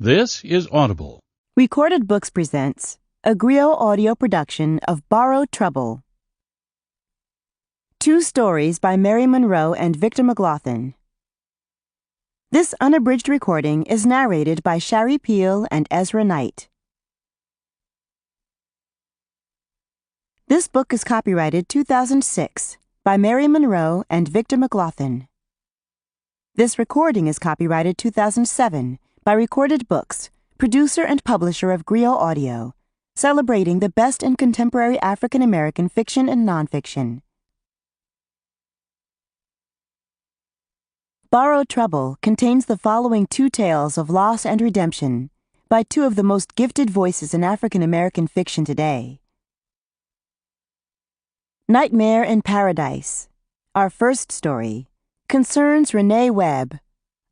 This is Audible. Recorded Books presents a Griot audio production of Borrowed Trouble. Two stories by Mary Monroe and Victor McGlothin. This unabridged recording is narrated by Shari Peel and Ezra Knight. This book is copyrighted 2006 by Mary Monroe and Victor McGlothin. This recording is copyrighted 2007 by Recorded Books, producer and publisher of Griot Audio, celebrating the best in contemporary African American fiction and nonfiction. Borrowed Trouble contains the following two tales of loss and redemption by two of the most gifted voices in African American fiction today. Nightmare in Paradise, our first story, concerns Renee Webb,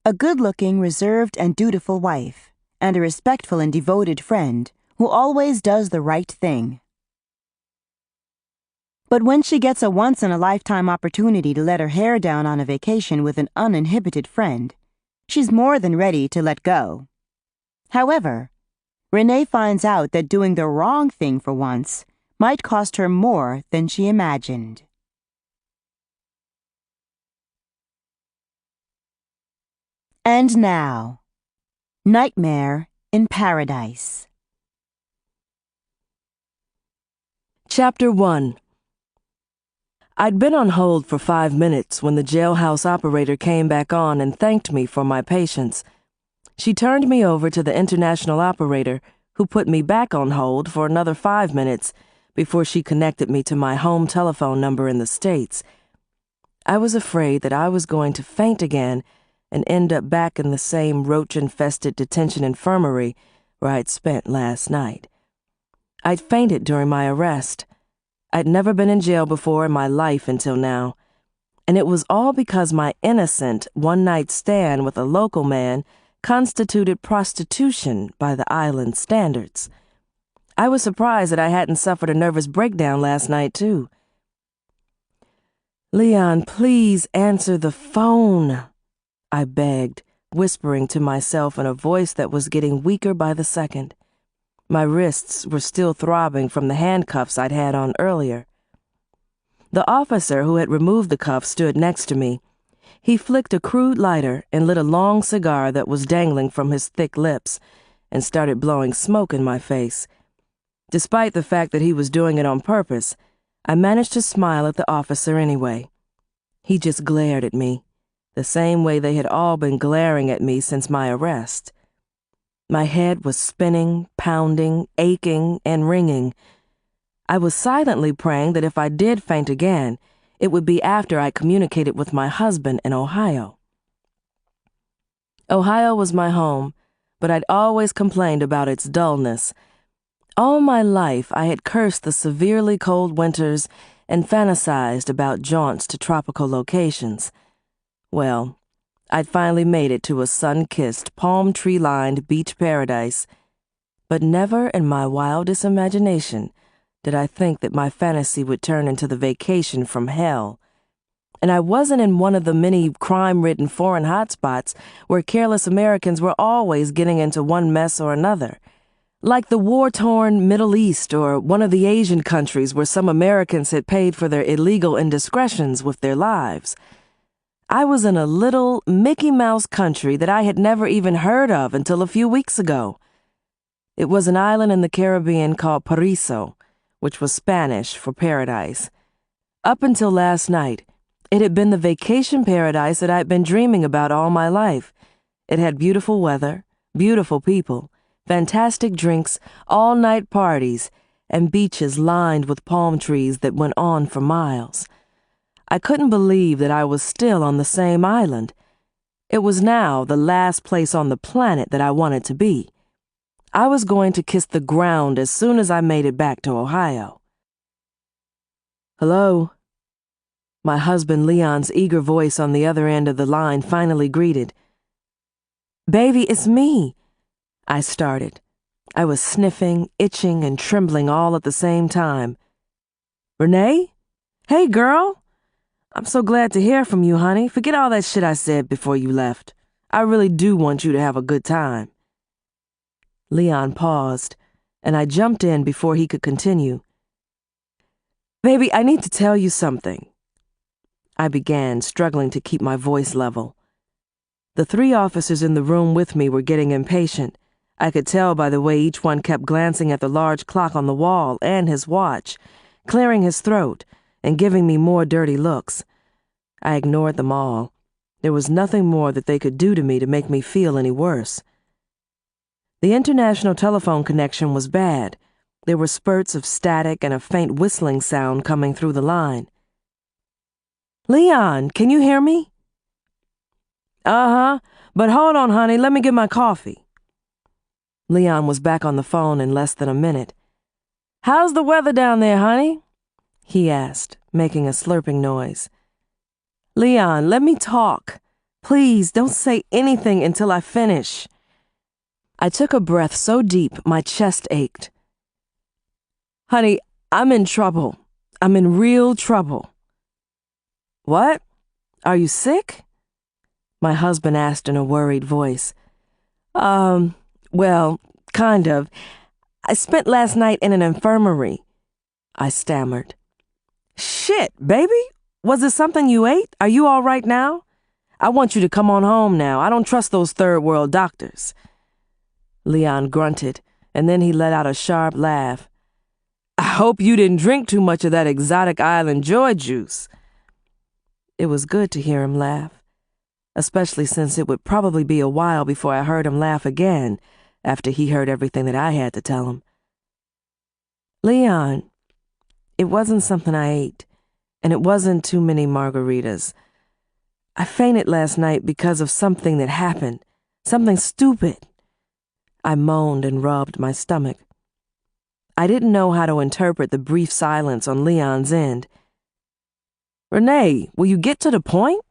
a good-looking, reserved, and dutiful wife, and a respectful and devoted friend who always does the right thing. But when she gets a once-in-a-lifetime opportunity to let her hair down on a vacation with an uninhibited friend, she's more than ready to let go. However, Renee finds out that doing the wrong thing for once might cost her more than she imagined. And now, Nightmare in Paradise. Chapter 1. I'd been on hold for 5 minutes when the jailhouse operator came back on and thanked me for my patience. She turned me over to the international operator, who put me back on hold for another 5 minutes before she connected me to my home telephone number in the States. I was afraid that I was going to faint again and end up back in the same roach-infested detention infirmary where I'd spent last night. I'd fainted during my arrest. I'd never been in jail before in my life until now, and it was all because my innocent one-night stand with a local man constituted prostitution by the island standards. I was surprised that I hadn't suffered a nervous breakdown last night, too. "Leon, please answer the phone," I begged, whispering to myself in a voice that was getting weaker by the second. My wrists were still throbbing from the handcuffs I'd had on earlier. The officer who had removed the cuffs stood next to me. He flicked a crude lighter and lit a long cigar that was dangling from his thick lips and started blowing smoke in my face. Despite the fact that he was doing it on purpose, I managed to smile at the officer anyway. He just glared at me, the same way they had all been glaring at me since my arrest. My head was spinning, pounding, aching, and ringing. I was silently praying that if I did faint again, it would be after I communicated with my husband in Ohio. Ohio was my home, but I'd always complained about its dullness. All my life I had cursed the severely cold winters and fantasized about jaunts to tropical locations. Well, I'd finally made it to a sun-kissed, palm tree-lined beach paradise, but never in my wildest imagination did I think that my fantasy would turn into the vacation from hell. And I wasn't in one of the many crime-ridden foreign hotspots where careless Americans were always getting into one mess or another, like the war-torn Middle East or one of the Asian countries where some Americans had paid for their illegal indiscretions with their lives. I was in a little Mickey Mouse country that I had never even heard of until a few weeks ago. It was an island in the Caribbean called Paraiso, which was Spanish for paradise. Up until last night, it had been the vacation paradise that I'd been dreaming about all my life. It had beautiful weather, beautiful people, fantastic drinks, all-night parties, and beaches lined with palm trees that went on for miles. I couldn't believe that I was still on the same island. It was now the last place on the planet that I wanted to be. I was going to kiss the ground as soon as I made it back to Ohio. "Hello?" My husband Leon's eager voice on the other end of the line finally greeted. "Baby, it's me," I started. I was sniffing, itching, and trembling all at the same time. "Renee? Hey, girl. I'm so glad to hear from you, honey. Forget all that shit I said before you left. I really do want you to have a good time." Leon paused, and I jumped in before he could continue. Baby, I need to tell you something. I began, struggling to keep my voice level. The 3 officers in the room with me were getting impatient. I could tell by the way each one kept glancing at the large clock on the wall and his watch, clearing his throat and giving me more dirty looks. I ignored them all. There was nothing more that they could do to me to make me feel any worse. The international telephone connection was bad. There were spurts of static and a faint whistling sound coming through the line. Leon, can you hear me? Uh-huh, but hold on, honey, let me get my coffee. Leon was back on the phone in less than a minute. How's the weather down there, honey? He asked, making a slurping noise. Leon, let me talk. Please, don't say anything until I finish. I took a breath so deep my chest ached. Honey, I'm in trouble. I'm in real trouble. What? Are you sick? My husband asked in a worried voice. Well, kind of. I spent last night in an infirmary, I stammered. Shit, baby. Was it something you ate? Are you all right now? I want you to come on home now. I don't trust those third world doctors. Leon grunted, and then he let out a sharp laugh. I hope you didn't drink too much of that exotic island joy juice. It was good to hear him laugh, especially since it would probably be a while before I heard him laugh again after he heard everything that I had to tell him. Leon, it wasn't something I ate, and it wasn't too many margaritas. I fainted last night because of something that happened, something stupid. I moaned and rubbed my stomach. I didn't know how to interpret the brief silence on Leon's end. Renee, will you get to the point?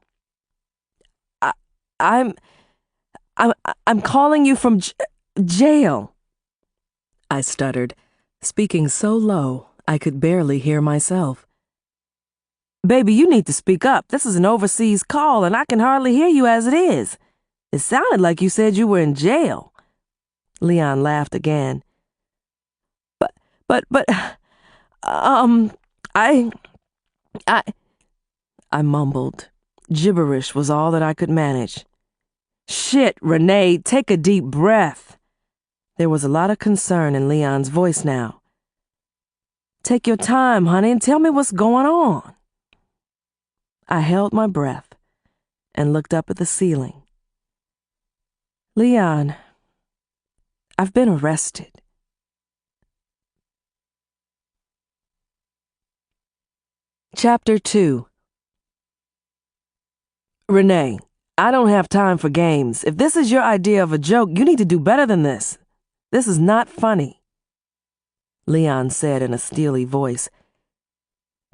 I'm calling you from jail, I stuttered, speaking so low I could barely hear myself. Baby, you need to speak up. This is an overseas call, and I can hardly hear you as it is. It sounded like you said you were in jail. Leon laughed again. I mumbled. Gibberish was all that I could manage. Shit, Renee, take a deep breath. There was a lot of concern in Leon's voice now. Take your time, honey, and tell me what's going on. I held my breath and looked up at the ceiling. Leon, I've been arrested. Chapter 2. Renee, I don't have time for games. If this is your idea of a joke, you need to do better than this. This is not funny, Leon said in a steely voice.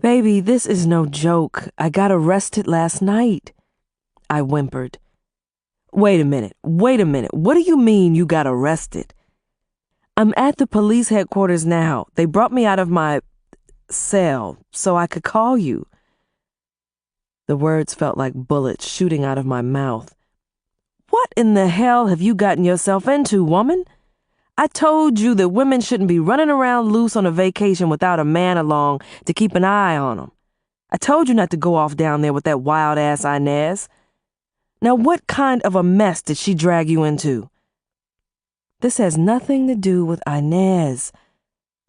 Baby, this is no joke. I got arrested last night, I whimpered. Wait a minute. What do you mean you got arrested? I'm at the police headquarters now. They brought me out of my cell so I could call you. The words felt like bullets shooting out of my mouth. What in the hell have you gotten yourself into, woman? I told you that women shouldn't be running around loose on a vacation without a man along to keep an eye on them. I told you not to go off down there with that wild-ass Inez. Now what kind of a mess did she drag you into? This has nothing to do with Inez.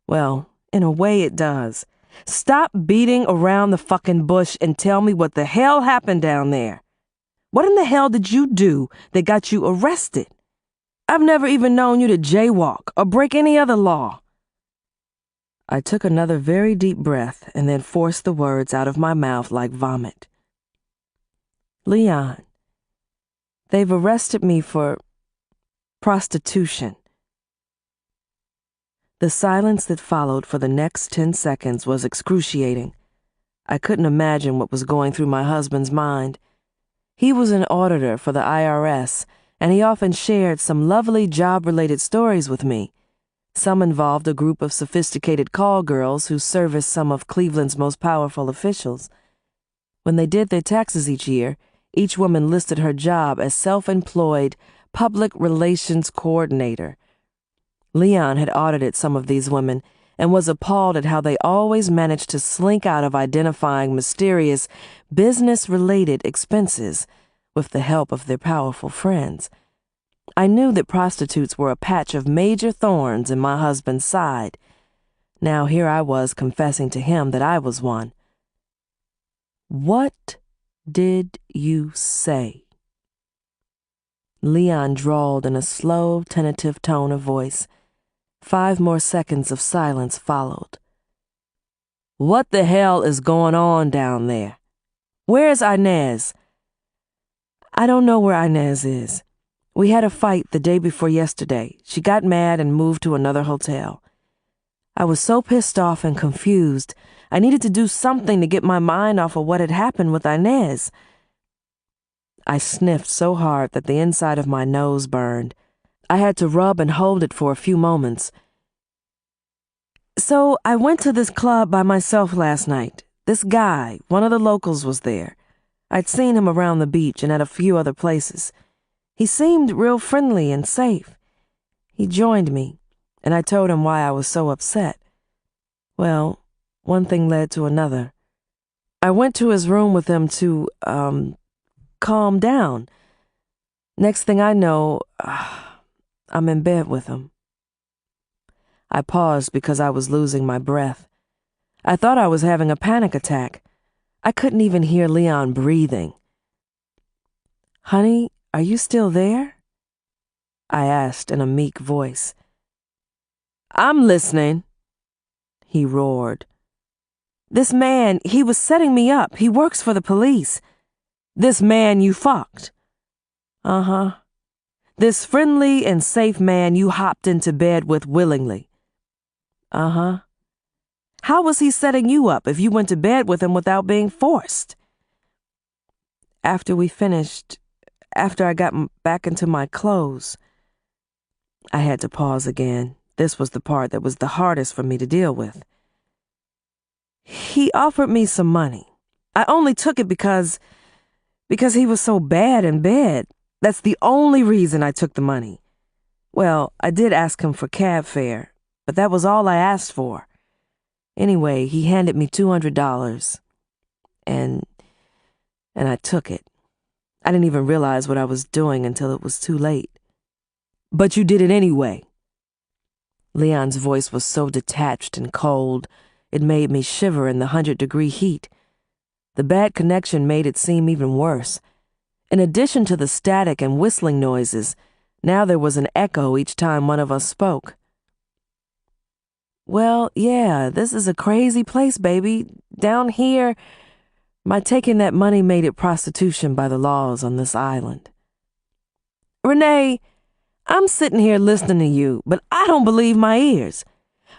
Well, in a way it does. Stop beating around the fucking bush and tell me what the hell happened down there. What in the hell did you do that got you arrested? I've never even known you to jaywalk or break any other law. I took another very deep breath and then forced the words out of my mouth like vomit. Leon, they've arrested me for prostitution. The silence that followed for the next 10 seconds was excruciating. I couldn't imagine what was going through my husband's mind. He was an auditor for the IRS, and he often shared some lovely job-related stories with me. Some involved a group of sophisticated call girls who serviced some of Cleveland's most powerful officials. When they did their taxes each year, each woman listed her job as self-employed public relations coordinator. Leon had audited some of these women and was appalled at how they always managed to slink out of identifying mysterious business-related expenses with the help of their powerful friends. I knew that prostitutes were a patch of major thorns in my husband's side. Now here I was confessing to him that I was one. "What did you say?" Leon drawled in a slow, tentative tone of voice. 5 more seconds of silence followed. "What the hell is going on down there? Where's Inez?" "I don't know where Inez is. We had a fight the day before yesterday. She got mad and moved to another hotel. I was so pissed off and confused. I needed to do something to get my mind off of what had happened with Inez." I sniffed so hard that the inside of my nose burned. I had to rub and hold it for a few moments. "So I went to this club by myself last night. This guy, one of the locals, was there. I'd seen him around the beach and at a few other places. He seemed real friendly and safe. He joined me, and I told him why I was so upset. Well, one thing led to another. I went to his room with him to, calm down. Next thing I know, I'm in bed with him." I paused because I was losing my breath. I thought I was having a panic attack. I couldn't even hear Leon breathing. "Honey, are you still there?" I asked in a meek voice. "I'm listening," he roared. "This man, he was setting me up. He works for the police." "This man you fucked?" "Uh-huh." "This friendly and safe man you hopped into bed with willingly?" "Uh-huh." "How was he setting you up if you went to bed with him without being forced?" After I got back into my clothes." I had to pause again. This was the part that was the hardest for me to deal with. "He offered me some money. I only took it because he was so bad in bed. That's the only reason I took the money. Well, I did ask him for cab fare, but that was all I asked for. Anyway, he handed me $200, and I took it. I didn't even realize what I was doing until it was too late." "But you did it anyway." Leon's voice was so detached and cold, it made me shiver in the 100-degree heat. The bad connection made it seem even worse. In addition to the static and whistling noises, now there was an echo each time one of us spoke. "Well, yeah, this is a crazy place, baby. Down here, my taking that money made it prostitution by the laws on this island." "Renee, I'm sitting here listening to you, but I don't believe my ears.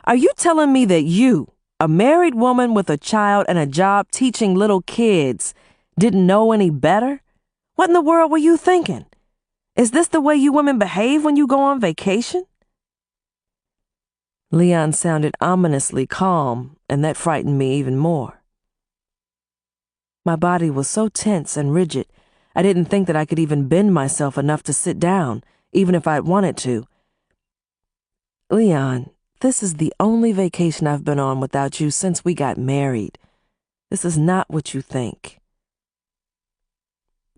Are you telling me that you, a married woman with a child and a job teaching little kids, didn't know any better? What in the world were you thinking? Is this the way you women behave when you go on vacation?" Leon sounded ominously calm, and that frightened me even more. My body was so tense and rigid, I didn't think that I could even bend myself enough to sit down, even if I'd wanted to. "Leon, this is the only vacation I've been on without you since we got married. This is not what you think."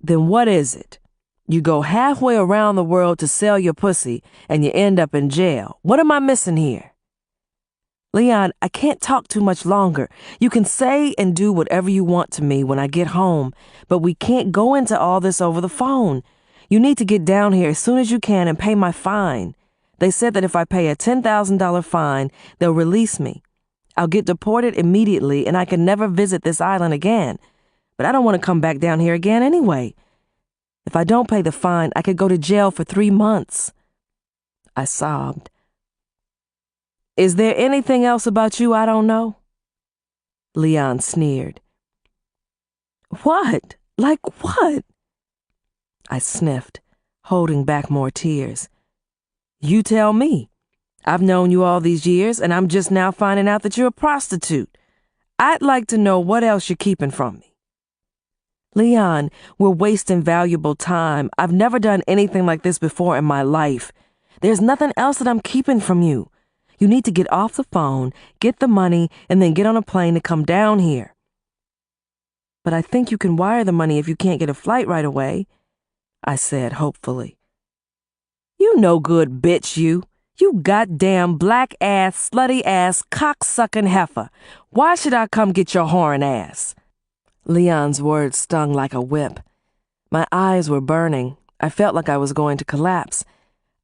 "Then what is it? You go halfway around the world to sell your pussy, and you end up in jail. What am I missing here?" "Leon, I can't talk too much longer. You can say and do whatever you want to me when I get home, but we can't go into all this over the phone. You need to get down here as soon as you can and pay my fine. They said that if I pay a $10,000 fine, they'll release me. I'll get deported immediately and I can never visit this island again. But I don't want to come back down here again anyway. If I don't pay the fine, I could go to jail for 3 months. I sobbed. Is there anything else about you I don't know? Leon sneered. What? Like what? I sniffed, holding back more tears. You tell me. I've known you all these years, and I'm just now finding out that you're a prostitute. I'd like to know what else you're keeping from me. Leon, we're wasting valuable time. I've never done anything like this before in my life. There's nothing else that I'm keeping from you. You need to get off the phone, get the money, and then get on a plane to come down here. But I think you can wire the money if you can't get a flight right away, I said hopefully. You no good bitch, you. You goddamn black-ass, slutty-ass, cocksucking heifer. Why should I come get your whoring ass? Leon's words stung like a whip. My eyes were burning. I felt like I was going to collapse.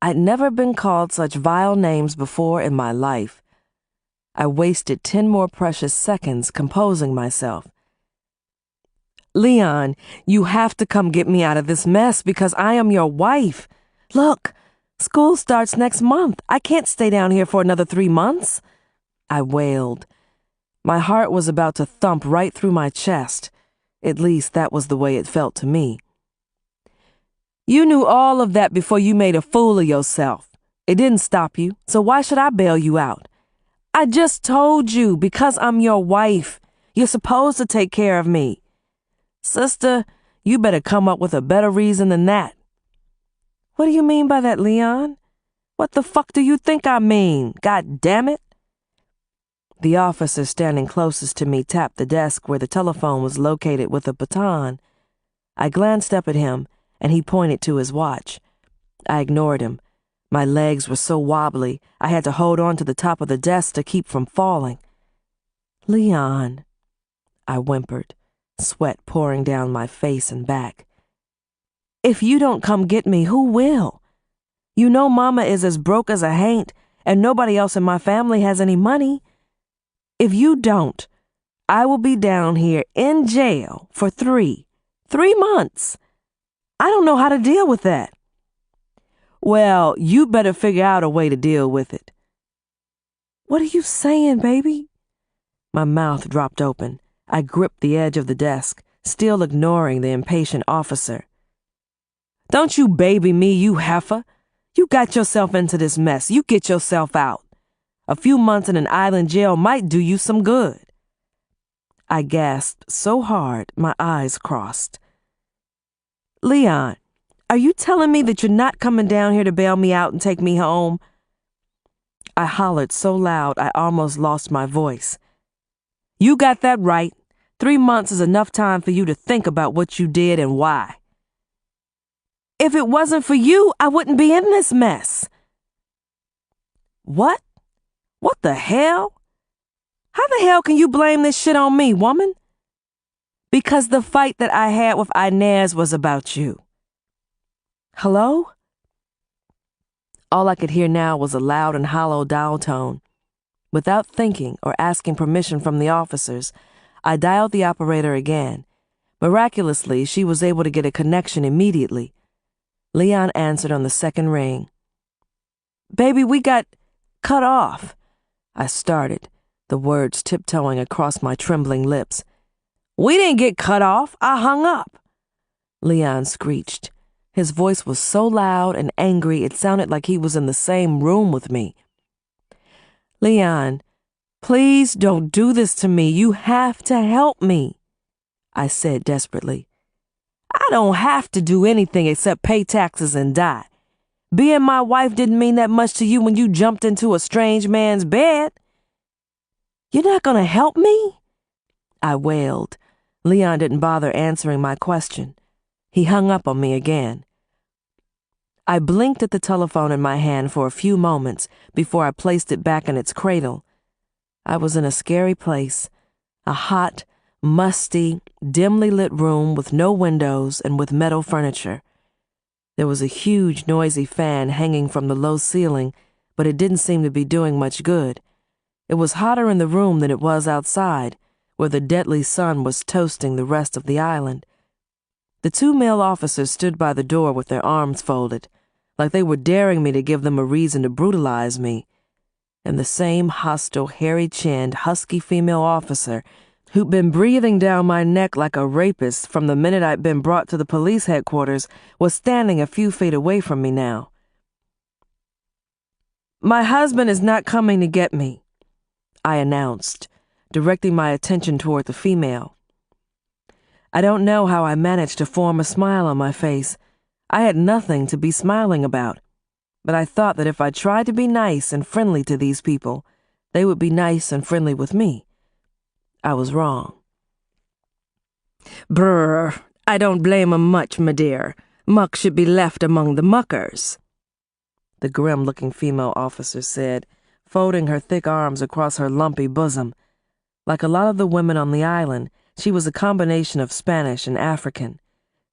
I'd never been called such vile names before in my life. I wasted 10 more precious seconds composing myself. Leon, you have to come get me out of this mess because I am your wife. Look, school starts next month. I can't stay down here for another 3 months. I wailed. My heart was about to thump right through my chest. At least that was the way it felt to me. You knew all of that before you made a fool of yourself. It didn't stop you, so why should I bail you out? I just told you, because I'm your wife. You're supposed to take care of me. Sister, you better come up with a better reason than that. What do you mean by that, Leon? What the fuck do you think I mean? God damn it. The officer standing closest to me tapped the desk where the telephone was located with a baton. I glanced up at him, and he pointed to his watch. I ignored him. My legs were so wobbly, I had to hold on to the top of the desk to keep from falling. Leon, I whimpered, sweat pouring down my face and back. If you don't come get me, who will? You know Mama is as broke as a haint, and nobody else in my family has any money. If you don't, I will be down here in jail for 3 months. I don't know how to deal with that. Well, you better figure out a way to deal with it. What are you saying, baby? My mouth dropped open. I gripped the edge of the desk, still ignoring the impatient officer. Don't you baby me, you heifer. You got yourself into this mess. You get yourself out. A few months in an island jail might do you some good. I gasped so hard my eyes crossed. Leon, are you telling me that you're not coming down here to bail me out and take me home? I hollered so loud I almost lost my voice. You got that right. 3 months is enough time for you to think about what you did and why. If it wasn't for you, I wouldn't be in this mess. What? What the hell? How the hell can you blame this shit on me, woman? Because the fight that I had with Inez was about you. Hello? All I could hear now was a loud and hollow dial tone. Without thinking or asking permission from the officers, I dialed the operator again. Miraculously, she was able to get a connection immediately. Leon answered on the second ring. Baby, we got cut off. I started, the words tiptoeing across my trembling lips. We didn't get cut off. I hung up. Leon screeched. His voice was so loud and angry it sounded like he was in the same room with me. Leon, please don't do this to me. You have to help me, I said desperately. I don't have to do anything except pay taxes and die. Being my wife didn't mean that much to you when you jumped into a strange man's bed. You're not gonna help me? I wailed. Leon didn't bother answering my question. He hung up on me again. I blinked at the telephone in my hand for a few moments before I placed it back in its cradle. I was in a scary place, a hot, musty, dimly lit room with no windows and with metal furniture. There was a huge, noisy fan hanging from the low ceiling, but it didn't seem to be doing much good. It was hotter in the room than it was outside, where the deadly sun was toasting the rest of the island. The 2 male officers stood by the door with their arms folded, like they were daring me to give them a reason to brutalize me. And the same hostile, hairy-chinned, husky female officer who'd been breathing down my neck like a rapist from the minute I'd been brought to the police headquarters was standing a few feet away from me now. My husband is not coming to get me, I announced, directing my attention toward the female. I don't know how I managed to form a smile on my face. I had nothing to be smiling about. but I thought that if I tried to be nice and friendly to these people, they would be nice and friendly with me. I was wrong. Brr, I don't blame 'em much, my dear. Muck should be left among the muckers, the grim-looking female officer said, folding her thick arms across her lumpy bosom. Like a lot of the women on the island, she was a combination of Spanish and African.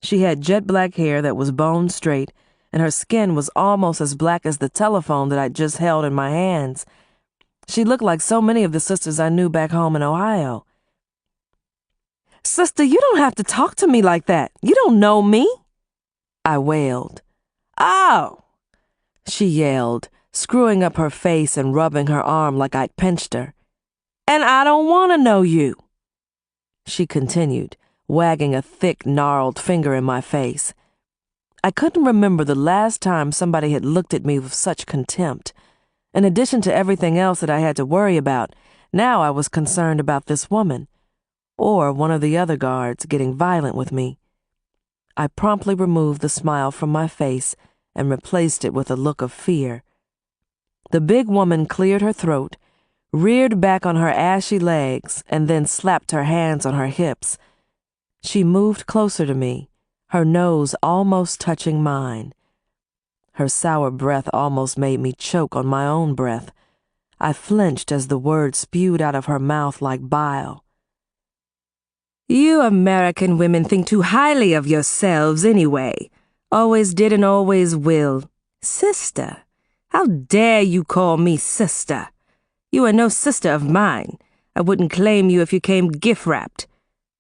She had jet-black hair that was bone straight, and her skin was almost as black as the telephone that I'd just held in my hands. She looked like so many of the sisters I knew back home in Ohio. "Sister, you don't have to talk to me like that. You don't know me," I wailed. "Oh," she yelled, screwing up her face and rubbing her arm like I'd pinched her. "And I don't want to know you," she continued, wagging a thick, gnarled finger in my face. I couldn't remember the last time somebody had looked at me with such contempt. In addition to everything else that I had to worry about, now I was concerned about this woman, or one of the other guards, getting violent with me. I promptly removed the smile from my face and replaced it with a look of fear. The big woman cleared her throat, reared back on her ashy legs, and then slapped her hands on her hips. She moved closer to me, her nose almost touching mine. Her sour breath almost made me choke on my own breath. I flinched as the words spewed out of her mouth like bile. "You American women think too highly of yourselves anyway. Always did and always will. Sister? How dare you call me sister? You are no sister of mine. I wouldn't claim you if you came gift-wrapped,"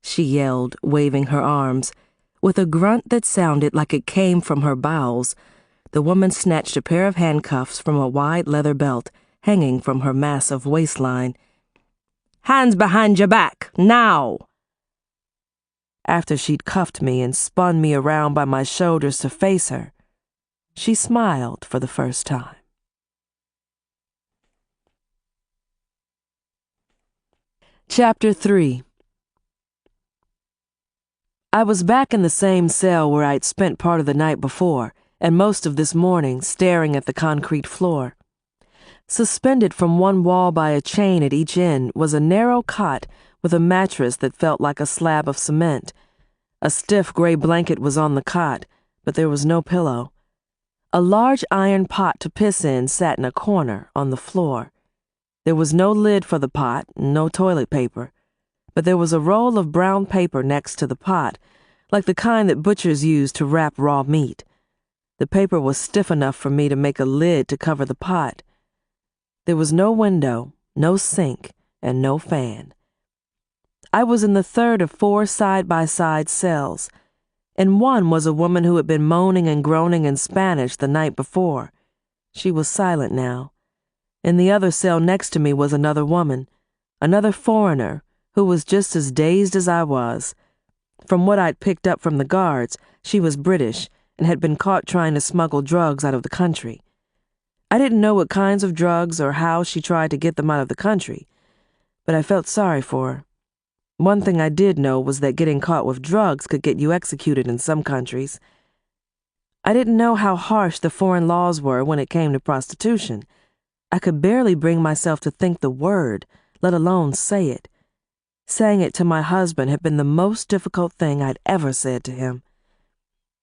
she yelled, waving her arms. With a grunt that sounded like it came from her bowels, the woman snatched a pair of handcuffs from a wide leather belt hanging from her massive waistline. "Hands behind your back, now!" After she'd cuffed me and spun me around by my shoulders to face her, she smiled for the first time. Chapter 3. I was back in the same cell where I'd spent part of the night before, and most of this morning staring at the concrete floor. Suspended from one wall by a chain at each end was a narrow cot with a mattress that felt like a slab of cement. A stiff gray blanket was on the cot, but there was no pillow. A large iron pot to piss in sat in a corner on the floor. There was no lid for the pot, no toilet paper, but there was a roll of brown paper next to the pot, like the kind that butchers use to wrap raw meat. The paper was stiff enough for me to make a lid to cover the pot. There was no window, no sink, and no fan. I was in the third of 4 side-by-side cells. In one was a woman who had been moaning and groaning in Spanish the night before. She was silent now. In the other cell next to me was another woman, another foreigner, who was just as dazed as I was. From what I'd picked up from the guards, she was British and had been caught trying to smuggle drugs out of the country. I didn't know what kinds of drugs or how she tried to get them out of the country, but I felt sorry for her. One thing I did know was that getting caught with drugs could get you executed in some countries. I didn't know how harsh the foreign laws were when it came to prostitution. I could barely bring myself to think the word, let alone say it. Saying it to my husband had been the most difficult thing I'd ever said to him.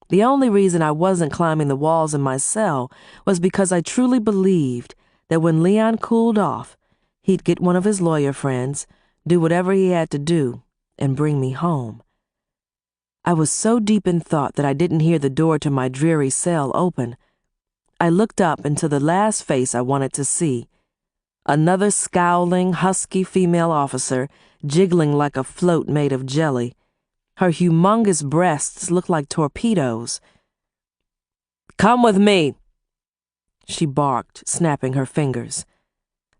The only reason I wasn't climbing the walls in my cell was because I truly believed that when Leon cooled off, he'd get one of his lawyer friends, do whatever he had to do, and bring me home. I was so deep in thought that I didn't hear the door to my dreary cell open. I looked up into the last face I wanted to see. Another scowling, husky female officer, jiggling like a float made of jelly. Her humongous breasts looked like torpedoes. "Come with me," she barked, snapping her fingers.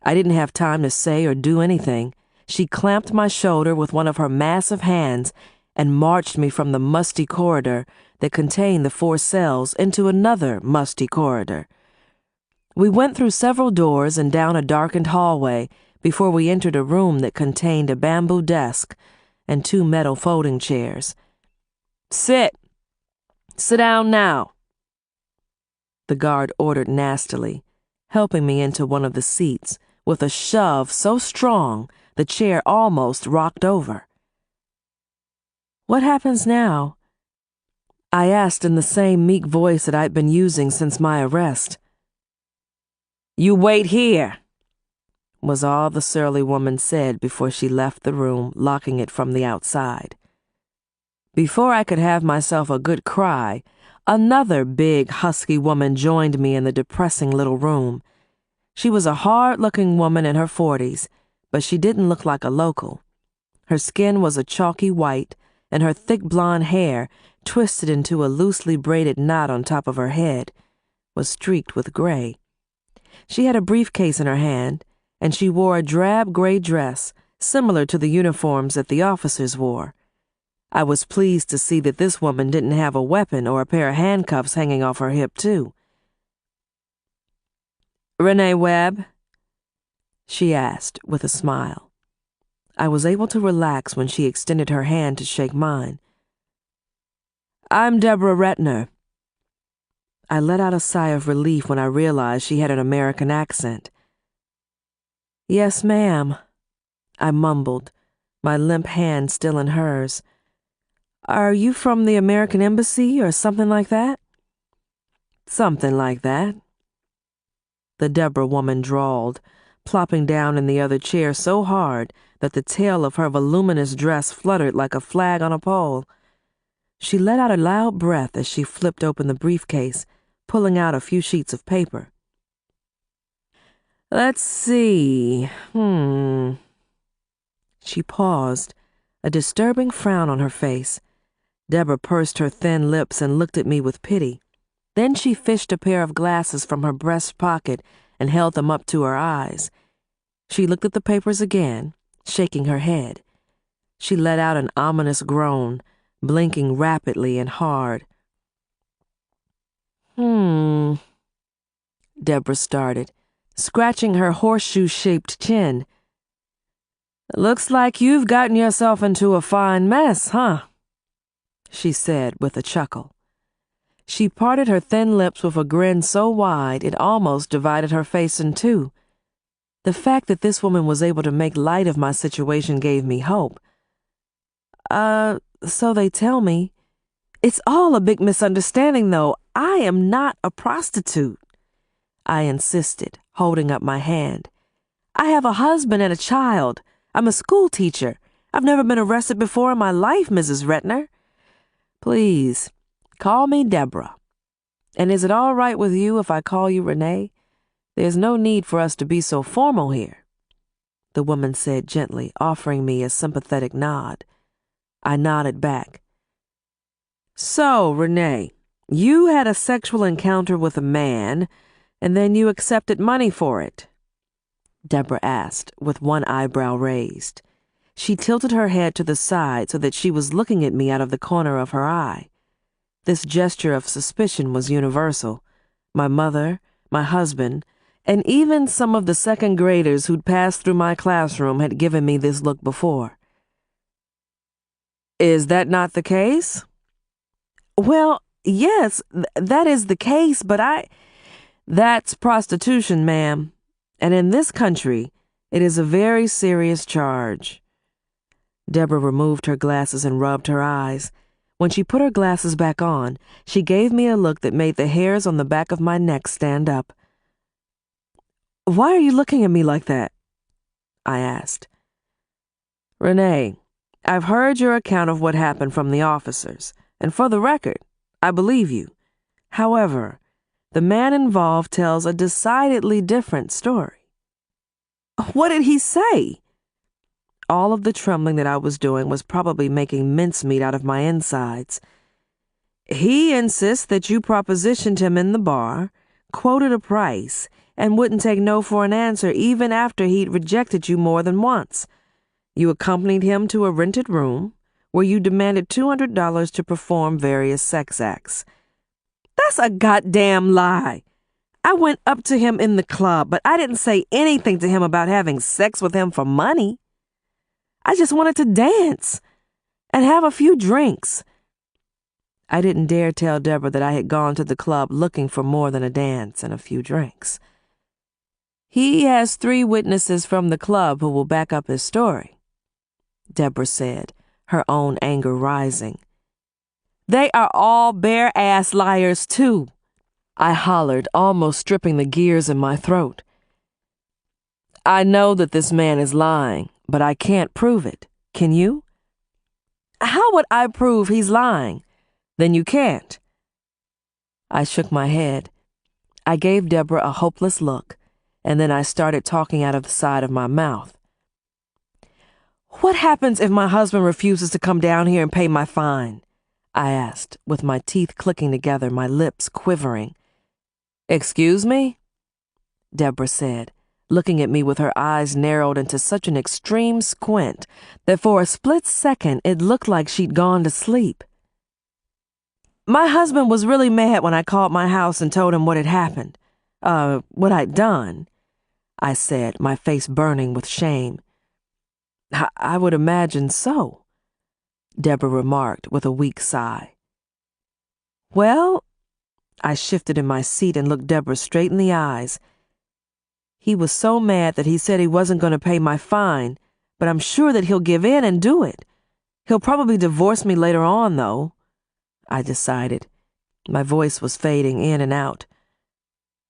I didn't have time to say or do anything. She clamped my shoulder with one of her massive hands and marched me from the musty corridor that contained the 4 cells into another musty corridor. We went through several doors and down a darkened hallway before we entered a room that contained a bamboo desk and 2 metal folding chairs. Sit down now," the guard ordered nastily, helping me into one of the seats with a shove so strong the chair almost rocked over. "What happens now?" I asked in the same meek voice that I'd been using since my arrest. "You wait here," was all the surly woman said before she left the room, locking it from the outside. Before I could have myself a good cry, another big, husky woman joined me in the depressing little room. She was a hard-looking woman in her 40s, but she didn't look like a local. Her skin was a chalky white, and her thick blonde hair, twisted into a loosely braided knot on top of her head, was streaked with gray. She had a briefcase in her hand, and she wore a drab gray dress similar to the uniforms that the officers wore. I was pleased to see that this woman didn't have a weapon or a pair of handcuffs hanging off her hip, too. "Renee Webb?" she asked with a smile. I was able to relax when she extended her hand to shake mine. "I'm Deborah Retner." I let out a sigh of relief when I realized she had an American accent. "Yes, ma'am," I mumbled, my limp hand still in hers. "Are you from the American Embassy or something like that?" "Something like that," the Deborah woman drawled, plopping down in the other chair so hard that the tail of her voluminous dress fluttered like a flag on a pole. She let out a loud breath as she flipped open the briefcase, pulling out a few sheets of paper. "Let's see. She paused, a disturbing frown on her face. Deborah pursed her thin lips and looked at me with pity. Then she fished a pair of glasses from her breast pocket and held them up to her eyes. She looked at the papers again, shaking her head. She let out an ominous groan, blinking rapidly and hard. Deborah started, scratching her horseshoe-shaped chin. "Looks like you've gotten yourself into a fine mess, huh?" she said with a chuckle. She parted her thin lips with a grin so wide it almost divided her face in two. The fact that this woman was able to make light of my situation gave me hope. So they tell me. It's all a big misunderstanding, though. I am not a prostitute," I insisted, holding up my hand. "I have a husband and a child. I'm a school teacher. I've never been arrested before in my life, Mrs. Retner. Please, call me Deborah. And is it all right with you if I call you Renee? There's no need for us to be so formal here," the woman said gently, offering me a sympathetic nod. I nodded back. "So, Renee, you had a sexual encounter with a man, and then you accepted money for it?" Deborah asked, with one eyebrow raised. She tilted her head to the side so that she was looking at me out of the corner of her eye. This gesture of suspicion was universal. My mother, my husband, and even some of the second graders who'd passed through my classroom had given me this look before. "Is that not the case?" "Well, yes, that is the case, but That's prostitution, ma'am. And in this country, it is a very serious charge." Deborah removed her glasses and rubbed her eyes. When she put her glasses back on, she gave me a look that made the hairs on the back of my neck stand up. "Why are you looking at me like that?" I asked. "Renee, I've heard your account of what happened from the officers, and for the record, I believe you. However, the man involved tells a decidedly different story." "What did he say?" All of the trembling that I was doing was probably making mincemeat out of my insides. "He insists that you propositioned him in the bar, quoted a price, and wouldn't take no for an answer even after he'd rejected you more than once. You accompanied him to a rented room where you demanded $200 to perform various sex acts." "That's a goddamn lie. I went up to him in the club, but I didn't say anything to him about having sex with him for money. I just wanted to dance and have a few drinks." I didn't dare tell Deborah that I had gone to the club looking for more than a dance and a few drinks. "He has 3 witnesses from the club who will back up his story," Deborah said, her own anger rising. "They are all bare-ass liars, too," I hollered, almost stripping the gears in my throat. "I know that this man is lying, but I can't prove it. Can you?" "How would I prove he's lying?" "Then you can't." I shook my head. I gave Deborah a hopeless look, and then I started talking out of the side of my mouth. "What happens if my husband refuses to come down here and pay my fine?" I asked, with my teeth clicking together, my lips quivering. "Excuse me?" Deborah said, looking at me with her eyes narrowed into such an extreme squint that for a split second it looked like she'd gone to sleep. "My husband was really mad when I called my house and told him what had happened. What I'd done," I said, my face burning with shame. I would imagine so," Deborah remarked with a weak sigh. "Well," I shifted in my seat and looked Deborah straight in the eyes. "He was so mad that he said he wasn't going to pay my fine, but I'm sure that he'll give in and do it. He'll probably divorce me later on, though," I decided. My voice was fading in and out.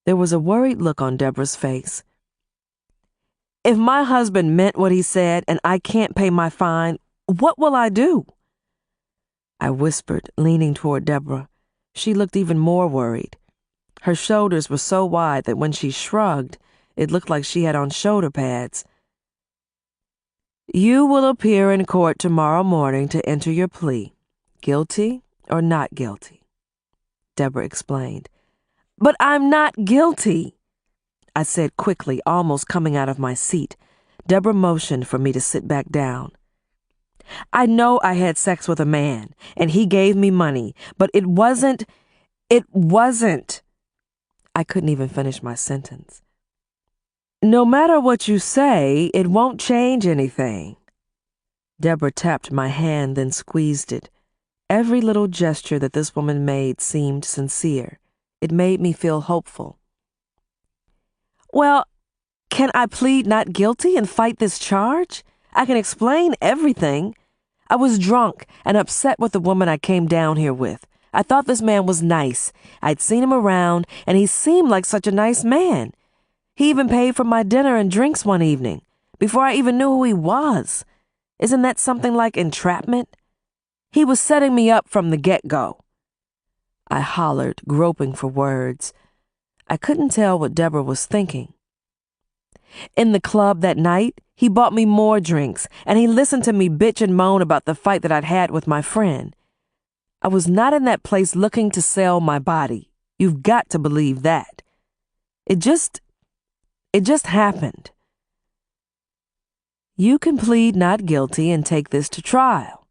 There was a worried look on Deborah's face. "If my husband meant what he said and I can't pay my fine, what will I do?" I whispered, leaning toward Deborah. She looked even more worried. Her shoulders were so wide that when she shrugged, it looked like she had on shoulder pads. "You will appear in court tomorrow morning to enter your plea, guilty or not guilty," Deborah explained. "But I'm not guilty," I said quickly, almost coming out of my seat. Deborah motioned for me to sit back down. "I know I had sex with a man, and he gave me money, but it wasn't. I couldn't even finish my sentence. "No matter what you say, it won't change anything." Deborah tapped my hand, then squeezed it. Every little gesture that this woman made seemed sincere. It made me feel hopeful. "Well, can I plead not guilty and fight this charge? I can explain everything. I was drunk and upset with the woman I came down here with. I thought this man was nice. I'd seen him around, and he seemed like such a nice man. He even paid for my dinner and drinks one evening, before I even knew who he was. Isn't that something like entrapment? He was setting me up from the get-go." I hollered, groping for words. I couldn't tell what Deborah was thinking. "In the club that night, he bought me more drinks, and he listened to me bitch and moan about the fight that I'd had with my friend. I was not in that place looking to sell my body. You've got to believe that. It just happened." "You can plead not guilty and take this to trial.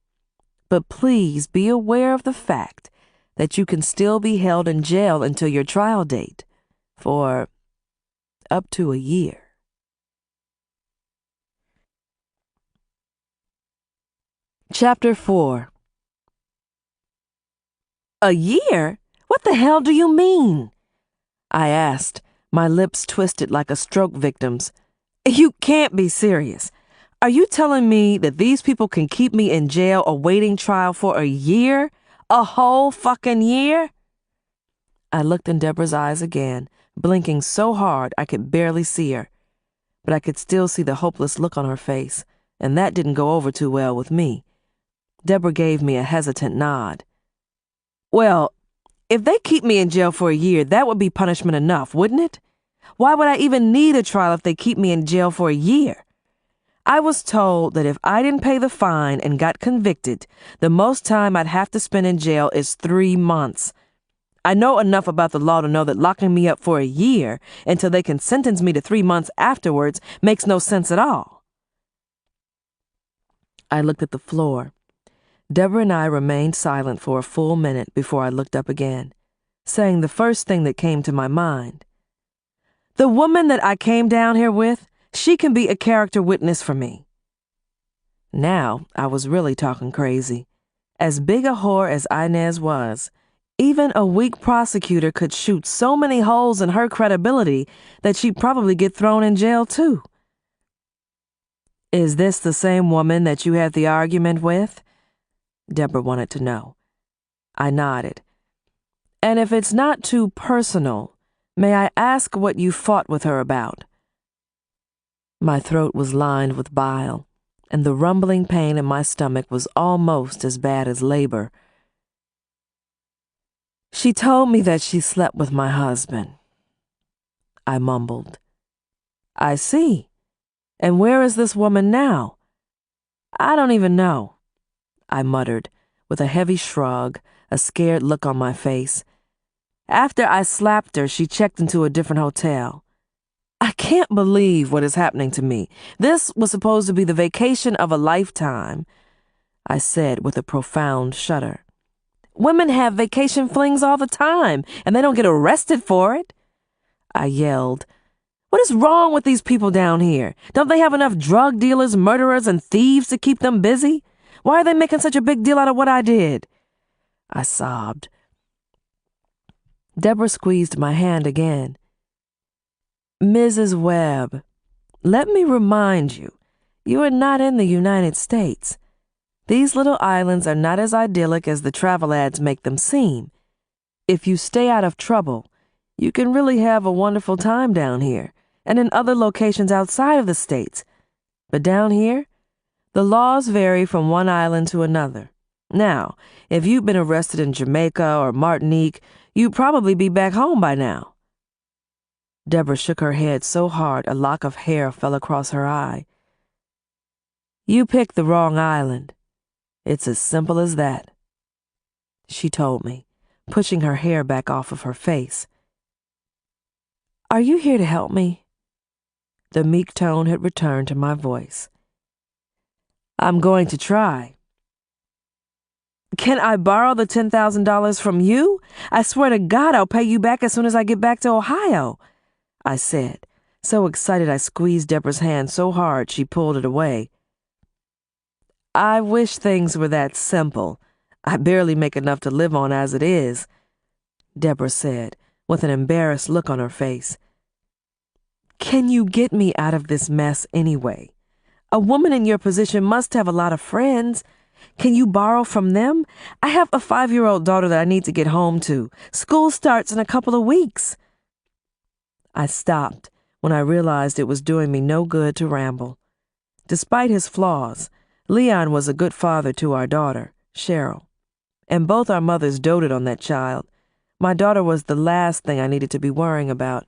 But please be aware of the fact that you can still be held in jail until your trial date for up to a year." Chapter 4. "A year? What the hell do you mean?" I asked, my lips twisted like a stroke victim's. "You can't be serious. Are you telling me that these people can keep me in jail awaiting trial for a year? A whole fucking year?" I looked in Deborah's eyes again, blinking so hard I could barely see her. But I could still see the hopeless look on her face, and that didn't go over too well with me. Deborah gave me a hesitant nod. "Well, if they keep me in jail for a year, that would be punishment enough, wouldn't it? Why would I even need a trial if they keep me in jail for a year? I was told that if I didn't pay the fine and got convicted, the most time I'd have to spend in jail is 3 months. I know enough about the law to know that locking me up for a year until they can sentence me to 3 months afterwards makes no sense at all." I looked at the floor. Deborah and I remained silent for a full minute before I looked up again, saying the first thing that came to my mind. "The woman that I came down here with, she can be a character witness for me." Now I was really talking crazy. As big a whore as Inez was, even a weak prosecutor could shoot so many holes in her credibility that she'd probably get thrown in jail too. Is this the same woman that you had the argument with? Deborah wanted to know. I nodded. And if it's not too personal, may I ask what you fought with her about? My throat was lined with bile, and the rumbling pain in my stomach was almost as bad as labor. She told me that she slept with my husband. I mumbled. I see. And where is this woman now? I don't even know, I muttered, with a heavy shrug, a scared look on my face. After I slapped her, she checked into a different hotel. I can't believe what is happening to me. This was supposed to be the vacation of a lifetime, I said with a profound shudder. Women have vacation flings all the time, and they don't get arrested for it. I yelled. What is wrong with these people down here? Don't they have enough drug dealers, murderers, and thieves to keep them busy? Why are they making such a big deal out of what I did? I sobbed. Deborah squeezed my hand again. Mrs. Webb, let me remind you, you are not in the United States. These little islands are not as idyllic as the travel ads make them seem. If you stay out of trouble, you can really have a wonderful time down here and in other locations outside of the States. But down here, the laws vary from one island to another. Now, if you'd been arrested in Jamaica or Martinique, you'd probably be back home by now. Deborah shook her head so hard a lock of hair fell across her eye. You picked the wrong island. It's as simple as that, she told me, pushing her hair back off of her face. Are you here to help me? The meek tone had returned to my voice. I'm going to try. Can I borrow the $10,000 from you? I swear to God I'll pay you back as soon as I get back to Ohio, I said, so excited I squeezed Deborah's hand so hard she pulled it away. I wish things were that simple. I barely make enough to live on as it is, Deborah said, with an embarrassed look on her face. Can you get me out of this mess anyway? A woman in your position must have a lot of friends. Can you borrow from them? I have a 5-year-old daughter that I need to get home to. School starts in a couple of weeks. I stopped when I realized it was doing me no good to ramble. Despite his flaws, Leon was a good father to our daughter, Cheryl, and both our mothers doted on that child. My daughter was the last thing I needed to be worrying about.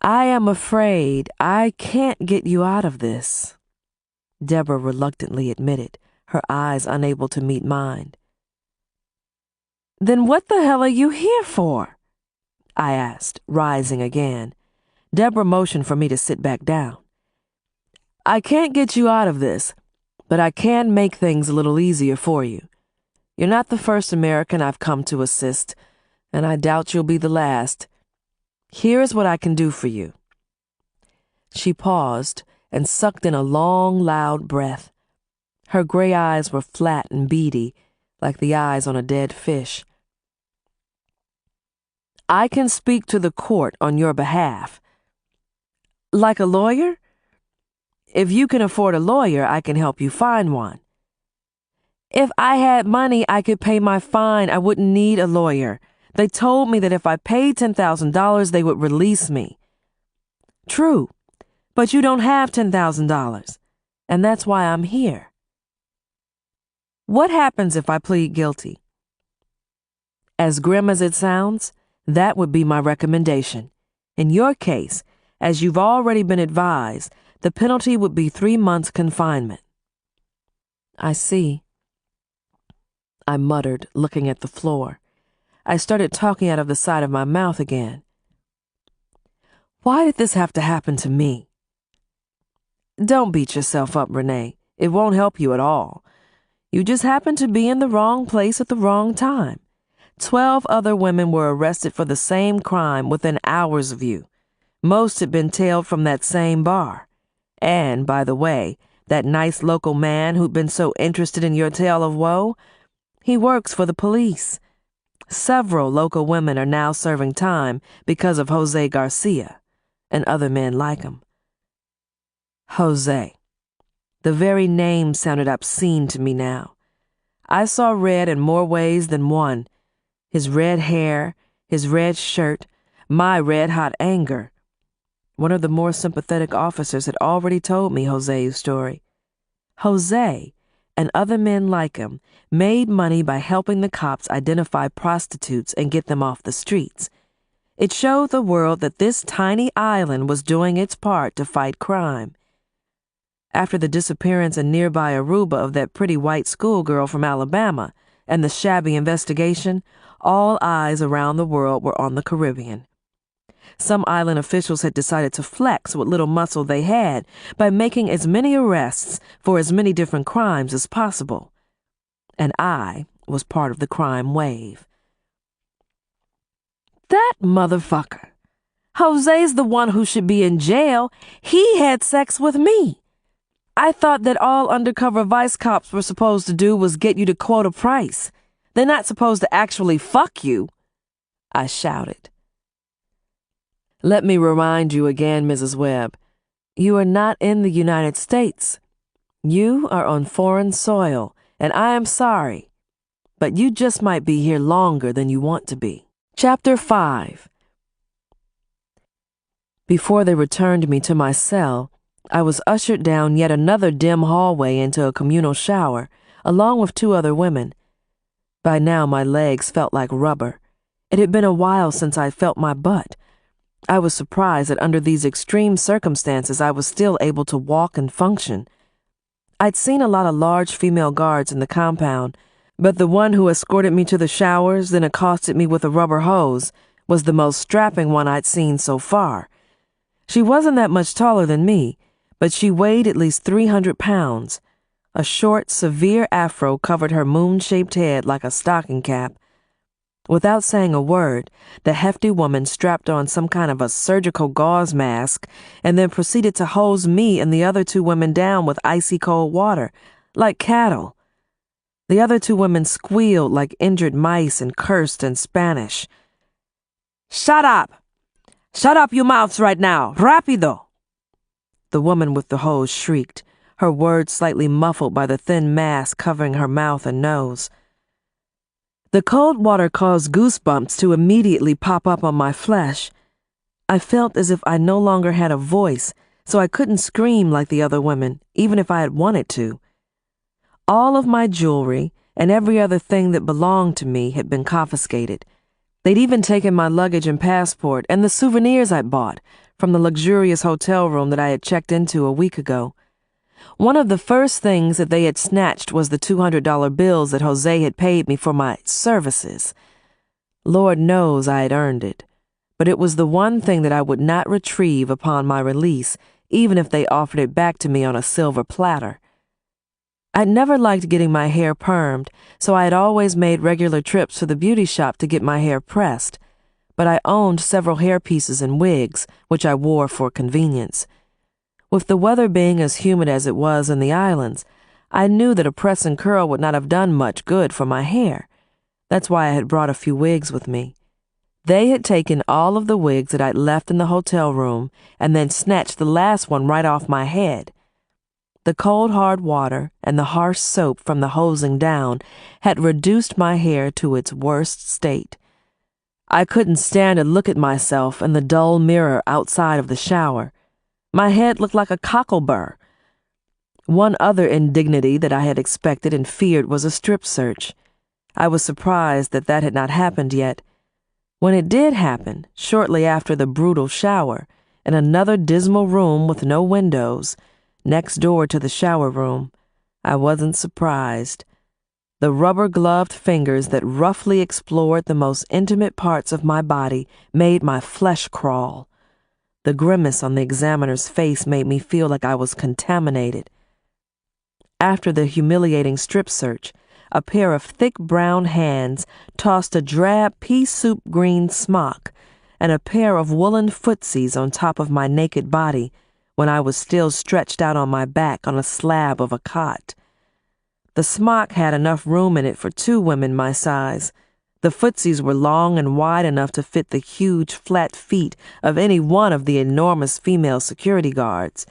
I am afraid I can't get you out of this, Deborah reluctantly admitted, her eyes unable to meet mine. Then what the hell are you here for? I asked, rising again. Deborah motioned for me to sit back down. I can't get you out of this, but I can make things a little easier for you. You're not the first American I've come to assist, and I doubt you'll be the last. Here is what I can do for you. She paused and sucked in a long, loud breath. Her gray eyes were flat and beady, like the eyes on a dead fish. I can speak to the court on your behalf. Like a lawyer? If you can afford a lawyer, I can help you find one. If I had money, I could pay my fine. I wouldn't need a lawyer. They told me that if I paid $10,000, they would release me. True, but you don't have $10,000, and that's why I'm here. What happens if I plead guilty? As grim as it sounds, that would be my recommendation. In your case, as you've already been advised, the penalty would be 3 months confinement. I see, I muttered, looking at the floor. I started talking out of the side of my mouth again. Why did this have to happen to me? Don't beat yourself up, Renee. It won't help you at all. You just happened to be in the wrong place at the wrong time. 12 other women were arrested for the same crime within hours of you. Most had been tailed from that same bar. And, by the way, that nice local man who'd been so interested in your tale of woe. He works for the police. Several local women are now serving time because of Jose Garcia and other men like him. Jose. The very name sounded obscene to me now. I saw red in more ways than one. His red hair, his red shirt, my red-hot anger. One of the more sympathetic officers had already told me Jose's story. Jose, and other men like him, made money by helping the cops identify prostitutes and get them off the streets. It showed the world that this tiny island was doing its part to fight crime. After the disappearance in nearby Aruba of that pretty white schoolgirl from Alabama and the shabby investigation, all eyes around the world were on the Caribbean. Some island officials had decided to flex what little muscle they had by making as many arrests for as many different crimes as possible. And I was part of the crime wave. That motherfucker. Jose's the one who should be in jail. He had sex with me. I thought that all undercover vice cops were supposed to do was get you to quote a price. They're not supposed to actually fuck you, I shouted. Let me remind you again, Mrs. Webb. You are not in the United States. You are on foreign soil, and I am sorry, but you just might be here longer than you want to be. Chapter 5. Before they returned me to my cell, I was ushered down yet another dim hallway into a communal shower, along with 2 other women. By now my legs felt like rubber. It had been a while since I felt my butt. I was surprised that under these extreme circumstances I was still able to walk and function. I'd seen a lot of large female guards in the compound, but the one who escorted me to the showers, then accosted me with a rubber hose, was the most strapping one I'd seen so far. She wasn't that much taller than me, but she weighed at least 300 pounds. A short, severe afro covered her moon-shaped head like a stocking cap. Without saying a word, the hefty woman strapped on some kind of a surgical gauze mask and then proceeded to hose me and the other 2 women down with icy cold water, like cattle. The other 2 women squealed like injured mice and cursed in Spanish. "Shut up! Shut up your mouths right now! Rapido!" The woman with the hose shrieked, her words slightly muffled by the thin mask covering her mouth and nose. The cold water caused goosebumps to immediately pop up on my flesh. I felt as if I no longer had a voice, so I couldn't scream like the other women, even if I had wanted to. All of my jewelry and every other thing that belonged to me had been confiscated. They'd even taken my luggage and passport and the souvenirs I'd bought from the luxurious hotel room that I had checked into a week ago. One of the first things that they had snatched was the $200 bills that Jose had paid me for my services. Lord knows I had earned it, but it was the one thing that I would not retrieve upon my release, even if they offered it back to me on a silver platter. I'd never liked getting my hair permed, so I had always made regular trips to the beauty shop to get my hair pressed, but I owned several hair pieces and wigs, which I wore for convenience. With the weather being as humid as it was in the islands, I knew that a press and curl would not have done much good for my hair. That's why I had brought a few wigs with me. They had taken all of the wigs that I'd left in the hotel room and then snatched the last one right off my head. The cold, hard water and the harsh soap from the hosing down had reduced my hair to its worst state. I couldn't stand to look at myself in the dull mirror outside of the shower. My head looked like a cockleburr. One other indignity that I had expected and feared was a strip search. I was surprised that that had not happened yet. When it did happen, shortly after the brutal shower, in another dismal room with no windows, next door to the shower room, I wasn't surprised. The rubber-gloved fingers that roughly explored the most intimate parts of my body made my flesh crawl. The grimace on the examiner's face made me feel like I was contaminated. After the humiliating strip search, a pair of thick brown hands tossed a drab pea soup green smock and a pair of woolen footsies on top of my naked body, when I was still stretched out on my back on a slab of a cot. The smock had enough room in it for 2 women my size. The footsies were long and wide enough to fit the huge, flat feet of any one of the enormous female security guards.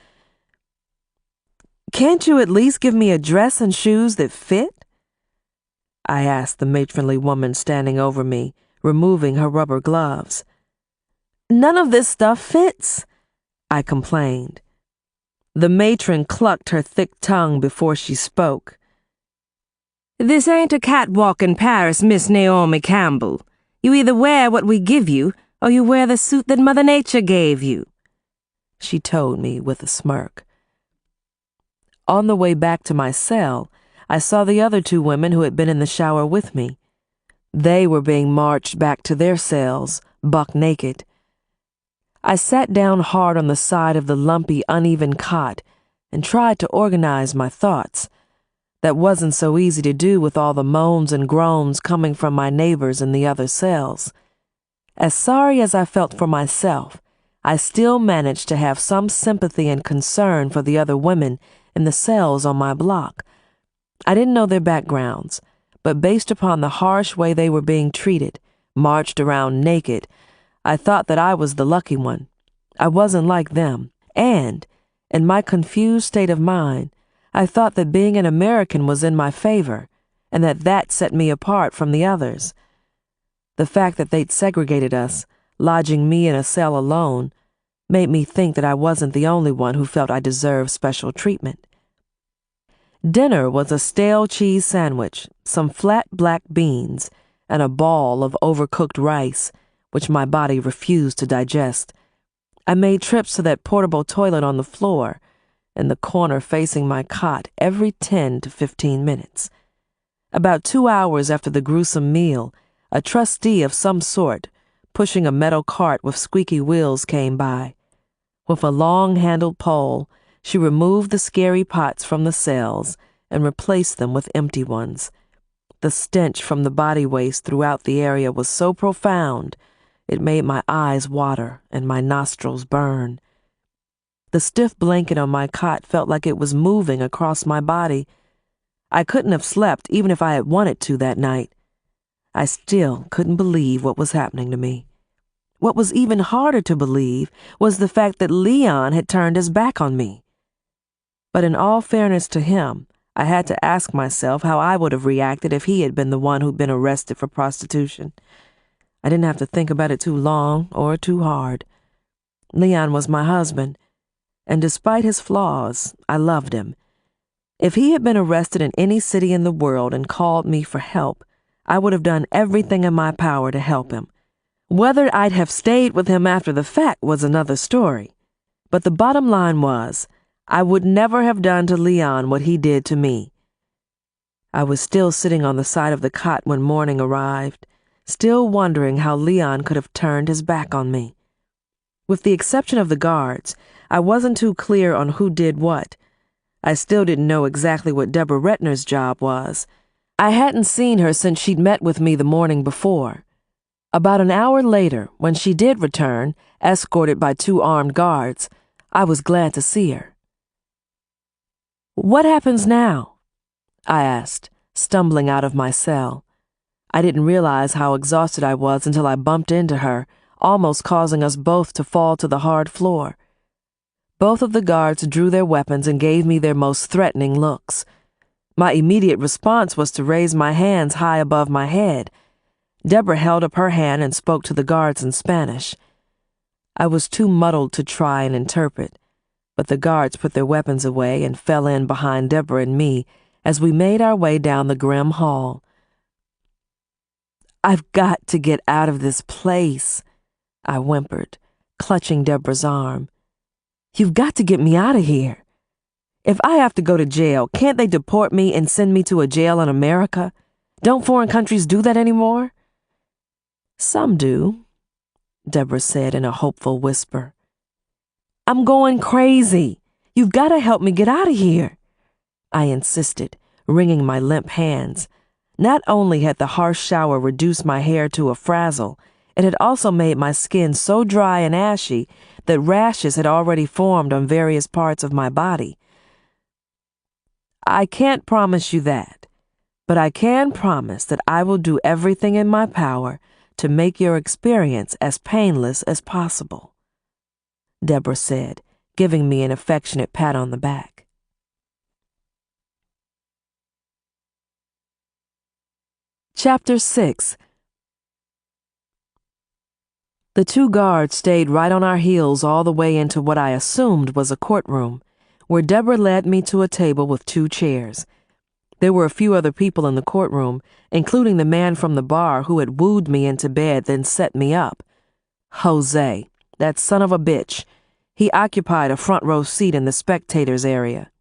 "Can't you at least give me a dress and shoes that fit?" I asked the matronly woman standing over me, removing her rubber gloves. "None of this stuff fits," I complained. The matron clucked her thick tongue before she spoke. "This ain't a catwalk in Paris, Miss Naomi Campbell. You either wear what we give you, or you wear the suit that Mother Nature gave you," she told me with a smirk. On the way back to my cell, I saw the other 2 women who had been in the shower with me. They were being marched back to their cells, buck naked. I sat down hard on the side of the lumpy, uneven cot and tried to organize my thoughts. That wasn't so easy to do with all the moans and groans coming from my neighbors in the other cells. As sorry as I felt for myself, I still managed to have some sympathy and concern for the other women in the cells on my block. I didn't know their backgrounds, but based upon the harsh way they were being treated, marched around naked, I thought that I was the lucky one. I wasn't like them, and, in my confused state of mind, I thought that being an American was in my favor, and that set me apart from the others. The fact that they'd segregated us, lodging me in a cell alone, made me think that I wasn't the only one who felt I deserved special treatment. Dinner was a stale cheese sandwich, some flat black beans, and a ball of overcooked rice, which my body refused to digest. I made trips to that portable toilet on the floor, in the corner facing my cot, every 10 to 15 minutes. About 2 hours after the gruesome meal, a trustee of some sort, pushing a metal cart with squeaky wheels, came by. With a long-handled pole, she removed the scary pots from the cells and replaced them with empty ones. The stench from the body waste throughout the area was so profound, it made my eyes water and my nostrils burn. The stiff blanket on my cot felt like it was moving across my body. I couldn't have slept even if I had wanted to that night. I still couldn't believe what was happening to me. What was even harder to believe was the fact that Leon had turned his back on me. But in all fairness to him, I had to ask myself how I would have reacted if he had been the one who'd been arrested for prostitution. I didn't have to think about it too long or too hard. Leon was my husband, and despite his flaws, I loved him. If he had been arrested in any city in the world and called me for help, I would have done everything in my power to help him. Whether I'd have stayed with him after the fact was another story. But the bottom line was, I would never have done to Leon what he did to me. I was still sitting on the side of the cot when morning arrived, still wondering how Leon could have turned his back on me. With the exception of the guards, I wasn't too clear on who did what. I still didn't know exactly what Deborah Retner's job was. I hadn't seen her since she'd met with me the morning before. About an hour later, when she did return, escorted by 2 armed guards, I was glad to see her. "What happens now?" I asked, stumbling out of my cell. I didn't realize how exhausted I was until I bumped into her, almost causing us both to fall to the hard floor. Both of the guards drew their weapons and gave me their most threatening looks. My immediate response was to raise my hands high above my head. Deborah held up her hand and spoke to the guards in Spanish. I was too muddled to try and interpret, but the guards put their weapons away and fell in behind Deborah and me as we made our way down the grim hall. "I've got to get out of this place," I whimpered, clutching Deborah's arm. "You've got to get me out of here. If I have to go to jail, can't they deport me and send me to a jail in America? Don't foreign countries do that anymore?" "Some do," Deborah said in a hopeful whisper. "I'm going crazy. You've got to help me get out of here," I insisted, wringing my limp hands. Not only had the harsh shower reduced my hair to a frazzle, It had also made my skin so dry and ashy that rashes had already formed on various parts of my body. I can't promise you that, but I can promise that I will do everything in my power to make your experience as painless as possible," Deborah said, giving me an affectionate pat on the back. Chapter 6. The two guards stayed right on our heels all the way into what I assumed was a courtroom, where Deborah led me to a table with 2 chairs. There were a few other people in the courtroom, including the man from the bar who had wooed me into bed then set me up. Jose, that son of a bitch. He occupied a front row seat in the spectators area.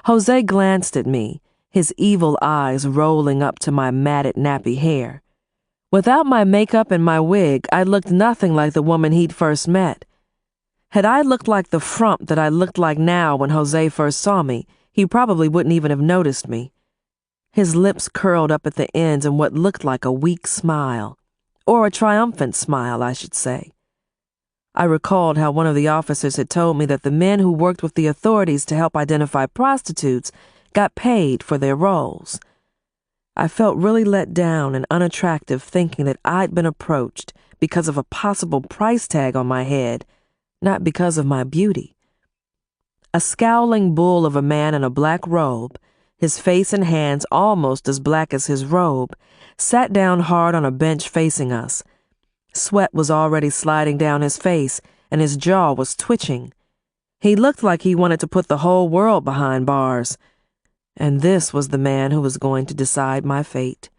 Jose glanced at me, his evil eyes rolling up to my matted nappy hair. Without my makeup and my wig, I looked nothing like the woman he'd first met. Had I looked like the frump that I looked like now when Jose first saw me, he probably wouldn't even have noticed me. His lips curled up at the ends in what looked like a weak smile, or a triumphant smile, I should say. I recalled how one of the officers had told me that the men who worked with the authorities to help identify prostitutes got paid for their roles. I felt really let down and unattractive thinking that I'd been approached because of a possible price tag on my head, not because of my beauty. A scowling bull of a man in a black robe, his face and hands almost as black as his robe, sat down hard on a bench facing us. Sweat was already sliding down his face, and his jaw was twitching. He looked like he wanted to put the whole world behind bars. And this was the man who was going to decide my fate.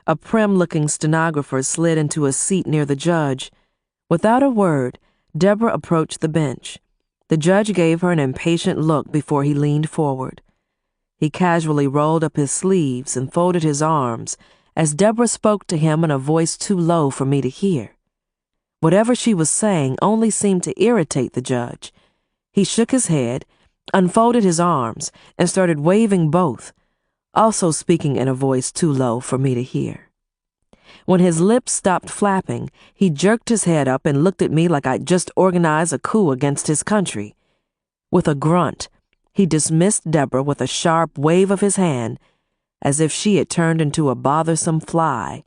A prim-looking stenographer slid into a seat near the judge. Without a word, Deborah approached the bench. The judge gave her an impatient look before he leaned forward. He casually rolled up his sleeves and folded his arms as Deborah spoke to him in a voice too low for me to hear. Whatever she was saying only seemed to irritate the judge. He shook his head, unfolded his arms, and started waving both, also speaking in a voice too low for me to hear. When his lips stopped flapping, he jerked his head up and looked at me like I'd just organized a coup against his country. With a grunt, he dismissed Deborah with a sharp wave of his hand, as if she had turned into a bothersome fly.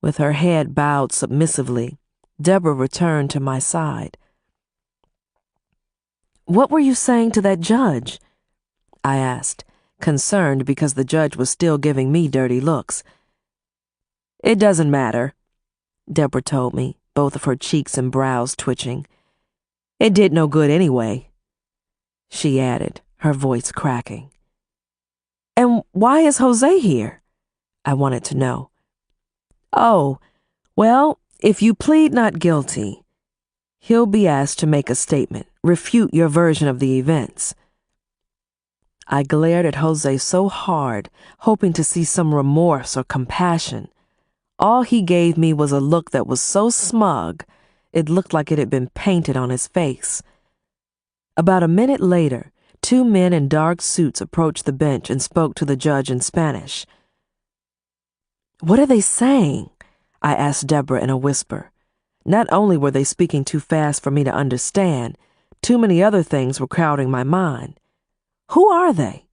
With her head bowed submissively, Deborah returned to my side. "What were you saying to that judge?" I asked, concerned because the judge was still giving me dirty looks. "It doesn't matter," Deborah told me, both of her cheeks and brows twitching. "It did no good anyway," she added, her voice cracking. "And why is Jose here?" I wanted to know. "Oh, well, if you plead not guilty, he'll be asked to make a statement, refute your version of the events." I glared at Jose so hard, hoping to see some remorse or compassion. All he gave me was a look that was so smug, it looked like it had been painted on his face. About a minute later, 2 men in dark suits approached the bench and spoke to the judge in Spanish. "What are they saying?" I asked Deborah in a whisper. Not only were they speaking too fast for me to understand, too many other things were crowding my mind. "Who are they?"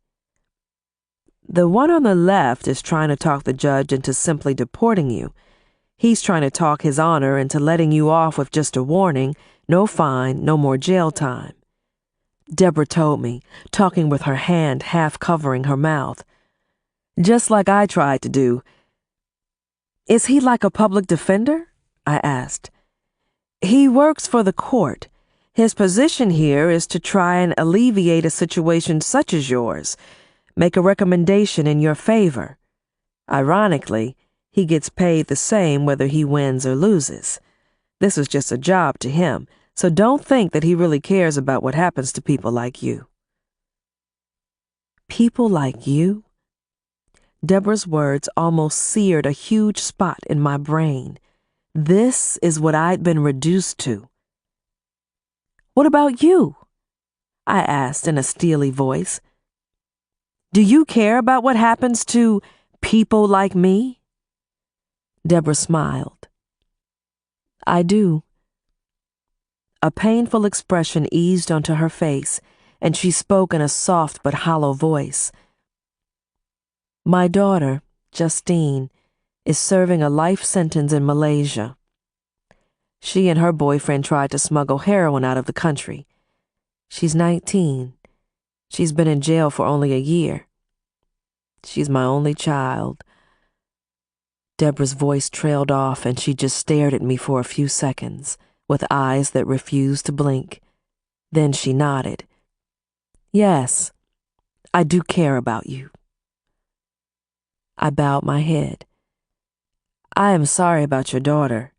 "The one on the left is trying to talk the judge into simply deporting you. He's trying to talk his honor into letting you off with just a warning, no fine, no more jail time," Deborah told me, talking with her hand half covering her mouth. "Just like I tried to do." "Is he like a public defender?" I asked. "He works for the court. His position here is to try and alleviate a situation such as yours, make a recommendation in your favor. Ironically, he gets paid the same whether he wins or loses. This is just a job to him, so don't think that he really cares about what happens to people like you." People like you? Deborah's words almost seared a huge spot in my brain. This is what I'd been reduced to. "What about you?" I asked in a steely voice. "Do you care about what happens to people like me?" Deborah smiled. I do. A painful expression eased onto her face, and she spoke in a soft but hollow voice. My daughter, Justine, is serving a life sentence in Malaysia. She and her boyfriend tried to smuggle heroin out of the country. She's 19. She's been in jail for only a year. She's my only child. Deborah's voice trailed off, and she just stared at me for a few seconds, with eyes that refused to blink. Then she nodded. Yes, I do care about you. I bowed my head. I am sorry about your daughter.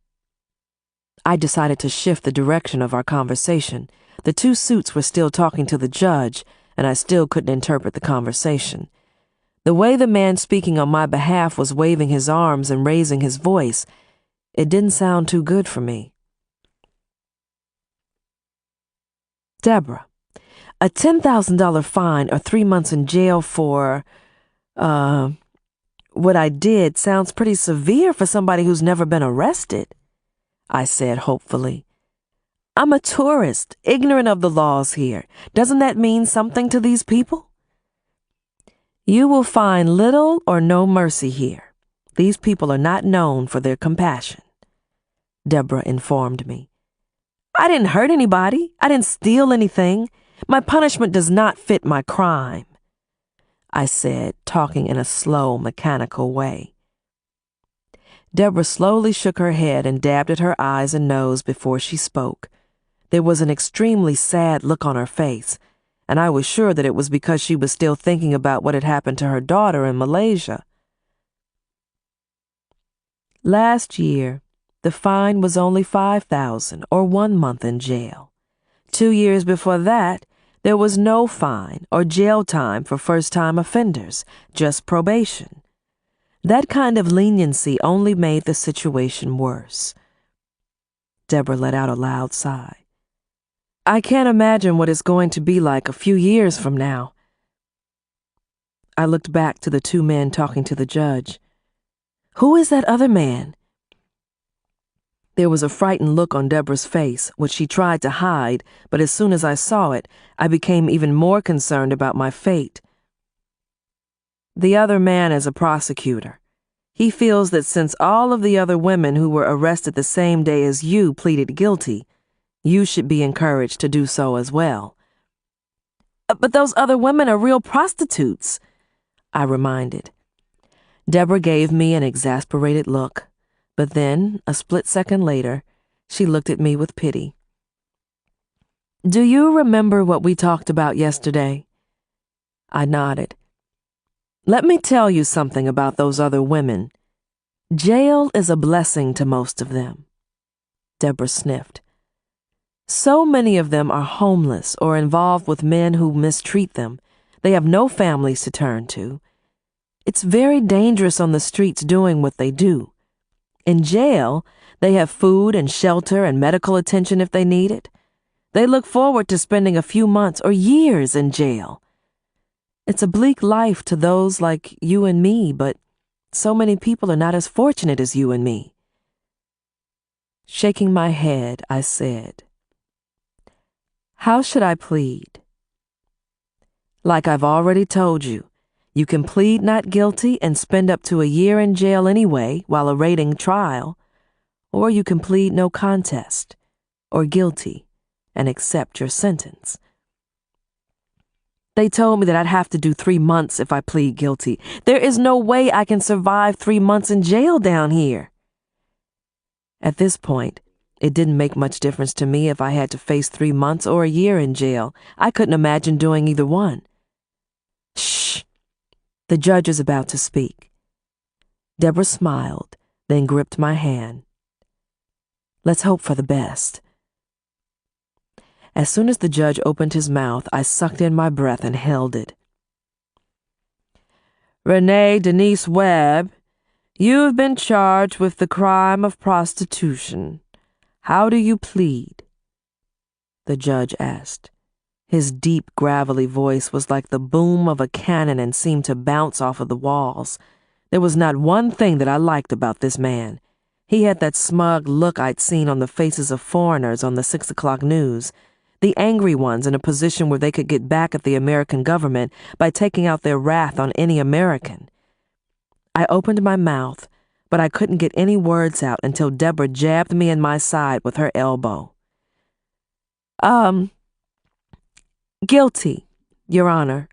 I decided to shift the direction of our conversation. The two suits were still talking to the judge, and I still couldn't interpret the conversation. The way the man speaking on my behalf was waving his arms and raising his voice, it didn't sound too good for me. Deborah, a $10,000 fine or 3 months in jail for, what I did sounds pretty severe for somebody who's never been arrested, I said hopefully. I'm a tourist, ignorant of the laws here. Doesn't that mean something to these people? You will find little or no mercy here. These people are not known for their compassion, Deborah informed me. I didn't hurt anybody. I didn't steal anything. My punishment does not fit my crime, I said, talking in a slow, mechanical way. Deborah slowly shook her head and dabbed at her eyes and nose before she spoke. There was an extremely sad look on her face, and I was sure that it was because she was still thinking about what had happened to her daughter in Malaysia. Last year, the fine was only $5,000 or 1 month in jail. 2 years before that, there was no fine or jail time for first-time offenders, just probation. That kind of leniency only made the situation worse. Deborah let out a loud sigh. I can't imagine what it's going to be like a few years from now. I looked back to the two men talking to the judge. Who is that other man? There was a frightened look on Deborah's face, which she tried to hide, but as soon as I saw it, I became even more concerned about my fate. The other man is a prosecutor. He feels that since all of the other women who were arrested the same day as you pleaded guilty, you should be encouraged to do so as well. But those other women are real prostitutes, I reminded. Deborah gave me an exasperated look. But then, a split second later, she looked at me with pity. Do you remember what we talked about yesterday? I nodded. Let me tell you something about those other women. Jail is a blessing to most of them. Deborah sniffed. So many of them are homeless or involved with men who mistreat them. They have no families to turn to. It's very dangerous on the streets doing what they do. In jail, they have food and shelter and medical attention if they need it. They look forward to spending a few months or years in jail. It's a bleak life to those like you and me, but so many people are not as fortunate as you and me. Shaking my head, I said, How should I plead? Like I've already told you. You can plead not guilty and spend up to a year in jail anyway while awaiting trial, or you can plead no contest or guilty and accept your sentence. They told me that I'd have to do 3 months if I plead guilty. There is no way I can survive 3 months in jail down here. At this point, it didn't make much difference to me if I had to face 3 months or a year in jail. I couldn't imagine doing either one. Shh! The judge is about to speak. Deborah smiled, then gripped my hand. Let's hope for the best. As soon as the judge opened his mouth, I sucked in my breath and held it. Renee Denise Webb, you have been charged with the crime of prostitution. How do you plead? The judge asked. His deep, gravelly voice was like the boom of a cannon and seemed to bounce off of the walls. There was not one thing that I liked about this man. He had that smug look I'd seen on the faces of foreigners on the 6 o'clock news, the angry ones in a position where they could get back at the American government by taking out their wrath on any American. I opened my mouth, but I couldn't get any words out until Deborah jabbed me in my side with her elbow. Guilty, Your Honor,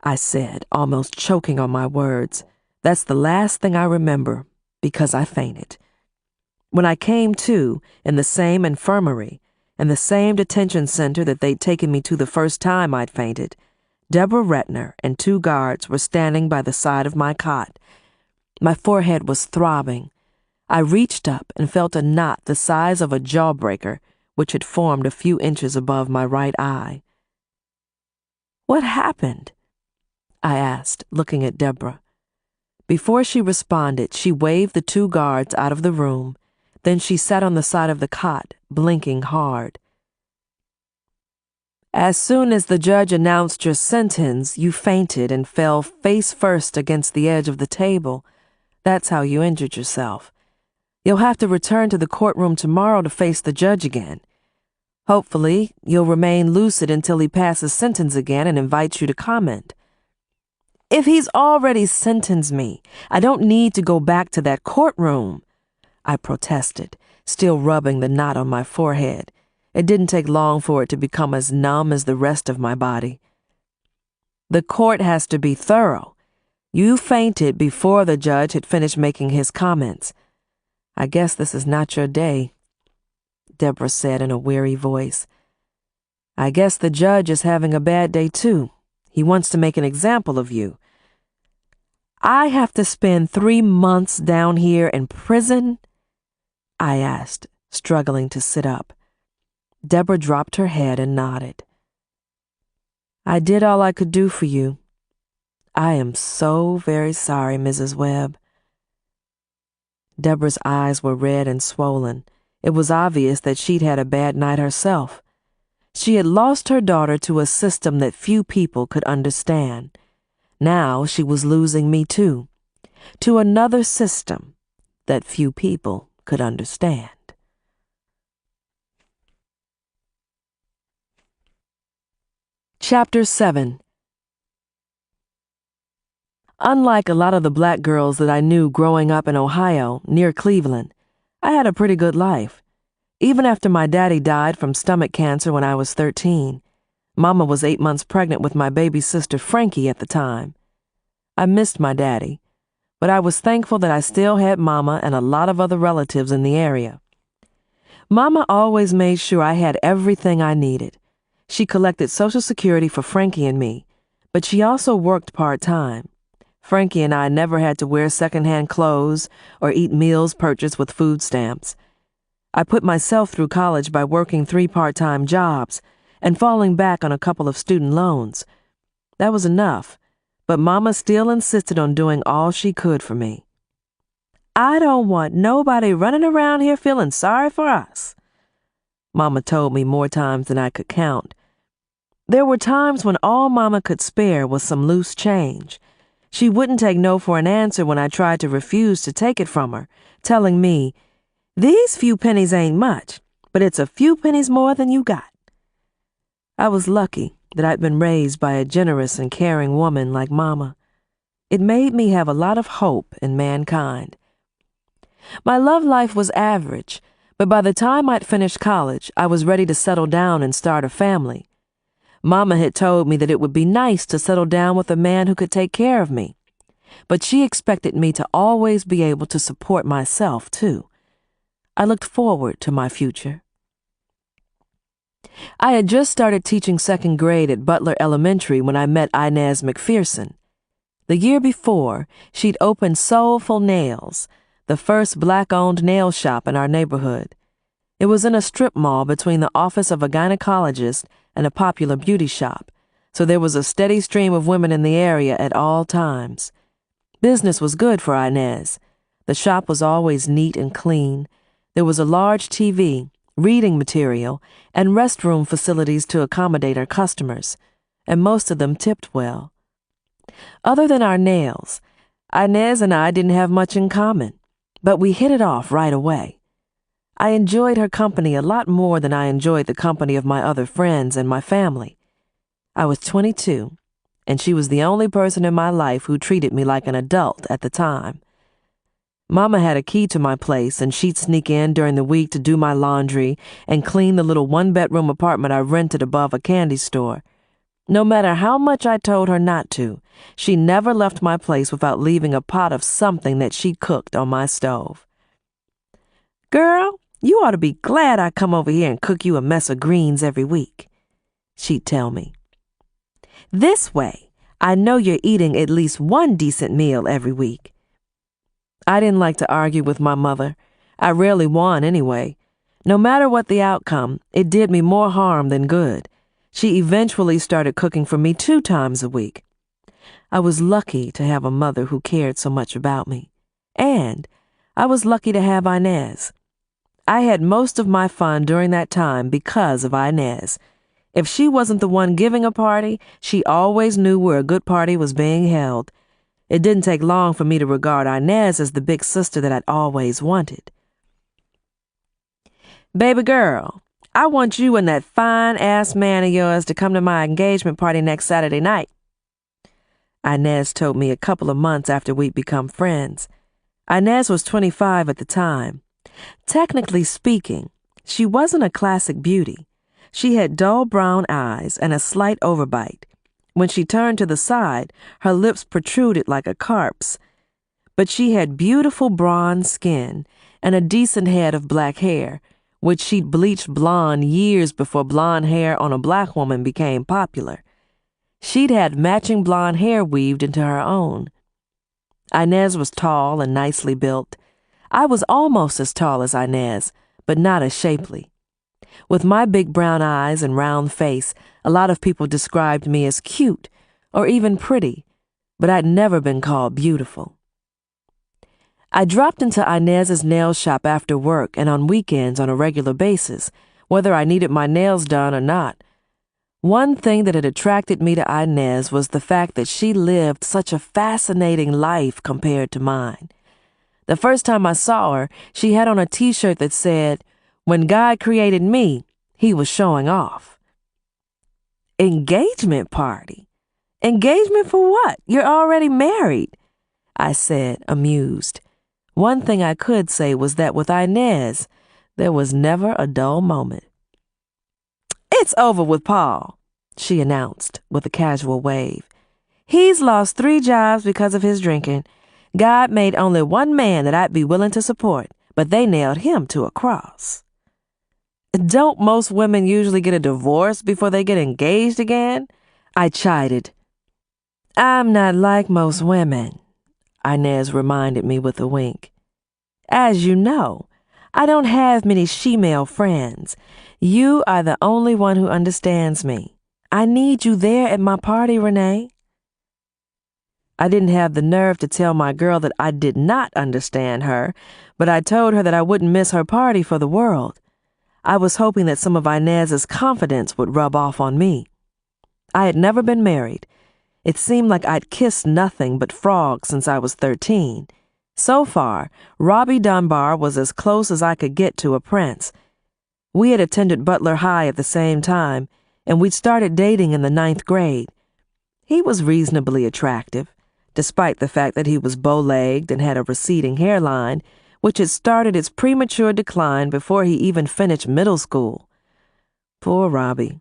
I said, almost choking on my words. That's the last thing I remember, because I fainted. When I came to, in the same infirmary, in the same detention center that they'd taken me to the first time I'd fainted, Deborah Retner and 2 guards were standing by the side of my cot. My forehead was throbbing. I reached up and felt a knot the size of a jawbreaker, which had formed a few inches above my right eye. What happened? I asked, looking at Deborah. Before she responded, she waved the 2 guards out of the room. Then she sat on the side of the cot, blinking hard. As soon as the judge announced your sentence, you fainted and fell face first against the edge of the table. That's how you injured yourself. You'll have to return to the courtroom tomorrow to face the judge again. Hopefully, you'll remain lucid until he passes sentence again and invites you to comment. If he's already sentenced me, I don't need to go back to that courtroom, I protested, still rubbing the knot on my forehead. It didn't take long for it to become as numb as the rest of my body. The court has to be thorough. You fainted before the judge had finished making his comments. I guess this is not your day, Deborah said in a weary voice. I guess the judge is having a bad day too. He wants to make an example of you. I have to spend 3 months down here in prison? I asked, struggling to sit up. Deborah dropped her head and nodded. I did all I could do for you. I am so very sorry, Mrs. Webb. Deborah's eyes were red and swollen. It was obvious that she'd had a bad night herself. She had lost her daughter to a system that few people could understand. Now she was losing me too, to another system that few people could understand. Chapter 7. Unlike a lot of the black girls that I knew growing up in Ohio, near Cleveland, I had a pretty good life. Even after my daddy died from stomach cancer when I was 13, Mama was 8 months pregnant with my baby sister Frankie at the time. I missed my daddy, but I was thankful that I still had Mama and a lot of other relatives in the area. Mama always made sure I had everything I needed. She collected Social Security for Frankie and me, but she also worked part-time. Frankie and I never had to wear secondhand clothes or eat meals purchased with food stamps. I put myself through college by working 3 part-time jobs and falling back on a couple of student loans. That was enough, but Mama still insisted on doing all she could for me. I don't want nobody running around here feeling sorry for us, Mama told me more times than I could count. There were times when all Mama could spare was some loose change. She wouldn't take no for an answer when I tried to refuse to take it from her, telling me, "These few pennies ain't much, but it's a few pennies more than you got." I was lucky that I'd been raised by a generous and caring woman like Mama. It made me have a lot of hope in mankind. My love life was average, but by the time I'd finished college, I was ready to settle down and start a family. Mama had told me that it would be nice to settle down with a man who could take care of me, but she expected me to always be able to support myself, too. I looked forward to my future. I had just started teaching 2nd grade at Butler Elementary when I met Inez McPherson. The year before, she'd opened Soulful Nails, the first black-owned nail shop in our neighborhood. It was in a strip mall between the office of a gynecologist and a popular beauty shop, so there was a steady stream of women in the area at all times. Business was good for Inez. The shop was always neat and clean. There was a large TV, reading material, and restroom facilities to accommodate our customers, and most of them tipped well. Other than our nails, Inez and I didn't have much in common, but we hit it off right away. I enjoyed her company a lot more than I enjoyed the company of my other friends and my family. I was 22, and she was the only person in my life who treated me like an adult at the time. Mama had a key to my place, and she'd sneak in during the week to do my laundry and clean the little one-bedroom apartment I rented above a candy store. No matter how much I told her not to, she never left my place without leaving a pot of something that she'd cooked on my stove. "Girl, you ought to be glad I come over here and cook you a mess of greens every week," she'd tell me. "This way, I know you're eating at least one decent meal every week." I didn't like to argue with my mother. I rarely won anyway. No matter what the outcome, it did me more harm than good. She eventually started cooking for me 2 times a week. I was lucky to have a mother who cared so much about me. And I was lucky to have Inez. I had most of my fun during that time because of Inez. If she wasn't the one giving a party, she always knew where a good party was being held. It didn't take long for me to regard Inez as the big sister that I'd always wanted. "Baby girl, I want you and that fine-ass man of yours to come to my engagement party next Saturday night," Inez told me a couple of months after we'd become friends. Inez was 25 at the time. Technically speaking, she wasn't a classic beauty. She had dull brown eyes and a slight overbite. When she turned to the side, her lips protruded like a carp's. But she had beautiful bronze skin and a decent head of black hair, which she'd bleached blonde years before blonde hair on a black woman became popular. She'd had matching blonde hair weaved into her own. Inez was tall and nicely built. I was almost as tall as Inez, but not as shapely. With my big brown eyes and round face, a lot of people described me as cute or even pretty, but I'd never been called beautiful. I dropped into Inez's nail shop after work and on weekends on a regular basis, whether I needed my nails done or not. One thing that had attracted me to Inez was the fact that she lived such a fascinating life compared to mine. The first time I saw her, she had on a t-shirt that said, "When God created me, he was showing off." "Engagement party? Engagement for what? You're already married," I said, amused. One thing I could say was that with Inez, there was never a dull moment. "It's over with Paul," she announced with a casual wave. "He's lost 3 jobs because of his drinking. God made only one man that I'd be willing to support, but they nailed him to a cross." "Don't most women usually get a divorce before they get engaged again?" I chided. "I'm not like most women," Inez reminded me with a wink. "As you know, I don't have many she-male friends. You are the only one who understands me. I need you there at my party, Renee." I didn't have the nerve to tell my girl that I did not understand her, but I told her that I wouldn't miss her party for the world. I was hoping that some of Inez's confidence would rub off on me. I had never been married. It seemed like I'd kissed nothing but frogs since I was 13. So far, Robbie Dunbar was as close as I could get to a prince. We had attended Butler High at the same time, and we'd started dating in the 9th grade. He was reasonably attractive, despite the fact that he was bow-legged and had a receding hairline, which had started its premature decline before he even finished middle school. Poor Robbie.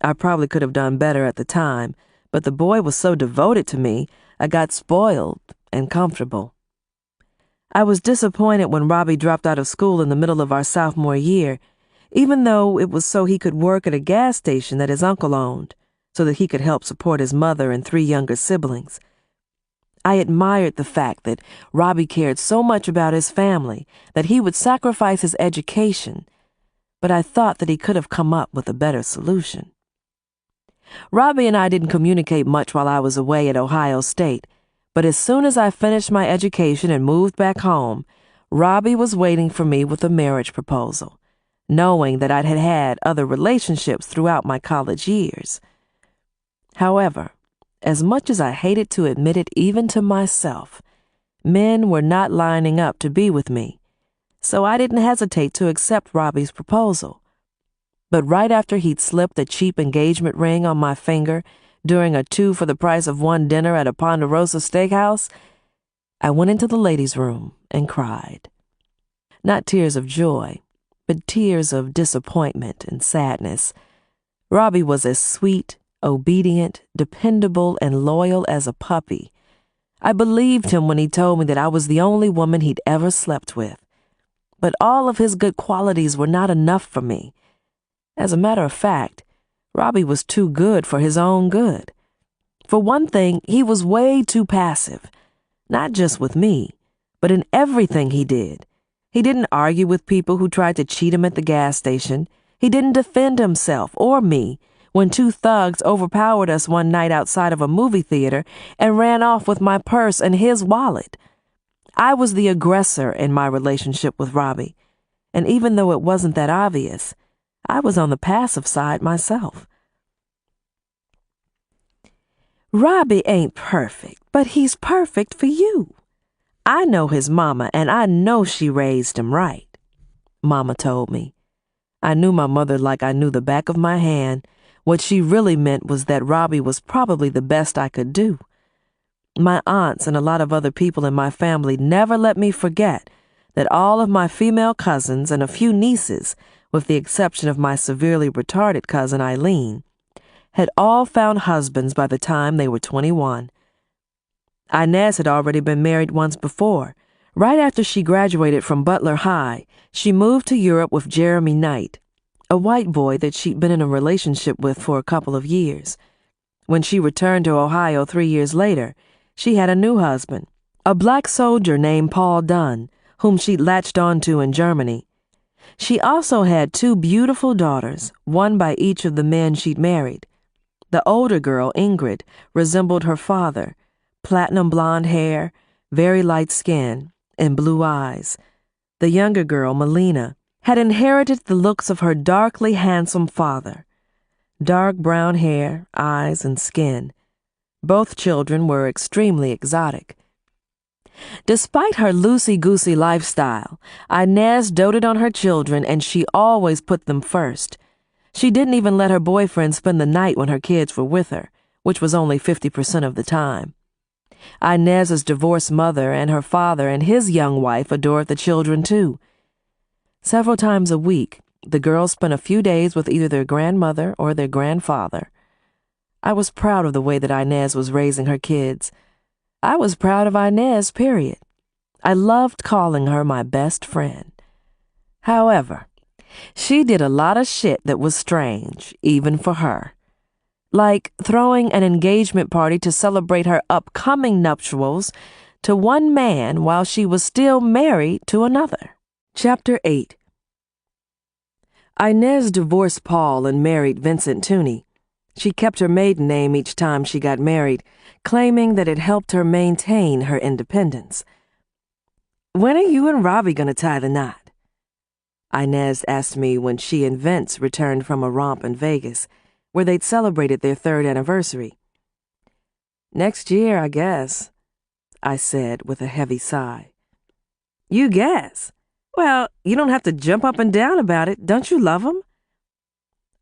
I probably could have done better at the time, but the boy was so devoted to me, I got spoiled and comfortable. I was disappointed when Robbie dropped out of school in the middle of our sophomore year, even though it was so he could work at a gas station that his uncle owned, so that he could help support his mother and 3 younger siblings. I admired the fact that Robbie cared so much about his family that he would sacrifice his education, but I thought that he could have come up with a better solution. Robbie and I didn't communicate much while I was away at Ohio State, but as soon as I finished my education and moved back home, Robbie was waiting for me with a marriage proposal, knowing that I'd had other relationships throughout my college years. However, as much as I hated to admit it even to myself, Men were not lining up to be with me, so I didn't hesitate to accept Robbie's proposal. But right after he'd slipped a cheap engagement ring on my finger during a 2-for-the-price-of-1 dinner at a Ponderosa steakhouse, I went into the ladies' room and cried. Not tears of joy, but tears of disappointment and sadness. Robbie was as sweet, obedient, dependable, and loyal as a puppy. I believed him when he told me that I was the only woman he'd ever slept with. But all of his good qualities were not enough for me. As a matter of fact, Robbie was too good for his own good. For one thing, he was way too passive, not just with me, but in everything he did. He didn't argue with people who tried to cheat him at the gas station. He didn't defend himself or me when 2 thugs overpowered us one night outside of a movie theater and ran off with my purse and his wallet. I was the aggressor in my relationship with Robbie, and even though it wasn't that obvious, I was on the passive side myself. Robbie ain't perfect, but he's perfect for you. I know his mama, and I know she raised him right, Mama told me. I knew my mother like I knew the back of my hand. What she really meant was that Robbie was probably the best I could do. My aunts and a lot of other people in my family never let me forget that all of my female cousins and a few nieces, with the exception of my severely retarded cousin Eileen, had all found husbands by the time they were 21. Inez had already been married once before. Right after she graduated from Butler High, she moved to Europe with Jeremy Knight, a white boy that she'd been in a relationship with for a couple of years. When she returned to Ohio 3 years later, she had a new husband, a black soldier named Paul Dunn, whom she'd latched onto in Germany. She also had 2 beautiful daughters, one by each of the men she'd married. The older girl, Ingrid, resembled her father, platinum blonde hair, very light skin, and blue eyes. The younger girl, Melina, had inherited the looks of her darkly handsome father. Dark brown hair, eyes, and skin. Both children were extremely exotic. Despite her loosey-goosey lifestyle, Inez doted on her children and she always put them first. She didn't even let her boyfriend spend the night when her kids were with her, which was only 50% of the time. Inez's divorced mother and her father and his young wife adored the children too. Several times a week, the girls spent a few days with either their grandmother or their grandfather. I was proud of the way that Inez was raising her kids. I was proud of Inez, period. I loved calling her my best friend. However, she did a lot of shit that was strange, even for her. Like throwing an engagement party to celebrate her upcoming nuptials to one man while she was still married to another. Chapter 8. Inez divorced Paul and married Vincent Tooney. She kept her maiden name each time she got married, claiming that it helped her maintain her independence. "When are you and Robbie gonna tie the knot?" Inez asked me when she and Vince returned from a romp in Vegas, where they'd celebrated their 3rd anniversary. "Next year, I guess," I said with a heavy sigh. "You guess? Well, you don't have to jump up and down about it. Don't you love him?"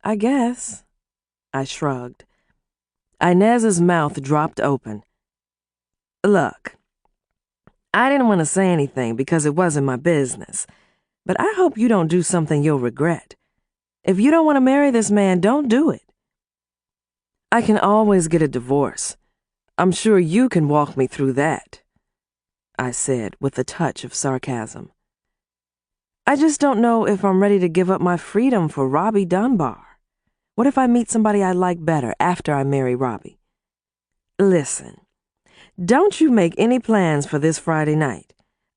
"I guess," I shrugged. Inez's mouth dropped open. "Look, I didn't want to say anything because it wasn't my business, but I hope you don't do something you'll regret. If you don't want to marry this man, don't do it." "I can always get a divorce. I'm sure you can walk me through that," I said with a touch of sarcasm. "I just don't know if I'm ready to give up my freedom for Robbie Dunbar. What if I meet somebody I like better after I marry Robbie? Listen, don't you make any plans for this Friday night.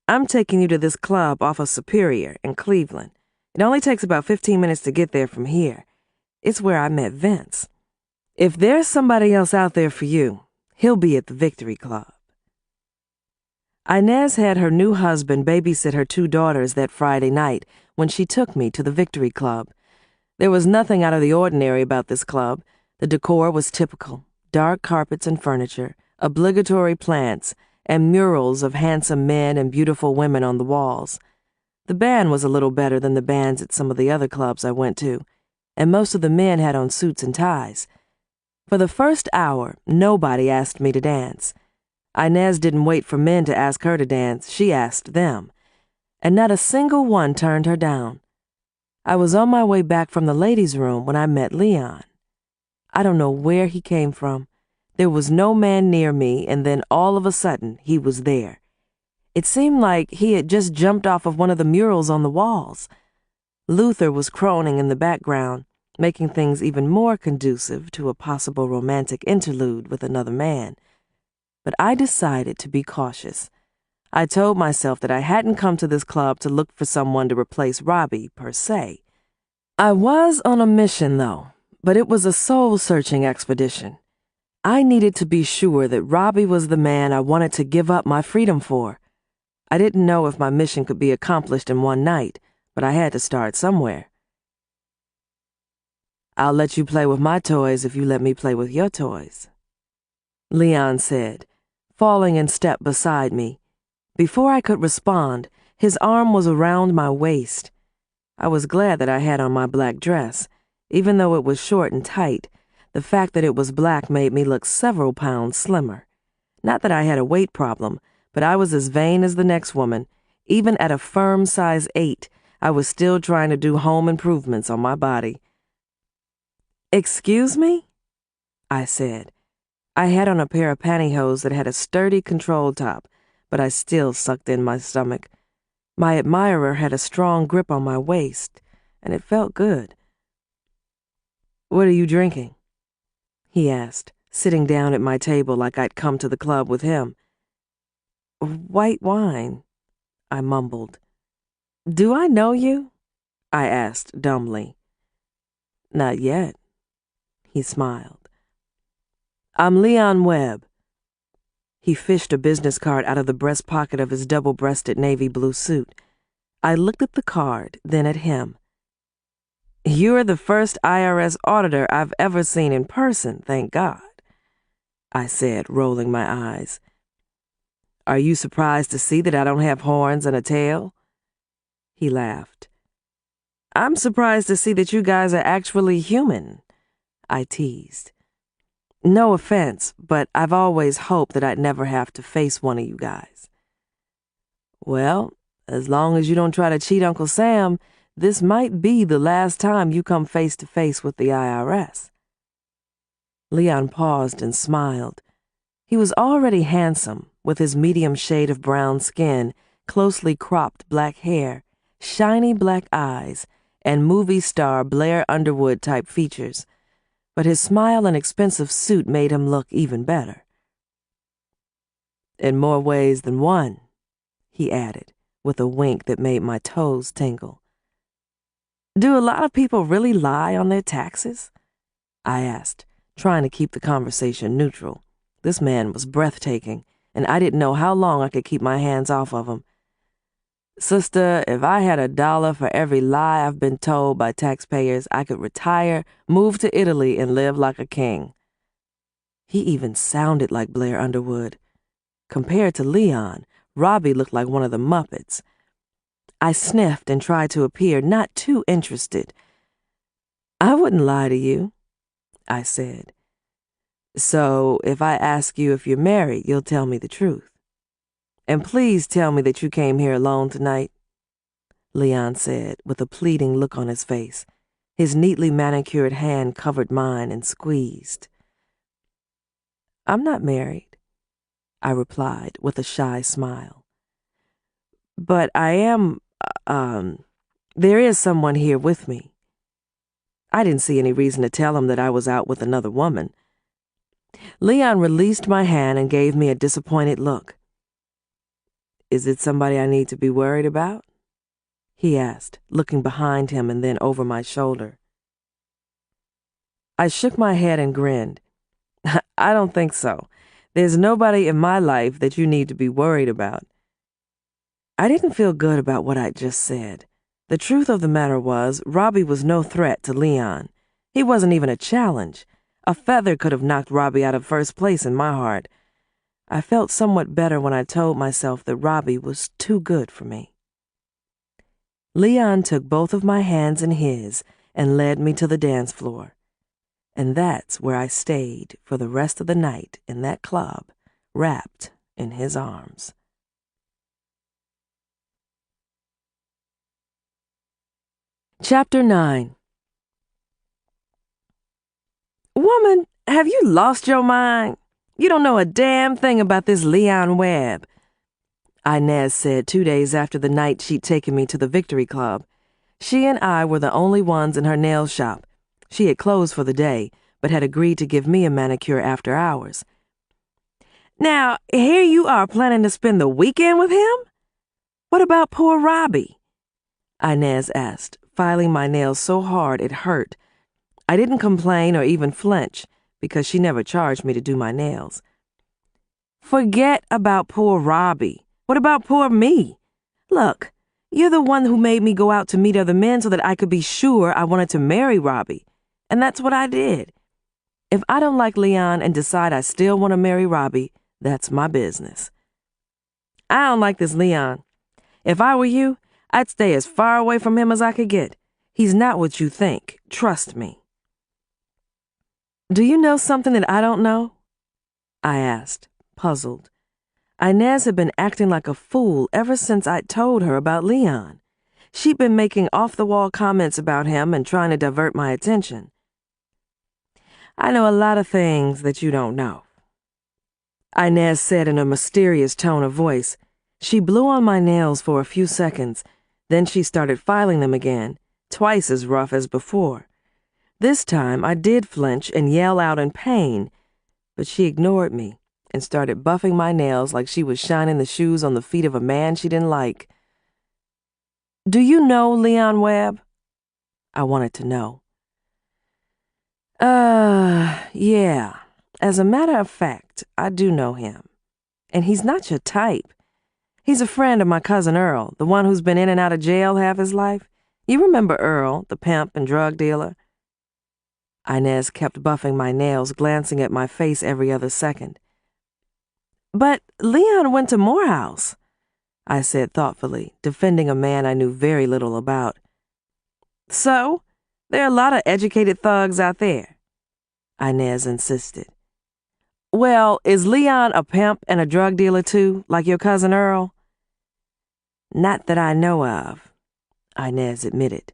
I'm taking you to this club off of Superior in Cleveland. It only takes about 15 minutes to get there from here. It's where I met Vince. If there's somebody else out there for you, he'll be at the Victory Club." Inez had her new husband babysit her 2 daughters that Friday night when she took me to the Victory Club. There was nothing out of the ordinary about this club. The decor was typical: dark carpets and furniture, obligatory plants, and murals of handsome men and beautiful women on the walls. The band was a little better than the bands at some of the other clubs I went to, and most of the men had on suits and ties. For the first hour, nobody asked me to dance. Inez didn't wait for men to ask her to dance, she asked them, and not a single one turned her down. I was on my way back from the ladies' room when I met Leon. I don't know where he came from. There was no man near me, and then all of a sudden, he was there. It seemed like he had just jumped off of one of the murals on the walls. Luther was croning in the background, making things even more conducive to a possible romantic interlude with another man. But I decided to be cautious. I told myself that I hadn't come to this club to look for someone to replace Robbie, per se. I was on a mission, though, but it was a soul-searching expedition. I needed to be sure that Robbie was the man I wanted to give up my freedom for. I didn't know if my mission could be accomplished in one night, but I had to start somewhere. "I'll let you play with my toys if you let me play with your toys," Leon said, falling in step beside me. Before I could respond, his arm was around my waist. I was glad that I had on my black dress. Even though it was short and tight, the fact that it was black made me look several pounds slimmer. Not that I had a weight problem, but I was as vain as the next woman. Even at a firm size 8, I was still trying to do home improvements on my body. "Excuse me?" I said. I had on a pair of pantyhose that had a sturdy control top, but I still sucked in my stomach. My admirer had a strong grip on my waist, and it felt good. "What are you drinking?" he asked, sitting down at my table like I'd come to the club with him. "White wine," I mumbled. "Do I know you?" I asked dumbly. "Not yet," he smiled. "I'm Leon Webb." He fished a business card out of the breast pocket of his double-breasted navy blue suit. I looked at the card, then at him. "You're the first IRS auditor I've ever seen in person, thank God," I said, rolling my eyes. "Are you surprised to see that I don't have horns and a tail?" He laughed. "I'm surprised to see that you guys are actually human," I teased. "No offense, but I've always hoped that I'd never have to face one of you guys." "Well, as long as you don't try to cheat Uncle Sam, this might be the last time you come face to face with the IRS. Leon paused and smiled. He was already handsome, with his medium shade of brown skin, closely cropped black hair, shiny black eyes, and movie star Blair Underwood-type features. But his smile and expensive suit made him look even better. "In more ways than one," he added, with a wink that made my toes tingle. "Do a lot of people really lie on their taxes?" I asked, trying to keep the conversation neutral. This man was breathtaking, and I didn't know how long I could keep my hands off of him. "Sister, if I had $1 for every lie I've been told by taxpayers, I could retire, move to Italy, and live like a king." He even sounded like Blair Underwood. Compared to Leon, Robbie looked like one of the Muppets. I sniffed and tried to appear not too interested. "I wouldn't lie to you," I said. "So, if I ask you if you're married, you'll tell me the truth. And please tell me that you came here alone tonight," Leon said, with a pleading look on his face. His neatly manicured hand covered mine and squeezed. "I'm not married," I replied with a shy smile. "But I am, there is someone here with me." I didn't see any reason to tell him that I was out with another woman. Leon released my hand and gave me a disappointed look. "Is it somebody I need to be worried about?" he asked, looking behind him and then over my shoulder. I shook my head and grinned. "I don't think so. There's nobody in my life that you need to be worried about." I didn't feel good about what I'd just said. The truth of the matter was, Robbie was no threat to Leon. He wasn't even a challenge. A feather could have knocked Robbie out of first place in my heart. I felt somewhat better when I told myself that Robbie was too good for me. Leon took both of my hands in his and led me to the dance floor. And that's where I stayed for the rest of the night in that club, wrapped in his arms. Chapter 9. Woman, have you lost your mind? You don't know a damn thing about this Leon Webb, Inez said 2 days after the night she'd taken me to the Victory Club. She and I were the only ones in her nail shop. She had closed for the day, but had agreed to give me a manicure after hours. Now, here you are planning to spend the weekend with him? What about poor Robbie? Inez asked, filing my nails so hard it hurt. I didn't complain or even flinch, because she never charged me to do my nails. Forget about poor Robbie. What about poor me? Look, you're the one who made me go out to meet other men so that I could be sure I wanted to marry Robbie. And that's what I did. If I don't like Leon and decide I still want to marry Robbie, that's my business. I don't like this Leon. If I were you, I'd stay as far away from him as I could get. He's not what you think. Trust me. Do you know something that I don't know? I asked, puzzled. Inez had been acting like a fool ever since I'd told her about Leon. She'd been making off-the-wall comments about him and trying to divert my attention. I know a lot of things that you don't know, Inez said in a mysterious tone of voice. She blew on my nails for a few seconds, then she started filing them again, twice as rough as before. This time I did flinch and yell out in pain, but she ignored me and started buffing my nails like she was shining the shoes on the feet of a man she didn't like. Do you know Leon Webb? I wanted to know. Yeah. As a matter of fact, I do know him. And he's not your type. He's a friend of my cousin Earl, the one who's been in and out of jail half his life. You remember Earl, the pimp and drug dealer? Inez kept buffing my nails, glancing at my face every other second. But Leon went to Morehouse, I said thoughtfully, defending a man I knew very little about. So, there are a lot of educated thugs out there, Inez insisted. Well, is Leon a pimp and a drug dealer too, like your cousin Earl? Not that I know of, Inez admitted.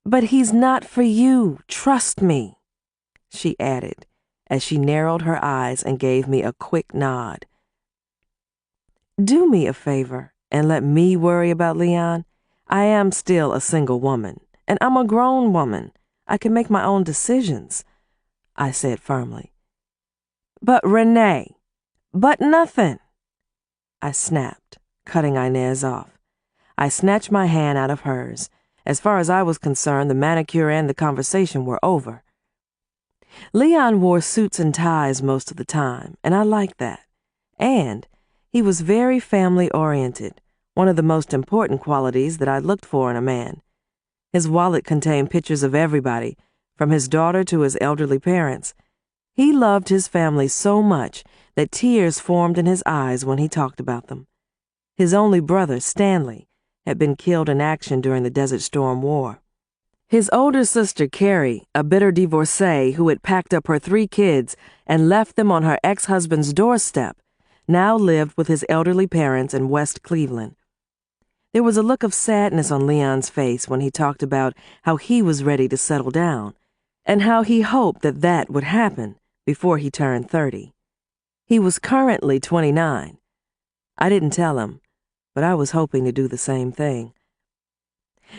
But he's not for you, trust me, she added, as she narrowed her eyes and gave me a quick nod. Do me a favor and let me worry about Leon. I am still a single woman, and I'm a grown woman. I can make my own decisions, I said firmly. But Renee, but nothing, I snapped, cutting Inez off. I snatched my hand out of hers. As far as I was concerned, the manicure and the conversation were over. Leon wore suits and ties most of the time, and I liked that. And he was very family-oriented, one of the most important qualities that I looked for in a man. His wallet contained pictures of everybody, from his daughter to his elderly parents. He loved his family so much that tears formed in his eyes when he talked about them. His only brother, Stanley, had been killed in action during the Desert Storm War. His older sister, Carrie, a bitter divorcee who had packed up her 3 kids and left them on her ex-husband's doorstep, now lived with his elderly parents in West Cleveland. There was a look of sadness on Leon's face when he talked about how he was ready to settle down, and how he hoped that that would happen before he turned 30. He was currently 29. I didn't tell him, but I was hoping to do the same thing.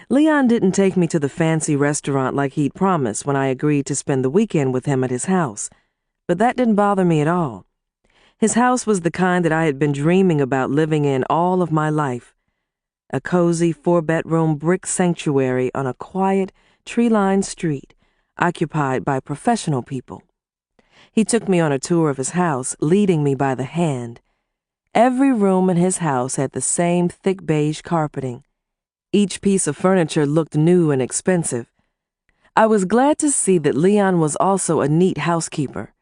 Leon didn't take me to the fancy restaurant like he'd promised when I agreed to spend the weekend with him at his house, but that didn't bother me at all. His house was the kind that I had been dreaming about living in all of my life. A cozy 4-bedroom brick sanctuary on a quiet, tree-lined street, occupied by professional people. He took me on a tour of his house, leading me by the hand. Every room in his house had the same thick beige carpeting. Each piece of furniture looked new and expensive. I was glad to see that Leon was also a neat housekeeper.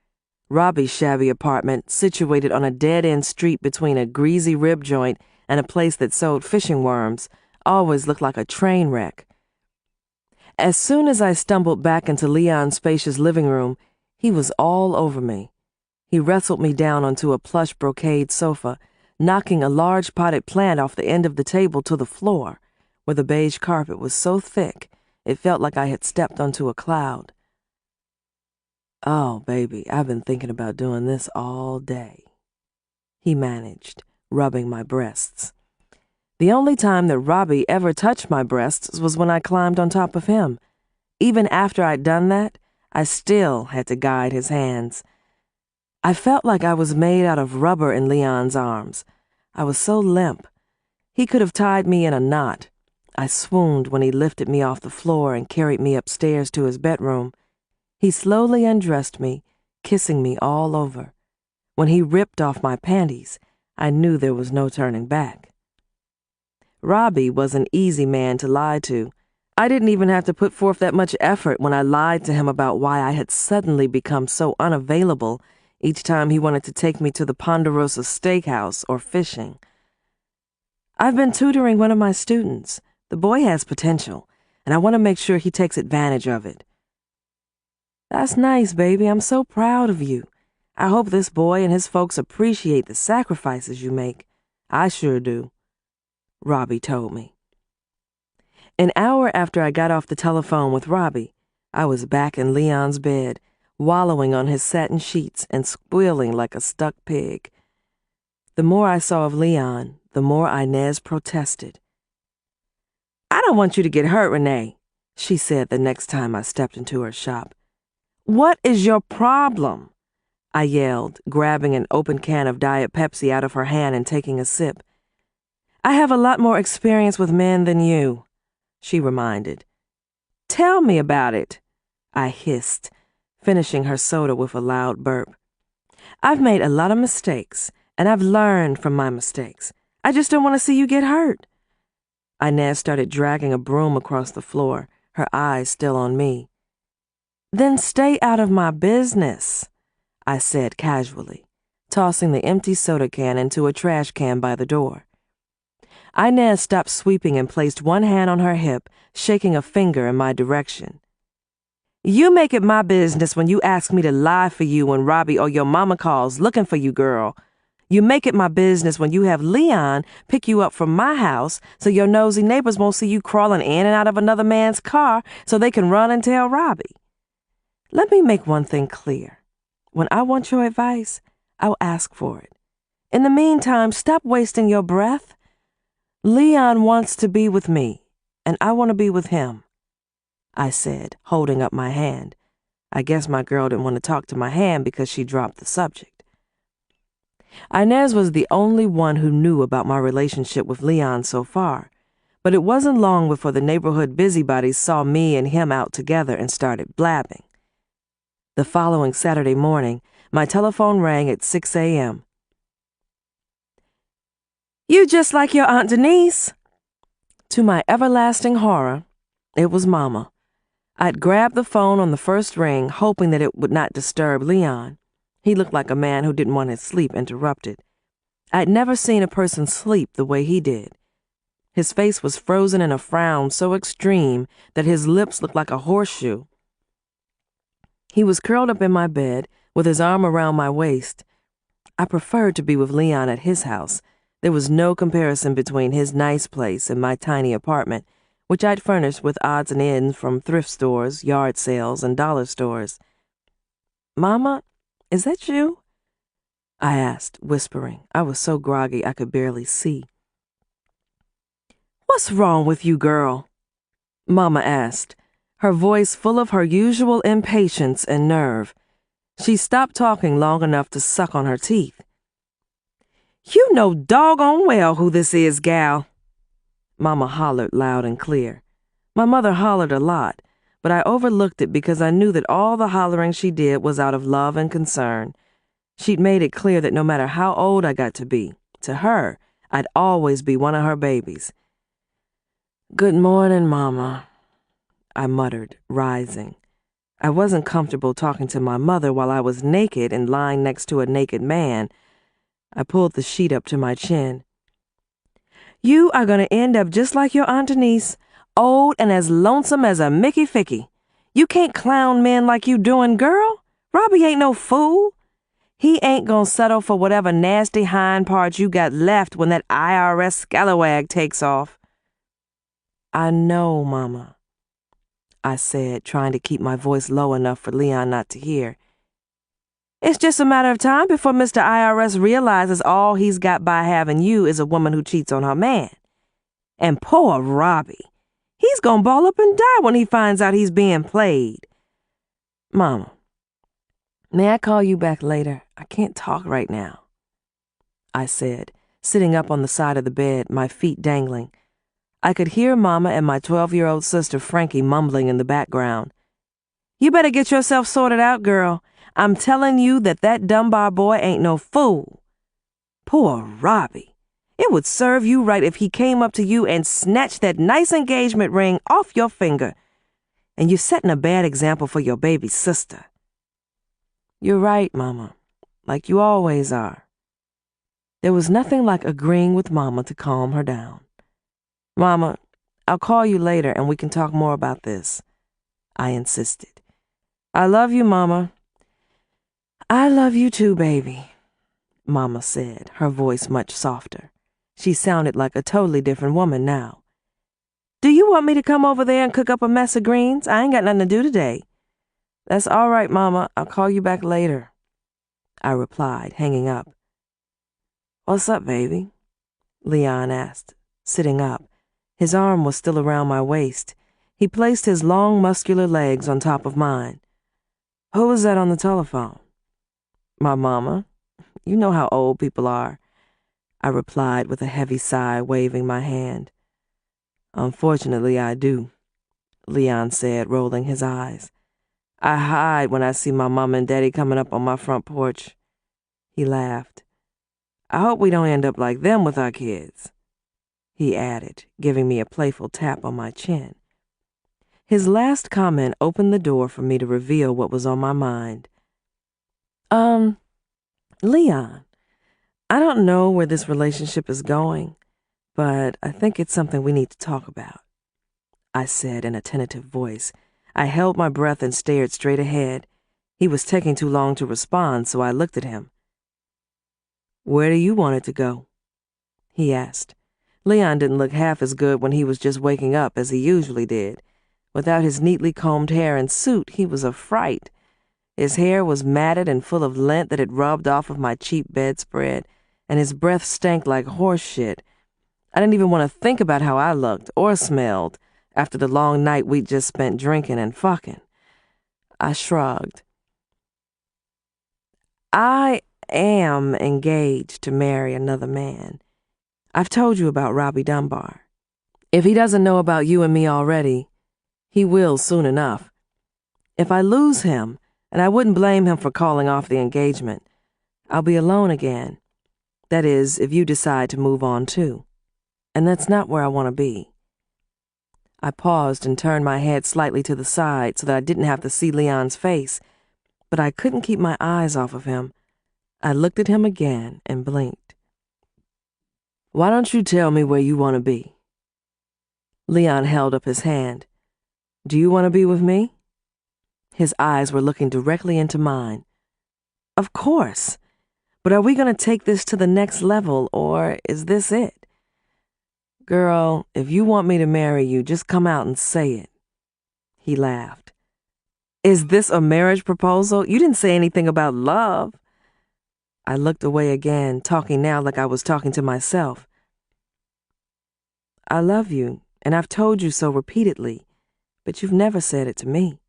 Robbie's shabby apartment, situated on a dead-end street between a greasy rib joint and a place that sold fishing worms, always looked like a train wreck. As soon as I stumbled back into Leon's spacious living room, he was all over me. He wrestled me down onto a plush brocade sofa, knocking a large potted plant off the end of the table to the floor, where the beige carpet was so thick it felt like I had stepped onto a cloud. "Oh, baby, I've been thinking about doing this all day," he managed, rubbing my breasts. The only time that Robbie ever touched my breasts was when I climbed on top of him. Even after I'd done that, I still had to guide his hands. I felt like I was made out of rubber in Leon's arms. I was so limp. He could have tied me in a knot. I swooned when he lifted me off the floor and carried me upstairs to his bedroom. He slowly undressed me, kissing me all over. When he ripped off my panties, I knew there was no turning back. Robbie was an easy man to lie to. I didn't even have to put forth that much effort when I lied to him about why I had suddenly become so unavailable each time he wanted to take me to the Ponderosa Steakhouse or fishing. "I've been tutoring one of my students. The boy has potential, and I want to make sure he takes advantage of it." "That's nice, baby. I'm so proud of you. I hope this boy and his folks appreciate the sacrifices you make. I sure do," Robbie told me. An hour after I got off the telephone with Robbie, I was back in Leon's bed, wallowing on his satin sheets and squealing like a stuck pig. The more I saw of Leon, the more Inez protested. "I don't want you to get hurt, Renee," she said the next time I stepped into her shop. "What is your problem?" I yelled, grabbing an open can of Diet Pepsi out of her hand and taking a sip. "I have a lot more experience with men than you," she reminded. "Tell me about it," I hissed, finishing her soda with a loud burp. "I've made a lot of mistakes, and I've learned from my mistakes. I just don't want to see you get hurt." Inez started dragging a broom across the floor, her eyes still on me. "Then stay out of my business," I said casually, tossing the empty soda can into a trash can by the door. Inez stopped sweeping and placed one hand on her hip, shaking a finger in my direction. "You make it my business when you ask me to lie for you when Robbie or your mama calls looking for you, girl. You make it my business when you have Leon pick you up from my house so your nosy neighbors won't see you crawling in and out of another man's car so they can run and tell Robbie. Let me make one thing clear. When I want your advice, I'll ask for it. In the meantime, stop wasting your breath. Leon wants to be with me, and I want to be with him," I said, holding up my hand. I guess my girl didn't want to talk to my hand because she dropped the subject. Inez was the only one who knew about my relationship with Leon so far, but it wasn't long before the neighborhood busybodies saw me and him out together and started blabbing. The following Saturday morning, my telephone rang at 6 a.m. "You just like your Aunt Denise." To my everlasting horror, it was Mama. I'd grabbed the phone on the first ring, hoping that it would not disturb Leon. He looked like a man who didn't want his sleep interrupted. I'd never seen a person sleep the way he did. His face was frozen in a frown so extreme that his lips looked like a horseshoe. He was curled up in my bed, with his arm around my waist. I preferred to be with Leon at his house. There was no comparison between his nice place and my tiny apartment, which I'd furnished with odds and ends from thrift stores, yard sales, and dollar stores. "Mama, is that you?" I asked, whispering. I was so groggy I could barely see. "What's wrong with you, girl?" Mama asked, her voice full of her usual impatience and nerve. She stopped talking long enough to suck on her teeth. "You know doggone well who this is, gal," Mama hollered loud and clear. My mother hollered a lot, but I overlooked it because I knew that all the hollering she did was out of love and concern. She'd made it clear that no matter how old I got to be, to her, I'd always be one of her babies. "Good morning, Mama," I muttered, rising. I wasn't comfortable talking to my mother while I was naked and lying next to a naked man. I pulled the sheet up to my chin. You are going to end up just like your Aunt Denise, old and as lonesome as a Mickey Ficky. You can't clown men like you doing, girl. Robbie ain't no fool. He ain't gonna settle for whatever nasty hind parts you got left when that IRS scalawag takes off. I know, Mama, I said, trying to keep my voice low enough for Leon not to hear. It's just a matter of time before Mr. IRS realizes all he's got by having you is a woman who cheats on her man. And poor Robbie, he's gonna ball up and die when he finds out he's being played. Mama, may I call you back later? I can't talk right now, I said, sitting up on the side of the bed, my feet dangling. I could hear Mama and my 12-year-old sister Frankie mumbling in the background. You better get yourself sorted out, girl. I'm telling you that Dunbar boy ain't no fool. Poor Robbie. It would serve you right if he came up to you and snatched that nice engagement ring off your finger. And you're setting a bad example for your baby sister. You're right, Mama, like you always are. There was nothing like agreeing with Mama to calm her down. Mama, I'll call you later and we can talk more about this, I insisted. I love you, Mama. I love you too, baby, Mama said, her voice much softer. She sounded like a totally different woman now. Do you want me to come over there and cook up a mess of greens? I ain't got nothing to do today. That's all right, Mama. I'll call you back later, I replied, hanging up. What's up, baby? Leon asked, sitting up. His arm was still around my waist. He placed his long, muscular legs on top of mine. Who was that on the telephone? My mama. You know how old people are, I replied with a heavy sigh, waving my hand. Unfortunately, I do, Leon said, rolling his eyes. I hide when I see my mama and daddy coming up on my front porch. He laughed. I hope we don't end up like them with our kids, he added, giving me a playful tap on my chin. His last comment opened the door for me to reveal what was on my mind. Leon, I don't know where this relationship is going, but I think it's something we need to talk about, I said in a tentative voice. I held my breath and stared straight ahead. He was taking too long to respond, so I looked at him. Where do you want it to go? He asked. Leon didn't look half as good when he was just waking up as he usually did. Without his neatly combed hair and suit, he was a fright. His hair was matted and full of lint that had rubbed off of my cheap bedspread, and his breath stank like horse shit. I didn't even want to think about how I looked or smelled after the long night we'd just spent drinking and fucking. I shrugged. I am engaged to marry another man. I've told you about Robbie Dunbar. If he doesn't know about you and me already, he will soon enough. If I lose him, and I wouldn't blame him for calling off the engagement, I'll be alone again. That is, if you decide to move on too. And that's not where I want to be. I paused and turned my head slightly to the side so that I didn't have to see Leon's face, but I couldn't keep my eyes off of him. I looked at him again and blinked. Why don't you tell me where you want to be? Leon held up his hand. Do you want to be with me? His eyes were looking directly into mine. Of course. But are we going to take this to the next level, or is this it? Girl, if you want me to marry you, just come out and say it. He laughed. Is this a marriage proposal? You didn't say anything about love. I looked away again, talking now like I was talking to myself. I love you, and I've told you so repeatedly, but you've never said it to me.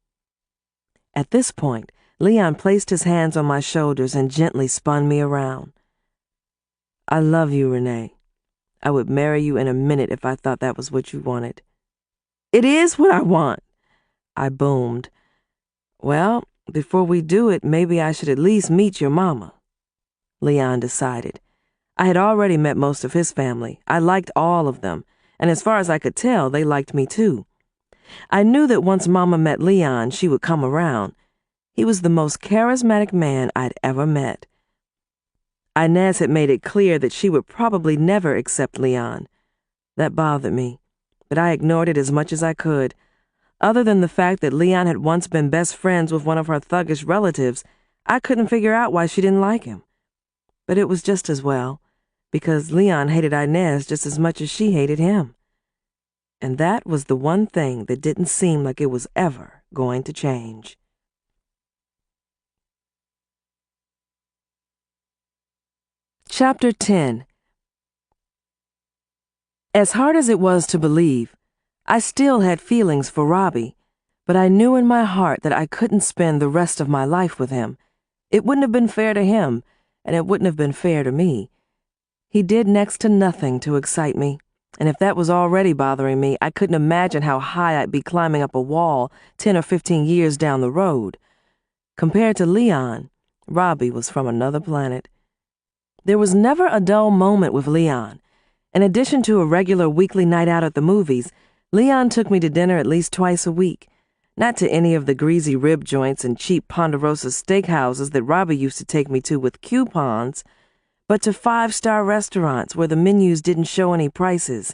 At this point, Leon placed his hands on my shoulders and gently spun me around. I love you, Renee. I would marry you in a minute if I thought that was what you wanted. It is what I want, I boomed. Well, before we do it, maybe I should at least meet your mama, Leon decided. I had already met most of his family. I liked all of them, and as far as I could tell, they liked me too. I knew that once Mama met Leon, she would come around. He was the most charismatic man I'd ever met. Inez had made it clear that she would probably never accept Leon. That bothered me, but I ignored it as much as I could. Other than the fact that Leon had once been best friends with one of her thuggish relatives, I couldn't figure out why she didn't like him. But it was just as well, because Leon hated Inez just as much as she hated him. And that was the one thing that didn't seem like it was ever going to change. Chapter 10. As hard as it was to believe, I still had feelings for Robbie, but I knew in my heart that I couldn't spend the rest of my life with him. It wouldn't have been fair to him, and it wouldn't have been fair to me. He did next to nothing to excite me, and if that was already bothering me, I couldn't imagine how high I'd be climbing up a wall 10 or 15 years down the road. Compared to Leon, Robbie was from another planet. There was never a dull moment with Leon. In addition to a regular weekly night out at the movies, Leon took me to dinner at least twice a week. Not to any of the greasy rib joints and cheap Ponderosa steakhouses that Robbie used to take me to with coupons, but to 5-star restaurants where the menus didn't show any prices.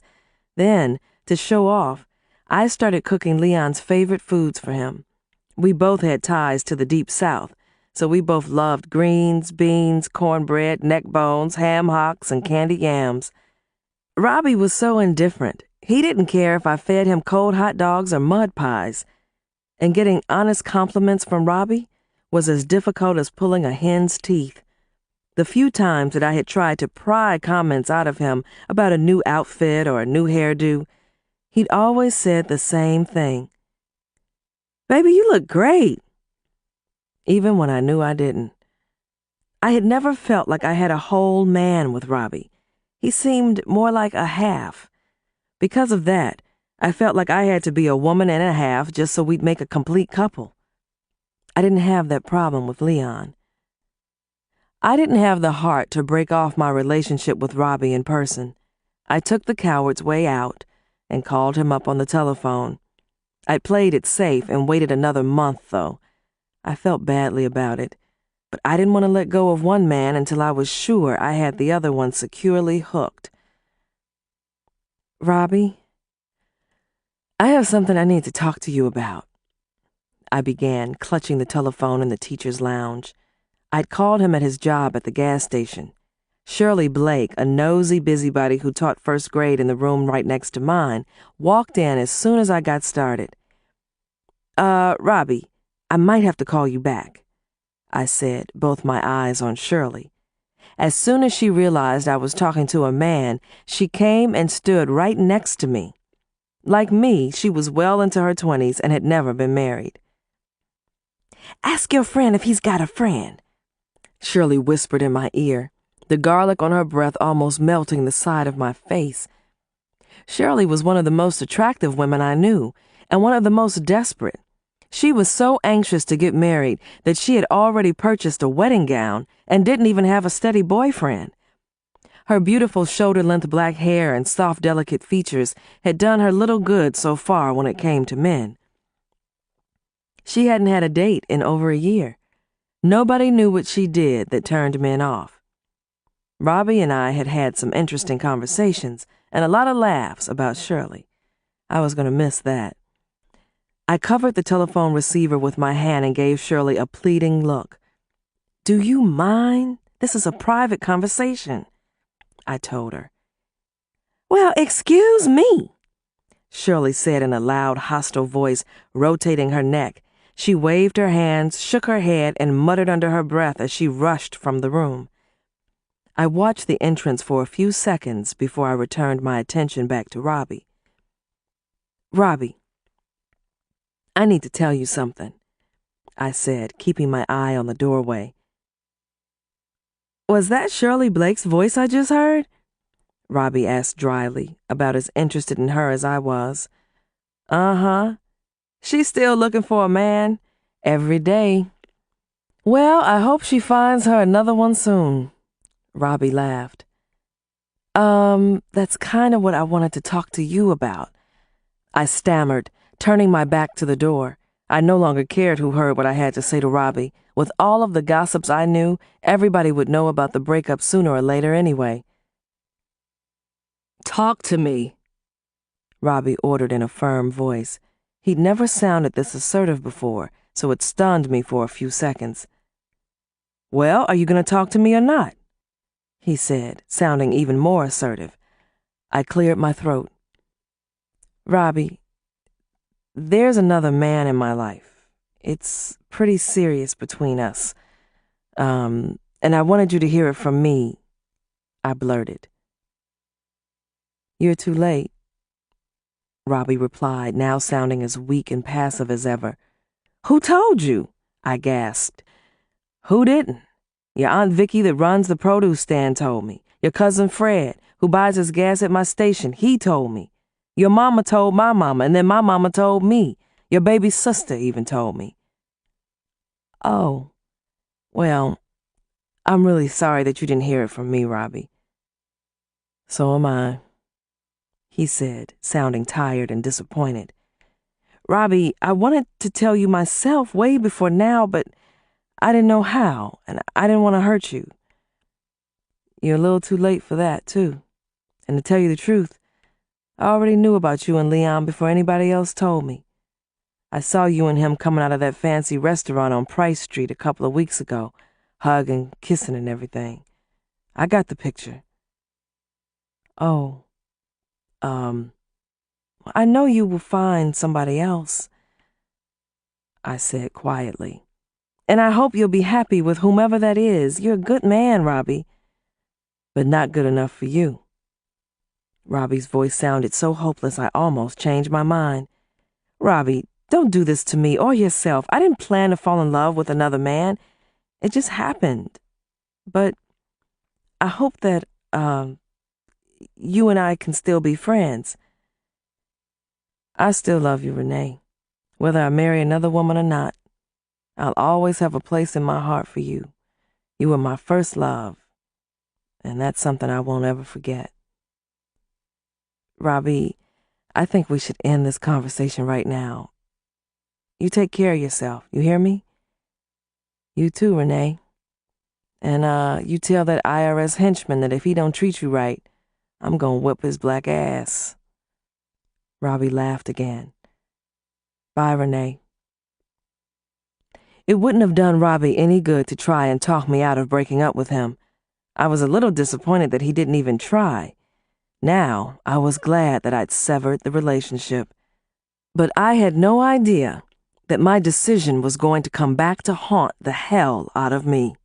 Then, to show off, I started cooking Leon's favorite foods for him. We both had ties to the Deep South, so we both loved greens, beans, cornbread, neck bones, ham hocks, and candy yams. Robbie was so indifferent. He didn't care if I fed him cold hot dogs or mud pies. And getting honest compliments from Robbie was as difficult as pulling a hen's teeth. The few times that I had tried to pry comments out of him about a new outfit or a new hairdo, he'd always said the same thing. "Baby, you look great." Even when I knew I didn't. I had never felt like I had a whole man with Robbie. He seemed more like a half. Because of that, I felt like I had to be a woman and a half just so we'd make a complete couple. I didn't have that problem with Leon. I didn't have the heart to break off my relationship with Robbie in person. I took the coward's way out and called him up on the telephone. I'd played it safe and waited another month, though. I felt badly about it, but I didn't want to let go of one man until I was sure I had the other one securely hooked. "Robbie, I have something I need to talk to you about," I began, clutching the telephone in the teacher's lounge. I'd called him at his job at the gas station. Shirley Blake, a nosy busybody who taught first grade in the room right next to mine, walked in as soon as I got started. Robbie, I might have to call you back," I said, both my eyes on Shirley. As soon as she realized I was talking to a man, she came and stood right next to me. Like me, she was well into her 20s and had never been married. "Ask your friend if he's got a friend," Shirley whispered in my ear, the garlic on her breath almost melting the side of my face. Shirley was one of the most attractive women I knew, and one of the most desperate. She was so anxious to get married that she had already purchased a wedding gown and didn't even have a steady boyfriend. Her beautiful shoulder-length black hair and soft, delicate features had done her little good so far when it came to men. She hadn't had a date in over a year. Nobody knew what she did that turned men off. Robbie and I had had some interesting conversations and a lot of laughs about Shirley. I was going to miss that. I covered the telephone receiver with my hand and gave Shirley a pleading look. "Do you mind? This is a private conversation," I told her. "Well, excuse me," Shirley said in a loud, hostile voice, rotating her neck. She waved her hands, shook her head, and muttered under her breath as she rushed from the room. I watched the entrance for a few seconds before I returned my attention back to Robbie. "Robbie, I need to tell you something," I said, keeping my eye on the doorway. "Was that Shirley Blake's voice I just heard?" Robbie asked dryly, about as interested in her as I was. "Uh-huh. She's still looking for a man. Every day." "Well, I hope she finds her another one soon." Robbie laughed. That's kind of what I wanted to talk to you about," I stammered, turning my back to the door. I no longer cared who heard what I had to say to Robbie. With all of the gossips I knew, everybody would know about the breakup sooner or later anyway. "Talk to me," Robbie ordered in a firm voice. He'd never sounded this assertive before, so it stunned me for a few seconds. "Well, are you going to talk to me or not?" he said, sounding even more assertive. I cleared my throat. "Robbie, there's another man in my life. It's pretty serious between us. And I wanted you to hear it from me," I blurted. "You're too late," Robbie replied, now sounding as weak and passive as ever. "Who told you?" I gasped. "Who didn't? Your Aunt Vicky that runs the produce stand told me. Your cousin Fred, who buys his gas at my station, he told me. Your mama told my mama, and then my mama told me. Your baby sister even told me." "Oh, well, I'm really sorry that you didn't hear it from me, Robbie." "So am I," he said, sounding tired and disappointed. "Robbie, I wanted to tell you myself way before now, but I didn't know how, and I didn't want to hurt you. You're a little too late for that, too. And to tell you the truth, I already knew about you and Leon before anybody else told me. I saw you and him coming out of that fancy restaurant on Price Street a couple of weeks ago, hugging, kissing and everything. I got the picture." "Oh, I know you will find somebody else," I said quietly. "And I hope you'll be happy with whomever that is. You're a good man, Robbie. But not good enough for you." Robbie's voice sounded so hopeless I almost changed my mind. "Robbie, don't do this to me or yourself. I didn't plan to fall in love with another man. It just happened. But I hope that, you and I can still be friends. I still love you, Renee. Whether I marry another woman or not, I'll always have a place in my heart for you. You were my first love, and that's something I won't ever forget. Robbie, I think we should end this conversation right now. You take care of yourself, you hear me? You too, Renee. And you tell that IRS henchman that if he don't treat you right, I'm gonna whip his black ass." Robbie laughed again. "Bye, Renee." It wouldn't have done Robbie any good to try and talk me out of breaking up with him. I was a little disappointed that he didn't even try. Now, I was glad that I'd severed the relationship. But I had no idea that my decision was going to come back to haunt the hell out of me.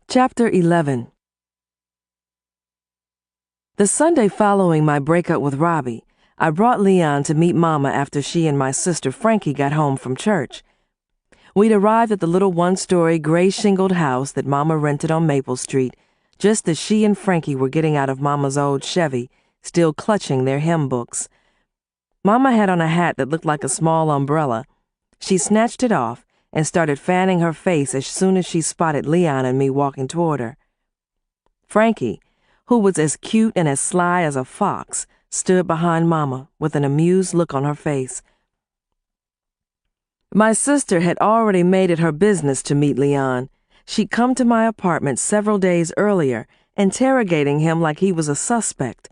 Chapter 11. The Sunday following my breakup with Robbie, I brought Leon to meet Mama after she and my sister Frankie got home from church. We'd arrived at the little one-story gray-shingled house that Mama rented on Maple Street, just as she and Frankie were getting out of Mama's old Chevy, still clutching their hymn books. Mama had on a hat that looked like a small umbrella. She snatched it off and started fanning her face as soon as she spotted Leon and me walking toward her. Frankie, who was as cute and as sly as a fox, stood behind Mama with an amused look on her face. My sister had already made it her business to meet Leon. She'd come to my apartment several days earlier, interrogating him like he was a suspect.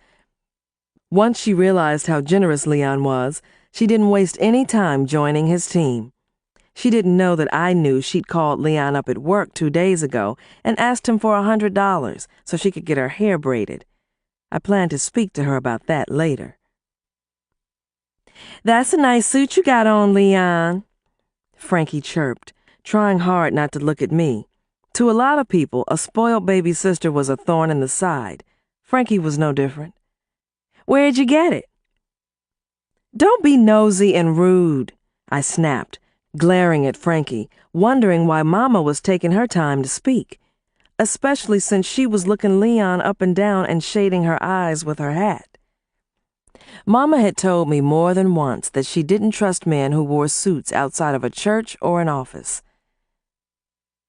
Once she realized how generous Leon was, she didn't waste any time joining his team. She didn't know that I knew she'd called Leon up at work 2 days ago and asked him for $100 so she could get her hair braided. I planned to speak to her about that later. "That's a nice suit you got on, Leon," Frankie chirped, trying hard not to look at me. To a lot of people, a spoiled baby sister was a thorn in the side. Frankie was no different. "Where'd you get it?" "Don't be nosy and rude," I snapped, glaring at Frankie, wondering why Mama was taking her time to speak, especially since she was looking Leon up and down and shading her eyes with her hat. Mama had told me more than once that she didn't trust men who wore suits outside of a church or an office.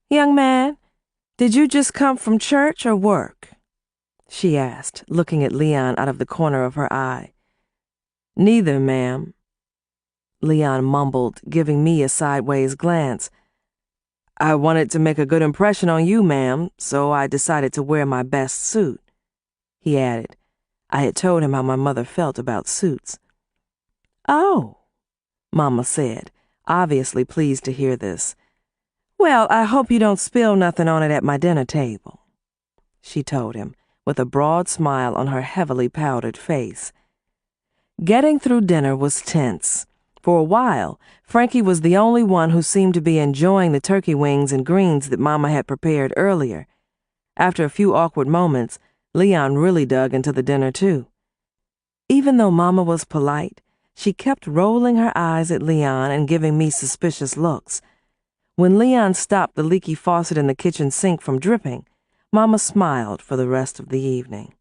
"Young man, did you just come from church or work?" she asked, looking at Leon out of the corner of her eye. Neither, ma'am. Leon mumbled, giving me a sideways glance. I wanted to make a good impression on you, ma'am, so I decided to wear my best suit. He added. I had told him how my mother felt about suits. Oh, Mama said, obviously pleased to hear this. Well, I hope you don't spill nothing on it at my dinner table, she told him, with a broad smile on her heavily powdered face. Getting through dinner was tense. For a while, Frankie was the only one who seemed to be enjoying the turkey wings and greens that Mama had prepared earlier. After a few awkward moments, Leon really dug into the dinner too. Even though Mama was polite, she kept rolling her eyes at Leon and giving me suspicious looks. When Leon stopped the leaky faucet in the kitchen sink from dripping, Mama smiled for the rest of the evening.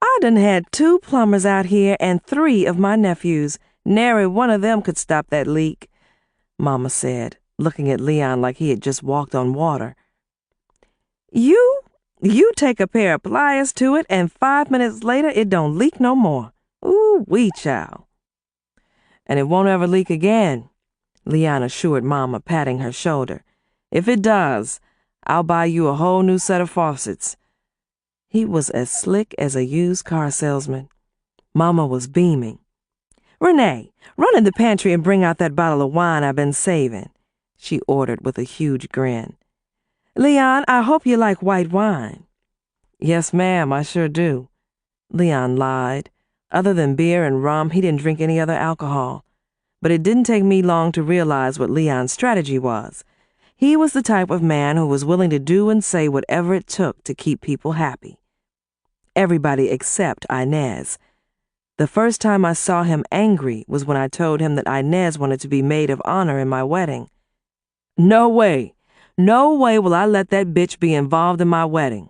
I done had 2 plumbers out here and 3 of my nephews. Nary one of them could stop that leak, Mama said, looking at Leon like he had just walked on water. You take a pair of pliers to it, and 5 minutes later it don't leak no more. Ooh-wee, child. And it won't ever leak again, Leon assured Mama, patting her shoulder. If it does, I'll buy you a whole new set of faucets. He was as slick as a used car salesman. Mama was beaming. Renee, run in the pantry and bring out that bottle of wine I've been saving, she ordered with a huge grin. Leon, I hope you like white wine. Yes, ma'am, I sure do. Leon lied. Other than beer and rum, he didn't drink any other alcohol. But it didn't take me long to realize what Leon's strategy was. He was the type of man who was willing to do and say whatever it took to keep people happy. Everybody except Inez. The first time I saw him angry was when I told him that Inez wanted to be maid of honor in my wedding. No way will I let that bitch be involved in my wedding,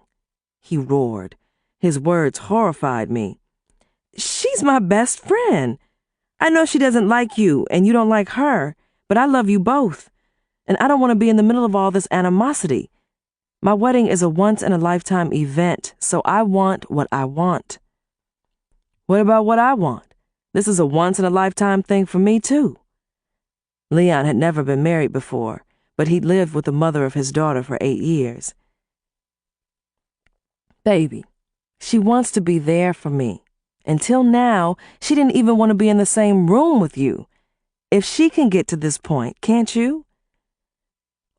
he roared. His words horrified me. She's my best friend. I know she doesn't like you and you don't like her, but I love you both. And I don't want to be in the middle of all this animosity. My wedding is a once-in-a-lifetime event, so I want what I want. What about what I want? This is a once-in-a-lifetime thing for me, too. Leon had never been married before, but he'd lived with the mother of his daughter for 8 years. Baby, she wants to be there for me. Until now, she didn't even want to be in the same room with you. If she can get to this point, can't you?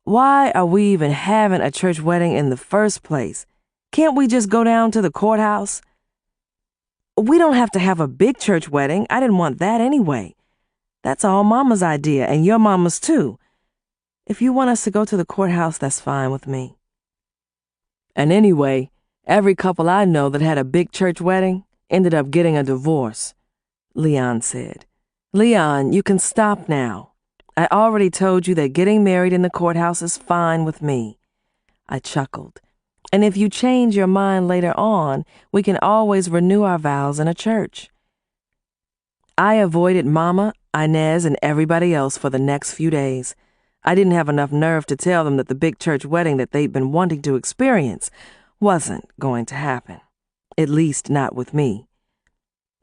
Why are we even having a church wedding in the first place? Can't we just go down to the courthouse? We don't have to have a big church wedding. I didn't want that anyway. That's all Mama's idea, and your Mama's too. If you want us to go to the courthouse, that's fine with me. And anyway, every couple I know that had a big church wedding ended up getting a divorce, Leon said. Leon, you can stop now. I already told you that getting married in the courthouse is fine with me. I chuckled. And if you change your mind later on, we can always renew our vows in a church. I avoided Mama, Inez, and everybody else for the next few days. I didn't have enough nerve to tell them that the big church wedding that they'd been wanting to experience wasn't going to happen. At least not with me.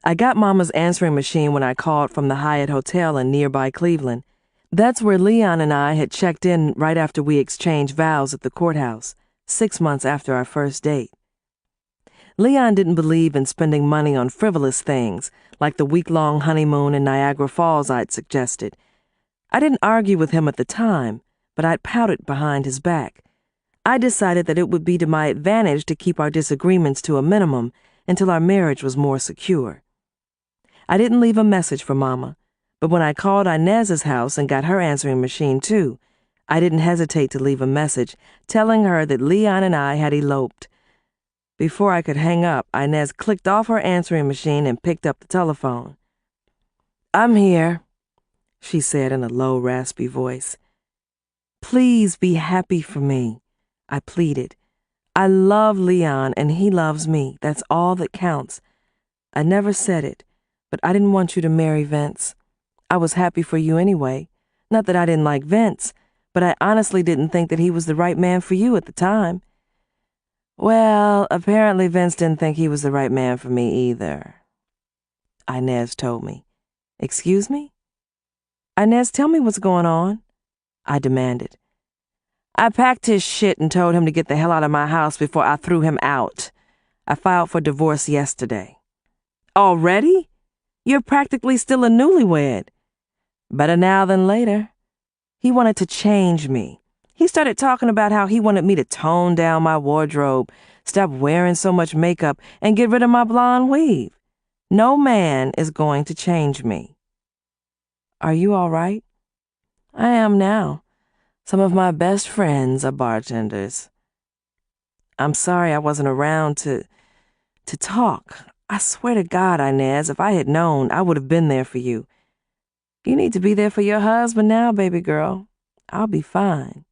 I got Mama's answering machine when I called from the Hyatt Hotel in nearby Cleveland. That's where Leon and I had checked in right after we exchanged vows at the courthouse. 6 months after our first date. Leon didn't believe in spending money on frivolous things, like the week-long honeymoon in Niagara Falls I'd suggested. I didn't argue with him at the time, but I'd pouted behind his back. I decided that it would be to my advantage to keep our disagreements to a minimum until our marriage was more secure. I didn't leave a message for Mama, but when I called Inez's house and got her answering machine too, I didn't hesitate to leave a message telling her that Leon and I had eloped. Before I could hang up, Inez clicked off her answering machine and picked up the telephone. I'm here, she said in a low, raspy voice. Please be happy for me, I pleaded. I love Leon and he loves me. That's all that counts. I never said it, but I didn't want you to marry Vince. I was happy for you anyway. Not that I didn't like Vince, but I honestly didn't think that he was the right man for you at the time. Well, apparently Vince didn't think he was the right man for me either, Inez told me. Excuse me? Inez, tell me what's going on, I demanded. I packed his shit and told him to get the hell out of my house before I threw him out. I filed for divorce yesterday. Already? You're practically still a newlywed. Better now than later. He wanted to change me. He started talking about how he wanted me to tone down my wardrobe, stop wearing so much makeup, and get rid of my blonde weave. No man is going to change me. Are you all right? I am now. Some of my best friends are bartenders. I'm sorry I wasn't around to talk. I swear to God, Inez, if I had known, I would have been there for you. You need to be there for your husband now, baby girl. I'll be fine.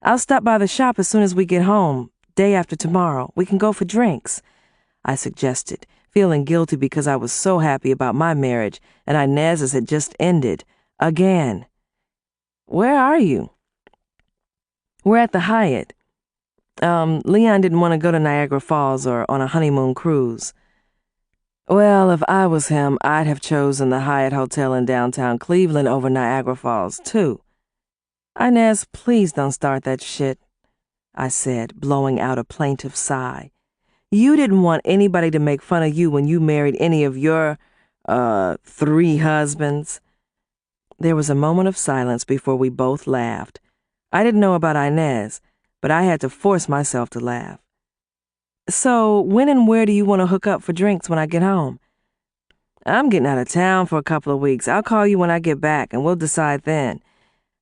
I'll stop by the shop as soon as we get home, day after tomorrow. We can go for drinks, I suggested, feeling guilty because I was so happy about my marriage and Inez's had just ended. Again. Where are you? We're at the Hyatt. Leon didn't want to go to Niagara Falls or on a honeymoon cruise. Well, if I was him, I'd have chosen the Hyatt Hotel in downtown Cleveland over Niagara Falls, too. Inez, please don't start that shit, I said, blowing out a plaintive sigh. You didn't want anybody to make fun of you when you married any of your, 3 husbands. There was a moment of silence before we both laughed. I didn't know about Inez, but I had to force myself to laugh. So, when and where do you want to hook up for drinks when I get home? I'm getting out of town for a couple of weeks. I'll call you when I get back, and we'll decide then.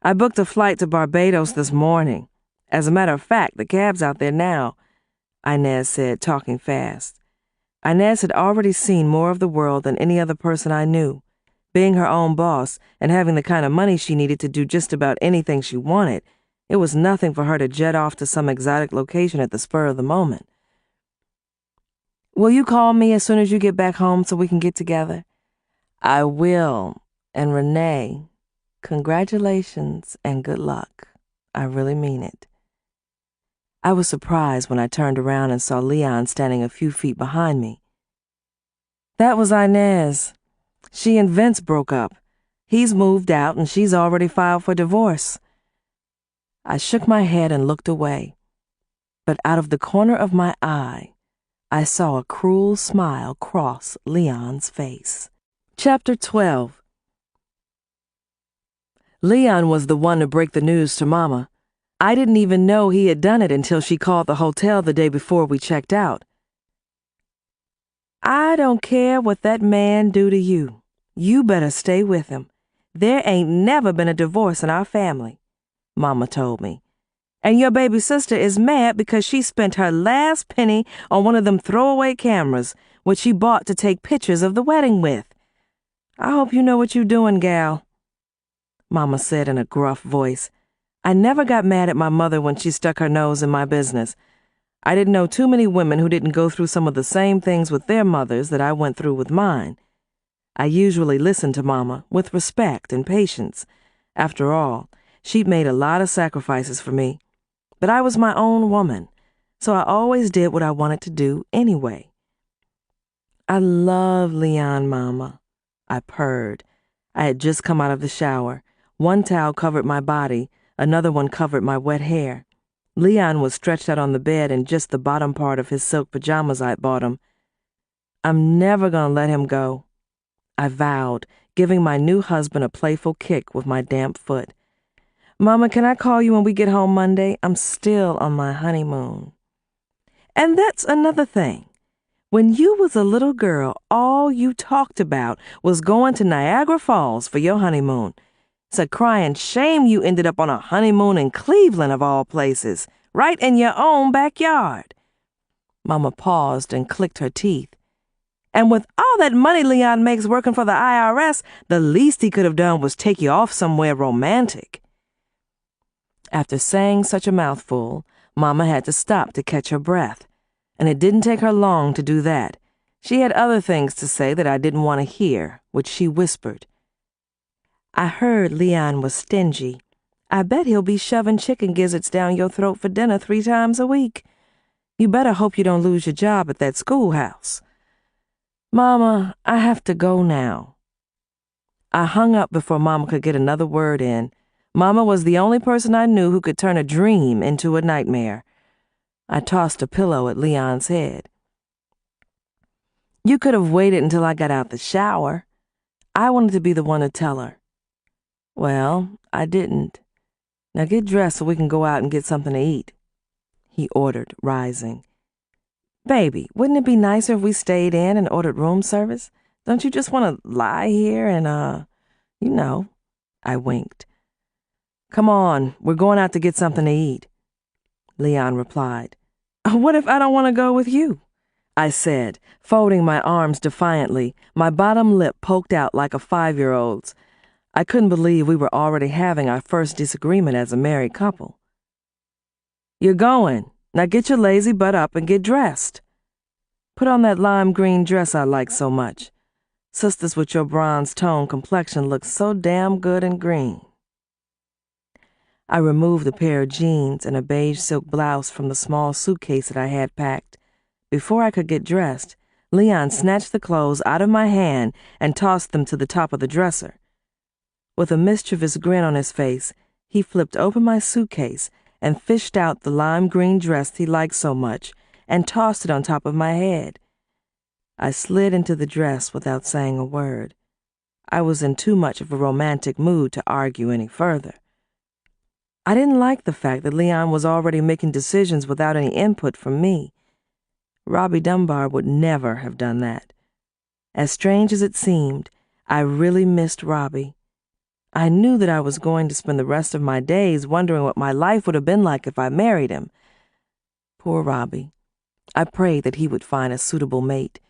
I booked a flight to Barbados this morning. As a matter of fact, the cab's out there now, Inez said, talking fast. Inez had already seen more of the world than any other person I knew. Being her own boss and having the kind of money she needed to do just about anything she wanted, it was nothing for her to jet off to some exotic location at the spur of the moment. Will you call me as soon as you get back home so we can get together? I will. And Renee, congratulations and good luck. I really mean it. I was surprised when I turned around and saw Leon standing a few feet behind me. That was Inez. She and Vince broke up. He's moved out and she's already filed for divorce. I shook my head and looked away. But out of the corner of my eye, I saw a cruel smile cross Leon's face. Chapter 12. Leon was the one to break the news to Mama. I didn't even know he had done it until she called the hotel the day before we checked out. I don't care what that man do to you. You better stay with him. There ain't never been a divorce in our family, Mama told me. And your baby sister is mad because she spent her last penny on one of them throwaway cameras, which she bought to take pictures of the wedding with. I hope you know what you're doing, gal, Mama said in a gruff voice. I never got mad at my mother when she stuck her nose in my business. I didn't know too many women who didn't go through some of the same things with their mothers that I went through with mine. I usually listened to Mama with respect and patience. After all, she'd made a lot of sacrifices for me. But I was my own woman, so I always did what I wanted to do anyway. I love Leon, Mama, I purred. I had just come out of the shower. One towel covered my body, another one covered my wet hair. Leon was stretched out on the bed in just the bottom part of his silk pajamas I'd bought him. I'm never gonna let him go, I vowed, giving my new husband a playful kick with my damp foot. Mama, can I call you when we get home Monday? I'm still on my honeymoon. And that's another thing. When you was a little girl, all you talked about was going to Niagara Falls for your honeymoon. It's a crying shame you ended up on a honeymoon in Cleveland of all places, right in your own backyard. Mama paused and clicked her teeth. And with all that money Leon makes working for the IRS, the least he could have done was take you off somewhere romantic. After saying such a mouthful, Mama had to stop to catch her breath, and it didn't take her long to do that. She had other things to say that I didn't want to hear, which she whispered. I heard Leon was stingy. I bet he'll be shoving chicken gizzards down your throat for dinner 3 times a week. You better hope you don't lose your job at that schoolhouse. Mama, I have to go now. I hung up before Mama could get another word in. Mama was the only person I knew who could turn a dream into a nightmare. I tossed a pillow at Leon's head. You could have waited until I got out the shower. I wanted to be the one to tell her. Well, I didn't. Now get dressed so we can go out and get something to eat, he ordered, rising. Baby, wouldn't it be nicer if we stayed in and ordered room service? Don't you just want to lie here and, I winked. Come on, we're going out to get something to eat, Leon replied. What if I don't want to go with you? I said, folding my arms defiantly, my bottom lip poked out like a 5-year-old's. I couldn't believe we were already having our first disagreement as a married couple. You're going. Now get your lazy butt up and get dressed. Put on that lime green dress I like so much. Sisters with your bronze tone complexion look so damn good in green. I removed a pair of jeans and a beige silk blouse from the small suitcase that I had packed. Before I could get dressed, Leon snatched the clothes out of my hand and tossed them to the top of the dresser. With a mischievous grin on his face, he flipped open my suitcase and fished out the lime green dress he liked so much and tossed it on top of my head. I slid into the dress without saying a word. I was in too much of a romantic mood to argue any further. I didn't like the fact that Leon was already making decisions without any input from me. Robbie Dunbar would never have done that. As strange as it seemed, I really missed Robbie. I knew that I was going to spend the rest of my days wondering what my life would have been like if I married him. Poor Robbie. I prayed that he would find a suitable mate.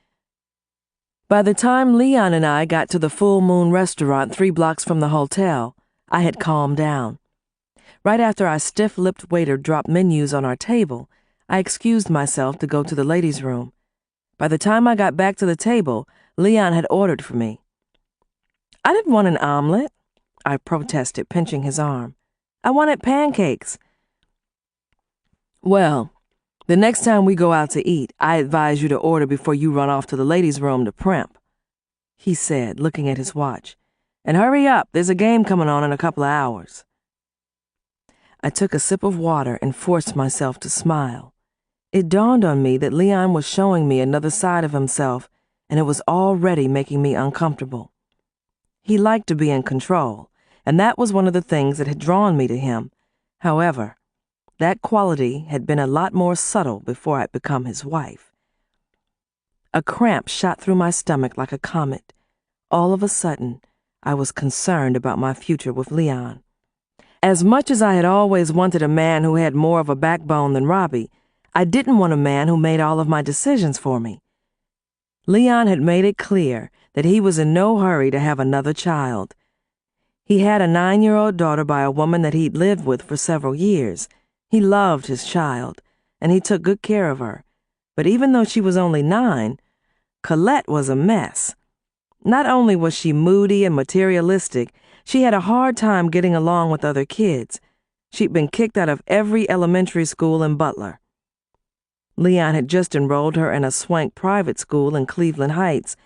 By the time Leon and I got to the Full Moon restaurant 3 blocks from the hotel, I had calmed down. Right after our stiff-lipped waiter dropped menus on our table, I excused myself to go to the ladies' room. By the time I got back to the table, Leon had ordered for me. I didn't want an omelet, I protested, pinching his arm. I wanted pancakes. Well, the next time we go out to eat, I advise you to order before you run off to the ladies' room to primp, he said, looking at his watch. And hurry up, there's a game coming on in a couple of hours. I took a sip of water and forced myself to smile. It dawned on me that Leon was showing me another side of himself, and it was already making me uncomfortable. He liked to be in control, and that was one of the things that had drawn me to him. However, that quality had been a lot more subtle before I'd become his wife. A cramp shot through my stomach like a comet. All of a sudden, I was concerned about my future with Leon. As much as I had always wanted a man who had more of a backbone than Robbie, I didn't want a man who made all of my decisions for me. Leon had made it clear that he was in no hurry to have another child. He had a 9-year-old daughter by a woman that he'd lived with for several years. He loved his child, and he took good care of her. But even though she was only 9, Colette was a mess. Not only was she moody and materialistic, she had a hard time getting along with other kids. She'd been kicked out of every elementary school in Butler. Leon had just enrolled her in a swank private school in Cleveland Heights.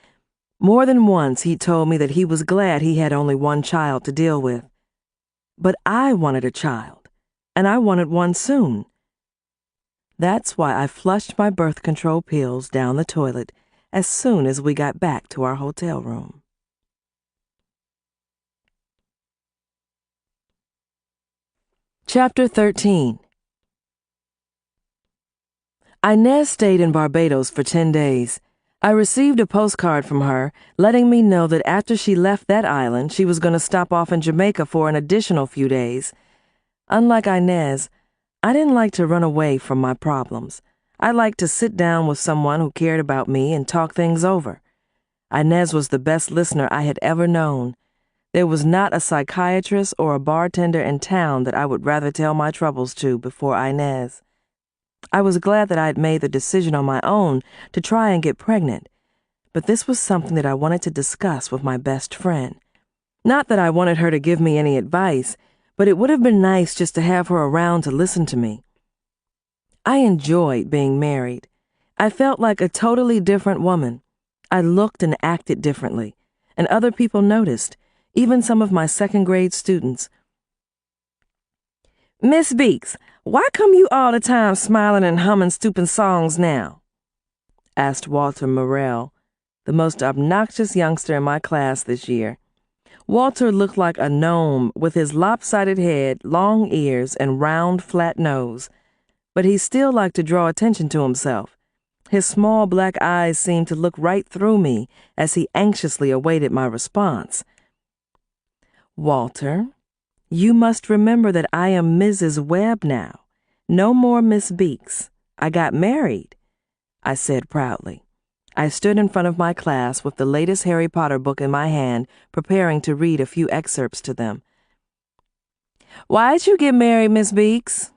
More than once he told me that he was glad he had only one child to deal with. But I wanted a child, and I wanted one soon. That's why I flushed my birth control pills down the toilet as soon as we got back to our hotel room. Chapter 13. Inez stayed in Barbados for 10 days. I received a postcard from her letting me know that after she left that island, she was going to stop off in Jamaica for an additional few days. Unlike Inez, I didn't like to run away from my problems. I liked to sit down with someone who cared about me and talk things over. Inez was the best listener I had ever known. There was not a psychiatrist or a bartender in town that I would rather tell my troubles to before Inez. I was glad that I had made the decision on my own to try and get pregnant, but this was something that I wanted to discuss with my best friend. Not that I wanted her to give me any advice, but it would have been nice just to have her around to listen to me. I enjoyed being married. I felt like a totally different woman. I looked and acted differently, and other people noticed, even some of my second-grade students. "Miss Beeks, why come you all the time smiling and humming stupid songs now?" asked Walter Morrell, the most obnoxious youngster in my class this year. Walter looked like a gnome with his lopsided head, long ears, and round, flat nose, but he still liked to draw attention to himself. His small black eyes seemed to look right through me as he anxiously awaited my response. "Walter, you must remember that I am Mrs. Webb now. No more Miss Beeks. I got married," I said proudly. I stood in front of my class with the latest Harry Potter book in my hand, preparing to read a few excerpts to them. "Why'd you get married, Miss Beeks?"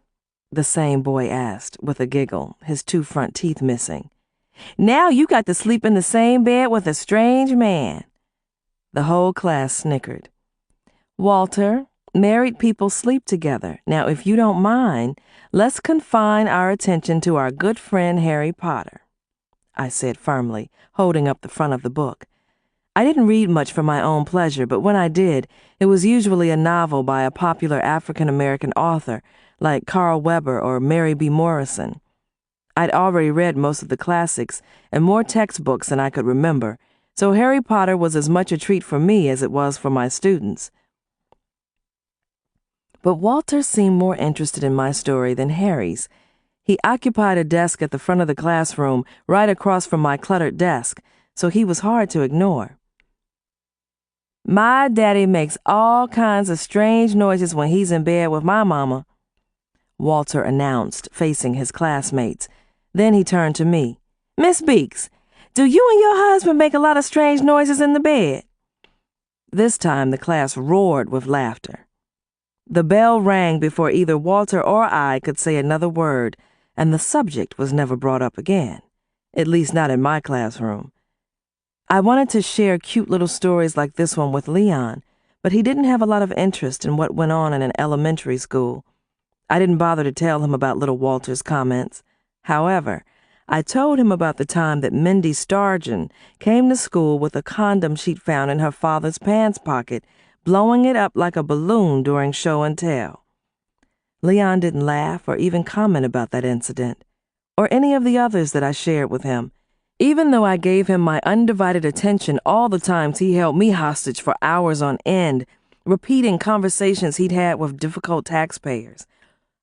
the same boy asked, with a giggle, his 2 front teeth missing. "Now you got to sleep in the same bed with a strange man." The whole class snickered. "Walter, married people sleep together. Now, if you don't mind, let's confine our attention to our good friend Harry Potter," I said firmly, holding up the front of the book. I didn't read much for my own pleasure, but when I did, it was usually a novel by a popular African-American author like Carl Weber or Mary B. Morrison. I'd already read most of the classics and more textbooks than I could remember, so Harry Potter was as much a treat for me as it was for my students. But Walter seemed more interested in my story than Harry's. He occupied a desk at the front of the classroom, right across from my cluttered desk, so he was hard to ignore. "My daddy makes all kinds of strange noises when he's in bed with my mama," Walter announced, facing his classmates. Then he turned to me. "Miss Beeks, do you and your husband make a lot of strange noises in the bed?" This time the class roared with laughter. The bell rang before either Walter or I could say another word, and the subject was never brought up again, at least not in my classroom. I wanted to share cute little stories like this one with Leon, but he didn't have a lot of interest in what went on in an elementary school. I didn't bother to tell him about little Walter's comments. However, I told him about the time that Mindy Stargin came to school with a condom she'd found in her father's pants pocket, blowing it up like a balloon during show and tell. Leon didn't laugh or even comment about that incident, or any of the others that I shared with him, even though I gave him my undivided attention all the times he held me hostage for hours on end, repeating conversations he'd had with difficult taxpayers.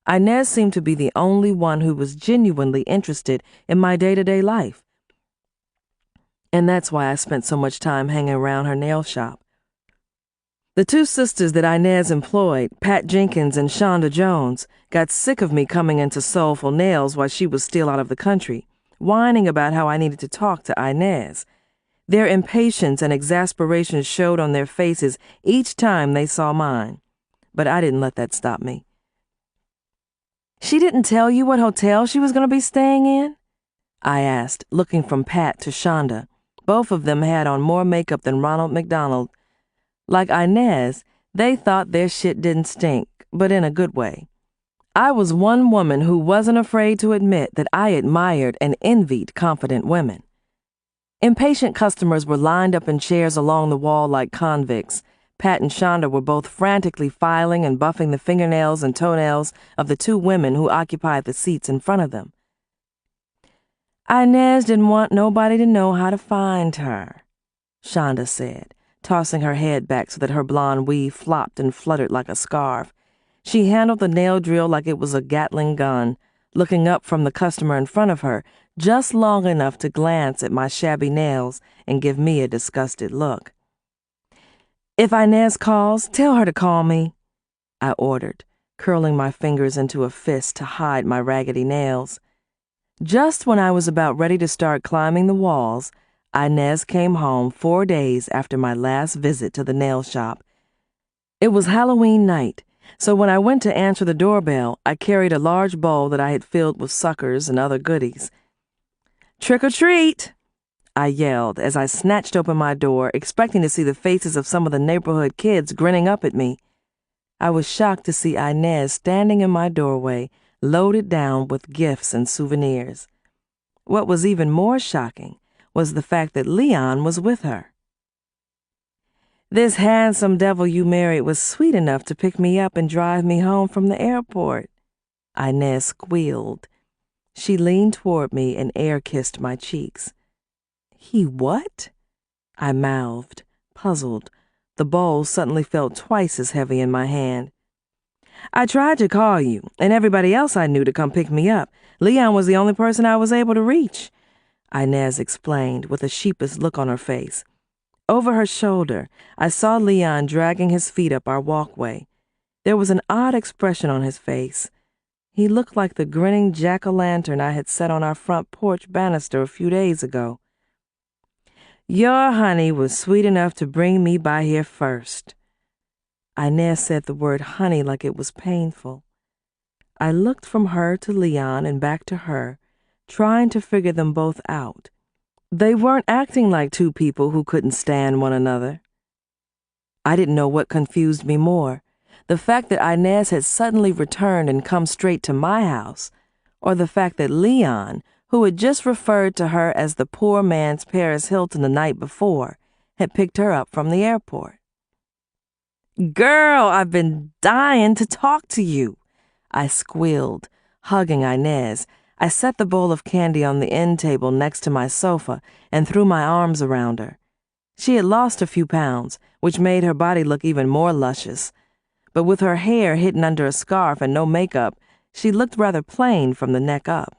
Inez seemed to be the only one who was genuinely interested in my day-to-day life. And that's why I spent so much time hanging around her nail shop. The 2 sisters that Inez employed, Pat Jenkins and Shonda Jones, got sick of me coming into Soulful Nails while she was still out of the country, whining about how I needed to talk to Inez. Their impatience and exasperation showed on their faces each time they saw mine, but I didn't let that stop me. "She didn't tell you what hotel she was going to be staying in?" I asked, looking from Pat to Shonda. Both of them had on more makeup than Ronald McDonald. Like Inez, they thought their shit didn't stink, but in a good way. I was one woman who wasn't afraid to admit that I admired and envied confident women. Impatient customers were lined up in chairs along the wall like convicts. Pat and Shonda were both frantically filing and buffing the fingernails and toenails of the 2 women who occupied the seats in front of them. "Inez didn't want nobody to know how to find her," Shonda said, tossing her head back so that her blonde weave flopped and fluttered like a scarf. She handled the nail drill like it was a Gatling gun, looking up from the customer in front of her just long enough to glance at my shabby nails and give me a disgusted look. "If Inez calls, tell her to call me," I ordered, curling my fingers into a fist to hide my raggedy nails. Just when I was about ready to start climbing the walls, Inez came home 4 days after my last visit to the nail shop. It was Halloween night, so when I went to answer the doorbell, I carried a large bowl that I had filled with suckers and other goodies. "Trick or treat!" I yelled as I snatched open my door, expecting to see the faces of some of the neighborhood kids grinning up at me. I was shocked to see Inez standing in my doorway, loaded down with gifts and souvenirs. What was even more shocking was the fact that Leon was with her. "This handsome devil you married was sweet enough to pick me up and drive me home from the airport," Inez squealed. She leaned toward me and air-kissed my cheeks. "He what?" I mouthed, puzzled. The bowl suddenly felt twice as heavy in my hand. "I tried to call you, and everybody else I knew to come pick me up. Leon was the only person I was able to reach," Inez explained, with a sheepish look on her face. Over her shoulder, I saw Leon dragging his feet up our walkway. There was an odd expression on his face. He looked like the grinning jack-o'-lantern I had set on our front porch banister a few days ago. "Your honey was sweet enough to bring me by here first." Inez said the word honey like it was painful. I looked from her to Leon and back to her, trying to figure them both out. They weren't acting like two people who couldn't stand one another. I didn't know what confused me more, the fact that Inez had suddenly returned and come straight to my house, or the fact that Leon, who had just referred to her as the poor man's Paris Hilton the night before, had picked her up from the airport. "Girl, I've been dying to talk to you," I squealed, hugging Inez. I set the bowl of candy on the end table next to my sofa and threw my arms around her. She had lost a few pounds, which made her body look even more luscious. But with her hair hidden under a scarf and no makeup, she looked rather plain from the neck up.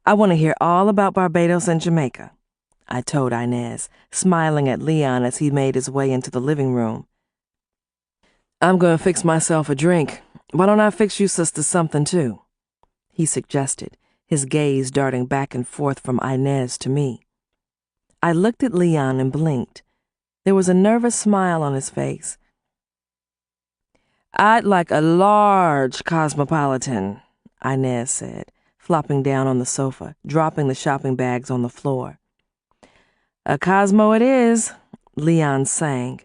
"I want to hear all about Barbados and Jamaica," I told Inez, smiling at Leon as he made his way into the living room. "I'm going to fix myself a drink. Why don't I fix you sister something too?" he suggested, his gaze darting back and forth from Inez to me. I looked at Leon and blinked. There was a nervous smile on his face. "I'd like a large cosmopolitan," Inez said, flopping down on the sofa, dropping the shopping bags on the floor. "A Cosmo it is," Leon sang.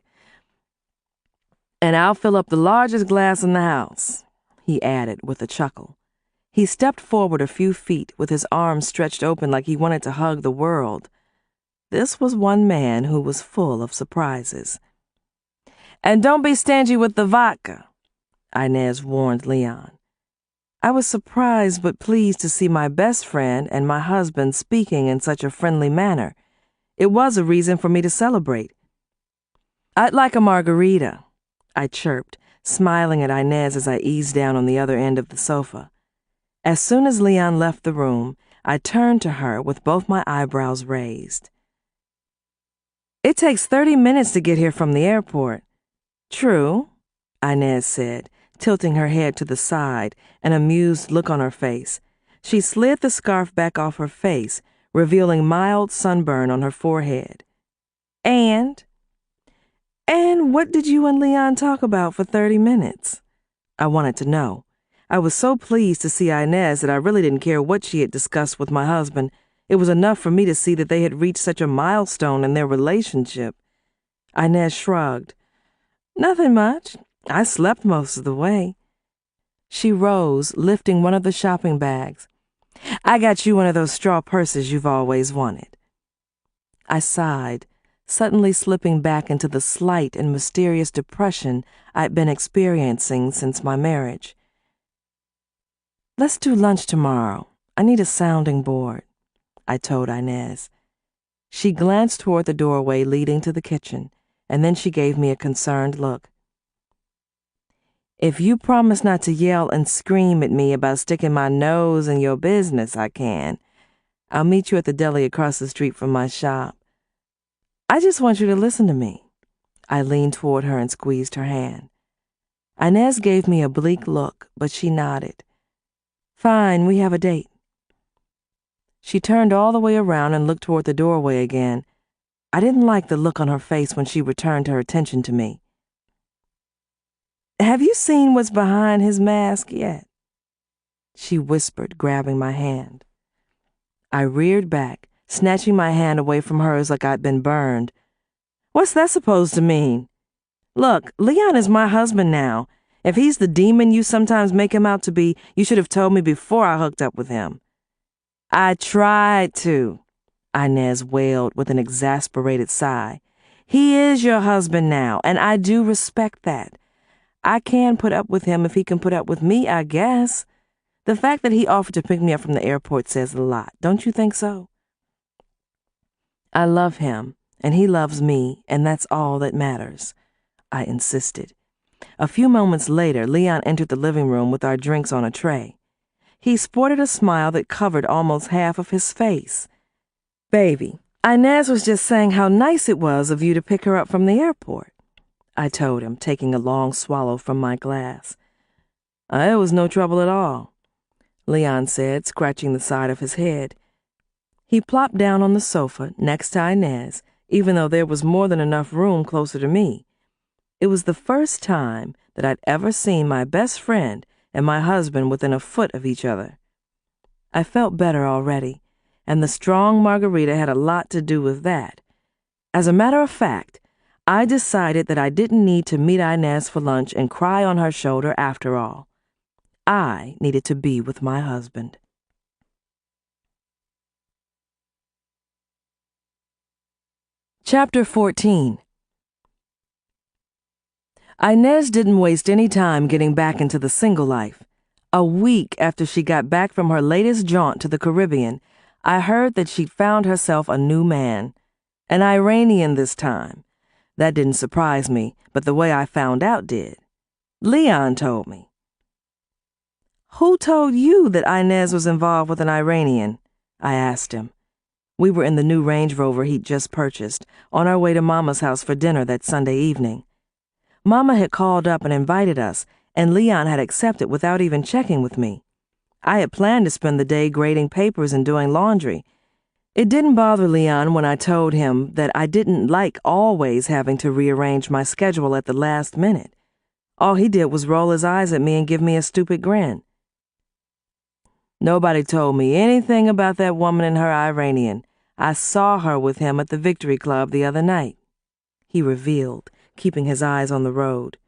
"And I'll fill up the largest glass in the house," he added with a chuckle. He stepped forward a few feet with his arms stretched open like he wanted to hug the world. This was one man who was full of surprises. "And don't be stingy with the vodka," Inez warned Leon. I was surprised but pleased to see my best friend and my husband speaking in such a friendly manner. It was a reason for me to celebrate. "I'd like a margarita," I chirped, smiling at Inez as I eased down on the other end of the sofa. As soon as Leon left the room, I turned to her with both my eyebrows raised. "It takes 30 minutes to get here from the airport." "True," Inez said, tilting her head to the side, an amused look on her face. She slid the scarf back off her face, revealing mild sunburn on her forehead. And what did you and Leon talk about for 30 minutes? I wanted to know. I was so pleased to see Inez that I really didn't care what she had discussed with my husband. It was enough for me to see that they had reached such a milestone in their relationship. Inez shrugged. "Nothing much. I slept most of the way." She rose, lifting one of the shopping bags. "I got you one of those straw purses you've always wanted." I sighed, suddenly slipping back into the slight and mysterious depression I'd been experiencing since my marriage. "Let's do lunch tomorrow. I need a sounding board," I told Inez. She glanced toward the doorway leading to the kitchen, and then she gave me a concerned look. "If you promise not to yell and scream at me about sticking my nose in your business, I can. I'll meet you at the deli across the street from my shop. I just want you to listen to me." I leaned toward her and squeezed her hand. Inez gave me a bleak look, but she nodded. "Fine, we have a date." She turned all the way around and looked toward the doorway again. I didn't like the look on her face when she returned her attention to me. "Have you seen what's behind his mask yet?" she whispered, grabbing my hand. I reared back, snatching my hand away from hers like I'd been burned. "What's that supposed to mean? Look, Leon is my husband now, If he's the demon you sometimes make him out to be, you should have told me before I hooked up with him." "I tried to," Inez wailed with an exasperated sigh. "He is your husband now, and I do respect that. I can put up with him if he can put up with me, I guess. The fact that he offered to pick me up from the airport says a lot, don't you think so?" "I love him, and he loves me, and that's all that matters," I insisted. A few moments later, Leon entered the living room with our drinks on a tray. He sported a smile that covered almost half of his face. "Baby, Inez was just saying how nice it was of you to pick her up from the airport," I told him, taking a long swallow from my glass. "It was no trouble at all," Leon said, scratching the side of his head. He plopped down on the sofa next to Inez, even though there was more than enough room closer to me. It was the first time that I'd ever seen my best friend and my husband within a foot of each other. I felt better already, and the strong margarita had a lot to do with that. As a matter of fact, I decided that I didn't need to meet Inez for lunch and cry on her shoulder after all. I needed to be with my husband. Chapter 14. Inez didn't waste any time getting back into the single life. A week after she got back from her latest jaunt to the Caribbean, I heard that she'd found herself a new man. An Iranian this time. That didn't surprise me, but the way I found out did. Leon told me. "Who told you that Inez was involved with an Iranian?" I asked him. We were in the new Range Rover he'd just purchased, on our way to Mama's house for dinner that Sunday evening. Mama had called up and invited us, and Leon had accepted without even checking with me. I had planned to spend the day grading papers and doing laundry. It didn't bother Leon when I told him that I didn't like always having to rearrange my schedule at the last minute. All he did was roll his eyes at me and give me a stupid grin. "Nobody told me anything about that woman and her Iranian. I saw her with him at the Victory Club the other night," he revealed, keeping his eyes on the road.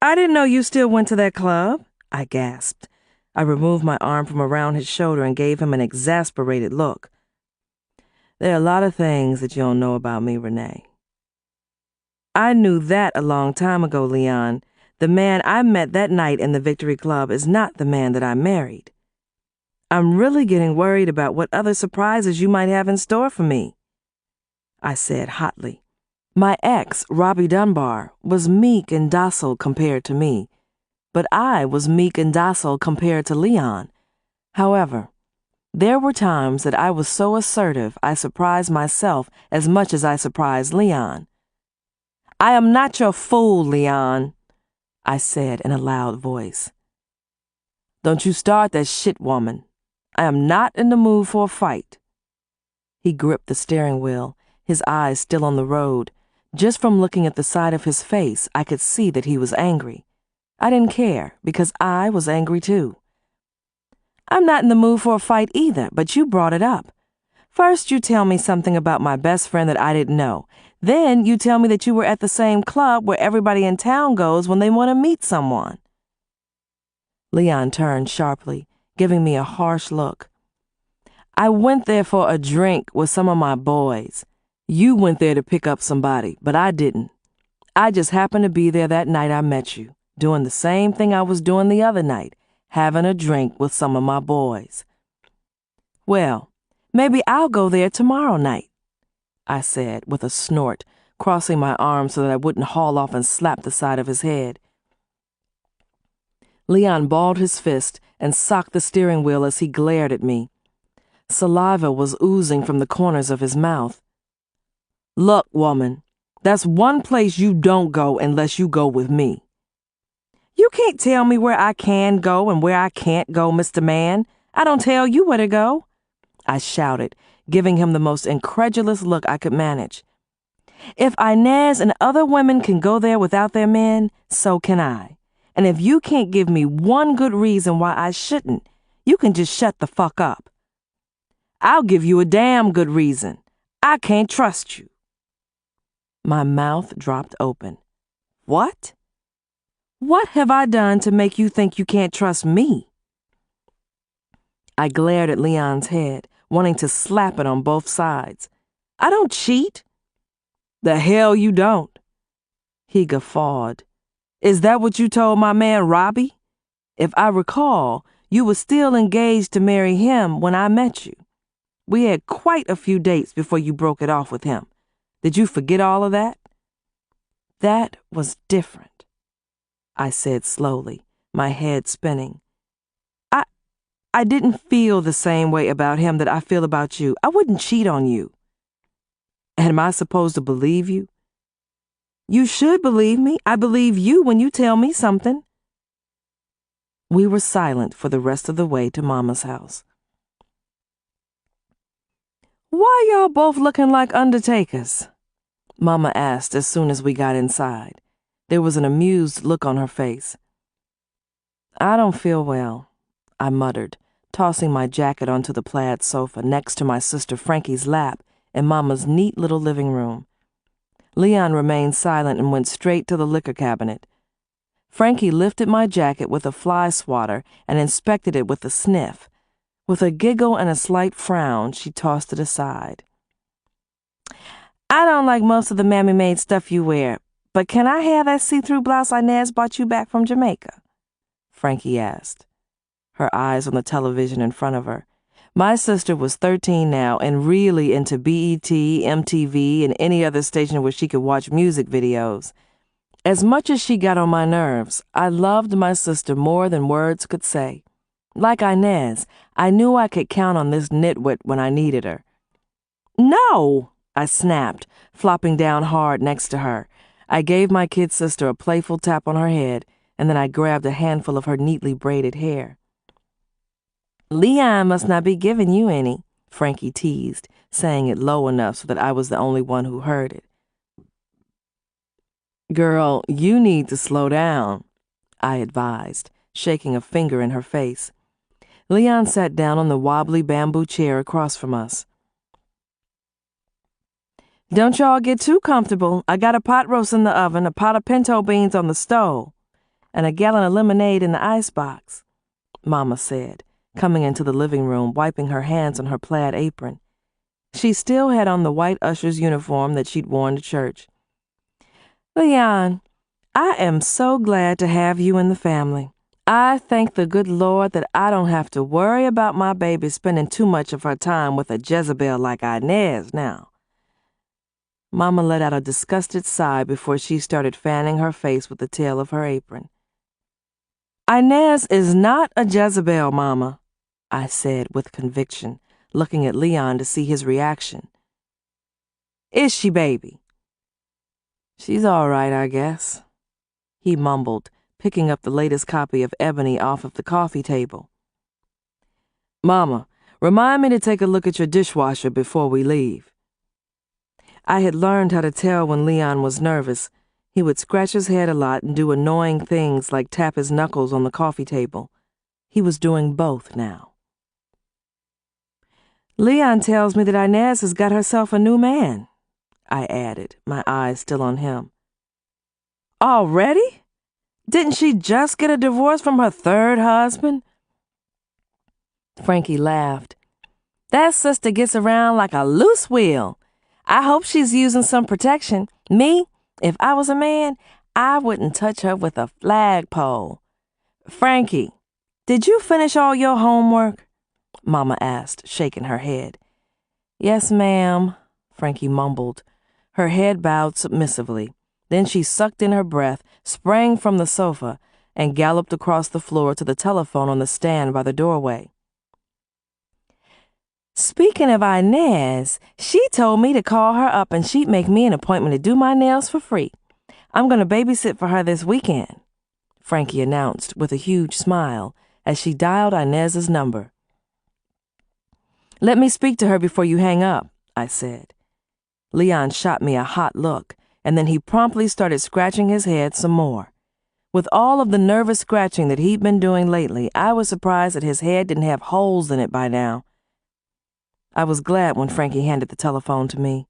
"I didn't know you still went to that club," I gasped. I removed my arm from around his shoulder and gave him an exasperated look. "There are a lot of things that you don't know about me, Renee." "I knew that a long time ago, Leon. The man I met that night in the Victory Club is not the man that I married. I'm really getting worried about what other surprises you might have in store for me," I said hotly. My ex, Robbie Dunbar, was meek and docile compared to me, but I was meek and docile compared to Leon. However, there were times that I was so assertive I surprised myself as much as I surprised Leon. "I am not your fool, Leon," I said in a loud voice. "Don't you start that shit, woman. I am not in the mood for a fight." He gripped the steering wheel, his eyes still on the road. Just from looking at the side of his face, I could see that he was angry. I didn't care, because I was angry too. "I'm not in the mood for a fight either, but you brought it up. First you tell me something about my best friend that I didn't know. Then you tell me that you were at the same club where everybody in town goes when they want to meet someone." Leon turned sharply, giving me a harsh look. "I went there for a drink with some of my boys. You went there to pick up somebody, but I didn't. I just happened to be there that night I met you, doing the same thing I was doing the other night, having a drink with some of my boys." "Well, maybe I'll go there tomorrow night," I said with a snort, crossing my arms so that I wouldn't haul off and slap the side of his head. Leon balled his fist and socked the steering wheel as he glared at me. Saliva was oozing from the corners of his mouth. "Look, woman, that's one place you don't go unless you go with me." "You can't tell me where I can go and where I can't go, Mr. Man. I don't tell you where to go," I shouted, giving him the most incredulous look I could manage. "If Inez and other women can go there without their men, so can I. And if you can't give me one good reason why I shouldn't, you can just shut the fuck up." "I'll give you a damn good reason. I can't trust you." My mouth dropped open. "What? What have I done to make you think you can't trust me? I glared at Leon's head, wanting to slap it on both sides. I don't cheat. The hell you don't. He guffawed. Is that what you told my man Robbie? If I recall, you were still engaged to marry him when I met you. We had quite a few dates before you broke it off with him. Did you forget all of that? That was different, I said slowly, my head spinning. I didn't feel the same way about him that I feel about you. I wouldn't cheat on you. Am I supposed to believe you? You should believe me. I believe you when you tell me something. We were silent for the rest of the way to Mama's house. Why y'all both looking like undertakers? Mama asked as soon as we got inside. There was an amused look on her face. I don't feel well, I muttered, tossing my jacket onto the plaid sofa next to my sister Frankie's lap in Mama's neat little living room. Leon remained silent and went straight to the liquor cabinet. Frankie lifted my jacket with a fly swatter and inspected it with a sniff. With a giggle and a slight frown, she tossed it aside. I don't like most of the mammy-made stuff you wear, but can I have that see-through blouse Inez bought you back from Jamaica? Frankie asked, her eyes on the television in front of her. My sister was 13 now and really into BET, MTV, and any other station where she could watch music videos. As much as she got on my nerves, I loved my sister more than words could say. Like Inez, I knew I could count on this nitwit when I needed her. No, I snapped, flopping down hard next to her. I gave my kid sister a playful tap on her head, and then I grabbed a handful of her neatly braided hair. Leon must not be giving you any, Frankie teased, saying it low enough so that I was the only one who heard it. Girl, you need to slow down, I advised, shaking a finger in her face. Leon sat down on the wobbly bamboo chair across from us. Don't y'all get too comfortable. I got a pot roast in the oven, a pot of pinto beans on the stove, and a gallon of lemonade in the icebox, Mama said, coming into the living room, wiping her hands on her plaid apron. She still had on the white usher's uniform that she'd worn to church. Leon, I am so glad to have you in the family. I thank the good Lord that I don't have to worry about my baby spending too much of her time with a Jezebel like Inez now. Mama let out a disgusted sigh before she started fanning her face with the tail of her apron. Inez is not a Jezebel, Mama, I said with conviction, looking at Leon to see his reaction. Is she, baby? She's all right, I guess, he mumbled, picking up the latest copy of Ebony off of the coffee table. Mama, remind me to take a look at your dishwasher before we leave. I had learned how to tell when Leon was nervous. He would scratch his head a lot and do annoying things like tap his knuckles on the coffee table. He was doing both now. Leon tells me that Inez has got herself a new man, I added, my eyes still on him. Already? Didn't she just get a divorce from her third husband? Frankie laughed. That sister gets around like a loose wheel. I hope she's using some protection. Me, if I was a man, I wouldn't touch her with a flagpole. Frankie, did you finish all your homework? Mama asked, shaking her head. Yes, ma'am, Frankie mumbled. Her head bowed submissively. Then she sucked in her breath, sprang from the sofa, and galloped across the floor to the telephone on the stand by the doorway. Speaking of Inez, she told me to call her up and she'd make me an appointment to do my nails for free. I'm going to babysit for her this weekend, Frankie announced with a huge smile as she dialed Inez's number. Let me speak to her before you hang up, I said. Leon shot me a hot look, and then he promptly started scratching his head some more. With all of the nervous scratching that he'd been doing lately, I was surprised that his head didn't have holes in it by now. I was glad when Frankie handed the telephone to me.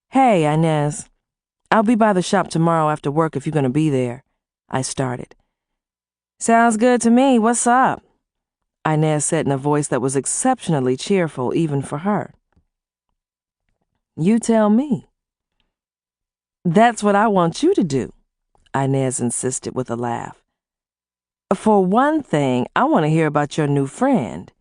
Hey, Inez. I'll be by the shop tomorrow after work if you're going to be there, I started. Sounds good to me. What's up? Inez said in a voice that was exceptionally cheerful, even for her. You tell me. That's what I want you to do, Inez insisted with a laugh. For one thing, I want to hear about your new friend,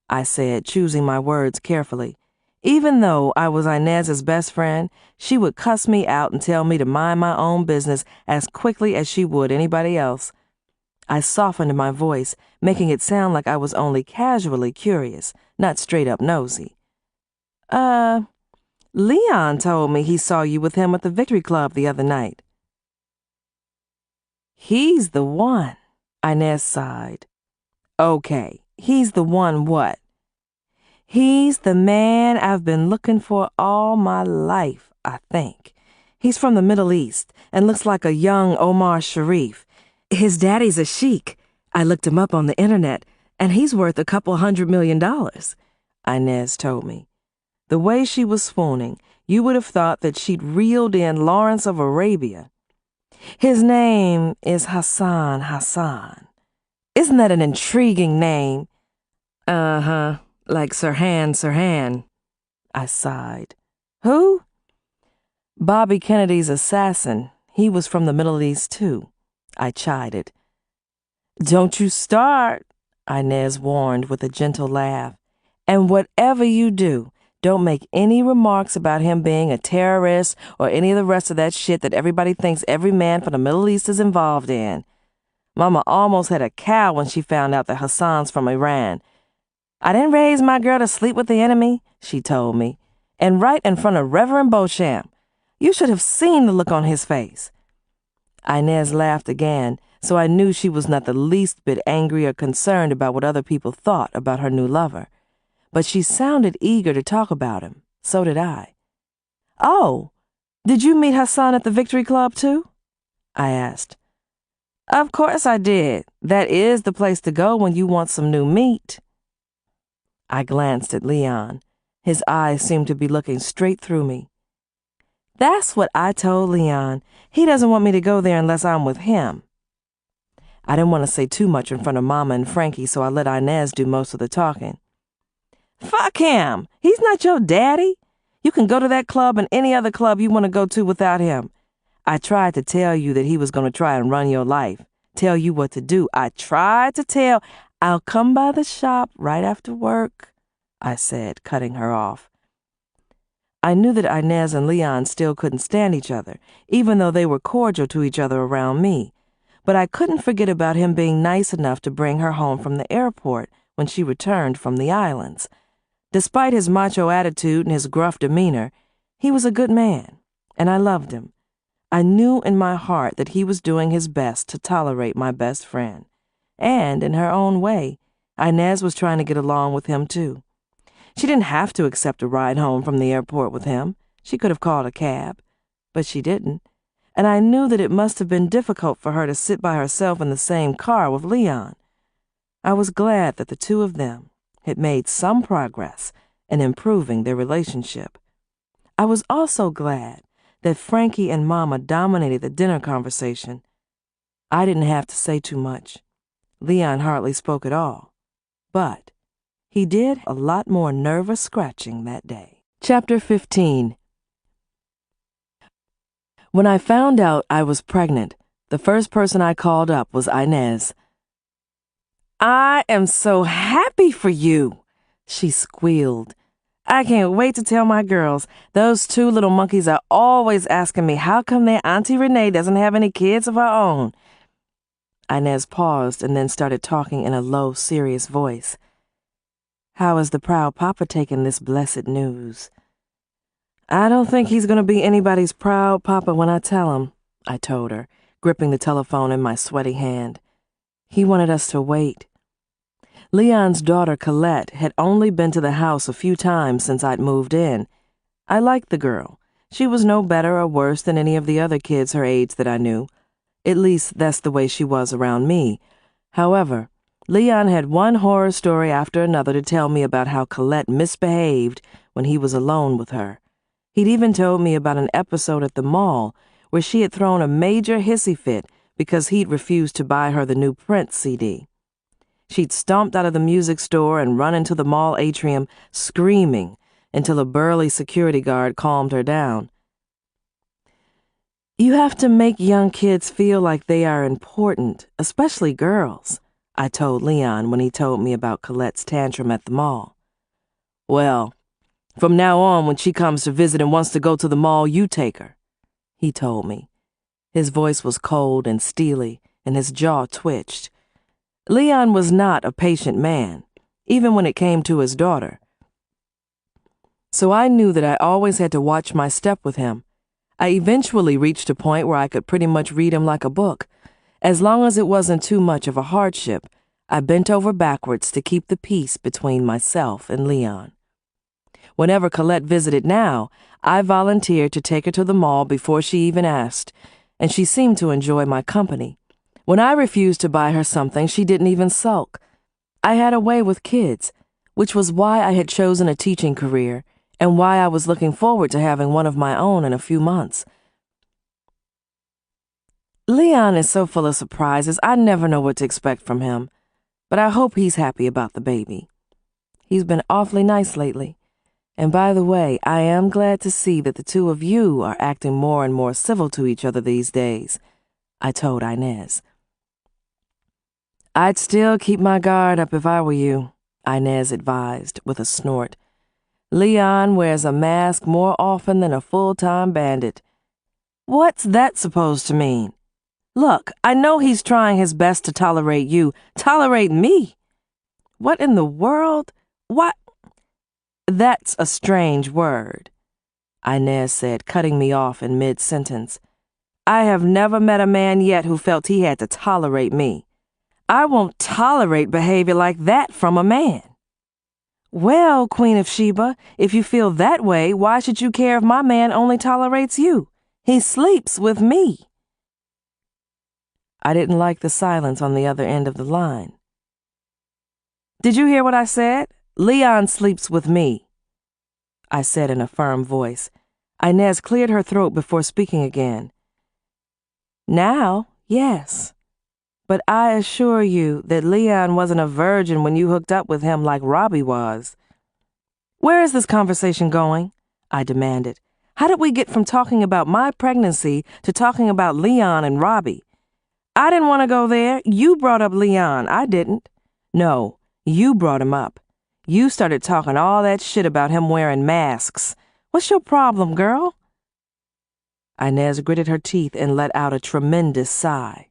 I said, choosing my words carefully. Even though I was Inez's best friend, she would cuss me out and tell me to mind my own business as quickly as she would anybody else. I softened my voice, making it sound like I was only casually curious, not straight up nosy. Leon told me he saw you with him at the Victory Club the other night. He's the one, Inez sighed. Okay, he's the one what? He's the man I've been looking for all my life, I think. He's from the Middle East and looks like a young Omar Sharif. His daddy's a sheik. I looked him up on the internet, and he's worth $200 million, Inez told me. The way she was swooning, you would have thought that she'd reeled in Lawrence of Arabia. His name is Hassan. Isn't that an intriguing name? Uh-huh, like Sirhan, I sighed. Who? Bobby Kennedy's assassin. He was from the Middle East, too, I chided. Don't you start, Inez warned with a gentle laugh. And whatever you do, don't make any remarks about him being a terrorist or any of the rest of that shit that everybody thinks every man from the Middle East is involved in. Mama almost had a cow when she found out that Hassan's from Iran. I didn't raise my girl to sleep with the enemy, she told me, and right in front of Reverend Beauchamp. You should have seen the look on his face. Inez laughed again, so I knew she was not the least bit angry or concerned about what other people thought about her new lover. But she sounded eager to talk about him. So did I. Oh, did you meet Hassan at the Victory Club too? I asked. Of course I did. That is the place to go when you want some new meat. I glanced at Leon. His eyes seemed to be looking straight through me. That's what I told Leon. He doesn't want me to go there unless I'm with him. I didn't want to say too much in front of Mama and Frankie, so I let Inez do most of the talking. Fuck him! He's not your daddy. You can go to that club and any other club you want to go to without him. I tried to tell you that he was going to try and run your life, tell you what to do. I tried to tell. I'll come by the shop right after work, I said, cutting her off. I knew that Inez and Leon still couldn't stand each other, even though they were cordial to each other around me. But I couldn't forget about him being nice enough to bring her home from the airport when she returned from the islands. Despite his macho attitude and his gruff demeanor, he was a good man, and I loved him. I knew in my heart that he was doing his best to tolerate my best friend. And, in her own way, Inez was trying to get along with him, too. She didn't have to accept a ride home from the airport with him. She could have called a cab, but she didn't. And I knew that it must have been difficult for her to sit by herself in the same car with Leon. I was glad that the two of them had made some progress in improving their relationship. I was also glad that Frankie and Mama dominated the dinner conversation. I didn't have to say too much. Leon hardly spoke at all, but he did a lot more nervous scratching that day. Chapter 15. When I found out I was pregnant, the first person I called up was Inez. I am so happy for you, she squealed. I can't wait to tell my girls. Those two little monkeys are always asking me how come their Auntie Renee doesn't have any kids of her own. Inez paused and then started talking in a low, serious voice. How is the proud papa taking this blessed news? I don't think he's going to be anybody's proud papa when I tell him, I told her, gripping the telephone in my sweaty hand. He wanted us to wait. Leon's daughter, Colette, had only been to the house a few times since I'd moved in. I liked the girl. She was no better or worse than any of the other kids her age that I knew. At least, that's the way she was around me. However, Leon had one horror story after another to tell me about how Colette misbehaved when he was alone with her. He'd even told me about an episode at the mall where she had thrown a major hissy fit because he'd refused to buy her the new Prince CD. She'd stomped out of the music store and run into the mall atrium screaming until a burly security guard calmed her down. "You have to make young kids feel like they are important, especially girls," I told Leon when he told me about Colette's tantrum at the mall. "Well, from now on, when she comes to visit and wants to go to the mall, you take her," he told me. His voice was cold and steely, and his jaw twitched. Leon was not a patient man, even when it came to his daughter. So I knew that I always had to watch my step with him. I eventually reached a point where I could pretty much read him like a book. As long as it wasn't too much of a hardship, I bent over backwards to keep the peace between myself and Leon. Whenever Colette visited now, I volunteered to take her to the mall before she even asked, and she seemed to enjoy my company. When I refused to buy her something, she didn't even sulk. I had a way with kids, which was why I had chosen a teaching career and why I was looking forward to having one of my own in a few months. Leon is so full of surprises, I never know what to expect from him, but I hope he's happy about the baby. He's been awfully nice lately. And by the way, I am glad to see that the two of you are acting more and more civil to each other these days," I told Inez. "I'd still keep my guard up if I were you," Inez advised with a snort. "Leon wears a mask more often than a full-time bandit." "What's that supposed to mean? Look, I know he's trying his best to tolerate you. Tolerate me? What in the world? What?" "That's a strange word," Inez said, cutting me off in mid-sentence. "I have never met a man yet who felt he had to tolerate me. I won't tolerate behavior like that from a man." "Well, Queen of Sheba, if you feel that way, why should you care if my man only tolerates you? He sleeps with me." I didn't like the silence on the other end of the line. "Did you hear what I said? Leon sleeps with me," I said in a firm voice. Inez cleared her throat before speaking again. "Now, yes. But I assure you that Leon wasn't a virgin when you hooked up with him like Robbie was." "Where is this conversation going?" I demanded. "How did we get from talking about my pregnancy to talking about Leon and Robbie? I didn't want to go there. You brought up Leon. I didn't." "No, you brought him up. You started talking all that shit about him wearing masks. What's your problem, girl?" Inez gritted her teeth and let out a tremendous sigh.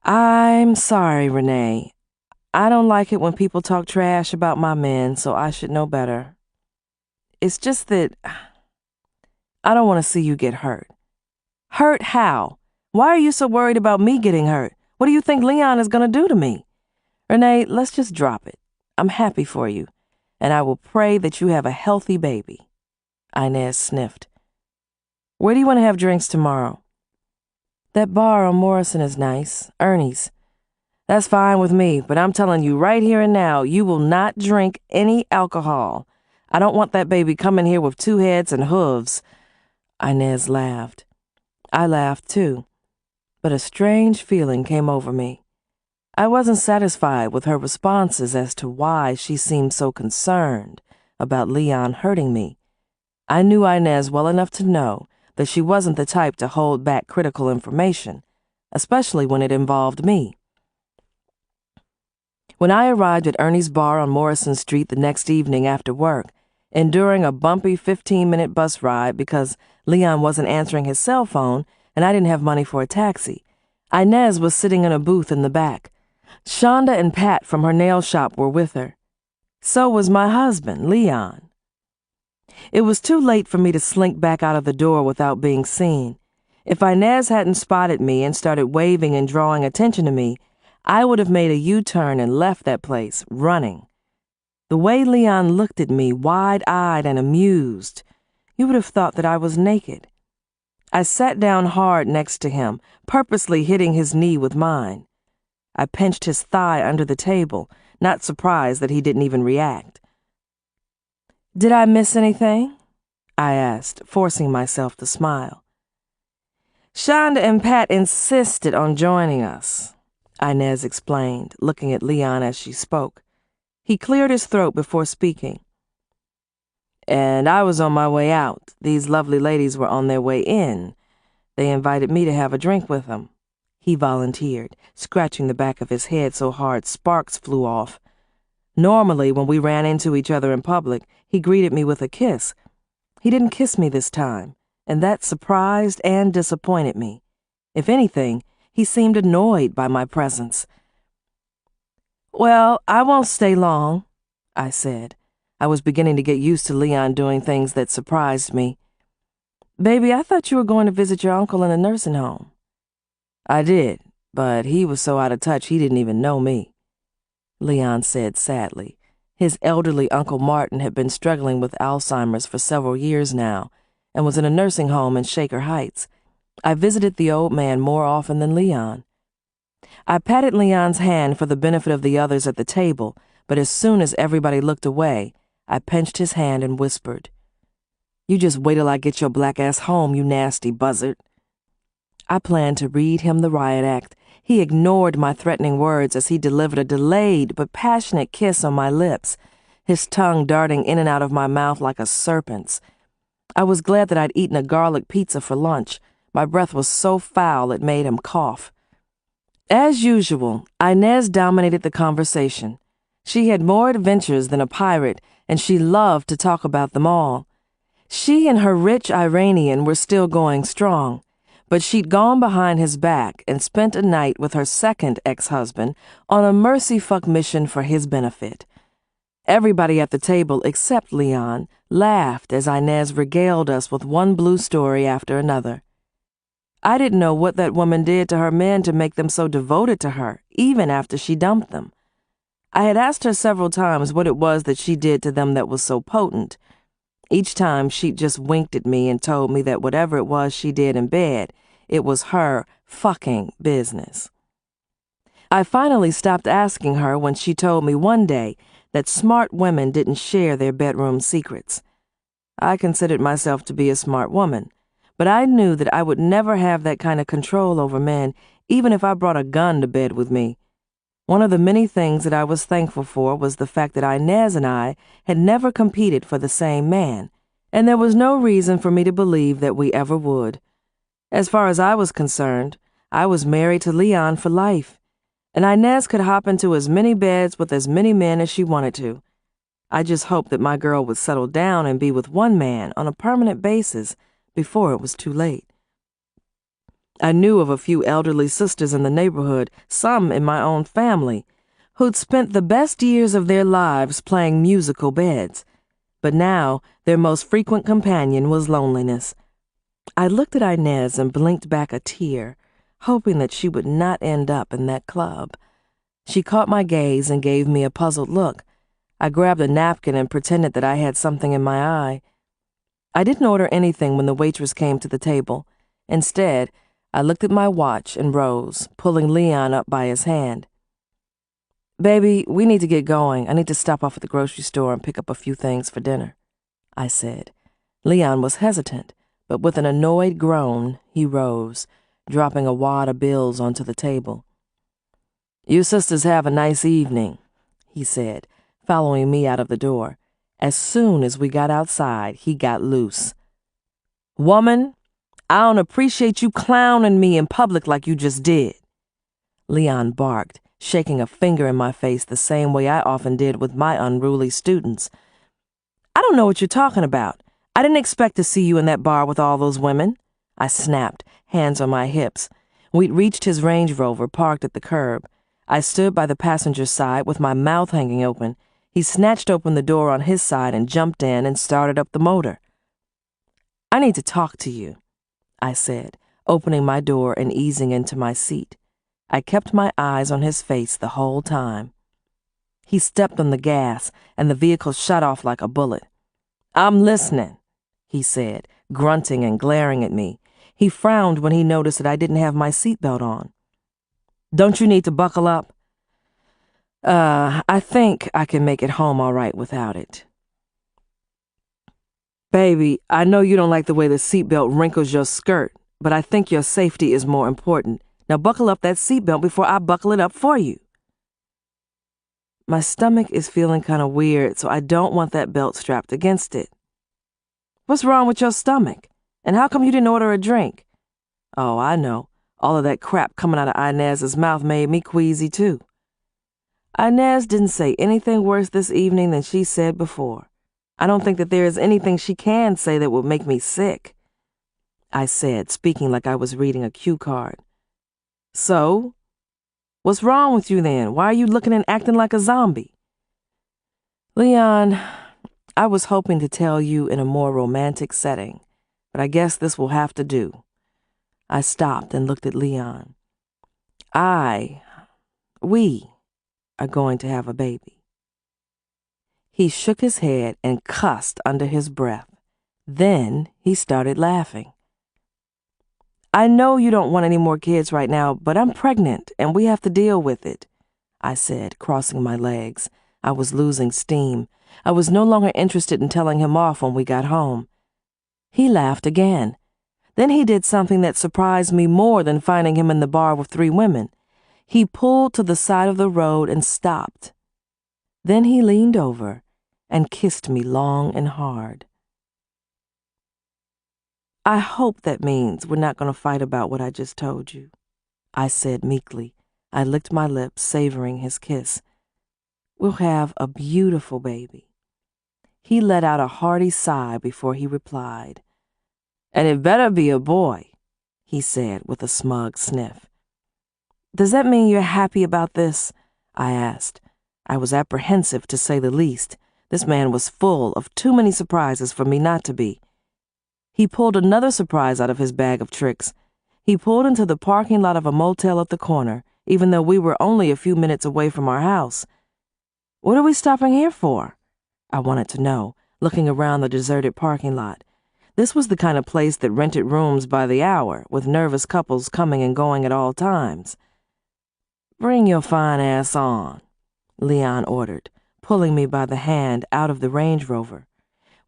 "I'm sorry, Renee. I don't like it when people talk trash about my men, so I should know better. It's just that I don't want to see you get hurt." "Hurt how? Why are you so worried about me getting hurt? What do you think Leon is going to do to me?" "Renee, let's just drop it. I'm happy for you, and I will pray that you have a healthy baby." Inez sniffed. "Where do you want to have drinks tomorrow?" "That bar on Morrison is nice. Ernie's." "That's fine with me, but I'm telling you right here and now, you will not drink any alcohol. I don't want that baby coming here with 2 heads and hooves." Inez laughed. I laughed too, but a strange feeling came over me. I wasn't satisfied with her responses as to why she seemed so concerned about Leon hurting me. I knew Inez well enough to know that she wasn't the type to hold back critical information, especially when it involved me. When I arrived at Ernie's bar on Morrison Street the next evening after work, enduring a bumpy 15-minute bus ride because Leon wasn't answering his cell phone and I didn't have money for a taxi, Inez was sitting in a booth in the back. Shonda and Pat from her nail shop were with her. So was my husband, Leon. It was too late for me to slink back out of the door without being seen. If Inez hadn't spotted me and started waving and drawing attention to me, I would have made a U-turn and left that place, running. The way Leon looked at me, wide-eyed and amused, you would have thought that I was naked. I sat down hard next to him, purposely hitting his knee with mine. I pinched his thigh under the table, not surprised that he didn't even react. "Did I miss anything?" I asked, forcing myself to smile. Shonda and Pat insisted on joining us, Inez explained, looking at Leon as she spoke. He cleared his throat before speaking. And I was on my way out. These lovely ladies were on their way in. They invited me to have a drink with them. He volunteered, scratching the back of his head so hard sparks flew off. Normally, when we ran into each other in public, he greeted me with a kiss. He didn't kiss me this time, and that surprised and disappointed me. If anything, he seemed annoyed by my presence. Well, I won't stay long, I said. I was beginning to get used to Leon doing things that surprised me. Baby, I thought you were going to visit your uncle in a nursing home. I did, but he was so out of touch he didn't even know me, Leon said sadly. His elderly Uncle Martin had been struggling with Alzheimer's for several years now and was in a nursing home in Shaker Heights. I visited the old man more often than Leon. I patted Leon's hand for the benefit of the others at the table, but as soon as everybody looked away, I pinched his hand and whispered, "You just wait till I get your black ass home, you nasty buzzard." I planned to read him the riot act. He ignored my threatening words as he delivered a delayed but passionate kiss on my lips, his tongue darting in and out of my mouth like a serpent's. I was glad that I'd eaten a garlic pizza for lunch. My breath was so foul it made him cough. As usual, Inez dominated the conversation. She had more adventures than a pirate, and she loved to talk about them all. She and her rich Iranian were still going strong, but she'd gone behind his back and spent a night with her second ex-husband on a mercy fuck mission for his benefit. Everybody at the table except Leon laughed as Inez regaled us with one blue story after another. I didn't know what that woman did to her men to make them so devoted to her, even after she dumped them. I had asked her several times what it was that she did to them that was so potent. Each time she'd just winked at me and told me that whatever it was she did in bed, it was her fucking business. I finally stopped asking her when she told me one day that smart women didn't share their bedroom secrets. I considered myself to be a smart woman, but I knew that I would never have that kind of control over men, even if I brought a gun to bed with me. One of the many things that I was thankful for was the fact that Inez and I had never competed for the same man, and there was no reason for me to believe that we ever would. As far as I was concerned, I was married to Leon for life, and Inez could hop into as many beds with as many men as she wanted to. I just hoped that my girl would settle down and be with one man on a permanent basis before it was too late. I knew of a few elderly sisters in the neighborhood, some in my own family, who'd spent the best years of their lives playing musical beds, but now their most frequent companion was loneliness. I looked at Inez and blinked back a tear, hoping that she would not end up in that club. She caught my gaze and gave me a puzzled look. I grabbed a napkin and pretended that I had something in my eye. I didn't order anything when the waitress came to the table. Instead, I looked at my watch and rose, pulling Leon up by his hand. "Baby, we need to get going. I need to stop off at the grocery store and pick up a few things for dinner," I said. Leon was hesitant, but with an annoyed groan, he rose, dropping a wad of bills onto the table. "You sisters have a nice evening," he said, following me out of the door. As soon as we got outside, he got loose. "Woman, I don't appreciate you clowning me in public like you just did," Leon barked, shaking a finger in my face the same way I often did with my unruly students. "I don't know what you're talking about. I didn't expect to see you in that bar with all those women," I snapped, hands on my hips. We'd reached his Range Rover parked at the curb. I stood by the passenger side with my mouth hanging open. He snatched open the door on his side and jumped in and started up the motor. "I need to talk to you," I said, opening my door and easing into my seat. I kept my eyes on his face the whole time. He stepped on the gas, and the vehicle shot off like a bullet. "I'm listening," he said, grunting and glaring at me. He frowned when he noticed that I didn't have my seatbelt on. "Don't you need to buckle up?" I think I can make it home all right without it." "Baby, I know you don't like the way the seatbelt wrinkles your skirt," but I think your safety is more important. Now buckle up that seatbelt before I buckle it up for you. My stomach is feeling kind of weird, so I don't want that belt strapped against it. What's wrong with your stomach? And how come you didn't order a drink? Oh, I know. All of that crap coming out of Inez's mouth made me queasy, too. Inez didn't say anything worse this evening than she said before. I don't think that there is anything she can say that would make me sick, I said, speaking like I was reading a cue card. So? What's wrong with you then? Why are you looking and acting like a zombie? Leon, I was hoping to tell you in a more romantic setting, but I guess this will have to do. I stopped and looked at Leon. We are going to have a baby. He shook his head and cussed under his breath. Then he started laughing. I know you don't want any more kids right now, but I'm pregnant and we have to deal with it, I said, crossing my legs. I was losing steam. I was no longer interested in telling him off when we got home. He laughed again. Then he did something that surprised me more than finding him in the bar with 3 women. He pulled to the side of the road and stopped. Then he leaned over and kissed me long and hard. I hope that means we're not going to fight about what I just told you, I said meekly. I licked my lips, savoring his kiss. We'll have a beautiful baby. He let out a hearty sigh before he replied. And it better be a boy, he said with a smug sniff. Does that mean you're happy about this? I asked. I was apprehensive, to say the least. This man was full of too many surprises for me not to be. He pulled another surprise out of his bag of tricks. He pulled into the parking lot of a motel at the corner, even though we were only a few minutes away from our house. What are we stopping here for? I wanted to know, looking around the deserted parking lot. This was the kind of place that rented rooms by the hour, with nervous couples coming and going at all times. Bring your fine ass on, Leon ordered, pulling me by the hand out of the Range Rover.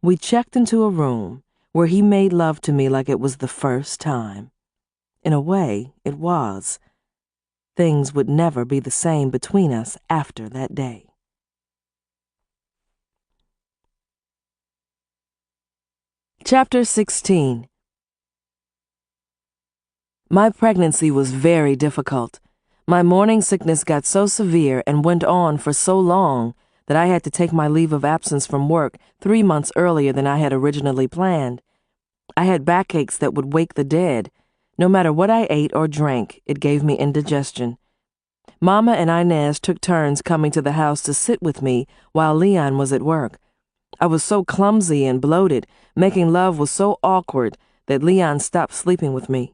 We checked into a room where he made love to me like it was the first time. In a way, it was. Things would never be the same between us after that day. Chapter 16. My pregnancy was very difficult. My morning sickness got so severe and went on for so long that I had to take my leave of absence from work 3 months earlier than I had originally planned. I had backaches that would wake the dead. No matter what I ate or drank, it gave me indigestion. Mama and Inez took turns coming to the house to sit with me while Leon was at work. I was so clumsy and bloated, making love was so awkward that Leon stopped sleeping with me.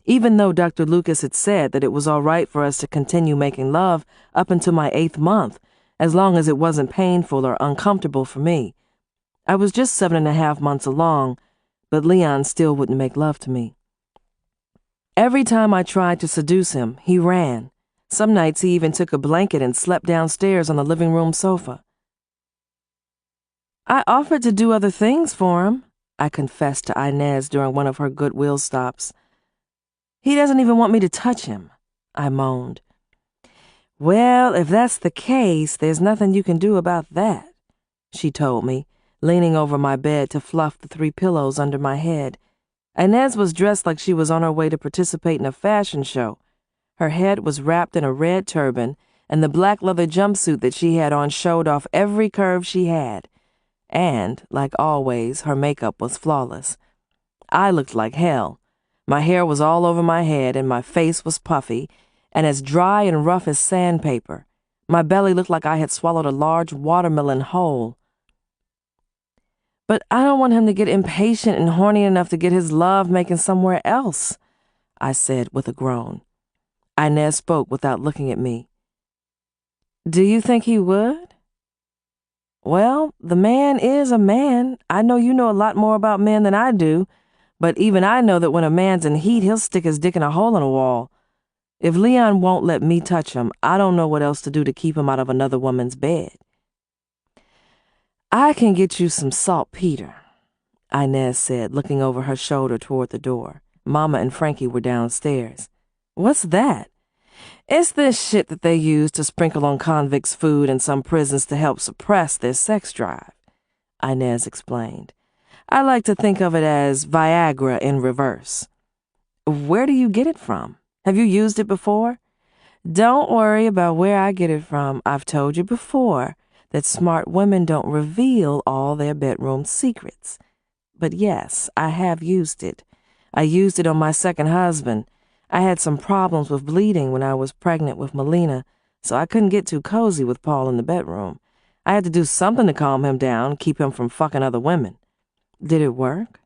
Even though Dr. Lucas had said that it was all right for us to continue making love up until my 8th month, as long as it wasn't painful or uncomfortable for me. I was just 7.5 months along, but Leon still wouldn't make love to me. Every time I tried to seduce him, he ran. Some nights he even took a blanket and slept downstairs on the living room sofa. I offered to do other things for him, I confessed to Inez during one of her goodwill stops. He doesn't even want me to touch him, I moaned. Well, if that's the case, there's nothing you can do about that, she told me, leaning over my bed to fluff the 3 pillows under my head. Inez was dressed like she was on her way to participate in a fashion show. Her head was wrapped in a red turban, and the black leather jumpsuit that she had on showed off every curve she had. And, like always, her makeup was flawless. I looked like hell. My hair was all over my head, and my face was puffy, and as dry and rough as sandpaper. My belly looked like I had swallowed a large watermelon whole. But I don't want him to get impatient and horny enough to get his love-making somewhere else, I said with a groan. Inez spoke without looking at me. Do you think he would? Well, the man is a man. I know you know a lot more about men than I do, but even I know that when a man's in heat, he'll stick his dick in a hole in a wall. If Leon won't let me touch him, I don't know what else to do to keep him out of another woman's bed. I can get you some saltpeter, Inez said, looking over her shoulder toward the door. Mama and Frankie were downstairs. "What's that?" "It's this shit that they use to sprinkle on convicts' food in some prisons to help suppress their sex drive," Inez explained. "I like to think of it as Viagra in reverse." "Where do you get it from? Have you used it before?" "Don't worry about where I get it from. I've told you before that smart women don't reveal all their bedroom secrets. But yes, I have used it. I used it on my second husband. I had some problems with bleeding when I was pregnant with Melina, so I couldn't get too cozy with Paul in the bedroom. I had to do something to calm him down, keep him from fucking other women." "Did it work?"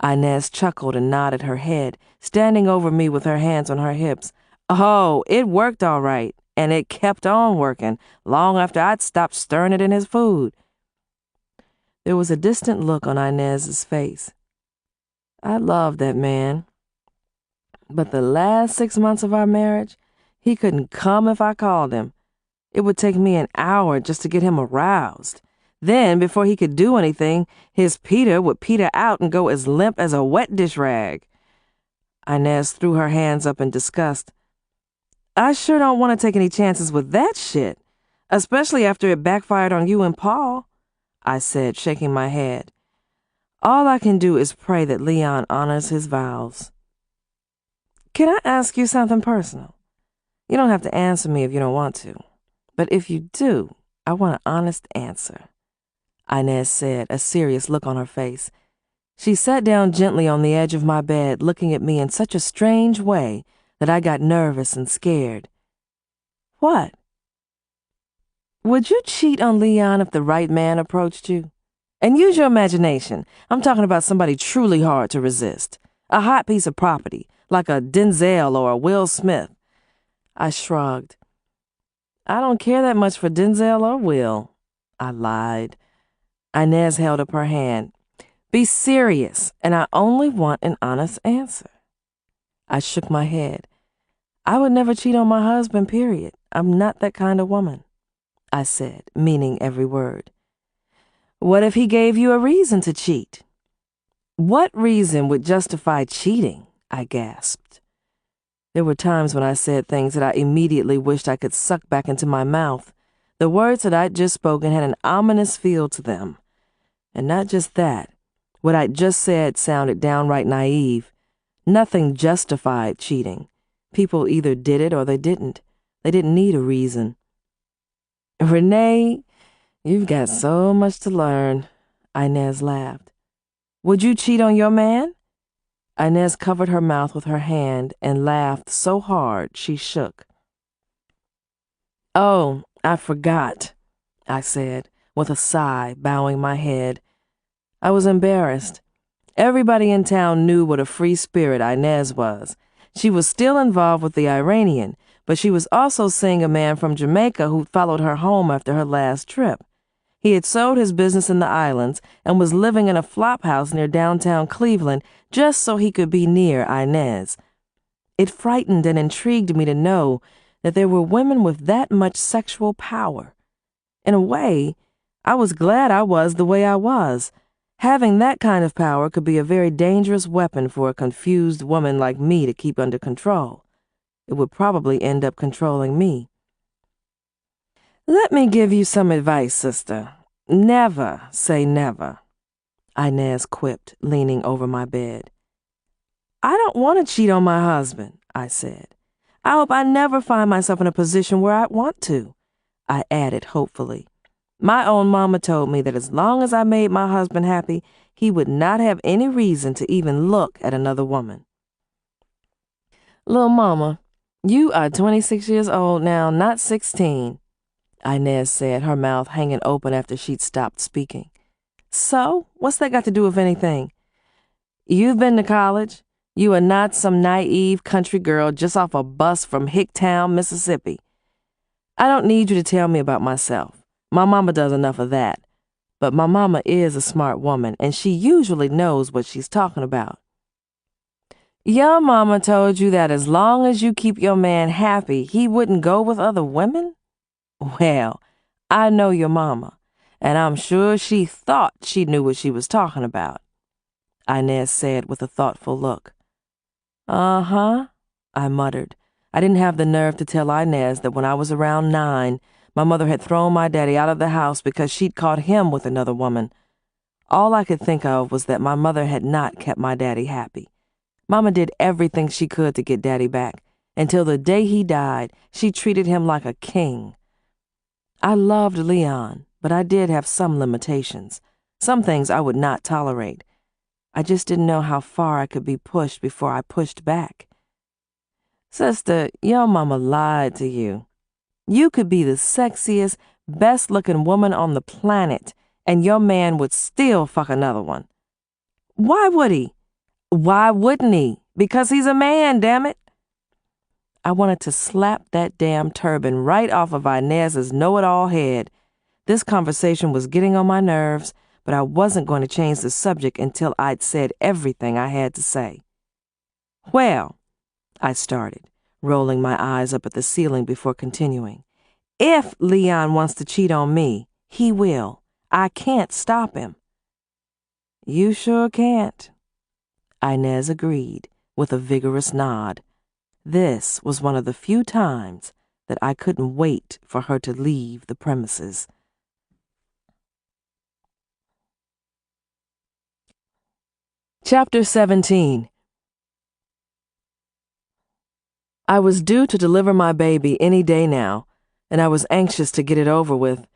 Inez chuckled and nodded her head, standing over me with her hands on her hips. "Oh, it worked all right, and it kept on working long after I'd stopped stirring it in his food." There was a distant look on Inez's face. "I loved that man. But the last 6 months of our marriage, he couldn't come if I called him. It would take me an hour just to get him aroused. Then, before he could do anything, his Peter would peter out and go as limp as a wet dish rag." Inez threw her hands up in disgust. "I sure don't want to take any chances with that shit, especially after it backfired on you and Paul," I said, shaking my head. "All I can do is pray that Leon honors his vows." "Can I ask you something personal? You don't have to answer me if you don't want to. But if you do, I want an honest answer," Inez said, a serious look on her face. She sat down gently on the edge of my bed, looking at me in such a strange way that I got nervous and scared. "What?" "Would you cheat on Leon if the right man approached you? And use your imagination. I'm talking about somebody truly hard to resist. A hot piece of property, like a Denzel or a Will Smith." I shrugged. "I don't care that much for Denzel or Will," I lied. Inez held up her hand. "Be serious, and I only want an honest answer." I shook my head. "I would never cheat on my husband, period. I'm not that kind of woman," I said, meaning every word. "What if he gave you a reason to cheat?" "What reason would justify cheating?" I gasped. There were times when I said things that I immediately wished I could suck back into my mouth. The words that I'd just spoken had an ominous feel to them. And not just that. What I'd just said sounded downright naive. Nothing justified cheating. People either did it or they didn't. They didn't need a reason. "Renee, you've got so much to learn," Inez laughed. "Would you cheat on your man?" Inez covered her mouth with her hand and laughed so hard she shook. "Oh, I forgot," I said, with a sigh, bowing my head. I was embarrassed. Everybody in town knew what a free spirit Inez was. She was still involved with the Iranian, but she was also seeing a man from Jamaica who followed her home after her last trip. He had sold his business in the islands and was living in a flop house near downtown Cleveland just so he could be near Inez. It frightened and intrigued me to know that there were women with that much sexual power. In a way, I was glad I was the way I was. Having that kind of power could be a very dangerous weapon for a confused woman like me to keep under control. It would probably end up controlling me. "Let me give you some advice, sister. Never say never," Inez quipped, leaning over my bed. "I don't want to cheat on my husband," I said. "I hope I never find myself in a position where I want to," I added hopefully. "My own mama told me that as long as I made my husband happy, he would not have any reason to even look at another woman." "Little mama, you are 26 years old now, not 16, Inez said, her mouth hanging open after she'd stopped speaking. "So, what's that got to do with anything? You've been to college. You are not some naive country girl just off a bus from Hicktown, Mississippi. I don't need you to tell me about myself. My mama does enough of that. But my mama is a smart woman, and she usually knows what she's talking about." "Your mama told you that as long as you keep your man happy, he wouldn't go with other women?" "Well, I know your mama, and I'm sure she thought she knew what she was talking about," Inez said with a thoughtful look. Uh-huh, I muttered. I didn't have the nerve to tell Inez that when I was around 9, my mother had thrown my daddy out of the house because she'd caught him with another woman. All I could think of was that my mother had not kept my daddy happy. Mama did everything she could to get Daddy back. Until the day he died, she treated him like a king. I loved Leon, but I did have some limitations. Some things I would not tolerate. I just didn't know how far I could be pushed before I pushed back. Sister, your mama lied to you. You could be the sexiest, best-looking woman on the planet, and your man would still fuck another one. Why would he? Why wouldn't he? Because he's a man, damn it. I wanted to slap that damn turban right off of Inez's know-it-all head. This conversation was getting on my nerves, but I wasn't going to change the subject until I'd said everything I had to say. Well, I started, rolling my eyes up at the ceiling before continuing. If Leon wants to cheat on me, he will. I can't stop him. You sure can't. Inez agreed, with a vigorous nod. This was one of the few times that I couldn't wait for her to leave the premises. Chapter 17. I was due to deliver my baby any day now, and I was anxious to get it over with.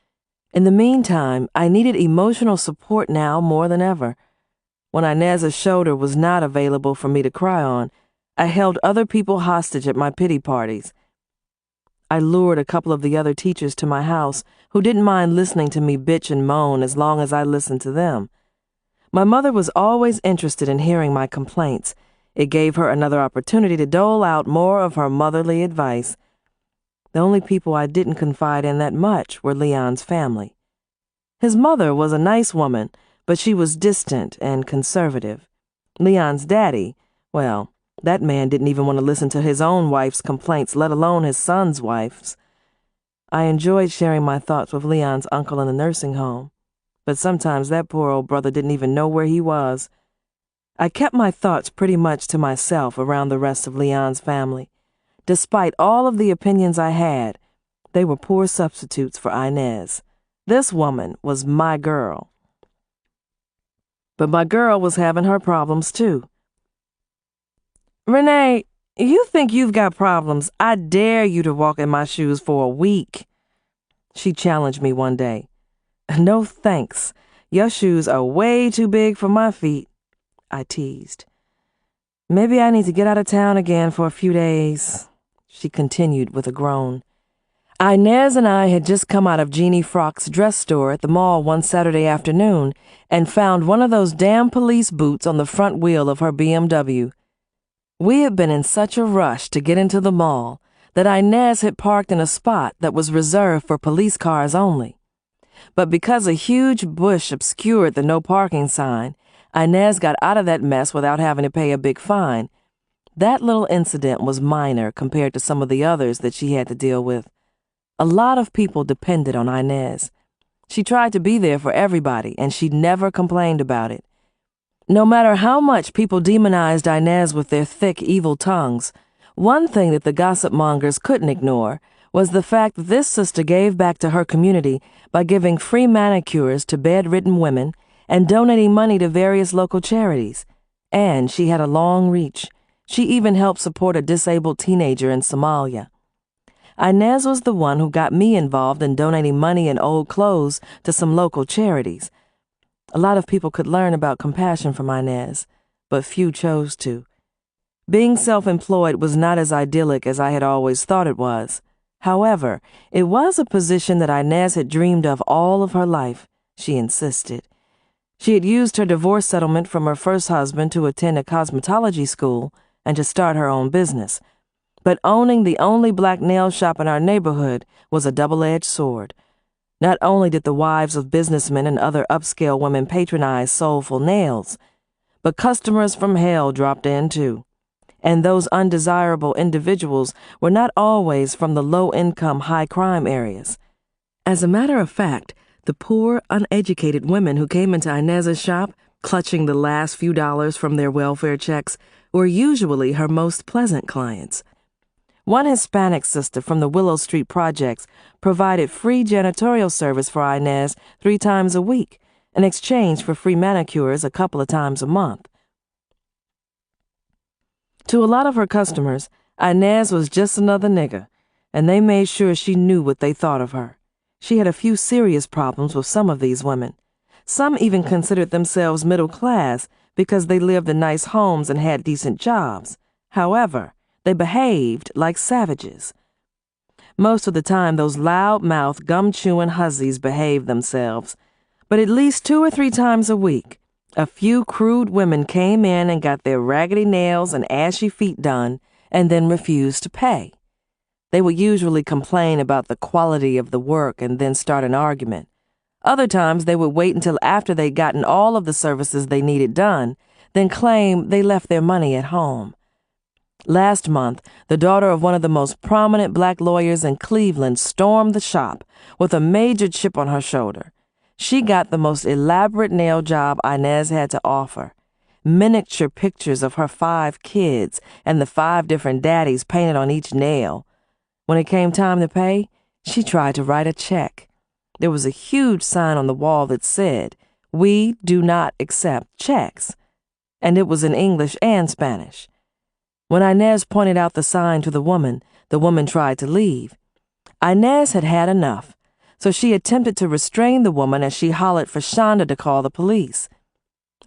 In the meantime, I needed emotional support now more than ever. When Inez's shoulder was not available for me to cry on, I held other people hostage at my pity parties. I lured a couple of the other teachers to my house who didn't mind listening to me bitch and moan as long as I listened to them. My mother was always interested in hearing my complaints. It gave her another opportunity to dole out more of her motherly advice. The only people I didn't confide in that much were Leon's family. His mother was a nice woman, but she was distant and conservative. Leon's daddy, well, that man didn't even want to listen to his own wife's complaints, let alone his son's wife's. I enjoyed sharing my thoughts with Leon's uncle in the nursing home, but sometimes that poor old brother didn't even know where he was. I kept my thoughts pretty much to myself around the rest of Leon's family. Despite all of the opinions I had, they were poor substitutes for Inez. This woman was my girl. But my girl was having her problems too. Renee, you think you've got problems? I dare you to walk in my shoes for a week. She challenged me one day. No thanks. Your shoes are way too big for my feet, I teased. Maybe I need to get out of town again for a few days, she continued with a groan. Inez and I had just come out of Jeannie Frock's dress store at the mall one Saturday afternoon and found one of those damn police boots on the front wheel of her BMW. We had been in such a rush to get into the mall that Inez had parked in a spot that was reserved for police cars only. But because a huge bush obscured the no parking sign, Inez got out of that mess without having to pay a big fine. That little incident was minor compared to some of the others that she had to deal with. A lot of people depended on Inez. She tried to be there for everybody, and she never complained about it. No matter how much people demonized Inez with their thick, evil tongues, one thing that the gossip mongers couldn't ignore was the fact that this sister gave back to her community by giving free manicures to bedridden women and donating money to various local charities. And she had a long reach. She even helped support a disabled teenager in Somalia. Inez was the one who got me involved in donating money and old clothes to some local charities. A lot of people could learn about compassion from Inez, but few chose to. Being self-employed was not as idyllic as I had always thought it was. However, it was a position that Inez had dreamed of all of her life, she insisted. She had used her divorce settlement from her first husband to attend a cosmetology school and to start her own business. But owning the only black nail shop in our neighborhood was a double-edged sword. Not only did the wives of businessmen and other upscale women patronize soulful nails, but customers from hell dropped in too. And those undesirable individuals were not always from the low-income, high-crime areas. As a matter of fact, the poor, uneducated women who came into Inez's shop, clutching the last few dollars from their welfare checks, were usually her most pleasant clients. One Hispanic sister from the Willow Street projects provided free janitorial service for Inez 3 times a week in exchange for free manicures a couple of times a month. To a lot of her customers, Inez was just another nigger, and they made sure she knew what they thought of her. She had a few serious problems with some of these women. Some even considered themselves middle class because they lived in nice homes and had decent jobs. However, they behaved like savages. Most of the time, those loud-mouthed, gum-chewing hussies behaved themselves. But at least 2 or 3 times a week, a few crude women came in and got their raggedy nails and ashy feet done and then refused to pay. They would usually complain about the quality of the work and then start an argument. Other times, they would wait until after they'd gotten all of the services they needed done, then claim they left their money at home. Last month, the daughter of one of the most prominent black lawyers in Cleveland stormed the shop with a major chip on her shoulder. She got the most elaborate nail job Inez had to offer. Miniature pictures of her 5 kids and the 5 different daddies painted on each nail. When it came time to pay, she tried to write a check. There was a huge sign on the wall that said, "We do not accept checks," and it was in English and Spanish. When Inez pointed out the sign to the woman tried to leave. Inez had had enough, so she attempted to restrain the woman as she hollered for Shonda to call the police.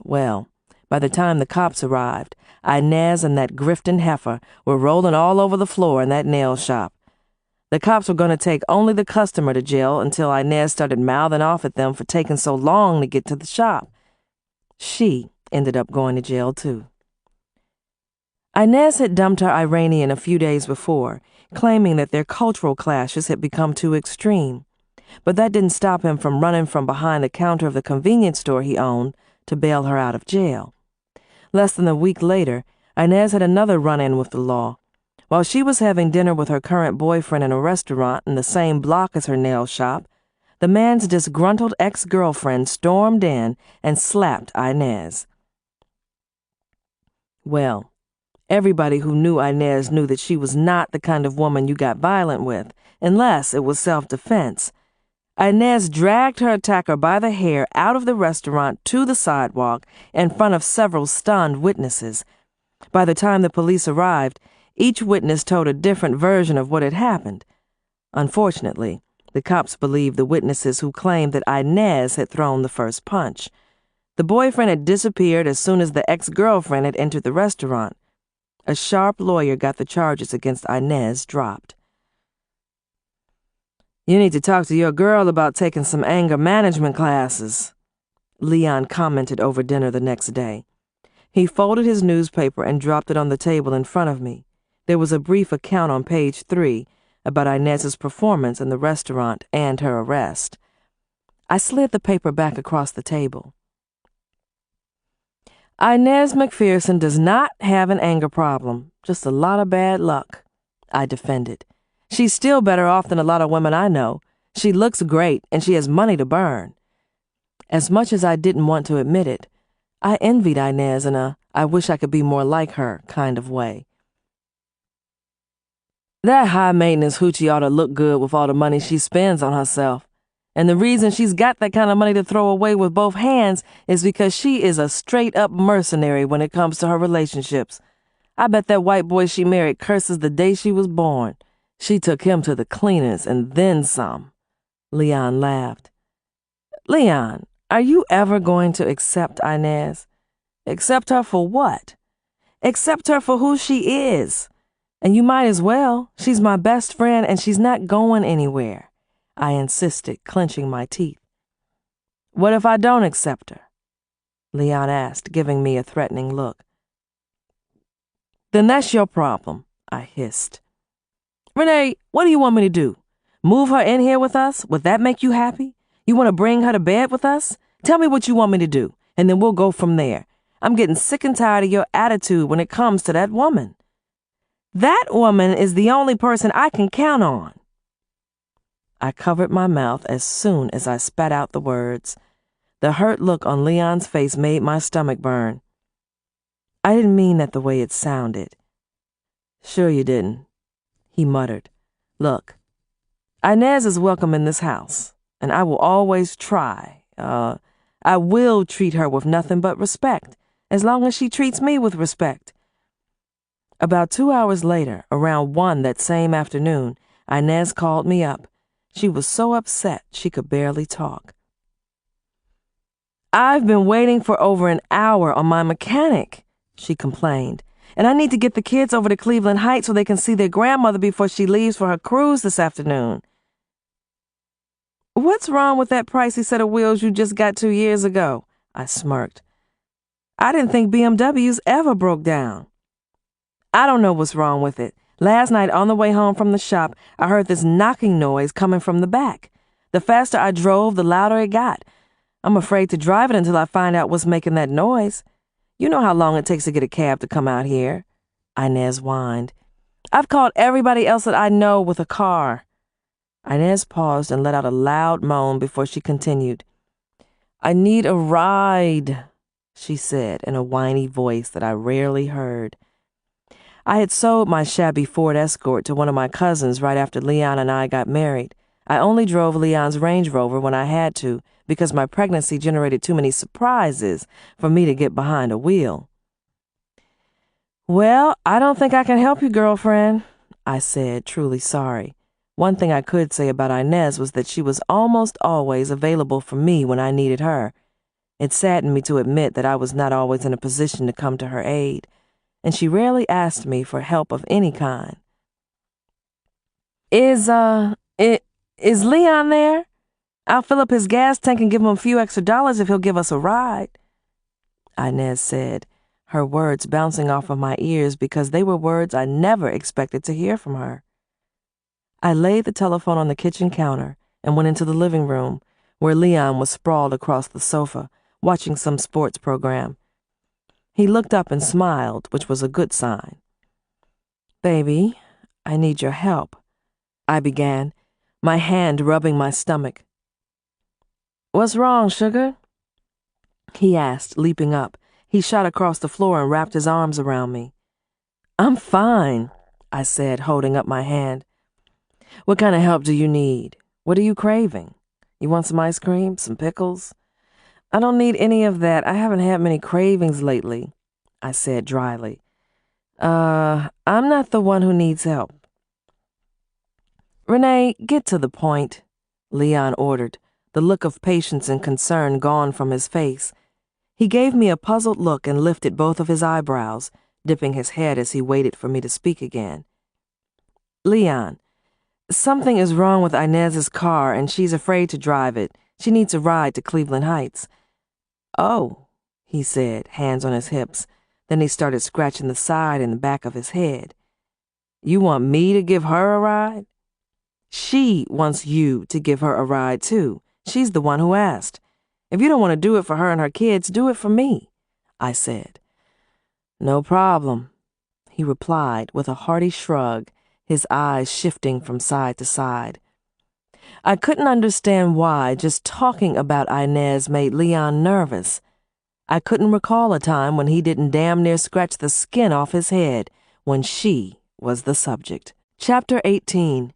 Well, by the time the cops arrived, Inez and that grifting heifer were rolling all over the floor in that nail shop. The cops were going to take only the customer to jail until Inez started mouthing off at them for taking so long to get to the shop. She ended up going to jail, too. Inez had dumped her Iranian a few days before, claiming that their cultural clashes had become too extreme. But that didn't stop him from running from behind the counter of the convenience store he owned to bail her out of jail. Less than a week later, Inez had another run-in with the law. While she was having dinner with her current boyfriend in a restaurant in the same block as her nail shop, the man's disgruntled ex-girlfriend stormed in and slapped Inez. Well, everybody who knew Inez knew that she was not the kind of woman you got violent with, unless it was self-defense. Inez dragged her attacker by the hair out of the restaurant to the sidewalk in front of several stunned witnesses. By the time the police arrived, each witness told a different version of what had happened. Unfortunately, the cops believed the witnesses who claimed that Inez had thrown the first punch. The boyfriend had disappeared as soon as the ex-girlfriend had entered the restaurant. A sharp lawyer got the charges against Inez dropped. "You need to talk to your girl about taking some anger management classes," Leon commented over dinner the next day. He folded his newspaper and dropped it on the table in front of me. There was a brief account on page 3 about Inez's performance in the restaurant and her arrest. I slid the paper back across the table. "Inez McPherson does not have an anger problem, just a lot of bad luck," I defended. "She's still better off than a lot of women I know. She looks great, and she has money to burn." As much as I didn't want to admit it, I envied Inez in a "I wish I could be more like her" kind of way. "That high-maintenance hoochie ought to look good with all the money she spends on herself. And the reason she's got that kind of money to throw away with both hands is because she is a straight-up mercenary when it comes to her relationships. I bet that white boy she married curses the day she was born. She took him to the cleaners and then some." Leon laughed. "Leon, are you ever going to accept Inez? Accept her for what? Accept her for who she is. And you might as well. She's my best friend and she's not going anywhere," I insisted, clenching my teeth. "What if I don't accept her?" Leon asked, giving me a threatening look. "Then that's your problem," I hissed. "Renee, what do you want me to do? Move her in here with us? Would that make you happy? You want to bring her to bed with us? Tell me what you want me to do, and then we'll go from there. I'm getting sick and tired of your attitude when it comes to that woman. That woman is the only person I can count on." I covered my mouth as soon as I spat out the words. The hurt look on Leon's face made my stomach burn. I didn't mean that the way it sounded. Sure you didn't, he muttered. Look, Inez is welcome in this house, and I will always try. I will treat her with nothing but respect, as long as she treats me with respect. About 2 hours later, around 1 that same afternoon, Inez called me up. She was so upset she could barely talk. I've been waiting for over an hour on my mechanic, she complained, and I need to get the kids over to Cleveland Heights so they can see their grandmother before she leaves for her cruise this afternoon. What's wrong with that pricey set of wheels you just got 2 years ago? I smirked. I didn't think BMWs ever broke down. I don't know what's wrong with it. Last night on the way home from the shop, I heard this knocking noise coming from the back. The faster I drove, the louder it got. I'm afraid to drive it until I find out what's making that noise. You know how long it takes to get a cab to come out here, Inez whined. I've called everybody else that I know with a car. Inez paused and let out a loud moan before she continued. I need a ride, she said in a whiny voice that I rarely heard. I had sold my shabby Ford Escort to one of my cousins right after Leon and I got married. I only drove Leon's Range Rover when I had to, because my pregnancy generated too many surprises for me to get behind a wheel. Well, I don't think I can help you, girlfriend, I said, truly sorry. One thing I could say about Inez was that she was almost always available for me when I needed her. It saddened me to admit that I was not always in a position to come to her aid, and she rarely asked me for help of any kind. Is Leon there? I'll fill up his gas tank and give him a few extra dollars if he'll give us a ride, Inez said, her words bouncing off of my ears because they were words I never expected to hear from her. I laid the telephone on the kitchen counter and went into the living room, where Leon was sprawled across the sofa, watching some sports program. He looked up and smiled, which was a good sign. Baby, I need your help, I began, my hand rubbing my stomach. What's wrong, sugar? He asked, leaping up. He shot across the floor and wrapped his arms around me. I'm fine, I said, holding up my hand. What kind of help do you need? What are you craving? You want some ice cream? Some pickles? I don't need any of that. I haven't had many cravings lately, I said dryly. I'm not the one who needs help. Renee, get to the point, Leon ordered, the look of patience and concern gone from his face. He gave me a puzzled look and lifted both of his eyebrows, dipping his head as he waited for me to speak again. Leon, something is wrong with Inez's car and she's afraid to drive it. She needs a ride to Cleveland Heights. Oh, he said, hands on his hips. Then he started scratching the side and the back of his head. You want me to give her a ride? She wants you to give her a ride, too. She's the one who asked. If you don't want to do it for her and her kids, do it for me, I said. No problem, he replied with a hearty shrug, his eyes shifting from side to side. I couldn't understand why just talking about Inez made Leon nervous. I couldn't recall a time when he didn't damn near scratch the skin off his head when she was the subject. Chapter 18.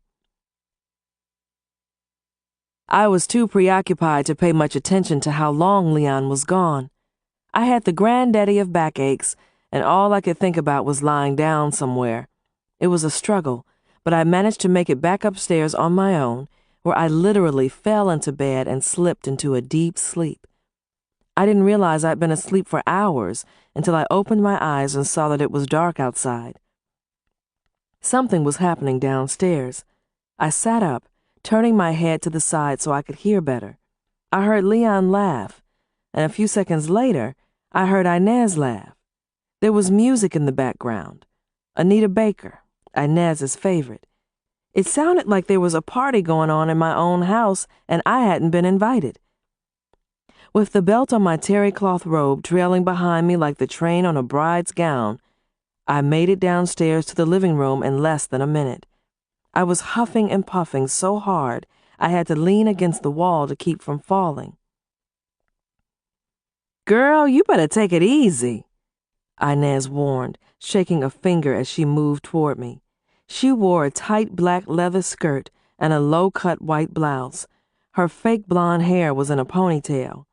I was too preoccupied to pay much attention to how long Leon was gone. I had the granddaddy of backaches, and all I could think about was lying down somewhere. It was a struggle, but I managed to make it back upstairs on my own, where I literally fell into bed and slipped into a deep sleep. I didn't realize I'd been asleep for hours until I opened my eyes and saw that it was dark outside. Something was happening downstairs. I sat up, turning my head to the side so I could hear better. I heard Leon laugh, and a few seconds later, I heard Inez laugh. There was music in the background. Anita Baker, Inez's favorite. It sounded like there was a party going on in my own house, and I hadn't been invited. With the belt on my terry cloth robe trailing behind me like the train on a bride's gown, I made it downstairs to the living room in less than a minute. I was huffing and puffing so hard I had to lean against the wall to keep from falling. Girl, you better take it easy, Inez warned, shaking a finger as she moved toward me. She wore a tight black leather skirt and a low-cut white blouse. Her fake blonde hair was in a ponytail.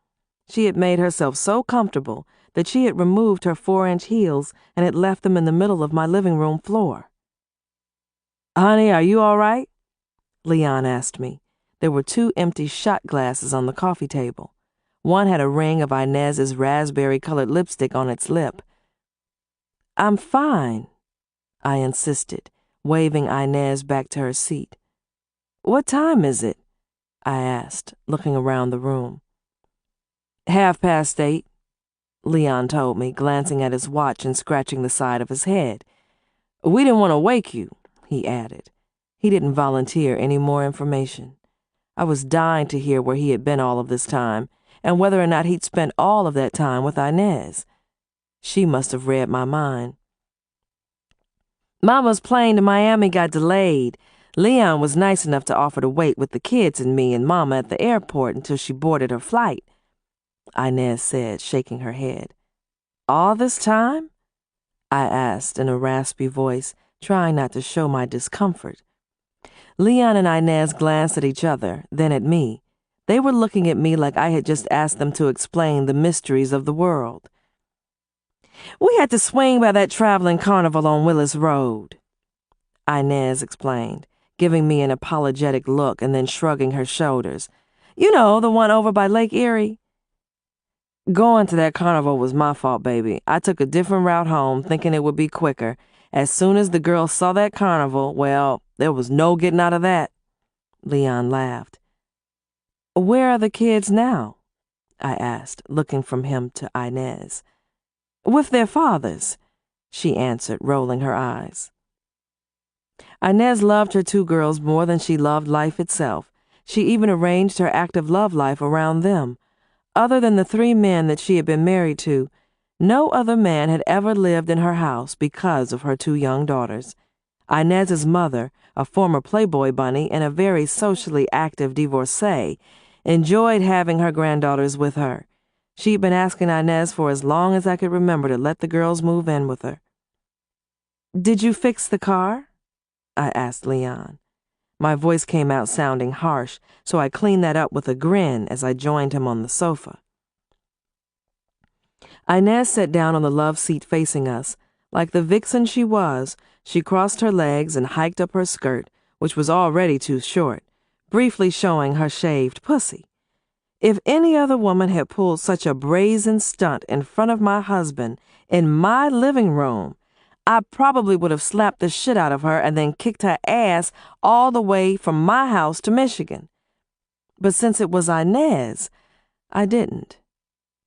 She had made herself so comfortable that she had removed her 4-inch heels and had left them in the middle of my living room floor. "Honey, are you all right?" Leon asked me. There were 2 empty shot glasses on the coffee table. One had a ring of Inez's raspberry-colored lipstick on its lip. "I'm fine," I insisted, waving Inez back to her seat. "What time is it?" I asked, looking around the room. 8:30, Leon told me, glancing at his watch and scratching the side of his head. "We didn't want to wake you," he added. He didn't volunteer any more information. I was dying to hear where he had been all of this time, and whether or not he'd spent all of that time with Inez. She must have read my mind. "Mama's plane to Miami got delayed. Leon was nice enough to offer to wait with the kids and me and Mama at the airport until she boarded her flight," Inez said, shaking her head. "All this time?" I asked in a raspy voice, trying not to show my discomfort. Leon and Inez glanced at each other, then at me. They were looking at me like I had just asked them to explain the mysteries of the world. "We had to swing by that traveling carnival on Willis Road," Inez explained, giving me an apologetic look and then shrugging her shoulders. "You know, the one over by Lake Erie." "Going to that carnival was my fault, baby. I took a different route home, thinking it would be quicker. As soon as the girls saw that carnival, well, there was no getting out of that." Leon laughed. "Where are the kids now?" I asked, looking from him to Inez. "With their fathers," she answered, rolling her eyes. Inez loved her 2 girls more than she loved life itself. She even arranged her active love life around them. Other than the 3 men that she had been married to, no other man had ever lived in her house because of her 2 young daughters. Inez's mother, a former Playboy bunny and a very socially active divorcee, enjoyed having her granddaughters with her. She'd been asking Inez for as long as I could remember to let the girls move in with her. "Did you fix the car?" I asked Leon. My voice came out sounding harsh, so I cleaned that up with a grin as I joined him on the sofa. Inez sat down on the love seat facing us. Like the vixen she was, she crossed her legs and hiked up her skirt, which was already too short, briefly showing her shaved pussy. If any other woman had pulled such a brazen stunt in front of my husband in my living room, I probably would have slapped the shit out of her and then kicked her ass all the way from my house to Michigan. But since it was Inez, I didn't.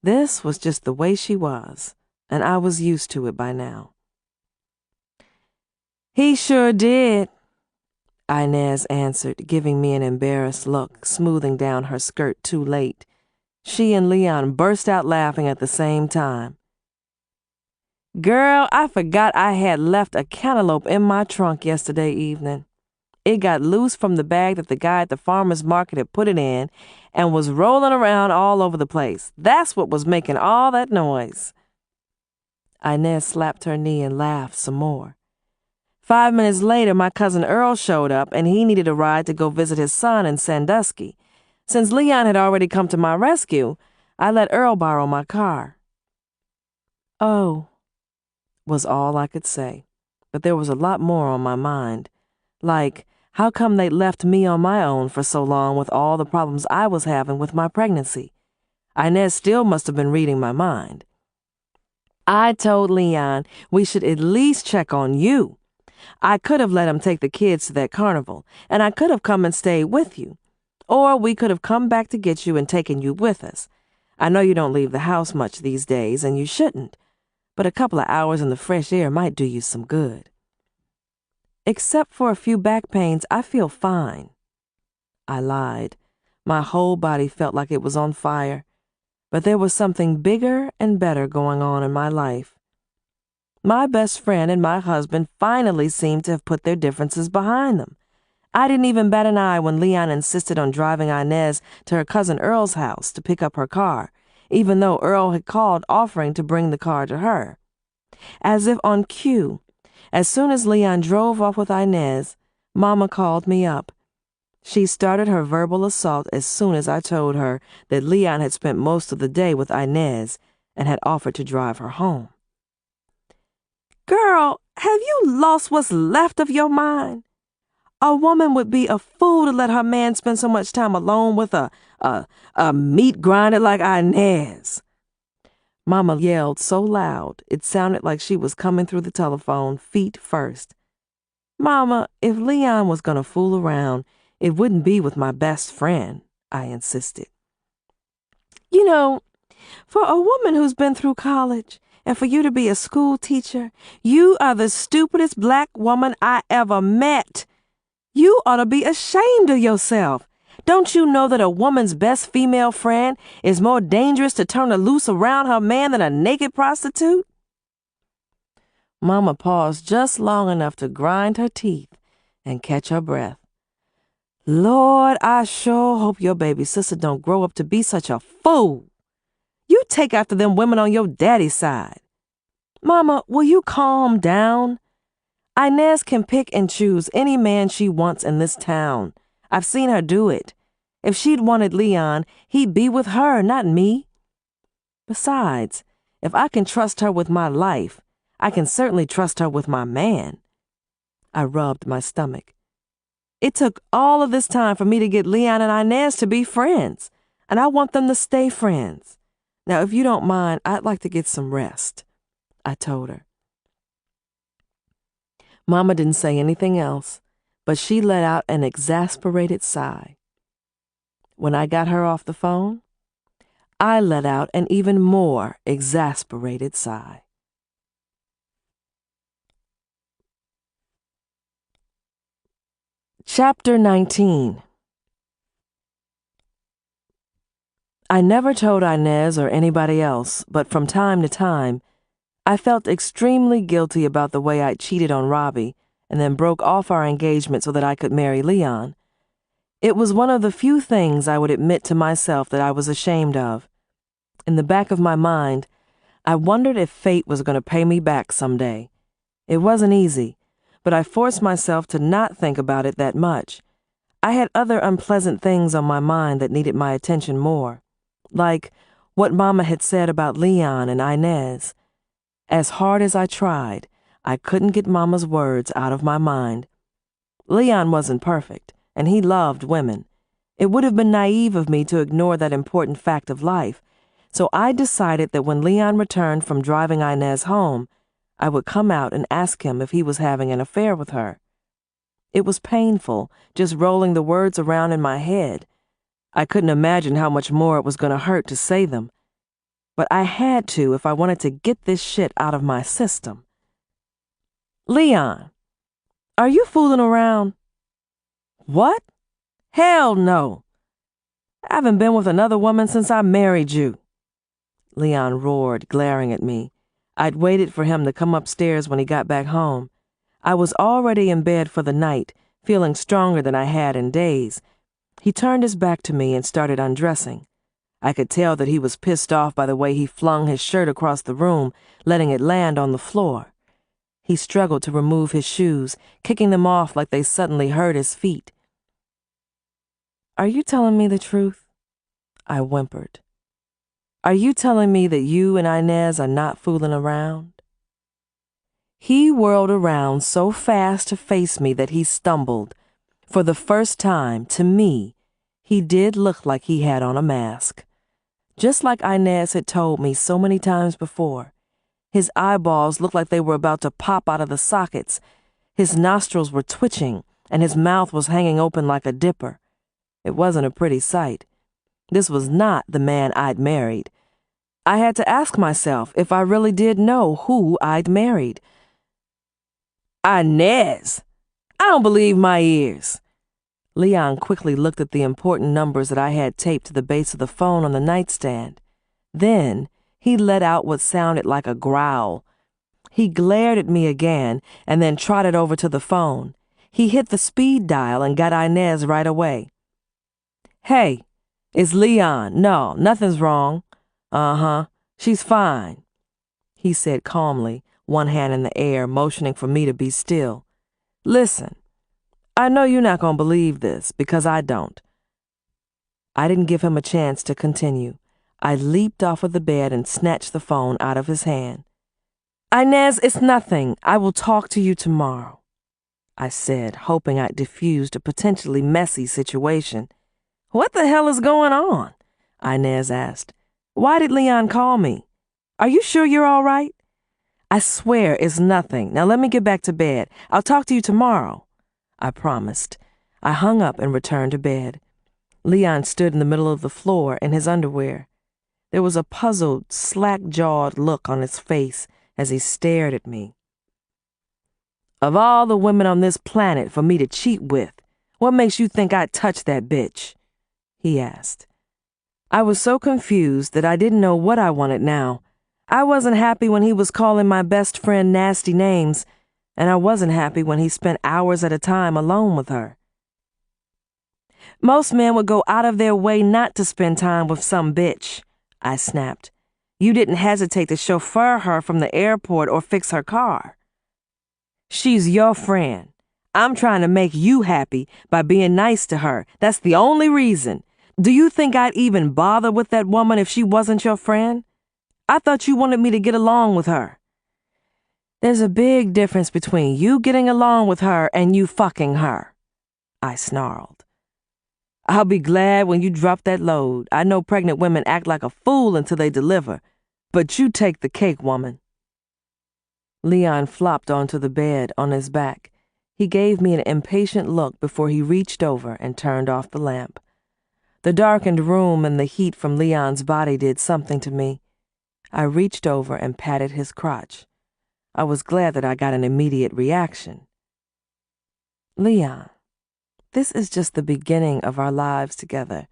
This was just the way she was, and I was used to it by now. "He sure did," Inez answered, giving me an embarrassed look, smoothing down her skirt too late. She and Leon burst out laughing at the same time. "Girl, I forgot I had left a cantaloupe in my trunk yesterday evening. It got loose from the bag that the guy at the farmer's market had put it in and was rolling around all over the place. That's what was making all that noise." Inez slapped her knee and laughed some more. 5 minutes later, my cousin Earl showed up, and he needed a ride to go visit his son in Sandusky. Since Leon had already come to my rescue, I let Earl borrow my car. "Oh," was all I could say, but there was a lot more on my mind. Like, how come they left me on my own for so long with all the problems I was having with my pregnancy? Inez still must have been reading my mind. "I told Leon we should at least check on you. I could have let him take the kids to that carnival, and I could have come and stayed with you. Or we could have come back to get you and taken you with us. I know you don't leave the house much these days, and you shouldn't, but a couple of hours in the fresh air might do you some good." "Except for a few back pains, I feel fine." I lied. My whole body felt like it was on fire, but there was something bigger and better going on in my life. My best friend and my husband finally seemed to have put their differences behind them. I didn't even bat an eye when Leon insisted on driving Inez to her cousin Earl's house to pick up her car, even though Earl had called offering to bring the car to her. As if on cue, as soon as Leon drove off with Inez, Mama called me up. She started her verbal assault as soon as I told her that Leon had spent most of the day with Inez and had offered to drive her home. "Girl, have you lost what's left of your mind? A woman would be a fool to let her man spend so much time alone with a meat grinder like Inez." Mama yelled so loud it sounded like she was coming through the telephone feet first. "Mama, if Leon was gonna fool around, it wouldn't be with my best friend," I insisted. "You know, for a woman who's been through college, and for you to be a school teacher, you are the stupidest black woman I ever met. You ought to be ashamed of yourself. Don't you know that a woman's best female friend is more dangerous to turn her loose around her man than a naked prostitute?" Mama paused just long enough to grind her teeth and catch her breath. "Lord, I sure hope your baby sister don't grow up to be such a fool. You take after them women on your daddy's side. Mama, will you calm down? Inez can pick and choose any man she wants in this town. I've seen her do it. If she'd wanted Leon, he'd be with her, not me. Besides, if I can trust her with my life, I can certainly trust her with my man." I rubbed my stomach. It took all of this time for me to get Leon and Inez to be friends, and I want them to stay friends. Now, if you don't mind, I'd like to get some rest, I told her. Mama didn't say anything else, but she let out an exasperated sigh. When I got her off the phone, I let out an even more exasperated sigh. Chapter 19. I never told Inez or anybody else, but from time to time, I felt extremely guilty about the way I'd cheated on Robbie and then broke off our engagement so that I could marry Leon. It was one of the few things I would admit to myself that I was ashamed of. In the back of my mind, I wondered if fate was going to pay me back someday. It wasn't easy, but I forced myself to not think about it that much. I had other unpleasant things on my mind that needed my attention more, like what Mama had said about Leon and Inez. As hard as I tried, I couldn't get Mama's words out of my mind. Leon wasn't perfect, and he loved women. It would have been naive of me to ignore that important fact of life, so I decided that when Leon returned from driving Inez home, I would come out and ask him if he was having an affair with her. It was painful, just rolling the words around in my head. I couldn't imagine how much more it was going to hurt to say them. But I had to if I wanted to get this shit out of my system. "Leon, are you fooling around?" "What? Hell no. I haven't been with another woman since I married you." Leon roared, glaring at me. I'd waited for him to come upstairs when he got back home. I was already in bed for the night, feeling stronger than I had in days. He turned his back to me and started undressing. I could tell that he was pissed off by the way he flung his shirt across the room, letting it land on the floor. He struggled to remove his shoes, kicking them off like they suddenly hurt his feet. "Are you telling me the truth?" I whimpered. "Are you telling me that you and Inez are not fooling around?" He whirled around so fast to face me that he stumbled. For the first time, to me, he did look like he had on a mask. Just like Inez had told me so many times before. His eyeballs looked like they were about to pop out of the sockets. His nostrils were twitching, and his mouth was hanging open like a dipper. It wasn't a pretty sight. This was not the man I'd married. I had to ask myself if I really did know who I'd married. "Inez! I don't believe my ears." Leon quickly looked at the important numbers that I had taped to the base of the phone on the nightstand. Then he let out what sounded like a growl. He glared at me again and then trotted over to the phone. He hit the speed dial and got Inez right away. "Hey, it's Leon. No, nothing's wrong." "Uh-huh, she's fine," he said calmly, one hand in the air, motioning for me to be still. Listen, I know you're not gonna believe this, because I don't. I didn't give him a chance to continue. I leaped off of the bed and snatched the phone out of his hand. Inez, it's nothing. I will talk to you tomorrow, I said, hoping I'd diffused a potentially messy situation. What the hell is going on? Inez asked. Why did Leon call me? Are you sure you're all right? I swear it's nothing. Now let me get back to bed. I'll talk to you tomorrow, I promised. I hung up and returned to bed. Leon stood in the middle of the floor in his underwear. There was a puzzled, slack-jawed look on his face as he stared at me. Of all the women on this planet for me to cheat with, what makes you think I'd touch that bitch? He asked. I was so confused that I didn't know what I wanted now. I wasn't happy when he was calling my best friend nasty names, and I wasn't happy when he spent hours at a time alone with her. Most men would go out of their way not to spend time with some bitch, I snapped. You didn't hesitate to chauffeur her from the airport or fix her car. She's your friend. I'm trying to make you happy by being nice to her. That's the only reason. Do you think I'd even bother with that woman if she wasn't your friend? I thought you wanted me to get along with her. There's a big difference between you getting along with her and you fucking her, I snarled. I'll be glad when you drop that load. I know pregnant women act like a fool until they deliver, but you take the cake, woman. Leon flopped onto the bed on his back. He gave me an impatient look before he reached over and turned off the lamp. The darkened room and the heat from Leon's body did something to me. I reached over and patted his crotch. I was glad that I got an immediate reaction. Leon, this is just the beginning of our lives together.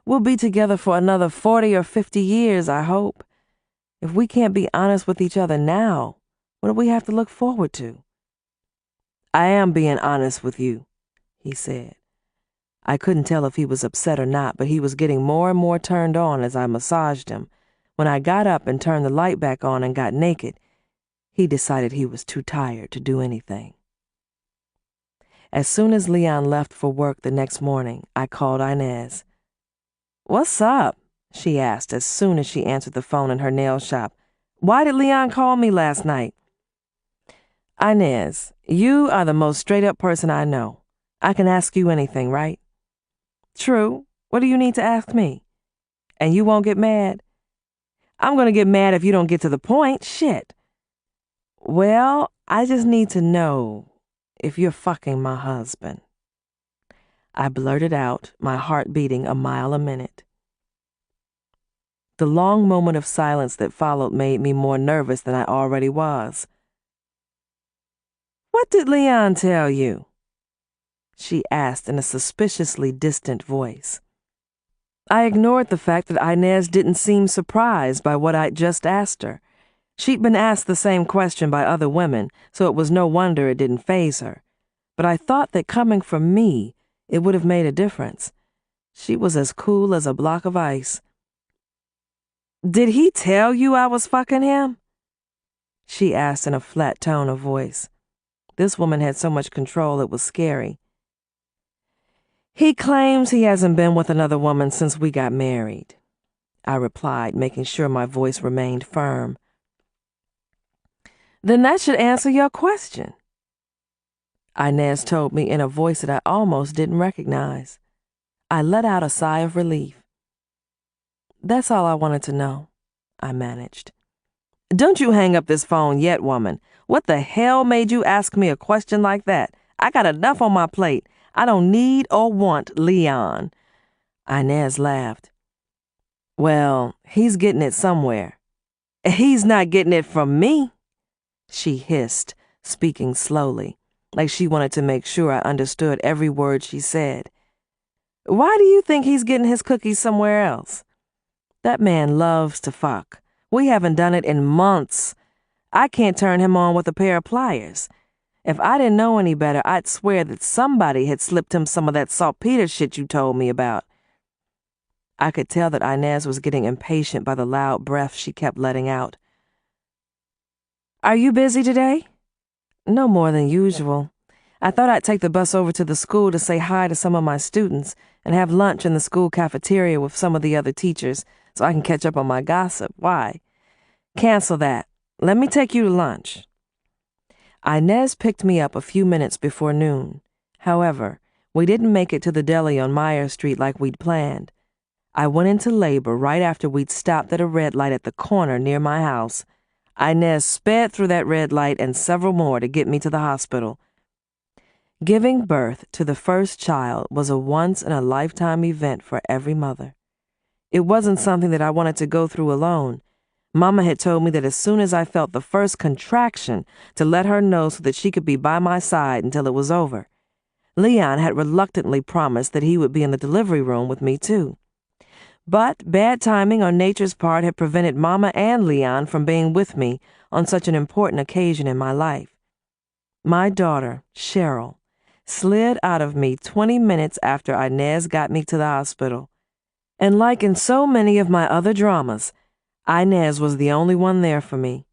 We'll be together for another 40 or 50 years, I hope. If we can't be honest with each other now, what do we have to look forward to? I am being honest with you, he said. I couldn't tell if he was upset or not, but he was getting more and more turned on as I massaged him. When I got up and turned the light back on and got naked, he decided he was too tired to do anything. As soon as Leon left for work the next morning, I called Inez. What's up? She asked as soon as she answered the phone in her nail shop. Why did Leon call me last night? Inez, you are the most straight-up person I know. I can ask you anything, right? True. What do you need to ask me? And you won't get mad? I'm gonna get mad if you don't get to the point. Shit. Well, I just need to know if you're fucking my husband. I blurted out, my heart beating a mile a minute. The long moment of silence that followed made me more nervous than I already was. What did Leon tell you? She asked in a suspiciously distant voice. I ignored the fact that Inez didn't seem surprised by what I'd just asked her. She'd been asked the same question by other women, so it was no wonder it didn't faze her. But I thought that coming from me, it would have made a difference. She was as cool as a block of ice. Did he tell you I was fucking him? She asked in a flat tone of voice. This woman had so much control it was scary. He claims he hasn't been with another woman since we got married, I replied, making sure my voice remained firm. Then that should answer your question, Inez told me in a voice that I almost didn't recognize. I let out a sigh of relief. That's all I wanted to know, I managed. Don't you hang up this phone yet, woman. What the hell made you ask me a question like that? I got enough on my plate. I don't need or want Leon. Inez laughed. Well, he's getting it somewhere. He's not getting it from me, she hissed, speaking slowly, like she wanted to make sure I understood every word she said. Why do you think he's getting his cookies somewhere else? That man loves to fuck. We haven't done it in months. I can't turn him on with a pair of pliers. If I didn't know any better, I'd swear that somebody had slipped him some of that saltpeter shit you told me about. I could tell that Inez was getting impatient by the loud breath she kept letting out. Are you busy today? No more than usual. I thought I'd take the bus over to the school to say hi to some of my students and have lunch in the school cafeteria with some of the other teachers so I can catch up on my gossip. Why? Cancel that. Let me take you to lunch. Inez picked me up a few minutes before noon. However, we didn't make it to the deli on Meyer Street like we'd planned. I went into labor right after we'd stopped at a red light at the corner near my house. Inez sped through that red light and several more to get me to the hospital. Giving birth to the first child was a once-in-a-lifetime event for every mother. It wasn't something that I wanted to go through alone. Mama had told me that as soon as I felt the first contraction, to let her know so that she could be by my side until it was over. Leon had reluctantly promised that he would be in the delivery room with me too. But bad timing on nature's part had prevented Mama and Leon from being with me on such an important occasion in my life. My daughter, Cheryl, slid out of me 20 minutes after Inez got me to the hospital. And like in so many of my other dramas, Inez was the only one there for me.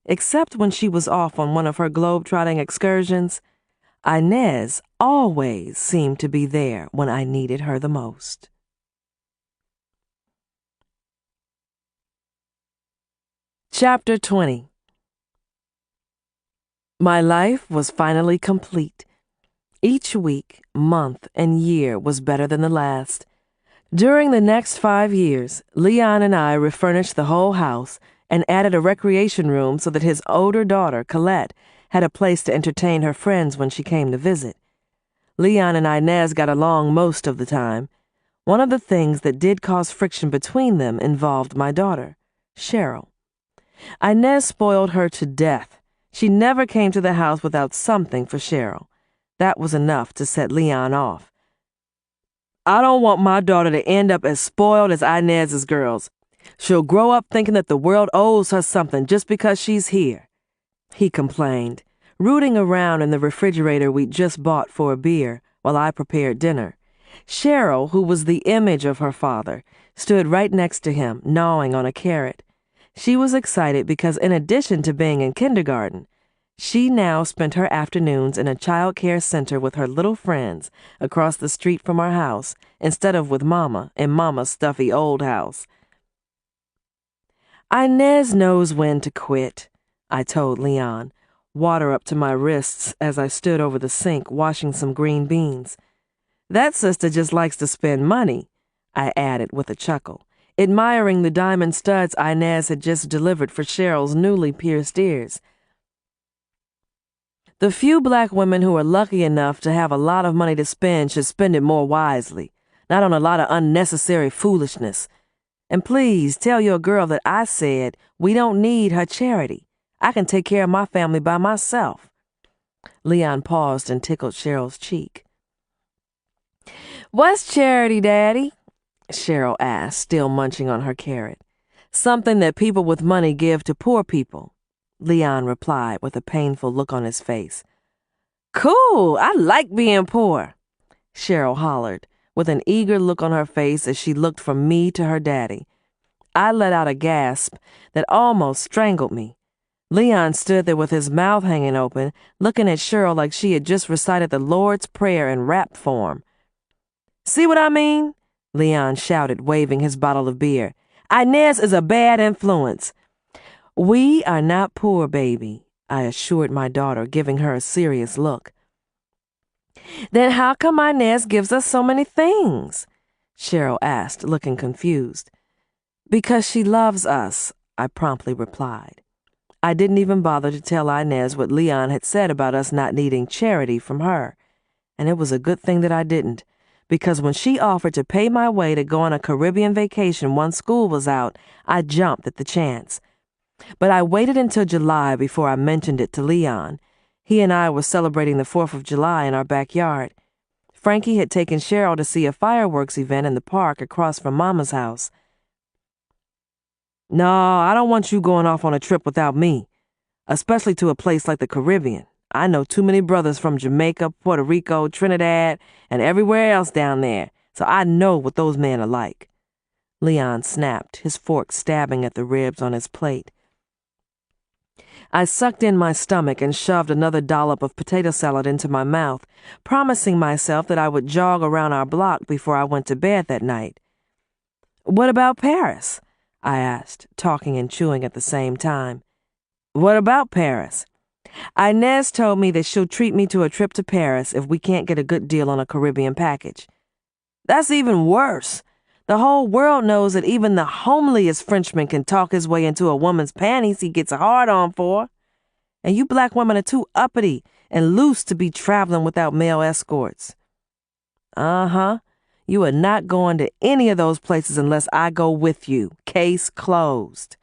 Except when she was off on one of her globe-trotting excursions, Inez always seemed to be there when I needed her the most. Chapter 20. My life was finally complete. Each week, month, and year was better than the last. During the next 5 years, Leon and I refurnished the whole house and added a recreation room so that his older daughter, Colette, had a place to entertain her friends when she came to visit. Leon and Inez got along most of the time. One of the things that did cause friction between them involved my daughter, Cheryl. Inez spoiled her to death. She never came to the house without something for Cheryl. That was enough to set Leon off. I don't want my daughter to end up as spoiled as Inez's girls. She'll grow up thinking that the world owes her something just because she's here, he complained, rooting around in the refrigerator we'd just bought for a beer while I prepared dinner. Cheryl, who was the image of her father, stood right next to him, gnawing on a carrot. She was excited because in addition to being in kindergarten, she now spent her afternoons in a child care center with her little friends across the street from our house instead of with Mama in Mama's stuffy old house. Inez knows when to quit, I told Leon, water up to my wrists as I stood over the sink washing some green beans. That sister just likes to spend money, I added with a chuckle, admiring the diamond studs Inez had just delivered for Cheryl's newly pierced ears. The few black women who are lucky enough to have a lot of money to spend should spend it more wisely, not on a lot of unnecessary foolishness. And please tell your girl that I said we don't need her charity. I can take care of my family by myself. Leon paused and tickled Cheryl's cheek. What's charity, Daddy? Cheryl asked, still munching on her carrot. Something that people with money give to poor people, Leon replied with a painful look on his face. Cool, I like being poor, Cheryl hollered, with an eager look on her face as she looked from me to her daddy. I let out a gasp that almost strangled me. Leon stood there with his mouth hanging open, looking at Cheryl like she had just recited the Lord's Prayer in rap form. See what I mean? Leon shouted, waving his bottle of beer. Inez is a bad influence. We are not poor, baby, I assured my daughter, giving her a serious look. Then how come Inez gives us so many things? Cheryl asked, looking confused. Because she loves us, I promptly replied. I didn't even bother to tell Inez what Leon had said about us not needing charity from her. And it was a good thing that I didn't, because when she offered to pay my way to go on a Caribbean vacation once school was out, I jumped at the chance. But I waited until July before I mentioned it to Leon. He and I were celebrating the 4th of July in our backyard. Frankie had taken Cheryl to see a fireworks event in the park across from Mama's house. No, I don't want you going off on a trip without me, especially to a place like the Caribbean. I know too many brothers from Jamaica, Puerto Rico, Trinidad, and everywhere else down there, so I know what those men are like. Leon snapped, his fork stabbing at the ribs on his plate. I sucked in my stomach and shoved another dollop of potato salad into my mouth, promising myself that I would jog around our block before I went to bed that night. "What about Paris?" I asked, talking and chewing at the same time. "What about Paris?" "Inez told me that she'll treat me to a trip to Paris if we can't get a good deal on a Caribbean package." "That's even worse. The whole world knows that even the homeliest Frenchman can talk his way into a woman's panties he gets a hard-on for. And you black women are too uppity and loose to be traveling without male escorts." "Uh-huh. You are not going to any of those places unless I go with you. Case closed."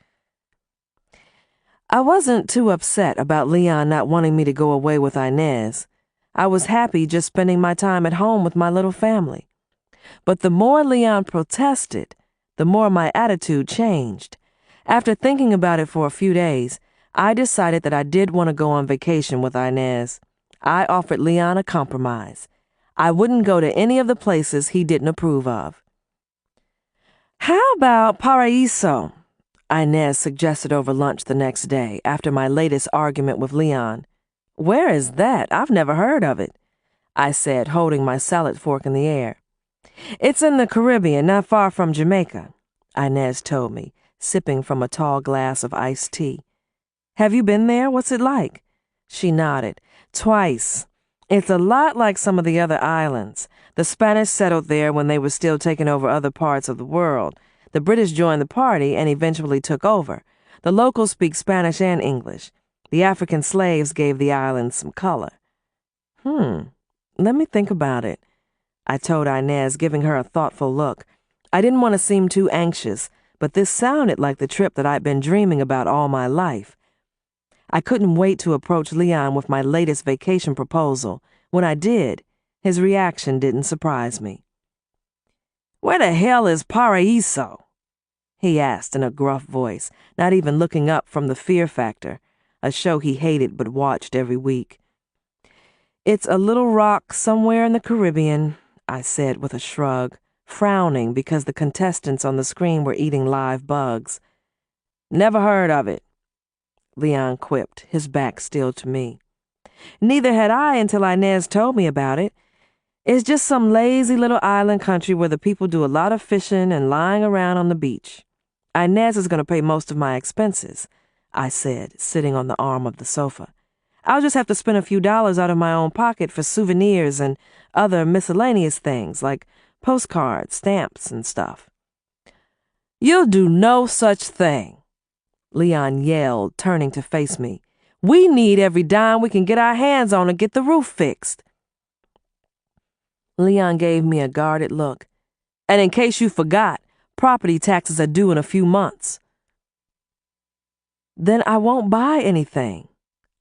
I wasn't too upset about Leon not wanting me to go away with Inez. I was happy just spending my time at home with my little family. But the more Leon protested, the more my attitude changed. After thinking about it for a few days, I decided that I did want to go on vacation with Inez. I offered Leon a compromise. I wouldn't go to any of the places he didn't approve of. "How about Paraíso?" Inez suggested over lunch the next day, after my latest argument with Leon. "Where is that? I've never heard of it," I said, holding my salad fork in the air. "It's in the Caribbean, not far from Jamaica," Inez told me, sipping from a tall glass of iced tea. "Have you been there? What's it like?" She nodded. "Twice. It's a lot like some of the other islands. The Spanish settled there when they were still taking over other parts of the world. The British joined the party and eventually took over. The locals speak Spanish and English. The African slaves gave the island some color." Let me think about it," I told Inez, giving her a thoughtful look. I didn't want to seem too anxious, but this sounded like the trip that I'd been dreaming about all my life. I couldn't wait to approach Leon with my latest vacation proposal. When I did, his reaction didn't surprise me. "Where the hell is Paraíso?" he asked in a gruff voice, not even looking up from The Fear Factor, a show he hated but watched every week. "It's a little rock somewhere in the Caribbean," I said with a shrug, frowning because the contestants on the screen were eating live bugs. "Never heard of it," Leon quipped, his back still to me. "Neither had I until Inez told me about it. It's just some lazy little island country where the people do a lot of fishing and lying around on the beach. Inez is going to pay most of my expenses," I said, sitting on the arm of the sofa. "I'll just have to spend a few dollars out of my own pocket for souvenirs and other miscellaneous things like postcards, stamps, and stuff." "You'll do no such thing," Leon yelled, turning to face me. "We need every dime we can get our hands on to get the roof fixed." Leon gave me a guarded look. "And in case you forgot, property taxes are due in a few months." "Then I won't buy anything,"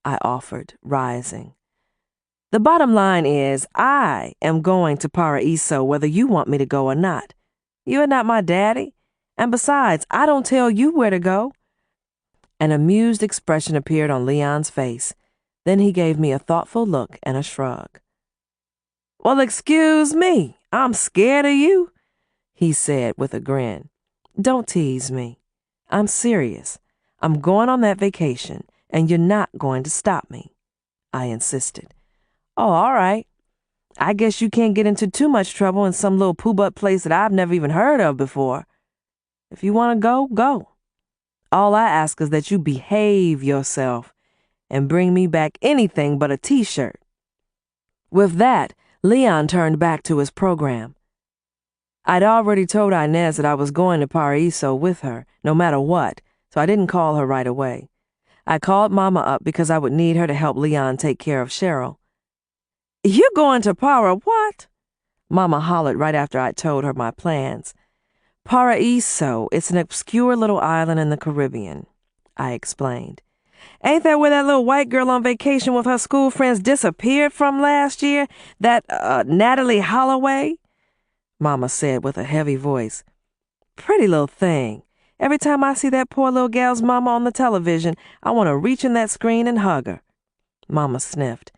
I offered, rising. "The bottom line is, I am going to Paraíso whether you want me to go or not. You are not my daddy. And besides, I don't tell you where to go." An amused expression appeared on Leon's face. Then he gave me a thoughtful look and a shrug. "Well, excuse me, I'm scared of you," he said with a grin. "Don't tease me. I'm serious. I'm going on that vacation, and you're not going to stop me," I insisted. "Oh, all right. I guess you can't get into too much trouble in some little poo-butt place that I've never even heard of before. If you want to go, go. All I ask is that you behave yourself and bring me back anything but a t-shirt." With that, Leon turned back to his program. I'd already told Inez that I was going to Paraíso with her, no matter what, so I didn't call her right away. I called Mama up because I would need her to help Leon take care of Cheryl. "You're going to what?" Mama hollered right after I told her my plans. "Paraíso, it's an obscure little island in the Caribbean," I explained. "Ain't that where that little white girl on vacation with her school friends disappeared from last year? That, Natalie Holloway?" Mama said with a heavy voice. "Pretty little thing. Every time I see that poor little gal's mama on the television, I want to reach in that screen and hug her." Mama sniffed.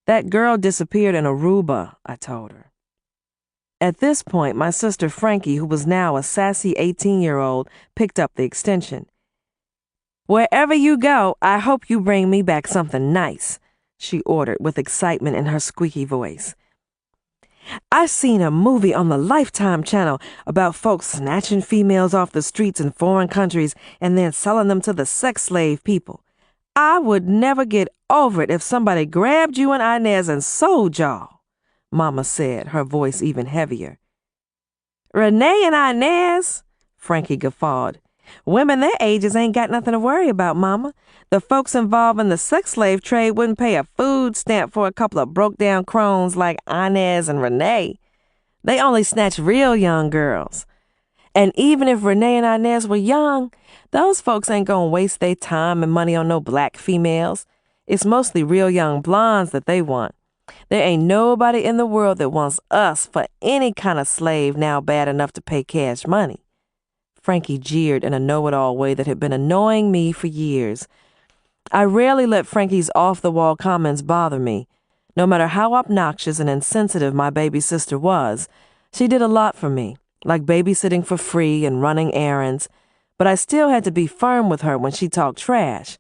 "That girl disappeared in Aruba," I told her. At this point, my sister Frankie, who was now a sassy 18-year-old, picked up the extension. Wherever you go, I hope you bring me back something nice," she ordered with excitement in her squeaky voice. "I seen a movie on the Lifetime channel about folks snatching females off the streets in foreign countries and then selling them to the sex slave people. I would never get over it if somebody grabbed you and Inez and sold y'all," Mama said, her voice even heavier. "Renee and Inez?" Frankie guffawed. "Women their ages ain't got nothing to worry about, Mama. The folks involved in the sex slave trade wouldn't pay a food stamp for a couple of broke-down crones like Inez and Renee. They only snatch real young girls. And even if Renee and Inez were young, those folks ain't gonna waste their time and money on no black females. It's mostly real young blondes that they want. There ain't nobody in the world that wants us for any kind of slave now bad enough to pay cash money." Frankie jeered in a know-it-all way that had been annoying me for years. I rarely let Frankie's off-the-wall comments bother me. No matter how obnoxious and insensitive my baby sister was, she did a lot for me, like babysitting for free and running errands, but I still had to be firm with her when she talked trash.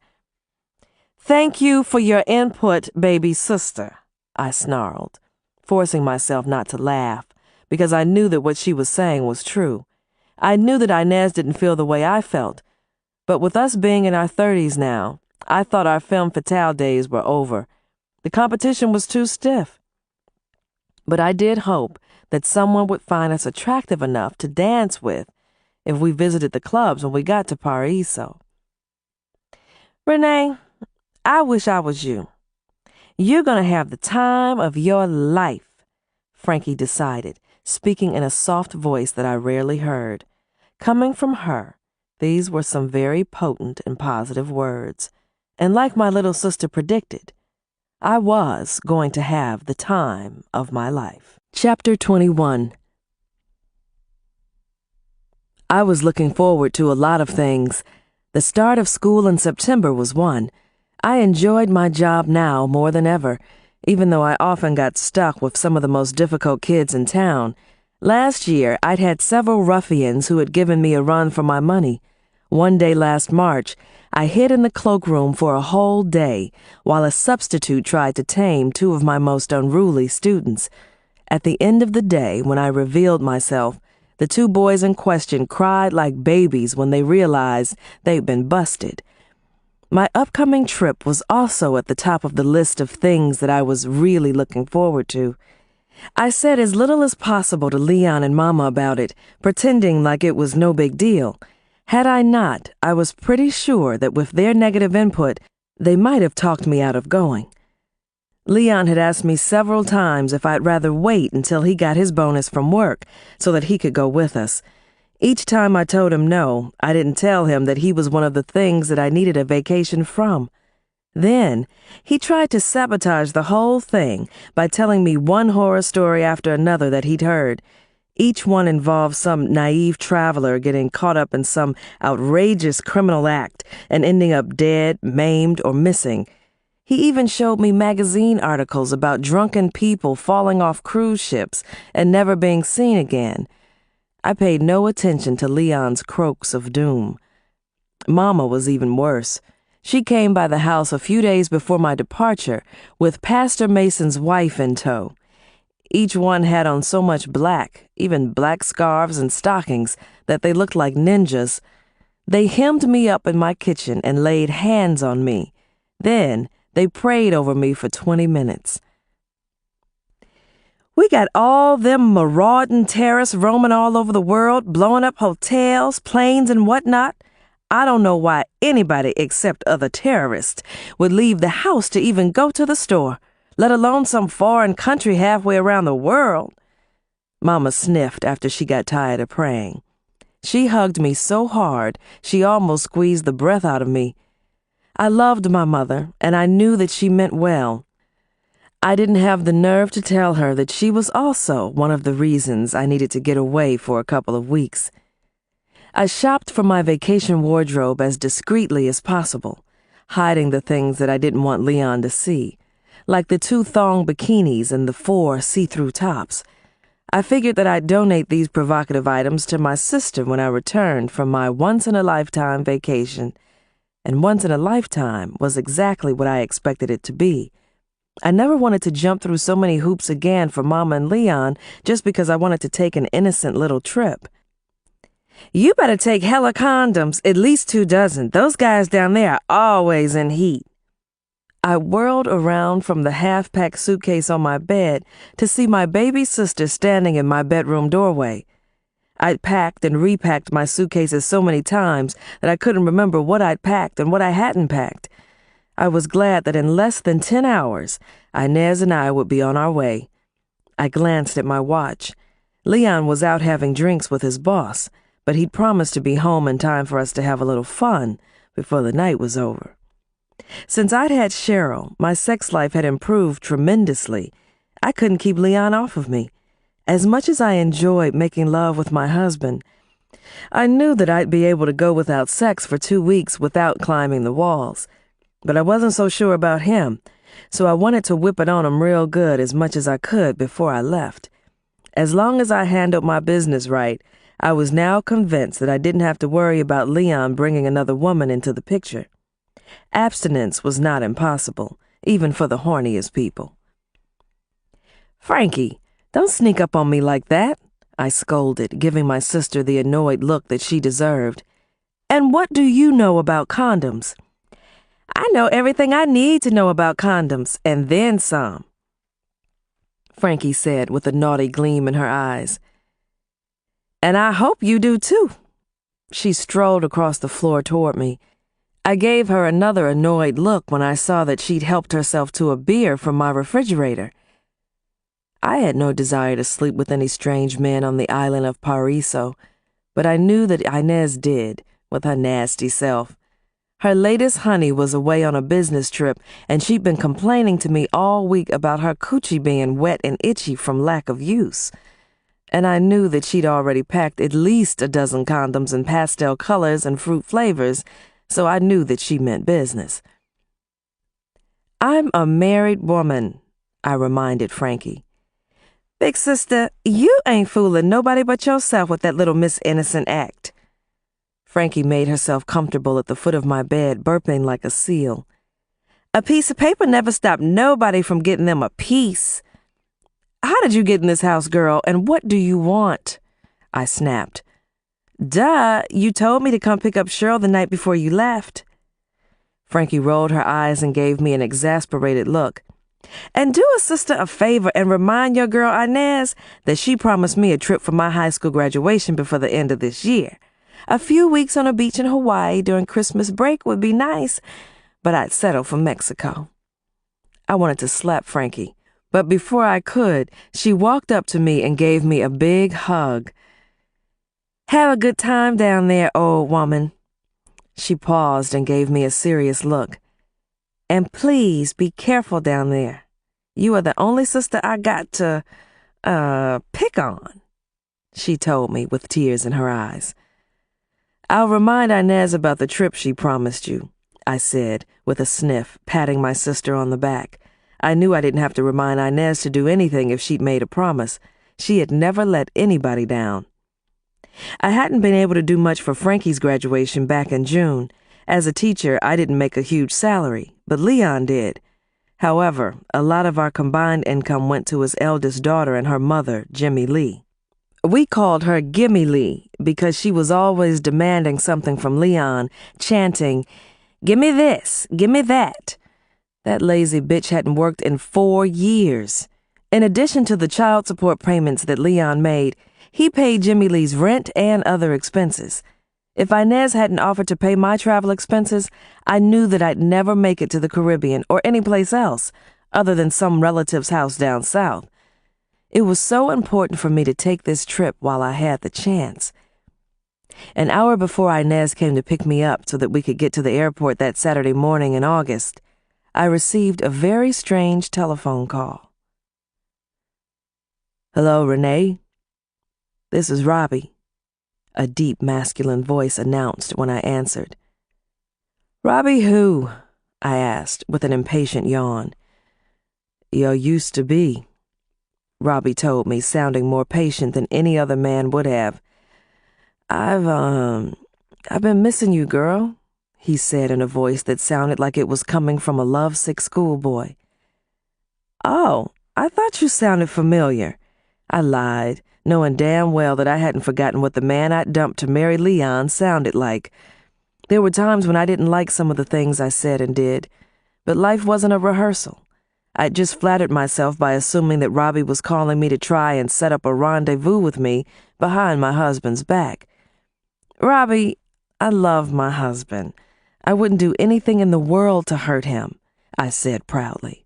"Thank you for your input, baby sister," I snarled, forcing myself not to laugh, because I knew that what she was saying was true. I knew that Inez didn't feel the way I felt, but with us being in our 30s now, I thought our femme fatale days were over. The competition was too stiff. But I did hope that someone would find us attractive enough to dance with if we visited the clubs when we got to Paraiso. "Renee, I wish I was you. You're gonna have the time of your life," Frankie decided, speaking in a soft voice that I rarely heard. Coming from her, these were some very potent and positive words. And like my little sister predicted, I was going to have the time of my life. Chapter 21. I was looking forward to a lot of things. The start of school in September was one. I enjoyed my job now more than ever, even though I often got stuck with some of the most difficult kids in town. Last year, I'd had several ruffians who had given me a run for my money. One day last March, I hid in the cloakroom for a whole day while a substitute tried to tame two of my most unruly students. At the end of the day, when I revealed myself, the two boys in question cried like babies when they realized they'd been busted. My upcoming trip was also at the top of the list of things that I was really looking forward to. I said as little as possible to Leon and Mama about it, pretending like it was no big deal. Had I not, I was pretty sure that with their negative input, they might have talked me out of going. Leon had asked me several times if I'd rather wait until he got his bonus from work so that he could go with us. Each time I told him no, I didn't tell him that he was one of the things that I needed a vacation from. Then, he tried to sabotage the whole thing by telling me one horror story after another that he'd heard. Each one involved some naive traveler getting caught up in some outrageous criminal act and ending up dead, maimed, or missing. He even showed me magazine articles about drunken people falling off cruise ships and never being seen again. I paid no attention to Leon's croaks of doom. Mama was even worse. She came by the house a few days before my departure with Pastor Mason's wife in tow. Each one had on so much black, even black scarves and stockings, that they looked like ninjas. They hemmed me up in my kitchen and laid hands on me. Then they prayed over me for 20 minutes. "We got all them marauding terrorists roaming all over the world, blowing up hotels, planes, and whatnot. I don't know why anybody except other terrorists would leave the house to even go to the store, let alone some foreign country halfway around the world." Mama sniffed after she got tired of praying. She hugged me so hard she almost squeezed the breath out of me. I loved my mother, and I knew that she meant well. I didn't have the nerve to tell her that she was also one of the reasons I needed to get away for a couple of weeks. I shopped for my vacation wardrobe as discreetly as possible, hiding the things that I didn't want Leon to see, like the 2 thong bikinis and the 4 see-through tops. I figured that I'd donate these provocative items to my sister when I returned from my once-in-a-lifetime vacation, and once in a lifetime was exactly what I expected it to be. I never wanted to jump through so many hoops again for Mama and Leon just because I wanted to take an innocent little trip. "You better take hella condoms, at least 2 dozen. Those guys down there are always in heat." I whirled around from the half-packed suitcase on my bed to see my baby sister standing in my bedroom doorway. I'd packed and repacked my suitcases so many times that I couldn't remember what I'd packed and what I hadn't packed. I was glad that in less than 10 hours, Inez and I would be on our way. I glanced at my watch. Leon was out having drinks with his boss, but he'd promised to be home in time for us to have a little fun before the night was over. Since I'd had Cheryl, my sex life had improved tremendously. I couldn't keep Leon off of me. As much as I enjoyed making love with my husband, I knew that I'd be able to go without sex for 2 weeks without climbing the walls. But I wasn't so sure about him, so I wanted to whip it on him real good as much as I could before I left. As long as I handled my business right, I was now convinced that I didn't have to worry about Leon bringing another woman into the picture. Abstinence was not impossible, even for the horniest people. "Frankie, don't sneak up on me like that," I scolded, giving my sister the annoyed look that she deserved. "And what do you know about condoms?" "I know everything I need to know about condoms, and then some," Frankie said with a naughty gleam in her eyes. "And I hope you do too." She strolled across the floor toward me. I gave her another annoyed look when I saw that she'd helped herself to a beer from my refrigerator. I had no desire to sleep with any strange men on the island of Paraiso, but I knew that Inez did, with her nasty self. Her latest honey was away on a business trip, and she'd been complaining to me all week about her coochie being wet and itchy from lack of use. And I knew that she'd already packed at least 12 condoms in pastel colors and fruit flavors, so I knew that she meant business. "I'm a married woman," I reminded Frankie. "Big sister, you ain't fooling nobody but yourself with that little Miss Innocent act." Frankie made herself comfortable at the foot of my bed, burping like a seal. "A piece of paper never stopped nobody from getting them a piece." "How did you get in this house, girl, and what do you want?" I snapped. "Duh, you told me to come pick up Cheryl the night before you left." Frankie rolled her eyes and gave me an exasperated look. "And do a sister a favor and remind your girl Inez that she promised me a trip for my high school graduation before the end of this year. A few weeks on a beach in Hawaii during Christmas break would be nice, but I'd settle for Mexico." I wanted to slap Frankie, but before I could, she walked up to me and gave me a big hug. "Have a good time down there, old woman." She paused and gave me a serious look. "And please be careful down there. You are the only sister I got to, pick on," she told me with tears in her eyes. "I'll remind Inez about the trip she promised you," I said with a sniff, patting my sister on the back. I knew I didn't have to remind Inez to do anything if she'd made a promise. She had never let anybody down. I hadn't been able to do much for Frankie's graduation back in June. As a teacher, I didn't make a huge salary, but Leon did. However, a lot of our combined income went to his eldest daughter and her mother, Jimmy Lee. We called her Gimme Lee because she was always demanding something from Leon, chanting, "Gimme this, gimme that." That lazy bitch hadn't worked in 4 years. In addition to the child support payments that Leon made, he paid Jimmy Lee's rent and other expenses. If Inez hadn't offered to pay my travel expenses, I knew that I'd never make it to the Caribbean or any place else, other than some relative's house down south. It was so important for me to take this trip while I had the chance. An hour before Inez came to pick me up so that we could get to the airport that Saturday morning in August, I received a very strange telephone call. "Hello, Renee? This is Robbie," a deep masculine voice announced when I answered. "Robbie who?" I asked with an impatient yawn. "You used to be," Robbie told me, sounding more patient than any other man would have. I've been missing you, girl," he said in a voice that sounded like it was coming from a lovesick schoolboy. Oh, I thought you sounded familiar. I lied, knowing damn well that I hadn't forgotten what the man I'd dumped to marry Leon sounded like. There were times when I didn't like some of the things I said and did, but life wasn't a rehearsal. I'd just flattered myself by assuming that Robbie was calling me to try and set up a rendezvous with me behind my husband's back. Robbie, I love my husband. I wouldn't do anything in the world to hurt him, I said proudly.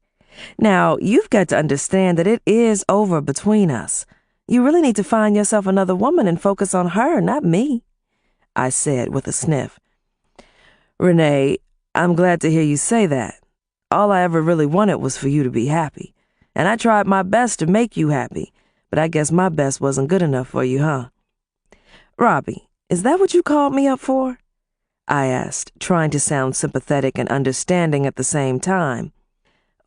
Now, you've got to understand that it is over between us. You really need to find yourself another woman and focus on her, not me, I said with a sniff. Renee, I'm glad to hear you say that. All I ever really wanted was for you to be happy. And I tried my best to make you happy, but I guess my best wasn't good enough for you, huh? Robbie, is that what you called me up for? I asked, trying to sound sympathetic and understanding at the same time.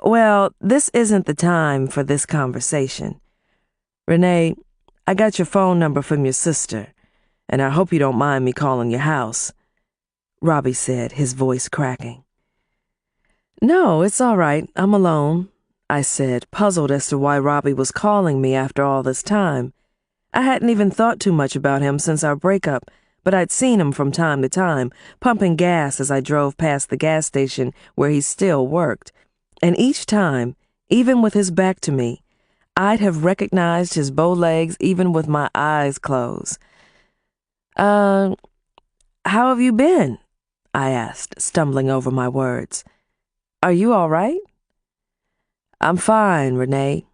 Well, this isn't the time for this conversation. Renee, I got your phone number from your sister, and I hope you don't mind me calling your house, Robbie said, his voice cracking. No, it's all right. I'm alone, I said, puzzled as to why Robbie was calling me after all this time. I hadn't even thought too much about him since our breakup, but I'd seen him from time to time, pumping gas as I drove past the gas station where he still worked. And each time, even with his back to me, I'd have recognized his bow legs even with my eyes closed. How have you been? I asked, stumbling over my words. Are you all right? I'm fine, Renee.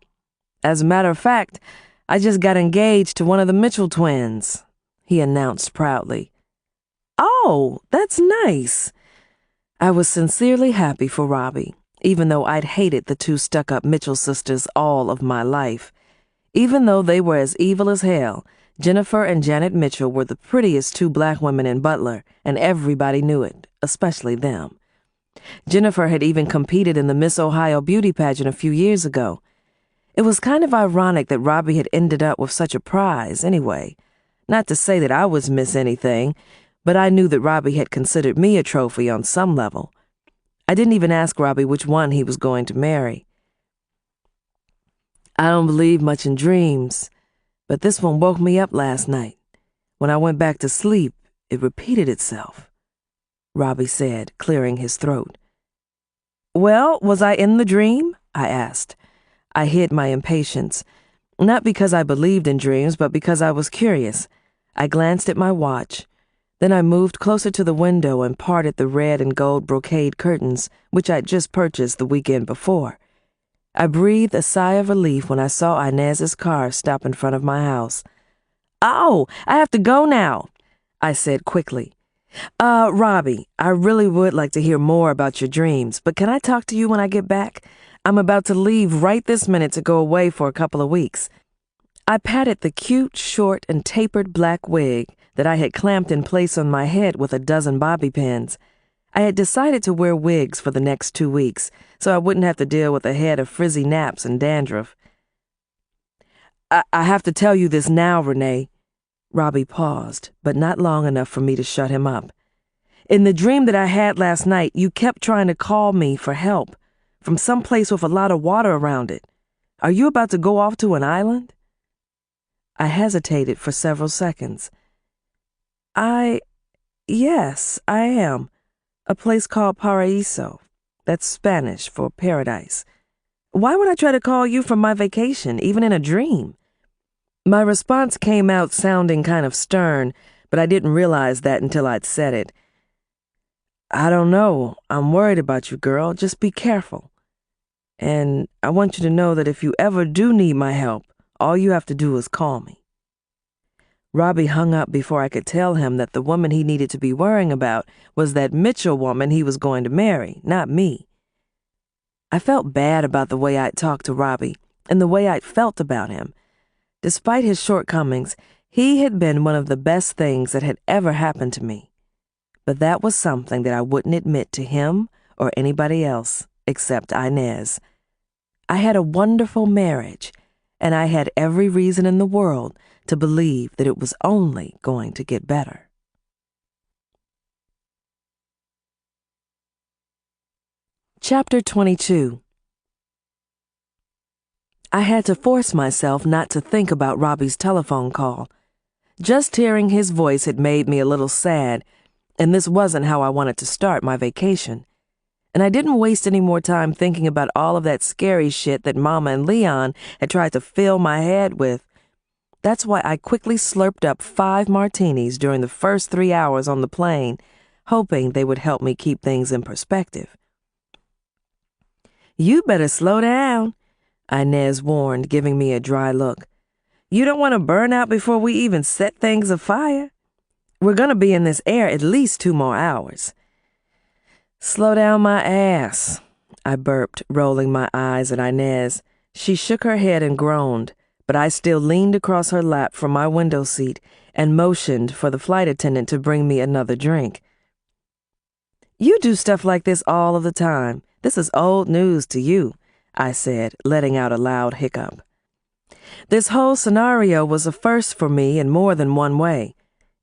As a matter of fact, I just got engaged to one of the Mitchell twins, he announced proudly. Oh, that's nice. I was sincerely happy for Robbie, even though I'd hated the two stuck-up Mitchell sisters all of my life. Even though they were as evil as hell, Jennifer and Janet Mitchell were the prettiest two black women in Butler, and everybody knew it, especially them. Jennifer had even competed in the Miss Ohio beauty pageant a few years ago. It was kind of ironic that Robbie had ended up with such a prize anyway. Not to say that I was Miss anything, but I knew that Robbie had considered me a trophy on some level. I didn't even ask Robbie which one he was going to marry. I don't believe much in dreams, but this one woke me up last night. When I went back to sleep, it repeated itself, Robbie said, clearing his throat. Well, was I in the dream? I asked. I hid my impatience, not because I believed in dreams, but because I was curious. I glanced at my watch. Then I moved closer to the window and parted the red and gold brocade curtains, which I'd just purchased the weekend before. I breathed a sigh of relief when I saw Inez's car stop in front of my house. Oh, I have to go now, I said quickly. Robbie, I really would like to hear more about your dreams, but can I talk to you when I get back? I'm about to leave right this minute to go away for a couple of weeks. I patted the cute, short, and tapered black wig that I had clamped in place on my head with a dozen bobby pins. I had decided to wear wigs for the next 2 weeks, so I wouldn't have to deal with a head of frizzy naps and dandruff. I have to tell you this now, Renee. Robbie paused, but not long enough for me to shut him up. In the dream that I had last night, you kept trying to call me for help, from some place with a lot of water around it. Are you about to go off to an island? I hesitated for several seconds. Yes, I am. A place called Paraíso. That's Spanish for paradise. Why would I try to call you from my vacation, even in a dream? My response came out sounding kind of stern, but I didn't realize that until I'd said it. I don't know. I'm worried about you, girl. Just be careful. And I want you to know that if you ever do need my help, all you have to do is call me. Robbie hung up before I could tell him that the woman he needed to be worrying about was that Mitchell woman he was going to marry, not me. I felt bad about the way I'd talked to Robbie and the way I'd felt about him. Despite his shortcomings, he had been one of the best things that had ever happened to me. But that was something that I wouldn't admit to him or anybody else except Inez. I had a wonderful marriage, and I had every reason in the world to believe that it was only going to get better. Chapter 22. I had to force myself not to think about Robbie's telephone call. Just hearing his voice had made me a little sad, and this wasn't how I wanted to start my vacation. And I didn't waste any more time thinking about all of that scary shit that Mama and Leon had tried to fill my head with. That's why I quickly slurped up 5 martinis during the first 3 hours on the plane, hoping they would help me keep things in perspective. "You better slow down," Inez warned, giving me a dry look. "You don't want to burn out before we even set things afire. We're going to be in this air at least 2 more hours. "Slow down my ass," I burped, rolling my eyes at Inez. She shook her head and groaned, but I still leaned across her lap from my window seat and motioned for the flight attendant to bring me another drink. "You do stuff like this all of the time. This is old news to you," I said, letting out a loud hiccup. This whole scenario was a first for me in more than one way.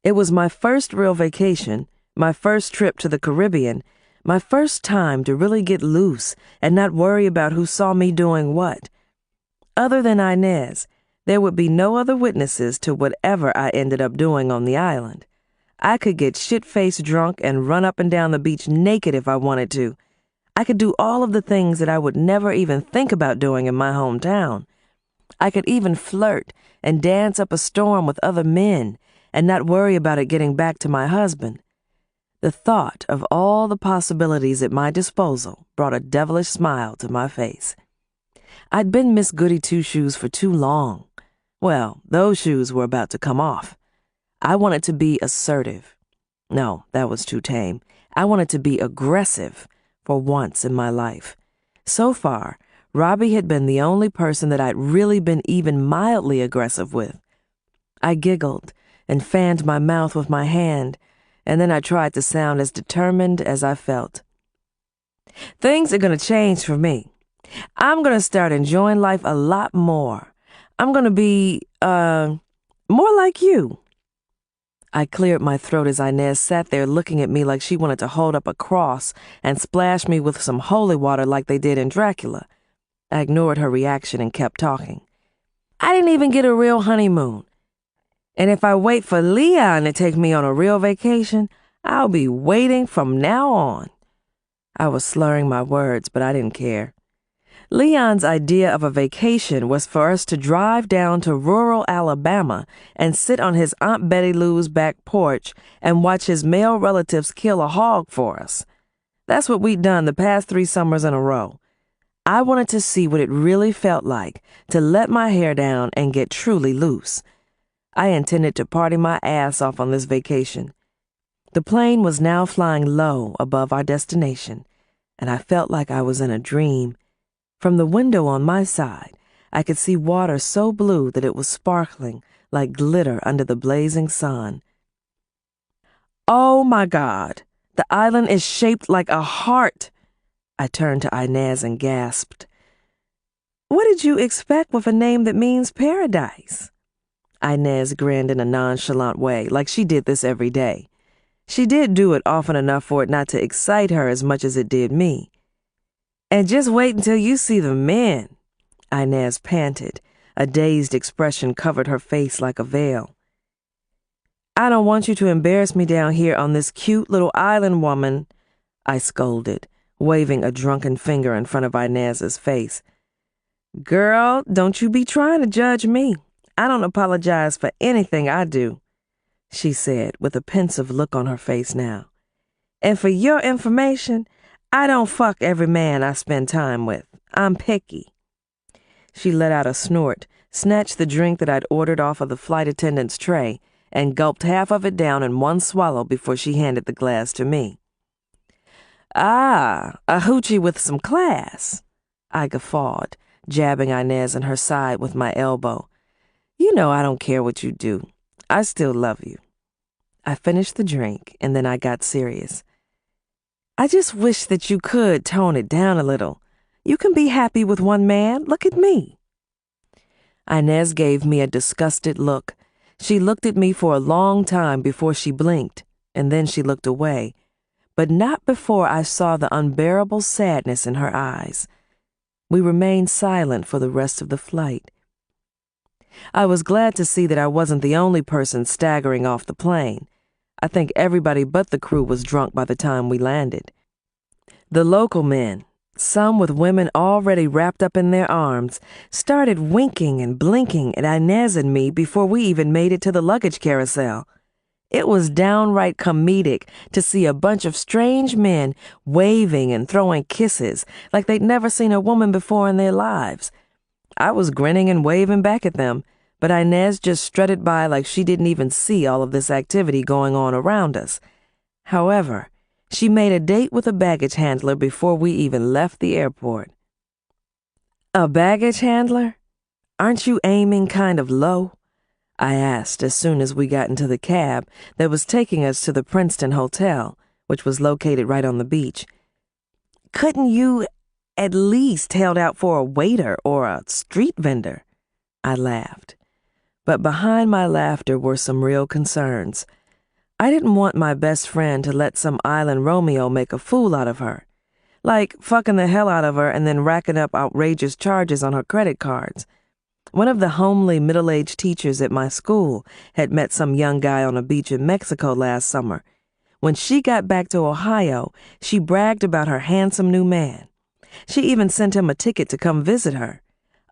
It was my first real vacation, my first trip to the Caribbean, my first time to really get loose and not worry about who saw me doing what. Other than Inez, there would be no other witnesses to whatever I ended up doing on the island. I could get shit-faced drunk and run up and down the beach naked if I wanted to. I could do all of the things that I would never even think about doing in my hometown. I could even flirt and dance up a storm with other men and not worry about it getting back to my husband. The thought of all the possibilities at my disposal brought a devilish smile to my face. I'd been Miss Goody Two-Shoes for too long. Well, those shoes were about to come off. I wanted to be assertive. No, that was too tame. I wanted to be aggressive for once in my life. So far, Robbie had been the only person that I'd really been even mildly aggressive with. I giggled and fanned my mouth with my hand, and then I tried to sound as determined as I felt. "Things are going to change for me. I'm going to start enjoying life a lot more. I'm going to be, more like you." I cleared my throat as Inez sat there looking at me like she wanted to hold up a cross and splash me with some holy water like they did in Dracula. I ignored her reaction and kept talking. "I didn't even get a real honeymoon. And if I wait for Leon to take me on a real vacation, I'll be waiting from now on." I was slurring my words, but I didn't care. Leon's idea of a vacation was for us to drive down to rural Alabama and sit on his Aunt Betty Lou's back porch and watch his male relatives kill a hog for us. That's what we'd done the past 3 summers in a row. I wanted to see what it really felt like to let my hair down and get truly loose. I intended to party my ass off on this vacation. The plane was now flying low above our destination, and I felt like I was in a dream. From the window on my side, I could see water so blue that it was sparkling like glitter under the blazing sun. "Oh my God, the island is shaped like a heart." I turned to Inez and gasped. "What did you expect with a name that means paradise?" Inez grinned in a nonchalant way, like she did this every day. She did do it often enough for it not to excite her as much as it did me. "And just wait until you see the men," Inez panted. A dazed expression covered her face like a veil. "I don't want you to embarrass me down here on this cute little island, woman," I scolded, waving a drunken finger in front of Inez's face. "Girl, don't you be trying to judge me. I don't apologize for anything I do," she said with a pensive look on her face now. "And for your information, I don't fuck every man I spend time with. I'm picky." She let out a snort, snatched the drink that I'd ordered off of the flight attendant's tray, and gulped half of it down in one swallow before she handed the glass to me. "Ah, a hoochie with some class," I guffawed, jabbing Inez in her side with my elbow. "You know I don't care what you do. I still love you." I finished the drink, and then I got serious. "I just wish that you could tone it down a little. You can be happy with one man. Look at me." Inez gave me a disgusted look. She looked at me for a long time before she blinked, and then she looked away. but not before I saw the unbearable sadness in her eyes. We remained silent for the rest of the flight. I was glad to see that I wasn't the only person staggering off the plane. I think everybody but the crew was drunk by the time we landed. The local men, some with women already wrapped up in their arms, started winking and blinking at Inez and me before we even made it to the luggage carousel. It was downright comedic to see a bunch of strange men waving and throwing kisses like they'd never seen a woman before in their lives. I was grinning and waving back at them, but Inez just strutted by like she didn't even see all of this activity going on around us. However, she made a date with a baggage handler before we even left the airport. "A baggage handler? Aren't you aiming kind of low?" I asked as soon as we got into the cab that was taking us to the Princeton Hotel, which was located right on the beach. "Couldn't you at least held out for a waiter or a street vendor?" I laughed. But behind my laughter were some real concerns. I didn't want my best friend to let some island Romeo make a fool out of her, like fucking the hell out of her and then racking up outrageous charges on her credit cards. One of the homely middle-aged teachers at my school had met some young guy on a beach in Mexico last summer. When she got back to Ohio, she bragged about her handsome new man. She even sent him a ticket to come visit her.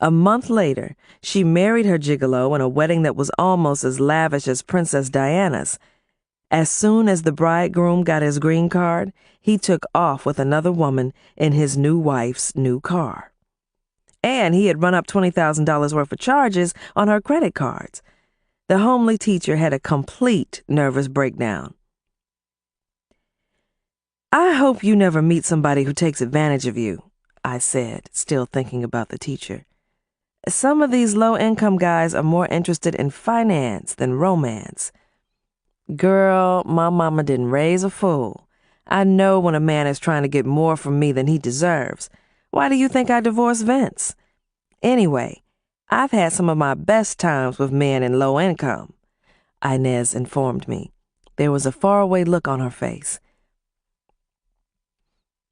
A month later, she married her gigolo in a wedding that was almost as lavish as Princess Diana's. As soon as the bridegroom got his green card, he took off with another woman in his new wife's new car. And he had run up $20,000 worth of charges on her credit cards. The homely teacher had a complete nervous breakdown. "I hope you never meet somebody who takes advantage of you," I said, still thinking about the teacher. "Some of these low-income guys are more interested in finance than romance." "Girl, my mama didn't raise a fool. I know when a man is trying to get more from me than he deserves. Why do you think I divorced Vince? Anyway, I've had some of my best times with men in low income," Inez informed me. There was a faraway look on her face.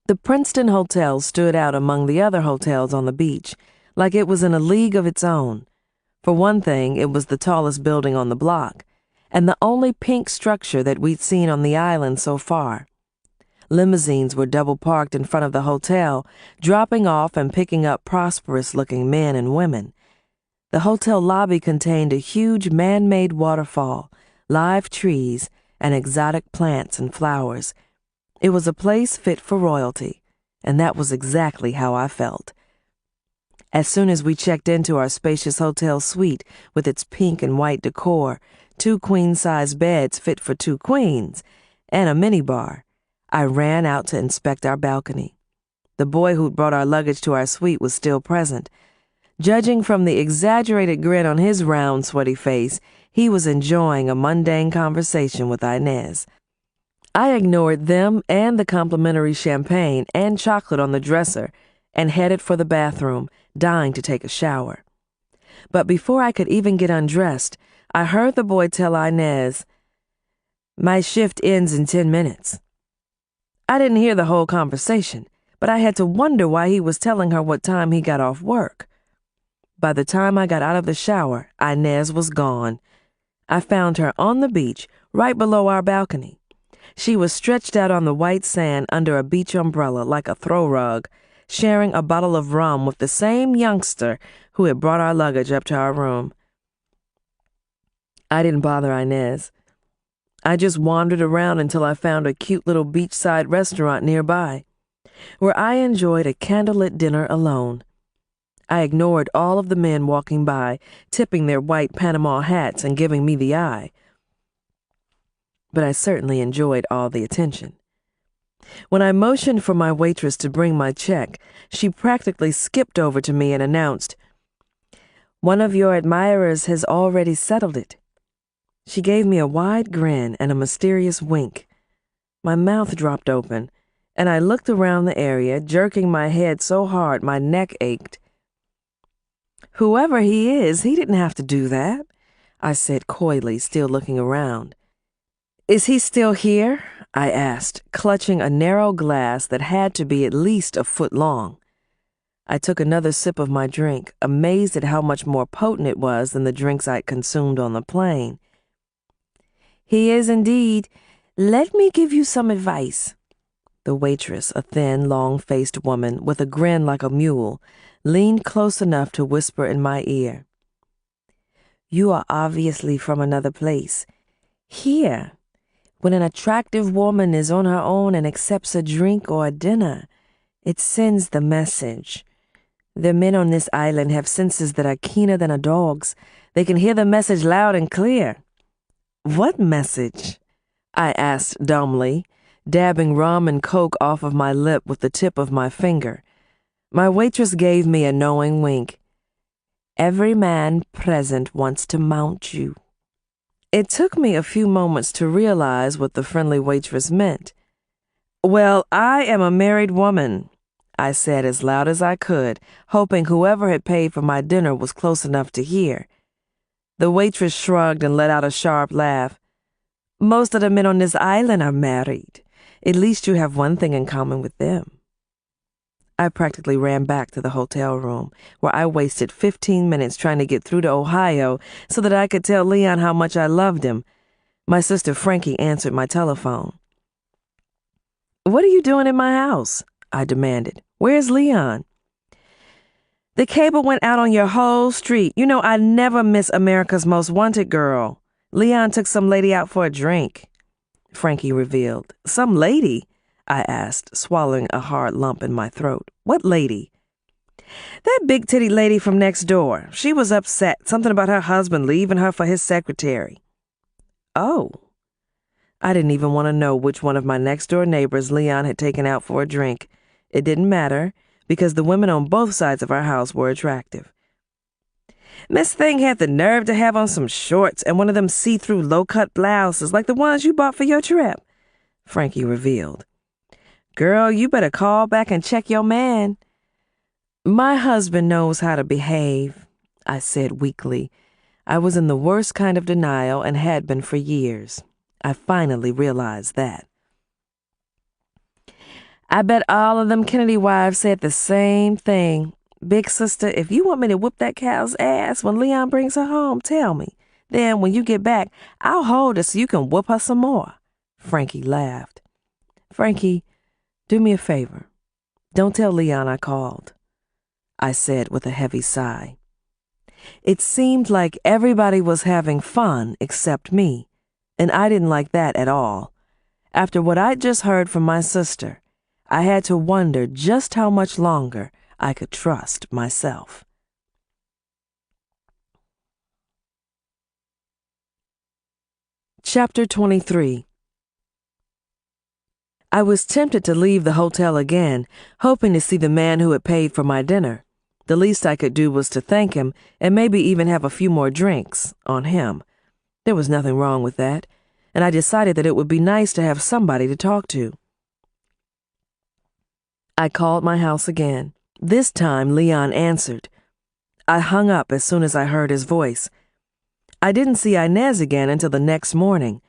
The Princeton Hotel stood out among the other hotels on the beach, like it was in a league of its own. For one thing, it was the tallest building on the block, and the only pink structure that we'd seen on the island so far. Limousines were double parked in front of the hotel, dropping off and picking up prosperous-looking men and women. The hotel lobby contained a huge man-made waterfall, live trees, and exotic plants and flowers. It was a place fit for royalty, and that was exactly how I felt. As soon as we checked into our spacious hotel suite with its pink and white decor, 2 queen-size beds fit for 2 queens, and a minibar, I ran out to inspect our balcony. The boy who'd brought our luggage to our suite was still present. Judging from the exaggerated grin on his round, sweaty face, he was enjoying a mundane conversation with Inez. I ignored them and the complimentary champagne and chocolate on the dresser and headed for the bathroom, dying to take a shower. But before I could even get undressed, I heard the boy tell Inez, "My shift ends in 10 minutes." I didn't hear the whole conversation, but I had to wonder why he was telling her what time he got off work. By the time I got out of the shower, Inez was gone. I found her on the beach, right below our balcony. She was stretched out on the white sand under a beach umbrella like a throw rug, sharing a bottle of rum with the same youngster who had brought our luggage up to our room. I didn't bother Inez. I just wandered around until I found a cute little beachside restaurant nearby, where I enjoyed a candlelit dinner alone. I ignored all of the men walking by, tipping their white Panama hats and giving me the eye. But I certainly enjoyed all the attention. When I motioned for my waitress to bring my check, she practically skipped over to me and announced, "One of your admirers has already settled it." She gave me a wide grin and a mysterious wink. My mouth dropped open, and I looked around the area, jerking my head so hard my neck ached. "Whoever he is, he didn't have to do that," I said coyly, still looking around. "Is he still here?" I asked, clutching a narrow glass that had to be at least a foot long. I took another sip of my drink, amazed at how much more potent it was than the drinks I'd consumed on the plane. "He is indeed. Let me give you some advice." The waitress, a thin, long-faced woman with a grin like a mule, leaned close enough to whisper in my ear. "You are obviously from another place. Here, when an attractive woman is on her own and accepts a drink or a dinner, it sends the message. The men on this island have senses that are keener than a dog's. They can hear the message loud and clear." "What message?" I asked dumbly, dabbing rum and coke off of my lip with the tip of my finger. My waitress gave me a knowing wink. "Every man present wants to mount you." It took me a few moments to realize what the friendly waitress meant. "Well, I am a married woman," I said as loud as I could, hoping whoever had paid for my dinner was close enough to hear. The waitress shrugged and let out a sharp laugh. "Most of the men on this island are married. At least you have one thing in common with them." I practically ran back to the hotel room, where I wasted 15 minutes trying to get through to Ohio so that I could tell Leon how much I loved him. My sister Frankie answered my telephone. "What are you doing in my house?" I demanded. "Where's Leon?" "The cable went out on your whole street. You know I never miss America's Most Wanted girl. Leon took some lady out for a drink," Frankie revealed. "Some lady?" I asked, swallowing a hard lump in my throat. "What lady?" "That big-titty lady from next door. She was upset. Something about her husband leaving her for his secretary." "Oh." I didn't even want to know which one of my next-door neighbors Leon had taken out for a drink. It didn't matter, because the women on both sides of our house were attractive. "Miss Thing had the nerve to have on some shorts and one of them see-through low-cut blouses like the ones you bought for your trip," Frankie revealed. "Girl, you better call back and check your man." "My husband knows how to behave," I said weakly. I was in the worst kind of denial and had been for years. I finally realized that. "I bet all of them Kennedy wives said the same thing. Big sister, if you want me to whip that cow's ass when Leon brings her home, tell me. Then when you get back, I'll hold her so you can whoop her some more." Frankie laughed. "Frankie, do me a favor. Don't tell Leon I called," I said with a heavy sigh. It seemed like everybody was having fun except me, and I didn't like that at all. After what I'd just heard from my sister, I had to wonder just how much longer I could trust myself. Chapter 23. I was tempted to leave the hotel again, hoping to see the man who had paid for my dinner. The least I could do was to thank him and maybe even have a few more drinks on him. There was nothing wrong with that, and I decided that it would be nice to have somebody to talk to. I called my house again. This time, Leon answered. I hung up as soon as I heard his voice. I didn't see Inez again until the next morning.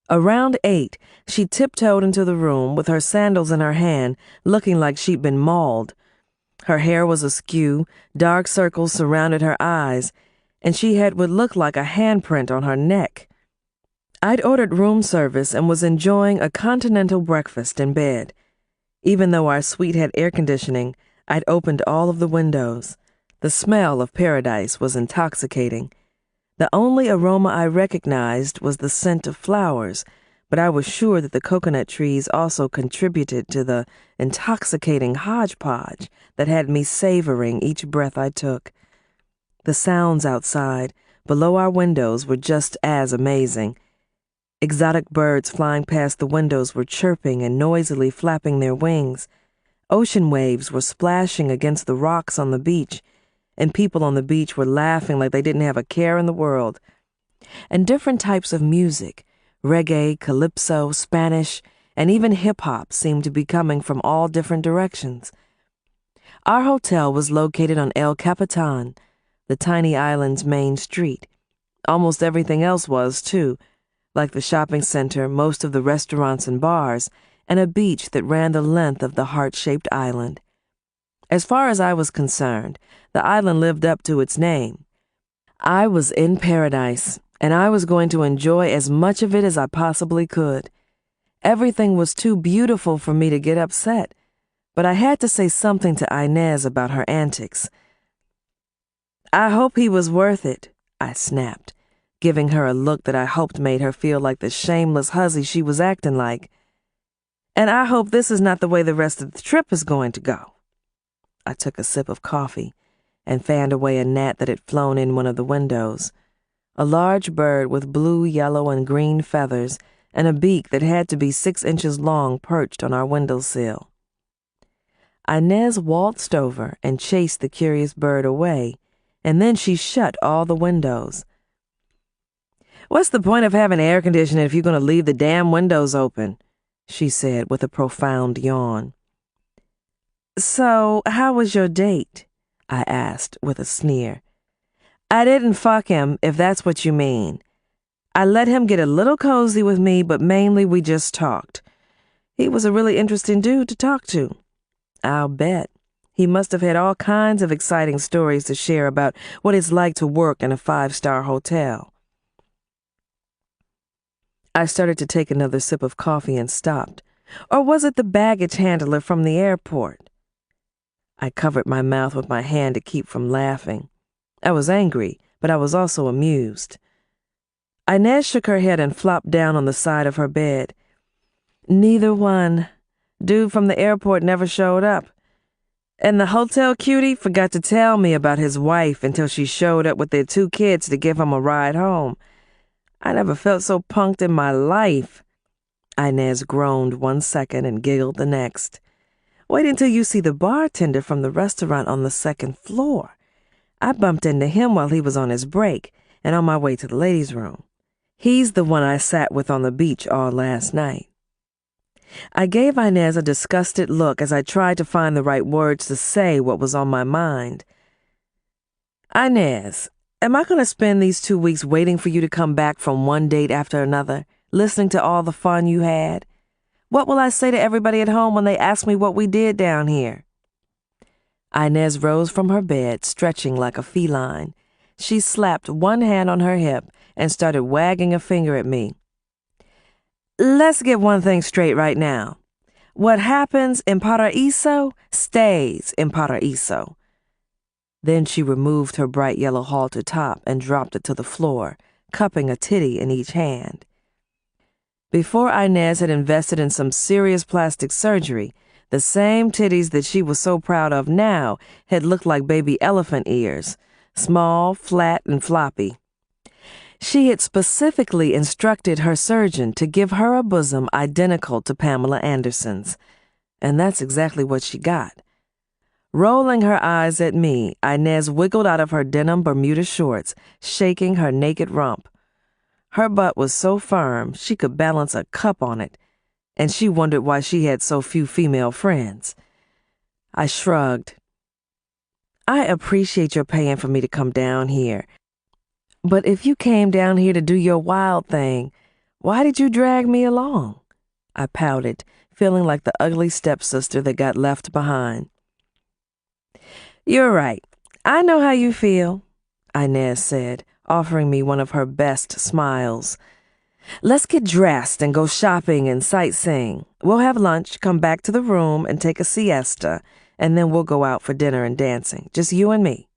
Around 8, she tiptoed into the room with her sandals in her hand, looking like she'd been mauled. Her hair was askew, dark circles surrounded her eyes, and she had what looked like a handprint on her neck. I'd ordered room service and was enjoying a continental breakfast in bed. Even though our suite had air conditioning, I'd opened all of the windows. The smell of paradise was intoxicating. The only aroma I recognized was the scent of flowers, but I was sure that the coconut trees also contributed to the intoxicating hodgepodge that had me savoring each breath I took. The sounds outside, below our windows, were just as amazing. Exotic birds flying past the windows were chirping and noisily flapping their wings. Ocean waves were splashing against the rocks on the beach, and people on the beach were laughing like they didn't have a care in the world. And different types of music, reggae, calypso, Spanish, and even hip-hop seemed to be coming from all different directions. Our hotel was located on El Capitan, the tiny island's main street. Almost everything else was, too. like the shopping center, most of the restaurants and bars, and a beach that ran the length of the heart-shaped island. As far as I was concerned, the island lived up to its name. I was in paradise, and I was going to enjoy as much of it as I possibly could. Everything was too beautiful for me to get upset, but I had to say something to Inez about her antics. "I hope he was worth it," I snapped, giving her a look that I hoped made her feel like the shameless hussy she was acting like. "And I hope this is not the way the rest of the trip is going to go." I took a sip of coffee and fanned away a gnat that had flown in one of the windows. A large bird with blue, yellow, and green feathers and a beak that had to be 6 inches long perched on our windowsill. Inez waltzed over and chased the curious bird away, and then she shut all the windows. "What's the point of having air conditioning if you're going to leave the damn windows open?" she said with a profound yawn. "So, how was your date?" I asked with a sneer. "I didn't fuck him, if that's what you mean. I let him get a little cozy with me, but mainly we just talked. He was a really interesting dude to talk to. I'll bet. He must have had all kinds of exciting stories to share about what it's like to work in a 5-star hotel." I started to take another sip of coffee and stopped. Or was it the baggage handler from the airport? I covered my mouth with my hand to keep from laughing. I was angry, but I was also amused. Inez shook her head and flopped down on the side of her bed. "Neither one. Dude from the airport never showed up. And the hotel cutie forgot to tell me about his wife until she showed up with their 2 kids to give him a ride home. I never felt so punked in my life." Inez groaned 1 second and giggled the next. "Wait until you see the bartender from the restaurant on the 2nd floor. I bumped into him while he was on his break and on my way to the ladies' room. He's the one I sat with on the beach all last night." I gave Inez a disgusted look as I tried to find the right words to say what was on my mind. "Inez, am I going to spend these 2 weeks waiting for you to come back from one date after another, listening to all the fun you had? What will I say to everybody at home when they ask me what we did down here?" Inez rose from her bed, stretching like a feline. She slapped one hand on her hip and started wagging a finger at me. "Let's get one thing straight right now. What happens in Paraíso stays in Paraíso." Then she removed her bright yellow halter top and dropped it to the floor, cupping a titty in each hand. Before Inez had invested in some serious plastic surgery, the same titties that she was so proud of now had looked like baby elephant ears, small, flat, and floppy. She had specifically instructed her surgeon to give her a bosom identical to Pamela Anderson's, and that's exactly what she got. Rolling her eyes at me, Inez wiggled out of her denim Bermuda shorts, shaking her naked rump. Her butt was so firm she could balance a cup on it, and she wondered why she had so few female friends. I shrugged. "I appreciate your paying for me to come down here. But if you came down here to do your wild thing, why did you drag me along?" I pouted, feeling like the ugly stepsister that got left behind. "You're right. I know how you feel," Inez said, offering me one of her best smiles. "Let's get dressed and go shopping and sightseeing. We'll have lunch, come back to the room, and take a siesta, and then we'll go out for dinner and dancing, just you and me."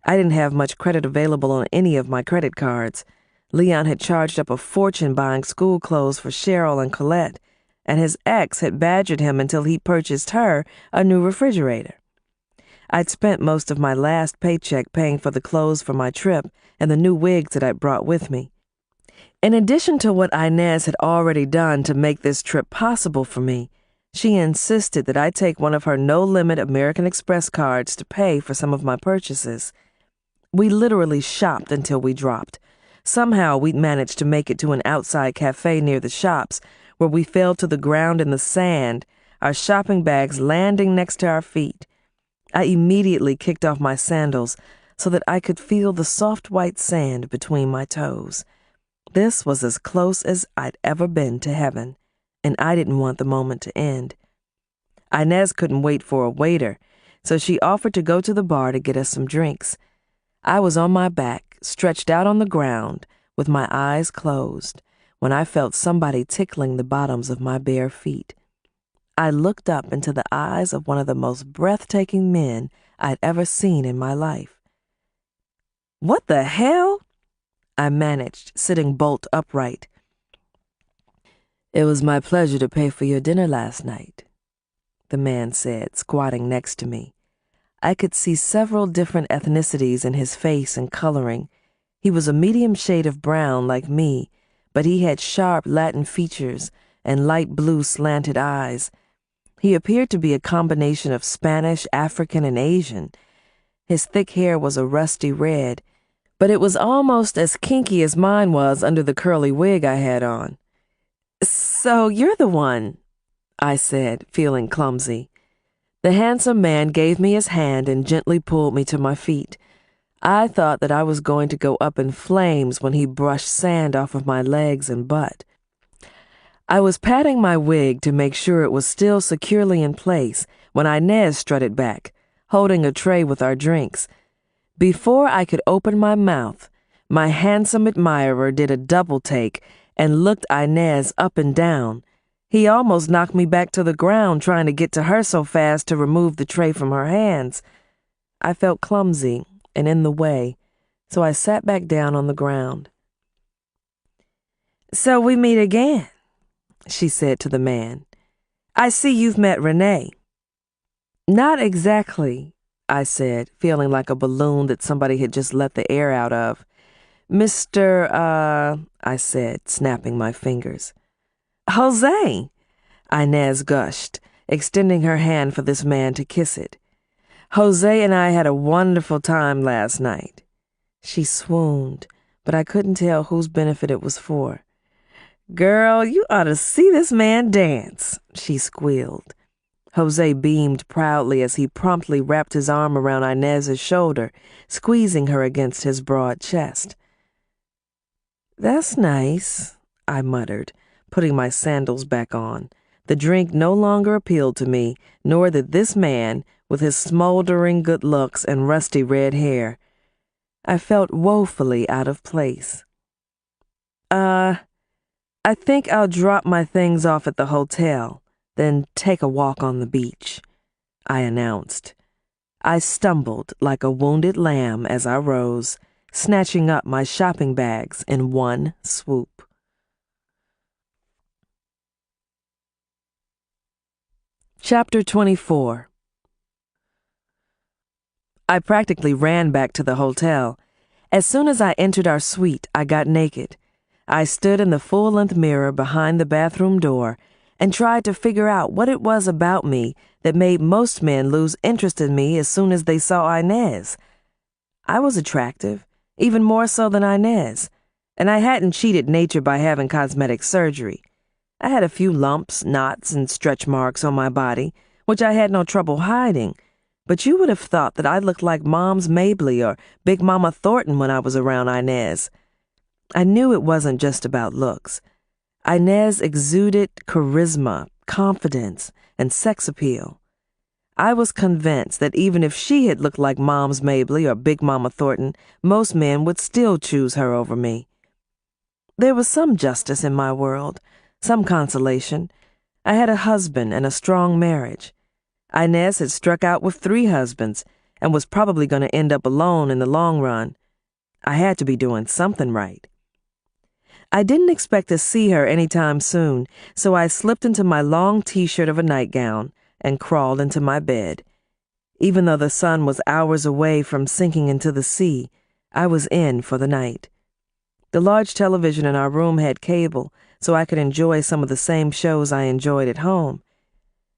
I didn't have much credit available on any of my credit cards. Leon had charged up a fortune buying school clothes for Cheryl and Colette, and his ex had badgered him until he purchased her a new refrigerator. I'd spent most of my last paycheck paying for the clothes for my trip and the new wigs that I'd brought with me. In addition to what Inez had already done to make this trip possible for me, she insisted that I take one of her no-limit American Express cards to pay for some of my purchases. We literally shopped until we dropped. Somehow we'd managed to make it to an outside cafe near the shops, where we fell to the ground in the sand, our shopping bags landing next to our feet. I immediately kicked off my sandals so that I could feel the soft white sand between my toes. This was as close as I'd ever been to heaven, and I didn't want the moment to end. Inez couldn't wait for a waiter, so she offered to go to the bar to get us some drinks. I was on my back, stretched out on the ground, with my eyes closed, when I felt somebody tickling the bottoms of my bare feet. I looked up into the eyes of one of the most breathtaking men I'd ever seen in my life. "What the hell?" I managed, sitting bolt upright. "It was my pleasure to pay for your dinner last night," the man said, squatting next to me. I could see several different ethnicities in his face and coloring. He was a medium shade of brown like me, but he had sharp Latin features and light blue slanted eyes. He appeared to be a combination of Spanish, African, and Asian. His thick hair was a rusty red, but it was almost as kinky as mine was under the curly wig I had on. "So you're the one," I said, feeling clumsy. The handsome man gave me his hand and gently pulled me to my feet. I thought that I was going to go up in flames when he brushed sand off of my legs and butt. I was patting my wig to make sure it was still securely in place when Inez strutted back, holding a tray with our drinks. Before I could open my mouth, my handsome admirer did a double take and looked Inez up and down. He almost knocked me back to the ground trying to get to her so fast to remove the tray from her hands. I felt clumsy and in the way, so I sat back down on the ground. "So we meet again," she said to the man. "I see you've met Renee." "Not exactly," I said, feeling like a balloon that somebody had just let the air out of. I said, snapping my fingers. "Jose," Inez gushed, extending her hand for this man to kiss it. "Jose and I had a wonderful time last night." She swooned, but I couldn't tell whose benefit it was for. "Girl, you ought to see this man dance," she squealed. Jose beamed proudly as he promptly wrapped his arm around Inez's shoulder, squeezing her against his broad chest. "That's nice," I muttered, putting my sandals back on. The drink no longer appealed to me, nor did this man with his smoldering good looks and rusty red hair. I felt woefully out of place. I think I'll drop my things off at the hotel, then take a walk on the beach," I announced. I stumbled like a wounded lamb as I rose, snatching up my shopping bags in one swoop. Chapter 24. I practically ran back to the hotel. As soon as I entered our suite, I got naked. I stood in the full-length mirror behind the bathroom door and tried to figure out what it was about me that made most men lose interest in me as soon as they saw Inez. I was attractive, even more so than Inez, and I hadn't cheated nature by having cosmetic surgery. I had a few lumps, knots, and stretch marks on my body, which I had no trouble hiding, but you would have thought that I looked like Mom's Mabley or Big Mama Thornton when I was around Inez. I knew it wasn't just about looks. Inez exuded charisma, confidence, and sex appeal. I was convinced that even if she had looked like Mom's Mabley or Big Mama Thornton, most men would still choose her over me. There was some justice in my world, some consolation. I had a husband and a strong marriage. Inez had struck out with 3 husbands and was probably going to end up alone in the long run. I had to be doing something right. I didn't expect to see her anytime soon, so I slipped into my long t-shirt of a nightgown and crawled into my bed. Even though the sun was hours away from sinking into the sea, I was in for the night. The large television in our room had cable, so I could enjoy some of the same shows I enjoyed at home.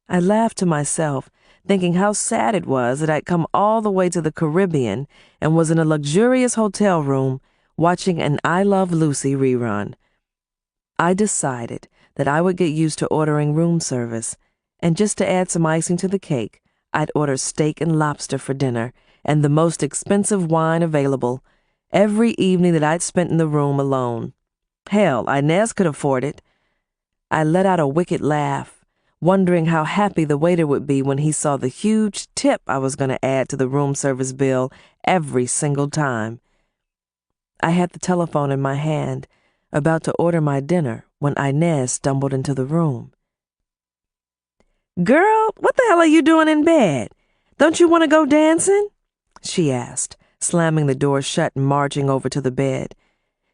I laughed to myself, thinking how sad it was that I'd come all the way to the Caribbean and was in a luxurious hotel room watching an I Love Lucy rerun. I decided that I would get used to ordering room service, and just to add some icing to the cake, I'd order steak and lobster for dinner and the most expensive wine available every evening that I'd spent in the room alone. Hell, Inez could afford it. I let out a wicked laugh, wondering how happy the waiter would be when he saw the huge tip I was going to add to the room service bill every single time. I had the telephone in my hand, about to order my dinner, when Inez stumbled into the room. "Girl, what the hell are you doing in bed? Don't you want to go dancing?" she asked, slamming the door shut and marching over to the bed.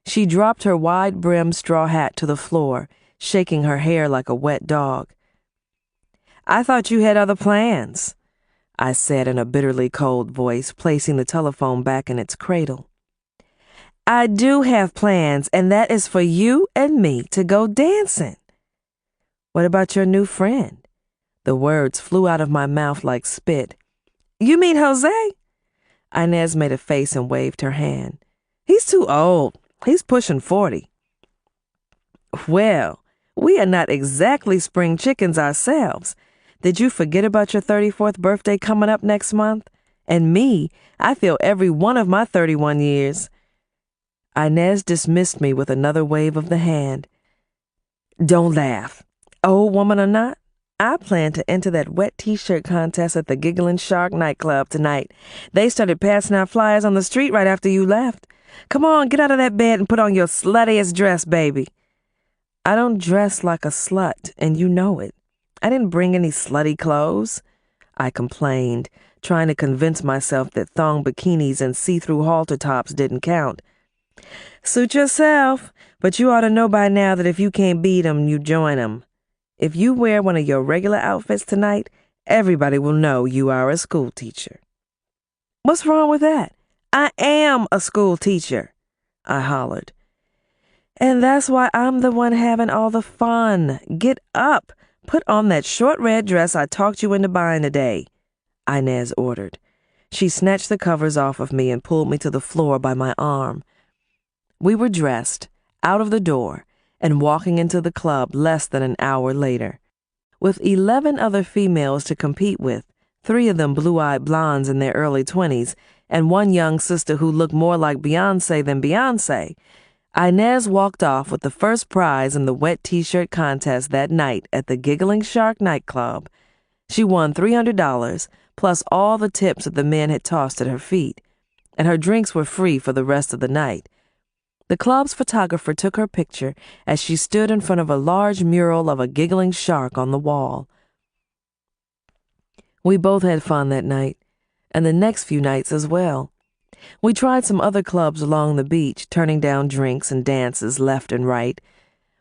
She dropped her wide-brimmed straw hat to the floor, shaking her hair like a wet dog. "I thought you had other plans," I said in a bitterly cold voice, placing the telephone back in its cradle. "I do have plans, and that is for you and me to go dancing." "What about your new friend?" The words flew out of my mouth like spit. "You mean Jose?" Inez made a face and waved her hand. "He's too old. He's pushing 40. "Well, we are not exactly spring chickens ourselves. Did you forget about your 34th birthday coming up next month? And me, I feel every one of my 31 years. Inez dismissed me with another wave of the hand. "Don't laugh. Old woman or not, I plan to enter that wet t-shirt contest at the Giggling Shark nightclub tonight. They started passing out flyers on the street right after you left. Come on, get out of that bed and put on your sluttiest dress, baby." "I don't dress like a slut, and you know it. I didn't bring any slutty clothes," I complained, trying to convince myself that thong bikinis and see-through halter tops didn't count. "Suit yourself, but you ought to know by now that if you can't beat 'em, you join 'em. If you wear one of your regular outfits tonight, everybody will know you are a school teacher." "What's wrong with that? I am a school teacher," I hollered. "And that's why I'm the one having all the fun. Get up. Put on that short red dress I talked you into buying today," Inez ordered. She snatched the covers off of me and pulled me to the floor by my arm. We were dressed, out of the door, and walking into the club less than an hour later. With 11 other females to compete with, 3 of them blue-eyed blondes in their early 20s, and one young sister who looked more like Beyoncé than Beyoncé, Inez walked off with the first prize in the wet t-shirt contest that night at the Giggling Shark nightclub. She won $300, plus all the tips that the men had tossed at her feet, and her drinks were free for the rest of the night. The club's photographer took her picture as she stood in front of a large mural of a giggling shark on the wall. We both had fun that night, and the next few nights as well. We tried some other clubs along the beach, turning down drinks and dances left and right.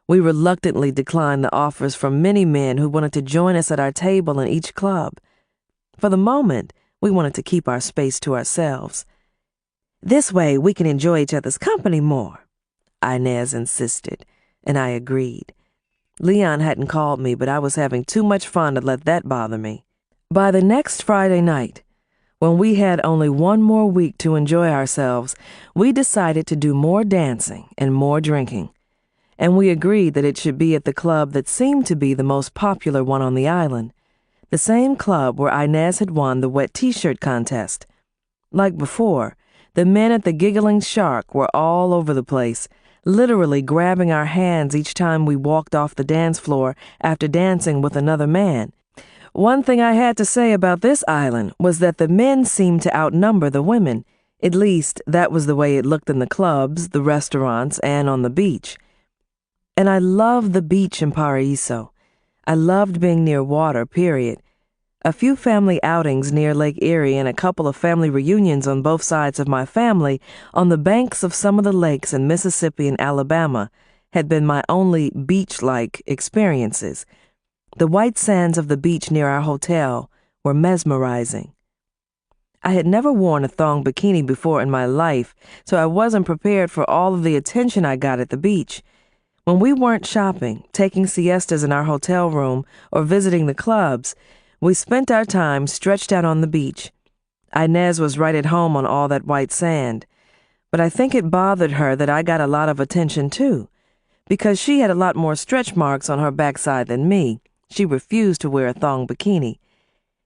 We reluctantly declined the offers from many men who wanted to join us at our table in each club. For the moment, we wanted to keep our space to ourselves. "This way we can enjoy each other's company more," Inez insisted, and I agreed. Leon hadn't called me, but I was having too much fun to let that bother me. By the next Friday night, when we had only one more week to enjoy ourselves, we decided to do more dancing and more drinking, and we agreed that it should be at the club that seemed to be the most popular one on the island, the same club where Inez had won the wet t-shirt contest. Like before, the men at the Giggling Shark were all over the place, literally grabbing our hands each time we walked off the dance floor after dancing with another man. One thing I had to say about this island was that the men seemed to outnumber the women. At least, that was the way it looked in the clubs, the restaurants, and on the beach. And I loved the beach in Paraíso. I loved being near water, period. A few family outings near Lake Erie and a couple of family reunions on both sides of my family on the banks of some of the lakes in Mississippi and Alabama had been my only beach-like experiences. The white sands of the beach near our hotel were mesmerizing. I had never worn a thong bikini before in my life, so I wasn't prepared for all of the attention I got at the beach. When we weren't shopping, taking siestas in our hotel room, or visiting the clubs, we spent our time stretched out on the beach. Inez was right at home on all that white sand, but I think it bothered her that I got a lot of attention too, because she had a lot more stretch marks on her backside than me. She refused to wear a thong bikini.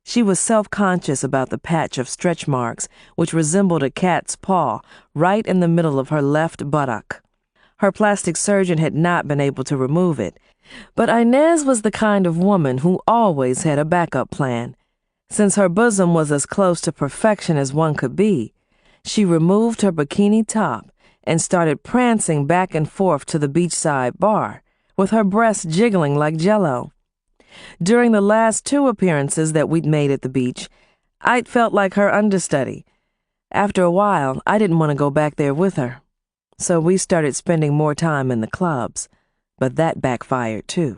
She was self-conscious about the patch of stretch marks, which resembled a cat's paw, right in the middle of her left buttock. Her plastic surgeon had not been able to remove it. But Inez was the kind of woman who always had a backup plan. Since her bosom was as close to perfection as one could be, she removed her bikini top and started prancing back and forth to the beachside bar, with her breasts jiggling like jello. During the last 2 appearances that we'd made at the beach, I'd felt like her understudy. After a while, I didn't want to go back there with her. So we started spending more time in the clubs, but that backfired too.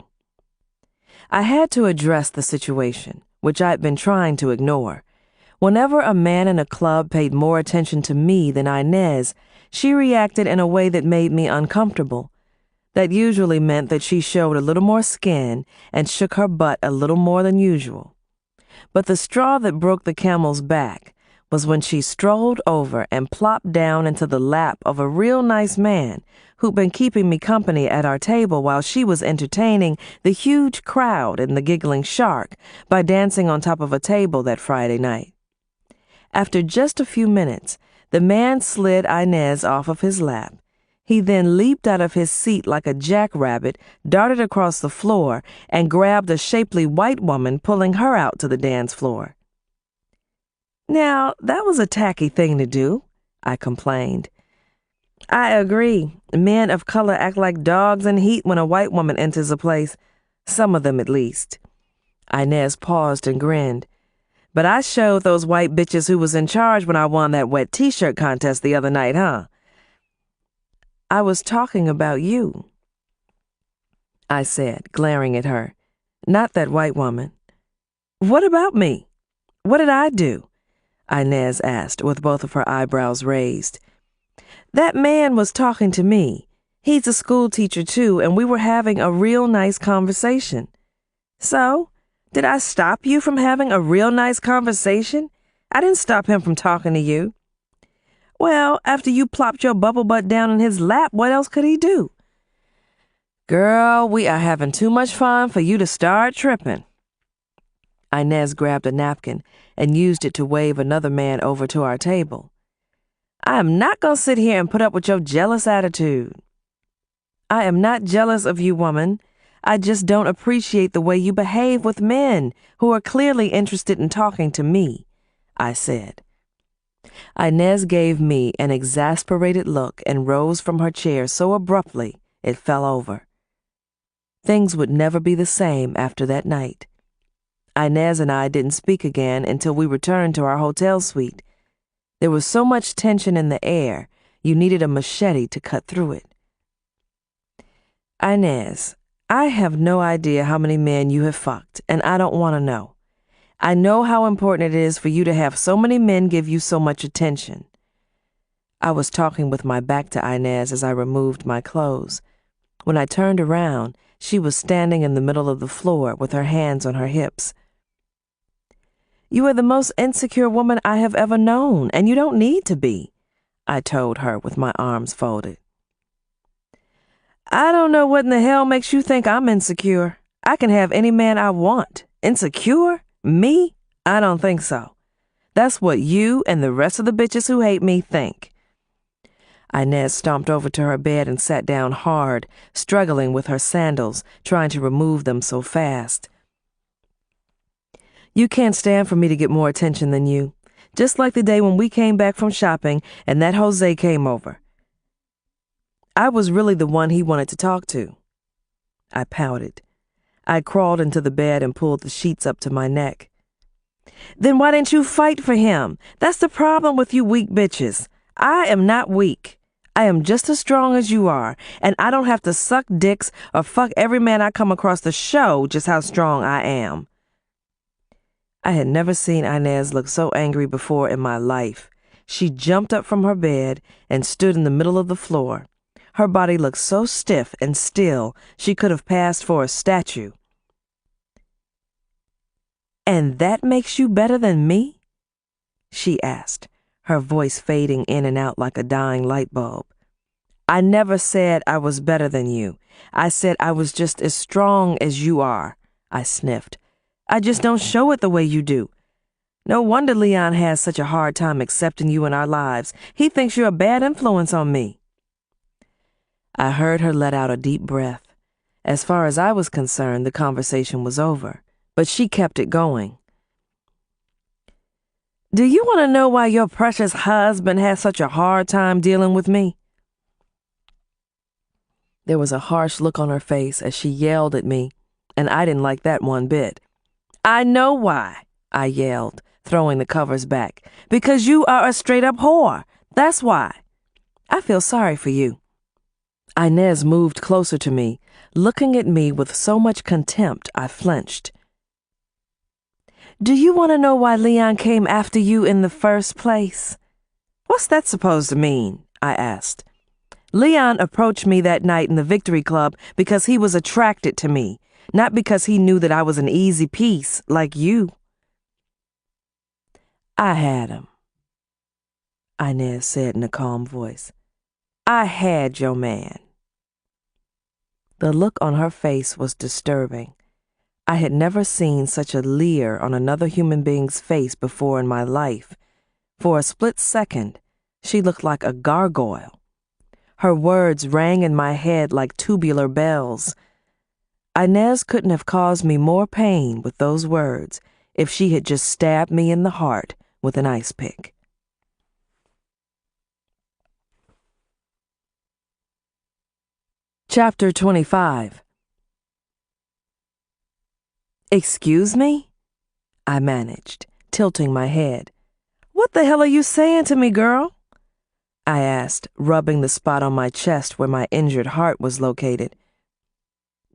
I had to address the situation, which I'd been trying to ignore. Whenever a man in a club paid more attention to me than Inez, she reacted in a way that made me uncomfortable. That usually meant that she showed a little more skin and shook her butt a little more than usual. But the straw that broke the camel's back was when she strolled over and plopped down into the lap of a real nice man who'd been keeping me company at our table while she was entertaining the huge crowd and the giggling shark by dancing on top of a table that Friday night. After just a few minutes, the man slid Inez off of his lap. He then leaped out of his seat like a jackrabbit, darted across the floor, and grabbed a shapely white woman, pulling her out to the dance floor. Now, that was a tacky thing to do, I complained. I agree. Men of color act like dogs in heat when a white woman enters a place. Some of them, at least. Inez paused and grinned. But I showed those white bitches who was in charge when I won that wet t-shirt contest the other night, huh? I was talking about you, I said, glaring at her. Not that white woman. What about me? What did I do? Inez asked, with both of her eyebrows raised. That man was talking to me. He's a school teacher, too, and we were having a real nice conversation. So, did I stop you from having a real nice conversation? I didn't stop him from talking to you. Well, after you plopped your bubble butt down in his lap, what else could he do? Girl, we are having too much fun for you to start tripping. Inez grabbed a napkin and used it to wave another man over to our table. I am not going to sit here and put up with your jealous attitude. I am not jealous of you, woman. I just don't appreciate the way you behave with men who are clearly interested in talking to me, I said. Inez gave me an exasperated look and rose from her chair so abruptly it fell over. Things would never be the same after that night. Inez and I didn't speak again until we returned to our hotel suite. There was so much tension in the air, you needed a machete to cut through it. Inez, I have no idea how many men you have fucked, and I don't want to know. I know how important it is for you to have so many men give you so much attention. I was talking with my back to Inez as I removed my clothes. When I turned around, she was standing in the middle of the floor with her hands on her hips. You are the most insecure woman I have ever known, and you don't need to be, I told her with my arms folded. I don't know what in the hell makes you think I'm insecure. I can have any man I want. Insecure? Me? I don't think so. That's what you and the rest of the bitches who hate me think. Inez stomped over to her bed and sat down hard, struggling with her sandals, trying to remove them so fast. You can't stand for me to get more attention than you, just like the day when we came back from shopping and that Jose came over. I was really the one he wanted to talk to. I pouted. I crawled into the bed and pulled the sheets up to my neck. Then why didn't you fight for him? That's the problem with you weak bitches. I am not weak. I am just as strong as you are, and I don't have to suck dicks or fuck every man I come across to show just how strong I am. I had never seen Inez look so angry before in my life. She jumped up from her bed and stood in the middle of the floor. Her body looked so stiff and still she could have passed for a statue. And that makes you better than me? She asked, her voice fading in and out like a dying light bulb. I never said I was better than you. I said I was just as strong as you are, I sniffed. I just don't show it the way you do. No wonder Leon has such a hard time accepting you in our lives. He thinks you're a bad influence on me. I heard her let out a deep breath. As far as I was concerned, the conversation was over, but she kept it going. Do you want to know why your precious husband has such a hard time dealing with me? There was a harsh look on her face as she yelled at me, and I didn't like that one bit. I know why, I yelled, throwing the covers back. Because you are a straight-up whore. That's why. I feel sorry for you. Inez moved closer to me, looking at me with so much contempt I flinched. Do you want to know why Leon came after you in the first place? What's that supposed to mean? I asked. Leon approached me that night in the Victory Club because he was attracted to me, not because he knew that I was an easy piece like you. I had him, Inez said in a calm voice. I had your man. The look on her face was disturbing. I had never seen such a leer on another human being's face before in my life. For a split second, she looked like a gargoyle. Her words rang in my head like tubular bells. Inez couldn't have caused me more pain with those words if she had just stabbed me in the heart with an ice pick. Chapter 25. Excuse me? I managed, tilting my head. What the hell are you saying to me, girl? I asked, rubbing the spot on my chest where my injured heart was located.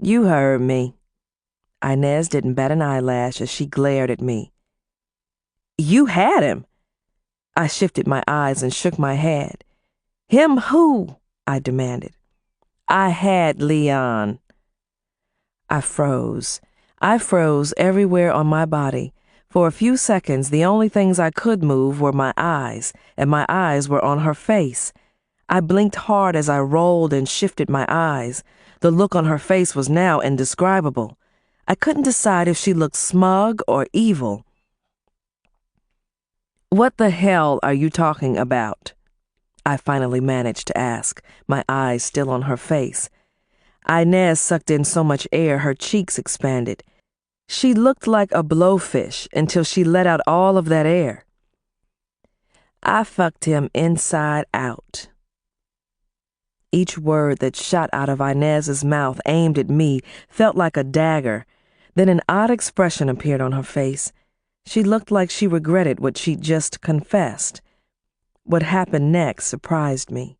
You heard me. Inez didn't bat an eyelash as she glared at me. You had him. I shifted my eyes and shook my head. Him who? I demanded. I had Leon. I froze. I froze everywhere on my body. For a few seconds, the only things I could move were my eyes, and my eyes were on her face. I blinked hard as I rolled and shifted my eyes. The look on her face was now indescribable. I couldn't decide if she looked smug or evil. What the hell are you talking about? I finally managed to ask, my eyes still on her face. Inez sucked in so much air her cheeks expanded. She looked like a blowfish until she let out all of that air. I fucked him inside out. Each word that shot out of Inez's mouth aimed at me felt like a dagger. Then an odd expression appeared on her face. She looked like she regretted what she'd just confessed. What happened next surprised me.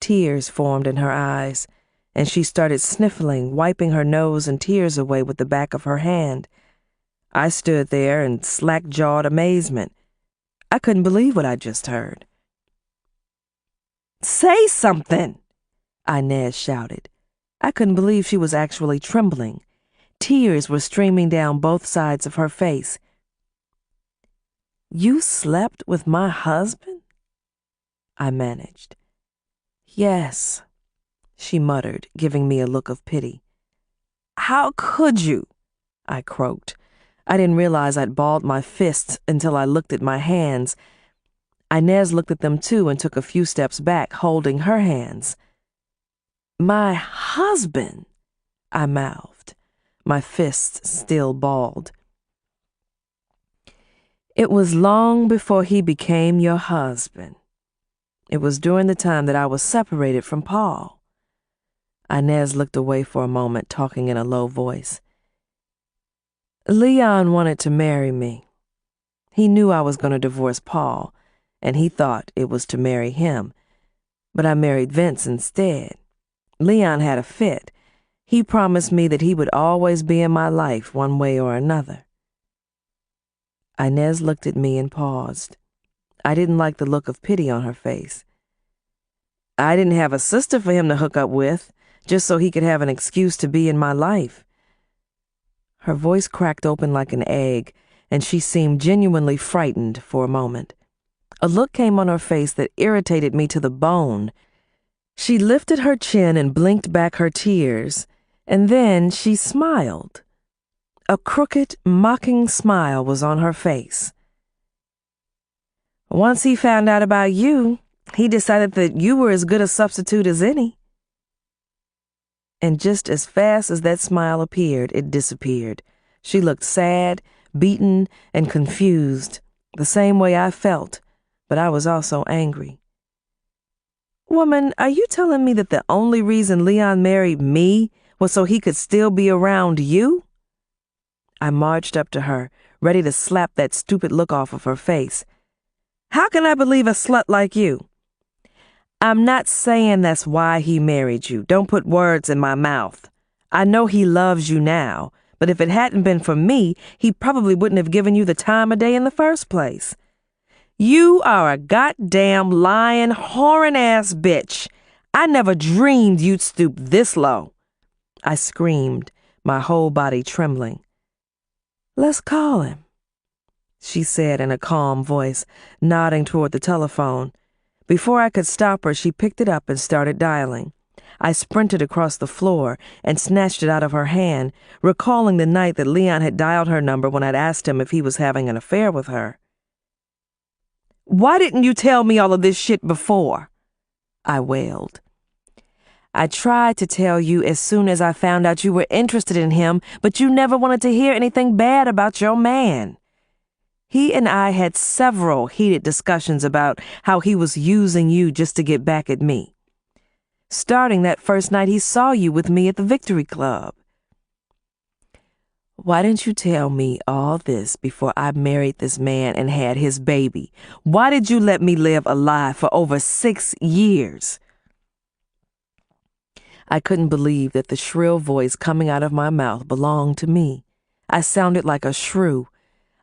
Tears formed in her eyes, and she started sniffling, wiping her nose and tears away with the back of her hand. I stood there in slack-jawed amazement. I couldn't believe what I'd just heard. Say something, Inez shouted. I couldn't believe she was actually trembling. Tears were streaming down both sides of her face. You slept with my husband? I managed. Yes, she muttered, giving me a look of pity. How could you? I croaked. I didn't realize I'd balled my fists until I looked at my hands. Inez looked at them too and took a few steps back, holding her hands. My husband, I mouthed, my fists still balled. It was long before he became your husband. It was during the time that I was separated from Paul. Inez looked away for a moment, talking in a low voice. Leon wanted to marry me. He knew I was going to divorce Paul, and he thought it was to marry him. But I married Vince instead. Leon had a fit. He promised me that he would always be in my life one way or another. Inez looked at me and paused. I didn't like the look of pity on her face. I didn't have a sister for him to hook up with, just so he could have an excuse to be in my life. Her voice cracked open like an egg, and she seemed genuinely frightened for a moment. A look came on her face that irritated me to the bone. She lifted her chin and blinked back her tears, and then she smiled. A crooked, mocking smile was on her face. Once he found out about you, he decided that you were as good a substitute as any. And just as fast as that smile appeared, it disappeared. She looked sad, beaten, and confused, the same way I felt, but I was also angry. Woman, are you telling me that the only reason Leon married me was so he could still be around you? I marched up to her, ready to slap that stupid look off of her face. How can I believe a slut like you? I'm not saying that's why he married you. Don't put words in my mouth. I know he loves you now, but if it hadn't been for me, he probably wouldn't have given you the time of day in the first place. You are a goddamn lying, whoring-ass bitch. I never dreamed you'd stoop this low. I screamed, my whole body trembling. Let's call him, she said in a calm voice, nodding toward the telephone. Before I could stop her, she picked it up and started dialing. I sprinted across the floor and snatched it out of her hand, recalling the night that Leon had dialed her number when I'd asked him if he was having an affair with her. Why didn't you tell me all of this shit before? I wailed. I tried to tell you as soon as I found out you were interested in him, but you never wanted to hear anything bad about your man. He and I had several heated discussions about how he was using you just to get back at me. Starting that first night he saw you with me at the Victory Club. Why didn't you tell me all this before I married this man and had his baby? Why did you let me live a lie for over 6 years? I couldn't believe that the shrill voice coming out of my mouth belonged to me. I sounded like a shrew.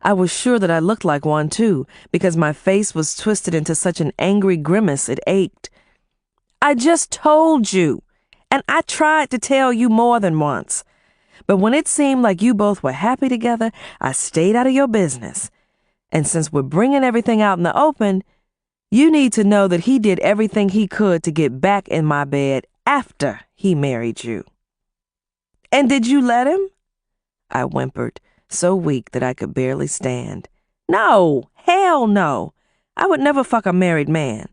I was sure that I looked like one, too, because my face was twisted into such an angry grimace it ached. I just told you, and I tried to tell you more than once. But when it seemed like you both were happy together, I stayed out of your business. And since we're bringing everything out in the open, you need to know that he did everything he could to get back in my bed after he married you. And did you let him? I whimpered, so weak that I could barely stand. No, hell no. I would never fuck a married man.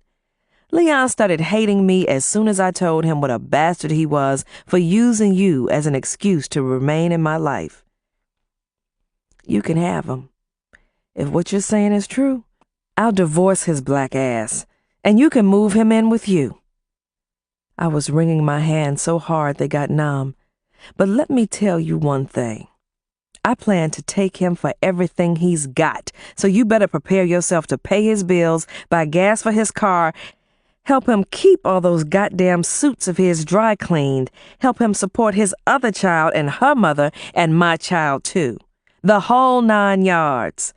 Leon started hating me as soon as I told him what a bastard he was for using you as an excuse to remain in my life. You can have him. If what you're saying is true, I'll divorce his black ass, and you can move him in with you. I was wringing my hands so hard they got numb. But let me tell you one thing. I plan to take him for everything he's got, so you better prepare yourself to pay his bills, buy gas for his car, help him keep all those goddamn suits of his dry cleaned, help him support his other child and her mother and my child too. The whole 9 yards.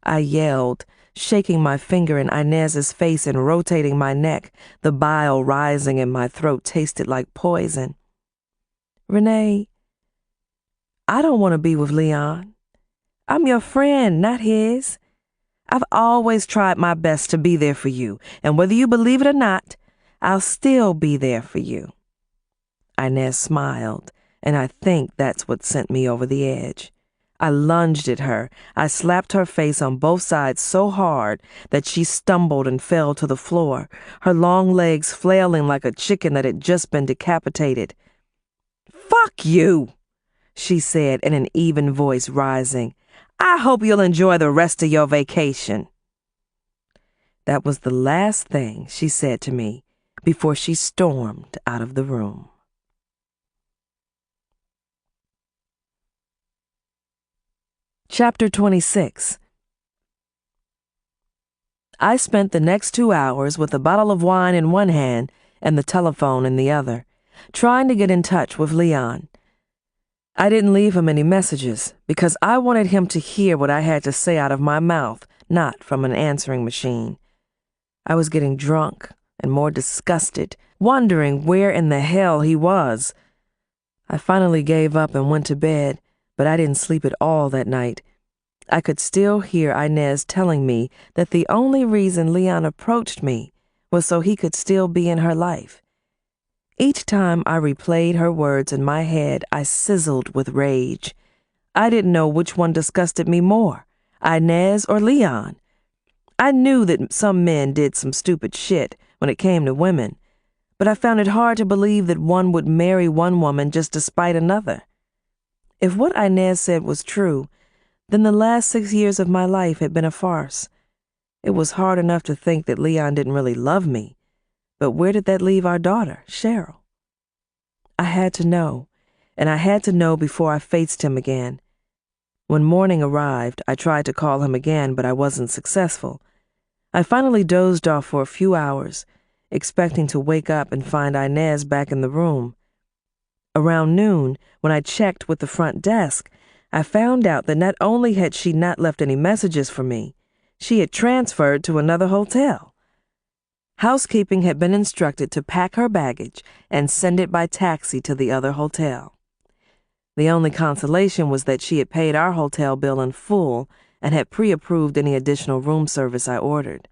I yelled, shaking my finger in Inez's face and rotating my neck. The bile rising in my throat tasted like poison. Renee, I don't want to be with Leon. I'm your friend, not his. I've always tried my best to be there for you, and whether you believe it or not, I'll still be there for you. Inez smiled, and I think that's what sent me over the edge. I lunged at her. I slapped her face on both sides so hard that she stumbled and fell to the floor, her long legs flailing like a chicken that had just been decapitated. Fuck you, she said in an even voice, rising. I hope you'll enjoy the rest of your vacation. That was the last thing she said to me before she stormed out of the room. Chapter 26. I spent the next 2 hours with a bottle of wine in one hand and the telephone in the other, trying to get in touch with Leon. I didn't leave him any messages because I wanted him to hear what I had to say out of my mouth, not from an answering machine. I was getting drunk and more disgusted, wondering where in the hell he was. I finally gave up and went to bed, but I didn't sleep at all that night. I could still hear Inez telling me that the only reason Leon approached me was so he could still be in her life. Each time I replayed her words in my head, I sizzled with rage. I didn't know which one disgusted me more, Inez or Leon. I knew that some men did some stupid shit when it came to women, but I found it hard to believe that one would marry one woman just to spite another. If what Inez said was true, then the last 6 years of my life had been a farce. It was hard enough to think that Leon didn't really love me, but where did that leave our daughter, Cheryl? I had to know, and I had to know before I faced him again. When morning arrived, I tried to call him again, but I wasn't successful. I finally dozed off for a few hours, expecting to wake up and find Inez back in the room. Around noon, when I checked with the front desk, I found out that not only had she not left any messages for me, she had transferred to another hotel. Housekeeping had been instructed to pack her baggage and send it by taxi to the other hotel. The only consolation was that she had paid our hotel bill in full and had pre-approved any additional room service I ordered.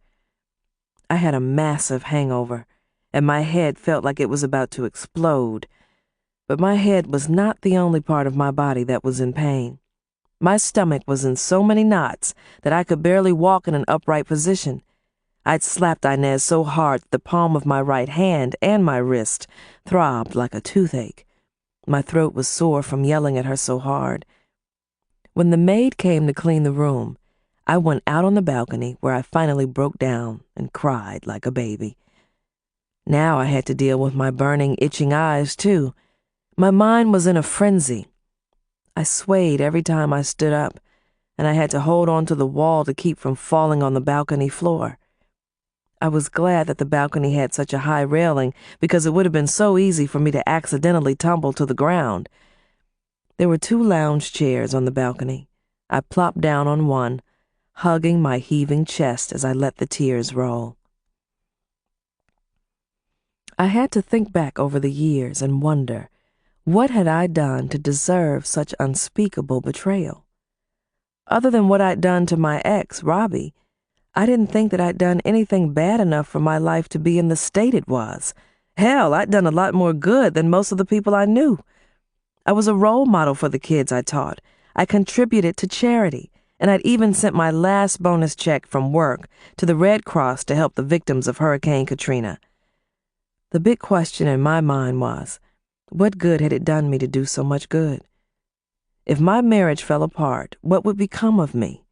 I had a massive hangover, and my head felt like it was about to explode. But my head was not the only part of my body that was in pain. My stomach was in so many knots that I could barely walk in an upright position. I'd slapped Inez so hard that the palm of my right hand and my wrist throbbed like a toothache. My throat was sore from yelling at her so hard. When the maid came to clean the room, I went out on the balcony where I finally broke down and cried like a baby. Now I had to deal with my burning, itching eyes, too. My mind was in a frenzy. I swayed every time I stood up, and I had to hold on to the wall to keep from falling on the balcony floor. I was glad that the balcony had such a high railing because it would have been so easy for me to accidentally tumble to the ground. There were 2 lounge chairs on the balcony. I plopped down on one, hugging my heaving chest as I let the tears roll. I had to think back over the years and wonder, what had I done to deserve such unspeakable betrayal? Other than what I'd done to my ex, Robbie, I didn't think that I'd done anything bad enough for my life to be in the state it was. Hell, I'd done a lot more good than most of the people I knew. I was a role model for the kids I taught. I contributed to charity, and I'd even sent my last bonus check from work to the Red Cross to help the victims of Hurricane Katrina. The big question in my mind was, what good had it done me to do so much good? If my marriage fell apart, what would become of me?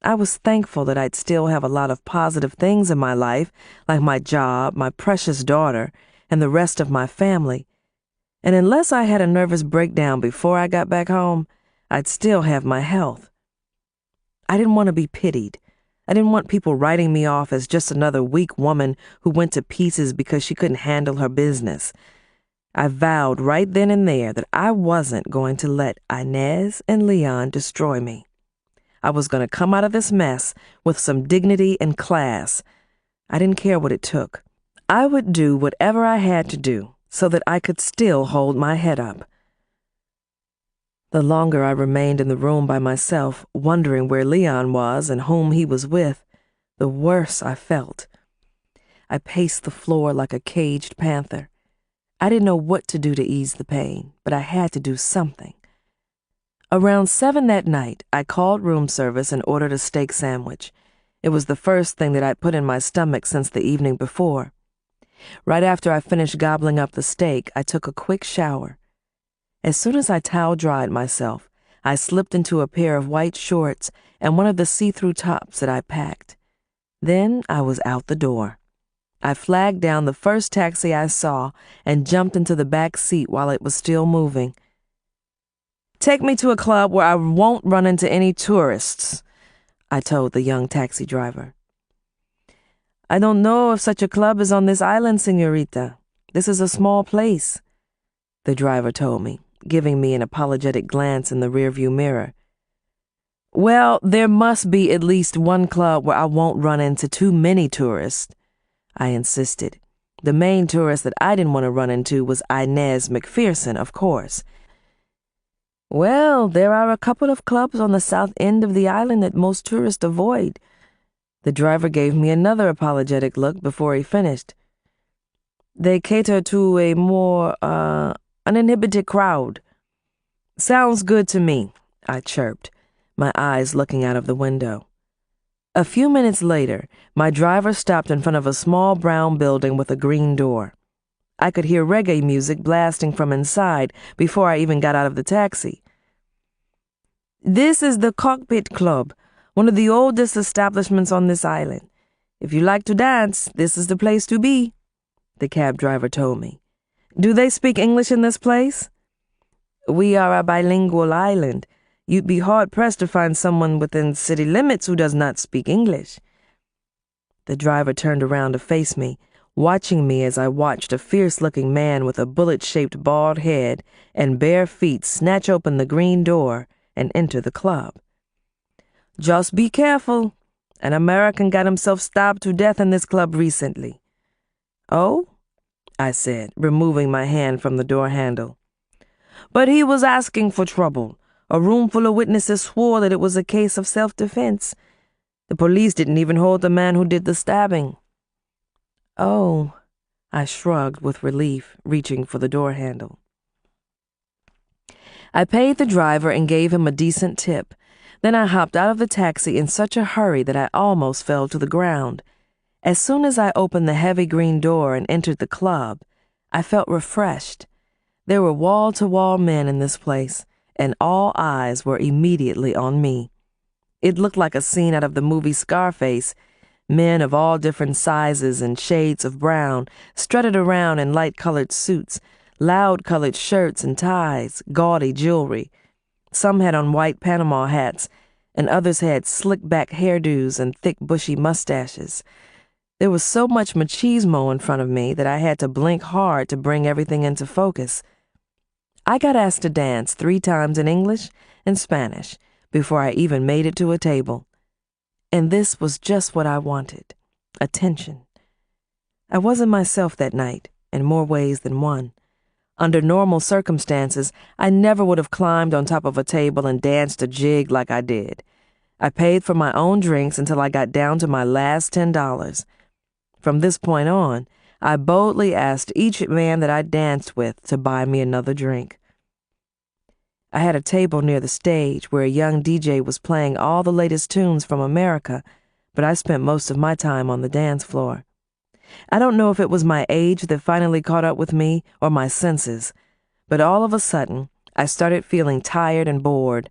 I was thankful that I'd still have a lot of positive things in my life, like my job, my precious daughter, and the rest of my family. And unless I had a nervous breakdown before I got back home, I'd still have my health. I didn't want to be pitied. I didn't want people writing me off as just another weak woman who went to pieces because she couldn't handle her business. I vowed right then and there that I wasn't going to let Inez and Leon destroy me. I was going to come out of this mess with some dignity and class. I didn't care what it took. I would do whatever I had to do so that I could still hold my head up. The longer I remained in the room by myself, wondering where Leon was and whom he was with, the worse I felt. I paced the floor like a caged panther. I didn't know what to do to ease the pain, but I had to do something. Around 7 that night, I called room service and ordered a steak sandwich. It was the first thing that I'd put in my stomach since the evening before. Right after I finished gobbling up the steak, I took a quick shower. As soon as I towel-dried myself, I slipped into a pair of white shorts and one of the see-through tops that I packed. Then I was out the door. I flagged down the first taxi I saw and jumped into the back seat while it was still moving. "Take me to a club where I won't run into any tourists," I told the young taxi driver. "I don't know if such a club is on this island, señorita. This is a small place," the driver told me, giving me an apologetic glance in the rearview mirror. "Well, there must be at least one club where I won't run into too many tourists," I insisted. The main tourist that I didn't want to run into was Inez McPherson, of course. "Well, there are a couple of clubs on the south end of the island that most tourists avoid." The driver gave me another apologetic look before he finished. "They cater to a more, uninhibited crowd." "Sounds good to me," I chirped, my eyes looking out of the window. A few minutes later, my driver stopped in front of a small brown building with a green door. I could hear reggae music blasting from inside before I even got out of the taxi. "This is the Cockpit Club, one of the oldest establishments on this island. If you like to dance, this is the place to be," the cab driver told me. "Do they speak English in this place?" "We are a bilingual island. You'd be hard-pressed to find someone within city limits who does not speak English." The driver turned around to face me, watching me as I watched a fierce-looking man with a bullet-shaped bald head and bare feet snatch open the green door and enter the club. "Just be careful. An American got himself stabbed to death in this club recently." "Oh?" I said, removing my hand from the door handle. "But he was asking for trouble. A room full of witnesses swore that it was a case of self-defense. The police didn't even hold the man who did the stabbing." "Oh," I shrugged with relief, reaching for the door handle. I paid the driver and gave him a decent tip. Then I hopped out of the taxi in such a hurry that I almost fell to the ground. As soon as I opened the heavy green door and entered the club, I felt refreshed. There were wall-to-wall men in this place, and all eyes were immediately on me. It looked like a scene out of the movie Scarface. Men of all different sizes and shades of brown strutted around in light-colored suits, loud-colored shirts and ties, gaudy jewelry. Some had on white Panama hats, and others had slick-back hairdos and thick, bushy mustaches. There was so much machismo in front of me that I had to blink hard to bring everything into focus. I got asked to dance 3 times in English and Spanish before I even made it to a table. And this was just what I wanted: attention. I wasn't myself that night, in more ways than one. Under normal circumstances, I never would have climbed on top of a table and danced a jig like I did. I paid for my own drinks until I got down to my last $10. From this point on, I boldly asked each man that I danced with to buy me another drink. I had a table near the stage where a young DJ was playing all the latest tunes from America, but I spent most of my time on the dance floor. I don't know if it was my age that finally caught up with me or my senses, but all of a sudden, I started feeling tired and bored.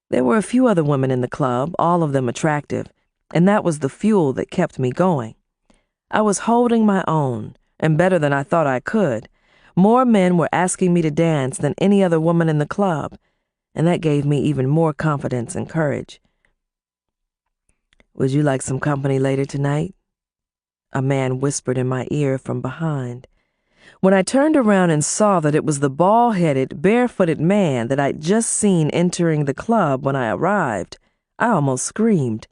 There were a few other women in the club, all of them attractive, and that was the fuel that kept me going. I was holding my own, and better than I thought I could. More men were asking me to dance than any other woman in the club, and that gave me even more confidence and courage. "Would you like some company later tonight?" a man whispered in my ear from behind. When I turned around and saw that it was the bald-headed, barefooted man that I'd just seen entering the club when I arrived, I almost screamed.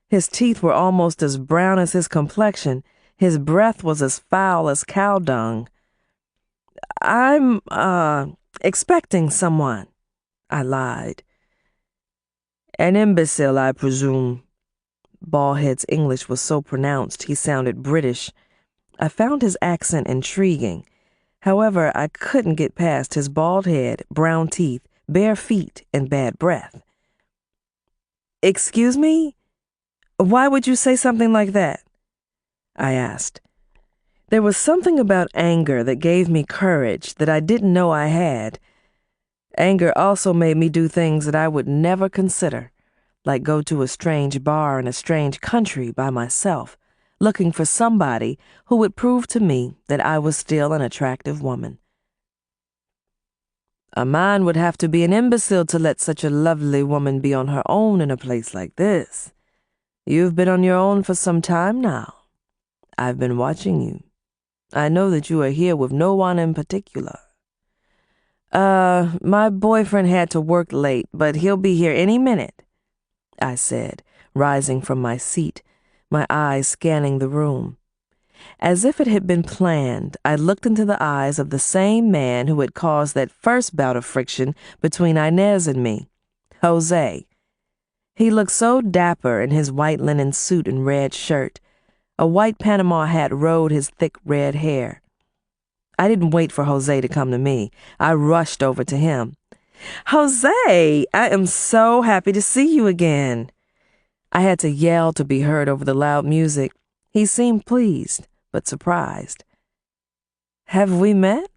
His teeth were almost as brown as his complexion. His breath was as foul as cow dung. "I'm, expecting someone," I lied. "An imbecile, I presume." Baldhead's English was so pronounced he sounded British. I found his accent intriguing. However, I couldn't get past his bald head, brown teeth, bare feet, and bad breath. "Excuse me? Why would you say something like that?" I asked. There was something about anger that gave me courage that I didn't know I had. Anger also made me do things that I would never consider, like go to a strange bar in a strange country by myself, looking for somebody who would prove to me that I was still an attractive woman. "A man would have to be an imbecile to let such a lovely woman be on her own in a place like this. You've been on your own for some time now. I've been watching you. I know that you are here with no one in particular." My boyfriend had to work late, but he'll be here any minute," I said, rising from my seat, my eyes scanning the room. As if it had been planned, I looked into the eyes of the same man who had caused that first bout of friction between Inez and me, Jose. He looked so dapper in his white linen suit and red shirt. A white Panama hat rode his thick red hair. I didn't wait for Jose to come to me. I rushed over to him. "Jose, I am so happy to see you again." I had to yell to be heard over the loud music. He seemed pleased, but surprised. Have we met?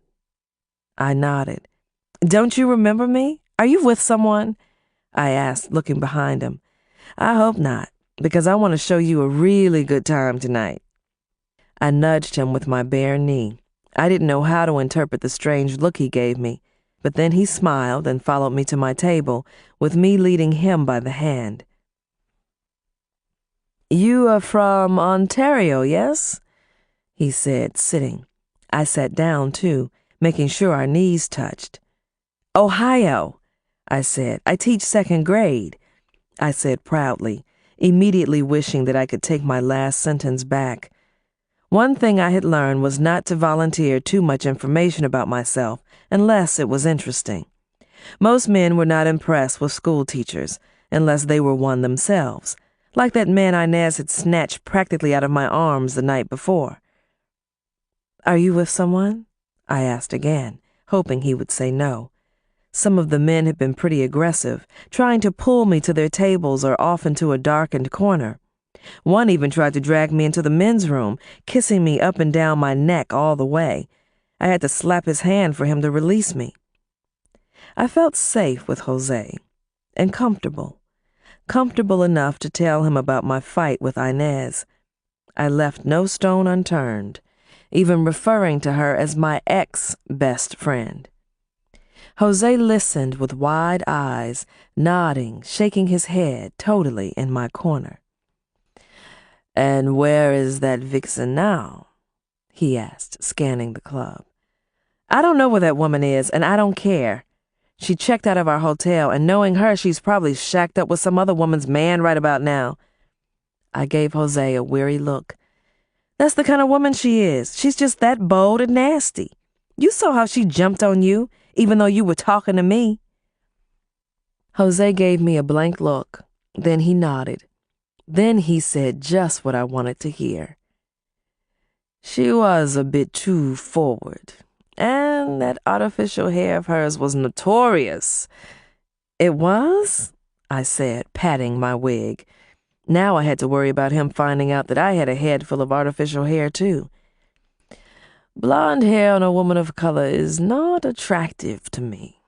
I nodded. Don't you remember me? Are you with someone? I asked, looking behind him. I hope not, because I want to show you a really good time tonight. I nudged him with my bare knee. I didn't know how to interpret the strange look he gave me, but then he smiled and followed me to my table, with me leading him by the hand. You are from Ontario, yes? He said, sitting. I sat down, too, making sure our knees touched. Ohio, I said. I teach second grade, I said proudly, immediately wishing that I could take my last sentence back. One thing I had learned was not to volunteer too much information about myself unless it was interesting. Most men were not impressed with school teachers unless they were one themselves, like that man Inez had snatched practically out of my arms the night before. Are you with someone? I asked again, hoping he would say no. Some of the men had been pretty aggressive, trying to pull me to their tables or off into a darkened corner. One even tried to drag me into the men's room, kissing me up and down my neck all the way. I had to slap his hand for him to release me. I felt safe with Jose, and comfortable enough to tell him about my fight with Inez. I left no stone unturned, even referring to her as my ex-best friend. Jose listened with wide eyes, nodding, shaking his head, totally in my corner. And where is that vixen now? He asked, scanning the club. I don't know where that woman is, and I don't care. She checked out of our hotel, and knowing her, she's probably shacked up with some other woman's man right about now. I gave Jose a weary look. That's the kind of woman she is. She's just that bold and nasty. You saw how she jumped on you, even though you were talking to me. Jose gave me a blank look. Then he nodded. Then he said just what I wanted to hear. She was a bit too forward, and that artificial hair of hers was notorious. It was? I said, patting my wig. Now I had to worry about him finding out that I had a head full of artificial hair, too. Blonde hair on a woman of color is not attractive to me.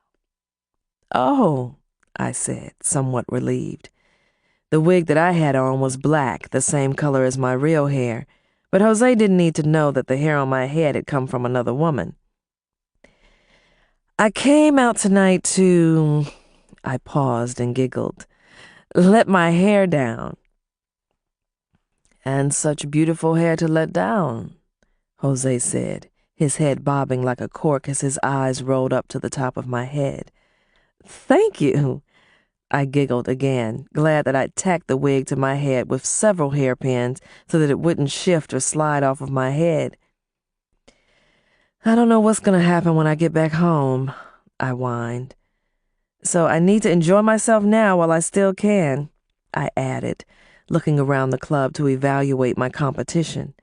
Oh, I said, somewhat relieved. The wig that I had on was black, the same color as my real hair, but Jose didn't need to know that the hair on my head had come from another woman. I came out tonight to... I paused and giggled. Let my hair down. And such beautiful hair to let down, Jose said, his head bobbing like a cork as his eyes rolled up to the top of my head. Thank you, I giggled again, glad that I'd tacked the wig to my head with several hairpins so that it wouldn't shift or slide off of my head. I don't know what's going to happen when I get back home, I whined. So I need to enjoy myself now while I still can, I added, looking around the club to evaluate my competition.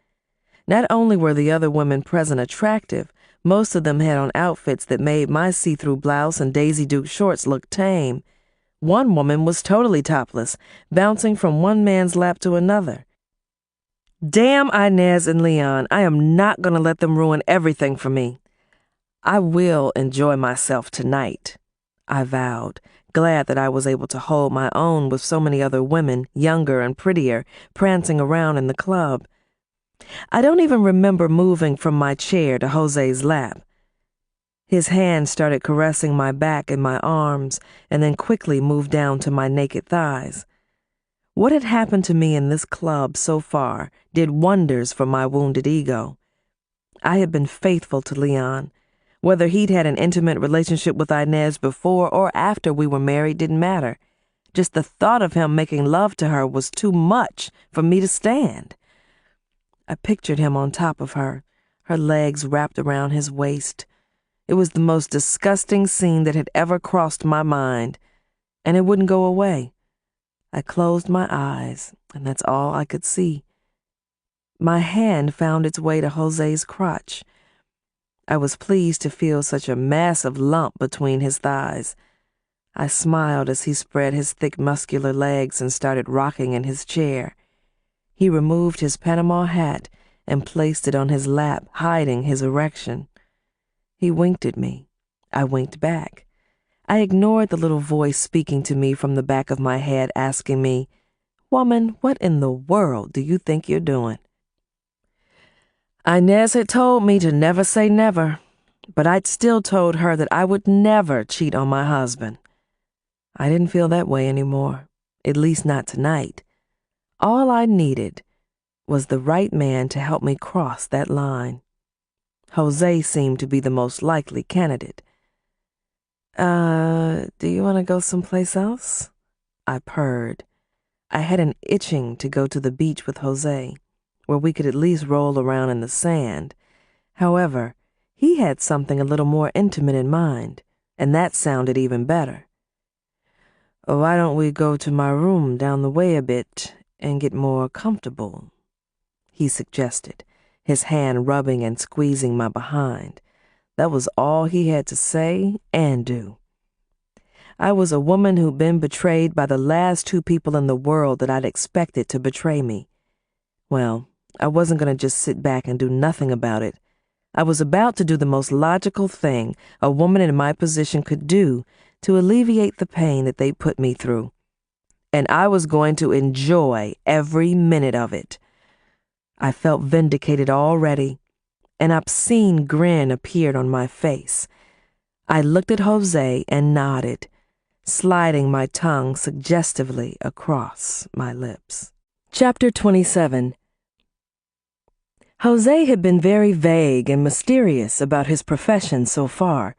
Not only were the other women present attractive, most of them had on outfits that made my see-through blouse and Daisy Duke shorts look tame. One woman was totally topless, bouncing from one man's lap to another. Damn Inez and Leon, I am not going to let them ruin everything for me. I will enjoy myself tonight, I vowed, glad that I was able to hold my own with so many other women, younger and prettier, prancing around in the club. I don't even remember moving from my chair to Jose's lap. His hand started caressing my back and my arms, and then quickly moved down to my naked thighs. What had happened to me in this club so far did wonders for my wounded ego. I had been faithful to Leon. Whether he'd had an intimate relationship with Inez before or after we were married didn't matter. Just the thought of him making love to her was too much for me to stand. I pictured him on top of her, her legs wrapped around his waist. It was the most disgusting scene that had ever crossed my mind, and it wouldn't go away. I closed my eyes, and that's all I could see. My hand found its way to Jose's crotch. I was pleased to feel such a massive lump between his thighs. I smiled as he spread his thick muscular legs and started rocking in his chair. He removed his Panama hat and placed it on his lap, hiding his erection. He winked at me. I winked back. I ignored the little voice speaking to me from the back of my head, asking me, "Woman, what in the world do you think you're doing?" Inez had told me to never say never, but I'd still told her that I would never cheat on my husband. I didn't feel that way anymore, at least not tonight. All I needed was the right man to help me cross that line. Jose seemed to be the most likely candidate. Do you want to go someplace else?" I purred. I had an itching to go to the beach with Jose, where we could at least roll around in the sand. However, he had something a little more intimate in mind, and that sounded even better. "Why don't we go to my room down the way a bit and get more comfortable?" he suggested, his hand rubbing and squeezing my behind. That was all he had to say and do. I was a woman who'd been betrayed by the last two people in the world that I'd expected to betray me. Well, I wasn't going to just sit back and do nothing about it. I was about to do the most logical thing a woman in my position could do to alleviate the pain that they put me through. And I was going to enjoy every minute of it. I felt vindicated already. An obscene grin appeared on my face. I looked at Jose and nodded, sliding my tongue suggestively across my lips. Chapter 27. Jose had been very vague and mysterious about his profession so far.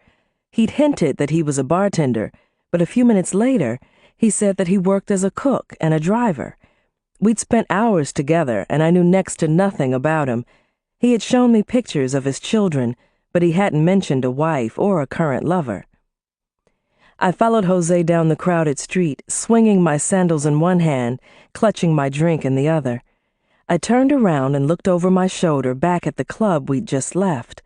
He'd hinted that he was a bartender, but a few minutes later, he said that he worked as a cook and a driver. We'd spent hours together, and I knew next to nothing about him. He had shown me pictures of his children, but he hadn't mentioned a wife or a current lover. I followed Jose down the crowded street, swinging my sandals in one hand, clutching my drink in the other. I turned around and looked over my shoulder back at the club we'd just left.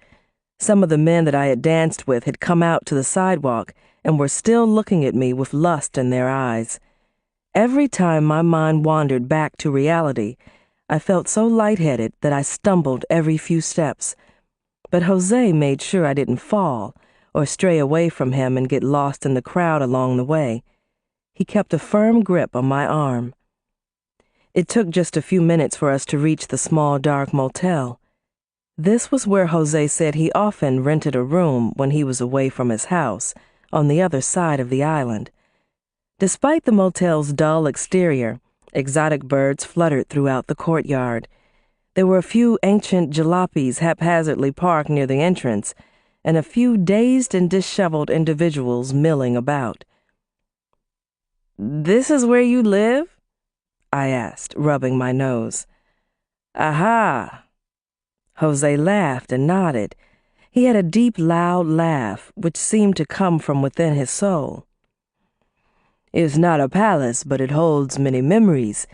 Some of the men that I had danced with had come out to the sidewalk and were still looking at me with lust in their eyes. Every time my mind wandered back to reality, I felt so lightheaded that I stumbled every few steps. But Jose made sure I didn't fall or stray away from him and get lost in the crowd along the way. He kept a firm grip on my arm. It took just a few minutes for us to reach the small, dark motel. This was where Jose said he often rented a room when he was away from his house, on the other side of the island. Despite the motel's dull exterior, exotic birds fluttered throughout the courtyard. There were a few ancient jalopies haphazardly parked near the entrance, and a few dazed and disheveled individuals milling about. "This is where you live?" I asked, rubbing my nose. "Aha!" Jose laughed and nodded. He had a deep, loud laugh, which seemed to come from within his soul. "It's not a palace, but it holds many memories.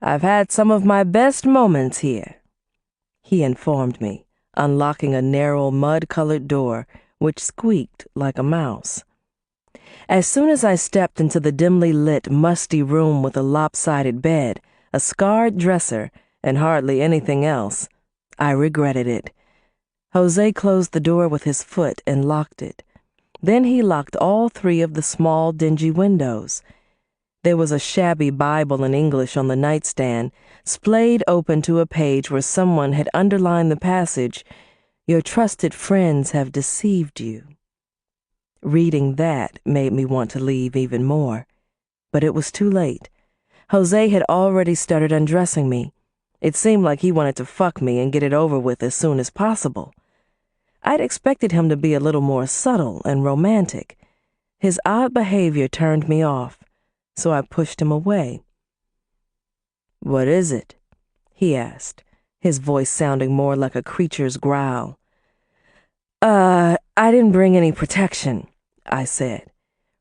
I've had some of my best moments here," he informed me, unlocking a narrow, mud-colored door, which squeaked like a mouse. As soon as I stepped into the dimly lit, musty room with a lopsided bed, a scarred dresser, and hardly anything else, I regretted it. Jose closed the door with his foot and locked it. Then he locked all three of the small, dingy windows. There was a shabby Bible in English on the nightstand, splayed open to a page where someone had underlined the passage, "Your trusted friends have deceived you." Reading that made me want to leave even more. But it was too late. Jose had already started undressing me. It seemed like he wanted to fuck me and get it over with as soon as possible. I'd expected him to be a little more subtle and romantic. His odd behavior turned me off, so I pushed him away. "What is it?" he asked, his voice sounding more like a creature's growl. I didn't bring any protection," I said,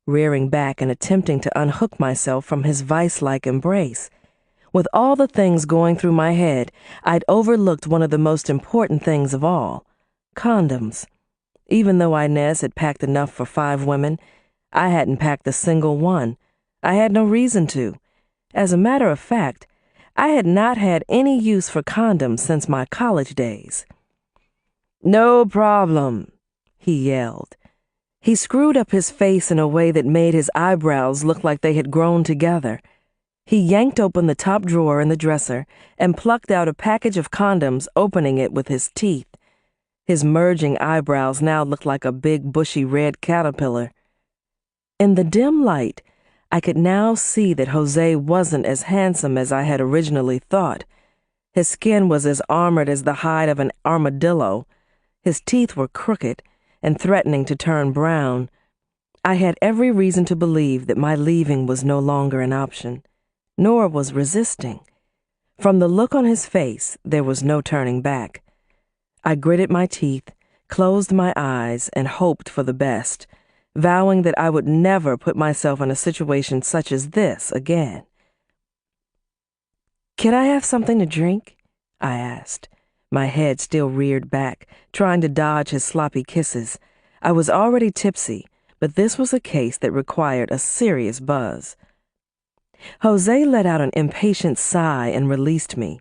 rearing back and attempting to unhook myself from his vice-like embrace. With all the things going through my head, I'd overlooked one of the most important things of all, condoms. Even though Inez had packed enough for 5 women, I hadn't packed a single one. I had no reason to. As a matter of fact, I had not had any use for condoms since my college days. "No problem," he yelled. He screwed up his face in a way that made his eyebrows look like they had grown together. He yanked open the top drawer in the dresser and plucked out a package of condoms, opening it with his teeth. His merging eyebrows now looked like a big, bushy red caterpillar. In the dim light, I could now see that Jose wasn't as handsome as I had originally thought. His skin was as armored as the hide of an armadillo. His teeth were crooked and threatening to turn brown. I had every reason to believe that my leaving was no longer an option, nor was resisting. From the look on his face, there was no turning back. I gritted my teeth, closed my eyes, and hoped for the best, vowing that I would never put myself in a situation such as this again. "Can I have something to drink?" I asked, my head still reared back, trying to dodge his sloppy kisses. I was already tipsy, but this was a case that required a serious buzz. Jose let out an impatient sigh and released me.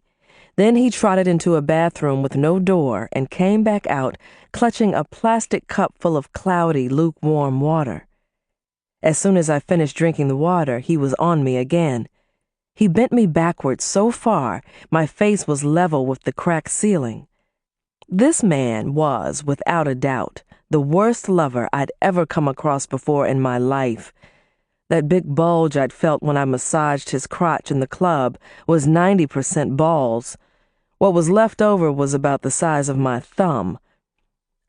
Then he trotted into a bathroom with no door and came back out, clutching a plastic cup full of cloudy, lukewarm water. As soon as I finished drinking the water, he was on me again. He bent me backwards so far, my face was level with the cracked ceiling. This man was, without a doubt, the worst lover I'd ever come across before in my life. That big bulge I'd felt when I massaged his crotch in the club was 90% balls. What was left over was about the size of my thumb.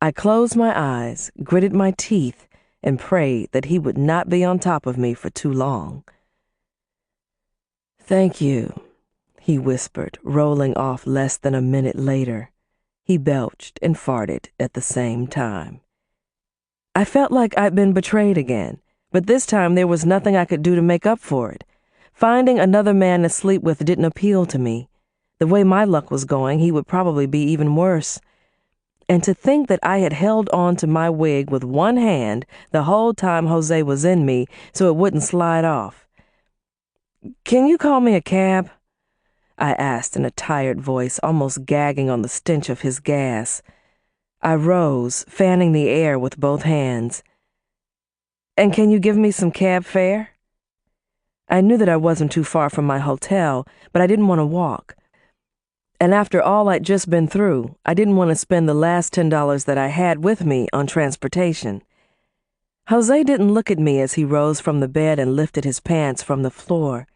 I closed my eyes, gritted my teeth, and prayed that he would not be on top of me for too long. "Thank you," he whispered, rolling off less than a minute later. He belched and farted at the same time. I felt like I'd been betrayed again, but this time there was nothing I could do to make up for it. Finding another man to sleep with didn't appeal to me. The way my luck was going, he would probably be even worse. And to think that I had held on to my wig with one hand the whole time Jose was in me so it wouldn't slide off. "Can you call me a cab?" I asked in a tired voice, almost gagging on the stench of his gas. I rose, fanning the air with both hands. "And can you give me some cab fare?" I knew that I wasn't too far from my hotel, but I didn't want to walk. And after all I'd just been through, I didn't want to spend the last $10 that I had with me on transportation. Jose didn't look at me as he rose from the bed and lifted his pants from the floor.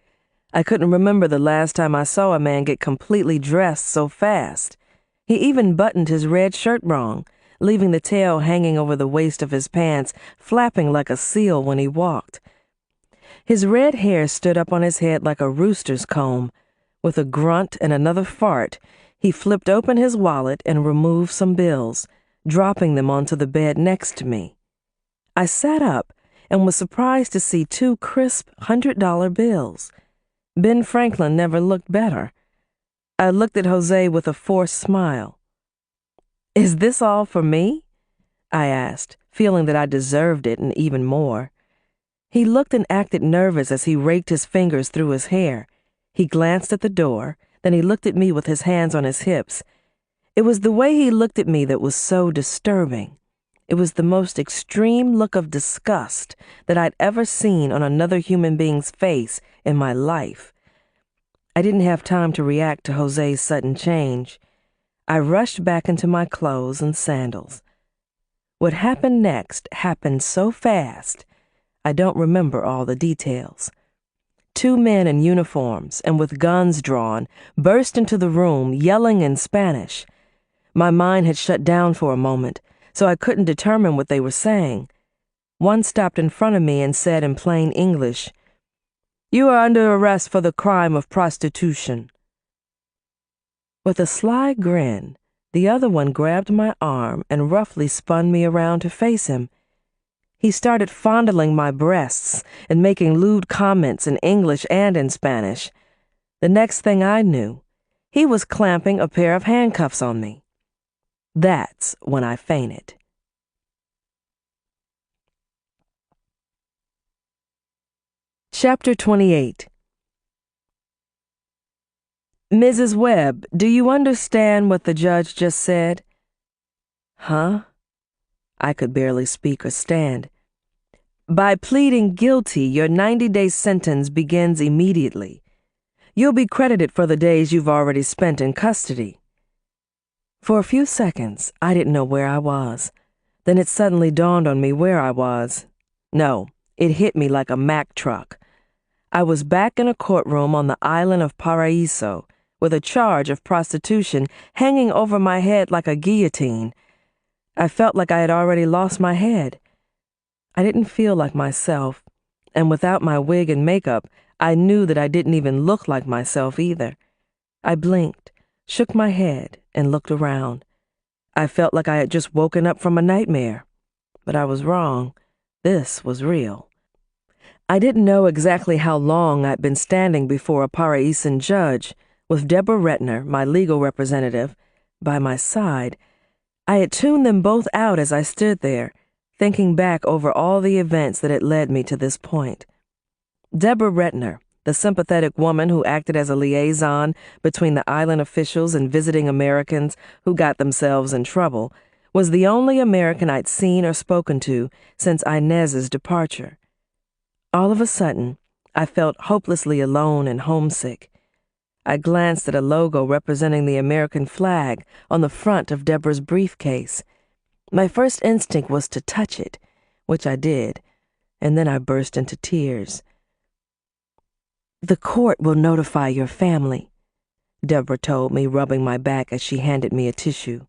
I couldn't remember the last time I saw a man get completely dressed so fast. He even buttoned his red shirt wrong, leaving the tail hanging over the waist of his pants, flapping like a seal when he walked. His red hair stood up on his head like a rooster's comb. With a grunt and another fart, he flipped open his wallet and removed some bills, dropping them onto the bed next to me. I sat up and was surprised to see 2 crisp $100 bills. Ben Franklin never looked better. I looked at Jose with a forced smile. "Is this all for me?" I asked, feeling that I deserved it and even more. He looked and acted nervous as he raked his fingers through his hair. He glanced at the door, then he looked at me with his hands on his hips. It was the way he looked at me that was so disturbing. It was the most extreme look of disgust that I'd ever seen on another human being's face in my life. I didn't have time to react to Jose's sudden change. I rushed back into my clothes and sandals. What happened next happened so fast, I don't remember all the details. 2 men in uniforms and with guns drawn burst into the room, yelling in Spanish. My mind had shut down for a moment, so I couldn't determine what they were saying. One stopped in front of me and said in plain English, "You are under arrest for the crime of prostitution." With a sly grin, the other one grabbed my arm and roughly spun me around to face him. He started fondling my breasts and making lewd comments in English and in Spanish. The next thing I knew, he was clamping a pair of handcuffs on me. That's when I fainted. Chapter 28. "Mrs. Webb, do you understand what the judge just said?" "Huh?" I could barely speak or stand. By pleading guilty, your 90-day sentence begins immediately. You'll be credited for the days you've already spent in custody. For a few seconds, I didn't know where I was. Then it suddenly dawned on me where I was. No, it hit me like a Mack truck. I was back in a courtroom on the island of Paraíso, with a charge of prostitution hanging over my head like a guillotine. I felt like I had already lost my head. I didn't feel like myself, and without my wig and makeup, I knew that I didn't even look like myself either. I blinked, shook my head, and looked around. I felt like I had just woken up from a nightmare. But I was wrong. This was real. I didn't know exactly how long I'd been standing before a Paraisan judge, with Deborah Retner, my legal representative, by my side. I had tuned them both out as I stood there, thinking back over all the events that had led me to this point. Deborah Retner, the sympathetic woman who acted as a liaison between the island officials and visiting Americans who got themselves in trouble, was the only American I'd seen or spoken to since Inez's departure. All of a sudden, I felt hopelessly alone and homesick. I glanced at a logo representing the American flag on the front of Deborah's briefcase. My first instinct was to touch it, which I did, and then I burst into tears. "The court will notify your family," Deborah told me, rubbing my back as she handed me a tissue.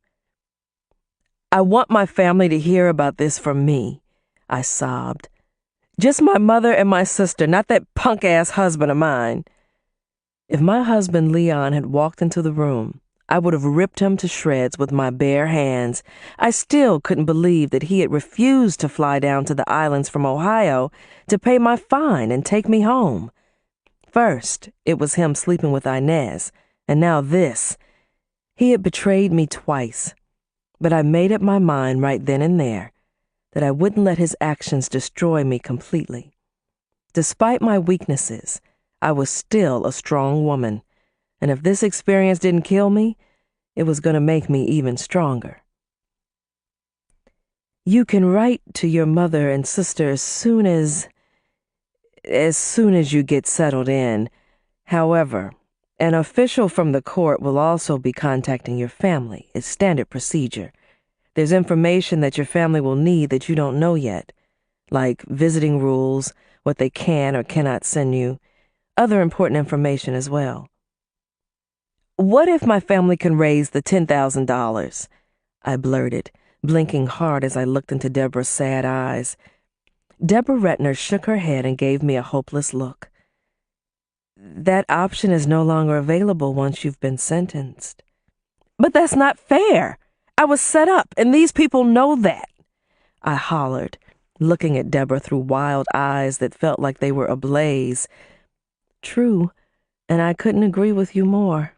"I want my family to hear about this from me," I sobbed. "Just my mother and my sister, not that punk-ass husband of mine." If my husband Leon had walked into the room, I would have ripped him to shreds with my bare hands. I still couldn't believe that he had refused to fly down to the islands from Ohio to pay my fine and take me home. First, it was him sleeping with Inez, and now this. He had betrayed me twice, but I made up my mind right then and there that I wouldn't let his actions destroy me completely. Despite my weaknesses, I was still a strong woman, and if this experience didn't kill me, it was going to make me even stronger. "You can write to your mother and sister as soon as you get settled in. However, an official from the court will also be contacting your family. It's standard procedure. There's information that your family will need that you don't know yet, like visiting rules, what they can or cannot send you, other important information as well." "What if my family can raise the $10,000? I blurted, blinking hard as I looked into Deborah's sad eyes. Deborah Retner shook her head and gave me a hopeless look. "That option is no longer available once you've been sentenced." "But that's not fair. I was set up, and these people know that," I hollered, looking at Deborah through wild eyes that felt like they were ablaze. "True, and I couldn't agree with you more."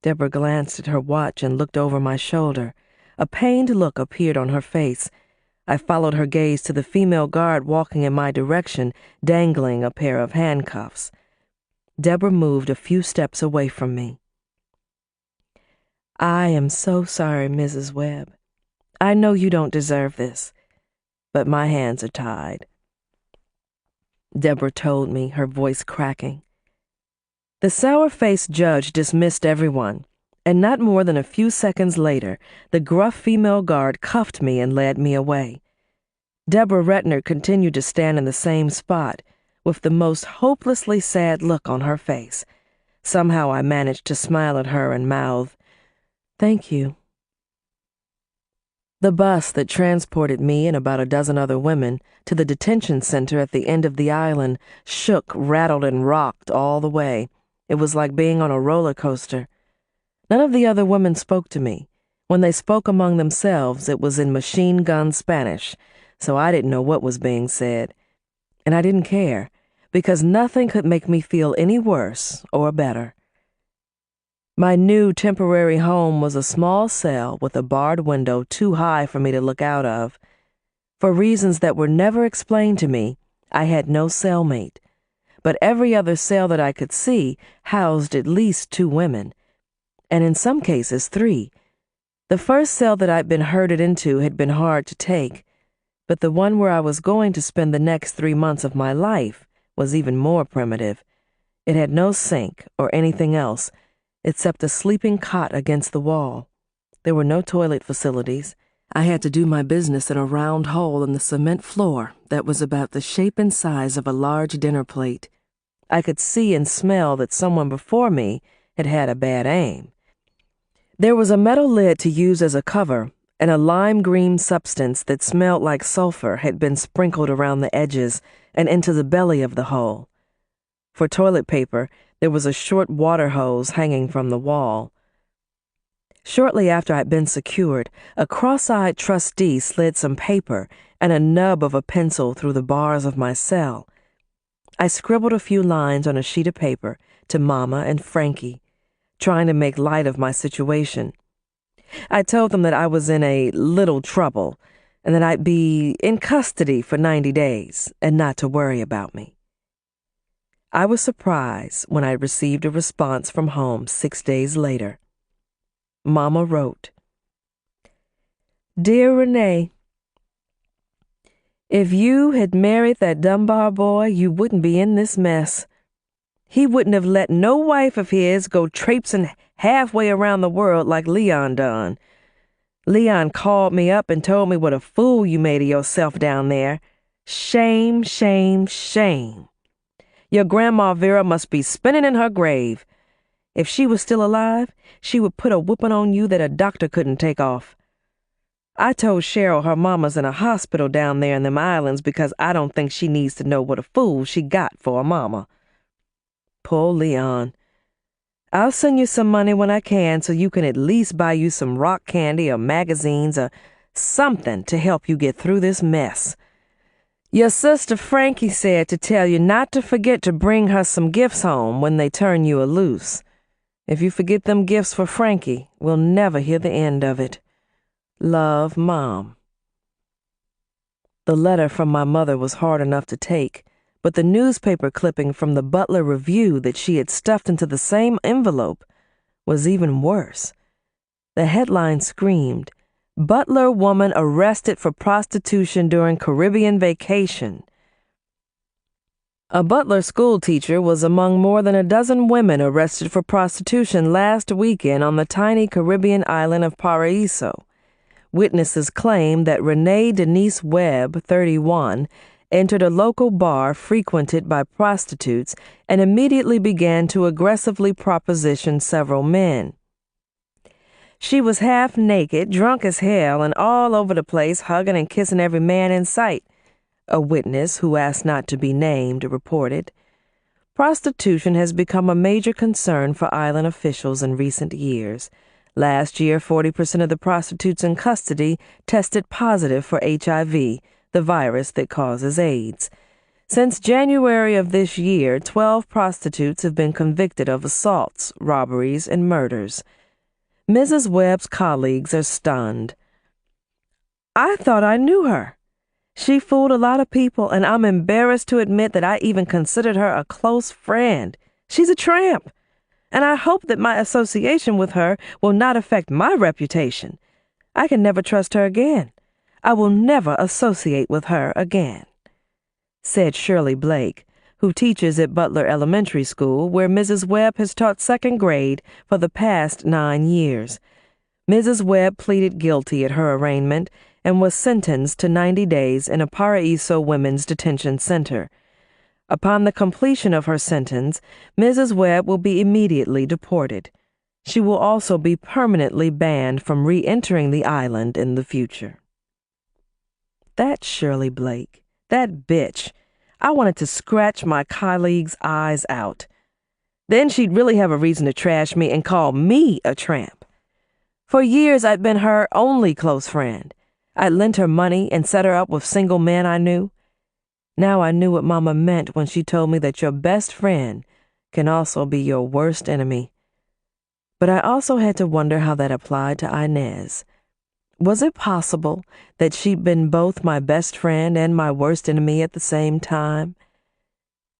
Deborah glanced at her watch and looked over my shoulder. A pained look appeared on her face. I followed her gaze to the female guard walking in my direction, dangling a pair of handcuffs. Deborah moved a few steps away from me. "I am so sorry, Mrs. Webb. I know you don't deserve this, but my hands are tied," Deborah told me, her voice cracking. The sour-faced judge dismissed everyone, and not more than a few seconds later, the gruff female guard cuffed me and led me away. Deborah Retner continued to stand in the same spot, with the most hopelessly sad look on her face. Somehow I managed to smile at her and mouth, "Thank you." The bus that transported me and about a dozen other women to the detention center at the end of the island shook, rattled, and rocked all the way. It was like being on a roller coaster. None of the other women spoke to me. When they spoke among themselves, it was in machine gun Spanish, so I didn't know what was being said. And I didn't care, because nothing could make me feel any worse or better. My new temporary home was a small cell with a barred window too high for me to look out of. For reasons that were never explained to me, I had no cellmate, but every other cell that I could see housed at least 2 women, and in some cases 3. The first cell that I'd been herded into had been hard to take, but the one where I was going to spend the next 3 months of my life was even more primitive. It had no sink or anything else except a sleeping cot against the wall. There were no toilet facilities. I had to do my business in a round hole in the cement floor that was about the shape and size of a large dinner plate. I could see and smell that someone before me had had a bad aim. There was a metal lid to use as a cover, and a lime green substance that smelled like sulfur had been sprinkled around the edges and into the belly of the hole. For toilet paper, there was a short water hose hanging from the wall. Shortly after I'd been secured, a cross-eyed trustee slid some paper and a nub of a pencil through the bars of my cell. I scribbled a few lines on a sheet of paper to Mama and Frankie, trying to make light of my situation. I told them that I was in a little trouble and that I'd be in custody for 90 days and not to worry about me. I was surprised when I received a response from home 6 days later. Mama wrote, "Dear Renee, if you had married that Dunbar boy, you wouldn't be in this mess. He wouldn't have let no wife of his go traipsing halfway around the world like Leon done. Leon called me up and told me what a fool you made of yourself down there. Shame, shame, shame. Your Grandma Vera must be spinning in her grave. If she was still alive, she would put a whooping on you that a doctor couldn't take off. I told Cheryl her mama's in a hospital down there in them islands because I don't think she needs to know what a fool she got for a mama. Poor Leon. I'll send you some money when I can so you can at least buy you some rock candy or magazines or something to help you get through this mess. Your sister Frankie said to tell you not to forget to bring her some gifts home when they turn you a loose. If you forget them gifts for Frankie, we'll never hear the end of it. Love, Mom." The letter from my mother was hard enough to take, but the newspaper clipping from the Butler Review that she had stuffed into the same envelope was even worse. The headline screamed, "Butler woman arrested for prostitution during Caribbean vacation." A Butler schoolteacher was among more than a dozen women arrested for prostitution last weekend on the tiny Caribbean island of Paraíso. Witnesses claim that Renee Denise Webb, 31, entered a local bar frequented by prostitutes and immediately began to aggressively proposition several men. She was half naked, drunk as hell, and all over the place hugging and kissing every man in sight, a witness who asked not to be named reported. Prostitution has become a major concern for island officials in recent years. Last year, 40% of the prostitutes in custody tested positive for HIV, the virus that causes AIDS. Since January of this year, 12 prostitutes have been convicted of assaults, robberies, and murders. Mrs. Webb's colleagues are stunned. "I thought I knew her. She fooled a lot of people, and I'm embarrassed to admit that I even considered her a close friend. She's a tramp, and I hope that my association with her will not affect my reputation. I can never trust her again. I will never associate with her again," said Shirley Blake, who teaches at Butler Elementary School, where Mrs. Webb has taught second grade for the past 9 years. Mrs. Webb pleaded guilty at her arraignment and was sentenced to 90 days in a Paraíso Women's Detention Center. Upon the completion of her sentence, Mrs. Webb will be immediately deported. She will also be permanently banned from re-entering the island in the future. That Shirley Blake, that bitch, I wanted to scratch my colleague's eyes out. Then she'd really have a reason to trash me and call me a tramp. For years, I'd been her only close friend. I'd lent her money and set her up with single men I knew. Now I knew what Mama meant when she told me that your best friend can also be your worst enemy. But I also had to wonder how that applied to Inez. Was it possible that she'd been both my best friend and my worst enemy at the same time?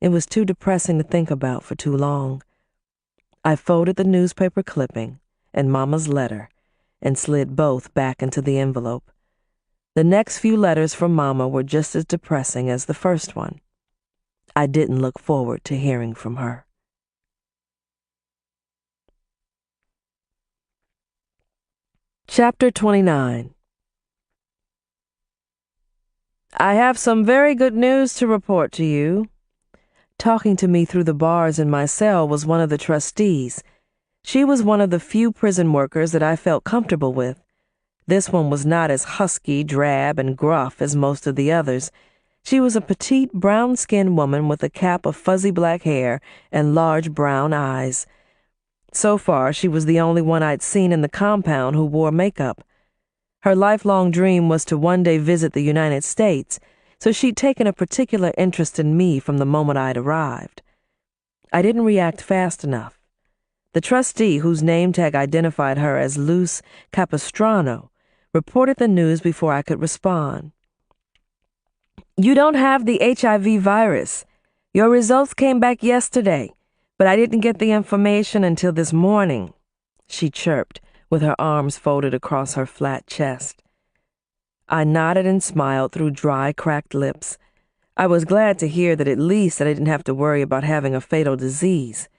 It was too depressing to think about for too long. I folded the newspaper clipping and Mama's letter and slid both back into the envelope. The next few letters from Mama were just as depressing as the first one. I didn't look forward to hearing from her. Chapter 29. I have some very good news to report to you. Talking to me through the bars in my cell was one of the trustees. She was one of the few prison workers that I felt comfortable with. This one was not as husky, drab, and gruff as most of the others. She was a petite, brown-skinned woman with a cap of fuzzy black hair and large brown eyes. So far, she was the only one I'd seen in the compound who wore makeup. Her lifelong dream was to one day visit the United States, so she'd taken a particular interest in me from the moment I'd arrived. I didn't react fast enough. The trustee, whose name tag identified her as Luz Capistrano, reported the news before I could respond. You don't have the HIV virus. Your results came back yesterday, but I didn't get the information until this morning, she chirped, with her arms folded across her flat chest. I nodded and smiled through dry, cracked lips. I was glad to hear that at least I didn't have to worry about having a fatal disease.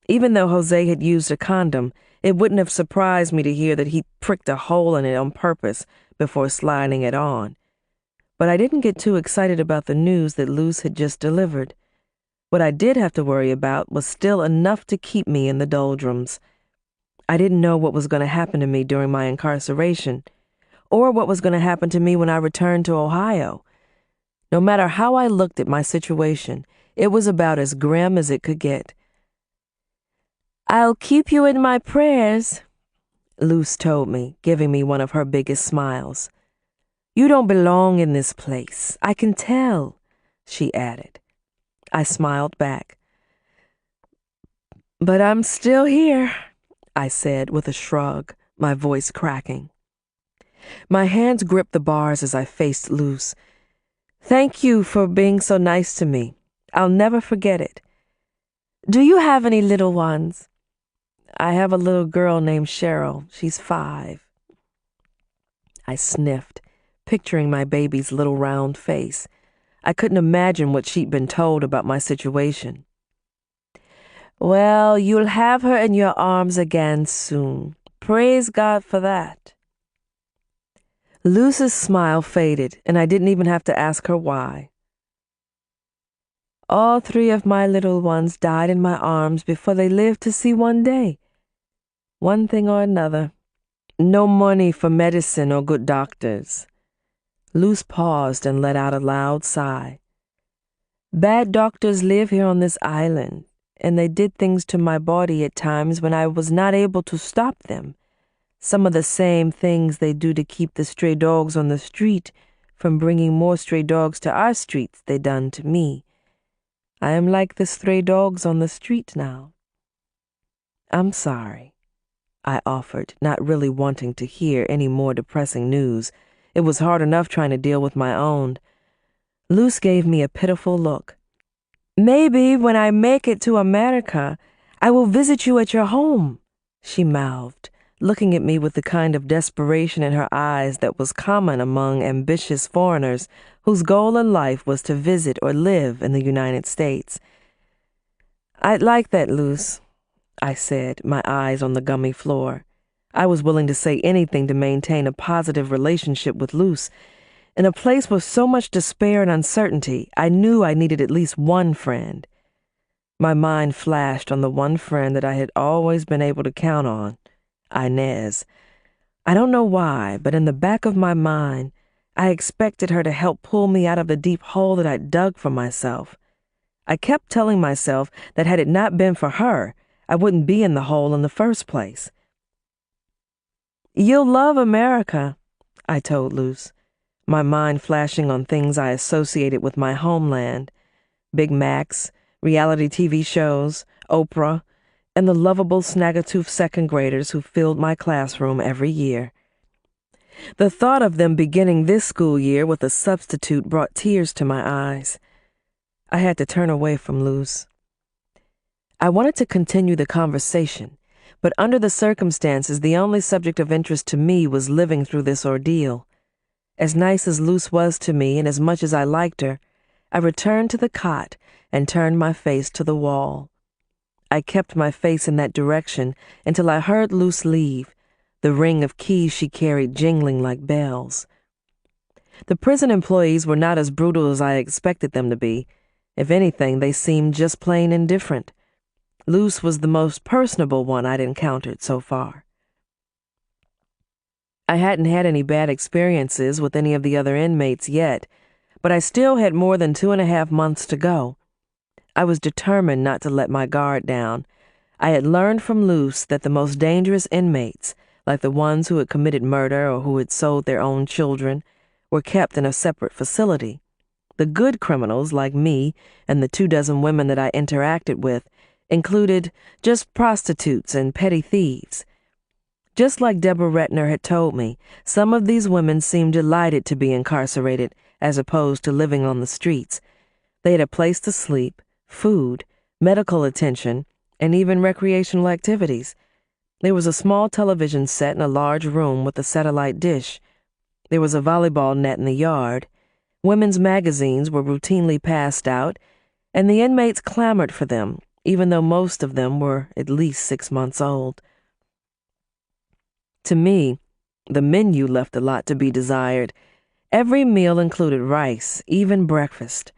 Even though Jose had used a condom, it wouldn't have surprised me to hear that he pricked a hole in it on purpose before sliding it on. But I didn't get too excited about the news that Luz had just delivered. What I did have to worry about was still enough to keep me in the doldrums. I didn't know what was going to happen to me during my incarceration, or what was going to happen to me when I returned to Ohio. No matter how I looked at my situation, it was about as grim as it could get. I'll keep you in my prayers, Luz told me, giving me one of her biggest smiles. You don't belong in this place, I can tell, she added. I smiled back. But I'm still here, I said with a shrug, my voice cracking. My hands gripped the bars as I faced Luz. Thank you for being so nice to me. I'll never forget it. Do you have any little ones? I have a little girl named Cheryl. She's 5. I sniffed, picturing my baby's little round face. I couldn't imagine what she'd been told about my situation. Well, you'll have her in your arms again soon. Praise God for that. Luz's smile faded, and I didn't even have to ask her why. All 3 of my little ones died in my arms before they lived to see one day. One thing or another. No money for medicine or good doctors. Luz paused and let out a loud sigh. Bad doctors live here on this island, and they did things to my body at times when I was not able to stop them. Some of the same things they do to keep the stray dogs on the street from bringing more stray dogs to our streets they done to me. I am like the stray dogs on the street now. I'm sorry, I offered, not really wanting to hear any more depressing news. It was hard enough trying to deal with my own. Luz gave me a pitiful look. Maybe when I make it to America, I will visit you at your home, she mouthed, looking at me with the kind of desperation in her eyes that was common among ambitious foreigners whose goal in life was to visit or live in the United States. I'd like that, Luz, I said, my eyes on the gummy floor. I was willing to say anything to maintain a positive relationship with Luz. In a place with so much despair and uncertainty, I knew I needed at least one friend. My mind flashed on the one friend that I had always been able to count on, Inez. I don't know why, but in the back of my mind, I expected her to help pull me out of the deep hole that I'd dug for myself. I kept telling myself that had it not been for her, I wouldn't be in the hole in the first place. You'll love America, I told Luz, my mind flashing on things I associated with my homeland. Big Macs, reality TV shows, Oprah, and the lovable Snaggletooth second graders who filled my classroom every year. The thought of them beginning this school year with a substitute brought tears to my eyes. I had to turn away from Luz. I wanted to continue the conversation, But under the circumstances, the only subject of interest to me was living through this ordeal. As nice as Luce was to me and as much as I liked her, I returned to the cot and turned my face to the wall. I kept my face in that direction until I heard Luce leave, the ring of keys she carried jingling like bells. The prison employees were not as brutal as I expected them to be. If anything, they seemed just plain indifferent. Luce was the most personable one I'd encountered so far. I hadn't had any bad experiences with any of the other inmates yet, but I still had more than 2.5 months to go. I was determined not to let my guard down. I had learned from Luce that the most dangerous inmates, like the ones who had committed murder or who had sold their own children, were kept in a separate facility. The good criminals, like me and the 24 women that I interacted with, included just prostitutes and petty thieves. Just like Deborah Retner had told me, some of these women seemed delighted to be incarcerated as opposed to living on the streets. They had a place to sleep, food, medical attention, and even recreational activities. There was a small television set in a large room with a satellite dish. There was a volleyball net in the yard. Women's magazines were routinely passed out, and the inmates clamored for them, even though most of them were at least 6 months old. To me, the menu left a lot to be desired. Every meal included rice, even breakfast.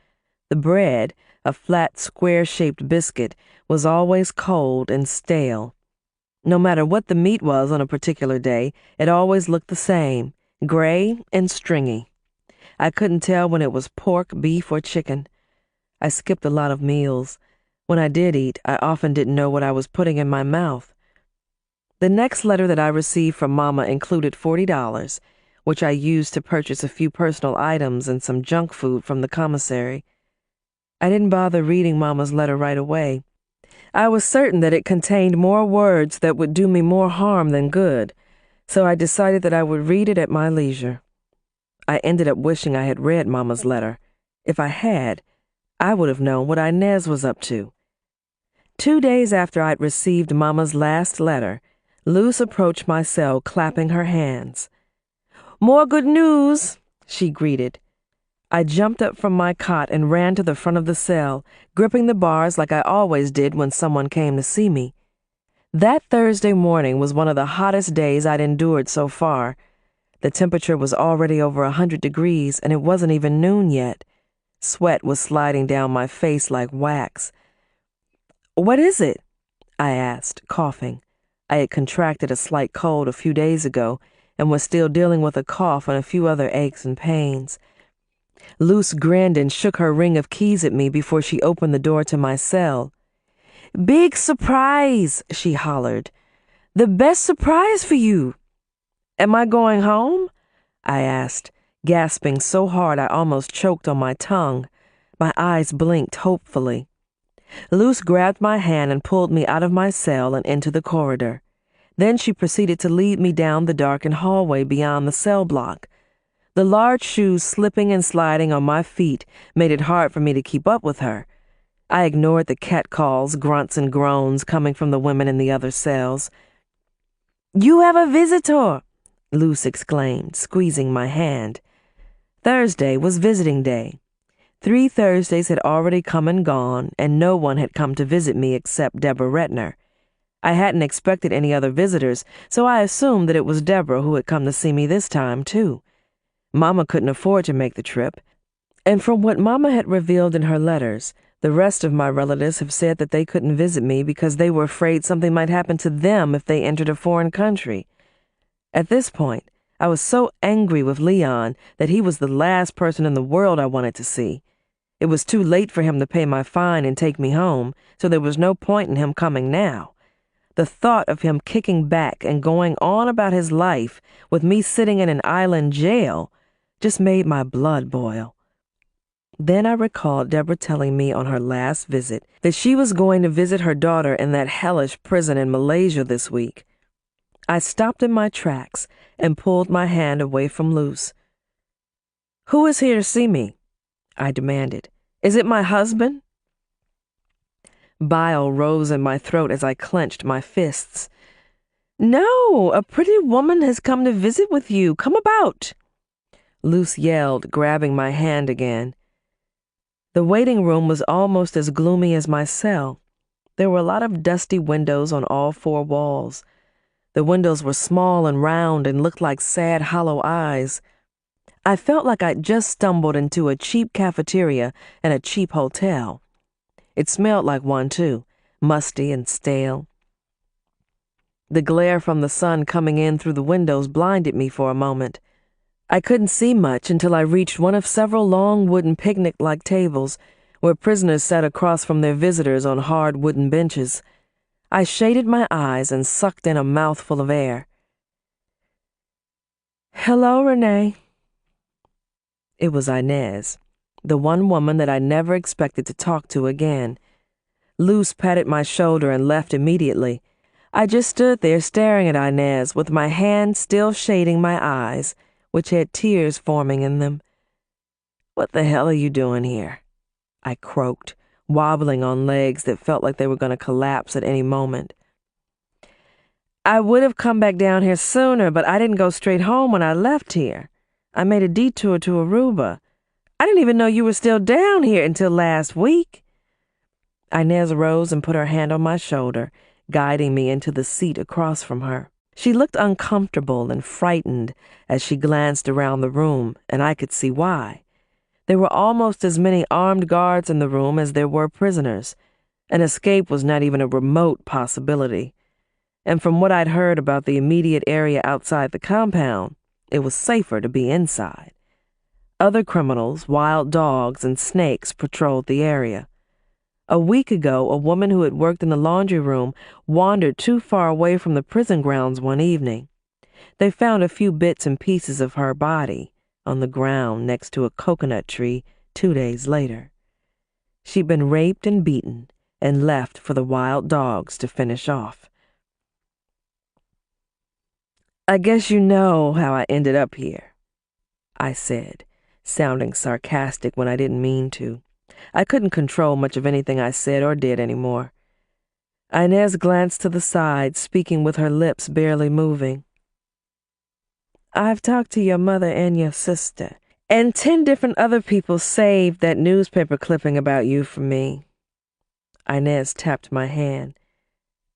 The bread, a flat, square-shaped biscuit, was always cold and stale. No matter what the meat was on a particular day, it always looked the same, gray and stringy. I couldn't tell when it was pork, beef, or chicken. I skipped a lot of meals. When I did eat, I often didn't know what I was putting in my mouth. The next letter that I received from Mama included $40, which I used to purchase a few personal items and some junk food from the commissary. I didn't bother reading Mama's letter right away. I was certain that it contained more words that would do me more harm than good, so I decided that I would read it at my leisure. I ended up wishing I had read Mama's letter. If I had, I would have known what Inez was up to. 2 days after I'd received Mama's last letter, Luce approached my cell clapping her hands. "More good news," she greeted. I jumped up from my cot and ran to the front of the cell, gripping the bars like I always did when someone came to see me. That Thursday morning was one of the hottest days I'd endured so far. The temperature was already over 100 degrees, and it wasn't even noon yet. Sweat was sliding down my face like wax. "What is it?" I asked, coughing. I had contracted a slight cold a few days ago and was still dealing with a cough and a few other aches and pains. Luce grinned and shook her ring of keys at me before she opened the door to my cell. "Big surprise," she hollered. "The best surprise for you." "Am I going home?" I asked, gasping so hard I almost choked on my tongue. My eyes blinked hopefully. Luce grabbed my hand and pulled me out of my cell and into the corridor. Then she proceeded to lead me down the darkened hallway beyond the cell block. The large shoes slipping and sliding on my feet made it hard for me to keep up with her. I ignored the catcalls, grunts, and groans coming from the women in the other cells. "You have a visitor!" Luce exclaimed, squeezing my hand. Thursday was visiting day. 3 Thursdays had already come and gone, and no one had come to visit me except Deborah Retner. I hadn't expected any other visitors, so I assumed that it was Deborah who had come to see me this time, too. Mama couldn't afford to make the trip, and from what Mama had revealed in her letters, the rest of my relatives have said that they couldn't visit me because they were afraid something might happen to them if they entered a foreign country. At this point, I was so angry with Leon that he was the last person in the world I wanted to see. It was too late for him to pay my fine and take me home, so there was no point in him coming now. The thought of him kicking back and going on about his life with me sitting in an island jail just made my blood boil. Then I recalled Deborah telling me on her last visit that she was going to visit her daughter in that hellish prison in Malaysia this week. I stopped in my tracks and pulled my hand away from Luce. "Who is here to see me?" I demanded. "Is it my husband?" Bile rose in my throat as I clenched my fists. No, a pretty woman has come to visit with you. Come about, Luce yelled, grabbing my hand again. The waiting room was almost as gloomy as my cell. There were a lot of dusty windows on all four walls. The windows were small and round and looked like sad, hollow eyes. I felt like I'd just stumbled into a cheap cafeteria and a cheap hotel. It smelled like one, too, musty and stale. The glare from the sun coming in through the windows blinded me for a moment. I couldn't see much until I reached one of several long wooden picnic-like tables where prisoners sat across from their visitors on hard wooden benches. I shaded my eyes and sucked in a mouthful of air. "Hello, Renee." It was Inez, the one woman that I never expected to talk to again. Luce patted my shoulder and left immediately. I just stood there staring at Inez with my hand still shading my eyes, which had tears forming in them. "What the hell are you doing here?" I croaked, wobbling on legs that felt like they were going to collapse at any moment. "I would have come back down here sooner, but I didn't go straight home when I left here. I made a detour to Aruba. I didn't even know you were still down here until last week." Inez rose and put her hand on my shoulder, guiding me into the seat across from her. She looked uncomfortable and frightened as she glanced around the room, and I could see why. There were almost as many armed guards in the room as there were prisoners. An escape was not even a remote possibility. And from what I'd heard about the immediate area outside the compound, it was safer to be inside. Other criminals, wild dogs, and snakes patrolled the area. A week ago, a woman who had worked in the laundry room wandered too far away from the prison grounds one evening. They found a few bits and pieces of her body on the ground next to a coconut tree 2 days later. She'd been raped and beaten and left for the wild dogs to finish off. "I guess you know how I ended up here," I said, sounding sarcastic when I didn't mean to. I couldn't control much of anything I said or did anymore. Inez glanced to the side, speaking with her lips barely moving. "I've talked to your mother and your sister, and 10 different other people saved that newspaper clipping about you for me." Inez tapped my hand.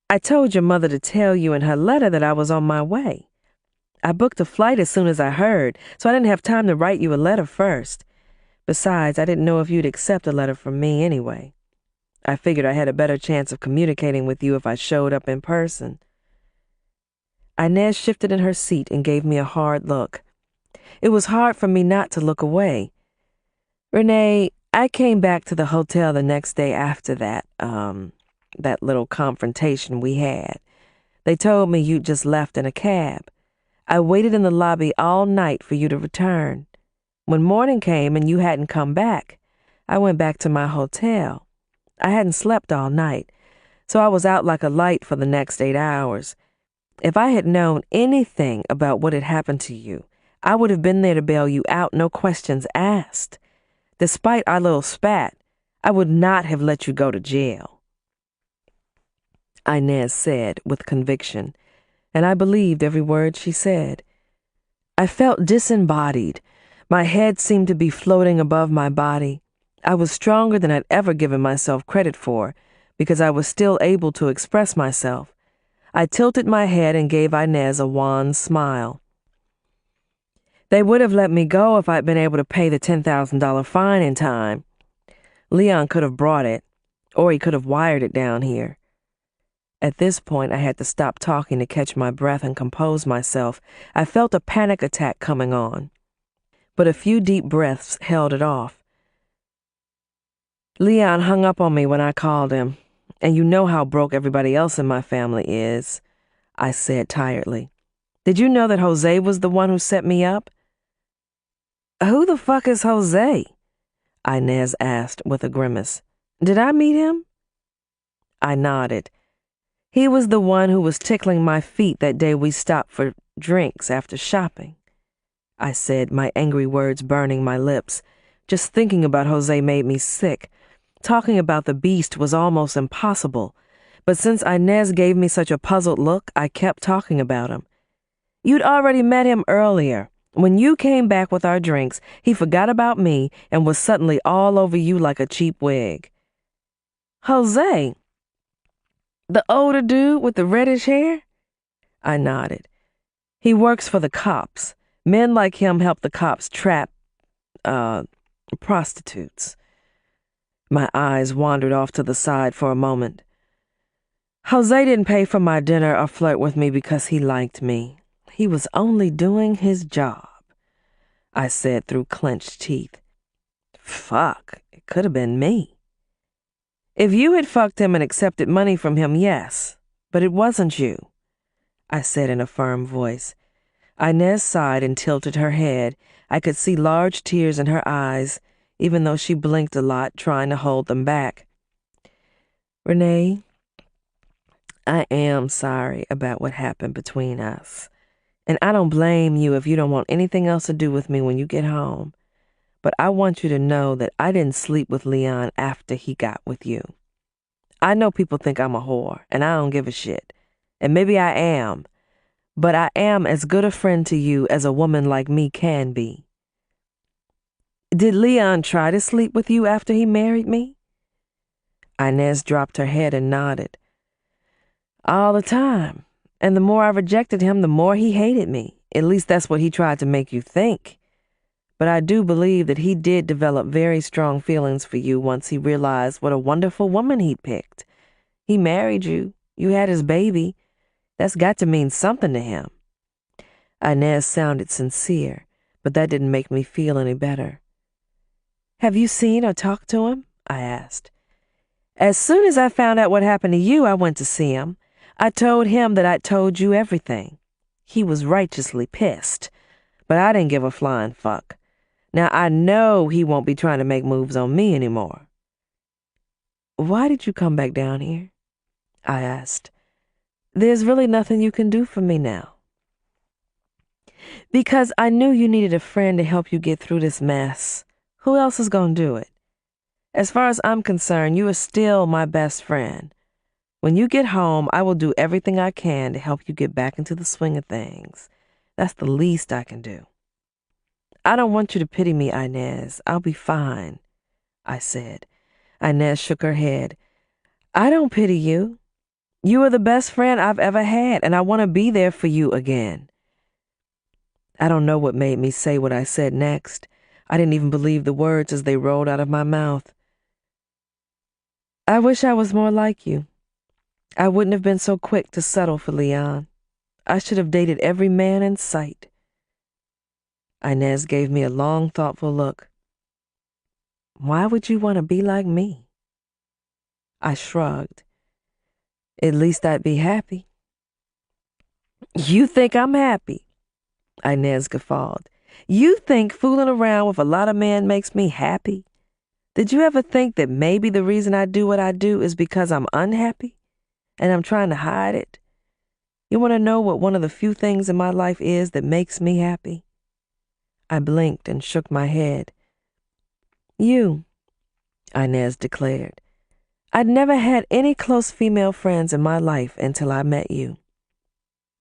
"I told your mother to tell you in her letter that I was on my way. I booked a flight as soon as I heard, so I didn't have time to write you a letter first. Besides, I didn't know if you'd accept a letter from me anyway. I figured I had a better chance of communicating with you if I showed up in person." Inez shifted in her seat and gave me a hard look. It was hard for me not to look away. "Renee, I came back to the hotel the next day after that little confrontation we had. They told me you'd just left in a cab. I waited in the lobby all night for you to return. When morning came and you hadn't come back, I went back to my hotel. I hadn't slept all night, so I was out like a light for the next 8 hours. If I had known anything about what had happened to you, I would have been there to bail you out, no questions asked. Despite our little spat, I would not have let you go to jail," Inez said with conviction, and I believed every word she said. I felt disembodied. My head seemed to be floating above my body. I was stronger than I'd ever given myself credit for, because I was still able to express myself. I tilted my head and gave Inez a wan smile. "They would have let me go if I'd been able to pay the $10,000 fine in time. Leon could have brought it, or he could have wired it down here." At this point, I had to stop talking to catch my breath and compose myself. I felt a panic attack coming on, but a few deep breaths held it off. "Leon hung up on me when I called him, and you know how broke everybody else in my family is," I said tiredly. "Did you know that Jose was the one who set me up?" "Who the fuck is Jose?" Inez asked with a grimace. "Did I meet him?" I nodded. "He was the one who was tickling my feet that day we stopped for drinks after shopping," I said, my angry words burning my lips. Just thinking about Jose made me sick. Talking about the beast was almost impossible, But since Inez gave me such a puzzled look, I kept talking about him. You'd already met him earlier. When you came back with our drinks, he forgot about me and was suddenly all over you like a cheap wig. Jose, the older dude with the reddish hair? I nodded. He works for the cops. Men like him help the cops trap, prostitutes. My eyes wandered off to the side for a moment. Jose didn't pay for my dinner or flirt with me because he liked me. He was only doing his job, I said through clenched teeth. Fuck, it could have been me. If you had fucked him and accepted money from him, yes, but it wasn't you, I said in a firm voice. Inez sighed and tilted her head. I could see large tears in her eyes, even though she blinked a lot, trying to hold them back. Renee, I am sorry about what happened between us. And I don't blame you if you don't want anything else to do with me when you get home. But I want you to know that I didn't sleep with Leon after he got with you. I know people think I'm a whore, and I don't give a shit. And maybe I am. But I am as good a friend to you as a woman like me can be. Did Leon try to sleep with you after he married me? Inez dropped her head and nodded. All the time. And the more I rejected him, the more he hated me. At least that's what he tried to make you think. But I do believe that he did develop very strong feelings for you once he realized what a wonderful woman he'd picked. He married you. You had his baby. That's got to mean something to him. Inez sounded sincere, but that didn't make me feel any better. Have you seen or talked to him? I asked. As soon as I found out what happened to you, I went to see him. I told him that I'd told you everything. He was righteously pissed, but I didn't give a flying fuck. Now I know he won't be trying to make moves on me anymore. Why did you come back down here? I asked. There's really nothing you can do for me now. Because I knew you needed a friend to help you get through this mess. Who else is going to do it? As far as I'm concerned, you are still my best friend. When you get home, I will do everything I can to help you get back into the swing of things. That's the least I can do. I don't want you to pity me, Inez. I'll be fine, I said. Inez shook her head. I don't pity you. You are the best friend I've ever had, and I want to be there for you again. I don't know what made me say what I said next. I didn't even believe the words as they rolled out of my mouth. I wish I was more like you. I wouldn't have been so quick to settle for Leon. I should have dated every man in sight. Inez gave me a long, thoughtful look. Why would you want to be like me? I shrugged. At least I'd be happy. You think I'm happy? Inez guffawed. You think fooling around with a lot of men makes me happy? Did you ever think that maybe the reason I do what I do is because I'm unhappy? And I'm trying to hide it? You want to know what one of the few things in my life is that makes me happy? I blinked and shook my head. You, Inez declared. I'd never had any close female friends in my life until I met you.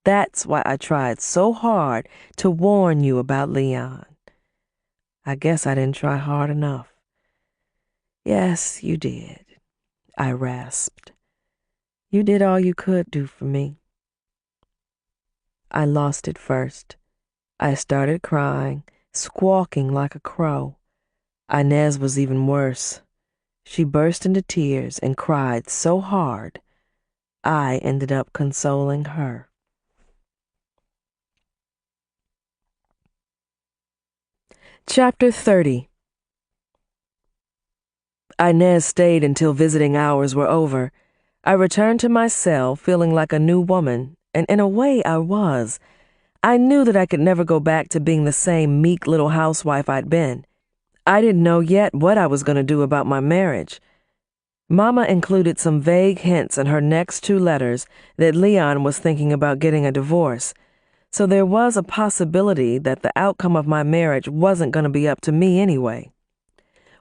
That's why I tried so hard to warn you about Leon. I guess I didn't try hard enough. Yes, you did, I rasped. You did all you could do for me. I lost it first. I started crying, squawking like a crow. Inez was even worse. She burst into tears and cried so hard, I ended up consoling her. Chapter 30. Inez stayed until visiting hours were over. I returned to my cell feeling like a new woman, and in a way I was. I knew that I could never go back to being the same meek little housewife I'd been. I didn't know yet what I was going to do about my marriage. Mama included some vague hints in her next 2 letters that Leon was thinking about getting a divorce, so there was a possibility that the outcome of my marriage wasn't going to be up to me anyway.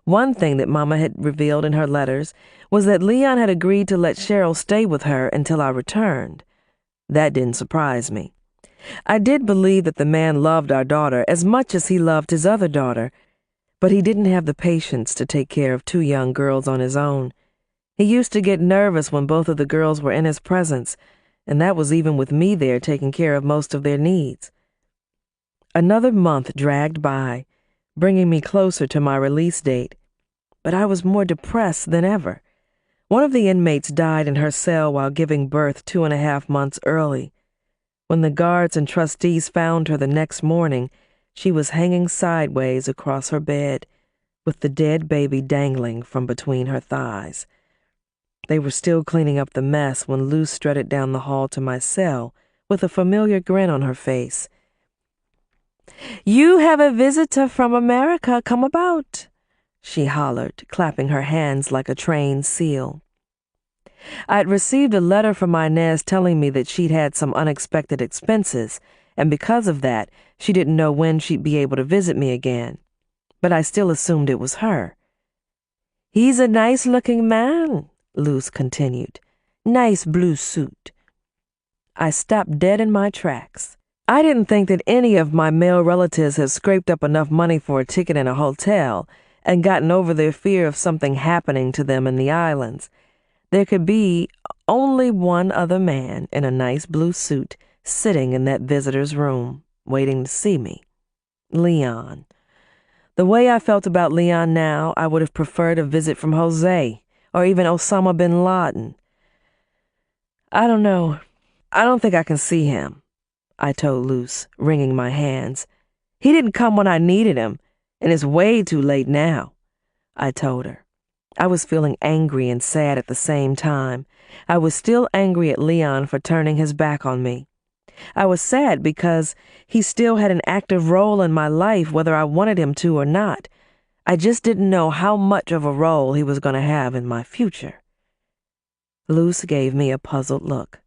One thing that Mama had revealed in her letters was that Leon had agreed to let Cheryl stay with her until I returned. That didn't surprise me. I did believe that the man loved our daughter as much as he loved his other daughter, but he didn't have the patience to take care of two young girls on his own. He used to get nervous when both of the girls were in his presence, and that was even with me there taking care of most of their needs. Another month dragged by, bringing me closer to my release date, but I was more depressed than ever. One of the inmates died in her cell while giving birth 2.5 months early. When the guards and trustees found her the next morning, she was hanging sideways across her bed, with the dead baby dangling from between her thighs. They were still cleaning up the mess when Luz strutted down the hall to my cell with a familiar grin on her face. "You have a visitor from America come about," she hollered, clapping her hands like a trained seal. I'd received a letter from Inez telling me that she'd had some unexpected expenses, and because of that, she didn't know when she'd be able to visit me again. But I still assumed it was her. "He's a nice-looking man," Luz continued. "Nice blue suit." I stopped dead in my tracks. I didn't think that any of my male relatives had scraped up enough money for a ticket in a hotel and gotten over their fear of something happening to them in the islands. There could be only one other man in a nice blue suit sitting in that visitor's room, waiting to see me. Leon. The way I felt about Leon now, I would have preferred a visit from Jose, or even Osama bin Laden. "I don't know. I don't think I can see him," I told Luz, wringing my hands. "He didn't come when I needed him, and it's way too late now," I told her. I was feeling angry and sad at the same time. I was still angry at Leon for turning his back on me. I was sad because he still had an active role in my life whether I wanted him to or not. I just didn't know how much of a role he was going to have in my future. Luz gave me a puzzled look.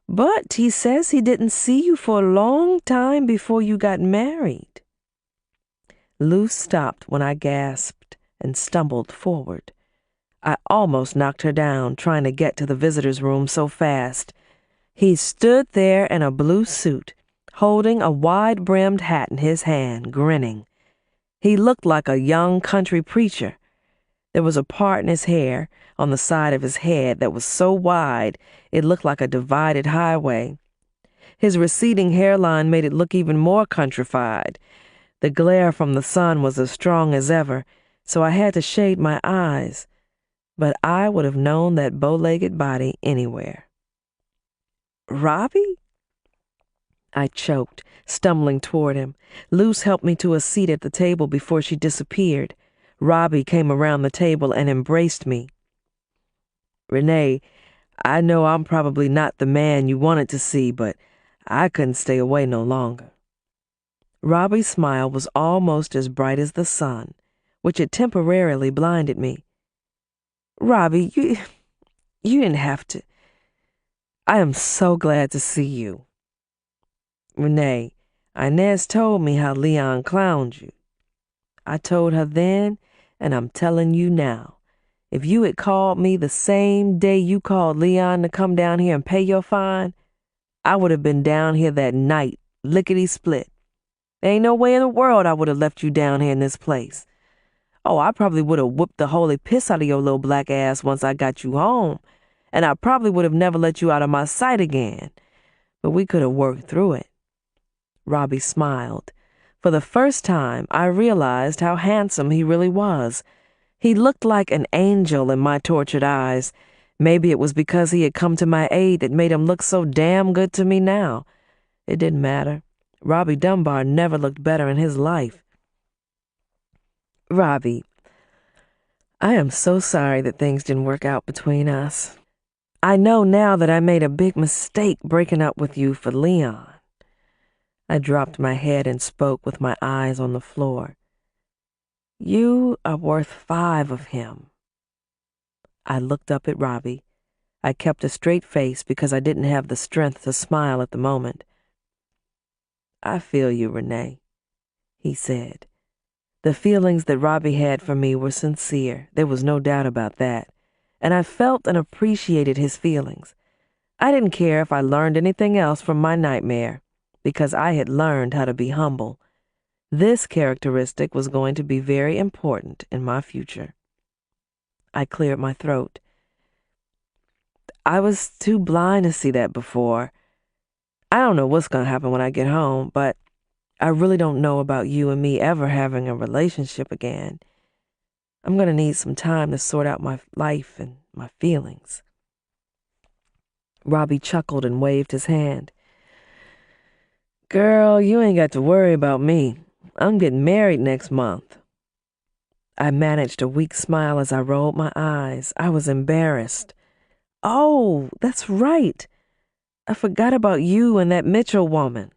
"But he says he didn't see you for a long time before you got married." Luz stopped when I gasped and stumbled forward. I almost knocked her down trying to get to the visitor's room so fast. He stood there in a blue suit, holding a wide-brimmed hat in his hand, grinning. He looked like a young country preacher. There was a part in his hair on the side of his head that was so wide it looked like a divided highway. His receding hairline made it look even more countrified. The glare from the sun was as strong as ever, so I had to shade my eyes, but I would have known that bow-legged body anywhere. "Robbie?" I choked, stumbling toward him. Luz helped me to a seat at the table before she disappeared. Robbie came around the table and embraced me. "Renee, I know I'm probably not the man you wanted to see, but I couldn't stay away no longer." Robbie's smile was almost as bright as the sun, which had temporarily blinded me. "Robbie, you didn't have to. I am so glad to see you." "Renee, Inez told me how Leon clowned you. I told her then, and I'm telling you now. If you had called me the same day you called Leon to come down here and pay your fine, I would have been down here that night, lickety-split. There ain't no way in the world I would have left you down here in this place. Oh, I probably would have whooped the holy piss out of your little black ass once I got you home, and I probably would have never let you out of my sight again. But we could have worked through it." Robbie smiled. For the first time, I realized how handsome he really was. He looked like an angel in my tortured eyes. Maybe it was because he had come to my aid that made him look so damn good to me now. It didn't matter. Robbie Dunbar never looked better in his life. "Robbie, I am so sorry that things didn't work out between us. I know now that I made a big mistake breaking up with you for Leon." I dropped my head and spoke with my eyes on the floor. "You are worth 5 of him." I looked up at Robbie. I kept a straight face because I didn't have the strength to smile at the moment. "I feel you, Renee," he said. The feelings that Robbie had for me were sincere. There was no doubt about that. And I felt and appreciated his feelings. I didn't care if I learned anything else from my nightmare, because I had learned how to be humble. This characteristic was going to be very important in my future. I cleared my throat. I was too blind to see that before. I don't know what's going to happen when I get home, but I really don't know about you and me ever having a relationship again. I'm going to need some time to sort out my life and my feelings. Robbie chuckled and waved his hand. Girl, you ain't got to worry about me. I'm getting married next month. I managed a weak smile as I rolled my eyes. I was embarrassed. Oh, that's right. I forgot about you and that Mitchell woman,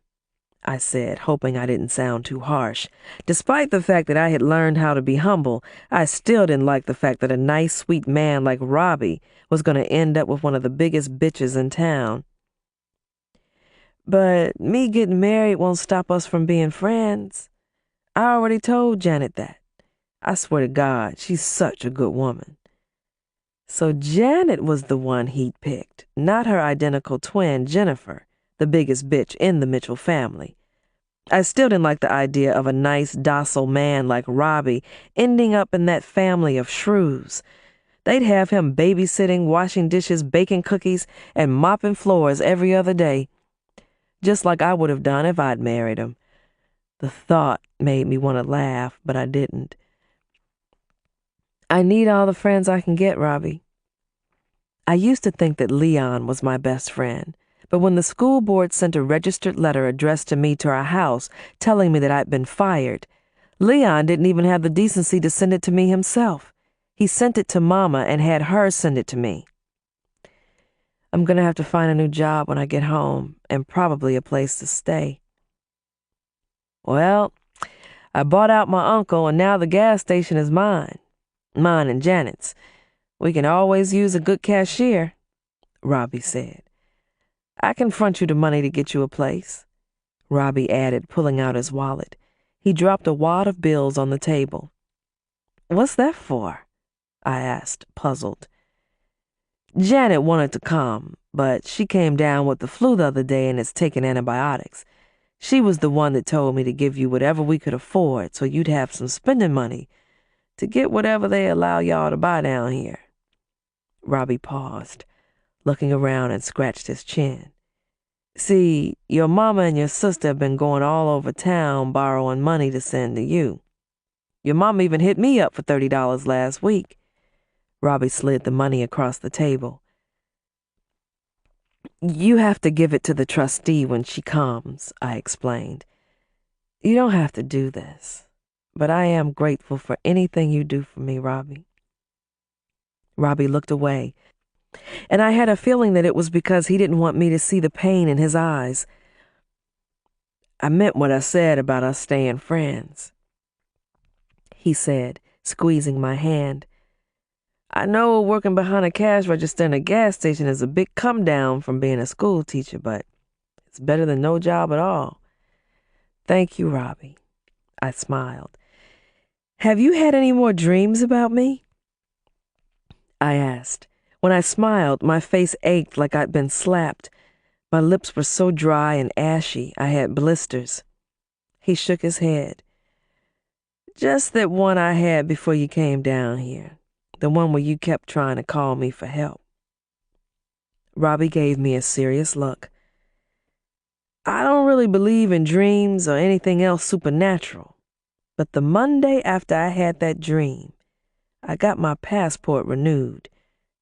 I said, hoping I didn't sound too harsh. Despite the fact that I had learned how to be humble, I still didn't like the fact that a nice, sweet man like Robbie was going to end up with one of the biggest bitches in town. But me getting married won't stop us from being friends. I already told Janet that. I swear to God, she's such a good woman. So Janet was the one he'd picked, not her identical twin, Jennifer, the biggest bitch in the Mitchell family. I still didn't like the idea of a nice, docile man like Robbie ending up in that family of shrews. They'd have him babysitting, washing dishes, baking cookies, and mopping floors every other day, just like I would have done if I'd married him. The thought made me want to laugh, but I didn't. I need all the friends I can get, Robbie. I used to think that Leon was my best friend, but when the school board sent a registered letter addressed to me to our house telling me that I'd been fired, Leon didn't even have the decency to send it to me himself. He sent it to Mama and had her send it to me. I'm going to have to find a new job when I get home, and probably a place to stay. Well, I bought out my uncle, and now the gas station is mine. Mine and Janet's. We can always use a good cashier, Robbie said. I can front you the money to get you a place, Robbie added, pulling out his wallet. He dropped a wad of bills on the table. What's that for? I asked, puzzled. Janet wanted to come, but she came down with the flu the other day and is taking antibiotics. She was the one that told me to give you whatever we could afford so you'd have some spending money to get whatever they allow y'all to buy down here. Robbie paused, looking around and scratched his chin. See, your mama and your sister have been going all over town borrowing money to send to you. Your mama even hit me up for $30 last week. Robbie slid the money across the table. You have to give it to the trustee when she comes, I explained. You don't have to do this, but I am grateful for anything you do for me, Robbie. Robbie looked away, and I had a feeling that it was because he didn't want me to see the pain in his eyes. I meant what I said about us staying friends, he said, squeezing my hand. I know working behind a cash register in a gas station is a big come down from being a school teacher, but it's better than no job at all. Thank you, Robbie. I smiled. Have you had any more dreams about me? I asked. When I smiled, my face ached like I'd been slapped. My lips were so dry and ashy, I had blisters. He shook his head. Just that one I had before you came down here. The one where you kept trying to call me for help. Robbie gave me a serious look. I don't really believe in dreams or anything else supernatural, but the Monday after I had that dream, I got my passport renewed,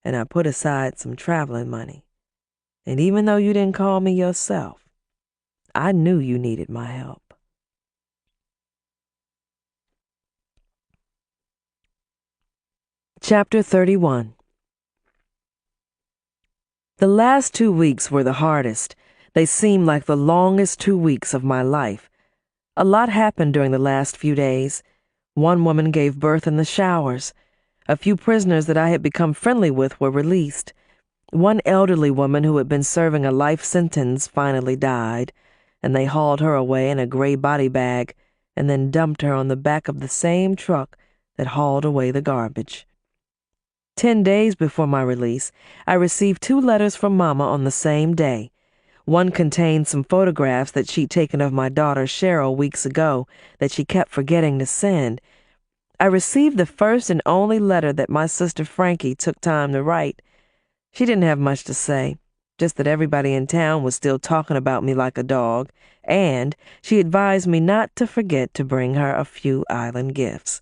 and I put aside some traveling money. And even though you didn't call me yourself, I knew you needed my help. Chapter 31. The last 2 weeks were the hardest. They seemed like the longest 2 weeks of my life. A lot happened during the last few days. One woman gave birth in the showers. A few prisoners that I had become friendly with were released. One elderly woman who had been serving a life sentence finally died, and they hauled her away in a gray body bag, and then dumped her on the back of the same truck that hauled away the garbage. 10 days before my release, I received 2 letters from Mama on the same day. One contained some photographs that she'd taken of my daughter Cheryl weeks ago that she kept forgetting to send. I received the first and only letter that my sister Frankie took time to write. She didn't have much to say, just that everybody in town was still talking about me like a dog, and she advised me not to forget to bring her a few island gifts.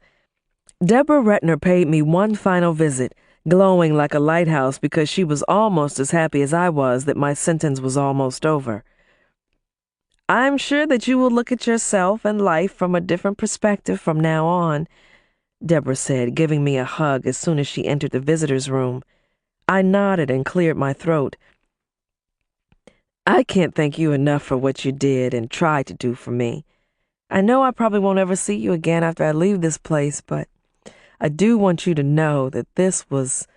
Deborah Rettner paid me one final visit, glowing like a lighthouse because she was almost as happy as I was that my sentence was almost over. "I'm sure that you will look at yourself and life from a different perspective from now on," Deborah said, giving me a hug as soon as she entered the visitor's room. I nodded and cleared my throat. "I can't thank you enough for what you did and tried to do for me. I know I probably won't ever see you again after I leave this place, but I do want you to know that this was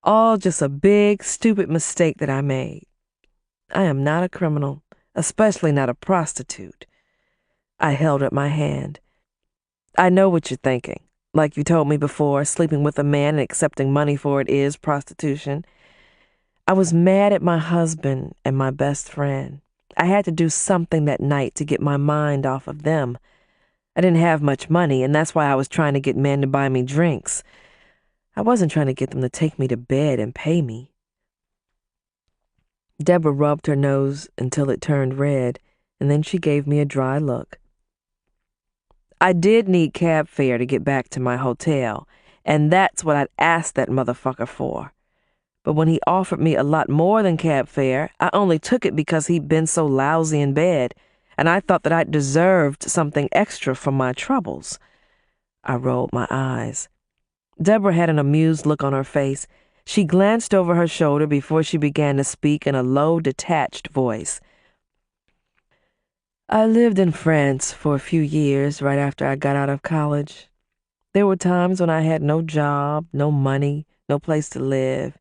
all just a big, stupid mistake that I made. I am not a criminal, especially not a prostitute." I held up my hand. "I know what you're thinking. Like you told me before, sleeping with a man and accepting money for it is prostitution. I was mad at my husband and my best friend. I had to do something that night to get my mind off of them. I didn't have much money, and that's why I was trying to get men to buy me drinks. I wasn't trying to get them to take me to bed and pay me." Deborah rubbed her nose until it turned red, and then she gave me a dry look. "I did need cab fare to get back to my hotel, and that's what I'd asked that motherfucker for. But when he offered me a lot more than cab fare, I only took it because he'd been so lousy in bed, and I thought that I deserved something extra for my troubles." I rolled my eyes. Deborah had an amused look on her face. She glanced over her shoulder before she began to speak in a low, detached voice. "I lived in France for a few years right after I got out of college. There were times when I had no job, no money, no place to live.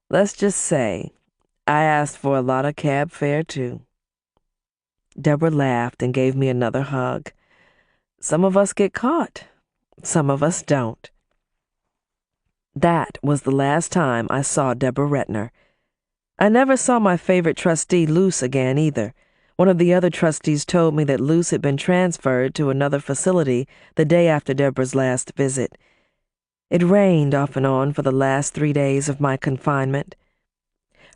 Let's just say I asked for a lot of cab fare, too." Deborah laughed and gave me another hug. "Some of us get caught. Some of us don't." That was the last time I saw Deborah Rettner. I never saw my favorite trustee, Luce, again either. One of the other trustees told me that Luce had been transferred to another facility the day after Deborah's last visit. It rained off and on for the last 3 days of my confinement.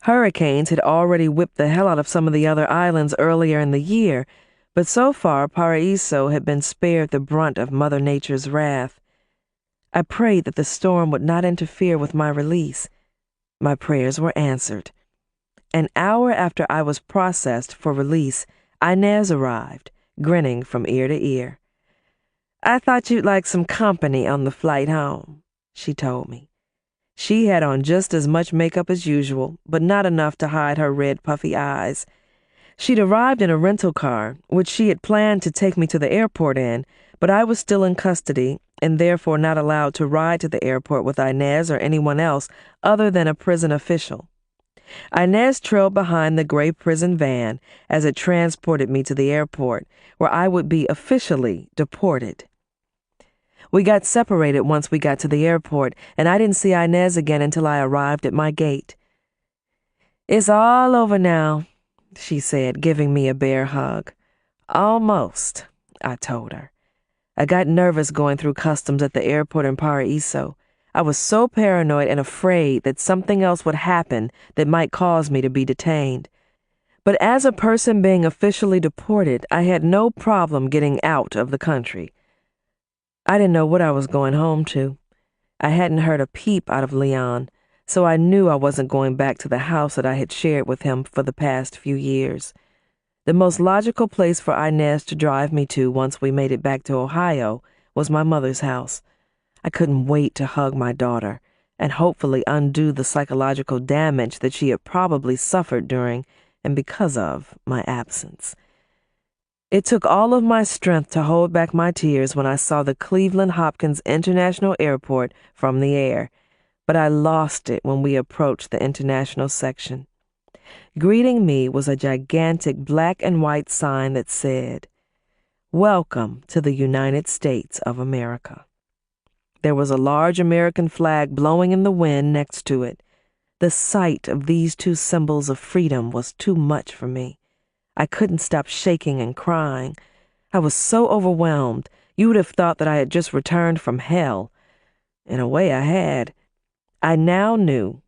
Hurricanes had already whipped the hell out of some of the other islands earlier in the year, but so far Paraíso had been spared the brunt of Mother Nature's wrath. I prayed that the storm would not interfere with my release. My prayers were answered. An hour after I was processed for release, Inez arrived, grinning from ear to ear. "I thought you'd like some company on the flight home," she told me. She had on just as much makeup as usual, but not enough to hide her red, puffy eyes. She'd arrived in a rental car, which she had planned to take me to the airport in, but I was still in custody and therefore not allowed to ride to the airport with Inez or anyone else other than a prison official. Inez trailed behind the gray prison van as it transported me to the airport, where I would be officially deported. We got separated once we got to the airport, and I didn't see Inez again until I arrived at my gate. "It's all over now," she said, giving me a bear hug. "Almost," I told her. I got nervous going through customs at the airport in Paraíso. I was so paranoid and afraid that something else would happen that might cause me to be detained. But as a person being officially deported, I had no problem getting out of the country. I didn't know what I was going home to. I hadn't heard a peep out of Leon, so I knew I wasn't going back to the house that I had shared with him for the past few years. The most logical place for Inez to drive me to once we made it back to Ohio was my mother's house. I couldn't wait to hug my daughter and hopefully undo the psychological damage that she had probably suffered during and because of my absence. It took all of my strength to hold back my tears when I saw the Cleveland Hopkins International Airport from the air, but I lost it when we approached the international section. Greeting me was a gigantic black and white sign that said, Welcome to the United States of America. There was a large American flag blowing in the wind next to it. The sight of these two symbols of freedom was too much for me. I couldn't stop shaking and crying. I was so overwhelmed, you would have thought that I had just returned from hell. In a way, I had. I now knew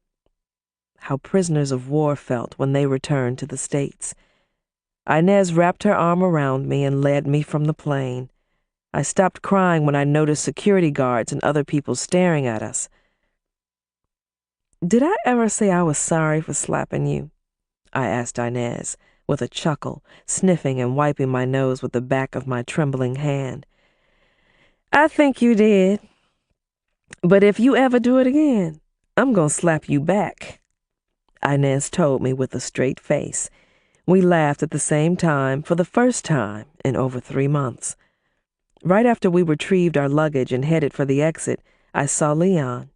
how prisoners of war felt when they returned to the States. Inez wrapped her arm around me and led me from the plane. I stopped crying when I noticed security guards and other people staring at us. "Did I ever say I was sorry for slapping you?" I asked Inez, with a chuckle, sniffing and wiping my nose with the back of my trembling hand. "I think you did. But if you ever do it again, I'm gonna slap you back," Inez told me with a straight face. We laughed at the same time for the first time in over 3 months. Right after we retrieved our luggage and headed for the exit, I saw Leon.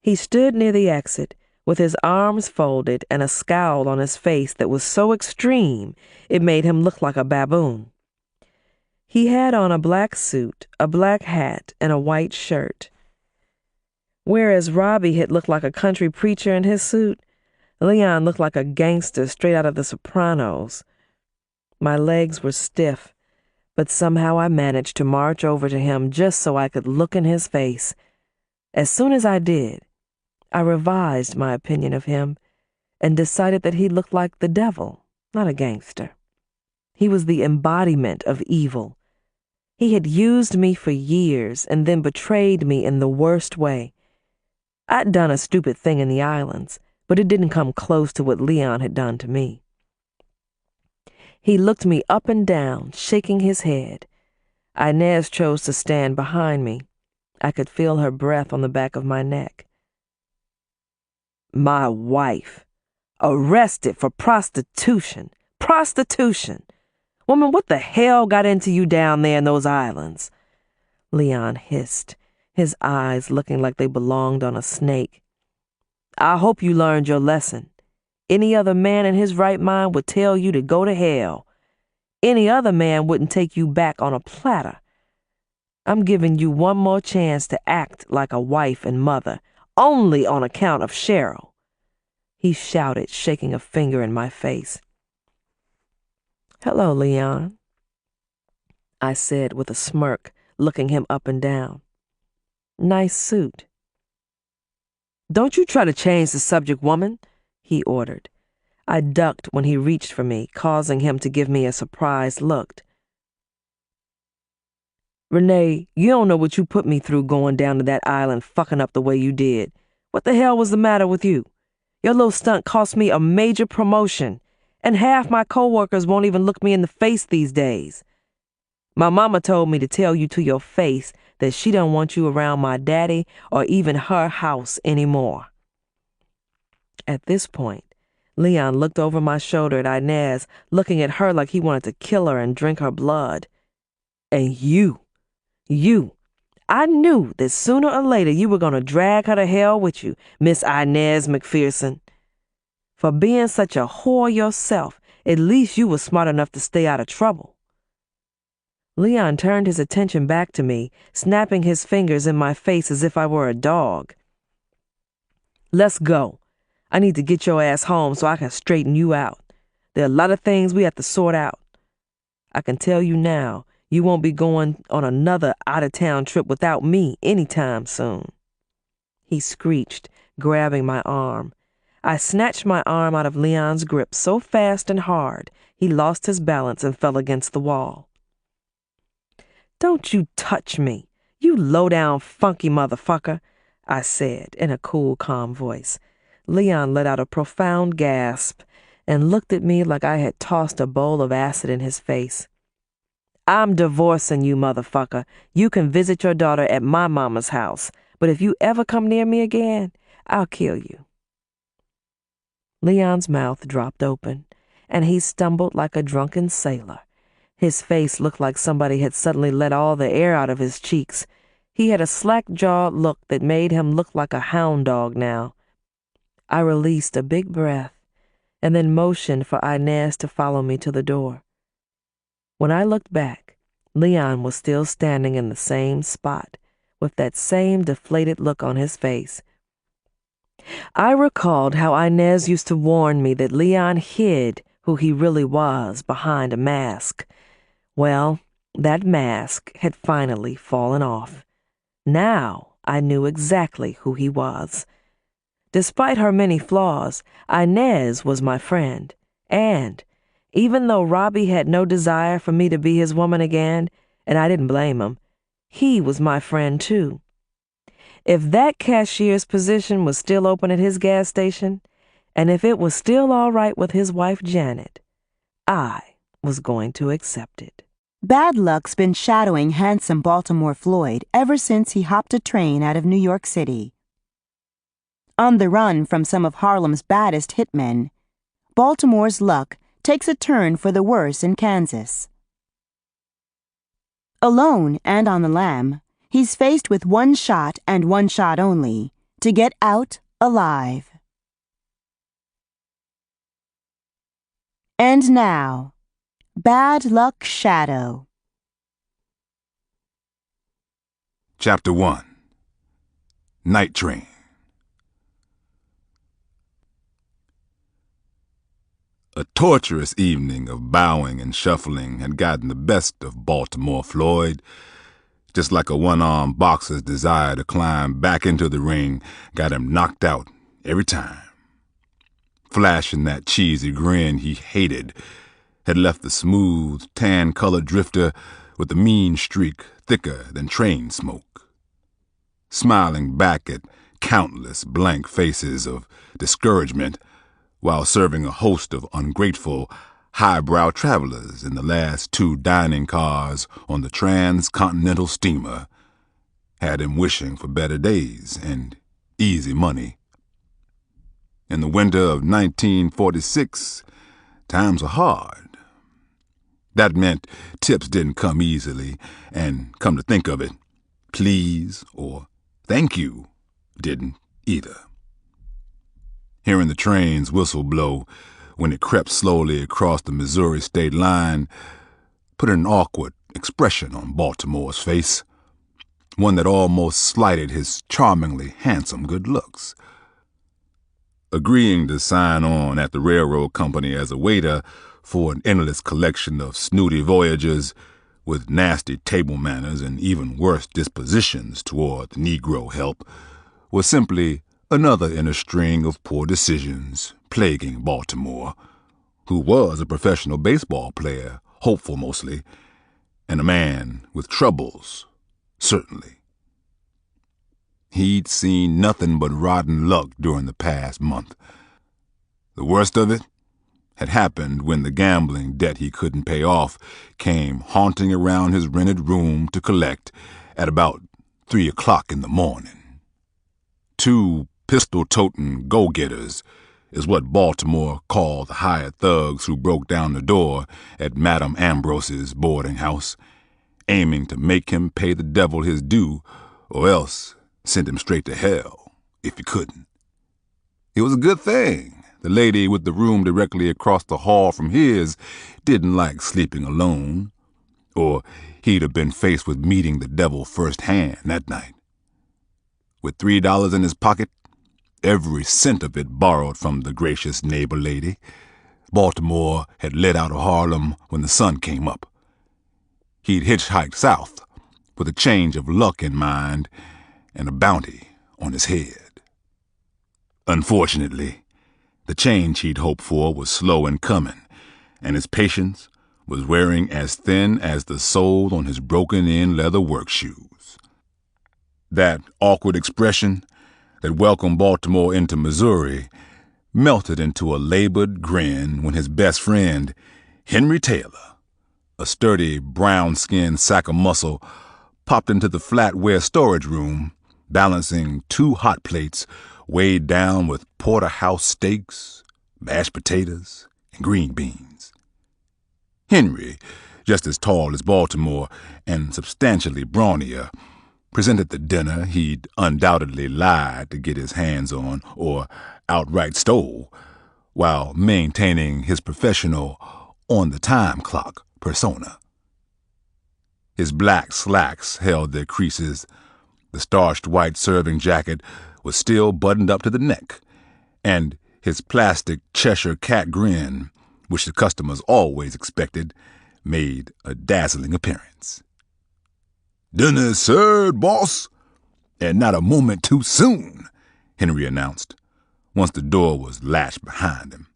He stood near the exit with his arms folded and a scowl on his face that was so extreme it made him look like a baboon. He had on a black suit, a black hat, and a white shirt. Whereas Robbie had looked like a country preacher in his suit, Leon looked like a gangster straight out of The Sopranos. My legs were stiff, but somehow I managed to march over to him just so I could look in his face. As soon as I did, I revised my opinion of him and decided that he looked like the devil, not a gangster. He was the embodiment of evil. He had used me for years and then betrayed me in the worst way. I'd done a stupid thing in the islands, but it didn't come close to what Leon had done to me. He looked me up and down, shaking his head. Inez chose to stand behind me. I could feel her breath on the back of my neck. "My wife, arrested for prostitution. Prostitution! Woman, what the hell got into you down there in those islands?" Leon hissed, his eyes looking like they belonged on a snake. "I hope you learned your lesson. Any other man in his right mind would tell you to go to hell. Any other man wouldn't take you back on a platter. I'm giving you one more chance to act like a wife and mother, only on account of Cheryl," he shouted, shaking a finger in my face. "Hello, Leon," I said with a smirk, looking him up and down. "Nice suit." "Don't you try to change the subject, woman," he ordered. I ducked when he reached for me, causing him to give me a surprised look. "Renee, you don't know what you put me through going down to that island fucking up the way you did. What the hell was the matter with you? Your little stunt cost me a major promotion, and half my coworkers won't even look me in the face these days. My mama told me to tell you to your face that she don't want you around my daddy or even her house anymore." At this point, Leon looked over my shoulder at Inez, looking at her like he wanted to kill her and drink her blood. "And you, I knew that sooner or later you were going to drag her to hell with you, Miss Inez McPherson. For being such a whore yourself, at least you were smart enough to stay out of trouble." Leon turned his attention back to me, snapping his fingers in my face as if I were a dog. "Let's go. I need to get your ass home so I can straighten you out. There are a lot of things we have to sort out. I can tell you now, you won't be going on another out-of-town trip without me anytime soon," he screeched, grabbing my arm. I snatched my arm out of Leon's grip so fast and hard, he lost his balance and fell against the wall. "Don't you touch me, you low-down funky motherfucker," I said in a cool, calm voice. Leon let out a profound gasp and looked at me like I had tossed a bowl of acid in his face. "I'm divorcing you, motherfucker. You can visit your daughter at my mama's house, but if you ever come near me again, I'll kill you." Leon's mouth dropped open, and he stumbled like a drunken sailor. His face looked like somebody had suddenly let all the air out of his cheeks. He had a slack-jawed look that made him look like a hound dog now. I released a big breath and then motioned for Inez to follow me to the door. When I looked back, Leon was still standing in the same spot, with that same deflated look on his face. I recalled how Inez used to warn me that Leon hid who he really was behind a mask. Well, that mask had finally fallen off. Now I knew exactly who he was. Despite her many flaws, Inez was my friend, and even though Robbie had no desire for me to be his woman again, and I didn't blame him, he was my friend too. If that cashier's position was still open at his gas station, and if it was still all right with his wife Janet, I was going to accept it. Bad luck's been shadowing handsome Baltimore Floyd ever since he hopped a train out of New York City. On the run from some of Harlem's baddest hitmen, Baltimore's luck takes a turn for the worse in Kansas. Alone and on the lam, he's faced with one shot and one shot only to get out alive. And now, Bad Luck Shadow. Chapter 1. Night Train. A torturous evening of bowing and shuffling had gotten the best of Baltimore Floyd, just like a one-armed boxer's desire to climb back into the ring got him knocked out every time. Flashing that cheesy grin he hated had left the smooth, tan-colored drifter with a mean streak thicker than train smoke. Smiling back at countless blank faces of discouragement while serving a host of ungrateful, highbrow travelers in the last 2 dining cars on the transcontinental steamer, had him wishing for better days and easy money. In the winter of 1946, times were hard. That meant tips didn't come easily, and come to think of it, please or thank you didn't either. Hearing the train's whistle blow when it crept slowly across the Missouri state line put an awkward expression on Baltimore's face, one that almost slighted his charmingly handsome good looks. Agreeing to sign on at the railroad company as a waiter for an endless collection of snooty voyagers with nasty table manners and even worse dispositions toward the Negro help was simply another in a string of poor decisions plaguing Baltimore, who was a professional baseball player, hopeful mostly, and a man with troubles, certainly. He'd seen nothing but rotten luck during the past month. The worst of it had happened when the gambling debt he couldn't pay off came haunting around his rented room to collect at about 3 o'clock in the morning. 2 pistol-toting go-getters is what Baltimore called the hired thugs who broke down the door at Madame Ambrose's boarding house, aiming to make him pay the devil his due or else send him straight to hell if he couldn't. It was a good thing the lady with the room directly across the hall from his didn't like sleeping alone, or he'd have been faced with meeting the devil firsthand that night. With $3 in his pocket, every cent of it borrowed from the gracious neighbor lady, Baltimore had lit out of Harlem when the sun came up. He'd hitchhiked south with a change of luck in mind and a bounty on his head. Unfortunately, the change he'd hoped for was slow in coming, and his patience was wearing as thin as the sole on his broken-in leather work shoes. That awkward expression that welcomed Baltimore into Missouri melted into a labored grin when his best friend, Henry Taylor, a sturdy, brown-skinned sack of muscle, popped into the flatware storage room, balancing 2 hot plates weighed down with porterhouse steaks, mashed potatoes, and green beans. Henry, just as tall as Baltimore and substantially brawnier, presented the dinner he'd undoubtedly lied to get his hands on or outright stole, while maintaining his professional on-the-time clock persona. His black slacks held their creases. The starched white serving jacket was still buttoned up to the neck, and his plastic Cheshire cat grin, which the customers always expected, made a dazzling appearance. "Dinner is served, boss, and not a moment too soon," Henry announced, once the door was latched behind him.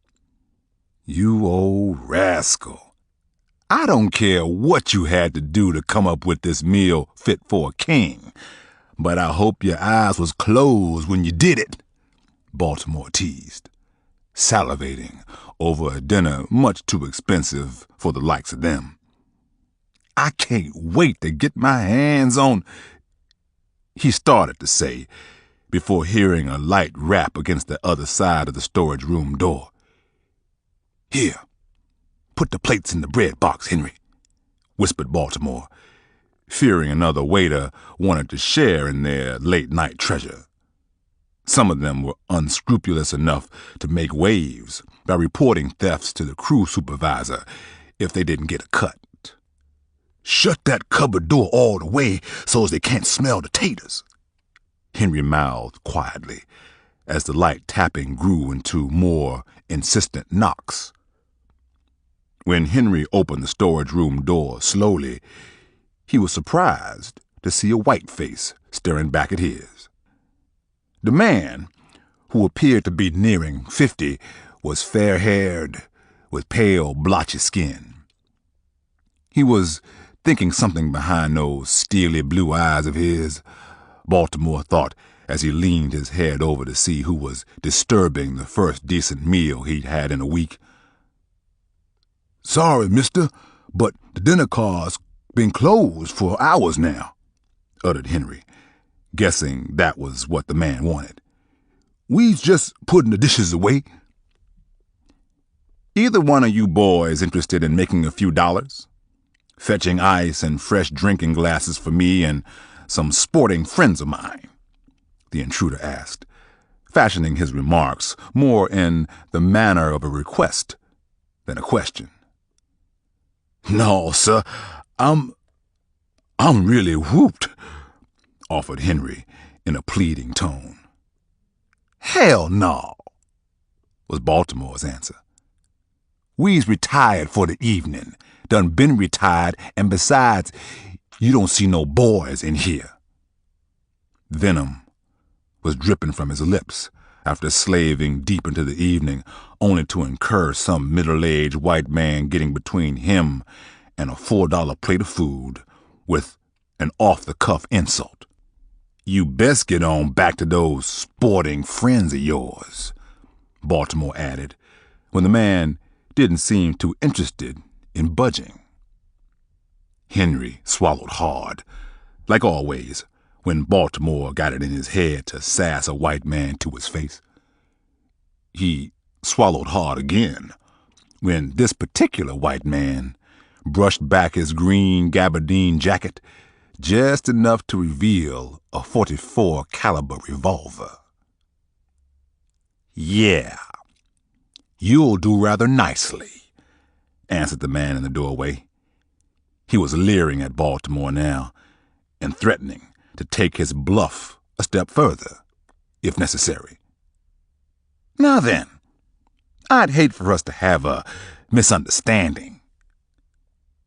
"You old rascal. I don't care what you had to do to come up with this meal fit for a king, but I hope your eyes was closed when you did it," Baltimore teased, salivating over a dinner much too expensive for the likes of them. "I can't wait to get my hands on—" he started to say, before hearing a light rap against the other side of the storage room door. "Here, put the plates in the bread box, Henry," whispered Baltimore, fearing another waiter wanted to share in their late-night treasure. Some of them were unscrupulous enough to make waves by reporting thefts to the crew supervisor if they didn't get a cut. "Shut that cupboard door all the way so's they can't smell the taters," Henry mouthed quietly, as the light tapping grew into more insistent knocks. When Henry opened the storage room door slowly, he was surprised to see a white face staring back at his. The man, who appeared to be nearing 50, was fair-haired, with pale, blotchy skin. He was thinking something behind those steely blue eyes of his, Baltimore thought as he leaned his head over to see who was disturbing the first decent meal he'd had in a week. "Sorry, mister, but the dinner car's been closed for hours now," uttered Henry, guessing that was what the man wanted. "We's just putting the dishes away." "Either one of you boys interested in making a few dollars? Fetching ice and fresh drinking glasses for me and some sporting friends of mine?" the intruder asked, fashioning his remarks more in the manner of a request than a question. "No, sir, I'm really whooped," offered Henry in a pleading tone. "Hell no," was Baltimore's answer. "We's retired for the evening, done been retired, and besides, you don't see no boys in here." Venom was dripping from his lips after slaving deep into the evening, only to incur some middle-aged white man getting between him and a $4 plate of food with an off-the-cuff insult. "You best get on back to those sporting friends of yours," Baltimore added, when the man didn't seem too interested in budging. Henry swallowed hard, like always when Baltimore got it in his head to sass a white man to his face. He swallowed hard again when this particular white man brushed back his green gabardine jacket just enough to reveal a .44 caliber revolver. "Yeah, you'll do rather nicely," answered the man in the doorway. He was leering at Baltimore now and threatening to take his bluff a step further, if necessary. "Now then, I'd hate for us to have a misunderstanding.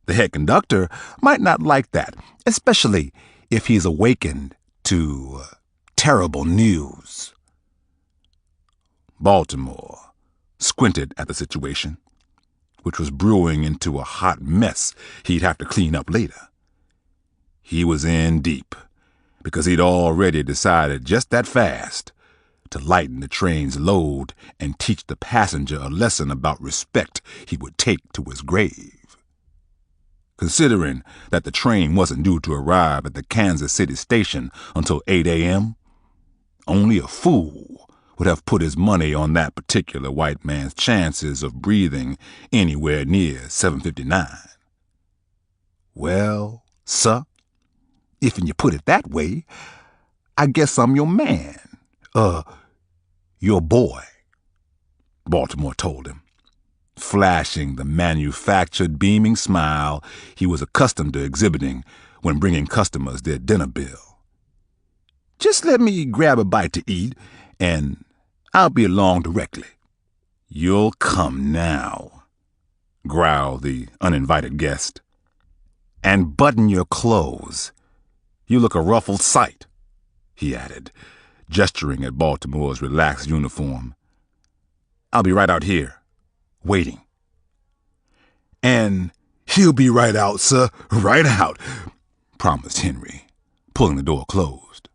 The head conductor might not like that, especially if he's awakened to terrible news." Baltimore squinted at the situation, which was brewing into a hot mess he'd have to clean up later. He was in deep, because he'd already decided just that fast to lighten the train's load and teach the passenger a lesson about respect he would take to his grave. Considering that the train wasn't due to arrive at the Kansas City station until 8 a.m., only a fool would have put his money on that particular white man's chances of breathing anywhere near 7:59. "Well, sir, if you put it that way, I guess I'm your man, your boy," Baltimore told him, flashing the manufactured, beaming smile he was accustomed to exhibiting when bringing customers their dinner bill. "Just let me grab a bite to eat, and I'll be along directly." "You'll come now," growled the uninvited guest. "And button your clothes. You look a ruffled sight," he added, gesturing at Baltimore's relaxed uniform. "I'll be right out here, waiting." "And he'll be right out, sir, right out," promised Henry, pulling the door closed.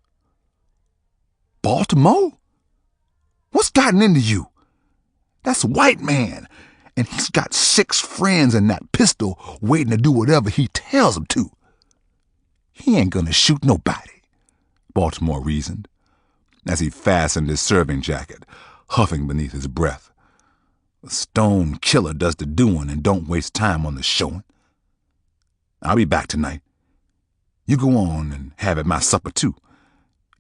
"Baltimore? What's gotten into you? That's a white man, and he's got 6 friends in that pistol waiting to do whatever he tells them to. He ain't gonna shoot nobody," Baltimore reasoned, as he fastened his serving jacket, huffing beneath his breath. "A stone killer does the doing and don't waste time on the showing. I'll be back tonight. You go on and have at my supper, too.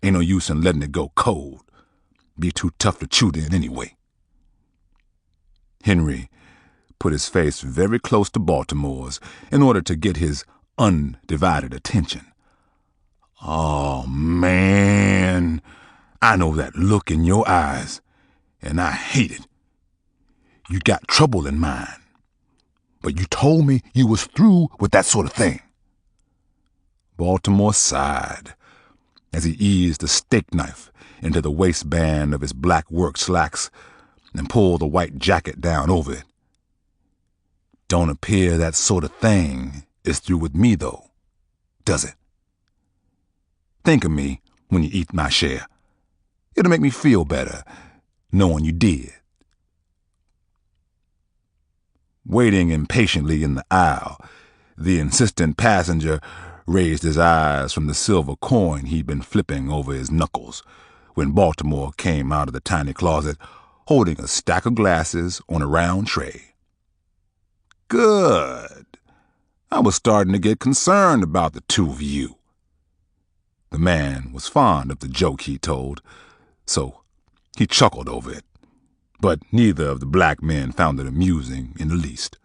Ain't no use in letting it go cold. Be too tough to chew then anyway." Henry put his face very close to Baltimore's in order to get his undivided attention. "Oh, man, I know that look in your eyes, and I hate it. You got trouble in mind, but you told me you was through with that sort of thing." Baltimore sighed as he eased the steak knife into the waistband of his black work slacks and pulled the white jacket down over it. "Don't appear that sort of thing is through with me, though, does it? Think of me when you eat my share. It'll make me feel better knowing you did." Waiting impatiently in the aisle, the insistent passenger raised his eyes from the silver coin he'd been flipping over his knuckles when Baltimore came out of the tiny closet holding a stack of glasses on a round tray. "Good. I was starting to get concerned about the two of you." The man was fond of the joke he told, so he chuckled over it, but neither of the black men found it amusing in the least.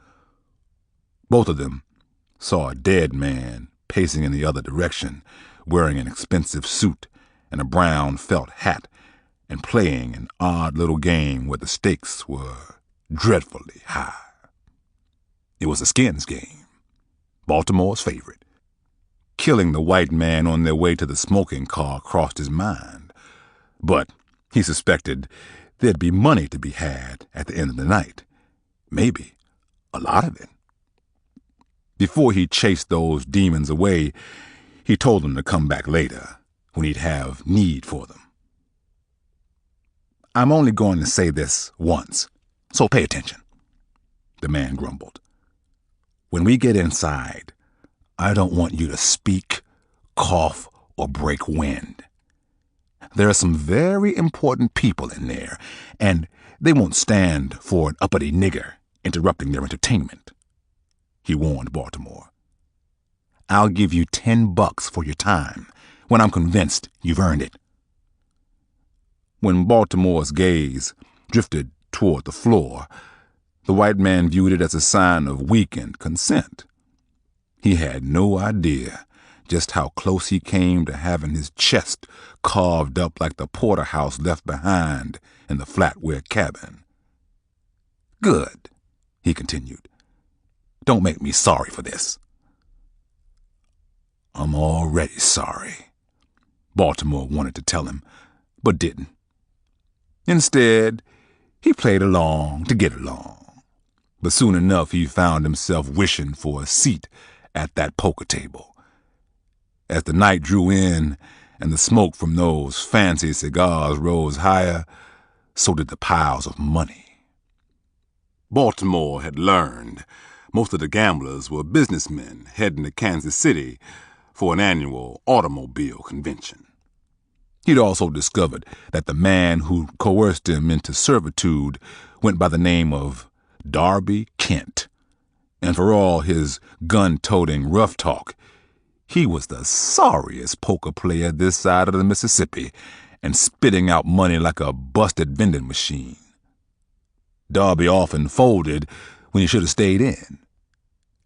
Both of them saw a dead man pacing in the other direction, wearing an expensive suit and a brown felt hat, and playing an odd little game where the stakes were dreadfully high. It was a skins game, Baltimore's favorite. Killing the white man on their way to the smoking car crossed his mind, but he suspected there'd be money to be had at the end of the night. Maybe a lot of it. Before he chased those demons away, he told them to come back later, when he'd have need for them. "I'm only going to say this once, so pay attention," the man grumbled. "When we get inside, I don't want you to speak, cough, or break wind. There are some very important people in there, and they won't stand for an uppity nigger interrupting their entertainment," he warned Baltimore. "I'll give you $10 for your time when I'm convinced you've earned it." When Baltimore's gaze drifted toward the floor, the white man viewed it as a sign of weakened consent. He had no idea just how close he came to having his chest carved up like the porterhouse left behind in the flatware cabin. "Good," he continued. "Don't make me sorry for this." "I'm already sorry," Baltimore wanted to tell him, but didn't. Instead, he played along to get along, but soon enough he found himself wishing for a seat at that poker table. As the night drew in and the smoke from those fancy cigars rose higher, so did the piles of money. Baltimore had learned most of the gamblers were businessmen heading to Kansas City for an annual automobile convention. He'd also discovered that the man who coerced him into servitude went by the name of Darby Kent, and for all his gun-toting rough talk, he was the sorriest poker player this side of the Mississippi and spitting out money like a busted vending machine. Darby often folded when he should have stayed in.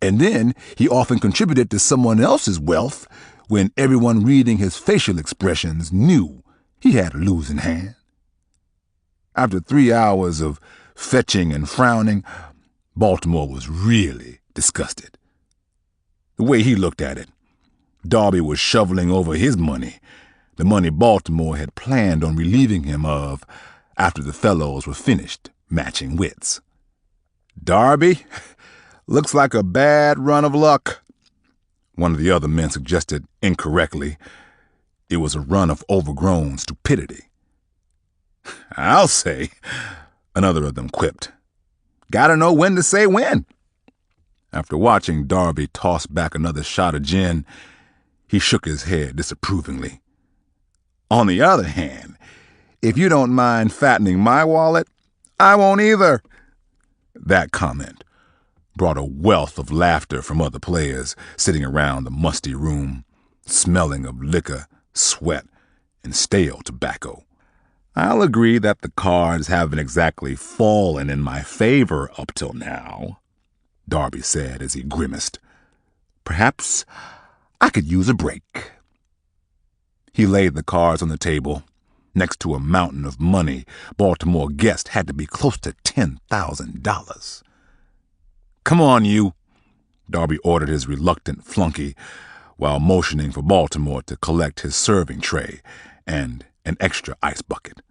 And then he often contributed to someone else's wealth when everyone reading his facial expressions knew he had a losing hand. After 3 hours of fetching and frowning, Baltimore was really disgusted. The way he looked at it, Darby was shoveling over his money, the money Baltimore had planned on relieving him of after the fellows were finished matching wits. "Darby, looks like a bad run of luck," one of the other men suggested incorrectly. It was a run of overgrown stupidity. "I'll say," another of them quipped. "Gotta know when to say when." After watching Darby toss back another shot of gin, he shook his head disapprovingly. "On the other hand, if you don't mind fattening my wallet, I won't either." That comment brought a wealth of laughter from other players sitting around the musty room, smelling of liquor, sweat, and stale tobacco. "I'll agree that the cards haven't exactly fallen in my favor up till now," Darby said as he grimaced. "Perhaps I could use a break." He laid the cards on the table, next to a mountain of money Baltimore guessed had to be close to $10,000. "Come on, you," Darby ordered his reluctant flunky, while motioning for Baltimore to collect his serving tray and an extra ice bucket.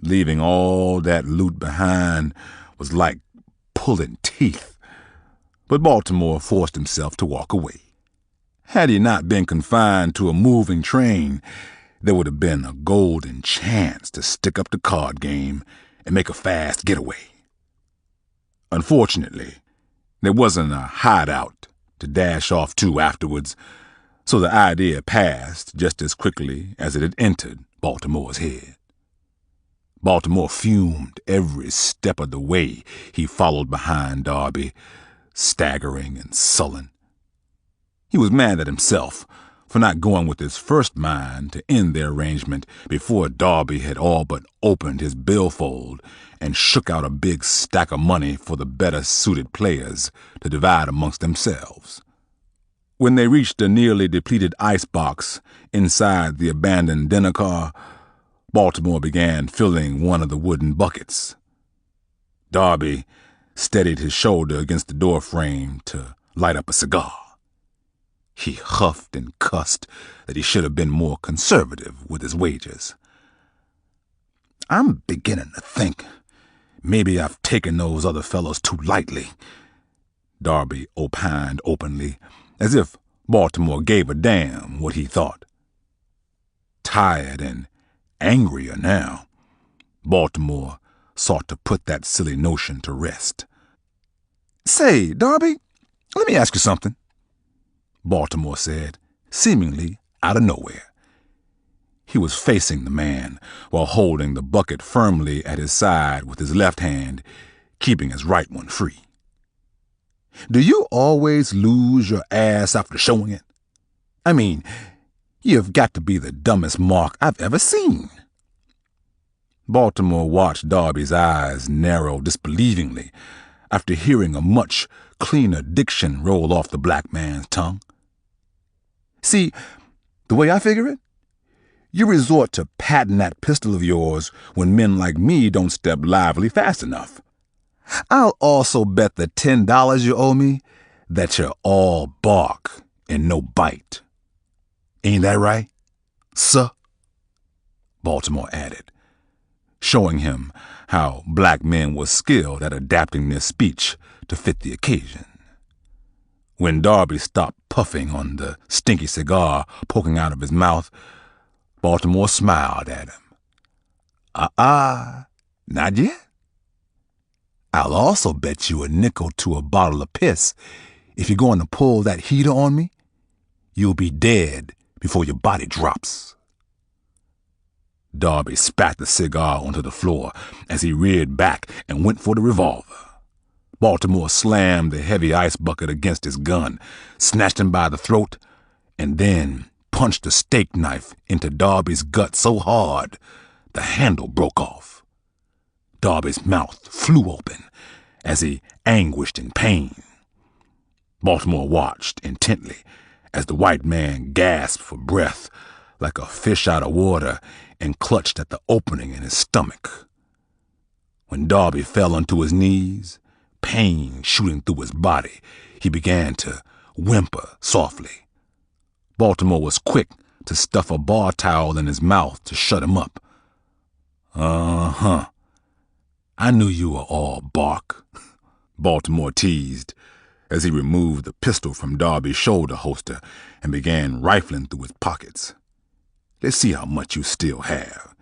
Leaving all that loot behind was like pulling teeth, but Baltimore forced himself to walk away. Had he not been confined to a moving train, there would have been a golden chance to stick up the card game and make a fast getaway. Unfortunately, there wasn't a hideout to dash off to afterwards, so the idea passed just as quickly as it had entered Baltimore's head. Baltimore fumed every step of the way he followed behind Darby, staggering and sullen. He was mad at himself for not going with his first mind to end their arrangement before Darby had all but opened his billfold and shook out a big stack of money for the better-suited players to divide amongst themselves. When they reached the nearly depleted icebox inside the abandoned dinner car, Baltimore began filling one of the wooden buckets. Darby steadied his shoulder against the doorframe to light up a cigar. He huffed and cussed that he should have been more conservative with his wages. "I'm beginning to think maybe I've taken those other fellows too lightly," Darby opined openly, as if Baltimore gave a damn what he thought. Tired and angrier now, Baltimore sought to put that silly notion to rest. "Say, Darby, let me ask you something," Baltimore said, seemingly out of nowhere. He was facing the man while holding the bucket firmly at his side with his left hand, keeping his right one free. "Do you always lose your ass after showing it? I mean, you've got to be the dumbest mark I've ever seen." Baltimore watched Darby's eyes narrow disbelievingly after hearing a much cleaner diction roll off the black man's tongue. "See, the way I figure it, you resort to patting that pistol of yours when men like me don't step lively fast enough. I'll also bet the $10 you owe me that you're all bark and no bite. Ain't that right, sir?" Baltimore added, showing him how black men were skilled at adapting their speech to fit the occasion. When Darby stopped puffing on the stinky cigar poking out of his mouth, Baltimore smiled at him. Not yet. I'll also bet you a nickel to a bottle of piss if you're going to pull that heater on me. You'll be dead before your body drops." Darby spat the cigar onto the floor as he reared back and went for the revolver. Baltimore slammed the heavy ice bucket against his gun, snatched him by the throat, and then punched a steak knife into Darby's gut so hard the handle broke off. Darby's mouth flew open as he anguished in pain. Baltimore watched intently as the white man gasped for breath like a fish out of water and clutched at the opening in his stomach. When Darby fell onto his knees, pain shooting through his body, he began to whimper softly. Baltimore was quick to stuff a bar towel in his mouth to shut him up. "Uh-huh. I knew you were all bark," Baltimore teased as he removed the pistol from Darby's shoulder holster and began rifling through his pockets. "Let's see how much you still have,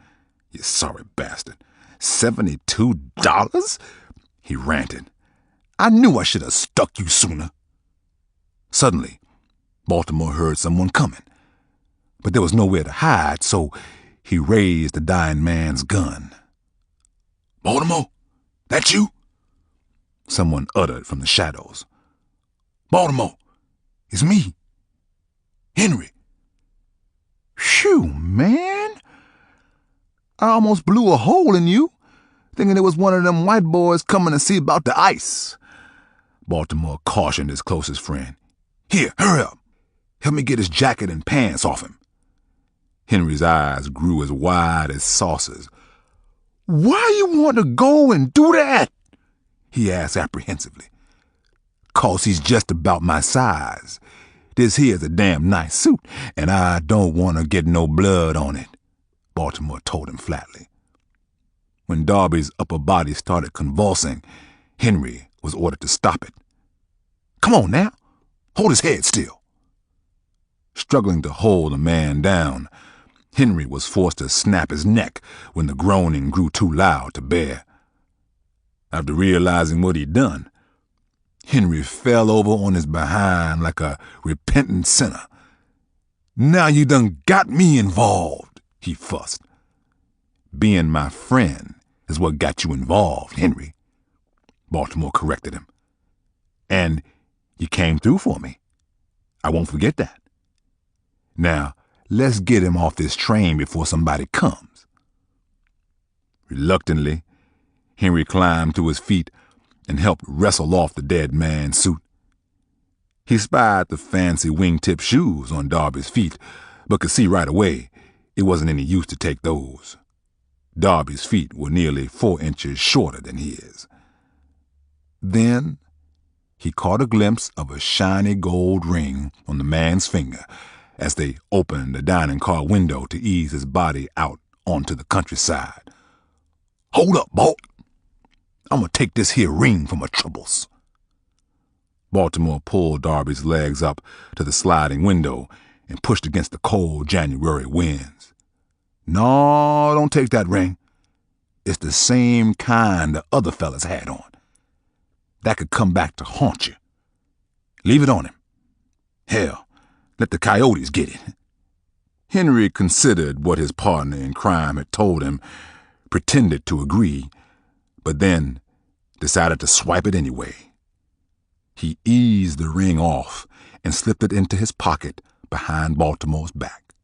you sorry bastard. $72? He ranted. "I knew I should have stuck you sooner." Suddenly, Baltimore heard someone coming, but there was nowhere to hide, so he raised the dying man's gun. "Baltimore, that you?" someone uttered from the shadows. "Baltimore, it's me, Henry." "Phew, man. I almost blew a hole in you, thinking it was one of them white boys coming to see about the ice," Baltimore cautioned his closest friend. "Here, hurry up. Help me get his jacket and pants off him." Henry's eyes grew as wide as saucers. "Why you want to go and do that?" he asked apprehensively. "'Cause he's just about my size. This here's a damn nice suit, and I don't want to get no blood on it," Baltimore told him flatly. When Darby's upper body started convulsing, Henry was ordered to stop it. "Come on now, hold his head still." Struggling to hold the man down, Henry was forced to snap his neck when the groaning grew too loud to bear. After realizing what he'd done, Henry fell over on his behind like a repentant sinner. "Now you done got me involved," he fussed. "Being my friend is what got you involved, Henry," Baltimore corrected him. "And you came through for me. I won't forget that. Now, let's get him off this train before somebody comes." Reluctantly, Henry climbed to his feet and helped wrestle off the dead man's suit. He spied the fancy wingtip shoes on Darby's feet, but could see right away it wasn't any use to take those. Darby's feet were nearly 4 inches shorter than his. Then he caught a glimpse of a shiny gold ring on the man's finger as they opened the dining car window to ease his body out onto the countryside. "Hold up, Balt. I'm gonna take this here ring for my troubles." Baltimore pulled Darby's legs up to the sliding window and pushed against the cold January winds. "No, don't take that ring. It's the same kind the other fellas had on. That could come back to haunt you. Leave it on him. Hell, let the coyotes get it." Henry considered what his partner in crime had told him, pretended to agree, but then decided to swipe it anyway. He eased the ring off and slipped it into his pocket behind Baltimore's back.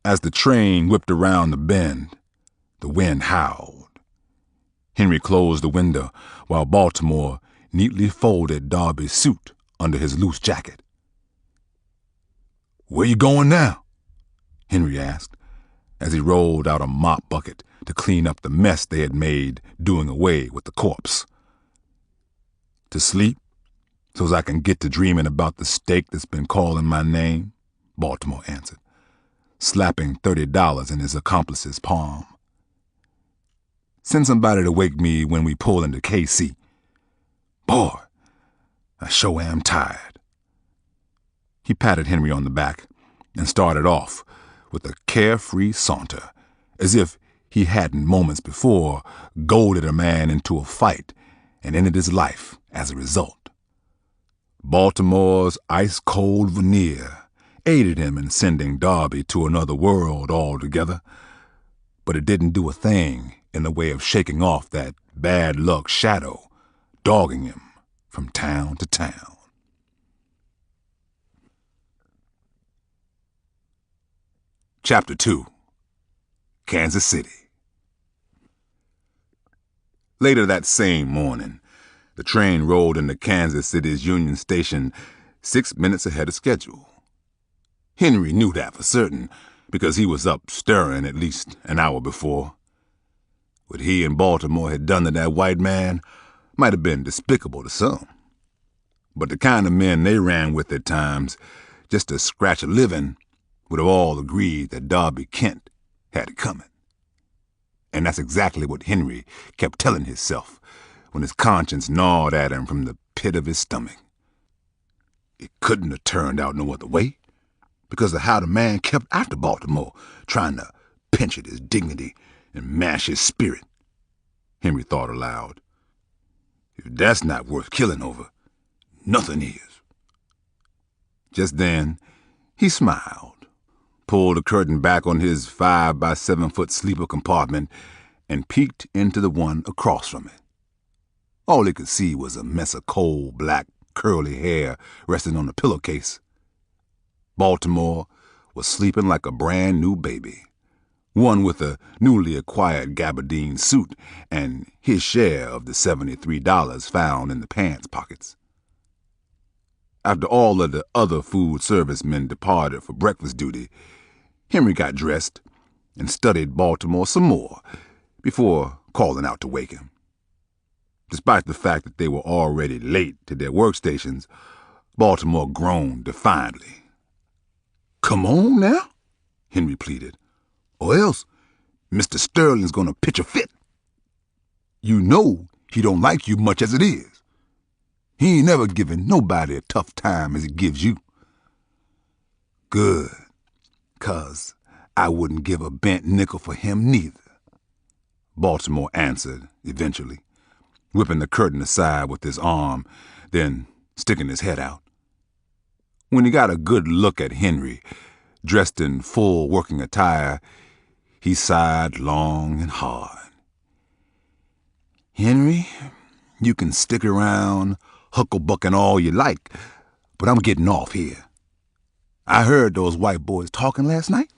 As the train whipped around the bend, the wind howled. Henry closed the window while Baltimore neatly folded Darby's suit under his loose jacket. "Where you going now?" Henry asked, as he rolled out a mop bucket to clean up the mess they had made doing away with the corpse. "To sleep, so's I can get to dreaming about the steak that's been calling my name," Baltimore answered, slapping $30 in his accomplice's palm. "Send somebody to wake me when we pull into KC. Boy, I sure am tired." He patted Henry on the back and started off with a carefree saunter, as if he hadn't moments before goaded a man into a fight and ended his life as a result. Baltimore's ice-cold veneer aided him in sending Darby to another world altogether, but it didn't do a thing in the way of shaking off that bad luck shadow dogging him from town to town. Chapter 2. Kansas City. Later that same morning, the train rolled into Kansas City's Union Station 6 minutes ahead of schedule. Henry knew that for certain, because he was up stirring at least an hour before. What he and Baltimore had done to that white man might have been despicable to some. But the kind of men they ran with at times, just to scratch a living, would have all agreed that Darby Kent had it coming. And that's exactly what Henry kept telling himself when his conscience gnawed at him from the pit of his stomach. It couldn't have turned out no other way, because of how the man kept after Baltimore, trying to pinch at his dignity and mash his spirit. Henry thought aloud. If that's not worth killing over, nothing is. Just then, he smiled, pulled the curtain back on his 5 by 7 foot sleeper compartment, and peeked into the one across from it. All he could see was a mess of coal black, curly hair resting on the pillowcase. Baltimore was sleeping like a brand new baby, one with a newly acquired gabardine suit and his share of the $73 found in the pants pockets. After all of the other food service men departed for breakfast duty, Henry got dressed and studied Baltimore some more before calling out to wake him. Despite the fact that they were already late to their workstations, Baltimore groaned defiantly. "Come on now," Henry pleaded, "or else Mr. Sterling's gonna pitch a fit. You know he don't like you much as it is. He ain't never given nobody a tough time as he gives you." "Good, 'cause I wouldn't give a bent nickel for him neither," Baltimore answered eventually, whipping the curtain aside with his arm, then sticking his head out. When he got a good look at Henry, dressed in full working attire, he sighed long and hard. "Henry, you can stick around hucklebucking all you like, but I'm getting off here. I heard those white boys talking last night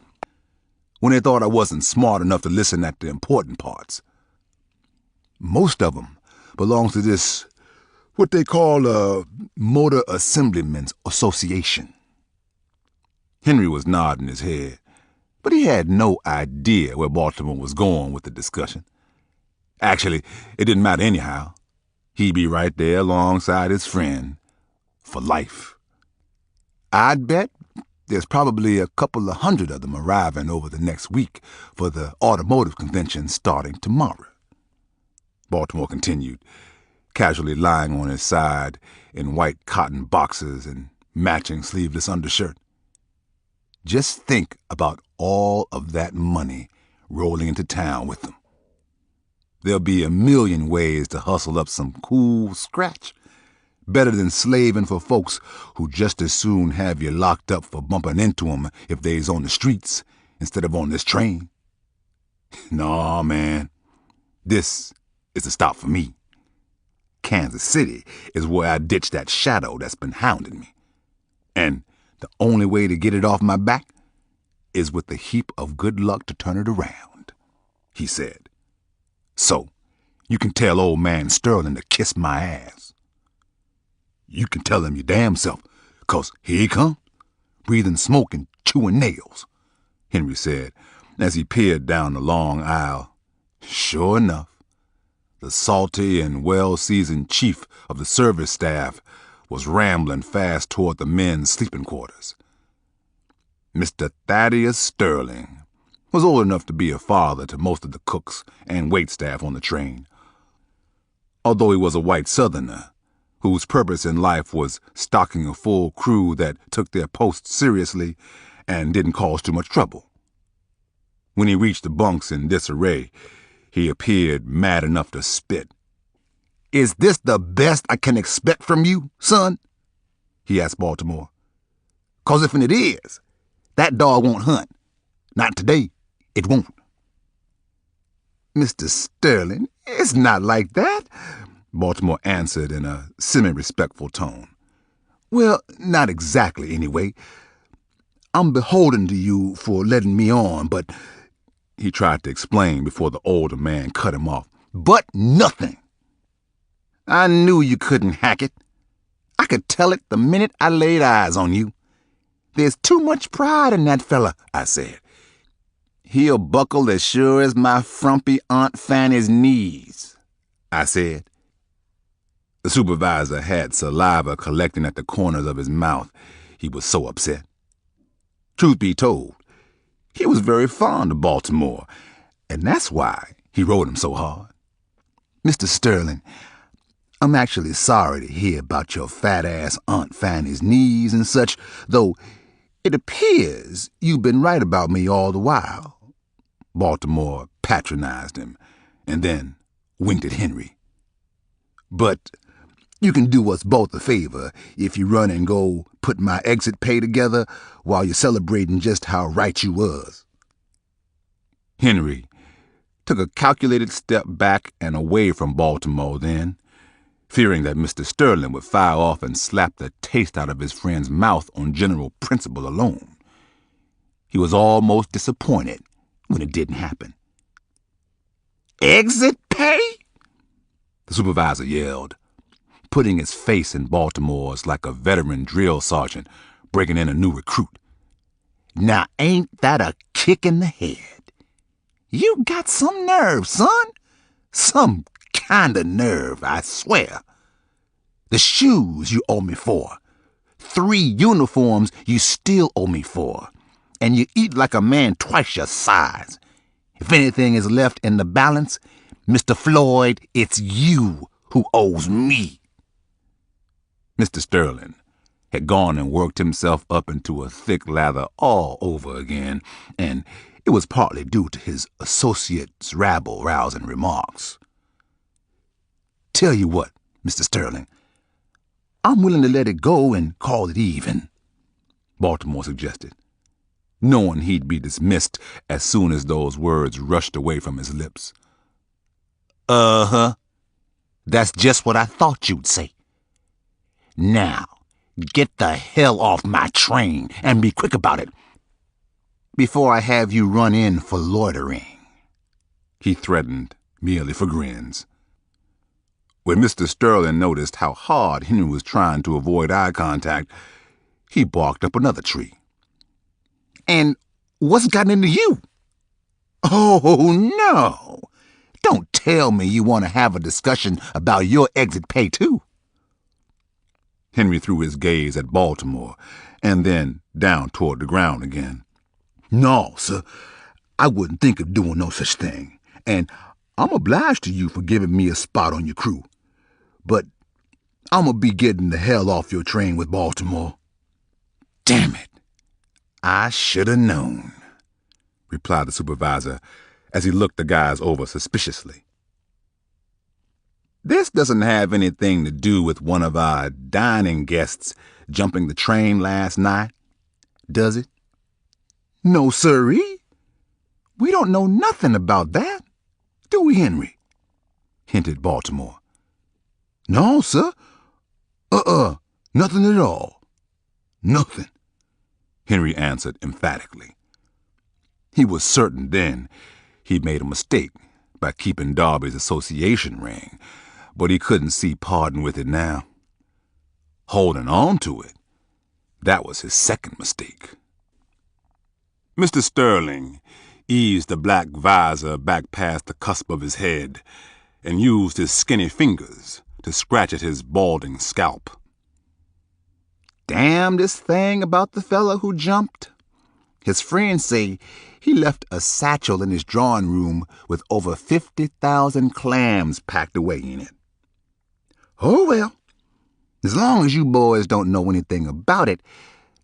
when they thought I wasn't smart enough to listen at the important parts. Most of them belongs to this, what they call a Motor Assemblymen's Association." Henry was nodding his head, but he had no idea where Baltimore was going with the discussion. Actually, it didn't matter anyhow. He'd be right there alongside his friend for life. "I'd bet there's probably a couple of hundred of them arriving over the next week for the automotive convention starting tomorrow," Baltimore continued, casually lying on his side in white cotton boxers and matching sleeveless undershirt. "Just think about all of that money rolling into town with them. There'll be a million ways to hustle up some cool scratch, better than slaving for folks who just as soon have you locked up for bumping into 'em if they's on the streets instead of on this train. Nah, man, this is a stop for me. Kansas City is where I ditch that shadow that's been hounding me. And the only way to get it off my back is with a heap of good luck to turn it around," he said. "So, you can tell old man Sterling to kiss my ass." "You can tell him your damn self, 'cause here he come, breathing smoke and chewing nails," Henry said, as he peered down the long aisle. Sure enough, the salty and well-seasoned chief of the service staff was rambling fast toward the men's sleeping quarters. Mr. Thaddeus Sterling was old enough to be a father to most of the cooks and waitstaff on the train, although he was a white Southerner whose purpose in life was stocking a full crew that took their posts seriously and didn't cause too much trouble. When he reached the bunks in disarray, he appeared mad enough to spit. "Is this the best I can expect from you, son?" he asked Baltimore. "'Cause if it is, that dog won't hunt. Not today, it won't." "Mr. Sterling, it's not like that," Baltimore answered in a semi-respectful tone. "Well, not exactly, anyway. I'm beholden to you for letting me on, but—" he tried to explain before the older man cut him off. But nothing. I knew you couldn't hack it. I could tell it the minute I laid eyes on you. There's too much pride in that fella, I said. He'll buckle as sure as my frumpy Aunt Fanny's knees, I said. The supervisor had saliva collecting at the corners of his mouth. He was so upset. Truth be told, he was very fond of Baltimore, and that's why he rode him so hard. Mr. Sterling, I'm actually sorry to hear about your fat-ass Aunt Fanny's knees and such, though it appears you've been right about me all the while. Baltimore patronized him, and then winked at Henry. But you can do us both a favor if you run and go put my exit pay together while you're celebrating just how right you was. Henry took a calculated step back and away from Baltimore then, fearing that Mr. Sterling would fire off and slap the taste out of his friend's mouth on general principle alone. He was almost disappointed when it didn't happen. Exit pay? The supervisor yelled, putting his face in Baltimore's like a veteran drill sergeant breaking in a new recruit. Now ain't that a kick in the head? You got some nerve, son. Some kind of nerve, I swear. The shoes you owe me for. 3 uniforms you still owe me for. And you eat like a man twice your size. If anything is left in the balance, Mr. Floyd, it's you who owes me. Mr. Sterling had gone and worked himself up into a thick lather all over again, and it was partly due to his associate's rabble-rousing remarks. Tell you what, Mr. Sterling, I'm willing to let it go and call it even, Baltimore suggested, knowing he'd be dismissed as soon as those words rushed away from his lips. Uh-huh. That's just what I thought you'd say. Now, get the hell off my train and be quick about it before I have you run in for loitering, he threatened, merely for grins. When Mr. Sterling noticed how hard Henry was trying to avoid eye contact, he barked up another tree. And what's gotten into you? Oh, no. Don't tell me you want to have a discussion about your exit pay, too. Henry threw his gaze at Baltimore and then down toward the ground again. No, sir, I wouldn't think of doing no such thing, and I'm obliged to you for giving me a spot on your crew. But I'm gonna be getting the hell off your train with Baltimore. Damn it, I should have known, replied the supervisor as he looked the guys over suspiciously. This doesn't have anything to do with one of our dining guests jumping the train last night, does it? No, sirree. We don't know nothing about that, do we, Henry? Hinted Baltimore. No, sir. Nothing at all. Nothing, Henry answered emphatically. He was certain then he'd made a mistake by keeping Darby's association ring, but he couldn't see pardon with it now. Holding on to it, that was his second mistake. Mr. Sterling eased the black visor back past the cusp of his head and used his skinny fingers to scratch at his balding scalp. Damnedest thing about the fellow who jumped. His friends say he left a satchel in his drawing room with over 50,000 clams packed away in it. Oh, well, as long as you boys don't know anything about it,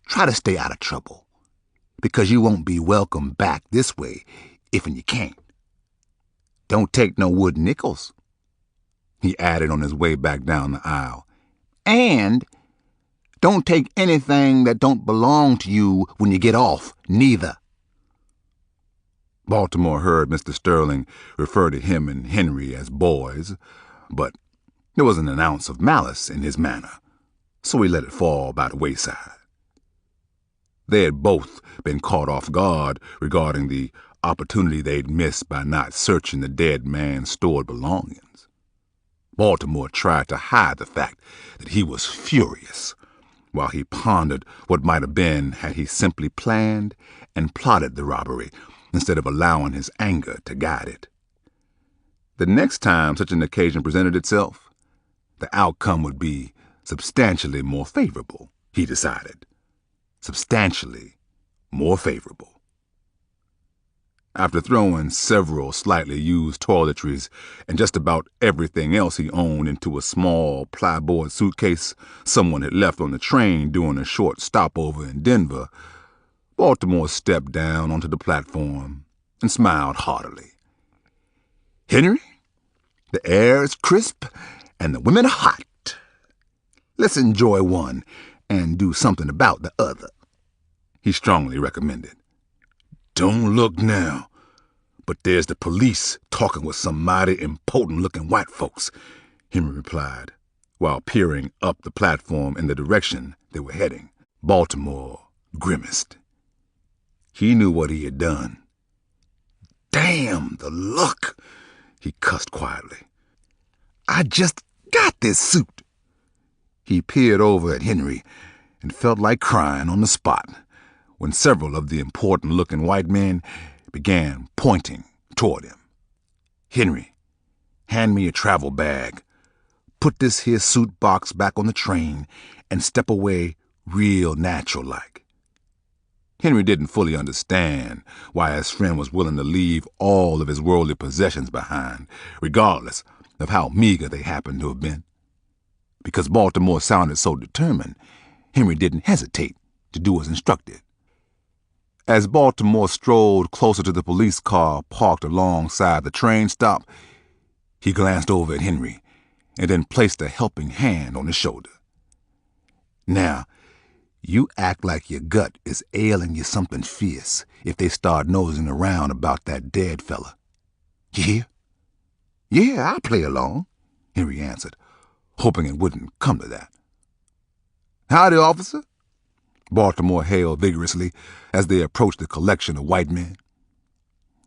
try to stay out of trouble, because you won't be welcome back this way if and you can't. Don't take no wooden nickels, he added on his way back down the aisle. And don't take anything that don't belong to you when you get off, neither. Baltimore heard Mr. Sterling refer to him and Henry as boys, but there wasn't an ounce of malice in his manner, so he let it fall by the wayside. They had both been caught off guard regarding the opportunity they'd missed by not searching the dead man's stored belongings. Baltimore tried to hide the fact that he was furious, while he pondered what might have been had he simply planned and plotted the robbery instead of allowing his anger to guide it. The next time such an occasion presented itself, the outcome would be substantially more favorable, he decided. Substantially more favorable. After throwing several slightly used toiletries and just about everything else he owned into a small plyboard suitcase someone had left on the train during a short stopover in Denver, Baltimore stepped down onto the platform and smiled heartily. "Henry, the air is crisp and the women are hot. Let's enjoy one and do something about the other," he strongly recommended. "Don't look now, but there's the police talking with some mighty impotent-looking white folks," Henry replied, while peering up the platform in the direction they were heading. Baltimore grimaced. He knew what he had done. "Damn the luck," he cussed quietly. "I just got this suit." He peered over at Henry and felt like crying on the spot when several of the important-looking white men began pointing toward him. "Henry, hand me a travel bag. Put this here suit box back on the train and step away real natural-like." Henry didn't fully understand why his friend was willing to leave all of his worldly possessions behind, regardless of how meager they happened to have been. Because Baltimore sounded so determined, Henry didn't hesitate to do as instructed. As Baltimore strolled closer to the police car parked alongside the train stop, he glanced over at Henry and then placed a helping hand on his shoulder. "Now, you act like your gut is ailing you something fierce if they start nosing around about that dead fella. You hear?" "Yeah, I'll play along," Henry answered, hoping it wouldn't come to that. "Howdy, officer," Baltimore hailed vigorously as they approached the collection of white men.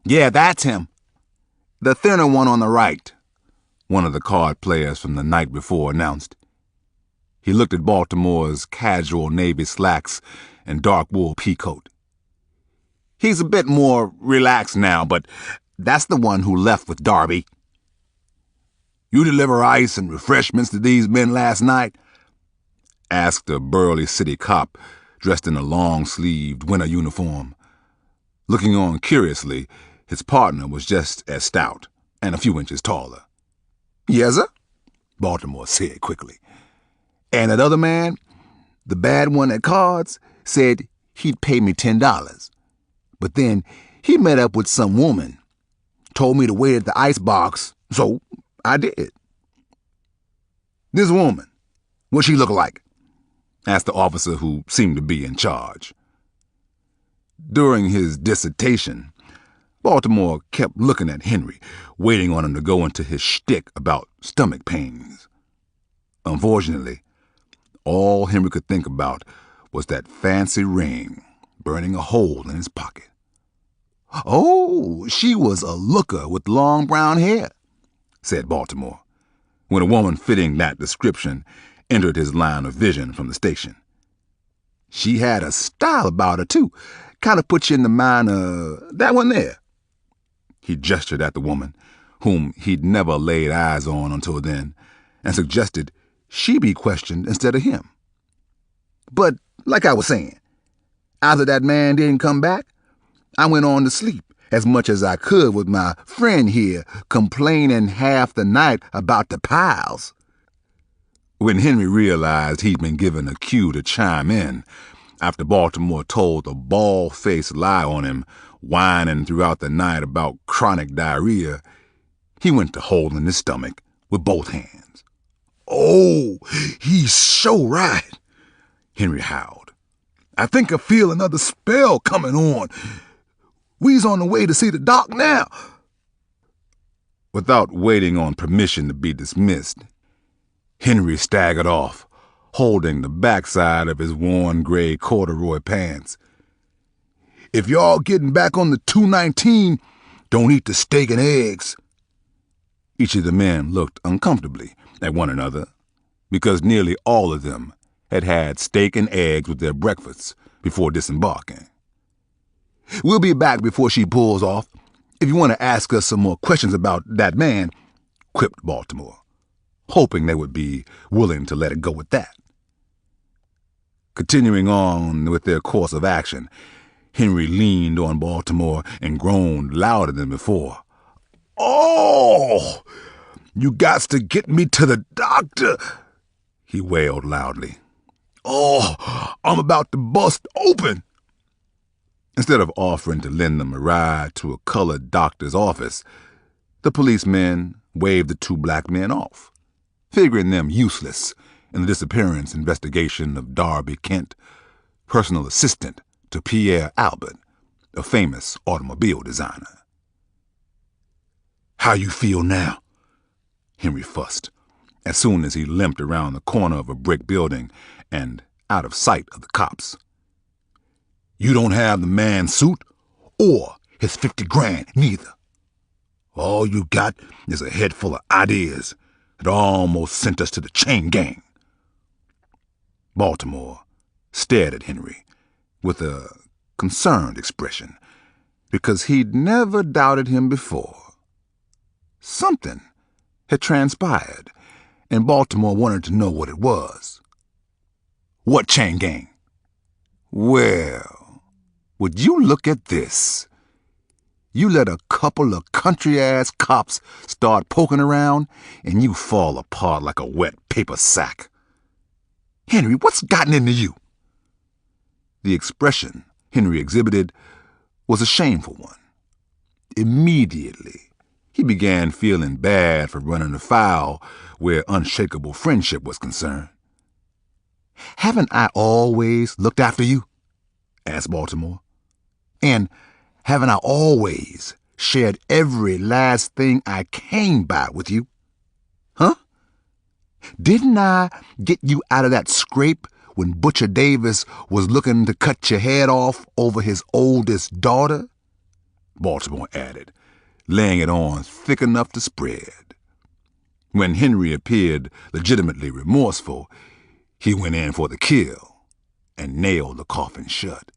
"Yeah, that's him. The thinner one on the right," one of the card players from the night before announced. He looked at Baltimore's casual navy slacks and dark wool peacoat. "He's a bit more relaxed now, but that's the one who left with Darby." "You deliver ice and refreshments to these men last night?" asked a burly city cop dressed in a long-sleeved winter uniform. Looking on curiously, his partner was just as stout and a few inches taller. "Yes'm," Baltimore said quickly. "And that other man, the bad one at cards, said he'd pay me $10. But then he met up with some woman, told me to wait at the ice box, so I did." "This woman, what she look like?" asked the officer who seemed to be in charge. During his dissertation, Baltimore kept looking at Henry, waiting on him to go into his shtick about stomach pains. Unfortunately, all Henry could think about was that fancy ring burning a hole in his pocket. "Oh, she was a looker with long brown hair," said Baltimore, when a woman fitting that description entered his line of vision from the station. "She had a style about her, too. Kind of put you in the mind of that one there." He gestured at the woman, whom he'd never laid eyes on until then, and suggested she be questioned instead of him. "But, like I was saying, after that man didn't come back, I went on to sleep as much as I could with my friend here complaining half the night about the piles." When Henry realized he'd been given a cue to chime in, after Baltimore told a bald-faced lie on him, whining throughout the night about chronic diarrhea, he went to holding his stomach with both hands. "Oh, he's so right," Henry howled. "I think I feel another spell coming on. We's on the way to see the doc now." Without waiting on permission to be dismissed, Henry staggered off, holding the backside of his worn gray corduroy pants. If y'all getting back on the 219, don't eat the steak and eggs." Each of the men looked uncomfortably at one another, because nearly all of them had had steak and eggs with their breakfasts before disembarking. "We'll be back before she pulls off, if you want to ask us some more questions about that man," quipped Baltimore, hoping they would be willing to let it go at that. Continuing on with their course of action, Henry leaned on Baltimore and groaned louder than before. "Oh, you gots to get me to the doctor," he wailed loudly. "Oh, I'm about to bust open." Instead of offering to lend them a ride to a colored doctor's office, the policemen waved the two black men off, figuring them useless in the disappearance investigation of Darby Kent, personal assistant to Pierre Albert, a famous automobile designer. "How you feel now?" Henry fussed, as soon as he limped around the corner of a brick building and out of sight of the cops. "You don't have the man's suit or his 50 grand neither. All you got is a head full of ideas that almost sent us to the chain gang." Baltimore stared at Henry with a concerned expression, because he'd never doubted him before. Something had transpired, and Baltimore wanted to know what it was. "What chain gang?" "Well, would you look at this? You let a couple of country-ass cops start poking around, and you fall apart like a wet paper sack. Henry, what's gotten into you?" The expression Henry exhibited was a shameful one. Immediately, he began feeling bad for running afoul where unshakable friendship was concerned. "Haven't I always looked after you?" asked Baltimore. "And haven't I always shared every last thing I came by with you? Huh? Didn't I get you out of that scrape when Butcher Davis was looking to cut your head off over his oldest daughter?" Baltimore added, laying it on thick enough to spread. When Henry appeared legitimately remorseful, he went in for the kill and nailed the coffin shut.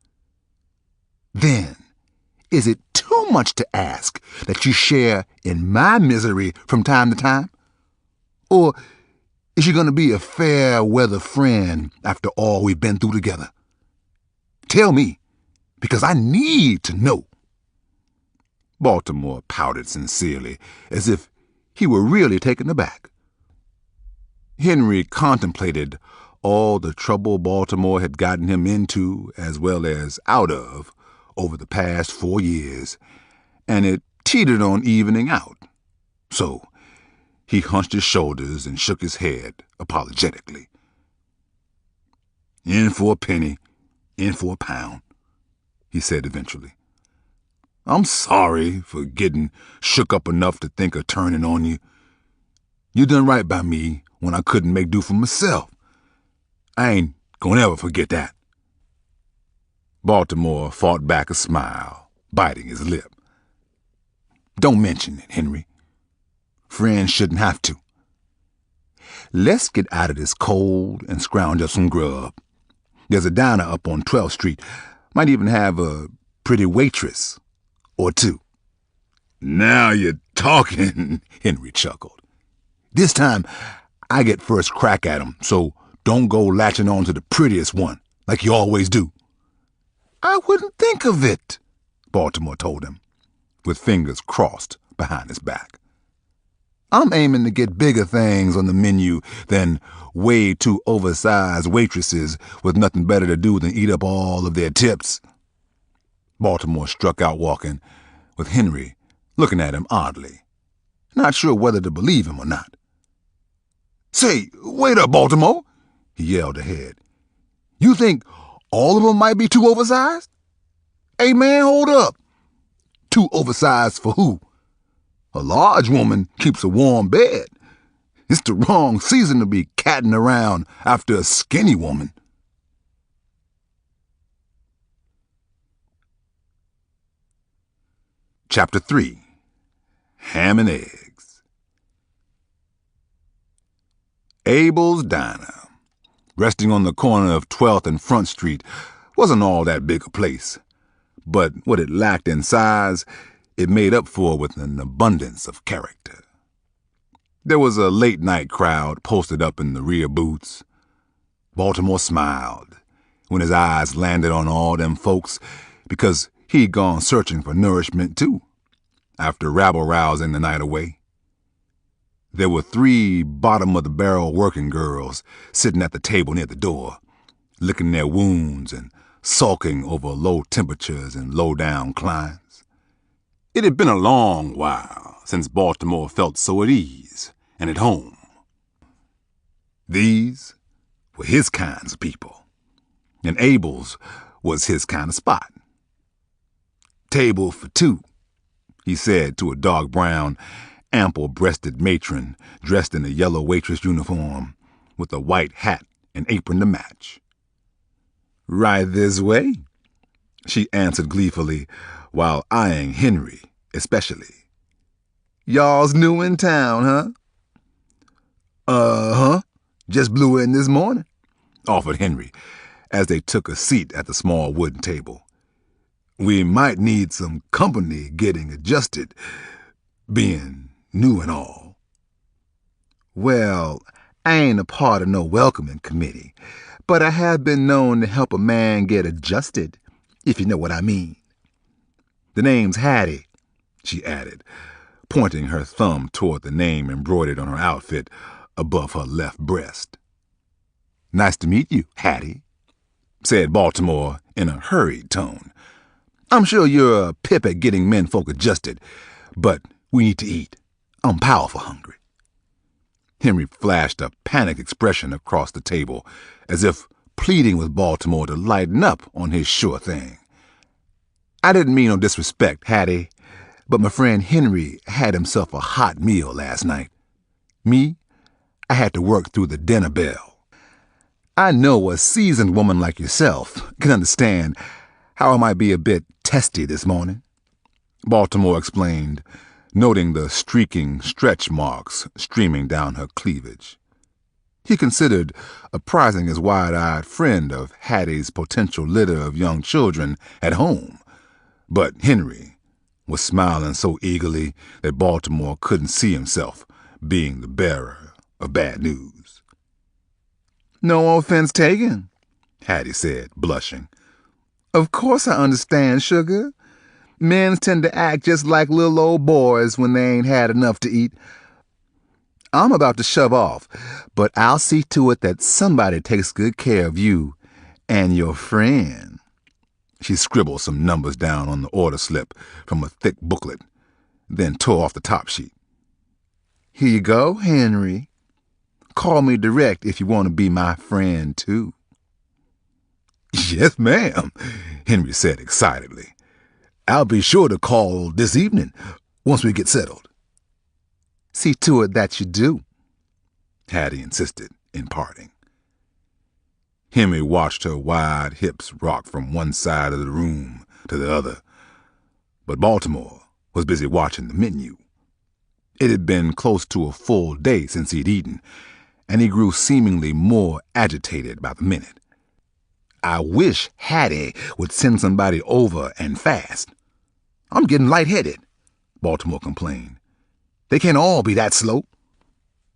"Then, is it too much to ask that you share in my misery from time to time? Or is you going to be a fair-weather friend after all we've been through together? Tell me, because I need to know." Baltimore pouted sincerely, as if he were really taken aback. Henry contemplated all the trouble Baltimore had gotten him into as well as out of over the past 4 years, and it teetered on evening out. So he hunched his shoulders and shook his head apologetically. "In for a penny, in for a pound," he said eventually. "I'm sorry for getting shook up enough to think of turning on you. You done right by me when I couldn't make do for myself. I ain't gonna ever forget that." Baltimore fought back a smile, biting his lip. "Don't mention it, Henry. Friends shouldn't have to. Let's get out of this cold and scrounge up some grub. There's a diner up on 12th Street. Might even have a pretty waitress or two." "Now you're talking," Henry chuckled. "This time, I get first crack at 'em, so don't go latching on to the prettiest one, like you always do." "I wouldn't think of it," Baltimore told him, with fingers crossed behind his back. "I'm aiming to get bigger things on the menu than way too oversized waitresses with nothing better to do than eat up all of their tips." Baltimore struck out walking, with Henry looking at him oddly, not sure whether to believe him or not. "Say, wait up, Baltimore," he yelled ahead. "You think all of them might be too oversized? Hey, man, hold up. Too oversized for who? A large woman keeps a warm bed. It's the wrong season to be catting around after a skinny woman." Chapter 3. Ham and Eggs. Abel's Diner, resting on the corner of 12th and Front Street, wasn't all that big a place, but what it lacked in size, it made up for with an abundance of character. There was a late-night crowd posted up in the rear booths. Baltimore smiled when his eyes landed on all them folks, because he'd gone searching for nourishment too, after rabble-rousing the night away. There were 3 bottom-of-the-barrel working girls sitting at the table near the door, licking their wounds and sulking over low temperatures and low-down climes. It had been a long while since Baltimore felt so at ease and at home. These were his kinds of people, and Abel's was his kind of spot. "Table for 2, he said to a dark brown, ample-breasted matron dressed in a yellow waitress uniform with a white hat and apron to match. "Right this way," she answered gleefully, while eyeing Henry especially. "Y'all's new in town, huh?" "Uh-huh. Just blew in this morning," offered Henry, as they took a seat at the small wooden table. "We might need some company getting adjusted, being new and all." "Well, I ain't a part of no welcoming committee, but I have been known to help a man get adjusted, if you know what I mean. The name's Hattie," she added, pointing her thumb toward the name embroidered on her outfit above her left breast. "Nice to meet you, Hattie," said Baltimore in a hurried tone. "I'm sure you're a pip at getting menfolk adjusted, but we need to eat. I'm powerful hungry." Henry flashed a panicked expression across the table, as if pleading with Baltimore to lighten up on his sure thing. "I didn't mean no disrespect, Hattie, but my friend Henry had himself a hot meal last night. Me, I had to work through the dinner bell. I know a seasoned woman like yourself can understand how I might be a bit testy this morning," Baltimore explained, noting the streaking stretch marks streaming down her cleavage. He considered apprising his wide-eyed friend of Hattie's potential litter of young children at home, but Henry was smiling so eagerly that Baltimore couldn't see himself being the bearer of bad news. "No offense taken," Hattie said, blushing. "Of course I understand, sugar. Men tend to act just like little old boys when they ain't had enough to eat. I'm about to shove off, but I'll see to it that somebody takes good care of you and your friend." She scribbled some numbers down on the order slip from a thick booklet, then tore off the top sheet. "Here you go, Henry. Call me direct if you want to be my friend, too." "Yes, ma'am," Henry said excitedly. "I'll be sure to call this evening, once we get settled." "See to it that you do," Hattie insisted in parting. Henry watched her wide hips rock from one side of the room to the other, but Baltimore was busy watching the menu. It had been close to a full day since he'd eaten, and he grew seemingly more agitated by the minute. "I wish Hattie would send somebody over and fast. I'm getting lightheaded," Baltimore complained. "They can't all be that slow."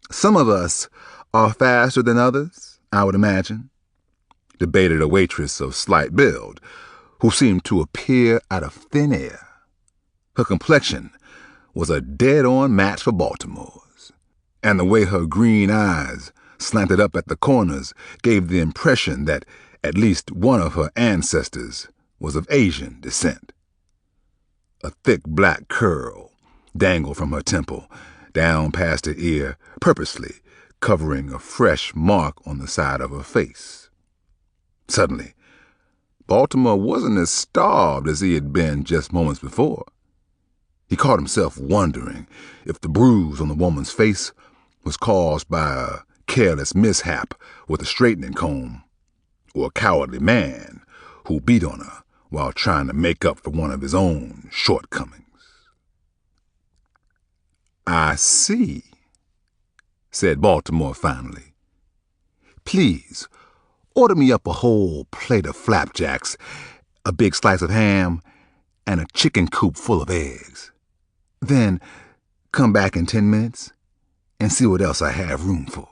"Some of us are faster than others, I would imagine," debated a waitress of slight build, who seemed to appear out of thin air. Her complexion was a dead-on match for Baltimore's, and the way her green eyes slanted up at the corners gave the impression that at least one of her ancestors was of Asian descent. A thick black curl dangled from her temple, down past her ear, purposely covering a fresh mark on the side of her face. Suddenly, Baltimore wasn't as starved as he had been just moments before. He caught himself wondering if the bruise on the woman's face was caused by a careless mishap with a straightening comb, or a cowardly man who beat on her while trying to make up for one of his own shortcomings. "I see," said Baltimore finally. "Please, order me up a whole plate of flapjacks, a big slice of ham, and a chicken coop full of eggs. Then come back in 10 minutes and see what else I have room for."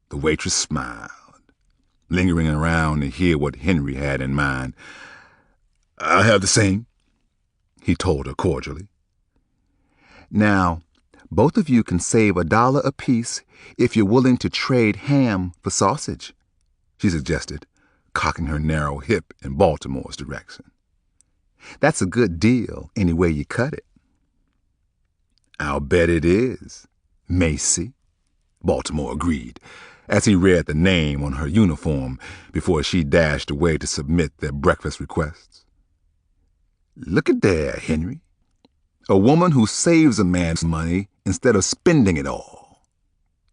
The waitress smiled, lingering around to hear what Henry had in mind. "I'll have the same," he told her cordially. "Now, both of you can save $1 apiece if you're willing to trade ham for sausage," she suggested, cocking her narrow hip in Baltimore's direction. "That's a good deal any way you cut it." "I'll bet it is, Macy," Baltimore agreed, as he read the name on her uniform before she dashed away to submit their breakfast requests. "Look at there, Henry. A woman who saves a man's money instead of spending it all.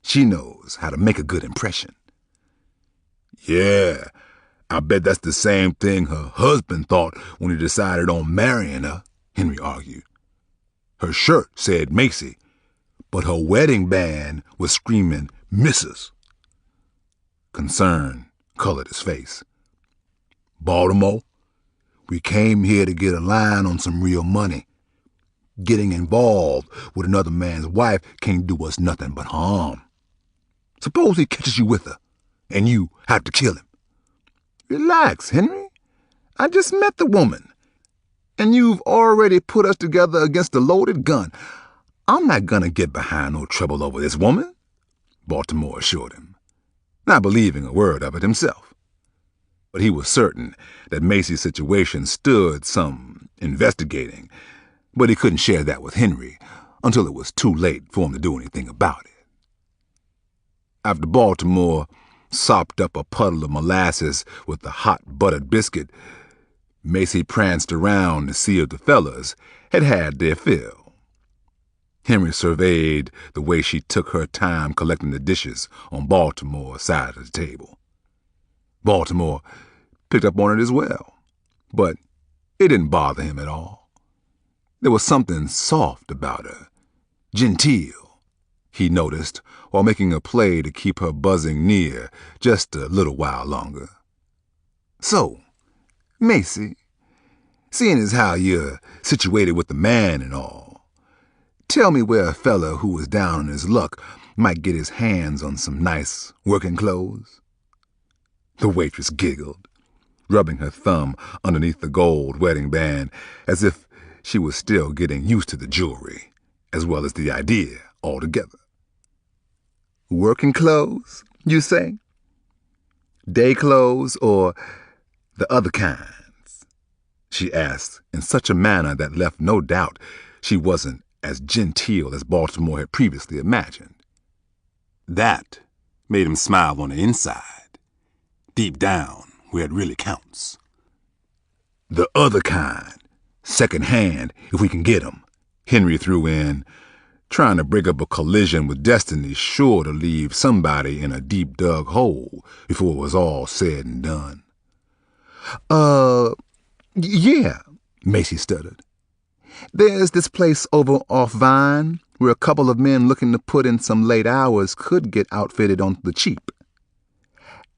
She knows how to make a good impression." "Yeah, I bet that's the same thing her husband thought when he decided on marrying her," Henry argued. "Her shirt said Macy, but her wedding band was screaming Mrs." Concern colored his face. "Baltimore, we came here to get a line on some real money. Getting involved with another man's wife can't do us nothing but harm. Suppose he catches you with her, and you have to kill him." "Relax, Henry. I just met the woman, and you've already put us together against a loaded gun. I'm not gonna get behind no trouble over this woman," Baltimore assured him, not believing a word of it himself. But he was certain that Macy's situation stood some investigating, but he couldn't share that with Henry until it was too late for him to do anything about it. After Baltimore sopped up a puddle of molasses with the hot buttered biscuit, Macy pranced around to see if the fellas had had their fill. Henry surveyed the way she took her time collecting the dishes on Baltimore's side of the table. Baltimore picked up on it as well, but it didn't bother him at all. There was something soft about her, genteel, he noticed while making a play to keep her buzzing near just a little while longer. "So, Macy, seeing as how you're situated with the man and all, tell me where a fella who is down on his luck might get his hands on some nice working clothes." The waitress giggled, rubbing her thumb underneath the gold wedding band as if she was still getting used to the jewelry, as well as the idea altogether. "Working clothes, you say? Day clothes or the other kinds?" she asked in such a manner that left no doubt she wasn't as genteel as Baltimore had previously imagined. That made him smile on the inside, deep down where it really counts. "The other kind. Second-hand, if we can get 'em," Henry threw in, trying to break up a collision with destiny sure to leave somebody in a deep-dug hole before it was all said and done. Yeah," Macy stuttered. "There's this place over off Vine where a couple of men looking to put in some late hours could get outfitted on the cheap.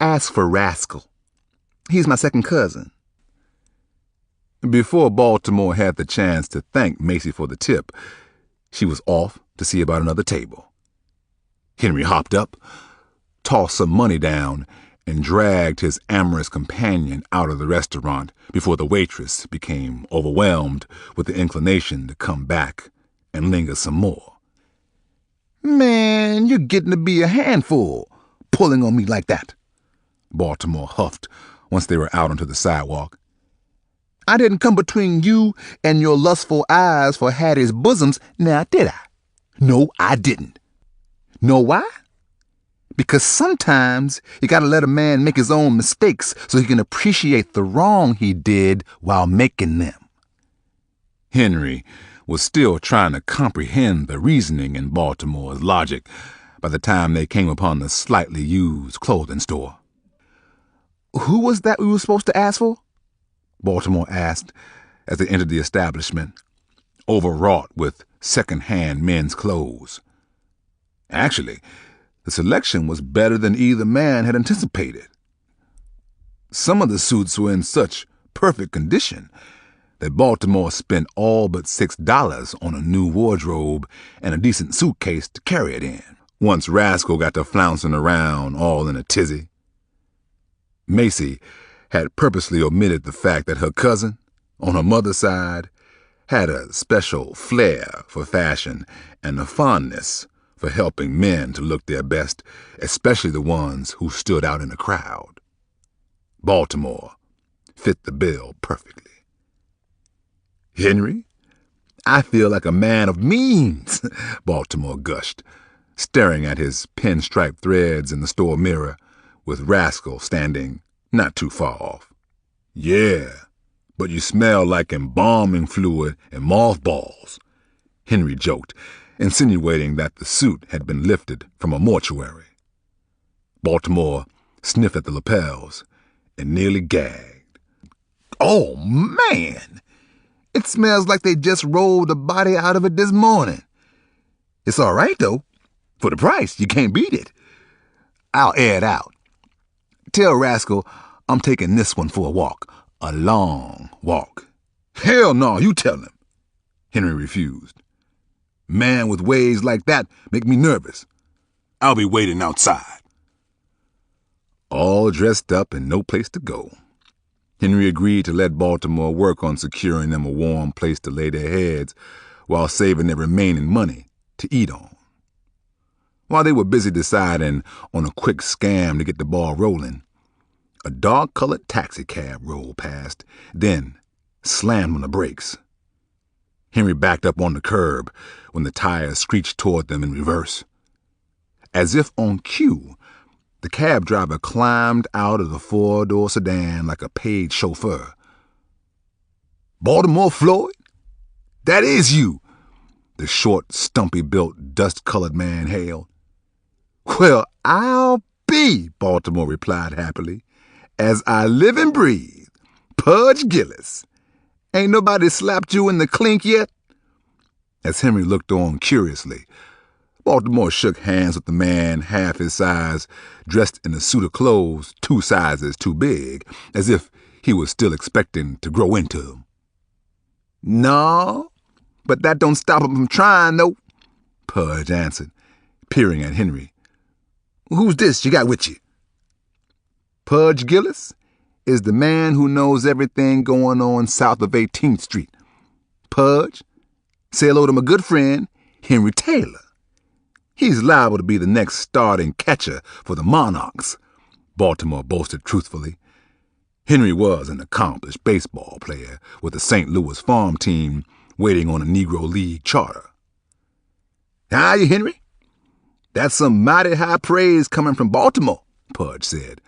Ask for Rascal. He's my second cousin." Before Baltimore had the chance to thank Macy for the tip, she was off to see about another table. Henry hopped up, tossed some money down, and dragged his amorous companion out of the restaurant before the waitress became overwhelmed with the inclination to come back and linger some more. "Man, you're getting to be a handful, pulling on me like that," Baltimore huffed once they were out onto the sidewalk. "I didn't come between you and your lustful eyes for Hattie's bosoms, now did I? No, I didn't. Know why? Because sometimes you gotta let a man make his own mistakes so he can appreciate the wrong he did while making them." Henry was still trying to comprehend the reasoning in Baltimore's logic by the time they came upon the slightly used clothing store. "Who was that we were supposed to ask for?" Baltimore asked as they entered the establishment, overwrought with second-hand men's clothes. Actually, the selection was better than either man had anticipated. Some of the suits were in such perfect condition that Baltimore spent all but $6 on a new wardrobe and a decent suitcase to carry it in, once Rascal got to flouncing around all in a tizzy. Macy had purposely omitted the fact that her cousin, on her mother's side, had a special flair for fashion and a fondness for helping men to look their best, especially the ones who stood out in the crowd. Baltimore fit the bill perfectly. "Henry, I feel like a man of means," Baltimore gushed, staring at his pinstripe threads in the store mirror, with Rascal standing not too far off. "Yeah, but you smell like embalming fluid and mothballs," Henry joked, insinuating that the suit had been lifted from a mortuary. Baltimore sniffed at the lapels and nearly gagged. "Oh, man! It smells like they just rolled the body out of it this morning. It's all right, though. For the price, you can't beat it. I'll air it out. Tell Rascal I'm taking this one for a walk. A long walk." "Hell no, you tell him," Henry refused. "Man with ways like that make me nervous. I'll be waiting outside." All dressed up and no place to go, Henry agreed to let Baltimore work on securing them a warm place to lay their heads while saving their remaining money to eat on. While they were busy deciding on a quick scam to get the ball rolling, a dark-colored taxicab rolled past, then slammed on the brakes. Henry backed up on the curb when the tires screeched toward them in reverse. As if on cue, the cab driver climbed out of the four-door sedan like a paid chauffeur. "Baltimore Floyd? That is you," the short, stumpy-built, dust-colored man hailed. "Well, I'll be," Baltimore replied happily, "as I live and breathe. Pudge Gillis. Ain't nobody slapped you in the clink yet?" As Henry looked on curiously, Baltimore shook hands with the man half his size, dressed in a suit of clothes 2 sizes too big, as if he was still expecting to grow into them. "No, but that don't stop him from trying, though," Pudge answered, peering at Henry. "Who's this you got with you?" "Pudge Gillis is the man who knows everything going on south of 18th Street. Pudge, say hello to my good friend, Henry Taylor. He's liable to be the next starting catcher for the Monarchs," Baltimore boasted truthfully. Henry was an accomplished baseball player with the St. Louis farm team waiting on a Negro League charter. "Hiya, Henry. That's some mighty high praise coming from Baltimore," Pudge said,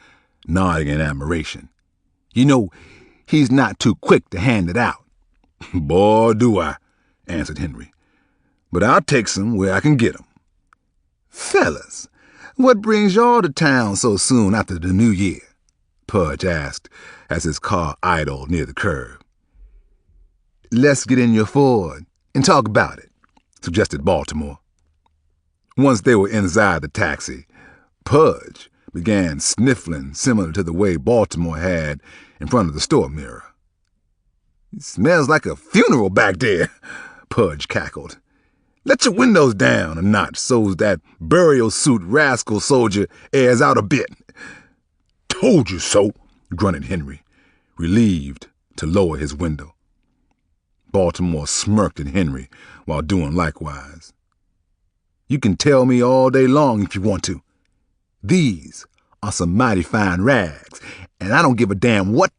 nodding in admiration. "You know, he's not too quick to hand it out." "Boy, do I," answered Henry. "But I'll take some where I can get 'em. "Fellas, what brings y'all to town so soon after the New Year?" Pudge asked as his car idled near the curb. "Let's get in your Ford and talk about it," suggested Baltimore. Once they were inside the taxi, Pudge began sniffling similar to the way Baltimore had in front of the store mirror. "It smells like a funeral back there," Pudge cackled. "Let your windows down a notch so's that burial suit rascal soldier airs out a bit." "Told you so," grunted Henry, relieved to lower his window. Baltimore smirked at Henry while doing likewise. "You can tell me all day long if you want to. These are some mighty fine rags, and I don't give a damn what,"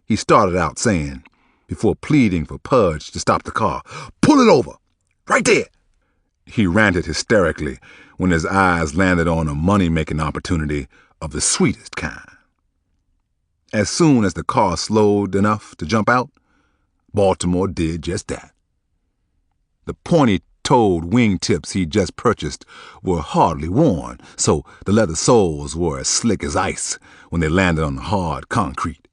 he started out saying, before pleading for Pudge to stop the car. "Pull it over! Right there!" he ranted hysterically when his eyes landed on a money-making opportunity of the sweetest kind. As soon as the car slowed enough to jump out, Baltimore did just that. The pointy-toed wingtips he'd just purchased were hardly worn, so the leather soles were as slick as ice when they landed on the hard concrete.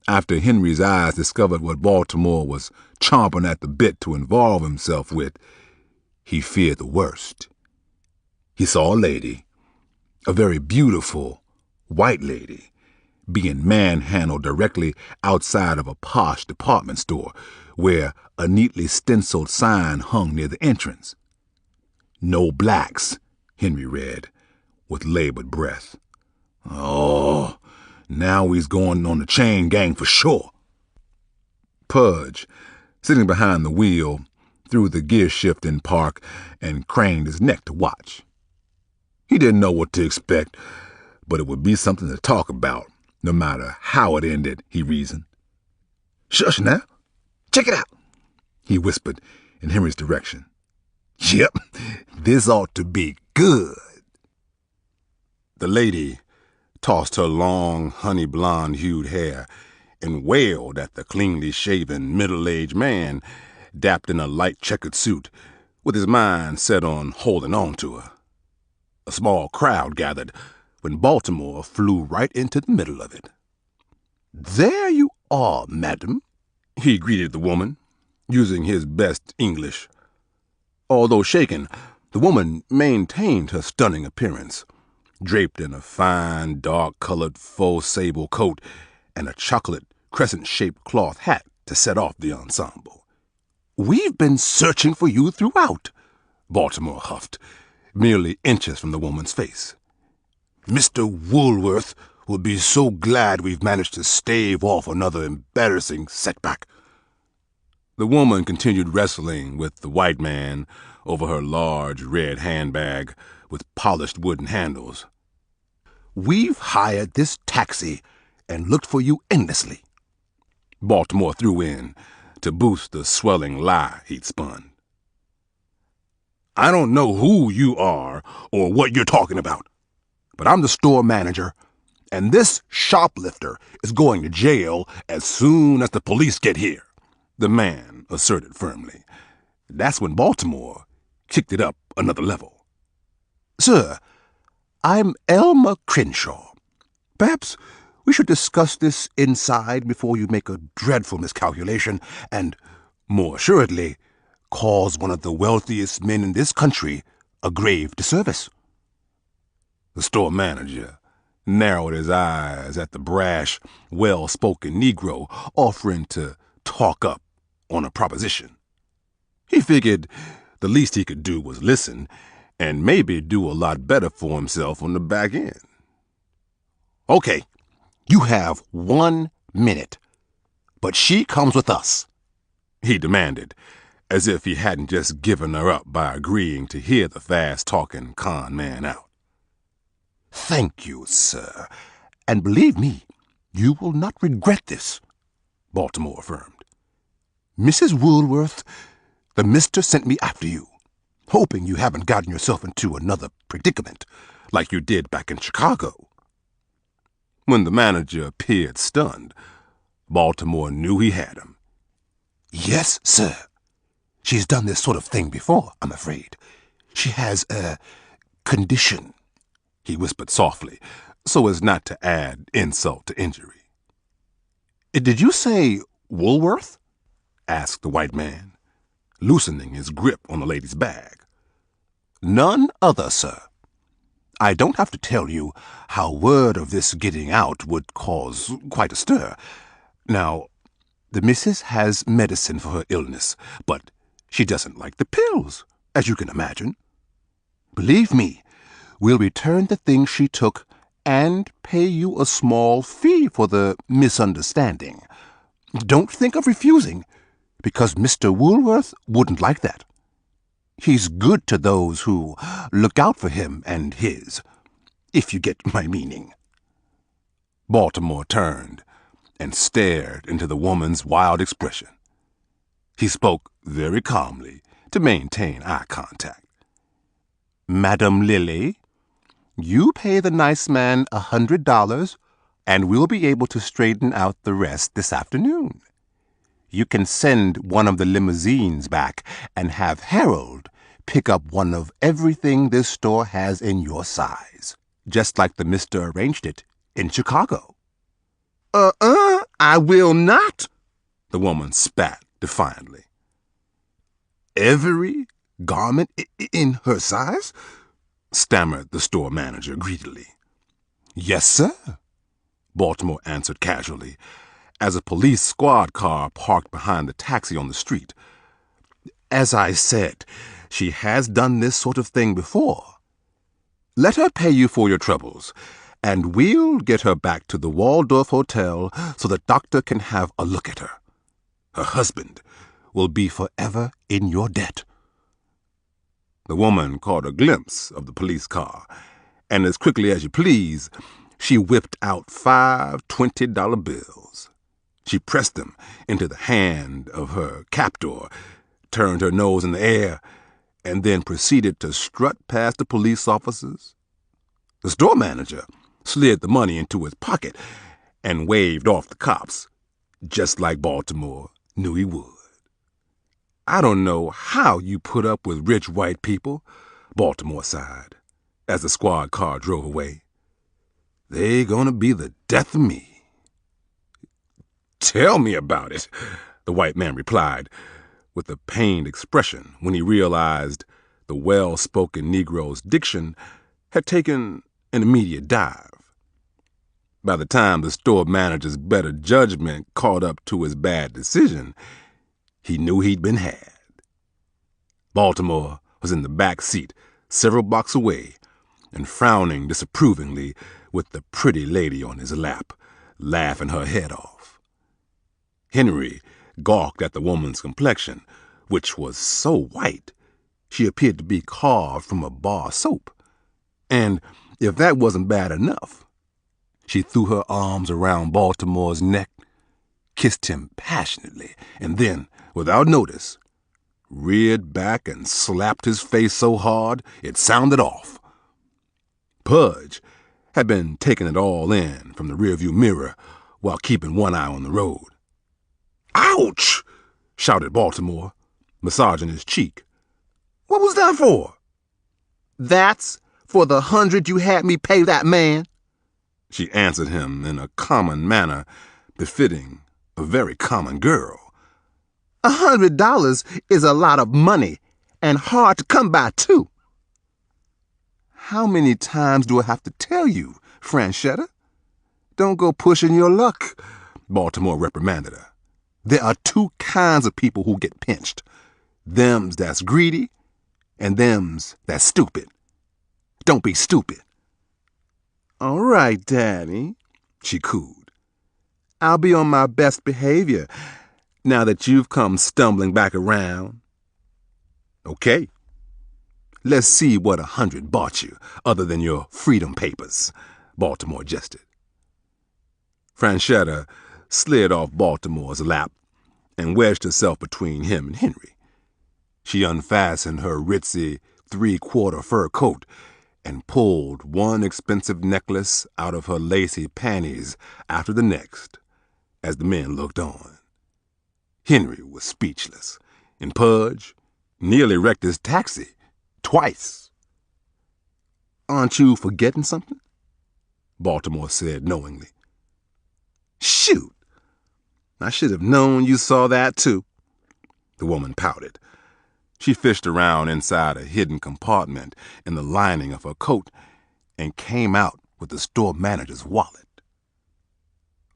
After Henry's eyes discovered what Baltimore was chomping at the bit to involve himself with, he feared the worst. He saw a lady, a very beautiful white lady, being manhandled directly outside of a posh department store where a neatly stenciled sign hung near the entrance. "No blacks," Henry read, with labored breath. Oh, now he's going on the chain gang for sure. Pudge, sitting behind the wheel, threw the gear shift in park and craned his neck to watch. He didn't know what to expect, but it would be something to talk about, no matter how it ended, he reasoned. "Shush now. Check it out," he whispered in Henry's direction. "Yep, this ought to be good." The lady tossed her long, honey blonde-hued hair and wailed at the cleanly shaven, middle-aged man, dapped in a light checkered suit, with his mind set on holding on to her. A small crowd gathered when Baltimore flew right into the middle of it. "There you are, madam," he greeted the woman, using his best English. Although shaken, the woman maintained her stunning appearance, draped in a fine, dark-colored faux sable coat and a chocolate crescent-shaped cloth hat to set off the ensemble. "We've been searching for you throughout," Baltimore huffed, merely inches from the woman's face. "Mr. Woolworth will be so glad we've managed to stave off another embarrassing setback." The woman continued wrestling with the white man over her large red handbag with polished wooden handles. "We've hired this taxi and looked for you endlessly," Baltimore threw in to boost the swelling lie he'd spun. "I don't know who you are or what you're talking about, but I'm the store manager, and this shoplifter is going to jail as soon as the police get here," the man asserted firmly. That's when Baltimore kicked it up another level. "Sir, I'm Elmer Crenshaw. Perhaps we should discuss this inside before you make a dreadful miscalculation and, more assuredly, cause one of the wealthiest men in this country a grave disservice." The store manager narrowed his eyes at the brash, well-spoken Negro offering to talk up on a proposition. He figured the least he could do was listen and maybe do a lot better for himself on the back end. "Okay, you have 1 minute, but she comes with us," he demanded, as if he hadn't just given her up by agreeing to hear the fast-talking con man out. "Thank you, sir, and believe me, you will not regret this," Baltimore affirmed. "Mrs. Woolworth, the mister sent me after you, hoping you haven't gotten yourself into another predicament like you did back in Chicago." When the manager appeared stunned, Baltimore knew he had him. "Yes, sir. She's done this sort of thing before, I'm afraid. She has a condition," he whispered softly, so as not to add insult to injury. "Did you say Woolworth?" asked the white man, loosening his grip on the lady's bag. "None other, sir. I don't have to tell you how word of this getting out would cause quite a stir. Now, the missus has medicine for her illness, but she doesn't like the pills, as you can imagine. Believe me, we'll return the things she took and pay you a small fee for the misunderstanding. Don't think of refusing, because Mr. Woolworth wouldn't like that. He's good to those who look out for him and his, if you get my meaning." Baltimore turned and stared into the woman's wild expression. He spoke very calmly to maintain eye contact. "Madam Lily, you pay the nice man $100, and we'll be able to straighten out the rest this afternoon. You can send one of the limousines back and have Harold pick up one of everything this store has in your size, just like the mister arranged it in Chicago." I will not," the woman spat defiantly. "Every garment in her size?" stammered the store manager greedily. "Yes, sir," Baltimore answered casually, as a police squad car parked behind the taxi on the street. "As I said, she has done this sort of thing before. Let her pay you for your troubles, and we'll get her back to the Waldorf Hotel so the doctor can have a look at her. Her husband will be forever in your debt." The woman caught a glimpse of the police car, and as quickly as you please, she whipped out 5 $20 bills. She pressed them into the hand of her captor, turned her nose in the air, and then proceeded to strut past the police officers. The store manager slid the money into his pocket and waved off the cops, just like Baltimore knew he would. "I don't know how you put up with rich white people," Baltimore sighed, as the squad car drove away. "They gonna be the death of me." "Tell me about it," the white man replied, with a pained expression when he realized the well-spoken Negro's diction had taken an immediate dive. By the time the store manager's better judgment caught up to his bad decision, he knew he'd been had. Baltimore was in the back seat, several blocks away, and frowning disapprovingly with the pretty lady on his lap, laughing her head off. Henry gawked at the woman's complexion, which was so white she appeared to be carved from a bar of soap. And if that wasn't bad enough, she threw her arms around Baltimore's neck, kissed him passionately, and then, without notice, reared back and slapped his face so hard it sounded off. Pudge had been taking it all in from the rearview mirror while keeping one eye on the road. "Ouch!" shouted Baltimore, massaging his cheek. "What was that for?" "That's for the 100 you had me pay that man," she answered him in a common manner befitting a very common girl. $100 is a lot of money, and hard to come by, too." "How many times do I have to tell you, Franchetta? Don't go pushing your luck," Baltimore reprimanded her. "There are 2 kinds of people who get pinched. Thems that's greedy, and thems that's stupid. Don't be stupid." "All right, Daddy," she cooed. "I'll be on my best behavior now that you've come stumbling back around." "Okay. Let's see what 100 bought you, other than your freedom papers," Baltimore jested. Franchetta slid off Baltimore's lap and wedged herself between him and Henry. She unfastened her ritzy 3/4 fur coat and pulled one expensive necklace out of her lacy panties after the next as the men looked on. Henry was speechless, and Pudge nearly wrecked his taxi twice. "Aren't you forgetting something?" Baltimore said knowingly. "Shoot! I should have known you saw that, too," the woman pouted. She fished around inside a hidden compartment in the lining of her coat and came out with the store manager's wallet.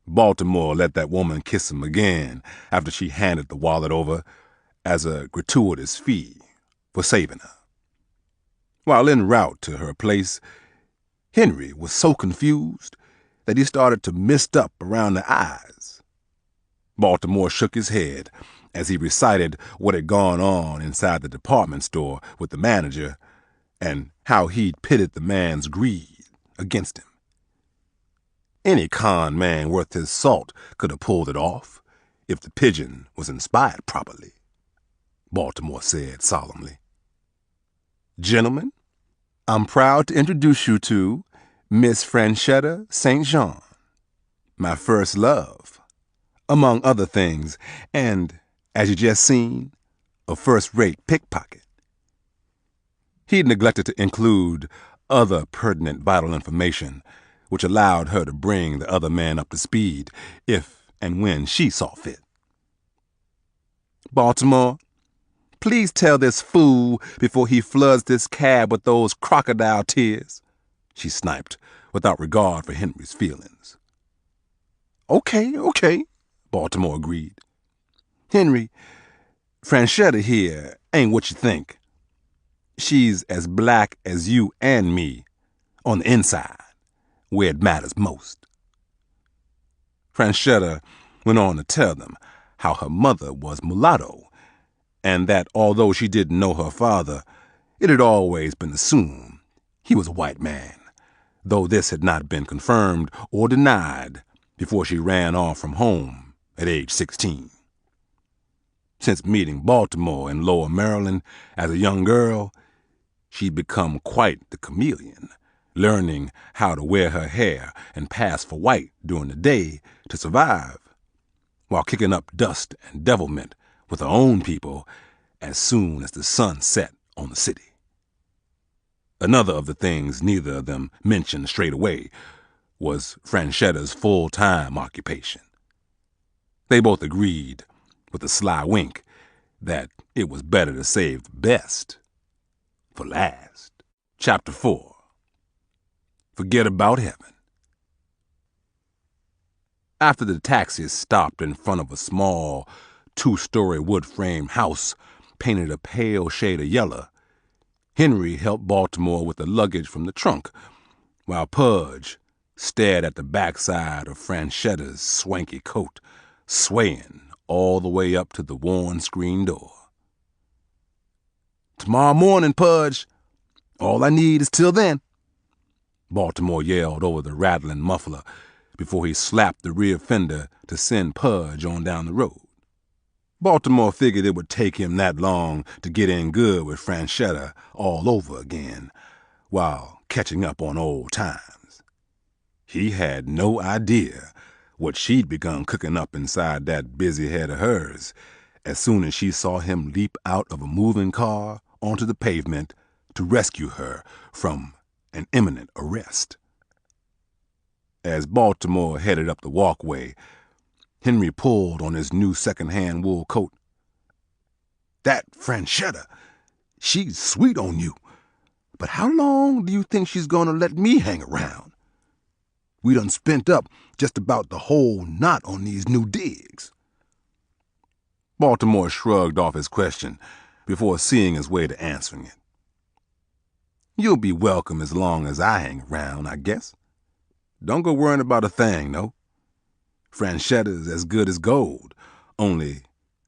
Baltimore let that woman kiss him again after she handed the wallet over as a gratuitous fee for saving her. While en route to her place, Henry was so confused that he started to mist up around the eyes. Baltimore shook his head as he recited what had gone on inside the department store with the manager and how he'd pitted the man's greed against him. Any con man worth his salt could have pulled it off if the pigeon was inspired properly, Baltimore said solemnly. "Gentlemen, I'm proud to introduce you to Miss Franchetta St. Jean, my first love, among other things, and, as you just seen, a first-rate pickpocket." He neglected to include other pertinent vital information which allowed her to bring the other man up to speed if and when she saw fit. Baltimore, please tell this fool before he floods this cab with those crocodile tears," she sniped, without regard for Henry's feelings. Okay, Baltimore agreed. "Henry, Franchetta here ain't what you think. She's as black as you and me on the inside, where it matters most." Franchetta went on to tell them how her mother was mulatto, and that although she didn't know her father, it had always been assumed he was a white man, though this had not been confirmed or denied before she ran off from home at age 16. Since meeting Baltimore in Lower Maryland as a young girl, she'd become quite the chameleon, learning how to wear her hair and pass for white during the day to survive, while kicking up dust and devilment with her own people as soon as the sun set on the city. Another of the things neither of them mentioned straight away was Franchetta's full-time occupation. They both agreed, with a sly wink, that it was better to save the best for last. Chapter 4. Forget About Heaven. After the taxi stopped in front of a small, 2-story wood-frame house painted a pale shade of yellow, Henry helped Baltimore with the luggage from the trunk, while Pudge stared at the backside of Franchetta's swanky coat, swaying all the way up to the worn screen door. "Tomorrow morning, Pudge. All I need is till then," Baltimore yelled over the rattling muffler before he slapped the rear fender to send Pudge on down the road. Baltimore figured it would take him that long to get in good with Franchetta all over again, while catching up on old times. He had no idea what she'd begun cooking up inside that busy head of hers as soon as she saw him leap out of a moving car onto the pavement to rescue her from an imminent arrest. As Baltimore headed up the walkway, Henry pulled on his new second-hand wool coat. "That Franchetta, she's sweet on you, but how long do you think she's going to let me hang around? We done spent up just about the whole knot on these new digs." Baltimore shrugged off his question before seeing his way to answering it. "You'll be welcome as long as I hang around, I guess. Don't go worrying about a thing, though. Franchetta's as good as gold, only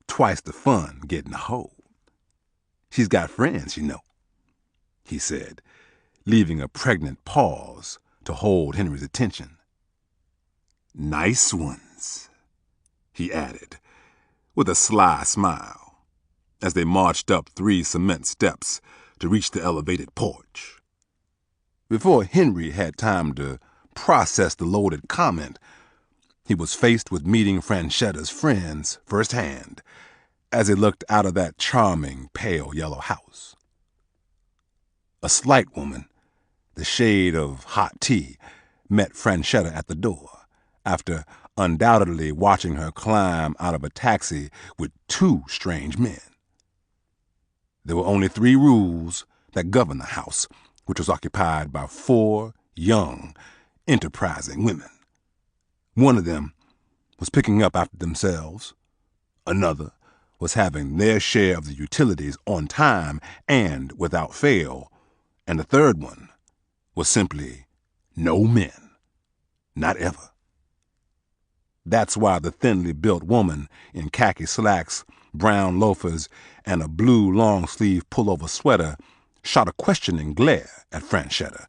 twice the fun getting a hold. She's got friends, you know," he said, leaving a pregnant pause to hold Henry's attention. "Nice ones," he added, with a sly smile, as they marched up 3 cement steps to reach the elevated porch. Before Henry had time to process the loaded comment, he was faced with meeting Franchetta's friends firsthand as he looked out of that charming pale yellow house. A slight woman, the shade of hot tea, met Franchetta at the door, after undoubtedly watching her climb out of a taxi with 2 strange men. There were only 3 rules that governed the house, which was occupied by 4 young, enterprising women. One of them was picking up after themselves, another was having their share of the utilities on time and without fail, and the third one was simply no men, not ever. That's why the thinly built woman in khaki slacks, brown loafers, and a blue long-sleeve pullover sweater shot a questioning glare at Franchetta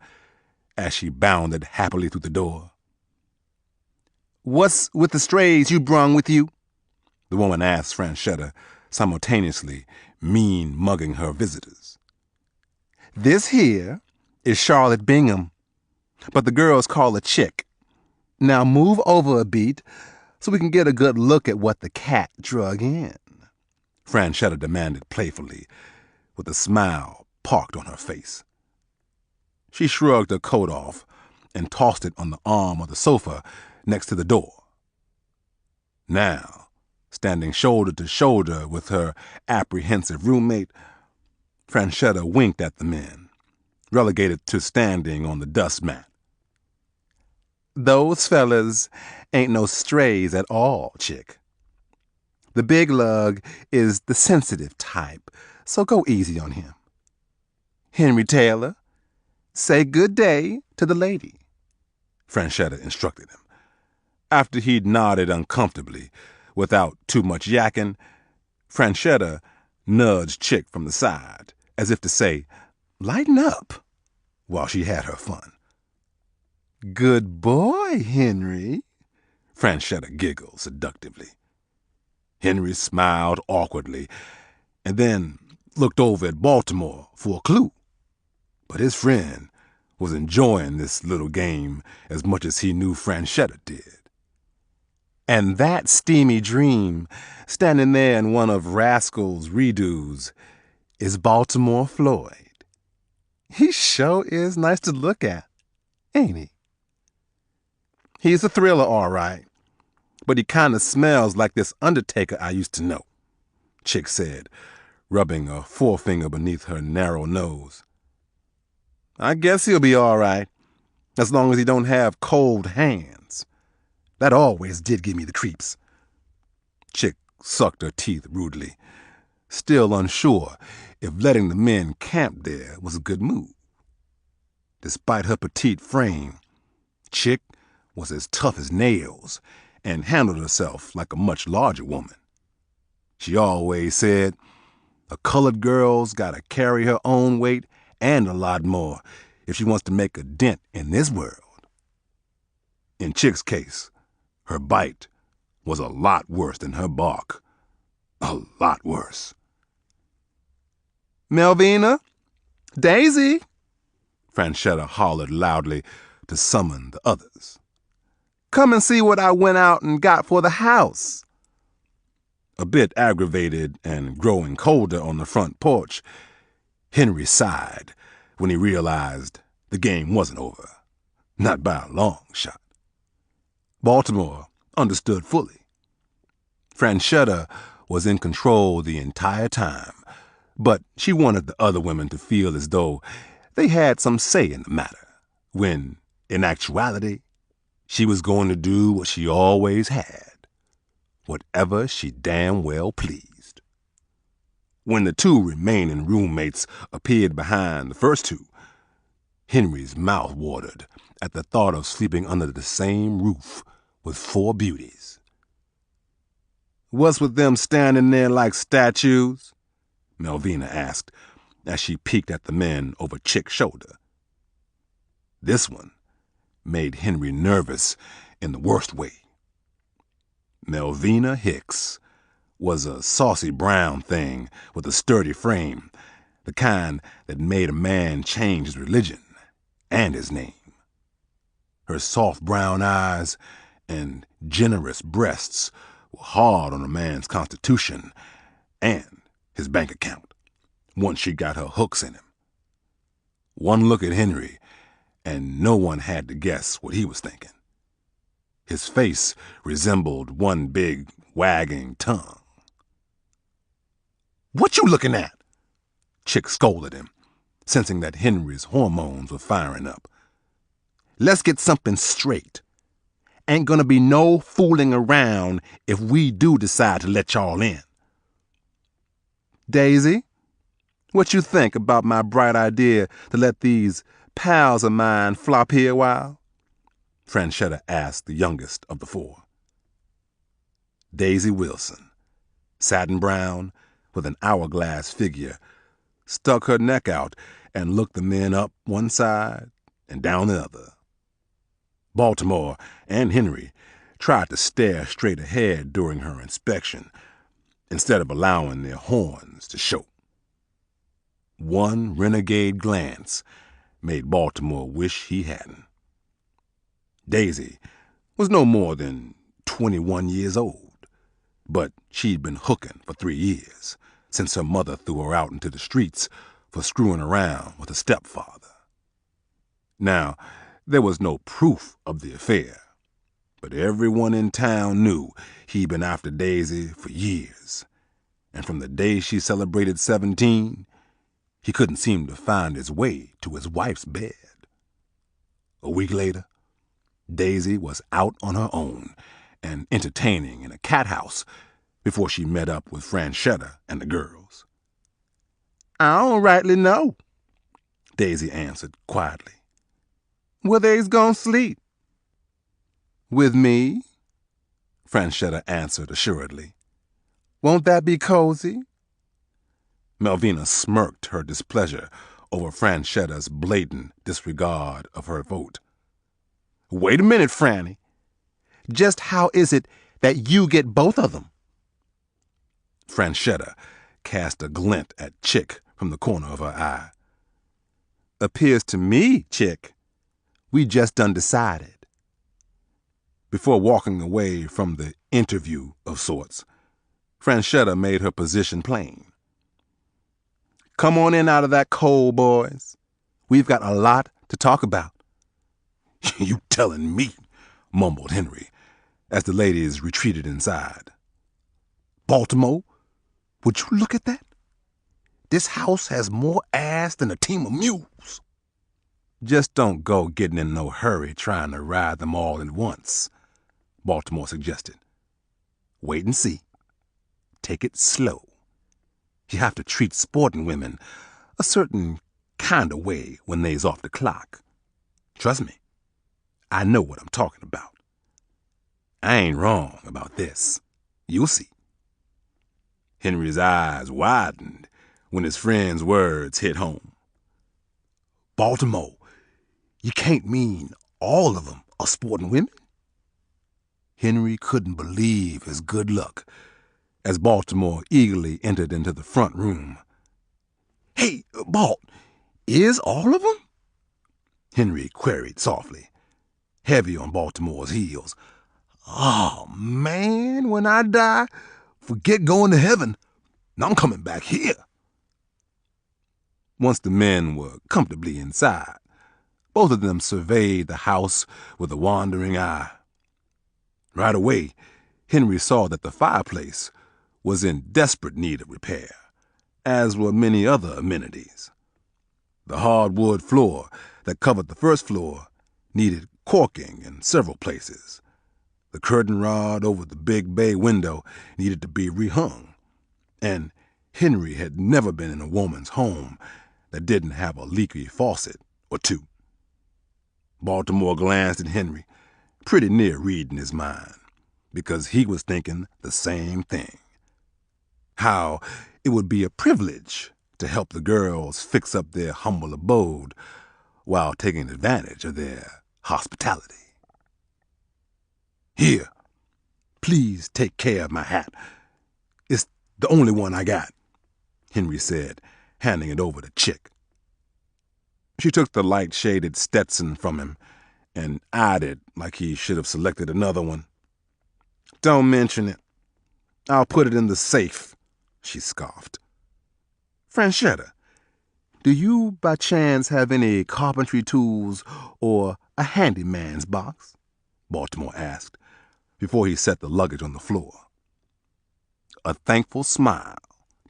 as she bounded happily through the door. "What's with the strays you brung with you?" the woman asked Franchetta, simultaneously mean-mugging her visitors. "This here is Charlotte Bingham, but the girls call her Chick. Now move over a beat so we can get a good look at what the cat drug in," Franchetta demanded playfully, with a smile parked on her face. She shrugged her coat off and tossed it on the arm of the sofa next to the door. Now, Standing shoulder to shoulder with her apprehensive roommate, Franchetta winked at the men, relegated to standing on the dust mat. "Those fellas ain't no strays at all, chick. The big lug is the sensitive type, so go easy on him. Henry Taylor, say good day to the lady," Franchetta instructed him. After he'd nodded uncomfortably, without too much yakking, Franchetta nudged Chick from the side, as if to say, "Lighten up," while she had her fun. "Good boy, Henry," Franchetta giggled seductively. Henry smiled awkwardly and then looked over at Baltimore for a clue. But his friend was enjoying this little game as much as he knew Franchetta did. And that steamy dream, standing there in one of Rascal's redos, is Baltimore Floyd. He sure is nice to look at, ain't he? He's a thriller, all right, but he kind of smells like this undertaker I used to know, Chick said, rubbing a forefinger beneath her narrow nose. "I guess he'll be all right, as long as he don't have cold hands. That always did give me the creeps." Chick sucked her teeth rudely, still unsure if letting the men camp there was a good move. Despite her petite frame, Chick was as tough as nails and handled herself like a much larger woman. She always said, "A colored girl's gotta carry her own weight and a lot more if she wants to make a dent in this world." In Chick's case, her bite was a lot worse than her bark. A lot worse. "Melvina! Daisy!" Franchetta hollered loudly to summon the others. "Come and see what I went out and got for the house." A bit aggravated and growing colder on the front porch, Henry sighed when he realized the game wasn't over. Not by a long shot. Baltimore understood fully. Franchetta was in control the entire time, but she wanted the other women to feel as though they had some say in the matter, when, in actuality, she was going to do what she always had, whatever she damn well pleased. When the two remaining roommates appeared behind the first two, Henry's mouth watered at the thought of sleeping under the same roof with four beauties. "What's with them standing there like statues?" Melvina asked as she peeked at the men over Chick's shoulder. This one made Henry nervous in the worst way. Melvina Hicks was a saucy brown thing with a sturdy frame, the kind that made a man change his religion and his name. Her soft brown eyes and generous breasts were hard on a man's constitution and his bank account, once she got her hooks in him. One look at Henry, and no one had to guess what he was thinking. His face resembled one big wagging tongue. "What you looking at?" Chick scolded him, sensing that Henry's hormones were firing up. "Let's get something straight. Ain't gonna be no fooling around if we do decide to let y'all in. Daisy, what you think about my bright idea to let these pals of mine flop here a while?" Franchetta asked the youngest of the four. Daisy Wilson, satin brown, with an hourglass figure, stuck her neck out and looked the men up one side and down the other. Baltimore and Henry tried to stare straight ahead during her inspection, instead of allowing their horns to show. One renegade glance made Baltimore wish he hadn't. Daisy was no more than 21 years old, but she'd been hooking for 3 years, since her mother threw her out into the streets for screwing around with a stepfather. Now, there was no proof of the affair, but everyone in town knew he'd been after Daisy for years. And from the day she celebrated 17, he couldn't seem to find his way to his wife's bed. A week later, Daisy was out on her own and entertaining in a cat house before she met up with Franchetta and the girls. "I don't rightly know," Daisy answered quietly. "Where they's gonna sleep?" "With me," Franchetta answered assuredly. "Won't that be cozy?" Melvina smirked her displeasure over Franchetta's blatant disregard of her vote. "Wait a minute, Franny. Just how is it that you get both of them?" Franchetta cast a glint at Chick from the corner of her eye. "Appears to me, Chick, we just done decided." Before walking away from the interview of sorts, Franchetta made her position plain. "Come on in out of that cold, boys. We've got a lot to talk about." "You telling me," mumbled Henry, as the ladies retreated inside. "Baltimore, would you look at that? This house has more ass than a team of mules." "Just don't go getting in no hurry trying to ride them all at once," Baltimore suggested. "Wait and see. Take it slow. You have to treat sporting women a certain kind of way when they's off the clock. Trust me, I know what I'm talking about. I ain't wrong about this. You'll see." Henry's eyes widened when his friend's words hit home. "Baltimore, you can't mean all of them are sporting women?" Henry couldn't believe his good luck as Baltimore eagerly entered into the front room. "Hey, Balt, is all of them?" Henry queried softly, heavy on Baltimore's heels. "Oh, man, when I die, forget going to heaven. I'm coming back here." Once the men were comfortably inside, both of them surveyed the house with a wandering eye. Right away, Henry saw that the fireplace was in desperate need of repair, as were many other amenities. The hardwood floor that covered the first floor needed corking in several places. The curtain rod over the big bay window needed to be rehung, and Henry had never been in a woman's home that didn't have a leaky faucet or two. Baltimore glanced at Henry, pretty near reading his mind, because he was thinking the same thing. How it would be a privilege to help the girls fix up their humble abode while taking advantage of their hospitality. "Here, please take care of my hat. It's the only one I got," Henry said, handing it over to Chick. She took the light-shaded Stetson from him and eyed it like he should have selected another one. "Don't mention it. I'll put it in the safe," she scoffed. "Franchetta, do you by chance have any carpentry tools or a handyman's box?" Baltimore asked, before he set the luggage on the floor. A thankful smile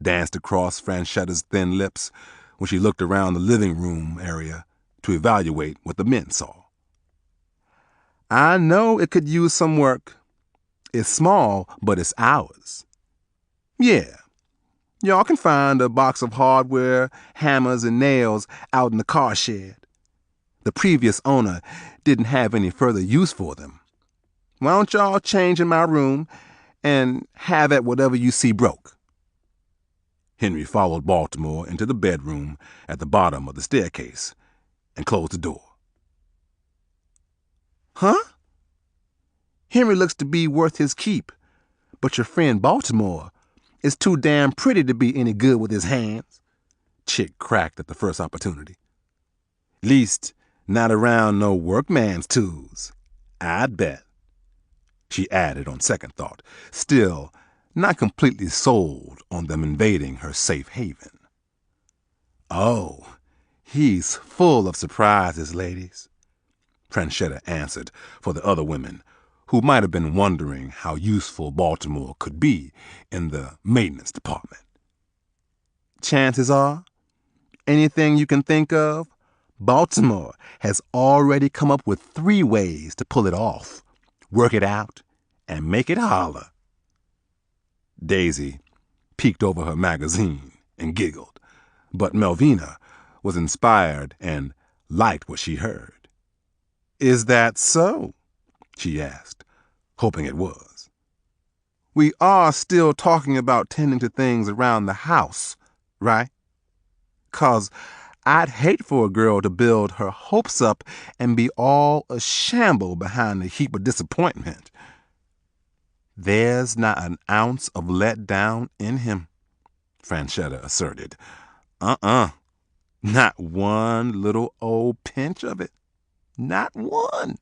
danced across Franchetta's thin lips when she looked around the living room area to evaluate what the men saw. "I know it could use some work. It's small, but it's ours. Yeah, y'all can find a box of hardware, hammers, and nails out in the car shed. The previous owner didn't have any further use for them. Why don't y'all change in my room and have at whatever you see broke?" Henry followed Baltimore into the bedroom at the bottom of the staircase and closed the door. "Huh? Henry looks to be worth his keep, but your friend Baltimore is too damn pretty to be any good with his hands," Chick cracked at the first opportunity. "Least not around no workman's tools, I'd bet," she added on second thought, still not completely sold on them invading her safe haven. "Oh, he's full of surprises, ladies," Franchetta answered for the other women, who might have been wondering how useful Baltimore could be in the maintenance department. Chances are, anything you can think of, Baltimore has already come up with 3 ways to pull it off, work it out, and make it holler. Daisy peeked over her magazine and giggled, but Melvina was inspired and liked what she heard. "Is that so?" she asked, hoping it was. "We are still talking about tending to things around the house, right? 'Cause I'd hate for a girl to build her hopes up and be all a shamble behind a heap of disappointment." "There's not an ounce of letdown in him," Franchetta asserted. Not one little old pinch of it. Not one.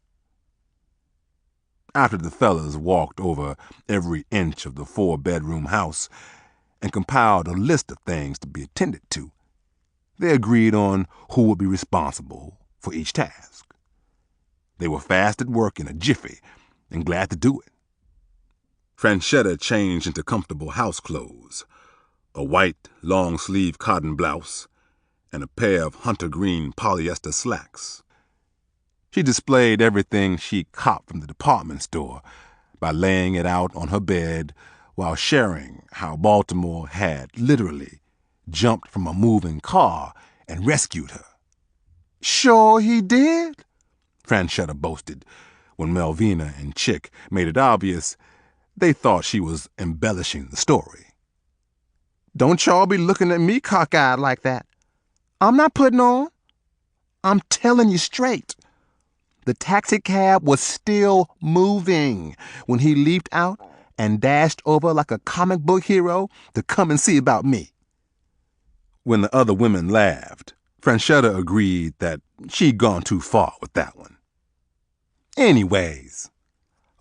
After the fellas walked over every inch of the 4-bedroom house and compiled a list of things to be attended to, they agreed on who would be responsible for each task. They were fast at work in a jiffy and glad to do it. Franchetta changed into comfortable house clothes, a white long-sleeve cotton blouse, and a pair of hunter green polyester slacks. She displayed everything she copped from the department store by laying it out on her bed while sharing how Baltimore had literally jumped from a moving car and rescued her. "Sure he did," Franchetta boasted when Melvina and Chick made it obvious they thought she was embellishing the story. "Don't y'all be looking at me cockeyed like that. I'm not putting on. I'm telling you straight. The taxicab was still moving when he leaped out and dashed over like a comic book hero to come and see about me." When the other women laughed, Franchetta agreed that she'd gone too far with that one. "Anyways,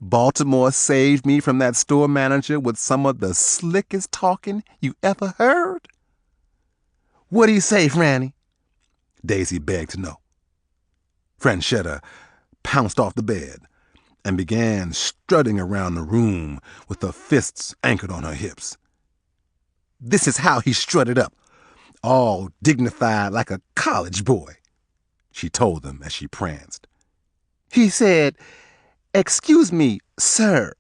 Baltimore saved me from that store manager with some of the slickest talking you ever heard." "What do you say, Franny?" Daisy begged to know. Franchetta pounced off the bed and began strutting around the room with her fists anchored on her hips. This is how he strutted up, all dignified like a college boy, she told them as she pranced. He said, "Excuse me, sir,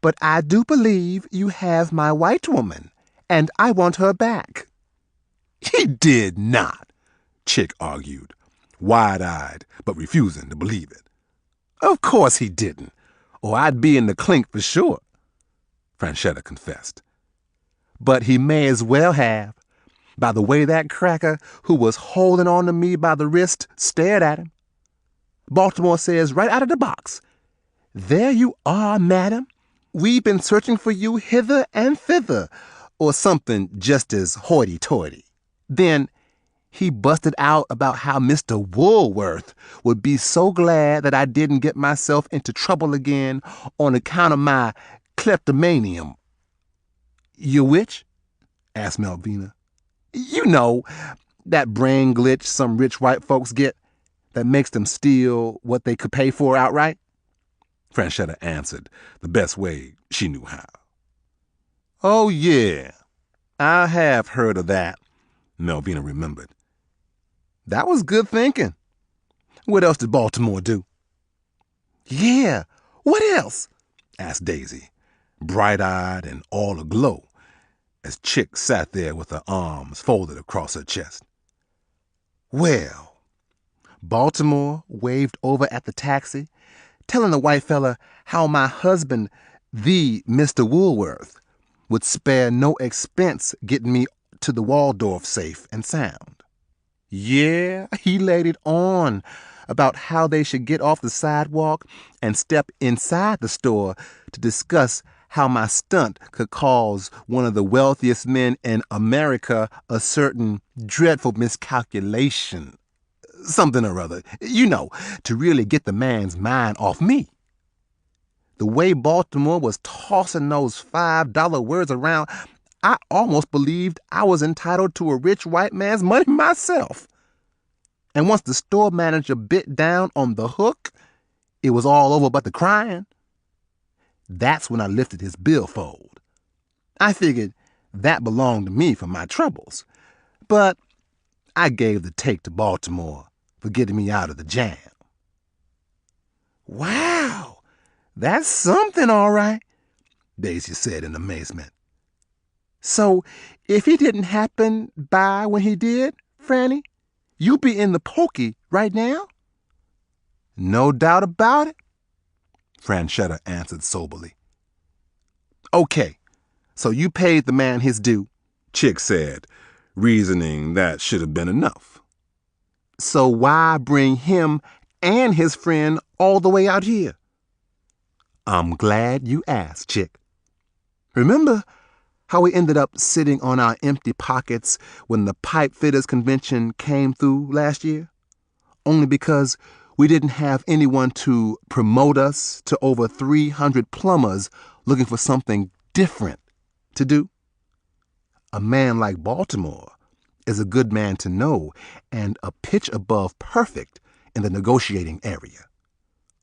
but I do believe you have my white woman, and I want her back." "He did not," Chick argued, wide-eyed but refusing to believe it. "Of course he didn't, or I'd be in the clink for sure," Franchetta confessed. "But he may as well have, by the way that cracker who was holding on to me by the wrist stared at him. Baltimore says right out of the box, 'There you are, madam. We've been searching for you hither and thither,' or something just as hoity-toity. Then he busted out about how Mr. Woolworth would be so glad that I didn't get myself into trouble again on account of my kleptomanium." "You which?" asked Melvina. "You know, that brain glitch some rich white folks get that makes them steal what they could pay for outright," Franchetta answered the best way she knew how. "Oh, yeah, I have heard of that," Melvina remembered. "That was good thinking. What else did Baltimore do?" "Yeah, what else?" asked Daisy, bright-eyed and all aglow, as Chick sat there with her arms folded across her chest. "Well, Baltimore waved over at the taxi, telling the white fella how my husband, the Mr. Woolworth, would spare no expense getting me to the Waldorf safe and sound. Yeah, he laid it on about how they should get off the sidewalk and step inside the store to discuss how my stunt could cause one of the wealthiest men in America a certain dreadful miscalculation. Something or other, you know, to really get the man's mind off me. The way Baltimore was tossing those $5 words around, I almost believed I was entitled to a rich white man's money myself. And once the store manager bit down on the hook, it was all over but the crying. That's when I lifted his billfold. I figured that belonged to me for my troubles. But I gave the take to Baltimore for getting me out of the jam. Wow, that's something, all right, Daisy said in amazement. So, if he didn't happen by when he did, Franny, you'd be in the pokey right now? No doubt about it, Franchetta answered soberly. Okay, so you paid the man his due, Chick said, reasoning that should have been enough. So why bring him and his friend all the way out here? I'm glad you asked, Chick. Remember how we ended up sitting on our empty pockets when the pipe fitters convention came through last year? Only because we didn't have anyone to promote us to over 300 plumbers looking for something different to do? A man like Baltimore is a good man to know and a pitch above perfect in the negotiating area.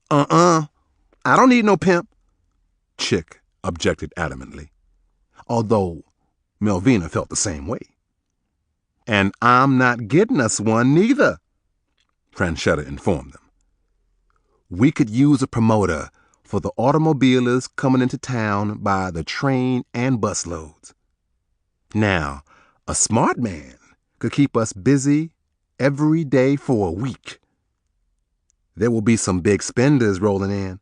I don't need no pimp, Chick objected adamantly, although Melvina felt the same way. And I'm not getting us one neither, Franchetta informed them. We could use a promoter for the automobilers coming into town by the train and bus loads. Now, a smart man could keep us busy every day for a week. There will be some big spenders rolling in,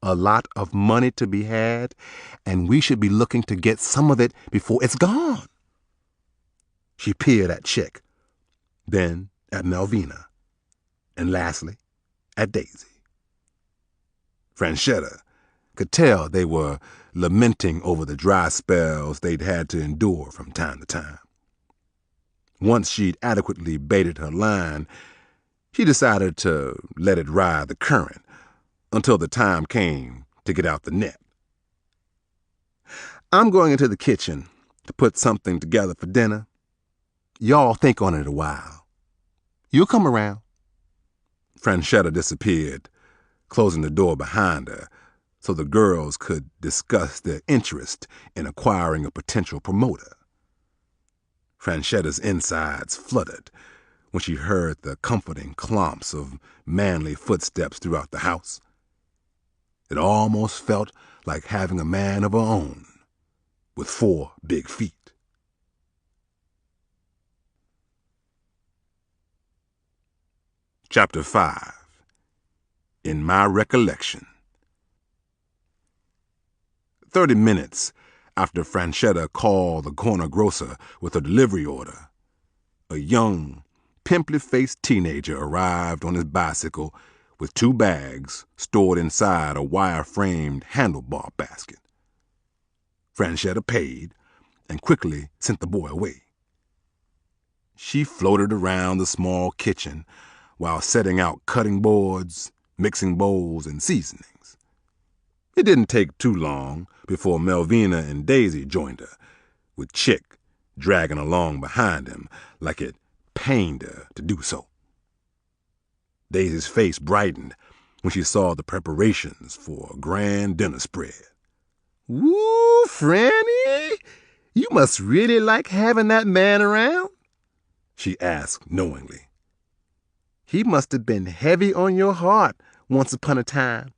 a lot of money to be had, and we should be looking to get some of it before it's gone. She peered at Chick, then at Melvina, and lastly at Daisy. Franchetta could tell they were lamenting over the dry spells they'd had to endure from time to time. Once she'd adequately baited her line, she decided to let it ride the current until the time came to get out the net. I'm going into the kitchen to put something together for dinner. Y'all think on it a while. You'll come around. Franchetta disappeared, closing the door behind her so the girls could discuss their interest in acquiring a potential promoter. Franchetta's insides fluttered when she heard the comforting clomps of manly footsteps throughout the house. It almost felt like having a man of her own with 4 big feet. Chapter 5. In My Recollection. 30 minutes after Franchetta called the corner grocer with a delivery order, a young, pimply-faced teenager arrived on his bicycle with 2 bags stored inside a wire-framed handlebar basket. Franchetta paid and quickly sent the boy away. She floated around the small kitchen while setting out cutting boards, mixing bowls, and seasonings. It didn't take too long before Melvina and Daisy joined her, with Chick dragging along behind him like it pained her to do so. Daisy's face brightened when she saw the preparations for a grand dinner spread. "Woo, Franny, you must really like having that man around?" she asked knowingly. "He must have been heavy on your heart once upon a time."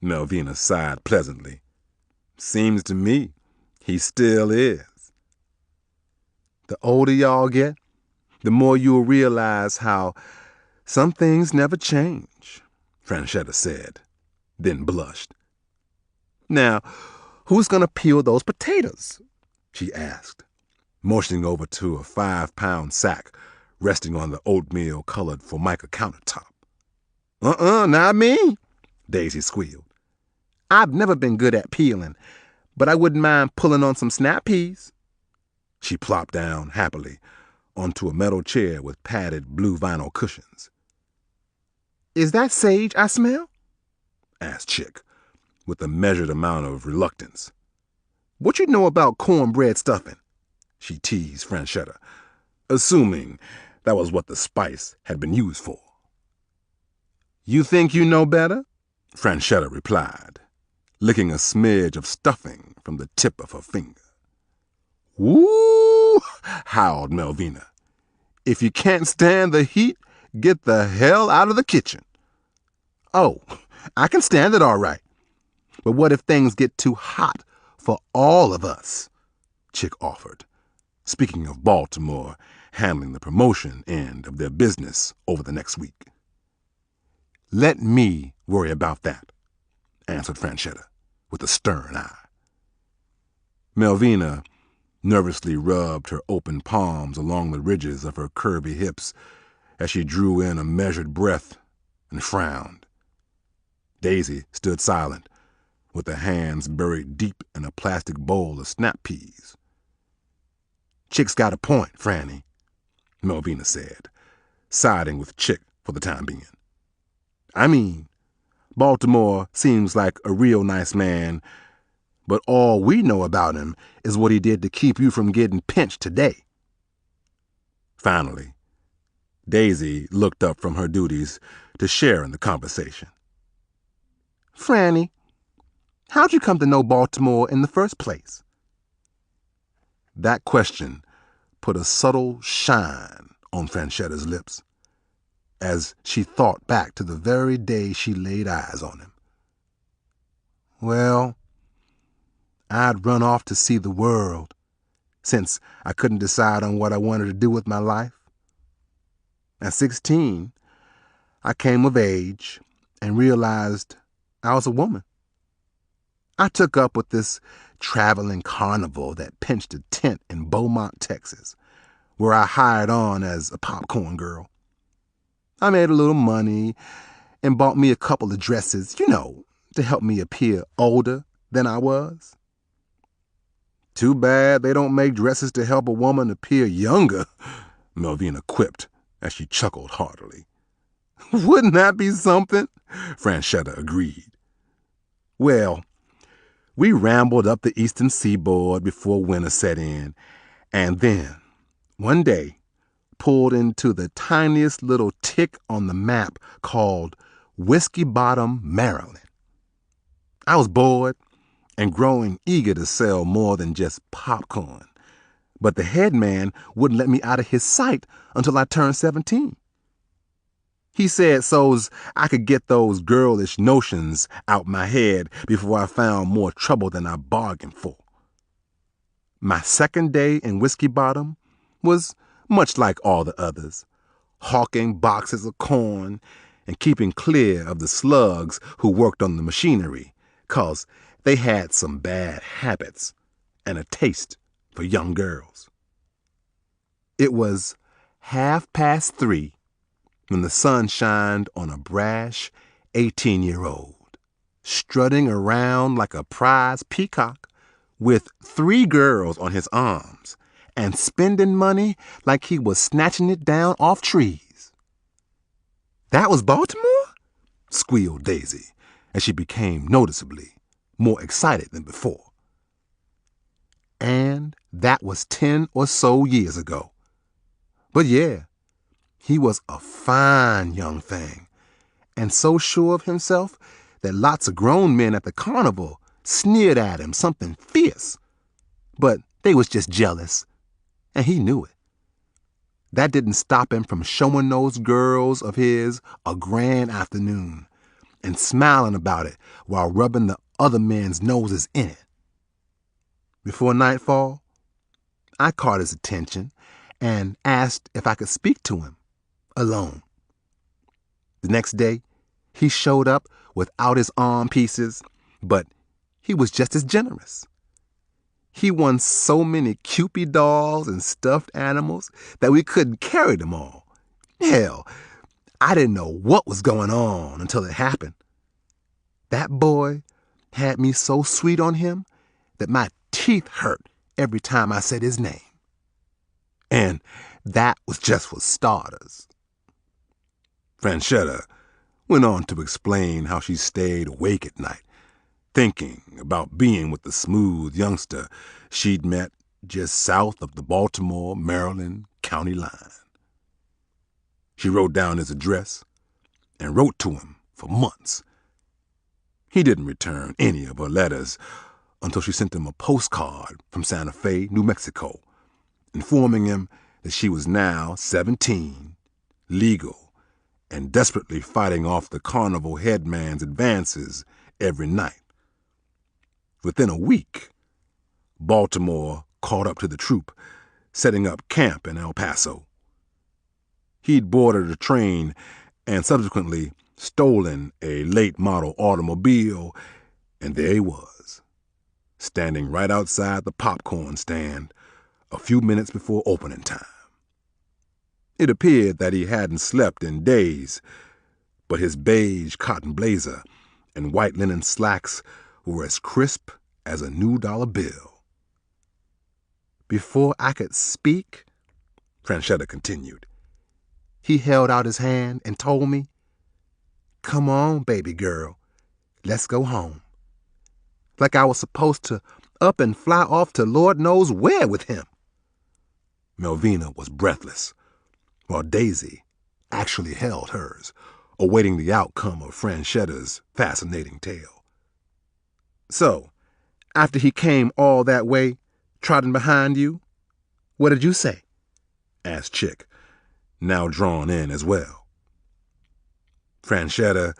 Melvina sighed pleasantly. "Seems to me he still is." "The older y'all get, the more you'll realize how some things never change," Franchetta said, then blushed. "Now, who's going to peel those potatoes?" she asked, motioning over to a 5-pound sack resting on the oatmeal-colored Formica countertop. Not me," Daisy squealed. "I've never been good at peeling, but I wouldn't mind pulling on some snap peas." She plopped down happily onto a metal chair with padded blue vinyl cushions. "Is that sage I smell?" asked Chick, with a measured amount of reluctance. "What you know about cornbread stuffing?" she teased Franchetta, assuming that was what the spice had been used for. "You think you know better?" Franchetta replied, licking a smidge of stuffing from the tip of her finger. "Woo!" howled Melvina. "If you can't stand the heat, get the hell out of the kitchen." "Oh, I can stand it all right. But what if things get too hot for all of us?" Chick offered, speaking of Baltimore handling the promotion end of their business over the next week. "Let me worry about that," answered Franchetta, with a stern eye. Melvina nervously rubbed her open palms along the ridges of her curvy hips as she drew in a measured breath and frowned. Daisy stood silent, with her hands buried deep in a plastic bowl of snap peas. "Chick's got a point, Franny," Melvina said, siding with Chick for the time being. "I mean, Baltimore seems like a real nice man, but all we know about him is what he did to keep you from getting pinched today." Finally, Daisy looked up from her duties to share in the conversation. "Franny, how'd you come to know Baltimore in the first place?" That question put a subtle shine on Franchetta's lips as she thought back to the very day she laid eyes on him. "Well, I'd run off to see the world, since I couldn't decide on what I wanted to do with my life. At 16, I came of age and realized I was a woman. I took up with this traveling carnival that pinched a tent in Beaumont, Texas, where I hired on as a popcorn girl. I made a little money and bought me a couple of dresses, to help me appear older than I was. Too bad they don't make dresses to help a woman appear younger," Melvina quipped as she chuckled heartily. "Wouldn't that be something?" Franchetta agreed. "Well, we rambled up the eastern seaboard before winter set in, and then, one day, pulled into the tiniest little tick on the map called Whiskey Bottom, Maryland. I was bored and growing eager to sell more than just popcorn, but the head man wouldn't let me out of his sight until I turned 17. He said so's I could get those girlish notions out my head before I found more trouble than I bargained for. My second day in Whiskey Bottom was much like all the others, hawking boxes of corn and keeping clear of the slugs who worked on the machinery, 'cause they had some bad habits and a taste for young girls. It was 3:30 when the sun shined on a brash 18-year-old, strutting around like a prize peacock with 3 girls on his arms and spending money like he was snatching it down off trees. "That was Baltimore?" squealed Daisy as she became noticeably more excited than before. "And that was 10 or so years ago. But yeah, he was a fine young thing, and so sure of himself that lots of grown men at the carnival sneered at him something fierce. But they was just jealous, and he knew it. That didn't stop him from showing those girls of his a grand afternoon and smiling about it while rubbing the other men's noses in it. Before nightfall, I caught his attention and asked if I could speak to him, alone. The next day, he showed up without his arm pieces, but he was just as generous. He won so many Cupid dolls and stuffed animals that we couldn't carry them all. Hell, I didn't know what was going on until it happened. That boy had me so sweet on him that my teeth hurt every time I said his name. And that was just for starters." Franchetta went on to explain how she stayed awake at night, thinking about being with the smooth youngster she'd met just south of the Baltimore, Maryland county line. She wrote down his address and wrote to him for months, He didn't return any of her letters until she sent him a postcard from Santa Fe, New Mexico, informing him that she was now 17, legal, and desperately fighting off the carnival headman's advances every night. Within a week, Baltimore caught up to the troop, setting up camp in El Paso. He'd boarded a train and subsequently stolen a late-model automobile, and there he was, standing right outside the popcorn stand a few minutes before opening time. It appeared that he hadn't slept in days, but his beige cotton blazer and white linen slacks were as crisp as a new dollar bill. Before I could speak, Franchetta continued, he held out his hand and told me, "Come on, baby girl, let's go home." Like I was supposed to up and fly off to Lord knows where with him. Melvina was breathless, while Daisy actually held hers, awaiting the outcome of Franchetta's fascinating tale. "So, after he came all that way, trotting behind you, what did you say?" asked Chick, now drawn in as well. Franchetta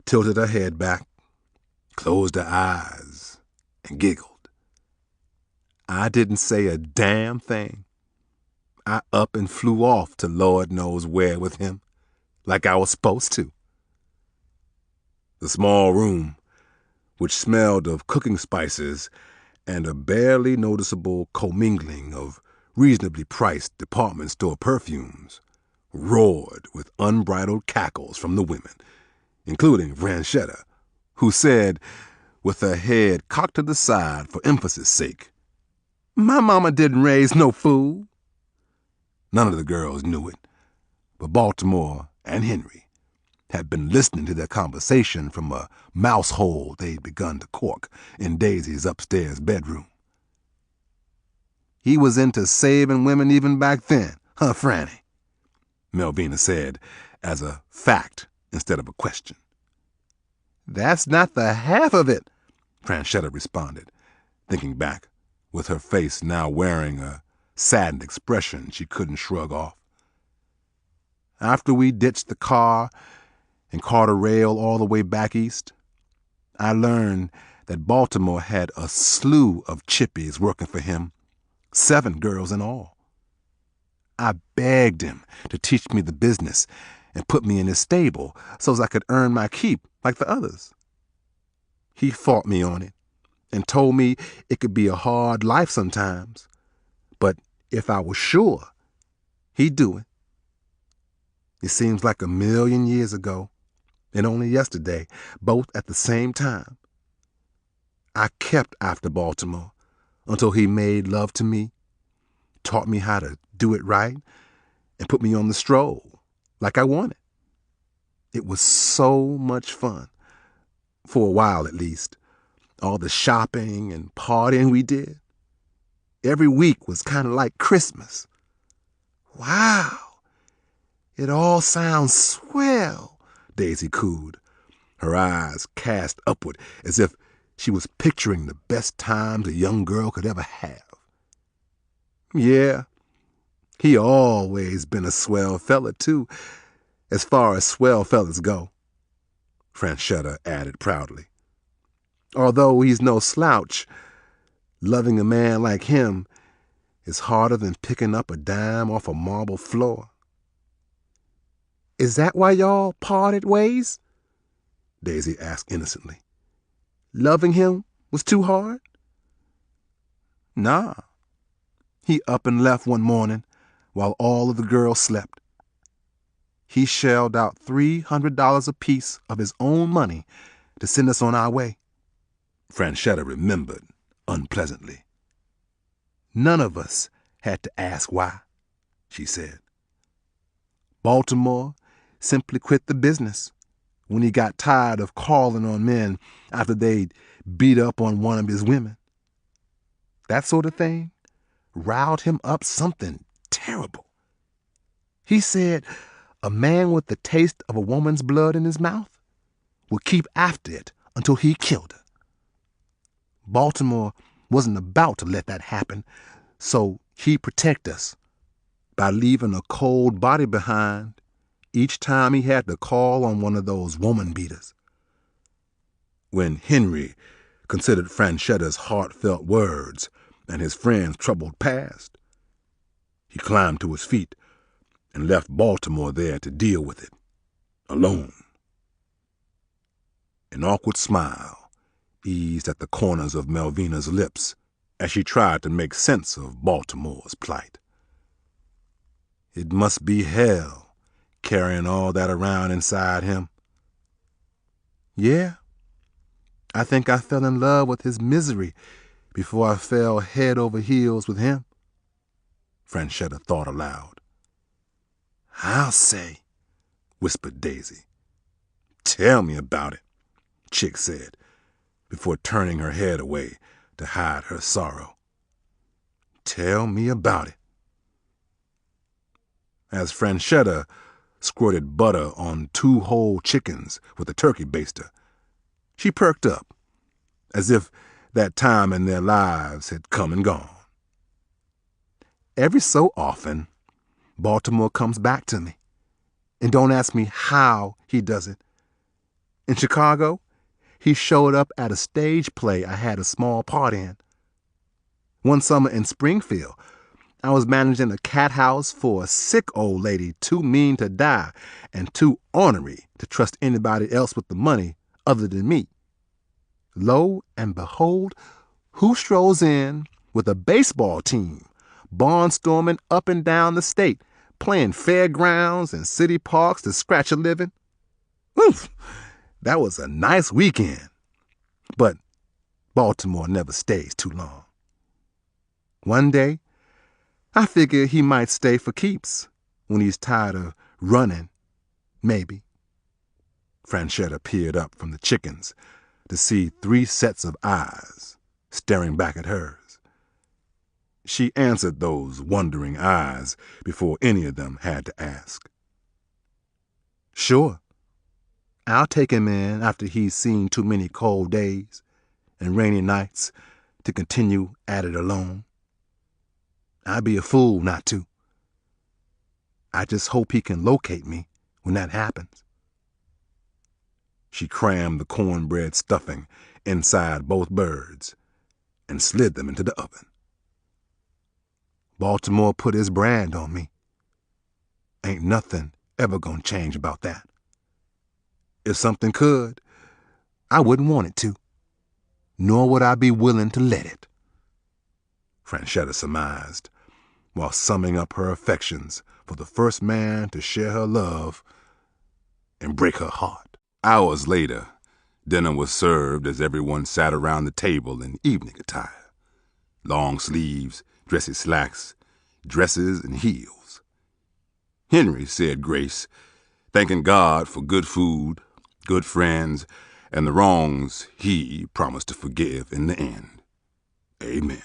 tilted her head back, closed her eyes, and giggled. "I didn't say a damn thing. I up and flew off to Lord knows where with him, like I was supposed to." The small room, which smelled of cooking spices and a barely noticeable commingling of reasonably priced department store perfumes, roared with unbridled cackles from the women, including Franchetta, who said, with her head cocked to the side for emphasis' sake, "My mama didn't raise no fool." None of the girls knew it, but Baltimore and Henry had been listening to their conversation from a mouse hole they'd begun to cork in Daisy's upstairs bedroom. "He was into saving women even back then, huh, Franny?" Melvina said, as a fact instead of a question. "That's not the half of it," Franchetta responded, thinking back, with her face now wearing a saddened expression she couldn't shrug off. "After we ditched the car and caught a rail all the way back east, I learned that Baltimore had a slew of chippies working for him, 7 girls in all. I begged him to teach me the business and put me in his stable so's I could earn my keep like the others. He fought me on it and told me it could be a hard life sometimes, but if I was sure, he'd do it. It seems like 1,000,000 years ago, and only yesterday, both at the same time. I kept after Baltimore until he made love to me, taught me how to do it right, and put me on the stroll like I wanted. It was so much fun, for a while at least, all the shopping and partying we did. Every week was kind of like Christmas. Wow, it all sounds swell, Daisy cooed, her eyes cast upward as if she was picturing the best times a young girl could ever have. Yeah, he always been a swell fella, too, as far as swell fellas go, Franchetta added proudly. Although he's no slouch, loving a man like him is harder than picking up a dime off a marble floor. Is that why y'all parted ways? Daisy asked innocently. Loving him was too hard? Nah. He up and left one morning while all of the girls slept. He shelled out $300 apiece of his own money to send us on our way. Franchetta remembered unpleasantly. None of us had to ask why, she said. Baltimore simply quit the business when he got tired of calling on men after they'd beat up on one of his women. That sort of thing riled him up something terrible. He said a man with the taste of a woman's blood in his mouth would keep after it until he killed her. Baltimore wasn't about to let that happen, so he'd protect us by leaving a cold body behind each time he had to call on one of those woman beaters. When Henry considered Franchetta's heartfelt words and his friend's troubled past, he climbed to his feet and left Baltimore there to deal with it, alone. An awkward smile eased at the corners of Melvina's lips as she tried to make sense of Baltimore's plight. It must be hell, carrying all that around inside him. Yeah, I think I fell in love with his misery before I fell head over heels with him, Franchetta thought aloud. I'll say, whispered Daisy. Tell me about it, Chick said, before turning her head away to hide her sorrow. Tell me about it. As Franchetta squirted butter on 2 whole chickens with a turkey baster, she perked up, as if that time in their lives had come and gone. Every so often, Baltimore comes back to me, and don't ask me how he does it. In Chicago, he showed up at a stage play I had a small part in. One summer in Springfield, I was managing a cat house for a sick old lady too mean to die and too ornery to trust anybody else with the money other than me. Lo and behold, who strolls in with a baseball team, barnstorming up and down the state, playing fairgrounds and city parks to scratch a living? Oof, that was a nice weekend. But Baltimore never stays too long. One day, I figure he might stay for keeps when he's tired of running, maybe. Franchetta peered up from the chickens to see 3 sets of eyes staring back at hers. She answered those wondering eyes before any of them had to ask. Sure, I'll take him in after he's seen too many cold days and rainy nights to continue at it alone. I'd be a fool not to. I just hope he can locate me when that happens. She crammed the cornbread stuffing inside both birds and slid them into the oven. Baltimore put his brand on me. Ain't nothing ever gonna change about that. If something could, I wouldn't want it to, nor would I be willing to let it, Franchetta surmised, while summing up her affections for the first man to share her love and break her heart. Hours later, dinner was served as everyone sat around the table in evening attire. Long sleeves, dressy slacks, dresses, and heels. Henry said grace, thanking God for good food, good friends, and the wrongs he promised to forgive in the end. Amen.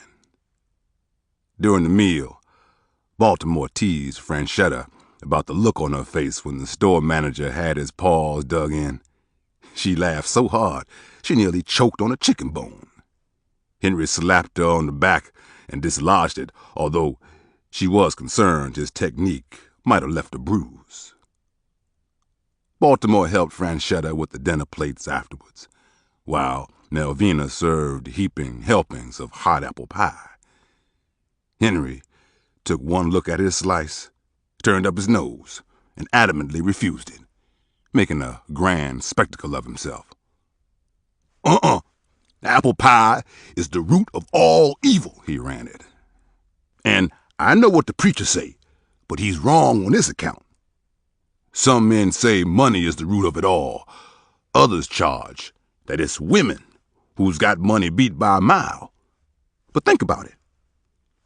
During the meal, Baltimore teased Franchetta about the look on her face when the store manager had his paws dug in. She laughed so hard, she nearly choked on a chicken bone. Henry slapped her on the back and dislodged it, although she was concerned his technique might have left a bruise. Baltimore helped Franchetta with the dinner plates afterwards, while Melvina served heaping helpings of hot apple pie. Henry took one look at his slice, turned up his nose, and adamantly refused it, making a grand spectacle of himself. Apple pie is the root of all evil, he ranted. And I know what the preacher say, but he's wrong on this account. Some men say money is the root of it all. Others charge that it's women who's got money beat by a mile. But think about it.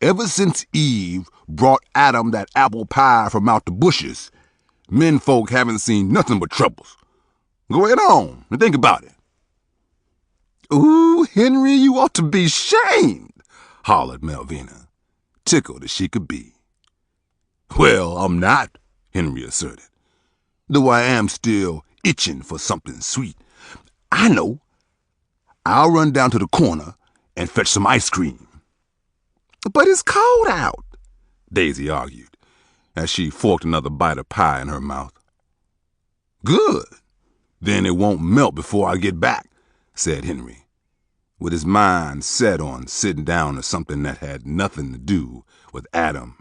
Ever since Eve brought Adam that apple pie from out the bushes, men folk haven't seen nothing but troubles. Go ahead on and think about it. Ooh, Henry, you ought to be shamed, hollered Melvina, tickled as she could be. Well, I'm not, Henry asserted, though I am still itching for something sweet. I know, I'll run down to the corner and fetch some ice cream. But it's cold out, Daisy argued, as she forked another bite of pie in her mouth. Good. Then it won't melt before I get back, said Henry, with his mind set on sitting down to something that had nothing to do with Adam,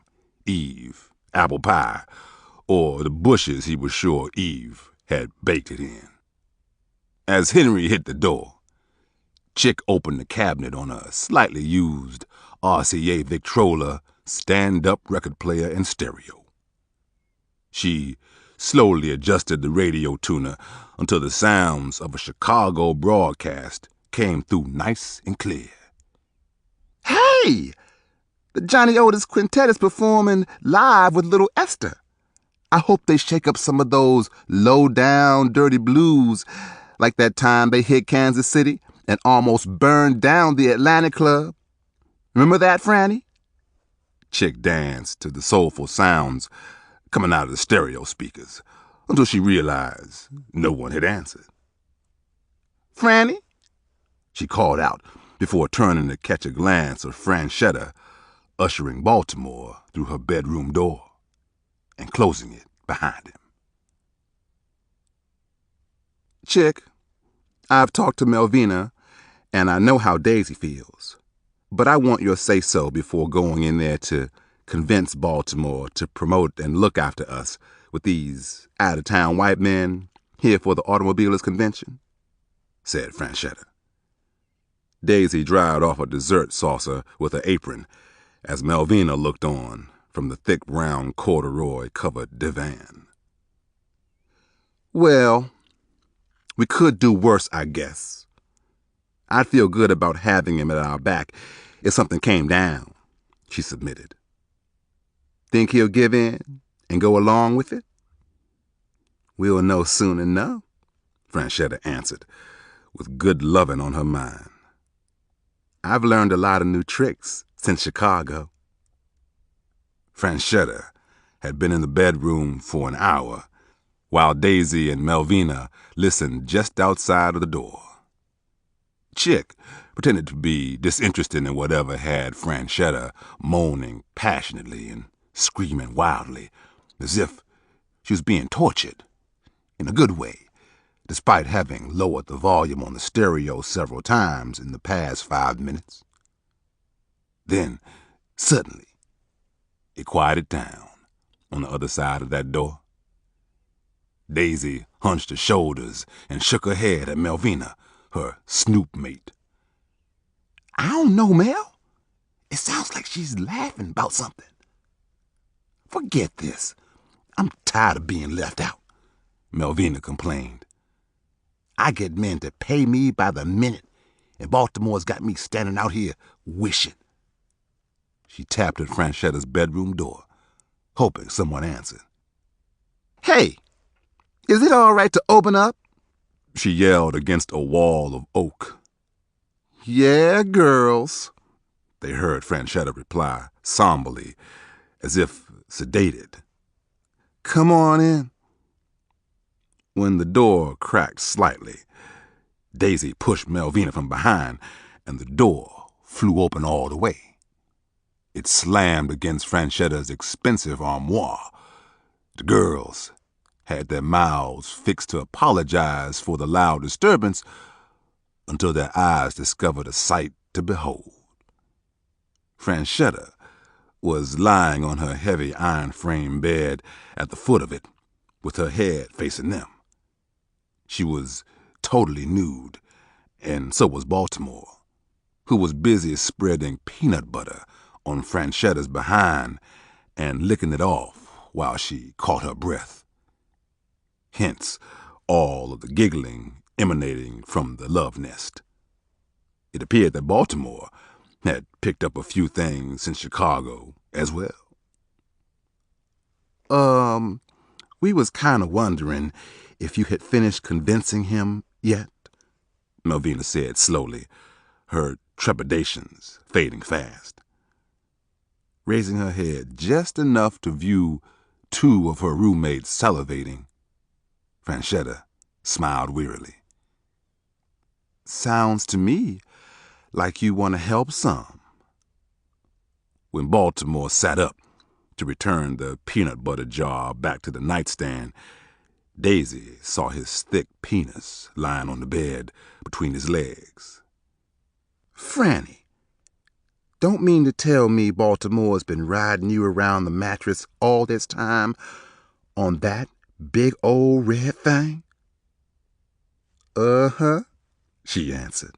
Eve, apple pie, or the bushes he was sure Eve had baked it in. As Henry hit the door, Chick opened the cabinet on a slightly used RCA Victrola stand-up record player and stereo. She slowly adjusted the radio tuner until the sounds of a Chicago broadcast came through nice and clear. Hey! The Johnny Otis Quintet is performing live with Little Esther. I hope they shake up some of those low-down, dirty blues like that time they hit Kansas City and almost burned down the Atlantic Club. Remember that, Franny? Chick danced to the soulful sounds coming out of the stereo speakers until she realized no one had answered. Franny? She called out before turning to catch a glance of Franchetta ushering Baltimore through her bedroom door and closing it behind him. Chick, I've talked to Melvina, and I know how Daisy feels, but I want your say-so before going in there to convince Baltimore to promote and look after us with these out-of-town white men here for the Automobilers Convention, said Franchetta. Daisy dried off a dessert saucer with her apron as Melvina looked on from the thick brown corduroy-covered divan. Well, we could do worse, I guess. I'd feel good about having him at our back if something came down, she submitted. Think he'll give in and go along with it? We'll know soon enough, Franchetta answered, with good loving on her mind. I've learned a lot of new tricks since Chicago. Franchetta had been in the bedroom for an hour while Daisy and Melvina listened just outside of the door. Chick pretended to be disinterested in whatever had Franchetta moaning passionately and screaming wildly, as if she was being tortured, in a good way, despite having lowered the volume on the stereo several times in the past 5 minutes. Then, suddenly, it quieted down on the other side of that door. Daisy hunched her shoulders and shook her head at Melvina, her snoop mate. I don't know, Mel. It sounds like she's laughing about something. Forget this. I'm tired of being left out, Melvina complained. I get men to pay me by the minute, and Baltimore's got me standing out here wishing. She tapped at Franchetta's bedroom door, hoping someone answered. Hey, is it all right to open up? She yelled against a wall of oak. Yeah, girls, they heard Franchetta reply somberly, as if sedated. Come on in. When the door cracked slightly, Daisy pushed Melvina from behind, and the door flew open all the way. It slammed against Franchetta's expensive armoire. The girls had their mouths fixed to apologize for the loud disturbance until their eyes discovered a sight to behold. Franchetta was lying on her heavy iron-frame bed at the foot of it, with her head facing them. She was totally nude, and so was Baltimore, who was busy spreading peanut butter on Franchetta's behind and licking it off while she caught her breath. Hence, all of the giggling emanating from the love nest. It appeared that Baltimore had picked up a few things in Chicago as well. We was kind of wondering if you had finished convincing him yet, Melvina said slowly, her trepidations fading fast. Raising her head just enough to view 2 of her roommates salivating, Franchetta smiled wearily. Sounds to me like you want to help some. When Baltimore sat up to return the peanut butter jar back to the nightstand, Daisy saw his thick penis lying on the bed between his legs. Franny, don't mean to tell me Baltimore's been riding you around the mattress all this time on that big old red thing? Uh-huh, she answered,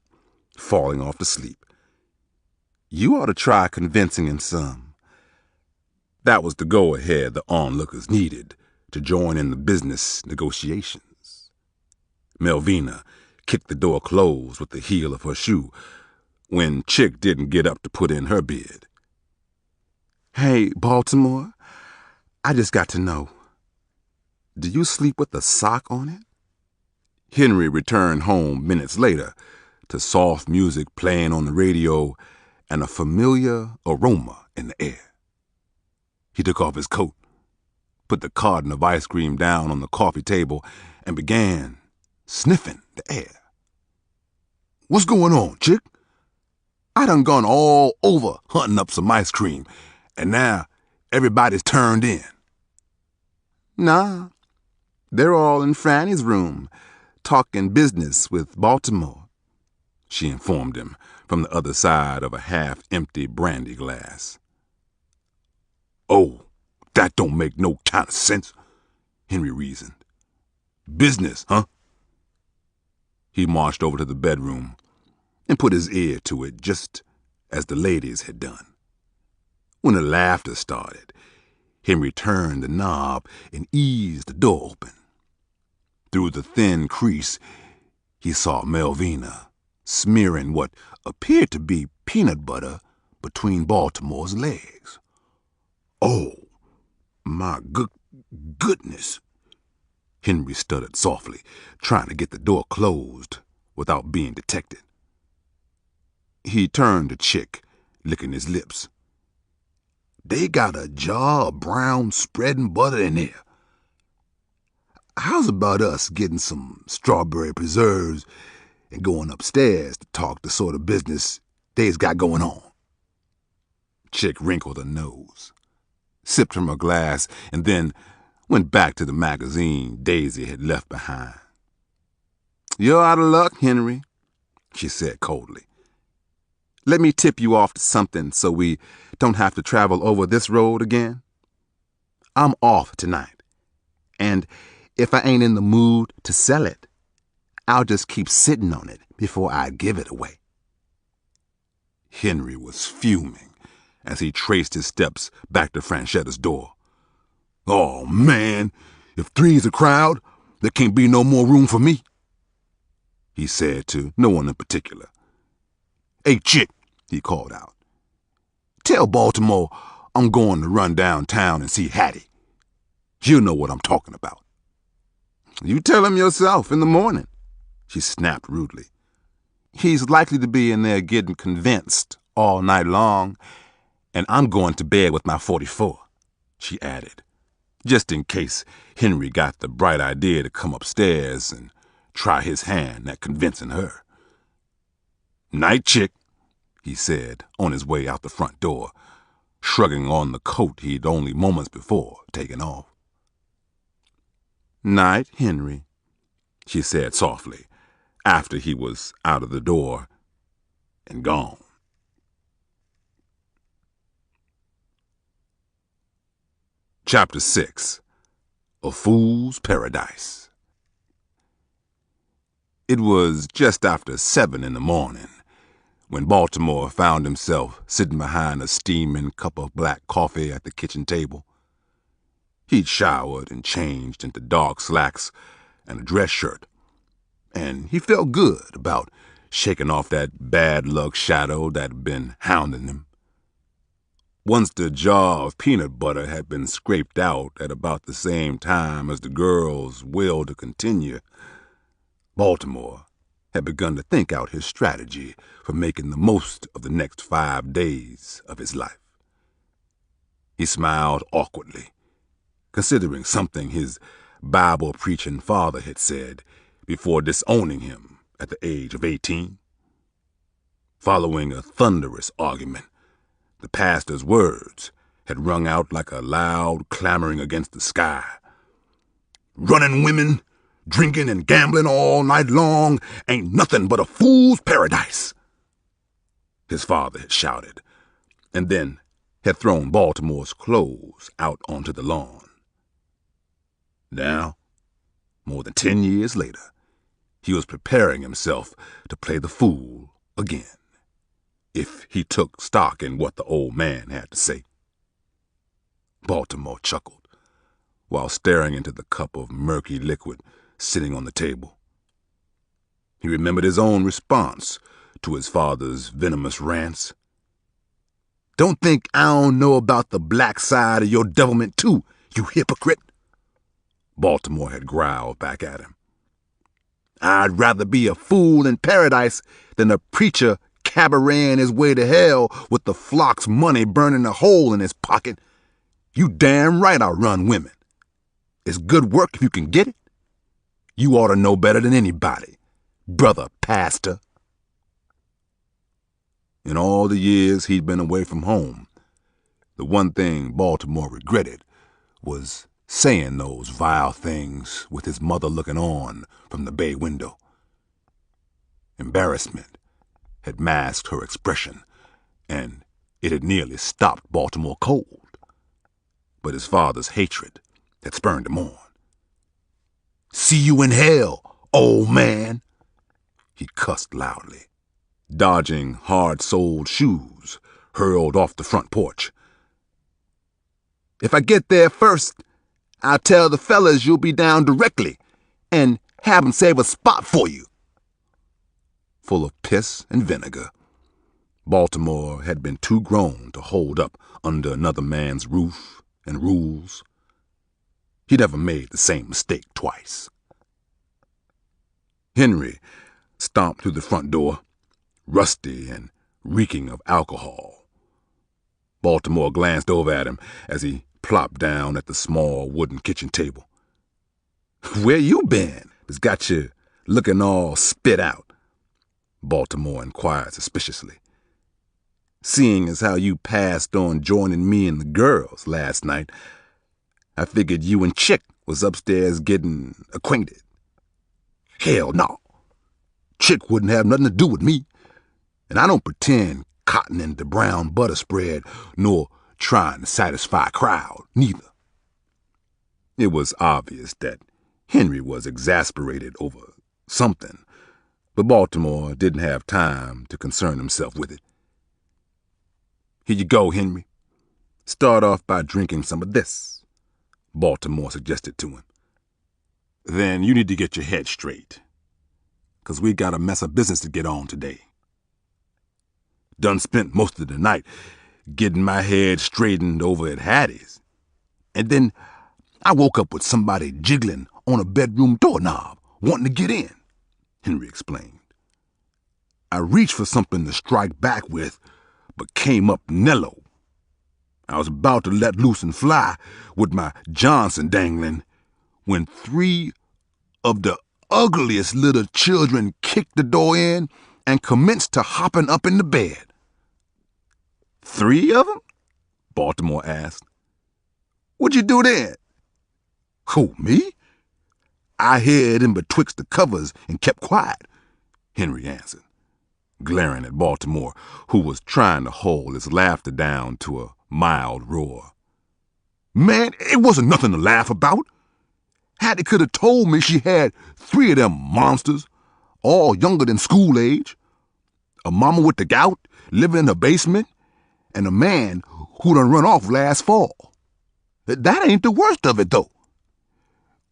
falling off to sleep. You ought to try convincing him some. That was the go-ahead the onlookers needed to join in the business negotiations. Melvina kicked the door closed with the heel of her shoe when Chick didn't get up to put in her bid. Hey, Baltimore, I just got to know, do you sleep with a sock on it? Henry returned home minutes later to soft music playing on the radio and a familiar aroma in the air. He took off his coat, put the carton of ice cream down on the coffee table, and began sniffing the air. What's going on, Chick? I done gone all over hunting up some ice cream, and now everybody's turned in. Nah, they're all in Franny's room, talking business with Baltimore, she informed him from the other side of a half-empty brandy glass. Oh, that don't make no kind of sense, Henry reasoned. Business, huh? He marched over to the bedroom and put his ear to it just as the ladies had done. When the laughter started, Henry turned the knob and eased the door open. Through the thin crease, he saw Melvina smearing what appeared to be peanut butter between Baltimore's legs. Oh, my goodness, Henry stuttered softly, trying to get the door closed without being detected. He turned to Chick, licking his lips. They got a jar of brown spreading butter in there. How's about us getting some strawberry preserves and going upstairs to talk the sort of business they's got going on? Chick wrinkled her nose, sipped from her glass, and then went back to the magazine Daisy had left behind. You're out of luck, Henry, she said coldly. Let me tip you off to something so we don't have to travel over this road again. I'm off tonight, and if I ain't in the mood to sell it, I'll just keep sitting on it before I give it away. Henry was fuming as he traced his steps back to Franchetta's door. Oh, man, if three's a crowd, there can't be no more room for me, he said to no one in particular. Hey, Chick, he called out. Tell Baltimore I'm going to run downtown and see Hattie. You know what I'm talking about. You tell him yourself in the morning, she snapped rudely. He's likely to be in there getting convinced all night long, and I'm going to bed with my 44, she added, just in case Henry got the bright idea to come upstairs and try his hand at convincing her. Night, Chick, he said on his way out the front door, shrugging on the coat he'd only moments before taken off. Night, Henry, she said softly, after he was out of the door and gone. Chapter 6. A Fool's Paradise. It was just after 7 in the morning when Baltimore found himself sitting behind a steaming cup of black coffee at the kitchen table. He'd showered and changed into dark slacks and a dress shirt, and he felt good about shaking off that bad luck shadow that had been hounding him. Once the jar of peanut butter had been scraped out at about the same time as the girl's will to continue, Baltimore had begun to think out his strategy for making the most of the next 5 days of his life. He smiled awkwardly, considering something his Bible-preaching father had said before disowning him at the age of 18. Following a thunderous argument, the pastor's words had rung out like a loud clamoring against the sky. Running women, drinking and gambling all night long ain't nothing but a fool's paradise, his father had shouted, and then had thrown Baltimore's clothes out onto the lawn. Now, more than 10 years later, he was preparing himself to play the fool again, if he took stock in what the old man had to say. Baltimore chuckled while staring into the cup of murky liquid sitting on the table. He remembered his own response to his father's venomous rants. "Don't think I don't know about the black side of your devilment too, you hypocrite," Baltimore had growled back at him. "I'd rather be a fool in paradise than a preacher cabareting his way to hell with the flock's money burning a hole in his pocket. You damn right I run women. It's good work if you can get it. You ought to know better than anybody, brother pastor." In all the years he'd been away from home, the one thing Baltimore regretted was saying those vile things with his mother looking on from the bay window. Embarrassment had masked her expression, and it had nearly stopped Baltimore cold. But his father's hatred had spurred him on. "See you in hell, old man," he cussed loudly, dodging hard-soled shoes hurled off the front porch. "If I get there first, I'll tell the fellas you'll be down directly and have 'em save a spot for you." Full of piss and vinegar, Baltimore had been too grown to hold up under another man's roof and rules. He never made the same mistake twice. Henry stomped through the front door, rusty and reeking of alcohol. Baltimore glanced over at him as he plopped down at the small wooden kitchen table. "Where you been? It's got you looking all spit out," Baltimore inquired suspiciously. "Seeing as how you passed on joining me and the girls last night, I figured you and Chick was upstairs getting acquainted." "Hell no. Chick wouldn't have nothing to do with me, and I don't pretend cotton into brown butter spread nor trying to satisfy a crowd, neither." It was obvious that Henry was exasperated over something, but Baltimore didn't have time to concern himself with it. "Here you go, Henry. Start off by drinking some of this," Baltimore suggested to him. "Then you need to get your head straight, 'cause we got a mess of business to get on today. Done spent most of the night getting my head straightened over at Hattie's, and then I woke up with somebody jiggling on a bedroom doorknob, wanting to get in," Henry explained. "I reached for something to strike back with, but came up nello. I was about to let loose and fly with my Johnson dangling when 3 of the ugliest little children kicked the door in and commenced to hopping up in the bed." "3 of them?" Baltimore asked. "What'd you do then?" "Who, me? I hid in betwixt the covers and kept quiet," Henry answered, glaring at Baltimore, who was trying to hold his laughter down to a mild roar. "Man, it wasn't nothing to laugh about. Hattie could have told me she had 3 of them monsters, all younger than school age. A mama with the gout living in her basement, and a man who done run off last fall. That ain't the worst of it, though.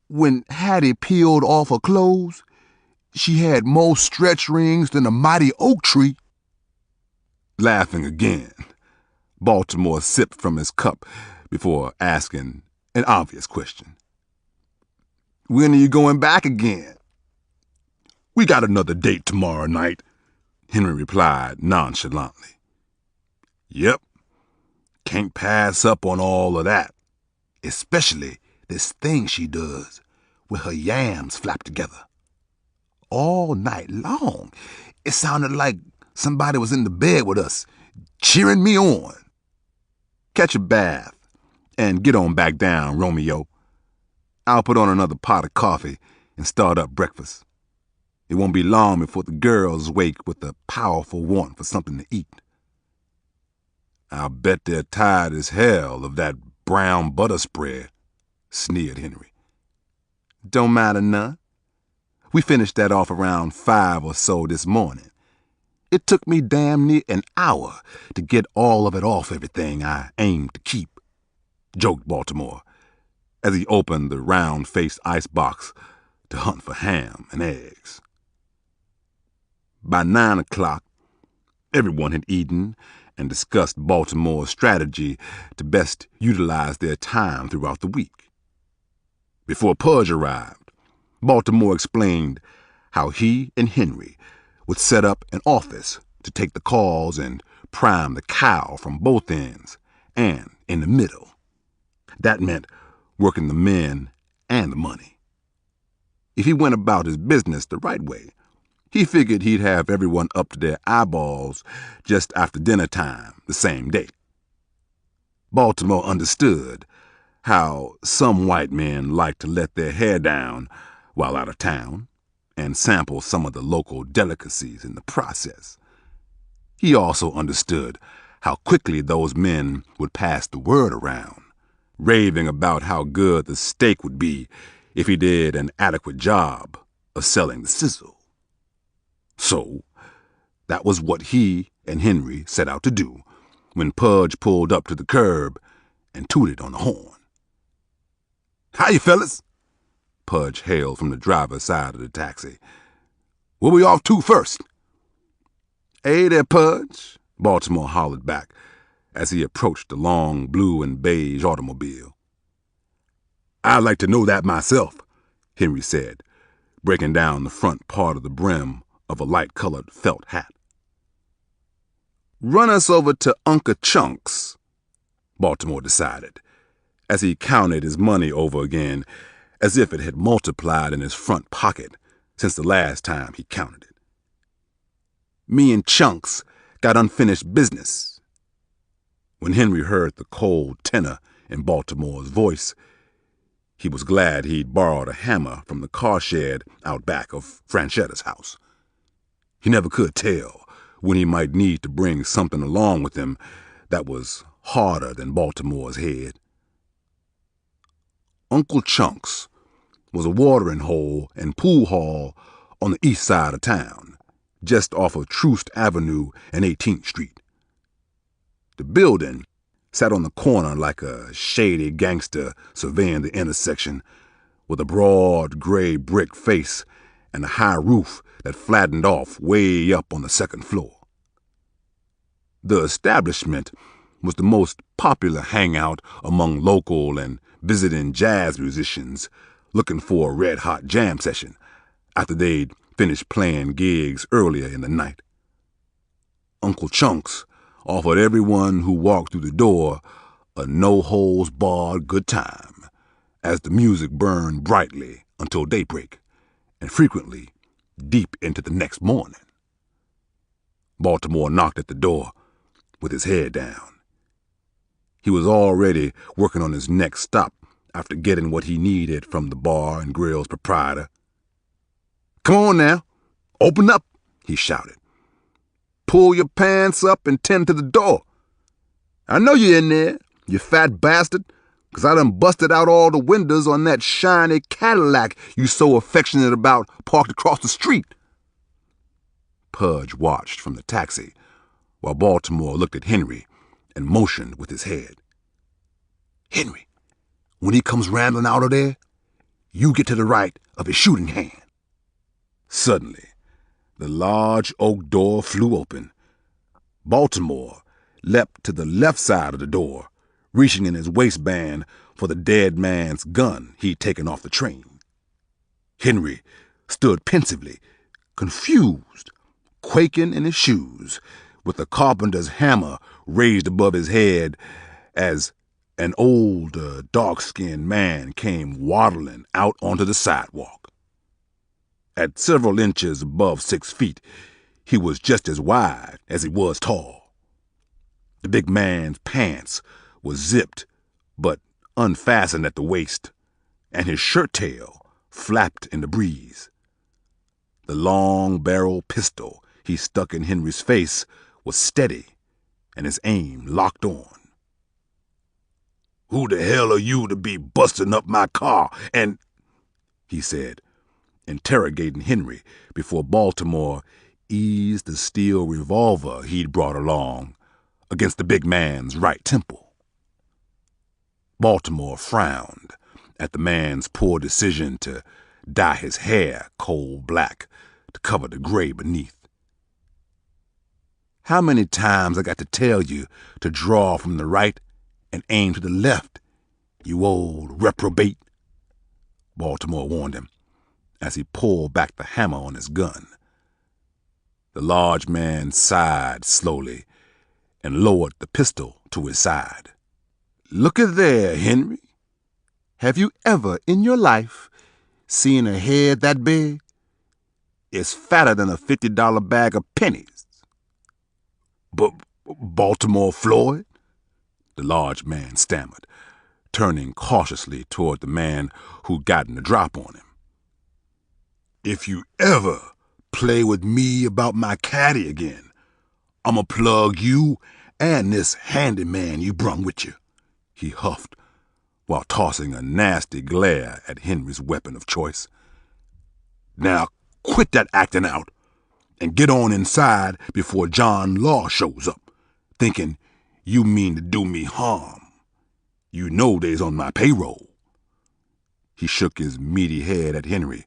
When Hattie peeled off her clothes, she had more stretch rings than a mighty oak tree." Laughing again, Baltimore sipped from his cup before asking an obvious question. "When are you going back again?" "We got another date tomorrow night," Henry replied nonchalantly. "Yep, can't pass up on all of that, especially this thing she does with her yams flapped together. all night long. It sounded like somebody was in the bed with us, cheering me on. Catch a bath and get on back down, Romeo. I'll put on another pot of coffee and start up breakfast. It won't be long before the girls wake with a powerful want for something to eat. I'll bet they're tired as hell of that brown butter spread, sneered Henry. Don't matter none. We finished that off around 5 or so this morning. It took me damn near an hour to get all of it off everything I aimed to keep, joked Baltimore, as he opened the round-faced icebox to hunt for ham and eggs. By 9 o'clock, everyone had eaten and discussed Baltimore's strategy to best utilize their time throughout the week. Before Pudge arrived, Baltimore explained how he and Henry would set up an office to take the calls and prime the cow from both ends and in the middle. That meant working the men and the money. If he went about his business the right way, he figured he'd have everyone up to their eyeballs just after dinner time the same day. Baltimore understood how some white men like to let their hair down while out of town and sample some of the local delicacies in the process. He also understood how quickly those men would pass the word around, raving about how good the steak would be if he did an adequate job of selling the sizzle. So, that was what he and Henry set out to do when Pudge pulled up to the curb and tooted on the horn. "Hiya, fellas," Pudge hailed from the driver's side of the taxi. "Where we off to first?" "Hey there, Pudge," Baltimore hollered back as he approached the long blue and beige automobile. "I'd like to know that myself," Henry said, breaking down the front part of the brim of a light-colored felt hat. "Run us over to Uncle Chunk's," Baltimore decided, as he counted his money over again as if it had multiplied in his front pocket since the last time he counted it. "Me and Chunks got unfinished business." When Henry heard the cold tenor in Baltimore's voice, he was glad he'd borrowed a hammer from the car shed out back of Franchetta's house. He never could tell when he might need to bring something along with him that was harder than Baltimore's head. Uncle Chunks was a watering hole and pool hall on the east side of town, just off of Troost Avenue and 18th Street. The building sat on the corner like a shady gangster surveying the intersection, with a broad gray brick face and a high roof that flattened off way up on the second floor. The establishment was the most popular hangout among local and visiting jazz musicians looking for a red-hot jam session after they'd finished playing gigs earlier in the night. Uncle Chunks offered everyone who walked through the door a no-holds-barred good time, as the music burned brightly until daybreak, and frequently deep into the next morning. Baltimore knocked at the door with his head down. He was already working on his next stop after getting what he needed from the bar and grill's proprietor. "Come on now, open up," he shouted. "Pull your pants up and tend to the door. I know you're in there, you fat bastard, 'cause I done busted out all the windows on that shiny Cadillac you so affectionate about parked across the street." Pudge watched from the taxi while Baltimore looked at Henry and motioned with his head. "Henry, when he comes rambling out of there, you get to the right of his shooting hand." Suddenly, the large oak door flew open. Baltimore leapt to the left side of the door, reaching in his waistband for the dead man's gun he'd taken off the train. Henry stood pensively, confused, quaking in his shoes, with the carpenter's hammer raised above his head as an old, dark-skinned man came waddling out onto the sidewalk. At several inches above 6 feet, he was just as wide as he was tall. The big man's pants were zipped but unfastened at the waist, and his shirt tail flapped in the breeze. The long-barreled pistol he stuck in Henry's face was steady, and his aim locked on. "Who the hell are you to be busting up my car and—" he said, interrogating Henry before Baltimore eased the steel revolver he'd brought along against the big man's right temple. Baltimore frowned at the man's poor decision to dye his hair coal black to cover the gray beneath. "How many times I got to tell you to draw from the right and aim to the left, you old reprobate?" Baltimore warned him as he pulled back the hammer on his gun. The large man sighed slowly and lowered the pistol to his side. "Look at there, Henry. Have you ever in your life seen a head that big? It's fatter than a $50 bag of pennies." "But Baltimore Floyd?" the large man stammered, turning cautiously toward the man who'd gotten the drop on him. "If you ever play with me about my caddy again, I'ma plug you and this handyman you brung with you," he huffed, while tossing a nasty glare at Henry's weapon of choice. "Now quit that acting out and get on inside before John Law shows up, thinking you mean to do me harm. You know they's on my payroll." He shook his meaty head at Henry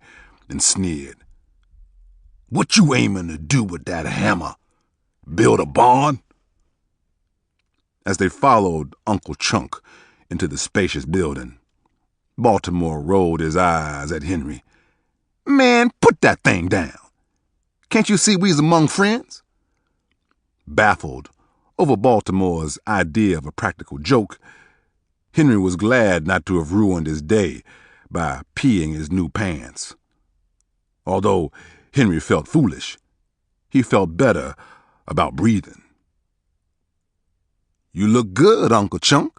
and sneered. "What you aiming to do with that hammer? Build a barn?" As they followed Uncle Chunk into the spacious building, Baltimore rolled his eyes at Henry. "Man, put that thing down. Can't you see we's among friends?" Baffled over Baltimore's idea of a practical joke, Henry was glad not to have ruined his day by peeing his new pants. Although Henry felt foolish, he felt better about breathing. "You look good, Uncle Chunk,"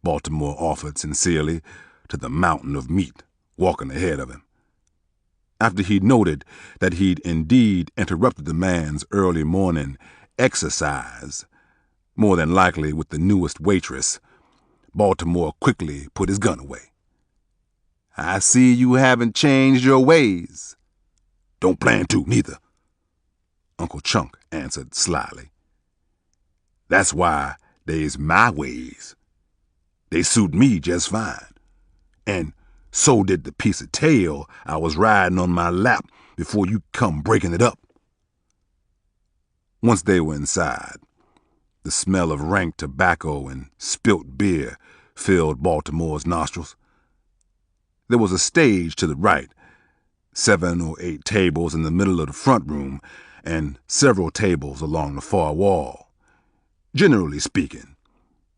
Baltimore offered sincerely to the mountain of meat walking ahead of him. After he'd noted that he'd indeed interrupted the man's early morning exercise, more than likely with the newest waitress, Baltimore quickly put his gun away. "I see you haven't changed your ways." "Don't plan to, neither," Uncle Chunk answered slyly. "That's why they's my ways. They suit me just fine. And so did the piece of tail I was riding on my lap before you come breaking it up." Once they were inside, the smell of rank tobacco and spilt beer filled Baltimore's nostrils. There was a stage to the right, 7 or 8 tables in the middle of the front room, and several tables along the far wall. Generally speaking,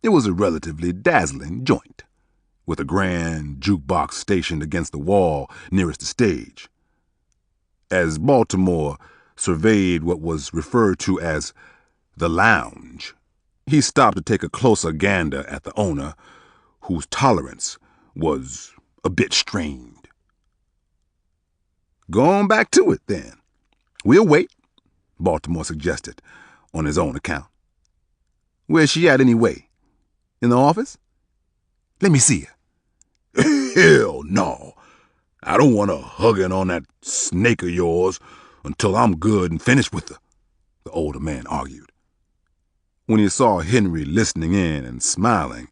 it was a relatively dazzling joint, with a grand jukebox stationed against the wall nearest the stage. As Baltimore surveyed what was referred to as the lounge, he stopped to take a closer gander at the owner, whose tolerance was a bit strained. "Go on back to it, then. We'll wait," Baltimore suggested, on his own account. "Where's she at anyway? In the office? Let me see her." "Hell no. I don't want her hugging on that snake of yours until I'm good and finished with her," the older man argued. When he saw Henry listening in and smiling,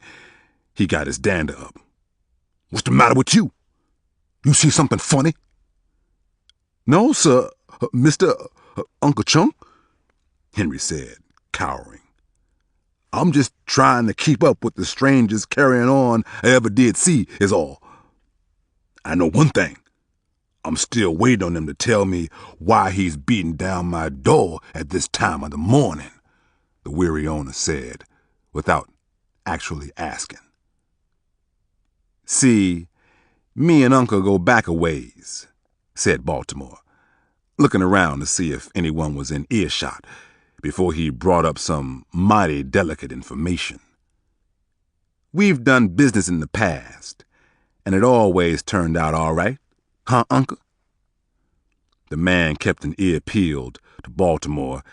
he got his dander up. "What's the matter with you? You see something funny?" "No, sir, Mr. Uncle Chunk," Henry said, cowering. "I'm just trying to keep up with the strangest carrying on I ever did see, is all. I know one thing. I'm still waiting on them to tell me why he's beating down my door at this time of the morning," the weary owner said, without actually asking. "See, me and Uncle go back a ways," said Baltimore, looking around to see if anyone was in earshot before he brought up some mighty delicate information. "We've done business in the past, and it always turned out all right, huh, Uncle?" The man kept an ear peeled to Baltimore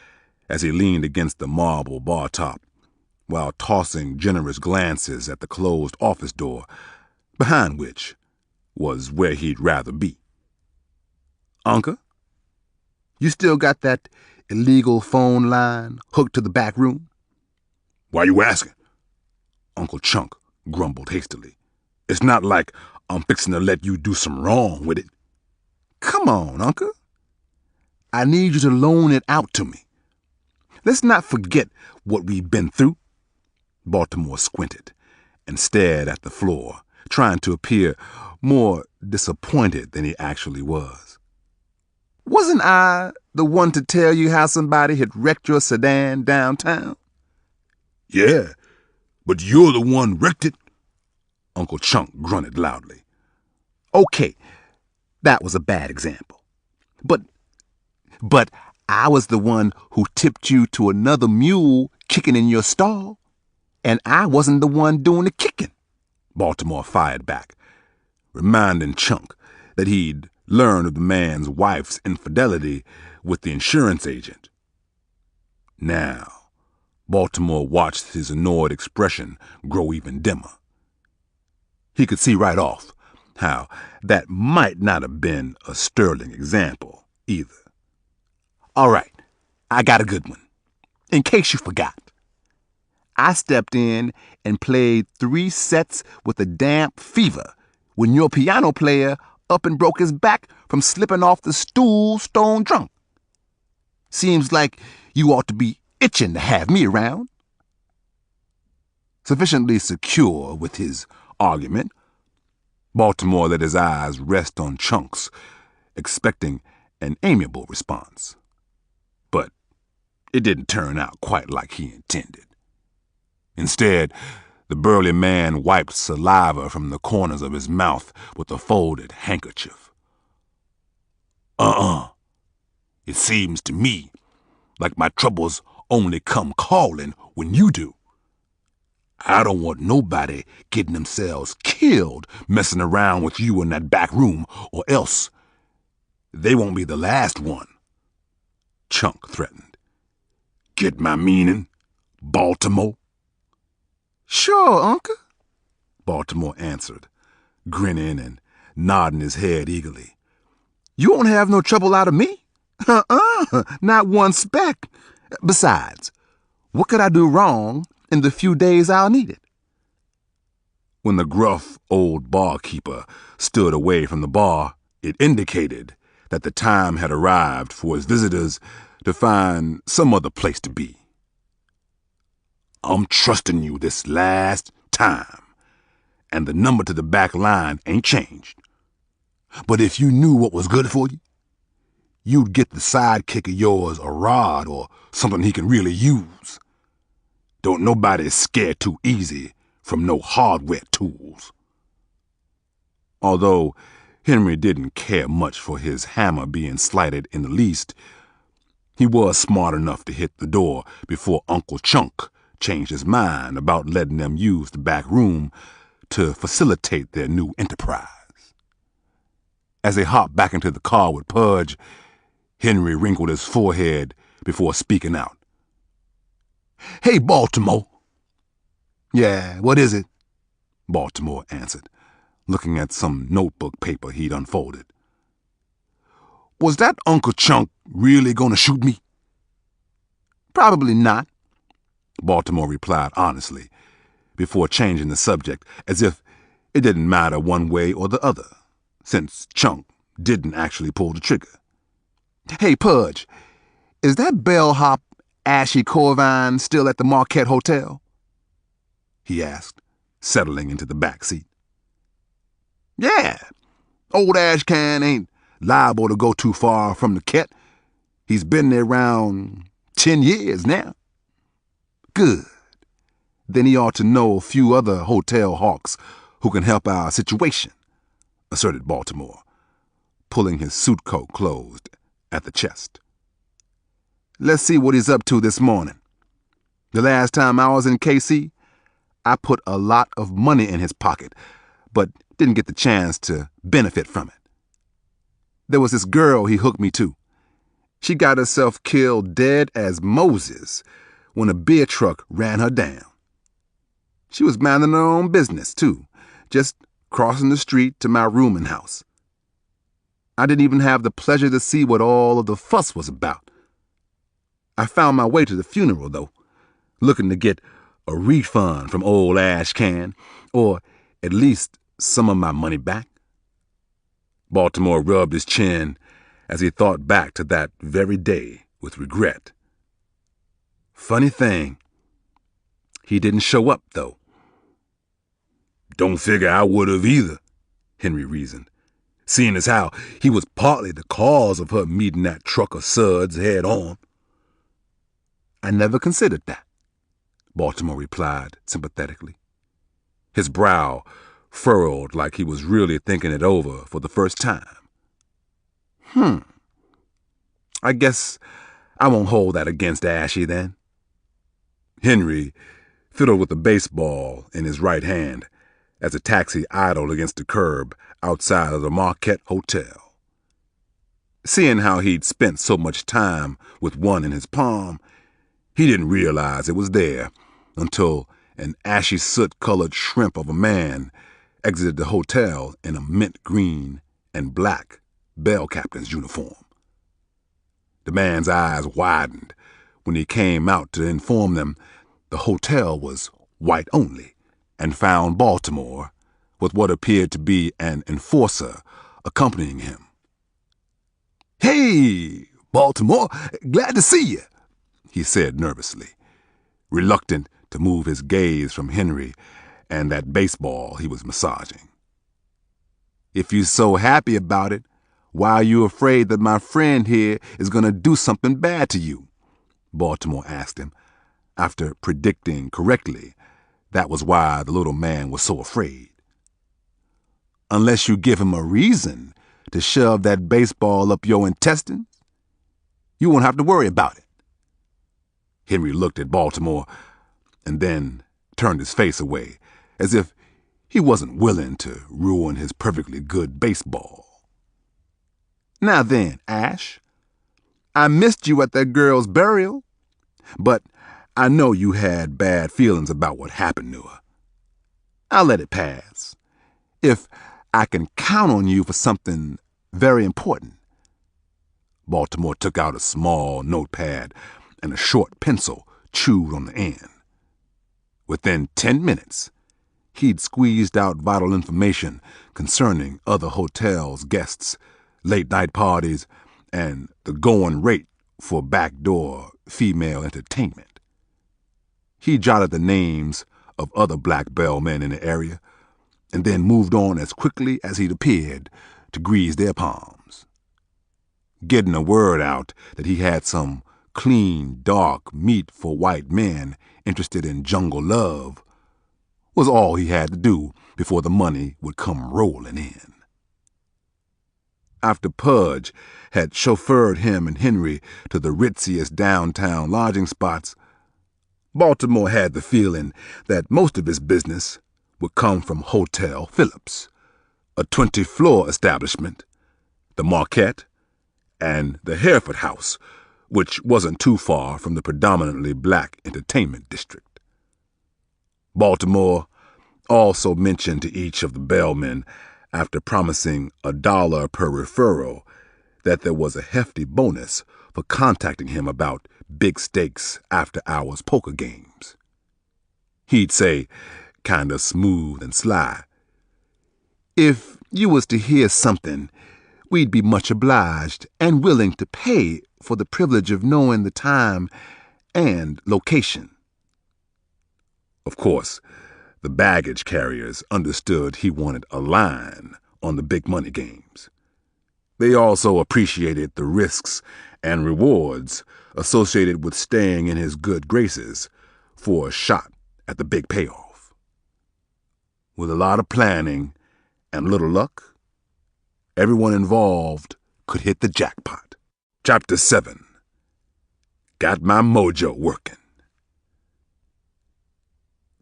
as he leaned against the marble bar top, while tossing generous glances at the closed office door, behind which was where he'd rather be. "Uncle, you still got that illegal phone line hooked to the back room?" "Why you asking?" Uncle Chunk grumbled hastily. "It's not like I'm fixing to let you do some wrong with it." "Come on, Uncle. I need you to loan it out to me. Let's not forget what we've been through." Baltimore squinted and stared at the floor, trying to appear more disappointed than he actually was. "Wasn't I the one to tell you how somebody had wrecked your sedan downtown?" "Yeah, but you're the one wrecked it." Uncle Chunk grunted loudly. "Okay, that was a bad example. But I was the one who tipped you to another mule kicking in your stall, and I wasn't the one doing the kicking," Baltimore fired back, reminding Chunk that he'd learned of the man's wife's infidelity with the insurance agent. Now, Baltimore watched his annoyed expression grow even dimmer. He could see right off how that might not have been a sterling example either. "All right, I got a good one. In case you forgot, I stepped in and played 3 sets with a damp fever when your piano player up and broke his back from slipping off the stool stone drunk. Seems like you ought to be itching to have me around." Sufficiently secure with his argument, Baltimore let his eyes rest on Chunk's, expecting an amiable response. But it didn't turn out quite like he intended. Instead, the burly man wiped saliva from the corners of his mouth with a folded handkerchief. It seems to me like my troubles only come calling when you do. I don't want nobody getting themselves killed messing around with you in that back room, or else they won't be the last one," Chunk threatened. "Get my meaning, Baltimore?" "Sure, Uncle," Baltimore answered, grinning and nodding his head eagerly. "You won't have no trouble out of me. Not one speck. Besides, what could I do wrong in the few days I'll need it?" When the gruff old barkeeper stood away from the bar, it indicated that the time had arrived for his visitors to find some other place to be. "I'm trusting you this last time, and the number to the back line ain't changed. But if you knew what was good for you, you'd get the sidekick of yours a rod or something he can really use. Don't nobody scare too easy from no hardware tools." Although Henry didn't care much for his hammer being slighted in the least, he was smart enough to hit the door before Uncle Chunk changed his mind about letting them use the back room to facilitate their new enterprise. As they hopped back into the car with Pudge, Henry wrinkled his forehead before speaking out. "Hey, Baltimore." "Yeah, what is it?" Baltimore answered, looking at some notebook paper he'd unfolded. "Was that Uncle Chunk really going to shoot me?" "Probably not," Baltimore replied honestly, before changing the subject as if it didn't matter one way or the other, since Chunk didn't actually pull the trigger. "Hey, Pudge, is that bellhop Ashy Corvine still at the Marquette Hotel?" he asked, settling into the back seat. "Yeah, old Ashcan ain't liable to go too far from the Ket. He's been there around 10 years now." "Good. Then he ought to know a few other hotel hawks who can help our situation," asserted Baltimore, pulling his suit coat closed at the chest. "Let's see what he's up to this morning. The last time I was in KC, I put a lot of money in his pocket, but didn't get the chance to benefit from it. There was this girl he hooked me to. She got herself killed dead as Moses when a beer truck ran her down. She was minding her own business, too, just crossing the street to my rooming house. I didn't even have the pleasure to see what all of the fuss was about. I found my way to the funeral, though, looking to get a refund from old Ash Can, or at least some of my money back." Baltimore rubbed his chin as he thought back to that very day with regret. Funny thing, he didn't show up, though. "Don't figure I would have either," Henry reasoned, seeing as how he was partly the cause of her meeting that truck of suds head on. "I never considered that," Baltimore replied sympathetically. His brow furrowed like he was really thinking it over for the first time. I guess I won't hold that against Ashy then." Henry fiddled with a baseball in his right hand as a taxi idled against the curb outside of the Marquette Hotel. Seeing how he'd spent so much time with one in his palm, he didn't realize it was there until an ashy soot-colored shrimp of a man exited the hotel in a mint green and black bell captain's uniform. The man's eyes widened when he came out to inform them the hotel was white only, and found Baltimore with what appeared to be an enforcer accompanying him. "Hey, Baltimore, glad to see you," he said nervously, reluctant to move his gaze from Henry and that baseball he was massaging. "If you're so happy about it, why are you afraid that my friend here is going to do something bad to you?" Baltimore asked him, after predicting correctly that was why the little man was so afraid. "Unless you give him a reason to shove that baseball up your intestines, you won't have to worry about it." Henry looked at Baltimore and then turned his face away, as if he wasn't willing to ruin his perfectly good baseball. "Now then, Ash, I missed you at that girl's burial, but I know you had bad feelings about what happened to her. I'll let it pass, if I can count on you for something very important." Baltimore took out a small notepad and a short pencil chewed on the end. Within 10 minutes, he'd squeezed out vital information concerning other hotels' guests, late-night parties, and the going rate for backdoor female entertainment. He jotted the names of other black bellmen in the area, and then moved on as quickly as he'd appeared to grease their palms. Getting a word out that he had some clean, dark meat for white men interested in jungle love was all he had to do before the money would come rolling in. After Pudge had chauffeured him and Henry to the ritziest downtown lodging spots, Baltimore had the feeling that most of his business would come from Hotel Phillips, a 20-floor establishment, the Marquette, and the Hereford House, which wasn't too far from the predominantly black entertainment district. Baltimore also mentioned to each of the bellmen, after promising $1 per referral, that there was a hefty bonus for contacting him about big stakes after-hours poker games. He'd say, kinda smooth and sly, "If you was to hear something, we'd be much obliged and willing to pay for the privilege of knowing the time and location." Of course, the baggage carriers understood he wanted a line on the big money games. They also appreciated the risks and rewards associated with staying in his good graces for a shot at the big payoff. With a lot of planning and little luck, everyone involved could hit the jackpot. Chapter 7. Got my mojo working.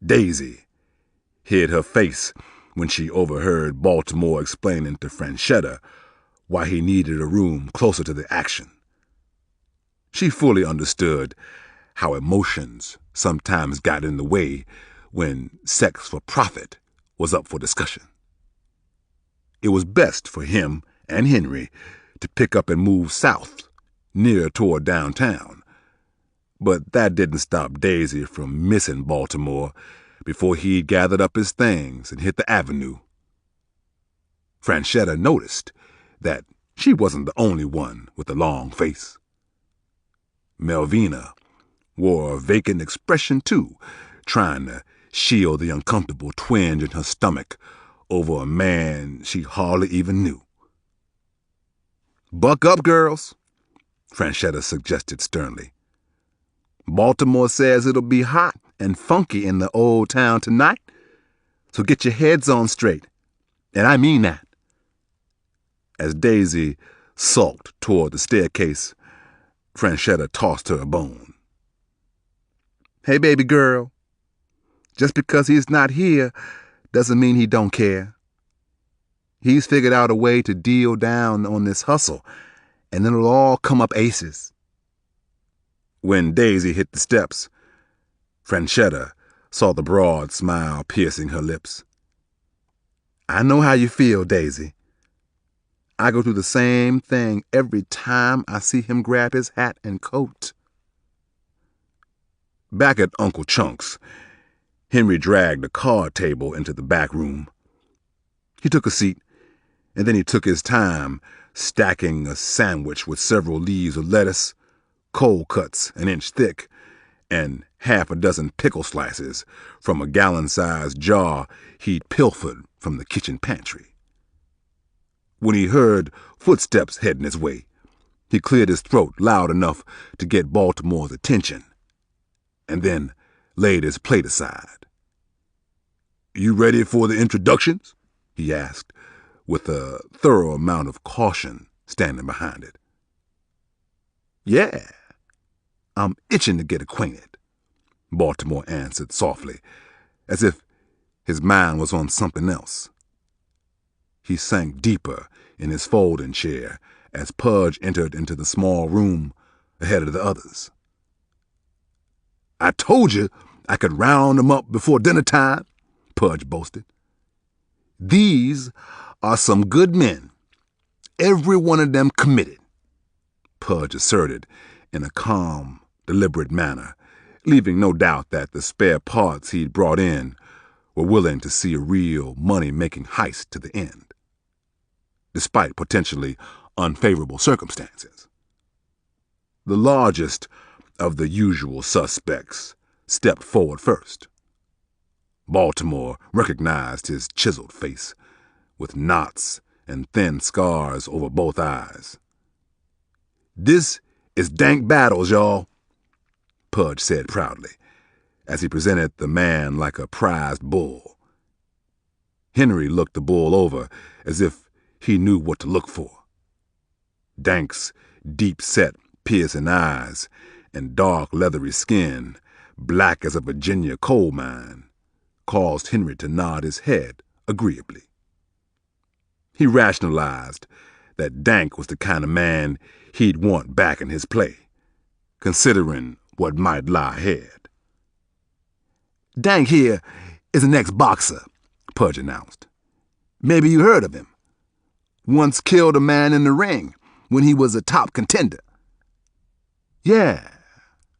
Daisy hid her face when she overheard Baltimore explaining to Franchetta why he needed a room closer to the action. She fully understood how emotions sometimes got in the way when sex for profit was up for discussion. It was best for him and Henry to pick up and move south, near toward downtown, but that didn't stop Daisy from missing Baltimore before he'd gathered up his things and hit the avenue. Franchetta noticed that she wasn't the only one with a long face. Melvina wore a vacant expression too, trying to shield the uncomfortable twinge in her stomach over a man she hardly even knew. "Buck up, girls," Franchetta suggested sternly. "Baltimore says it'll be hot and funky in the old town tonight, so get your heads on straight, and I mean that." As Daisy sulked toward the staircase, Franchetta tossed her a bone. "Hey, baby girl, just because he's not here doesn't mean he don't care. He's figured out a way to deal down on this hustle, and it'll all come up aces." When Daisy hit the steps, Franchetta saw the broad smile piercing her lips. "I know how you feel, Daisy. I go through the same thing every time I see him grab his hat and coat." Back at Uncle Chunk's, Henry dragged a card table into the back room. He took a seat, and then he took his time stacking a sandwich with several leaves of lettuce, cold cuts an inch thick, and half a dozen pickle slices from a gallon-sized jar he'd pilfered from the kitchen pantry. When he heard footsteps heading his way, he cleared his throat loud enough to get Baltimore's attention, and then laid his plate aside. "You ready for the introductions?" he asked, with a thorough amount of caution standing behind it. "Yeah, I'm itching to get acquainted," Baltimore answered softly, as if his mind was on something else. He sank deeper in his folding chair as Pudge entered into the small room ahead of the others. "I told you I could round 'em up before dinner time," Pudge boasted. "These are some good men, every one of them committed," Pudge asserted in a calm, deliberate manner, leaving no doubt that the spare parts he'd brought in were willing to see a real money-making heist to the end, despite potentially unfavorable circumstances. The largest of the usual suspects stepped forward first. Baltimore recognized his chiseled face, with knots and thin scars over both eyes. "This is Dank Battles, y'all," Pudge said proudly, as he presented the man like a prized bull. Henry looked the bull over as if he knew what to look for. Dank's deep-set, piercing eyes and dark, leathery skin, black as a Virginia coal mine, caused Henry to nod his head agreeably. He rationalized that Dank was the kind of man he'd want back in his play, considering what might lie ahead. "Dank here is an ex-boxer," Pudge announced. "Maybe you heard of him. Once killed a man in the ring when he was a top contender." "Yeah,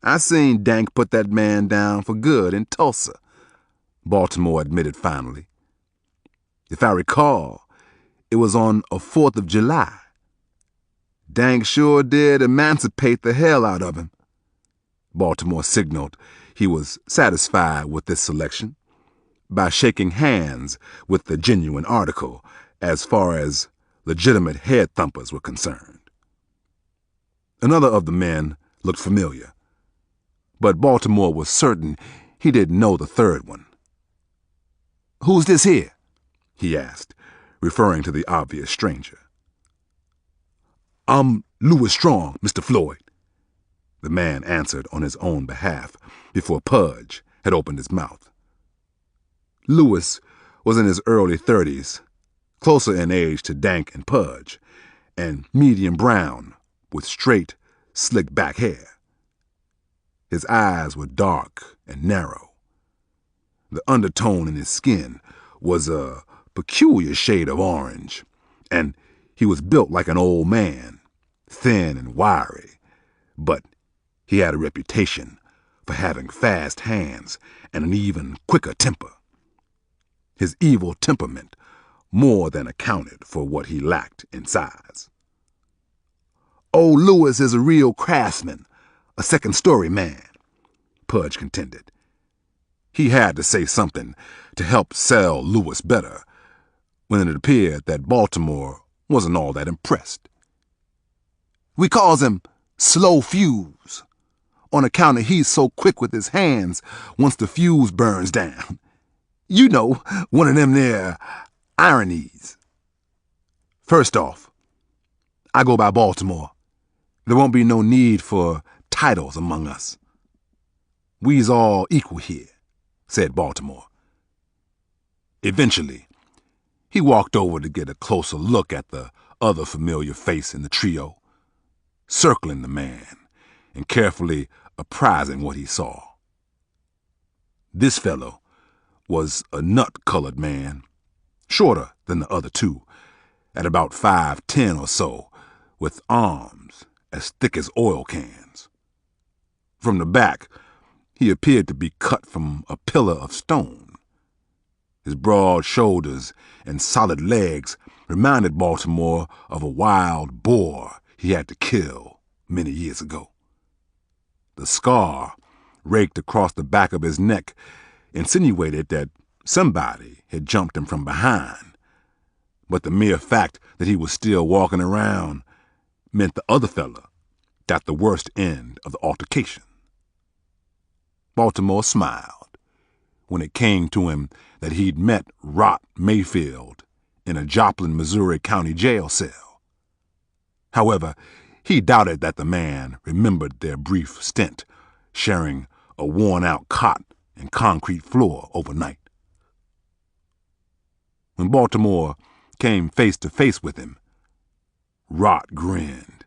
I seen Dank put that man down for good in Tulsa," Baltimore admitted finally. "If I recall, it was on a 4th of July. Dank sure did emancipate the hell out of him." Baltimore signaled he was satisfied with this selection by shaking hands with the genuine article as far as legitimate head thumpers were concerned. Another of the men looked familiar, but Baltimore was certain he didn't know the third one. "Who's this here?" he asked, referring to the obvious stranger. I'm Louis Strong, Mr. Floyd, the man answered on his own behalf before Pudge had opened his mouth. Louis was in his early 30s, closer in age to Dank and Pudge, and medium brown with straight, slick-back hair. His eyes were dark and narrow. The undertone in his skin was a peculiar shade of orange, and he was built like an old man, thin and wiry, but he had a reputation for having fast hands and an even quicker temper. His evil temperament more than accounted for what he lacked in size. Old Louis is a real craftsman, a second-story man, Pudge contended. He had to say something to help sell Louis better, when it appeared that Baltimore wasn't all that impressed. We calls him Slow Fuse, on account of he's so quick with his hands once the fuse burns down. You know, one of them there ironies. First off, I go by Baltimore. There won't be no need for titles among us. We's all equal here, said Baltimore. Eventually, he walked over to get a closer look at the other familiar face in the trio, circling the man and carefully apprising what he saw. This fellow was a nut-colored man, shorter than the other two, at about 5'10" or so, with arms as thick as oil cans. From the back, he appeared to be cut from a pillar of stone. His broad shoulders and solid legs reminded Baltimore of a wild boar he had to kill many years ago. The scar raked across the back of his neck insinuated that somebody had jumped him from behind, but the mere fact that he was still walking around meant the other fella got the worst end of the altercation. Baltimore smiled when it came to him that he'd met Rot Mayfield in a Joplin, Missouri county jail cell. However, he doubted that the man remembered their brief stint sharing a worn-out cot and concrete floor overnight. When Baltimore came face to face with him, Rot grinned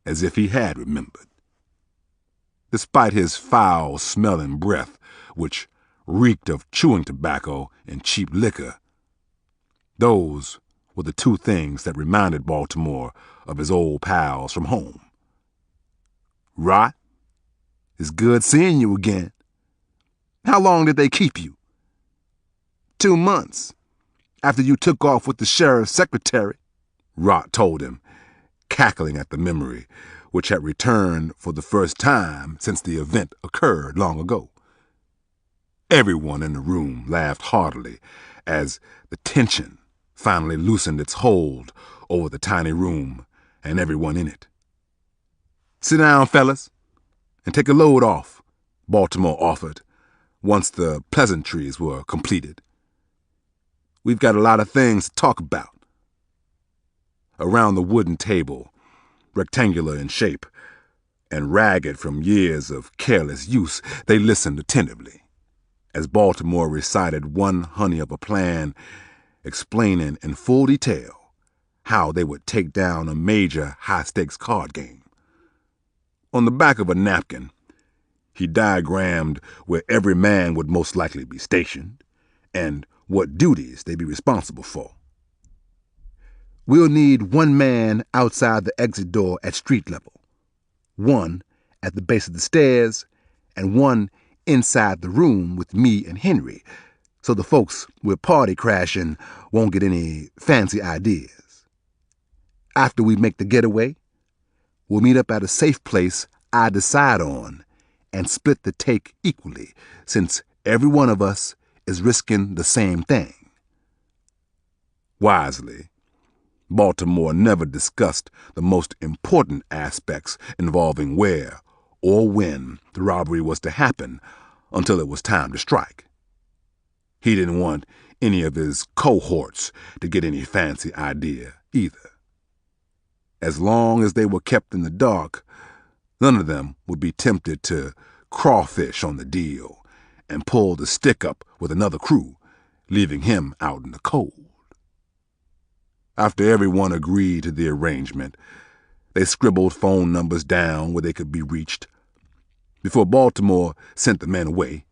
as if he had remembered. Despite his foul-smelling breath, which reeked of chewing tobacco and cheap liquor, those were the two things that reminded Baltimore of his old pals from home. Rot, it's good seeing you again. How long did they keep you? 2 months, after you took off with the sheriff's secretary, Rot told him, cackling at the memory, which had returned for the first time since the event occurred long ago. Everyone in the room laughed heartily as the tension finally loosened its hold over the tiny room and everyone in it. Sit down, fellas, and take a load off, Baltimore offered, once the pleasantries were completed. We've got a lot of things to talk about. Around the wooden table, rectangular in shape and ragged from years of careless use, they listened attentively as Baltimore recited one honey of a plan, explaining in full detail how they would take down a major high-stakes card game. On the back of a napkin, he diagrammed where every man would most likely be stationed and what duties they'd be responsible for. We'll need 1 man outside the exit door at street level, 1 at the base of the stairs, and 1 inside the room with me and Henry, so the folks we're party crashing won't get any fancy ideas. After we make the getaway, we'll meet up at a safe place I decide on and split the take equally, since every one of us is risking the same thing. Wisely, Baltimore never discussed the most important aspects involving where or when the robbery was to happen until it was time to strike. He didn't want any of his cohorts to get any fancy idea either. as long as they were kept in the dark, none of them would be tempted to crawfish on the deal and pull the stick up with another crew, leaving him out in the cold. After everyone agreed to the arrangement, they scribbled phone numbers down where they could be reached. Before Baltimore sent the men away,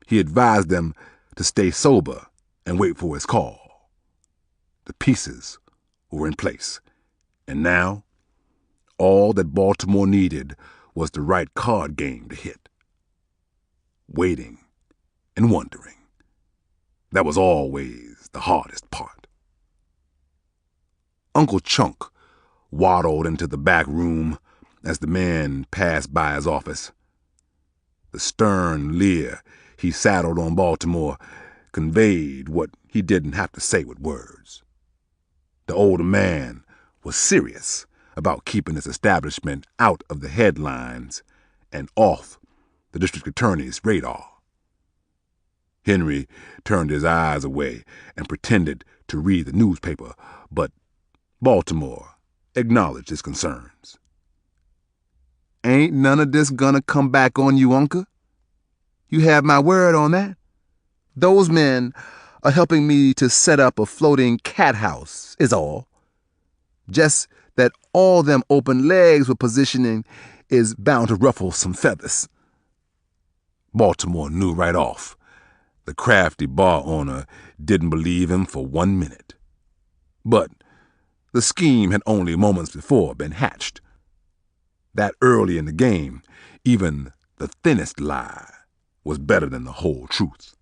he advised them to stay sober and wait for his call. The pieces were in place, and now all that Baltimore needed was the right card game to hit. Waiting and wondering. That was always the hardest part. Uncle Chunk waddled into the back room as the men passed by his office. The stern leer he saddled on Baltimore conveyed what he didn't have to say with words. The older man was serious about keeping his establishment out of the headlines and off the district attorney's radar. Henry turned his eyes away and pretended to read the newspaper, but Baltimore acknowledged his concerns. "Ain't none of this gonna come back on you, Uncle. You have my word on that. Those men are helping me to set up a floating cat house, is all. Just that all them open legs we're positioning is bound to ruffle some feathers." Baltimore knew right off. The crafty bar owner didn't believe him for 1 minute. But the scheme had only moments before been hatched. That early in the game, even the thinnest lie was better than the whole truth.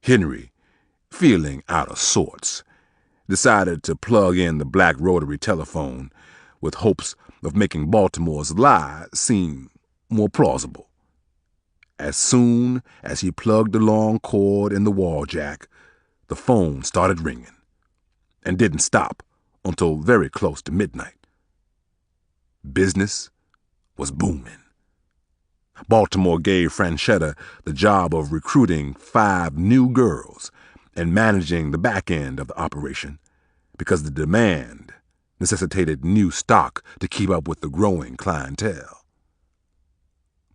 Henry, feeling out of sorts, decided to plug in the black rotary telephone with hopes of making Baltimore's lie seem more plausible. As soon as he plugged the long cord in the wall jack, the phone started ringing and didn't stop until very close to midnight. Business was booming. Baltimore gave Franchetta the job of recruiting 5 new girls and managing the back end of the operation because the demand necessitated new stock to keep up with the growing clientele.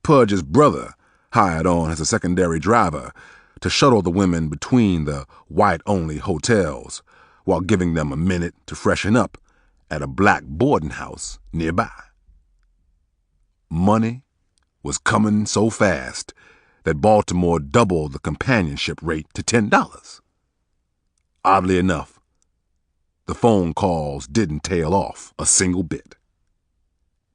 Pudge's brother hired on as a secondary driver to shuttle the women between the white-only hotels while giving them a minute to freshen up at a black boarding house nearby. Money was coming so fast that Baltimore doubled the companionship rate to $10. Oddly enough, the phone calls didn't tail off a single bit.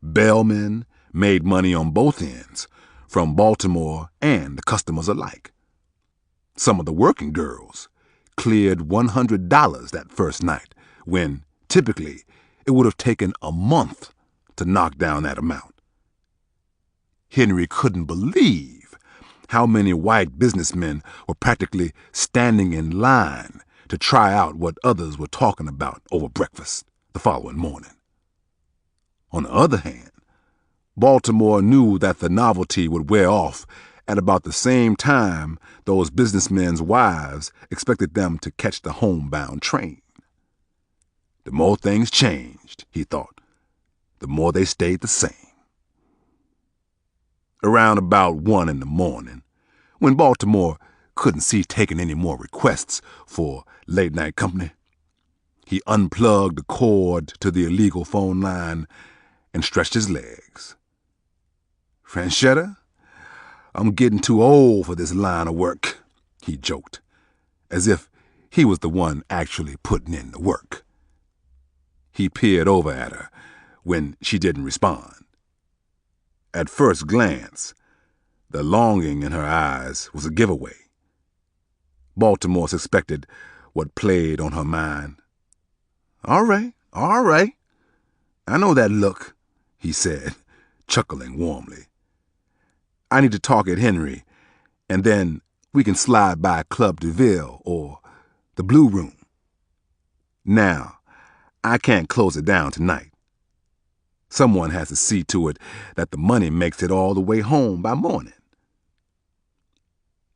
Bellmen made money on both ends, from Baltimore and the customers alike. Some of the working girls cleared $100 that first night, when typically it would have taken a month to knock down that amount. Henry couldn't believe how many white businessmen were practically standing in line to try out what others were talking about over breakfast the following morning. On the other hand, Baltimore knew that the novelty would wear off at about the same time those businessmen's wives expected them to catch the homebound train. The more things changed, he thought, the more they stayed the same. Around about 1 in the morning, when Baltimore couldn't see taking any more requests for late-night company, he unplugged the cord to the illegal phone line and stretched his legs. "Franchetta, I'm getting too old for this line of work," he joked, as if he was the one actually putting in the work. He peered over at her when she didn't respond. At first glance, the longing in her eyes was a giveaway. Baltimore suspected what played on her mind. All right. I know that look," he said, chuckling warmly. "I need to talk at Henry, and then we can slide by Club de Ville or the Blue Room. Now, I can't close it down tonight. Someone has to see to it that the money makes it all the way home by morning."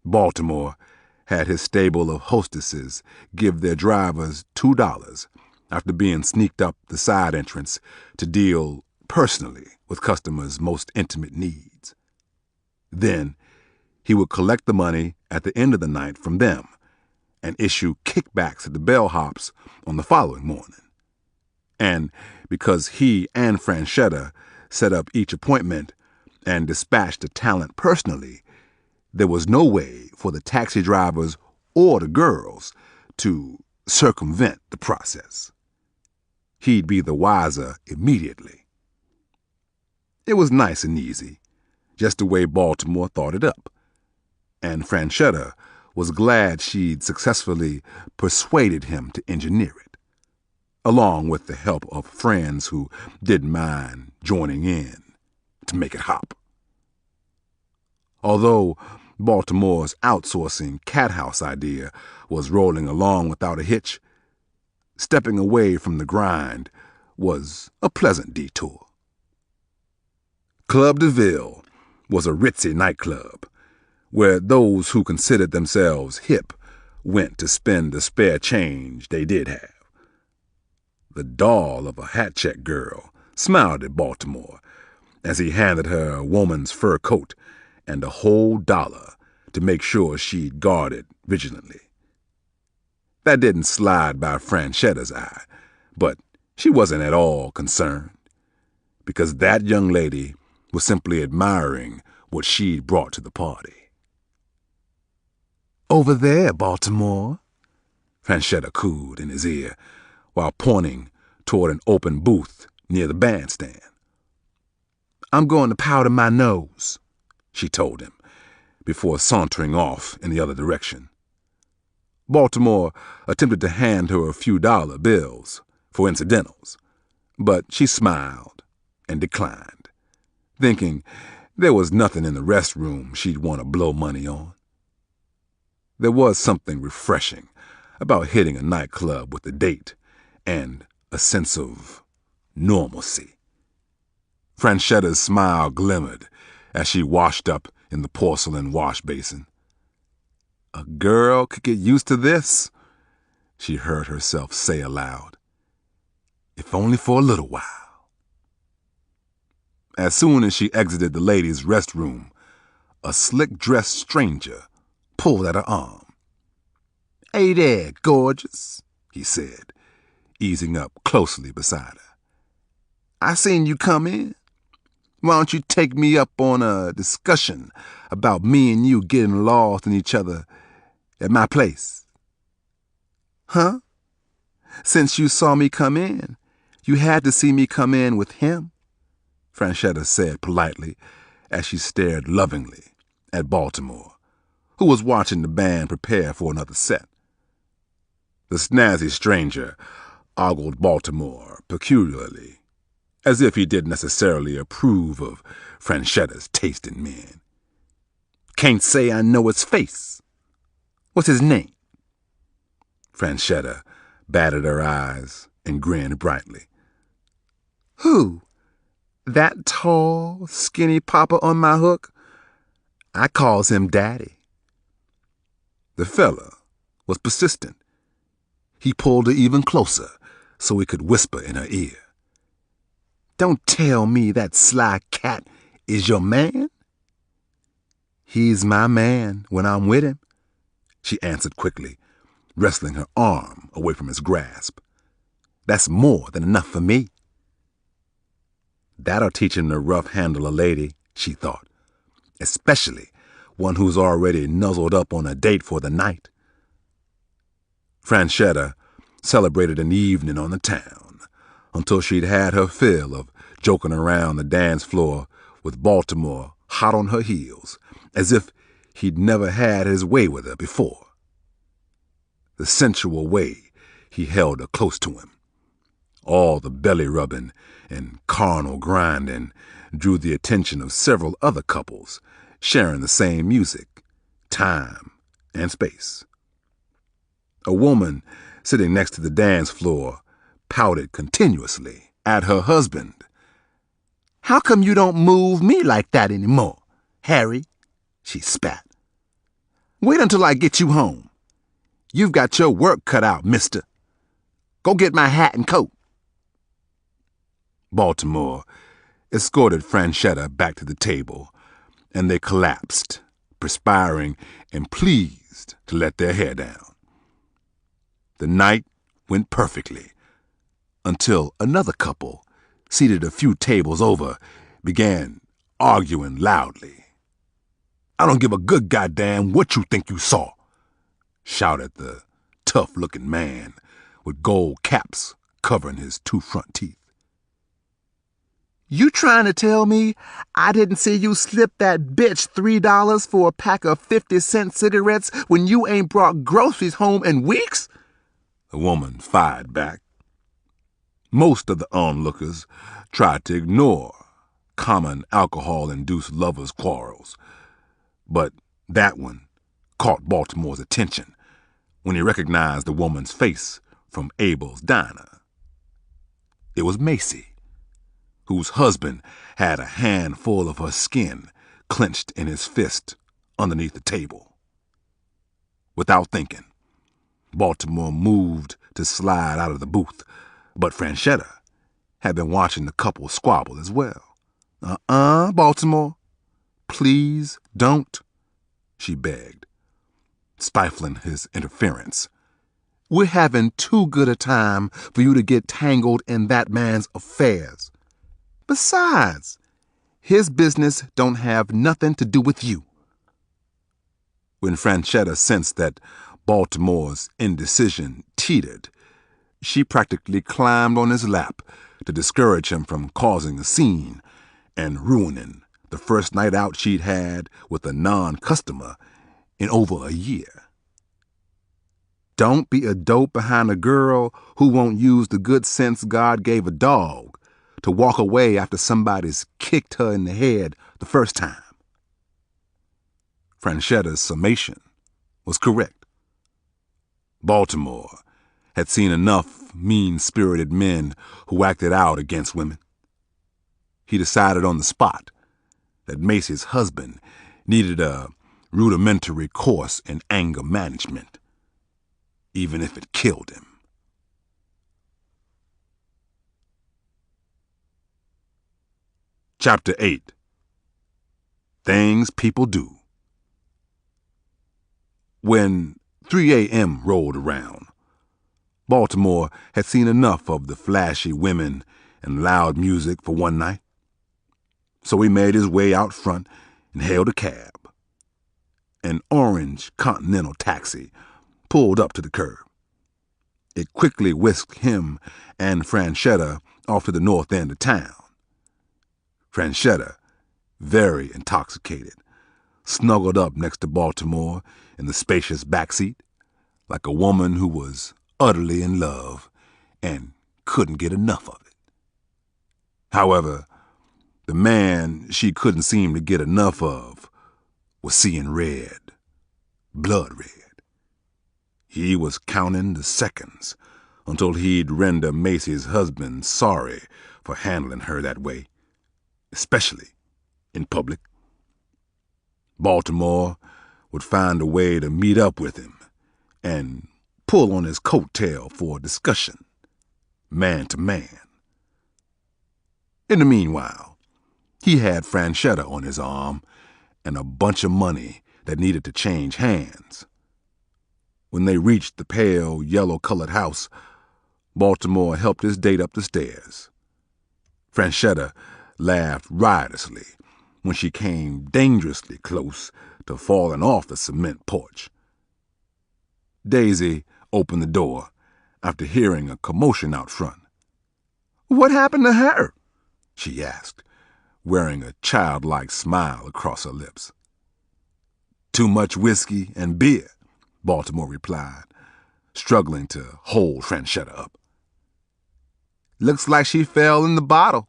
Baltimore had his stable of hostesses give their drivers $2 after being sneaked up the side entrance to deal personally with customers' most intimate needs. Then he would collect the money at the end of the night from them and issue kickbacks at the bellhops on the following morning. And because he and Franchetta set up each appointment and dispatched the talent personally, there was no way for the taxi drivers or the girls to circumvent the process. He'd be the wiser immediately. It was nice and easy, just the way Baltimore thought it up. And Franchetta was glad she'd successfully persuaded him to engineer it, along with the help of friends who didn't mind joining in to make it hop. Although Baltimore's outsourcing cat house idea was rolling along without a hitch, stepping away from the grind was a pleasant detour. Club de Ville was a ritzy nightclub where those who considered themselves hip went to spend the spare change they did have. The doll of a hat-check girl smiled at Baltimore as he handed her a woman's fur coat and a whole $1 to make sure she'd guard it vigilantly. That didn't slide by Franchetta's eye, but she wasn't at all concerned, because that young lady was simply admiring what she'd brought to the party. "Over there, Baltimore," Franchetta cooed in his ear while pointing toward an open booth near the bandstand. "I'm going to powder my nose," she told him, before sauntering off in the other direction. Baltimore attempted to hand her a few dollar bills for incidentals, but she smiled and declined, thinking there was nothing in the restroom she'd want to blow money on. There was something refreshing about hitting a nightclub with a date and a sense of normalcy. Franchetta's smile glimmered as she washed up in the porcelain wash basin. "A girl could get used to this," she heard herself say aloud, "if only for a little while." As soon as she exited the ladies' restroom, a slick-dressed stranger pulled at her arm. "Hey there, gorgeous," he said, easing up closely beside her. "I seen you come in. Why don't you take me up on a discussion about me and you getting lost in each other at my place?" "Huh? Since you saw me come in, you had to see me come in with him," Franchetta said politely as she stared lovingly at Baltimore, who was watching the band prepare for another set. The snazzy stranger ogled Baltimore peculiarly, as if he didn't necessarily approve of Franchetta's taste in men. "Can't say I know his face. What's his name?" Franchetta batted her eyes and grinned brightly. "Who? That tall, skinny papa on my hook? I calls him Daddy." The fella was persistent. He pulled her even closer so he could whisper in her ear. "Don't tell me that sly cat is your man?" "He's my man when I'm with him," she answered quickly, wrestling her arm away from his grasp. "That's more than enough for me." That'll teach him to rough handle a lady, she thought, especially one who's already nuzzled up on a date for the night. Franchetta celebrated an evening on the town until she'd had her fill of joking around the dance floor with Baltimore hot on her heels, as if he'd never had his way with her before. The sensual way he held her close to him, all the belly-rubbing and carnal grinding, drew the attention of several other couples sharing the same music, time, and space. A woman sitting next to the dance floor pouted continuously at her husband. "How come you don't move me like that anymore, Harry?" she spat. "Wait until I get you home. You've got your work cut out, mister." Go get my hat and coat. Baltimore escorted Franchetta back to the table, and they collapsed, perspiring and pleased to let their hair down. The night went perfectly until another couple, seated a few tables over, began arguing loudly. "I don't give a good goddamn what you think you saw," shouted the tough-looking man with gold caps covering his two front teeth. You trying to tell me I didn't see you slip that bitch $3 for a pack of 50-cent cigarettes when you ain't brought groceries home in weeks? The woman fired back. Most of the onlookers tried to ignore common alcohol-induced lovers' quarrels, but that one caught Baltimore's attention when he recognized the woman's face from Abel's diner. It was Macy, whose husband had a handful of her skin clenched in his fist underneath the table. Without thinking, Baltimore moved to slide out of the booth, but Franchetta had been watching the couple squabble as well. Baltimore, please don't," she begged, stifling his interference. "We're having too good a time for you to get tangled in that man's affairs. Besides, his business don't have nothing to do with you." When Franchetta sensed that Baltimore's indecision teetered, she practically climbed on his lap to discourage him from causing a scene and ruining the first night out she'd had with a non-customer in over a year. Don't be a dope behind a girl who won't use the good sense God gave a dog to walk away after somebody's kicked her in the head the first time. Franchetta's summation was correct. Baltimore had seen enough mean-spirited men who acted out against women. He decided on the spot that Macy's husband needed a rudimentary course in anger management, even if it killed him. Chapter 8. Things People Do. When 3 a.m. rolled around, Baltimore had seen enough of the flashy women and loud music for one night. So he made his way out front and hailed a cab. An orange Continental taxi pulled up to the curb. It quickly whisked him and Franchetta off to the north end of town. Franchetta, very intoxicated, snuggled up next to Baltimore in the spacious backseat, like a woman who was utterly in love and couldn't get enough of it. However, the man she couldn't seem to get enough of was seeing red, blood red. He was counting the seconds until he'd render Macy's husband sorry for handling her that way, especially in public. Baltimore would find a way to meet up with him and pull on his coattail for a discussion, man to man. In the meanwhile, he had Franchetta on his arm and a bunch of money that needed to change hands. When they reached the pale, yellow-colored house, Baltimore helped his date up the stairs. Franchetta laughed riotously when she came dangerously close to falling off the cement porch. Daisy opened the door after hearing a commotion out front. "What happened to her?" she asked, wearing a childlike smile across her lips. "Too much whiskey and beer," Baltimore replied, struggling to hold Franchetta up. "Looks like she fell in the bottle,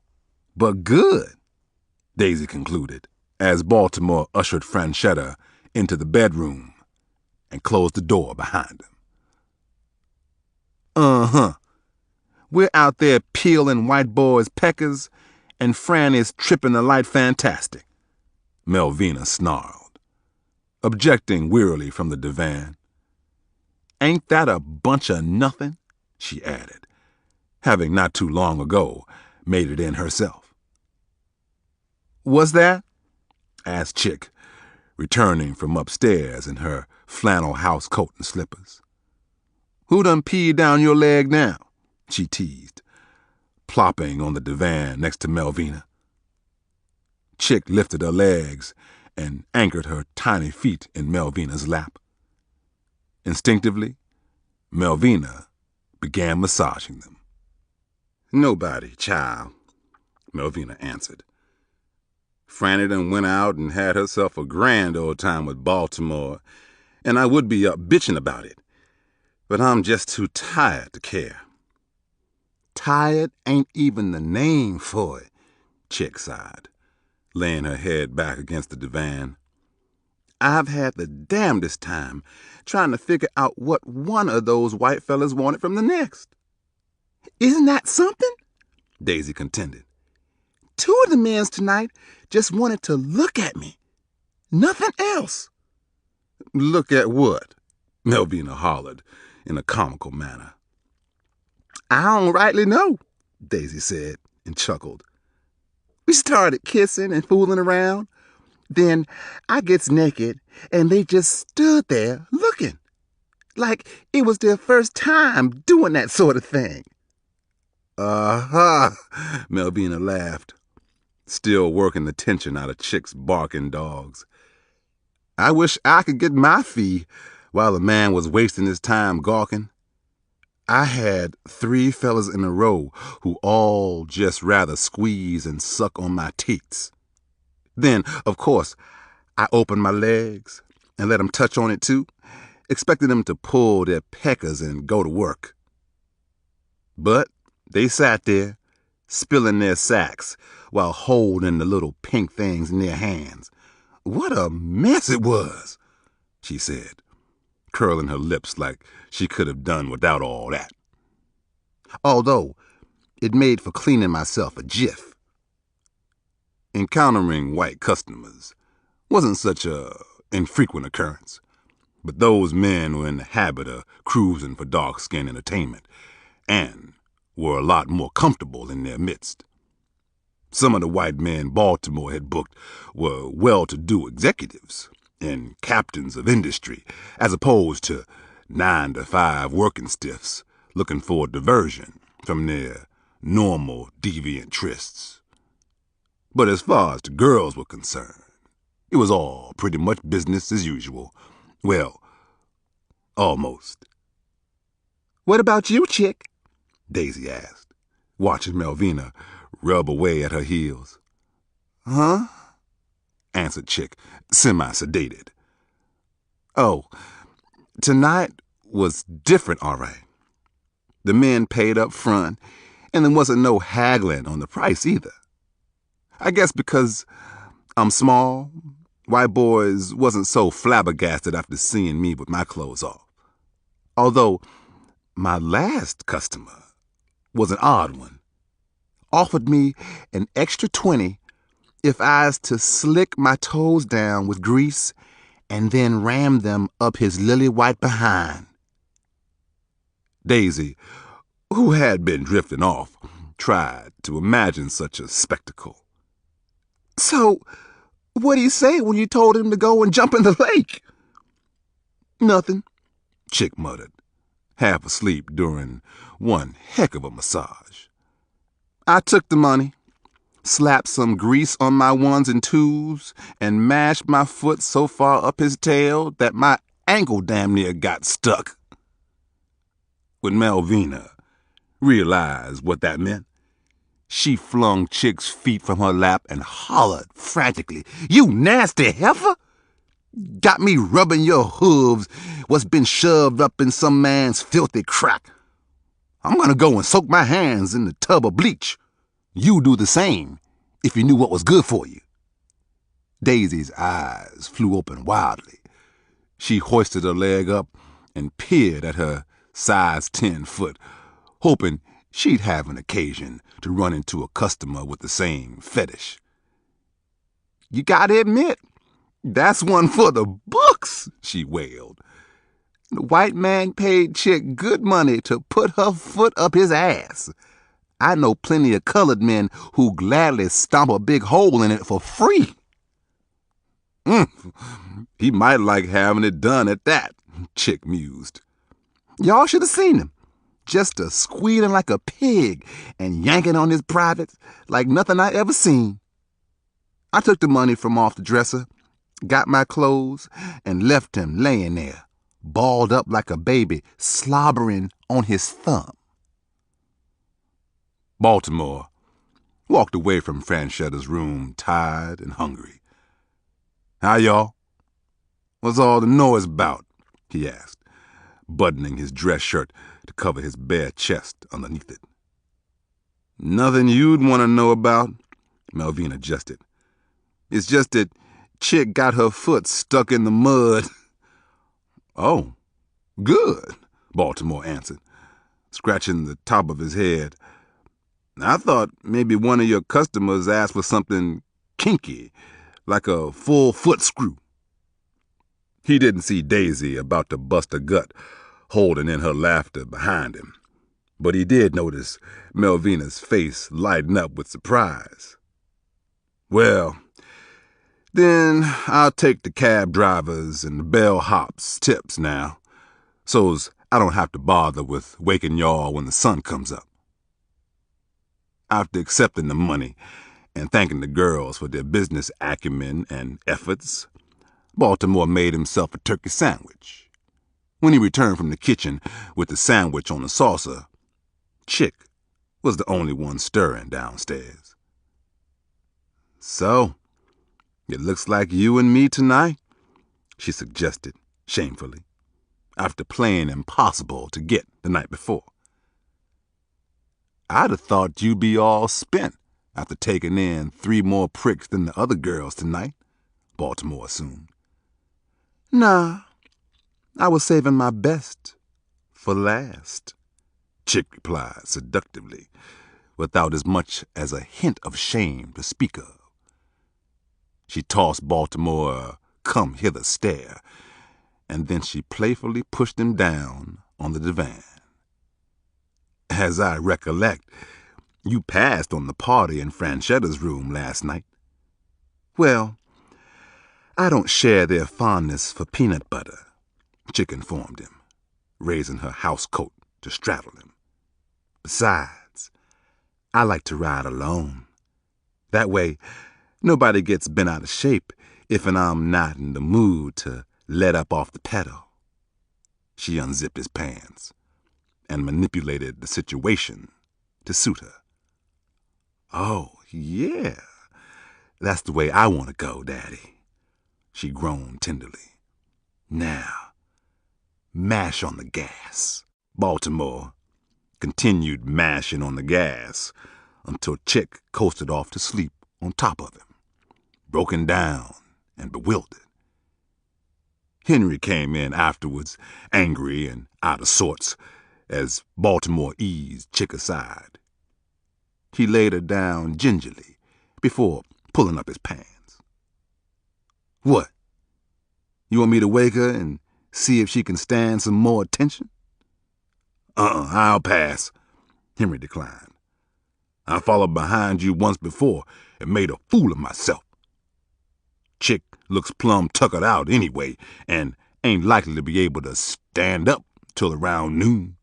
but good," Daisy concluded, as Baltimore ushered Franchetta into the bedroom and closed the door behind him. We're out there peeling white boys' peckers, and Fran is tripping the light fantastic," Melvina snarled, objecting wearily from the divan. "Ain't that a bunch of nothing?" she added, having not too long ago made it in herself. "What's that?" asked Chick, returning from upstairs in her flannel house coat and slippers. "Who done peed down your leg now?" she teased, plopping on the divan next to Melvina. Chick lifted her legs and anchored her tiny feet in Melvina's lap. Instinctively, Melvina began massaging them. "Nobody, child," Melvina answered. "Franny done went out and had herself a grand old time with Baltimore, and I would be up bitching about it, but I'm just too tired to care." "Tired ain't even the name for it," Chick sighed, laying her head back against the divan. "I've had the damnedest time trying to figure out what one of those white fellas wanted from the next." "Isn't that something?" Daisy contended. "Two of the men's tonight just wanted to look at me. Nothing else." "Look at what?" Melvina hollered in a comical manner. "I don't rightly know," Daisy said and chuckled. "We started kissing and fooling around. Then I gets naked and they just stood there looking, like it was their first time doing that sort of thing." "Uh-huh," Melvina laughed, still working the tension out of Chick's barking dogs. "I wish I could get my fee while the man was wasting his time gawking. I had 3 fellas in a row who all just rather squeeze and suck on my teats. Then, of course, I opened my legs and let them touch on it too, expecting them to pull their peckers and go to work. But they sat there, spilling their sacks while holding the little pink things in their hands. What a mess it was," she said, curling her lips like she could have done without all that. "Although it made for cleaning myself a jiff." Encountering white customers wasn't such a infrequent occurrence, but those men were in the habit of cruising for dark-skin entertainment and were a lot more comfortable in their midst. Some of the white men Baltimore had booked were well-to-do executives and captains of industry, as opposed to 9-to-5 working stiffs looking for diversion from their normal deviant trysts. But as far as the girls were concerned, it was all pretty much business as usual. Well, almost. "What about you, Chick?" Daisy asked, watching Melvina rub away at her heels. "Huh?" answered Chick, semi-sedated. "Oh, tonight was different, all right. The men paid up front, and there wasn't no haggling on the price either. I guess because I'm small, white boys wasn't so flabbergasted after seeing me with my clothes off. Although my last customer was an odd one. Offered me an extra 20 if I was to slick my toes down with grease and then ram them up his lily-white behind." Daisy, who had been drifting off, tried to imagine such a spectacle. "So, what did he say when you told him to go and jump in the lake?" "Nothing," Chick muttered, half asleep during one heck of a massage. "I took the money, slapped some grease on my ones and twos, and mashed my foot so far up his tail that my ankle damn near got stuck." When Melvina realized what that meant, she flung Chick's feet from her lap and hollered frantically, "You nasty heifer! Got me rubbing your hooves what's been shoved up in some man's filthy crack. I'm gonna go and soak my hands in the tub of bleach. You do the same if you knew what was good for you." Daisy's eyes flew open wildly. She hoisted her leg up and peered at her size 10 foot, hoping she'd have an occasion to run into a customer with the same fetish. "You gotta admit, that's one for the books," she wailed. "The white man paid Chick good money to put her foot up his ass. I know plenty of colored men who gladly stomp a big hole in it for free. He might like having it done at that, Chick mused. Y'all should have seen him. Just a squealing like a pig and yanking on his privates like nothing I ever seen. I took the money from off the dresser, got my clothes, and left him laying there, balled up like a baby, slobbering on his thumb. Baltimore walked away from Franchetta's room, tired and hungry. "Hi, y'all. What's all the noise about?" he asked, buttoning his dress shirt to cover his bare chest underneath it. "Nothing you'd want to know about," Melvina adjusted. "It's just that Chick got her foot stuck in the mud." "Oh, good," Baltimore answered, scratching the top of his head. "I thought maybe one of your customers asked for something kinky, like a full foot screw." He didn't see Daisy about to bust a gut, holding in her laughter behind him, but he did notice Melvina's face lighten up with surprise. "Well, then I'll take the cab drivers and the bellhops' tips now, so's I don't have to bother with waking y'all when the sun comes up." After accepting the money and thanking the girls for their business acumen and efforts, Baltimore made himself a turkey sandwich. When he returned from the kitchen with the sandwich on the saucer, Chick was the only one stirring downstairs. "So, it looks like you and me tonight," she suggested shamefully, after playing impossible to get the night before. "I'd have thought you'd be all spent after taking in 3 more pricks than the other girls tonight," Baltimore assumed. "Nah, I was saving my best for last," Chick replied seductively, without as much as a hint of shame to speak of. She tossed Baltimore a come-hither stare, and then she playfully pushed him down on the divan. "As I recollect, you passed on the party in Franchetta's room last night." "Well, I don't share their fondness for peanut butter," Chick informed him, raising her house coat to straddle him. "Besides, I like to ride alone. That way, nobody gets bent out of shape if I'm not in the mood to let up off the pedal." She unzipped his pants and manipulated the situation to suit her. "Oh, yeah, that's the way I want to go, Daddy," she groaned tenderly. "Now, mash on the gas." Baltimore continued mashing on the gas until Chick coasted off to sleep on top of him, broken down and bewildered. Henry came in afterwards, angry and out of sorts, as Baltimore eased Chick aside. He laid her down gingerly before pulling up his pants. "What? You want me to wake her and see if she can stand some more attention?" I'll pass," Henry declined. "I followed behind you once before and made a fool of myself. Chick looks plumb tuckered out anyway and ain't likely to be able to stand up till around noon."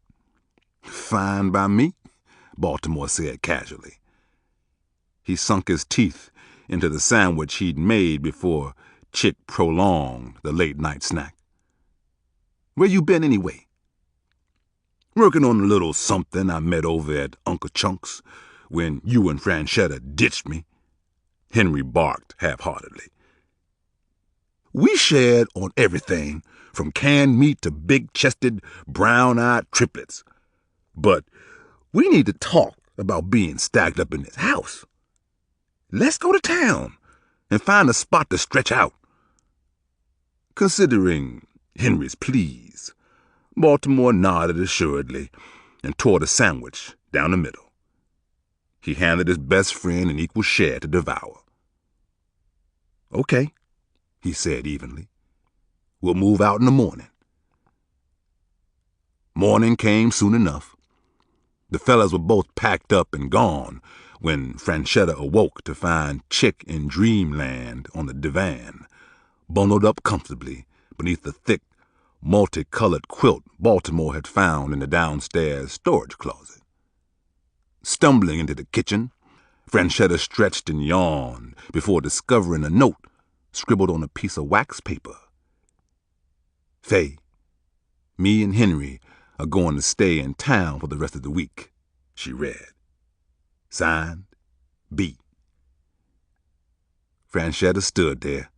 "Fine by me," Baltimore said casually. He sunk his teeth into the sandwich he'd made before Chick prolonged the late-night snack. "Where you been anyway?" "Working on a little something I met over at Uncle Chunk's when you and Franchetta ditched me," Henry barked half-heartedly. "We shared on everything from canned meat to big-chested, brown-eyed triplets. But we need to talk about being stacked up in this house. Let's go to town and find a spot to stretch out." Considering Henry's pleas, Baltimore nodded assuredly and tore the sandwich down the middle. He handed his best friend an equal share to devour. "Okay," he said evenly. "We'll move out in the morning." Morning came soon enough. The fellas were both packed up and gone when Franchetta awoke to find Chick in dreamland on the divan, bundled up comfortably beneath the thick, multicolored quilt Baltimore had found in the downstairs storage closet. Stumbling into the kitchen, Franchetta stretched and yawned before discovering a note scribbled on a piece of wax paper. "Faye, me and Henry are going to stay in town for the rest of the week," she read. Signed, B. Franchetta stood there,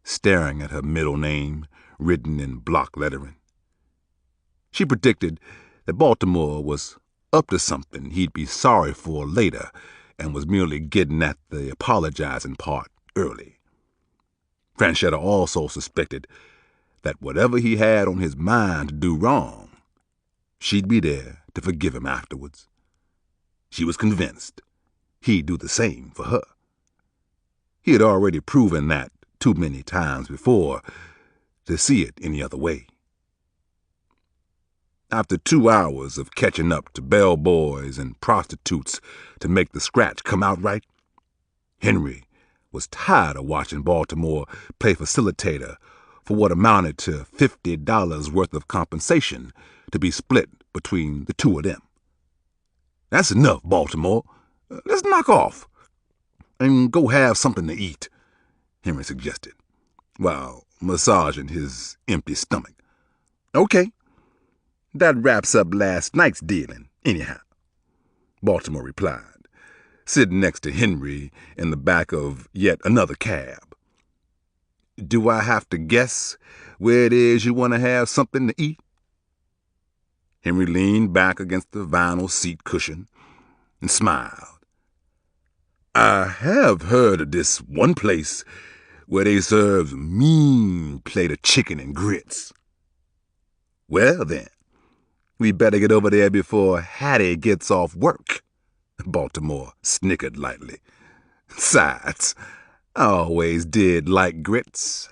staring at her middle name written in block lettering. She predicted that Baltimore was up to something he'd be sorry for later and was merely getting at the apologizing part early. Franchetta also suspected that whatever he had on his mind to do wrong, she'd be there to forgive him afterwards. She was convinced he'd do the same for her. He had already proven that too many times before to see it any other way. After 2 hours of catching up to bellboys and prostitutes to make the scratch come out right, Henry was tired of watching Baltimore play facilitator for what amounted to $50 worth of compensation to be split between the two of them. "That's enough, Baltimore. Let's knock off and go have something to eat," Henry suggested, while massaging his empty stomach. "Okay. That wraps up last night's dealing, anyhow," Baltimore replied, sitting next to Henry in the back of yet another cab. "Do I have to guess where it is you want to have something to eat?" Henry leaned back against the vinyl seat cushion and smiled. "I have heard of this one place where they serve mean plate of chicken and grits." "Well, then, we better get over there before Hattie gets off work," Baltimore snickered lightly. "Besides, I always did like grits."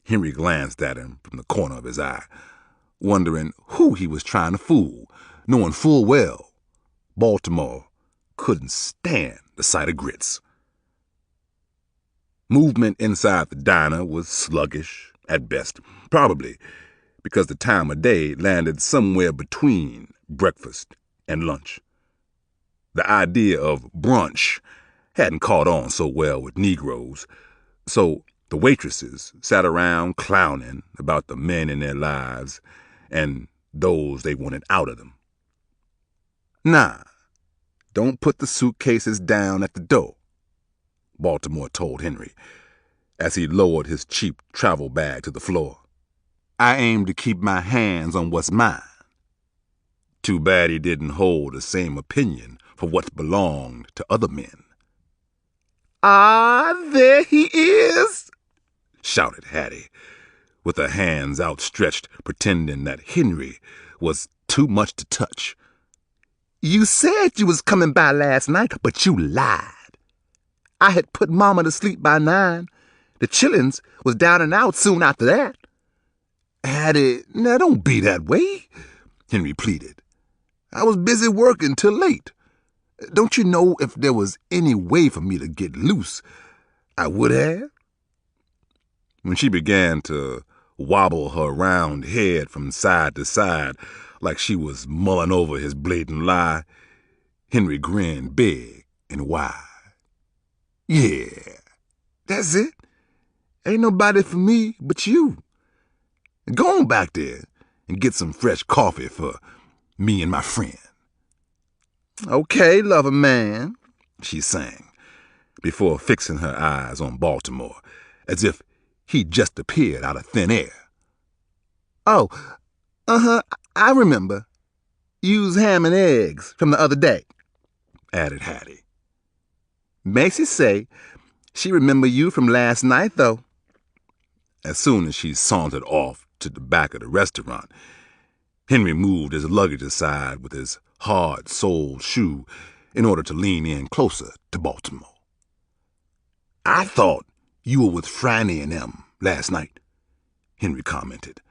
Henry glanced at him from the corner of his eye, wondering who he was trying to fool, knowing full well Baltimore couldn't stand the sight of grits. Movement inside the diner was sluggish at best, probably because the time of day landed somewhere between breakfast and lunch. The idea of brunch hadn't caught on so well with Negroes, so the waitresses sat around clowning about the men in their lives and those they wanted out of them. "Nah, don't put the suitcases down at the door," Baltimore told Henry, as he lowered his cheap travel bag to the floor. "I aim to keep my hands on what's mine." Too bad he didn't hold the same opinion for what belonged to other men. "Ah, there he is!" shouted Hattie, with her hands outstretched, pretending that Henry was too much to touch. "You said you was coming by last night, but you lied. I had put Mama to sleep by 9. The chillins was down and out soon after that." "Hattie, now don't be that way," Henry pleaded. "I was busy working till late. Don't you know if there was any way for me to get loose, I would have?" When she began to wobble her round head from side to side like she was mulling over his blatant lie, Henry grinned big and wide. "Yeah, that's it. Ain't nobody for me but you. Go on back there and get some fresh coffee for me and my friend." "Okay, lover man," she sang, before fixing her eyes on Baltimore, as if he'd just appeared out of thin air. "Oh, I remember. You's ham and eggs from the other day," added Hattie. "Macy say she remember you from last night, though." As soon as she sauntered off to the back of the restaurant, Henry moved his luggage aside with his hard-soled shoe in order to lean in closer to Baltimore. "I thought you were with Franny and them last night," Henry commented,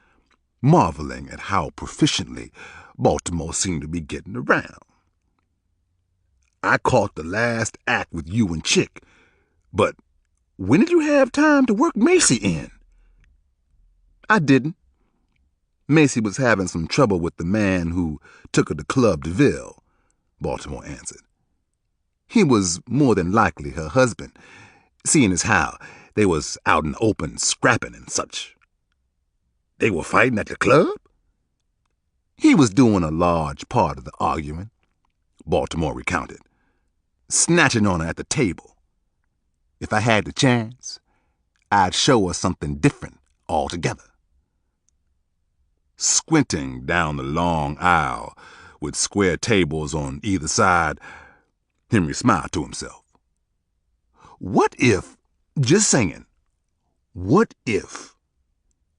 marveling at how proficiently Baltimore seemed to be getting around. I caught the last act with you and Chick, but when did you have time to work Macy in? I didn't. Macy was having some trouble with the man who took her to Club DeVille, Baltimore answered. He was more than likely her husband, seeing as how they was out in the open scrapping and such. They were fighting at the club? He was doing a large part of the arguing, Baltimore recounted, snatching on her at the table. If I had the chance, I'd show her something different altogether. Squinting down the long aisle with square tables on either side, Henry smiled to himself. What if, just saying, what if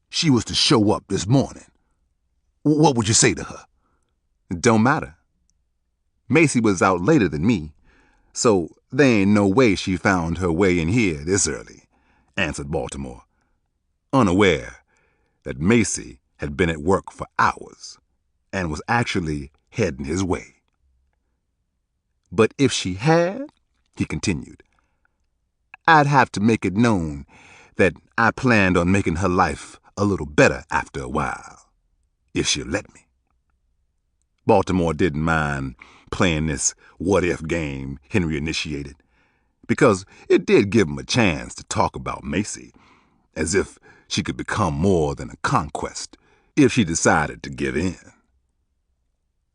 she was to show up this morning? What would you say to her? It don't matter. Macy was out later than me, so there ain't no way she found her way in here this early, answered Baltimore, unaware that Macy had been at work for hours and was actually heading his way. But if she had, he continued, I'd have to make it known that I planned on making her life a little better after a while, if she'll let me. Baltimore didn't mind playing this what-if game Henry initiated, because it did give him a chance to talk about Macy, as if she could become more than a conquest if she decided to give in.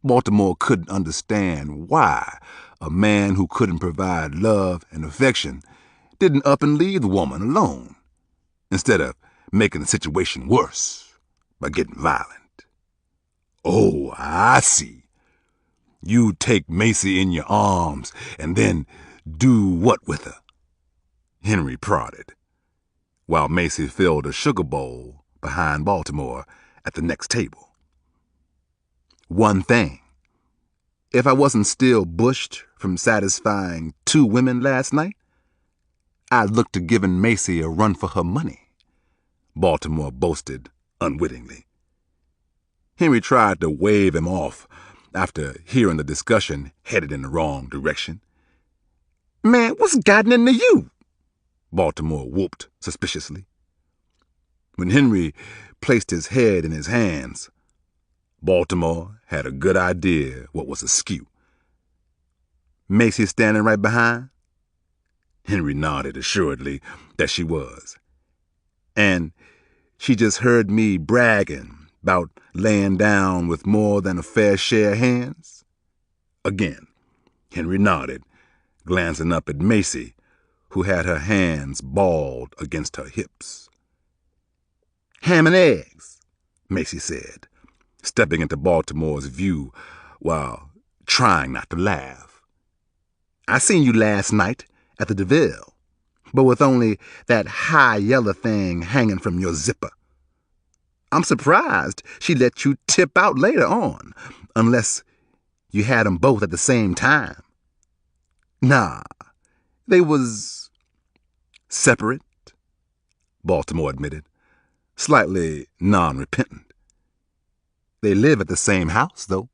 Baltimore couldn't understand why a man who couldn't provide love and affection didn't up and leave the woman alone, instead of making the situation worse by getting violent. Oh, I see. You take Macy in your arms and then do what with her? Henry prodded, while Macy filled a sugar bowl behind Baltimore at the next table. One thing. If I wasn't still bushed from satisfying 2 women last night, I'd look to giving Macy a run for her money, Baltimore boasted unwittingly. Henry tried to wave him off after hearing the discussion headed in the wrong direction. Man, what's gotten into you? Baltimore whooped suspiciously. When Henry placed his head in his hands, Baltimore had a good idea what was askew. Macy standing right behind? Henry nodded assuredly that she was. And she just heard me bragging about laying down with more than a fair share of hands? Again, Henry nodded, glancing up at Macy, who had her hands balled against her hips. Ham and eggs, Macy said, stepping into Baltimore's view while trying not to laugh. I seen you last night at the DeVille, but with only that high yellow thing hanging from your zipper. I'm surprised she let you tip out later on, unless you had 'em both at the same time. Nah, they was separate, Baltimore admitted, slightly non-repentant. They live at the same house, though.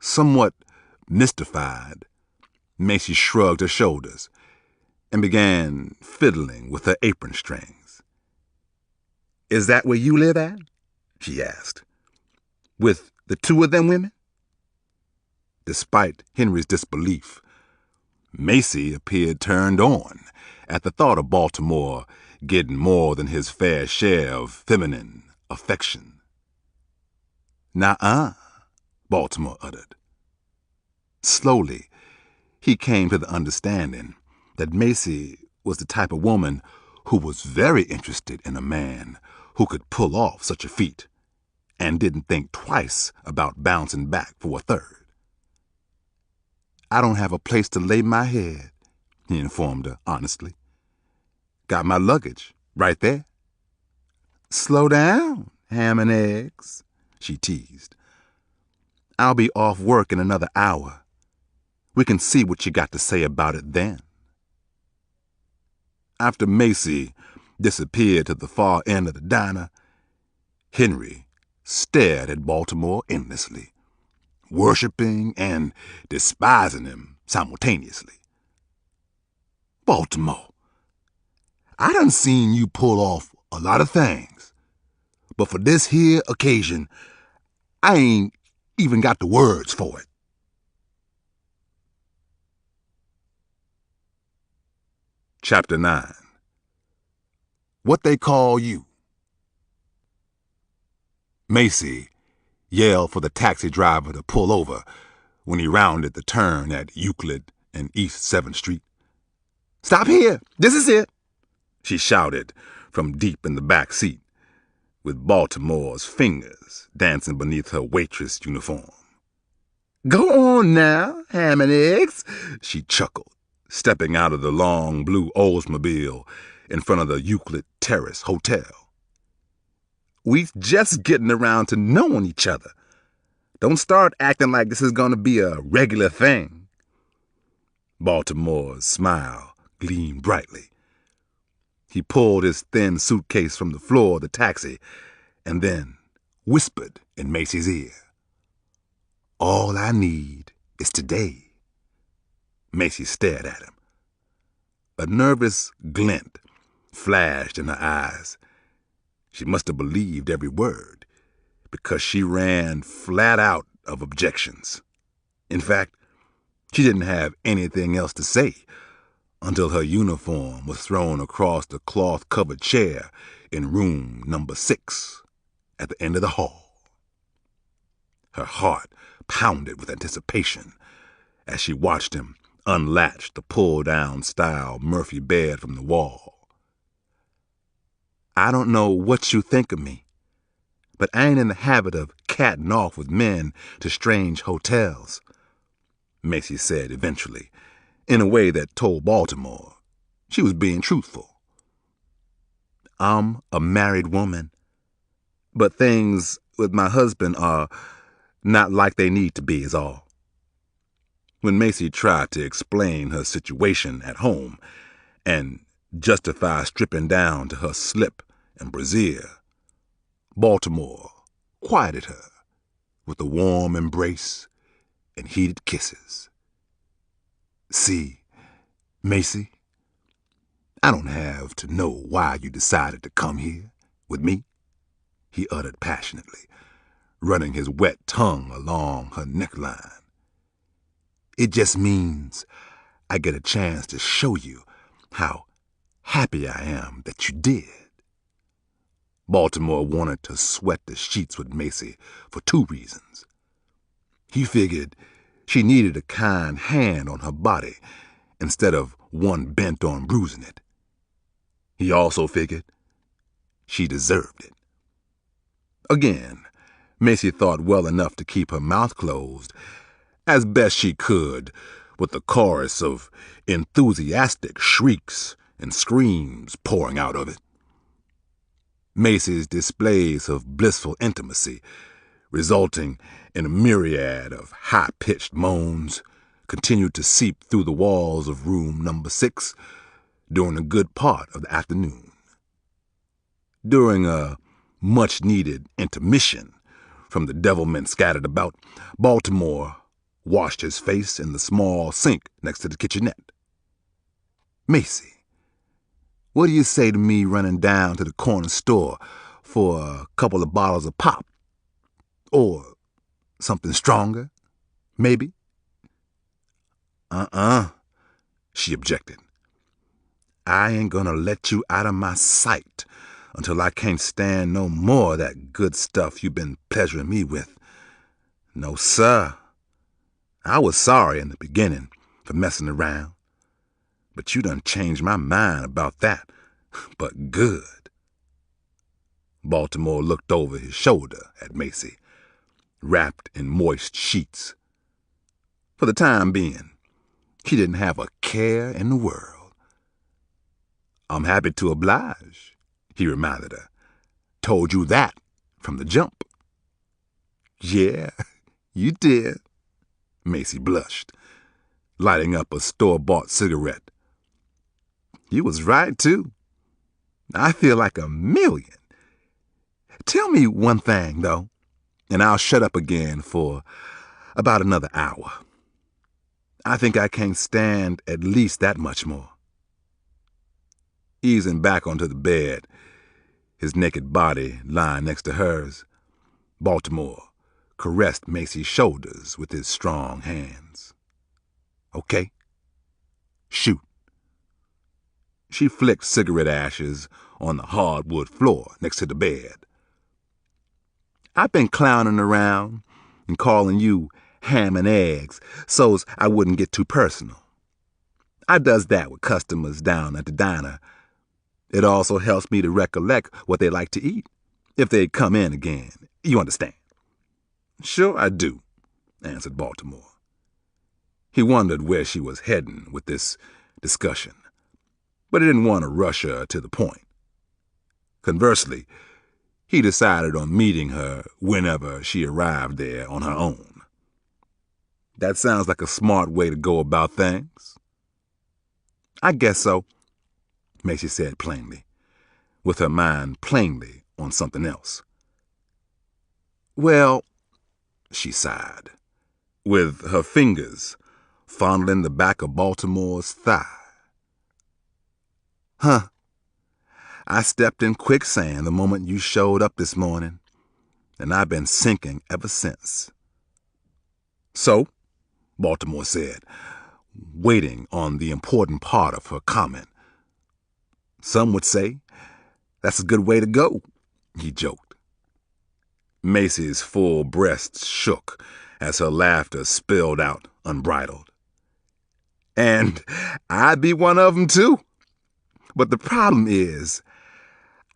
Somewhat mystified, Macy shrugged her shoulders and began fiddling with her apron strings. Is that where you live at? She asked. With the 2 of them women? Despite Henry's disbelief, Macy appeared turned on at the thought of Baltimore getting more than his fair share of feminine affection. Nuh-uh, Baltimore uttered. Slowly, he came to the understanding that Macy was the type of woman who was very interested in a man who could pull off such a feat and didn't think twice about bouncing back for a third. I don't have a place to lay my head, he informed her honestly. Got my luggage right there. Slow down, ham and eggs, she teased. I'll be off work in another hour. We can see what you got to say about it then. After Macy disappeared to the far end of the diner, Henry stared at Baltimore endlessly, worshiping and despising him simultaneously. Baltimore, I done seen you pull off a lot of things, but for this here occasion, I ain't even got the words for it. Chapter 9. What They Call You. Macy yelled for the taxi driver to pull over when he rounded the turn at Euclid and East 7th Street. "Stop here! This is it!" she shouted from deep in the back seat, with Baltimore's fingers dancing beneath her waitress uniform. "Go on now, ham and eggs," she chuckled, stepping out of the long blue Oldsmobile in front of the Euclid Terrace Hotel. "We just getting around to knowing each other. Don't start acting like this is going to be a regular thing." Baltimore's smile gleamed brightly. He pulled his thin suitcase from the floor of the taxi and then whispered in Macy's ear. "All I need is today." Macy stared at him. A nervous glint flashed in her eyes. She must have believed every word, because she ran flat out of objections. In fact, she didn't have anything else to say until her uniform was thrown across the cloth-covered chair in room number 6 at the end of the hall. Her heart pounded with anticipation as she watched him unlatch the pull-down style Murphy bed from the wall. "I don't know what you think of me, but I ain't in the habit of catting off with men to strange hotels," Macy said eventually, in a way that told Baltimore she was being truthful. "I'm a married woman, but things with my husband are not like they need to be, is all." When Macy tried to explain her situation at home and justify stripping down to her slip and brassiere, Baltimore quieted her with a warm embrace and heated kisses. "See, Macy, I don't have to know why you decided to come here with me," he uttered passionately, running his wet tongue along her neckline. "It just means I get a chance to show you how happy I am that you did." Baltimore wanted to sweat the sheets with Macy for 2 reasons. He figured she needed a kind hand on her body instead of one bent on bruising it. He also figured she deserved it. Again, Macy thought well enough to keep her mouth closed as best she could, with the chorus of enthusiastic shrieks and screams pouring out of it. Macy's displays of blissful intimacy, resulting in a myriad of high-pitched moans, continued to seep through the walls of room number 6 during a good part of the afternoon. During a much-needed intermission from the devilment scattered about, Baltimore washed his face in the small sink next to the kitchenette. "Macy, what do you say to me running down to the corner store for a couple of bottles of pop? Or something stronger, maybe?" She objected. "I ain't gonna let you out of my sight until I can't stand no more of that good stuff you've been pleasuring me with. No, sir. I was sorry in the beginning for messing around, but you done changed my mind about that, but good." Baltimore looked over his shoulder at Macy, wrapped in moist sheets. For the time being, she didn't have a care in the world. "I'm happy to oblige," he reminded her. "Told you that from the jump." "Yeah, you did." Macy blushed, lighting up a store-bought cigarette. "You was right, too. I feel like $1 million. Tell me one thing, though. and I'll shut up again for about another hour. I think I can't stand at least that much more. Easing back onto the bed, his naked body lying next to hers, Baltimore caressed Macy's shoulders with his strong hands. Okay, shoot. She flicked cigarette ashes on the hardwood floor next to the bed. I've been clowning around and calling you ham and eggs so's I wouldn't get too personal. I does that with customers down at the diner. It also helps me to recollect what they like to eat, if they come in again. You understand? Sure I do, answered Baltimore. He wondered where she was heading with this discussion, but he didn't want to rush her to the point. Conversely, he decided on meeting her whenever she arrived there on her own. That sounds like a smart way to go about things. I guess so, Macy said plainly, with her mind plainly on something else. Well, she sighed, with her fingers fondling the back of Baltimore's thigh. I stepped in quicksand the moment you showed up this morning, and I've been sinking ever since. So, Baltimore said, waiting on the important part of her comment. Some would say that's a good way to go, he joked. Macy's full breast shook as her laughter spilled out unbridled. And I'd be one of them too. But the problem is,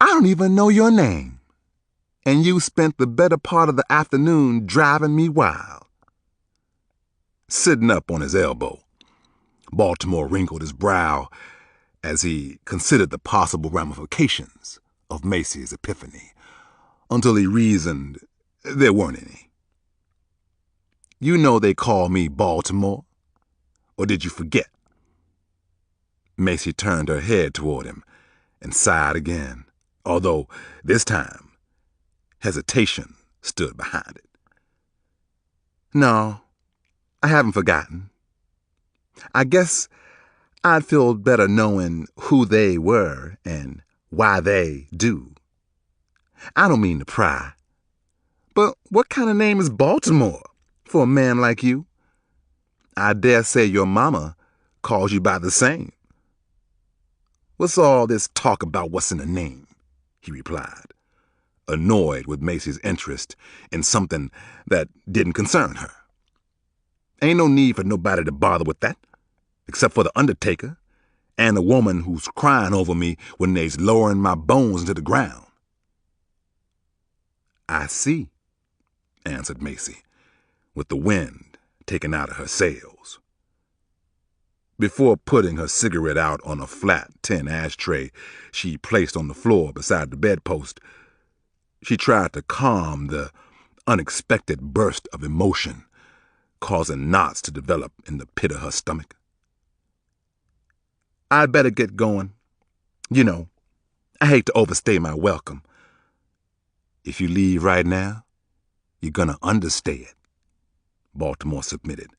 I don't even know your name, and you spent the better part of the afternoon driving me wild. Sitting up on his elbow, Baltimore wrinkled his brow as he considered the possible ramifications of Macy's epiphany, until he reasoned there weren't any. You know they call me Baltimore, or did you forget? Macy turned her head toward him and sighed again, although this time hesitation stood behind it. No, I haven't forgotten. I guess I'd feel better knowing who they were and why they do. I don't mean to pry, but what kind of name is Baltimore for a man like you? I dare say your mama calls you by the same. What's all this talk about what's in a name? He replied, annoyed with Macy's interest in something that didn't concern her. Ain't no need for nobody to bother with that, except for the undertaker and the woman who's crying over me when they's lowering my bones into the ground. I see, answered Macy, with the wind taken out of her sails. Before putting her cigarette out on a flat tin ashtray she placed on the floor beside the bedpost, she tried to calm the unexpected burst of emotion, causing knots to develop in the pit of her stomach. I'd better get going. You know, I hate to overstay my welcome. If you leave right now, you're gonna understay it, Baltimore submitted,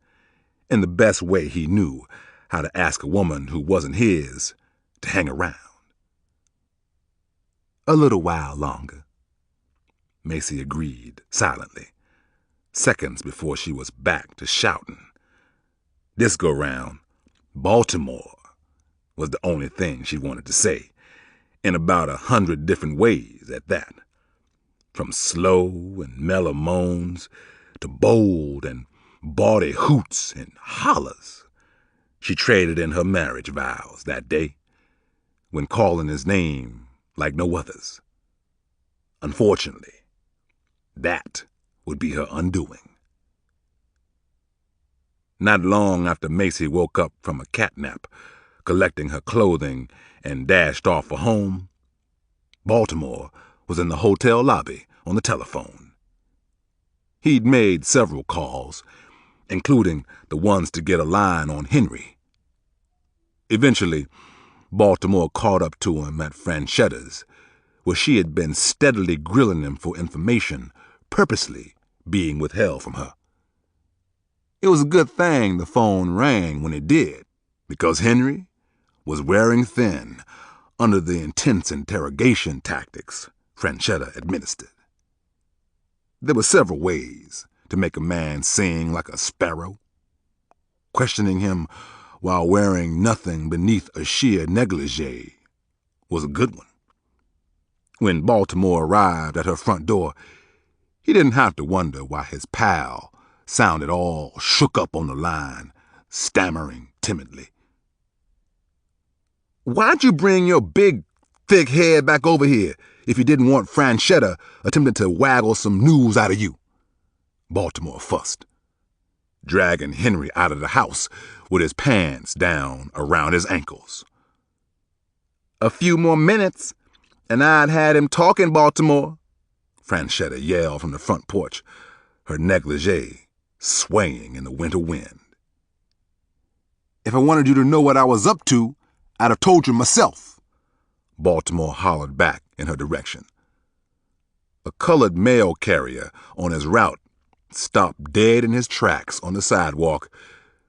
in the best way he knew how to ask a woman who wasn't his to hang around. A little while longer, Macy agreed silently, seconds before she was back to shouting. This go-round, Baltimore was the only thing she wanted to say, in about 100 different ways at that. From slow and mellow moans to bold and bawdy hoots and hollers. She traded in her marriage vows that day, when calling his name like no others. Unfortunately, that would be her undoing. Not long after Macy woke up from a catnap, collecting her clothing and dashed off for home, Baltimore was in the hotel lobby on the telephone. He'd made several calls, including the ones to get a line on Henry. Eventually, Baltimore caught up to him at Franchetta's, where she had been steadily grilling him for information, purposely being withheld from her. It was a good thing the phone rang when it did, because Henry was wearing thin under the intense interrogation tactics Franchetta administered. There were several ways to make a man sing like a sparrow. Questioning him while wearing nothing beneath a sheer negligee was a good one. When Baltimore arrived at her front door, he didn't have to wonder why his pal sounded all shook up on the line, stammering timidly. "Why'd you bring your big, thick head back over here if you didn't want Franchetta attempting to waggle some news out of you?" Baltimore fussed, dragging Henry out of the house with his pants down around his ankles. "A few more minutes, and I'd had him talking, Baltimore," Franchetta yelled from the front porch, her negligee swaying in the winter wind. "If I wanted you to know what I was up to, I'd have told you myself," Baltimore hollered back in her direction. A colored mail carrier on his route stopped dead in his tracks on the sidewalk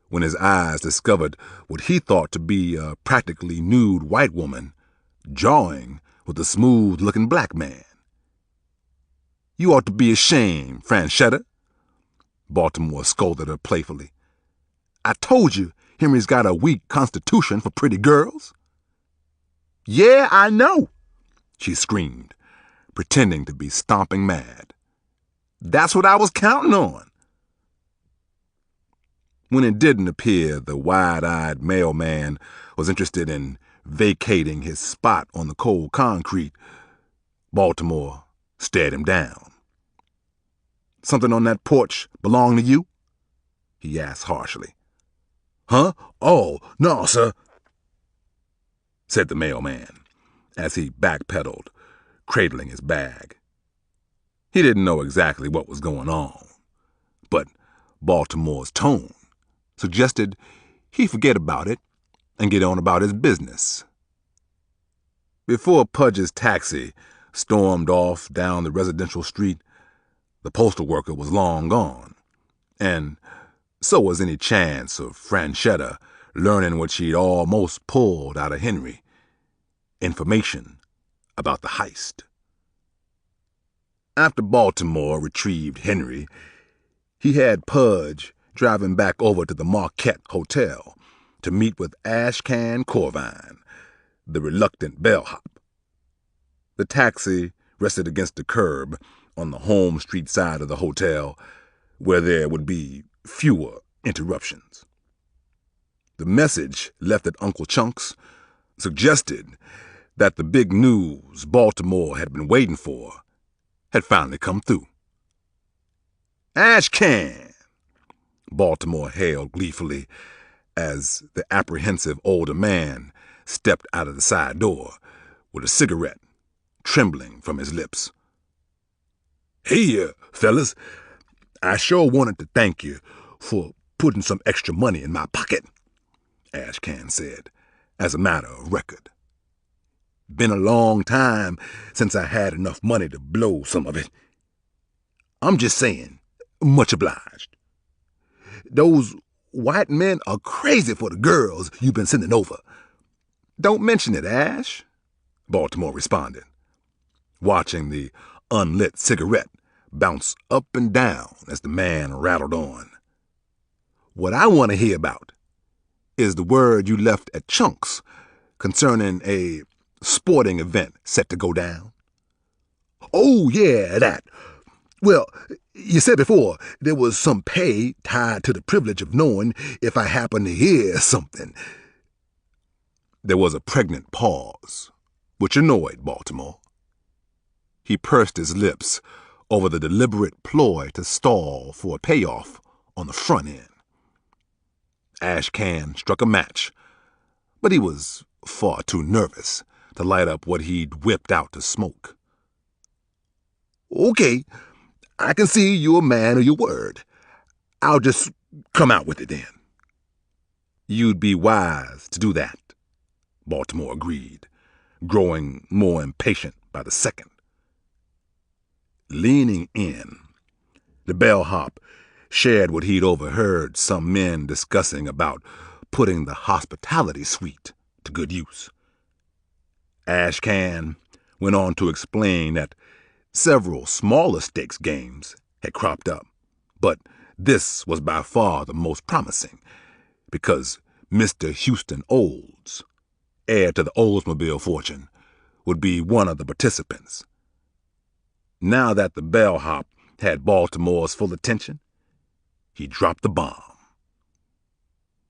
when his eyes discovered what he thought to be a practically nude white woman jawing with a smooth-looking black man. "You ought to be ashamed, Franchetta," Baltimore scolded her playfully. "I told you Henry's got a weak constitution for pretty girls." "Yeah, I know," she screamed, pretending to be stomping mad. "That's what I was counting on." When it didn't appear the wide-eyed mailman was interested in vacating his spot on the cold concrete, Baltimore stared him down. "Something on that porch belong to you?" he asked harshly. "Huh? Oh, no, sir," said the mailman as he backpedaled, cradling his bag. He didn't know exactly what was going on, but Baltimore's tone suggested he forget about it and get on about his business. Before Pudge's taxi stormed off down the residential street, the postal worker was long gone, and so was any chance of Franchetta learning what she'd almost pulled out of Henry: information about the heist. After Baltimore retrieved Henry, he had Pudge driving back over to the Marquette Hotel to meet with Ashcan Corvine, the reluctant bellhop. The taxi rested against the curb on the home street side of the hotel, where there would be fewer interruptions. The message left at Uncle Chunk's suggested that the big news Baltimore had been waiting for had finally come through. "Ashcan!" Baltimore hailed gleefully as the apprehensive older man stepped out of the side door with a cigarette trembling from his lips. "Hey, fellas, I sure wanted to thank you for putting some extra money in my pocket," Ashcan said, as a matter of record. "Been a long time since I had enough money to blow some of it. I'm just saying, much obliged. Those white men are crazy for the girls you've been sending over." "Don't mention it, Ash," Baltimore responded, watching the unlit cigarette bounce up and down as the man rattled on. "What I want to hear about is the word you left at Chunk's concerning a sporting event set to go down." "Oh, yeah, that. Well, you said before there was some pay tied to the privilege of knowing if I happen to hear something." There was a pregnant pause, which annoyed Baltimore. He pursed his lips over the deliberate ploy to stall for a payoff on the front end. Ashcan struck a match, but he was far too nervous to light up what he'd whipped out to smoke. "Okay, I can see you're a man of your word. I'll just come out with it then." "You'd be wise to do that," Baltimore agreed, growing more impatient by the second. Leaning in, The bellhop shared what he'd overheard some men discussing about putting the hospitality suite to good use. Ashcan went on to explain that several smaller stakes games had cropped up, but this was by far the most promising, because Mr. Houston Olds, heir to the Oldsmobile fortune, would be one of the participants. Now that the bellhop had Baltimore's full attention, he dropped the bomb.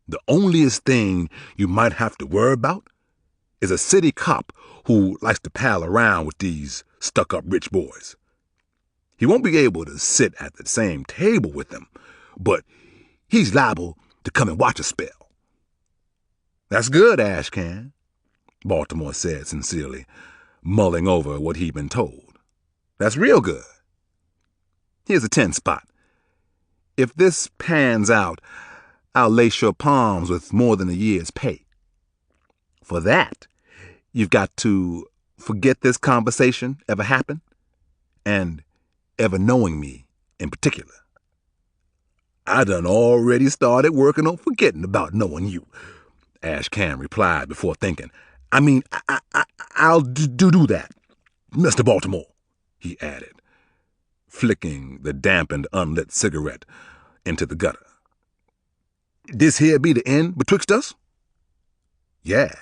The onlyest thing you might have to worry about is a city cop who likes to pal around with these stuck-up rich boys. He won't be able to sit at the same table with them, but he's liable to come and watch a spell. That's good, Ashcan, Baltimore said sincerely, mulling over what he'd been told. That's real good. Here's a 10 spot. If this pans out, I'll lace your palms with more than a year's pay. For that, you've got to forget this conversation ever happened, and ever knowing me in particular. I done already started working on forgetting about knowing you, Ashcan replied before thinking. I mean, I'll do that, Mr. Baltimore, he added, flicking the dampened, unlit cigarette into the gutter. This here be the end betwixt us? Yeah.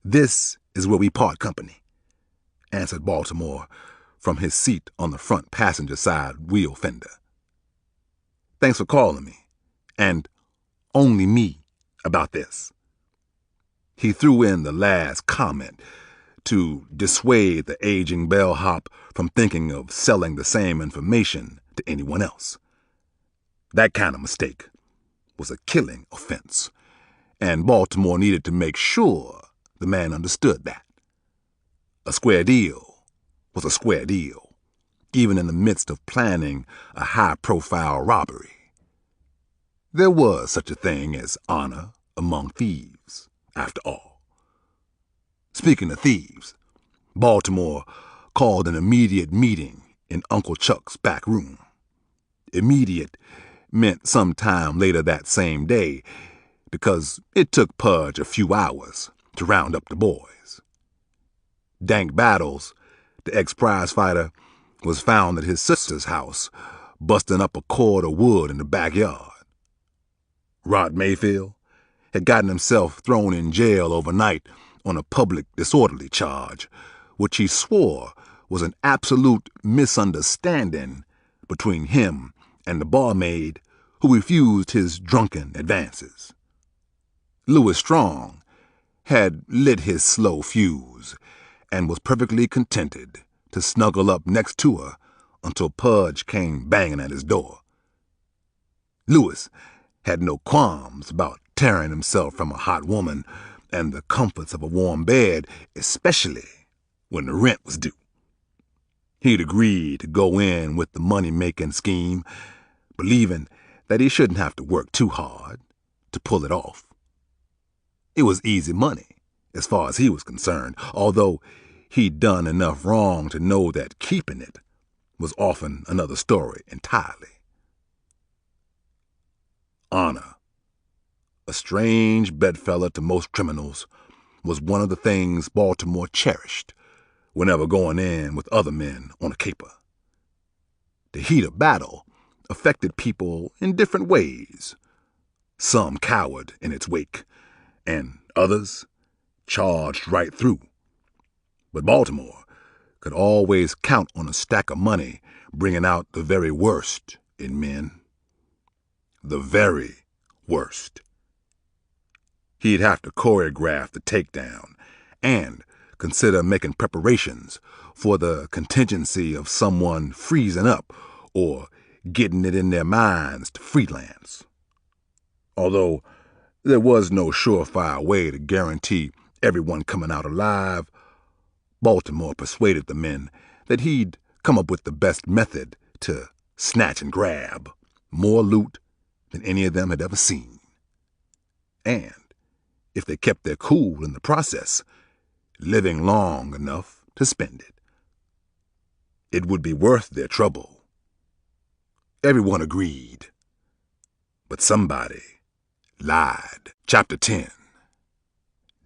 This is where we part company, answered Baltimore from his seat on the front passenger side wheel fender. Thanks for calling me, and only me, about this. He threw in the last comment to dissuade the aging bellhop from thinking of selling the same information to anyone else. That kind of mistake was a killing offense, and Baltimore needed to make sure the man understood that. A square deal was a square deal, even in the midst of planning a high-profile robbery. There was such a thing as honor among thieves, after all. Speaking of thieves, Baltimore called an immediate meeting in Uncle Chuck's back room. Immediate meant sometime later that same day, because it took Pudge a few hours to round up the boys. Dank Battles, the ex-prize fighter, was found at his sister's house, busting up a cord of wood in the backyard. Rod Mayfield had gotten himself thrown in jail overnight on a public disorderly charge, which he swore was an absolute misunderstanding between him and the barmaid who refused his drunken advances. Louis Strong had lit his slow fuse and was perfectly contented to snuggle up next to her until Pudge came banging at his door. Louis had no qualms about tearing himself from a hot woman and the comforts of a warm bed, especially when the rent was due. He'd agreed to go in with the money-making scheme, believing that he shouldn't have to work too hard to pull it off. It was easy money, as far as he was concerned, although he'd done enough wrong to know that keeping it was often another story entirely. Honor, a strange bedfellow to most criminals, was one of the things Baltimore cherished whenever going in with other men on a caper. The heat of battle affected people in different ways. Some cowered in its wake, and others charged right through. But Baltimore could always count on a stack of money bringing out the very worst in men. The very worst. He'd have to choreograph the takedown and consider making preparations for the contingency of someone freezing up or getting it in their minds to freelance. Although there was no surefire way to guarantee everyone coming out alive, Baltimore persuaded the men that he'd come up with the best method to snatch and grab more loot than any of them had ever seen. And if they kept their cool in the process, living long enough to spend it, it would be worth their trouble. Everyone agreed. But somebody lied. Chapter 10.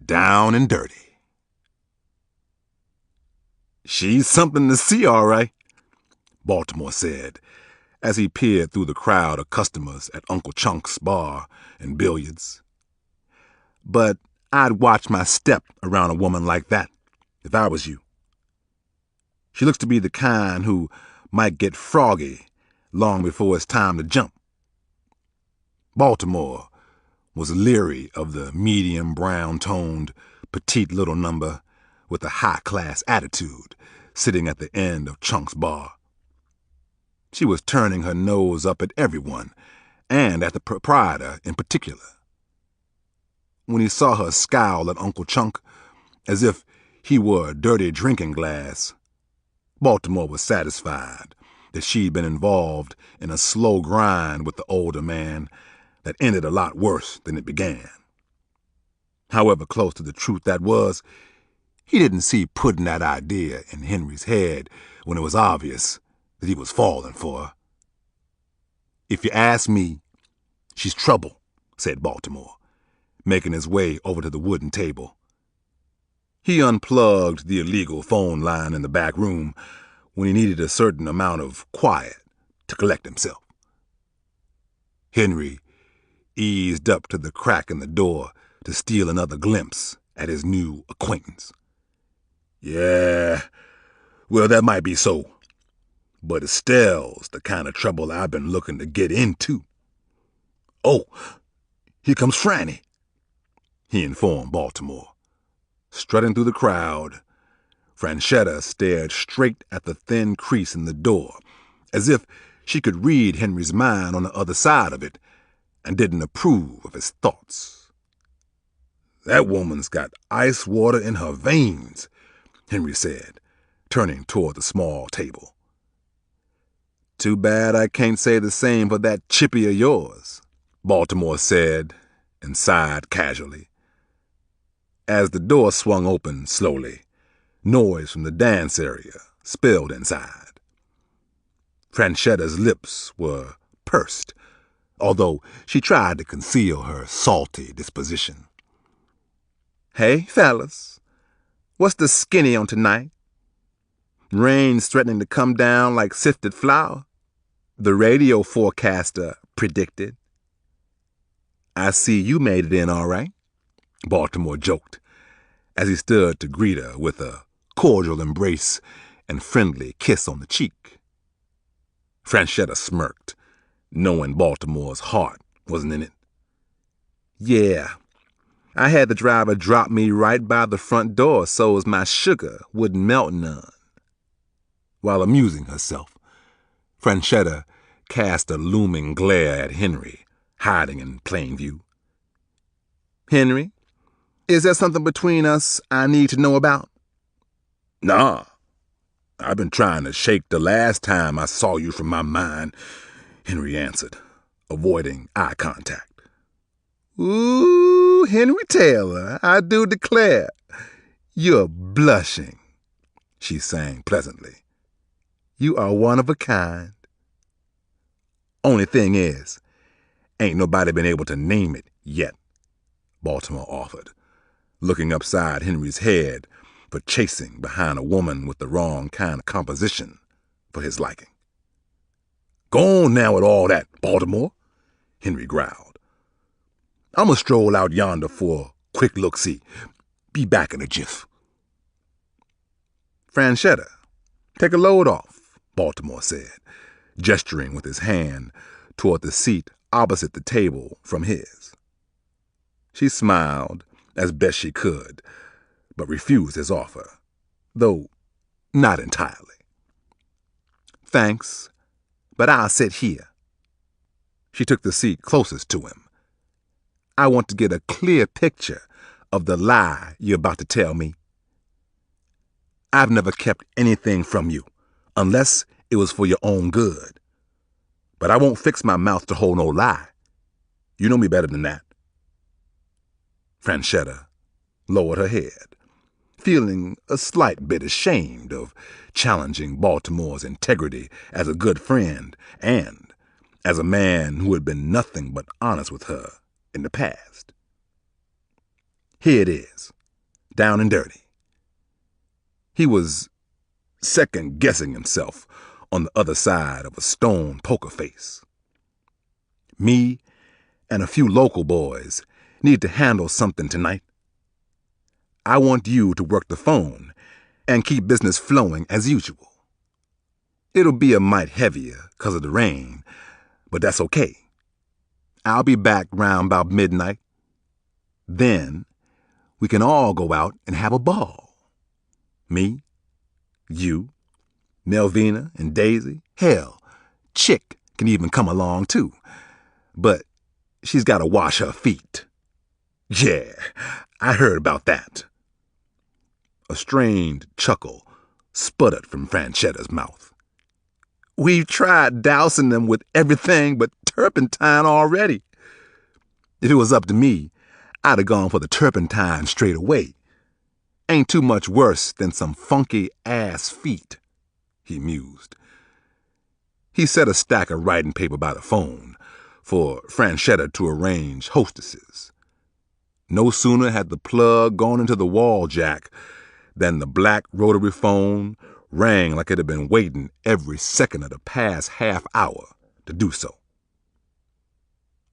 Down and Dirty. "She's something to see, all right," Baltimore said, as he peered through the crowd of customers at Uncle Chunk's bar and billiards. "But I'd watch my step around a woman like that, if I was you. She looks to be the kind who might get froggy long before it's time to jump." Baltimore was leery of the medium brown-toned, petite little number with a high-class attitude sitting at the end of Chunk's bar. She was turning her nose up at everyone, and at the proprietor in particular. When he saw her scowl at Uncle Chunk, as if he were a dirty drinking glass, Baltimore was satisfied that she'd been involved in a slow grind with the older man that ended a lot worse than it began. However close to the truth that was, he didn't see putting that idea in Henry's head when it was obvious that he was falling for her. "If you ask me, she's trouble," said Baltimore, making his way over to the wooden table. He unplugged the illegal phone line in the back room when he needed a certain amount of quiet to collect himself. Henry eased up to the crack in the door to steal another glimpse at his new acquaintance. "Yeah, well, that might be so. But Estelle's the kind of trouble I've been looking to get into." "Oh, here comes Franny," he informed Baltimore. Strutting through the crowd, Franchetta stared straight at the thin crease in the door, as if she could read Henry's mind on the other side of it and didn't approve of his thoughts. "That woman's got ice water in her veins," Henry said, turning toward the small table. "Too bad I can't say the same for that chippy of yours," Baltimore said, and sighed casually. As the door swung open slowly, noise from the dance area spilled inside. Franchetta's lips were pursed, although she tried to conceal her salty disposition. "Hey, fellas, what's the skinny on tonight? Rain's threatening to come down like sifted flour, the radio forecaster predicted." "I see you made it in all right," Baltimore joked, as he stood to greet her with a cordial embrace and friendly kiss on the cheek. Franchetta smirked, knowing Baltimore's heart wasn't in it. "Yeah, I had the driver drop me right by the front door so's my sugar wouldn't melt none." While amusing herself, Franchetta cast a looming glare at Henry, hiding in plain view. "Henry, is there something between us I need to know about?" "Nah, I've been trying to shake the last time I saw you from my mind," Henry answered, avoiding eye contact. "Ooh, Henry Taylor, I do declare, you're blushing," she sang pleasantly. "You are one of a kind. Only thing is, ain't nobody been able to name it yet," Baltimore offered, looking upside Henry's head for chasing behind a woman with the wrong kind of composition for his liking. "Go on now with all that, Baltimore," Henry growled. "I'm gonna stroll out yonder for a quick look-see. Be back in a jiff." "Franchetta, take a load off," Baltimore said, gesturing with his hand toward the seat opposite the table from his. She smiled as best she could, but refused his offer, though not entirely. "Thanks, but I'll sit here." She took the seat closest to him. "I want to get a clear picture of the lie you're about to tell me. I've never kept anything from you, unless it was for your own good. But I won't fix my mouth to hold no lie. You know me better than that." Franchetta lowered her head, feeling a slight bit ashamed of challenging Baltimore's integrity as a good friend and as a man who had been nothing but honest with her in the past. Here it is, down and dirty. He was second-guessing himself on the other side of a stone poker face. Me and a few local boys need to handle something tonight. I want you to work the phone and keep business flowing as usual. It'll be a mite heavier 'cause of the rain, but that's okay. I'll be back round about midnight. Then we can all go out and have a ball. Me, you, Melvina and Daisy. Hell, Chick can even come along too. But she's got to wash her feet. Yeah, I heard about that. A strained chuckle sputtered from Franchetta's mouth. We've tried dousing them with everything but turpentine already. If it was up to me, I'd have gone for the turpentine straight away. Ain't too much worse than some funky ass feet, he mused. He set a stack of writing paper by the phone for Franchetta to arrange hostesses. No sooner had the plug gone into the wall jack than the black rotary phone rang like it had been waiting every second of the past half hour to do so.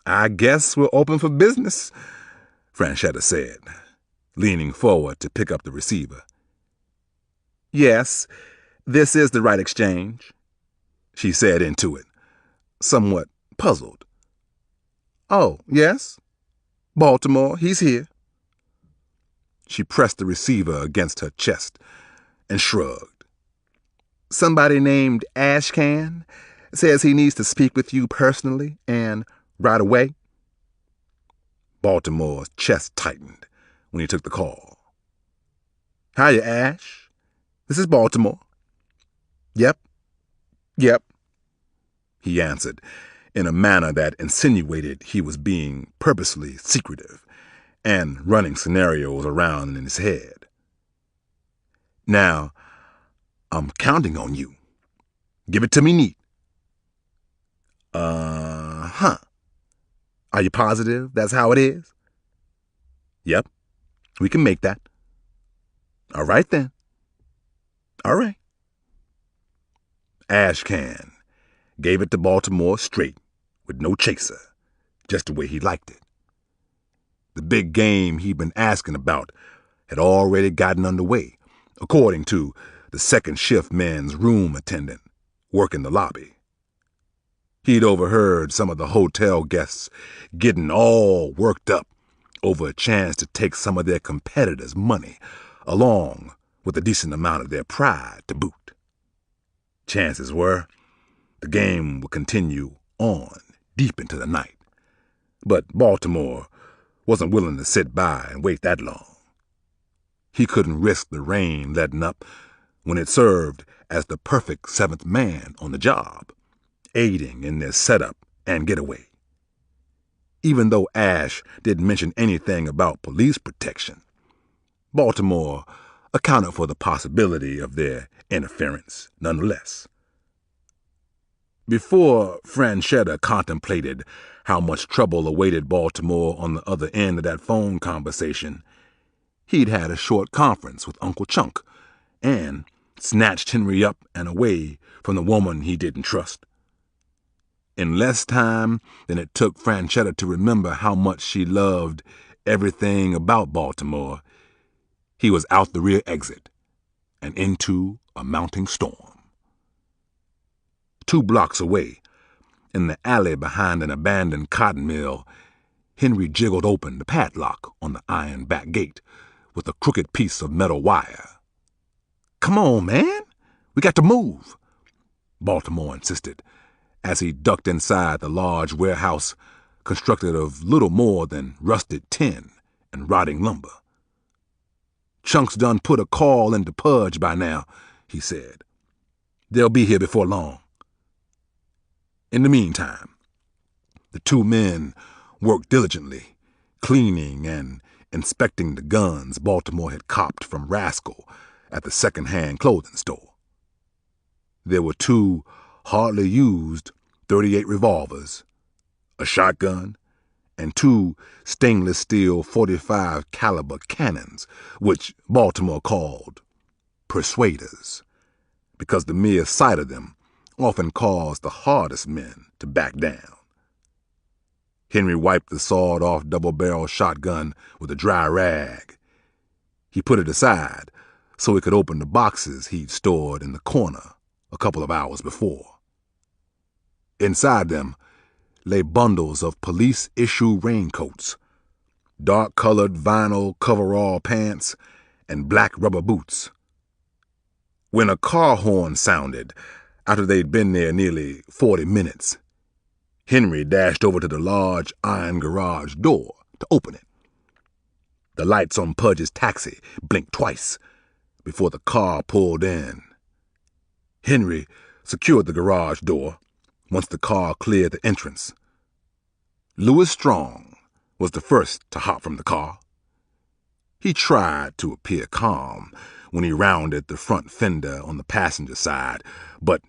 I guess we're open for business, Franchetta said, leaning forward to pick up the receiver. Yes, this is the right exchange, she said into it, somewhat puzzled. Oh, yes? Baltimore, he's here. She pressed the receiver against her chest and shrugged. Somebody named Ashcan says he needs to speak with you personally and right away. Baltimore's chest tightened when he took the call. Hiya, Ash. This is Baltimore. Yep, he answered in a manner that insinuated he was being purposely secretive and running scenarios around in his head. Now, I'm counting on you. Give it to me neat. Are you positive that's how it is? Yep, we can make that. All right then. All right. Ashcan gave it to Baltimore straight, with no chaser, just the way he liked it. The big game he'd been asking about had already gotten underway, according to the second shift men's room attendant working the lobby. He'd overheard some of the hotel guests getting all worked up over a chance to take some of their competitors' money, along with a decent amount of their pride to boot. Chances were the game would continue on deep into the night, but Baltimore wasn't willing to sit by and wait that long. He couldn't risk the rain letting up when it served as the perfect seventh man on the job, aiding in their setup and getaway. Even though Ash didn't mention anything about police protection, Baltimore accounted for the possibility of their interference nonetheless. Before Franchetta contemplated how much trouble awaited Baltimore on the other end of that phone conversation, he'd had a short conference with Uncle Chunk and snatched Henry up and away from the woman he didn't trust. In less time than it took Franchetta to remember how much she loved everything about Baltimore, he was out the rear exit and into a mounting storm. 2 blocks away, in the alley behind an abandoned cotton mill, Henry jiggled open the padlock on the iron back gate with a crooked piece of metal wire. Come on, man. We got to move, Baltimore insisted, as he ducked inside the large warehouse constructed of little more than rusted tin and rotting lumber. Chunk's done put a call into Pudge by now, he said. They'll be here before long. In the meantime, the 2 men worked diligently, cleaning and inspecting the guns Baltimore had copped from Rascal at the second-hand clothing store. There were 2 hardly used .38 revolvers, a shotgun, and 2 stainless steel .45 caliber cannons, which Baltimore called persuaders, because the mere sight of them often caused the hardest men to back down. Henry wiped the sawed-off double-barrel shotgun with a dry rag. He put it aside so he could open the boxes he'd stored in the corner a couple of hours before. Inside them lay bundles of police-issue raincoats, dark-colored vinyl coverall pants, and black rubber boots. When a car horn sounded, after they'd been there nearly 40 minutes, Henry dashed over to the large iron garage door to open it. The lights on Pudge's taxi blinked twice before the car pulled in. Henry secured the garage door once the car cleared the entrance. Louis Strong was the first to hop from the car. He tried to appear calm when he rounded the front fender on the passenger side, but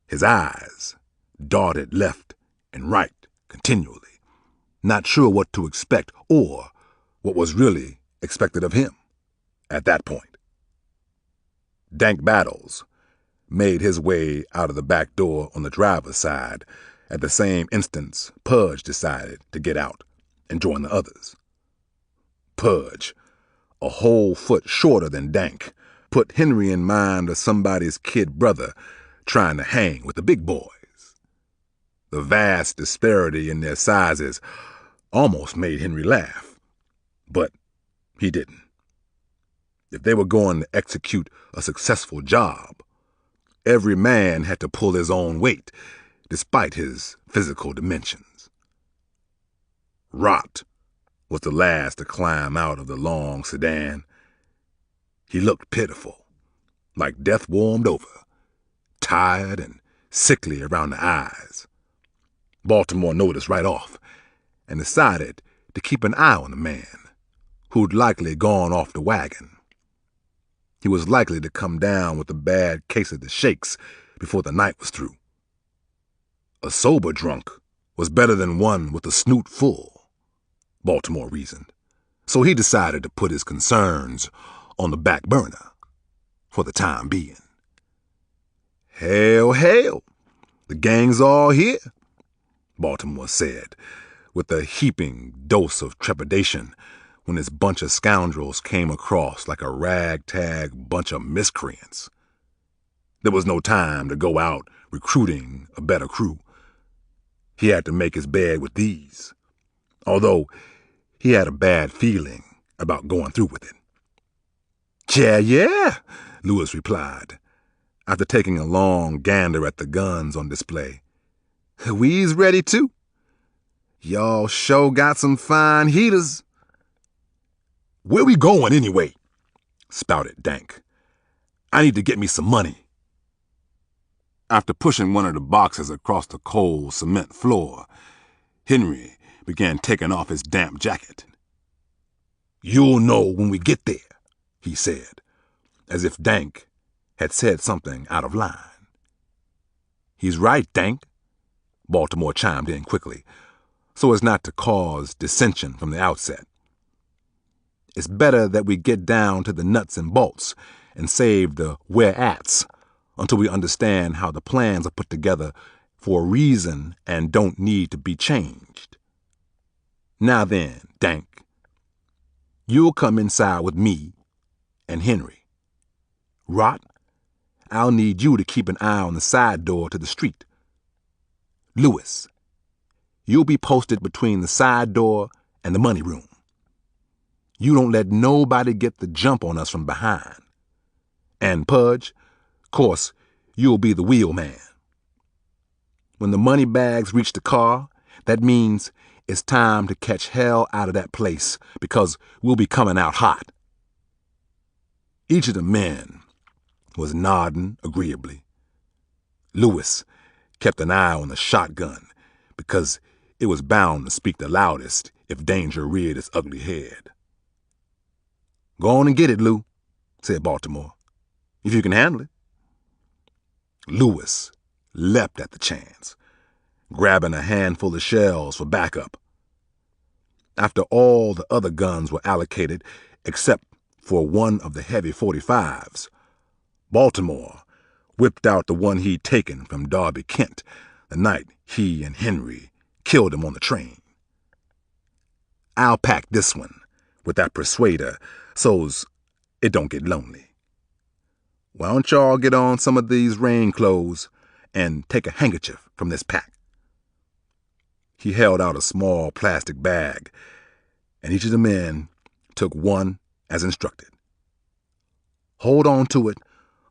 his eyes darted left and right continually, not sure what to expect or what was really expected of him at that point. Dank Battles made his way out of the back door on the driver's side at the same instant Pudge decided to get out and join the others. Pudge, a whole foot shorter than Dank, put Henry in mind of somebody's kid brother trying to hang with the big boys. The vast disparity in their sizes almost made Henry laugh, but he didn't. If they were going to execute a successful job, every man had to pull his own weight, despite his physical dimensions. Rot was the last to climb out of the long sedan. He looked pitiful, like death warmed over, tired and sickly around the eyes. Baltimore noticed right off and decided to keep an eye on the man who'd likely gone off the wagon. He was likely to come down with a bad case of the shakes before the night was through. A sober drunk was better than one with a snoot full, Baltimore reasoned, so he decided to put his concerns on the back burner for the time being. "Hail, hail, the gang's all here," Baltimore said, with a heaping dose of trepidation when his bunch of scoundrels came across like a ragtag bunch of miscreants. There was no time to go out recruiting a better crew. He had to make his bed with these, although he had a bad feeling about going through with it. Yeah, Louis replied, after taking a long gander at the guns on display. "We's ready too. Y'all sure got some fine heaters." "Where we going anyway?" spouted Dank. "I need to get me some money." After pushing one of the boxes across the cold cement floor, Henry began taking off his damp jacket. "You'll know when we get there," he said, as if Dank had said something out of line. "He's right, Dank," Baltimore chimed in quickly, so as not to cause dissension from the outset. "It's better that we get down to the nuts and bolts and save the where-ats until we understand how the plans are put together for a reason and don't need to be changed. Now then, Dank, you'll come inside with me and Henry. Rot, I'll need you to keep an eye on the side door to the street. Louis, you'll be posted between the side door and the money room. You don't let nobody get the jump on us from behind. And Pudge, course, you'll be the wheelman. When the money bags reach the car, that means it's time to catch hell out of that place because we'll be coming out hot." Each of the men was nodding agreeably. Louis kept an eye on the shotgun because it was bound to speak the loudest if danger reared its ugly head. "Go on and get it, Lou," said Baltimore, "if you can handle it." Louis leapt at the chance, grabbing a handful of shells for backup. After all the other guns were allocated, except for one of the heavy .45s, Baltimore whipped out the one he'd taken from Darby Kent the night he and Henry killed him on the train. I'll pack this one with that persuader so's it don't get lonely. Why don't y'all get on some of these rain clothes and take a handkerchief from this pack? He held out a small plastic bag, and each of the men took one as instructed. Hold on to it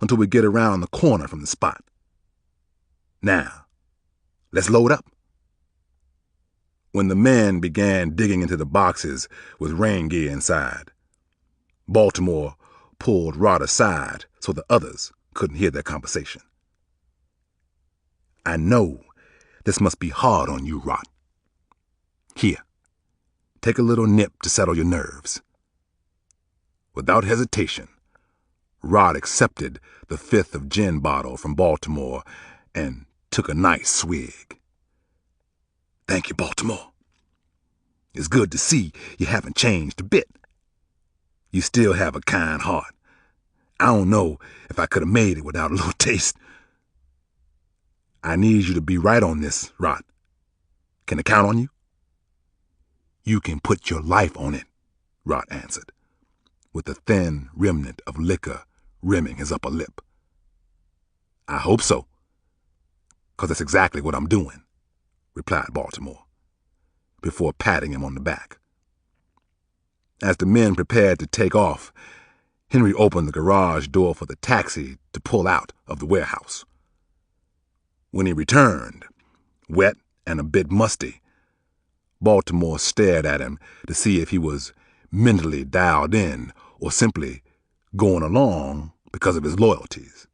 until we get around the corner from the spot. Now, let's load up. When the men began digging into the boxes with rain gear inside, Baltimore pulled Rod aside so the others couldn't hear their conversation. I know this must be hard on you, Rod. Here, take a little nip to settle your nerves. Without hesitation, Rod accepted the fifth of gin bottle from Baltimore and took a nice swig. Thank you, Baltimore. It's good to see you haven't changed a bit. You still have a kind heart. I don't know if I could have made it without a little taste. I need you to be right on this, Rod. Can I count on you? You can put your life on it, Rod answered, with a thin remnant of liquor rimming his upper lip. I hope so, 'cause that's exactly what I'm doing, replied Baltimore, before patting him on the back. As the men prepared to take off, Henry opened the garage door for the taxi to pull out of the warehouse. When he returned, wet and a bit musty, Baltimore stared at him to see if he was mentally dialed in or simply going along because of his loyalties.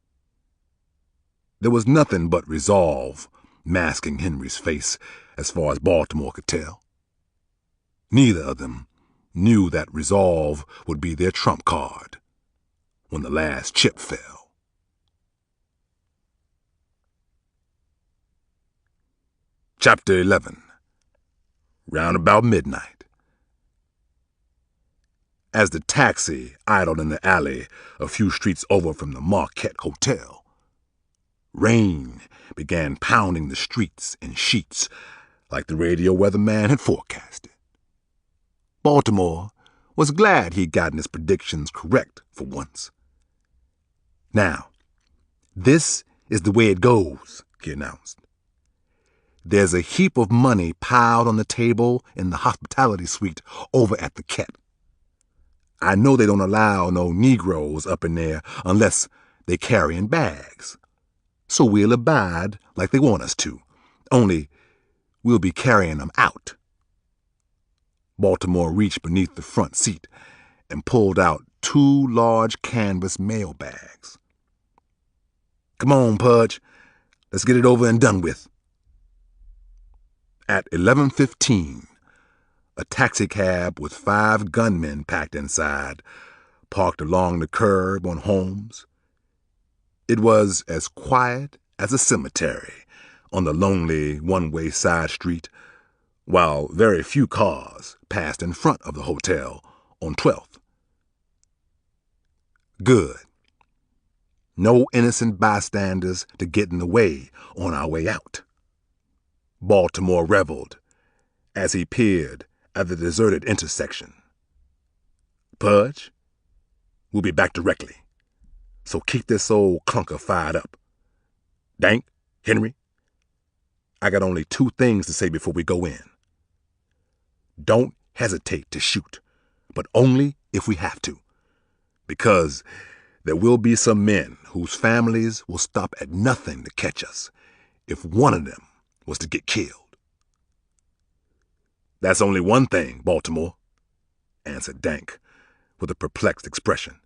There was nothing but resolve masking Henry's face as far as Baltimore could tell. Neither of them knew that resolve would be their trump card when the last chip fell. Chapter 11. Round about midnight. As the taxi idled in the alley a few streets over from the Marquette Hotel, rain began pounding the streets in sheets like the radio weatherman had forecasted. Baltimore was glad he'd gotten his predictions correct for once. Now, this is the way it goes, he announced. There's a heap of money piled on the table in the hospitality suite over at the Ket. I know they don't allow no Negroes up in there unless they carrying bags. So we'll abide like they want us to, only we'll be carrying them out. Baltimore reached beneath the front seat and pulled out 2 large canvas mail bags. Come on, Pudge. Let's get it over and done with. At 11:15, a taxicab with 5 gunmen packed inside parked along the curb on Holmes. It was as quiet as a cemetery on the lonely one-way side street, while very few cars passed in front of the hotel on 12th. Good. No innocent bystanders to get in the way on our way out. Baltimore reveled as he peered at the deserted intersection. Pudge, we'll be back directly, so keep this old clunker fired up. Dank, Henry, I got only 2 things to say before we go in. Don't hesitate to shoot, but only if we have to, because there will be some men whose families will stop at nothing to catch us if one of them was to get killed. That's only one thing, Baltimore, answered Dank with a perplexed expression.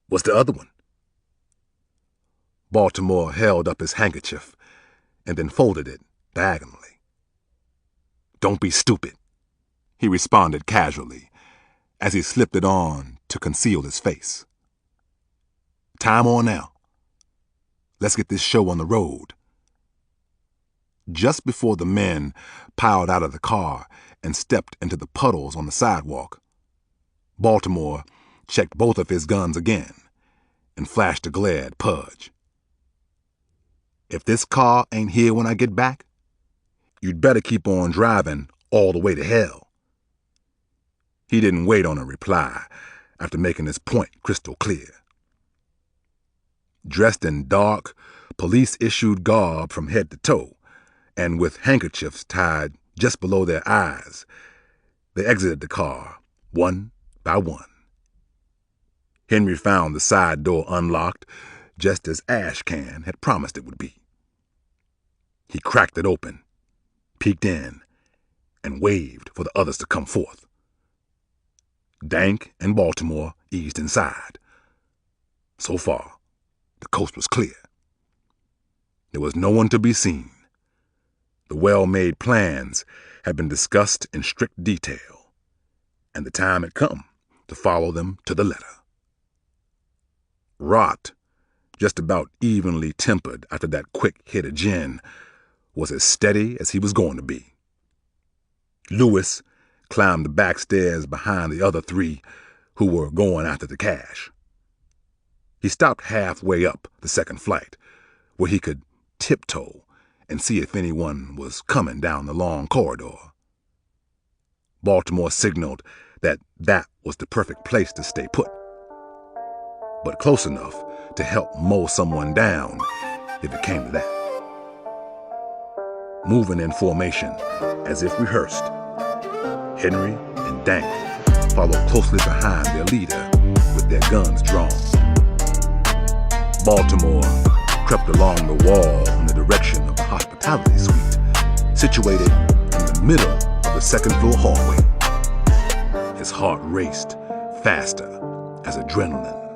What's the other one? Baltimore held up his handkerchief and then folded it diagonally. Don't be stupid, he responded casually as he slipped it on to conceal his face. Time on now. Let's get this show on the road. just before the men piled out of the car and stepped into the puddles on the sidewalk. Baltimore checked both of his guns again and flashed a glare at Pudge. "If this car ain't here when I get back, you'd better keep on driving all the way to hell." He didn't wait on a reply after making his point crystal clear. Dressed in dark, police-issued garb from head to toe, and with handkerchiefs tied just below their eyes, they exited the car, one by one. Henry found the side door unlocked, just as Ashcan had promised it would be. He cracked it open, peeked in, and waved for the others to come forth. Dank and Baltimore eased inside. So far, the coast was clear. There was no one to be seen. The well-made plans had been discussed in strict detail, and the time had come to follow them to the letter. Rot, just about evenly tempered after that quick hit of gin, was as steady as he was going to be. Lewis climbed the back stairs behind the other three who were going after the cash. He stopped halfway up the second flight, where he could tiptoe and see if anyone was coming down the long corridor. Baltimore signaled that was the perfect place to stay put, but close enough to help mow someone down if it came to that. Moving in formation, as if rehearsed, Henry and Dank followed closely behind their leader with their guns drawn. Baltimore crept along the wall in the direction of the hospitality suite, situated in the middle of the second-floor hallway. His heart raced faster as adrenaline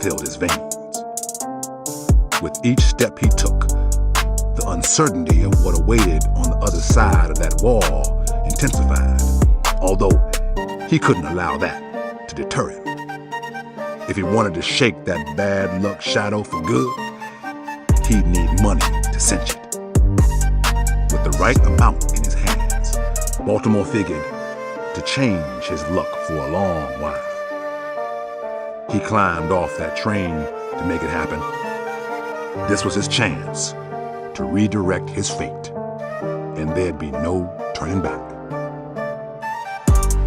filled his veins. With each step he took, the uncertainty of what awaited on the other side of that wall intensified, although he couldn't allow that to deter him. If he wanted to shake that bad luck shadow for good, he'd need money to cinch it. With the right amount in his hands, Baltimore figured to change his luck for a long while. He climbed off that train to make it happen. This was his chance to redirect his fate, and there'd be no turning back.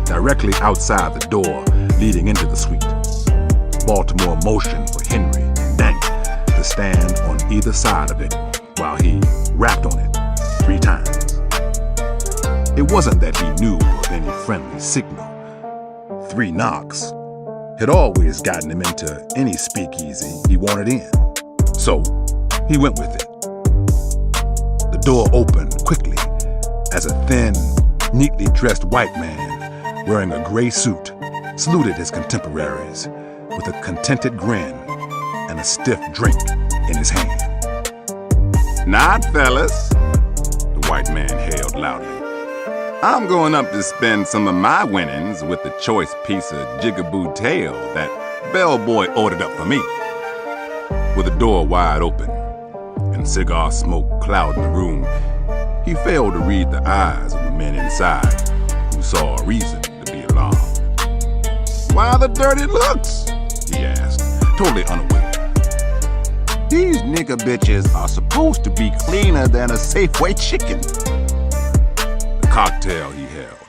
Directly outside the door leading into the suite, Baltimore motioned for Henry and Dank to stand on either side of it while he rapped on it 3 times. It wasn't that he knew of any friendly signal. 3 knocks had always gotten him into any speakeasy he wanted in, so he went with it. The door opened quickly as a thin, neatly dressed white man wearing a gray suit saluted his contemporaries with a contented grin and a stiff drink in his hand. "Not, fellas," the white man hailed loudly. "I'm going up to spend some of my winnings with the choice piece of jigaboo tail that bellboy ordered up for me." With the door wide open and cigar smoke clouding the room, he failed to read the eyes of the men inside, who saw a reason to be alarmed. "Why the dirty looks?" he asked, totally unaware. "These nigger bitches are supposed to be cleaner than a Safeway chicken." The cocktail he held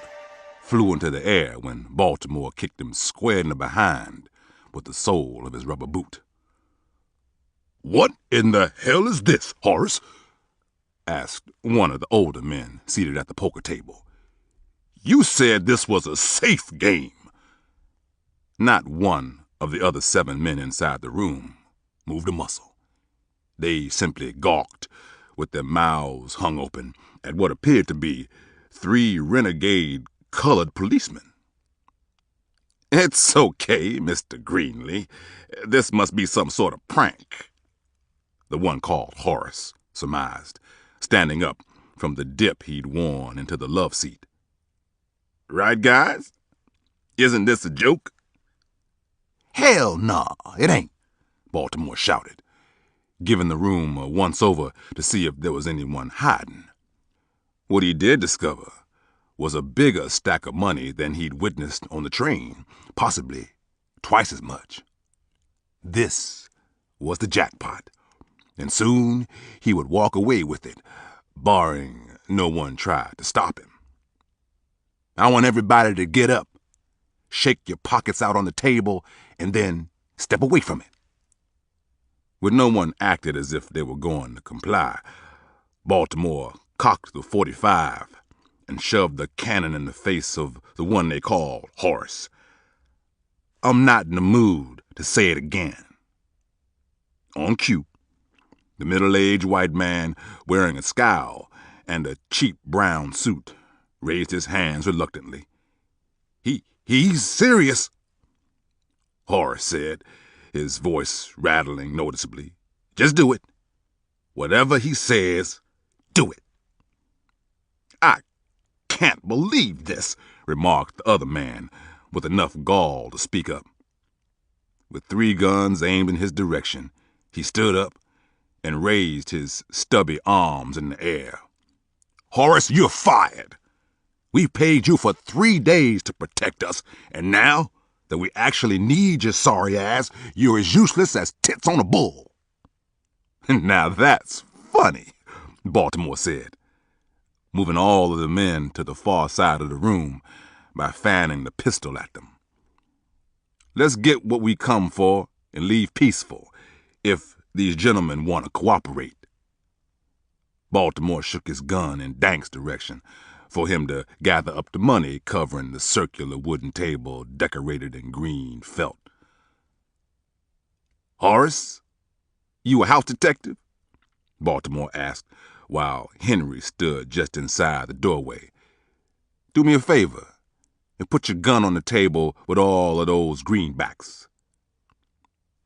flew into the air when Baltimore kicked him square in the behind with the sole of his rubber boot. "What in the hell is this, Horace?" asked one of the older men seated at the poker table. "You said this was a safe game." Not one of the other 7 men inside the room moved a muscle. They simply gawked, with their mouths hung open, at what appeared to be 3 renegade colored policemen. "It's okay, Mr. Greenlee. This must be some sort of prank," the one called Horace surmised, standing up from the dip he'd worn into the love seat. "Right, guys? Isn't this a joke?" "Hell nah, it ain't," Baltimore shouted, giving the room a once-over to see if there was anyone hiding. What he did discover was a bigger stack of money than he'd witnessed on the train, possibly twice as much. This was the jackpot, and soon he would walk away with it, barring no one tried to stop him. I want everybody to get up, shake your pockets out on the table, and then step away from it. When no one acted as if they were going to comply, Baltimore cocked the .45 and shoved the cannon in the face of the one they called Horace. I'm not in the mood to say it again. On cue, the middle-aged white man wearing a scowl and a cheap brown suit raised his hands reluctantly. He's serious, Horace said, his voice rattling noticeably. Just do it. Whatever he says, do it. I can't believe this, remarked the other man, with enough gall to speak up. With 3 guns aimed in his direction, he stood up and raised his stubby arms in the air. Horace, you're fired. We paid you for 3 days to protect us, and now that we actually need your sorry ass, you're as useless as tits on a bull. Now that's funny, Baltimore said, moving all of the men to the far side of the room by fanning the pistol at them. Let's get what we come for and leave peaceful, if these gentlemen want to cooperate. Baltimore shook his gun in Dank's direction for him to gather up the money covering the circular wooden table decorated in green felt. Horace, you a house detective? Baltimore asked while Henry stood just inside the doorway. Do me a favor and put your gun on the table with all of those greenbacks.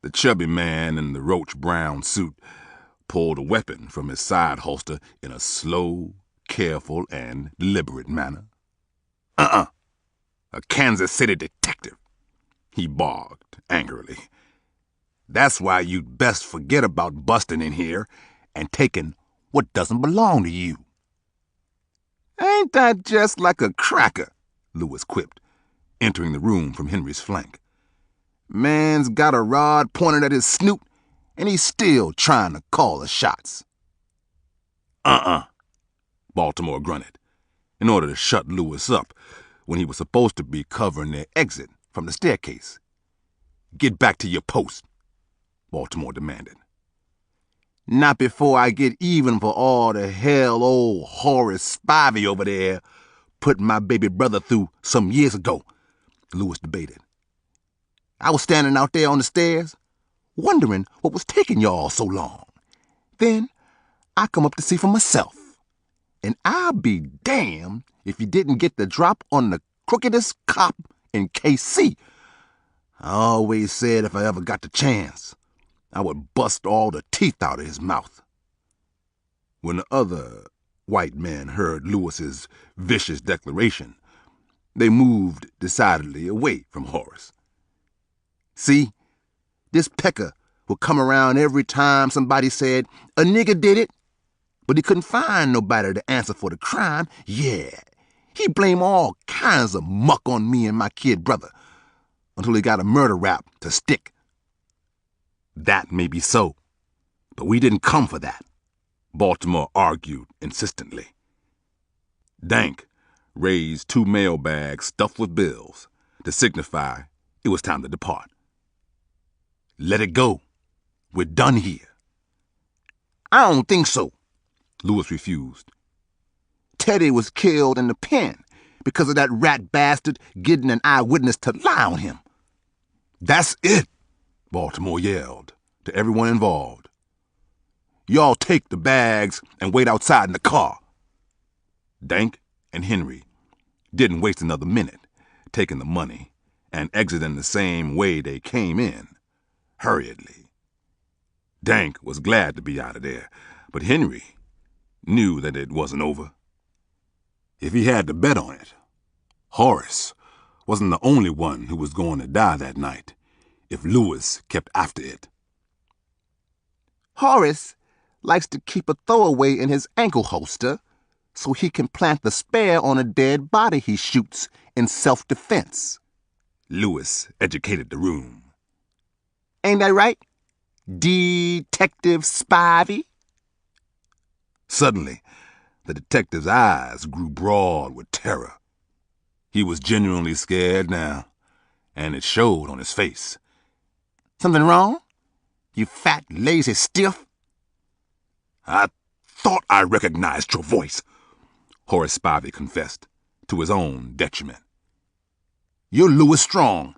The chubby man in the roach brown suit pulled a weapon from his side holster in a slow, careful, and deliberate manner. A Kansas City detective, he barked angrily. That's why you'd best forget about busting in here and taking what doesn't belong to you. Ain't that just like a cracker? Lewis quipped, entering the room from Henry's flank. Man's got a rod pointed at his snoot, and he's still trying to call the shots. Baltimore grunted, in order to shut Lewis up when he was supposed to be covering their exit from the staircase. Get back to your post, Baltimore demanded. Not before I get even for all the hell old Horace Spivey over there put my baby brother through some years ago, Lewis debated. I was standing out there on the stairs, wondering what was taking y'all so long. Then I come up to see for myself, and I'll be damned if you didn't get the drop on the crookedest cop in KC. I always said if I ever got the chance, I would bust all the teeth out of his mouth. When the other white men heard Lewis's vicious declaration, they moved decidedly away from Horace. See, this pecker would come around every time somebody said, a nigger did it, but he couldn't find nobody to answer for the crime. Yeah, he blamed all kinds of muck on me and my kid brother until he got a murder rap to stick. That may be so, but we didn't come for that, Baltimore argued insistently. Dank raised 2 mail bags stuffed with bills to signify it was time to depart. Let it go. We're done here. I don't think so, Lewis refused. Teddy was killed in the pen because of that rat bastard getting an eyewitness to lie on him. That's it, Baltimore yelled to everyone involved. Y'all take the bags and wait outside in the car. Dank and Henry didn't waste another minute taking the money and exiting the same way they came in, hurriedly. Dank was glad to be out of there, but Henry knew that it wasn't over. If he had to bet on it, Horace wasn't the only one who was going to die that night if Lewis kept after it. Horace likes to keep a throwaway in his ankle holster, so he can plant the spare on a dead body he shoots in self-defense. Lewis educated the room. Ain't that right, Detective Spivey? Suddenly, the detective's eyes grew broad with terror. He was genuinely scared now, and it showed on his face. Something wrong? You fat, lazy stiff? I thought I recognized your voice, Horace Spivey confessed, to his own detriment. You're Louis Strong.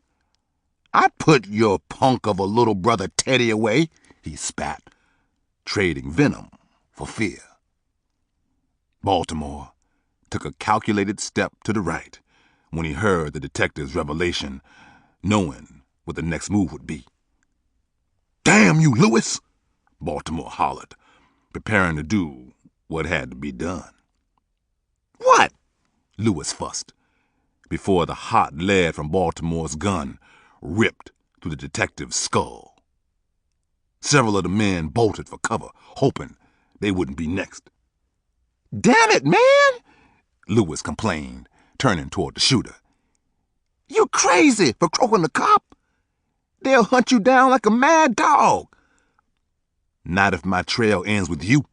I put your punk of a little brother Teddy away, he spat, trading venom for fear. Baltimore took a calculated step to the right when he heard the detective's revelation, knowing what the next move would be. "Damn you, Louis!" Baltimore hollered, preparing to do what had to be done. "What?" Lewis fussed, before the hot lead from Baltimore's gun ripped through the detective's skull. Several of the men bolted for cover, hoping they wouldn't be next. "Damn it, man!" Lewis complained, turning toward the shooter. "You crazy for croaking the cop? They'll hunt you down like a mad dog." "Not if my trail ends with you,"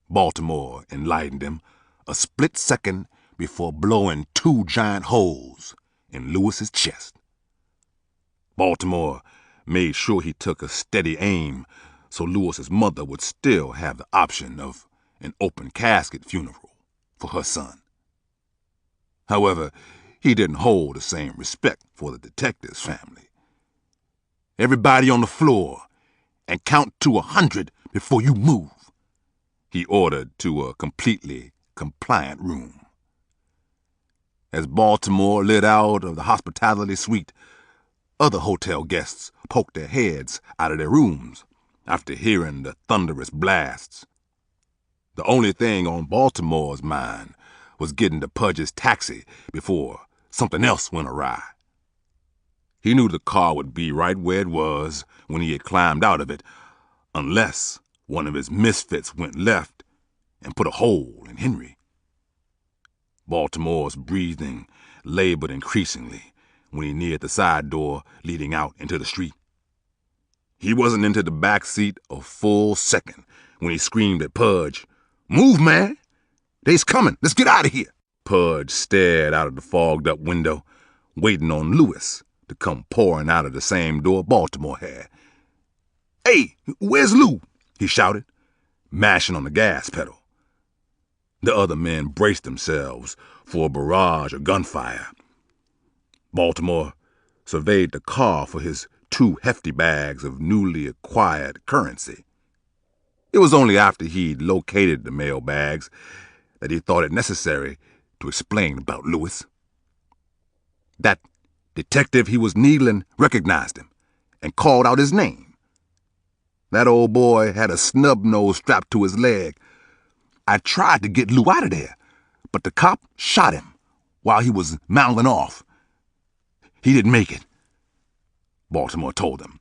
Baltimore enlightened him, a split second before blowing 2 giant holes in Lewis's chest. Baltimore made sure he took a steady aim so Lewis's mother would still have the option of an open casket funeral for her son. However, he didn't hold the same respect for the detective's family. "Everybody on the floor, and count to 100 before you move," he ordered to a completely compliant room. As Baltimore lit out of the hospitality suite, other hotel guests poked their heads out of their rooms after hearing the thunderous blasts. The only thing on Baltimore's mind was getting to Pudge's taxi before something else went awry. He knew the car would be right where it was when he had climbed out of it, unless one of his misfits went left and put a hole in Henry. Baltimore's breathing labored increasingly when he neared the side door leading out into the street. He wasn't into the back seat a full second when he screamed at Pudge, "Move, man! They's coming! Let's get out of here!" Pudge stared out of the fogged-up window, waiting on Lewis to come pouring out of the same door Baltimore had. "Hey, where's Lou?" he shouted, mashing on the gas pedal. The other men braced themselves for a barrage of gunfire. Baltimore surveyed the car for his 2 hefty bags of newly acquired currency. It was only after he'd located the mail bags that he thought it necessary to explain about Lewis. That detective he was needling recognized him and called out his name. That old boy had a snub nose strapped to his leg. "I tried to get Lou out of there, but the cop shot him while he was mouthing off. He didn't make it," Baltimore told him,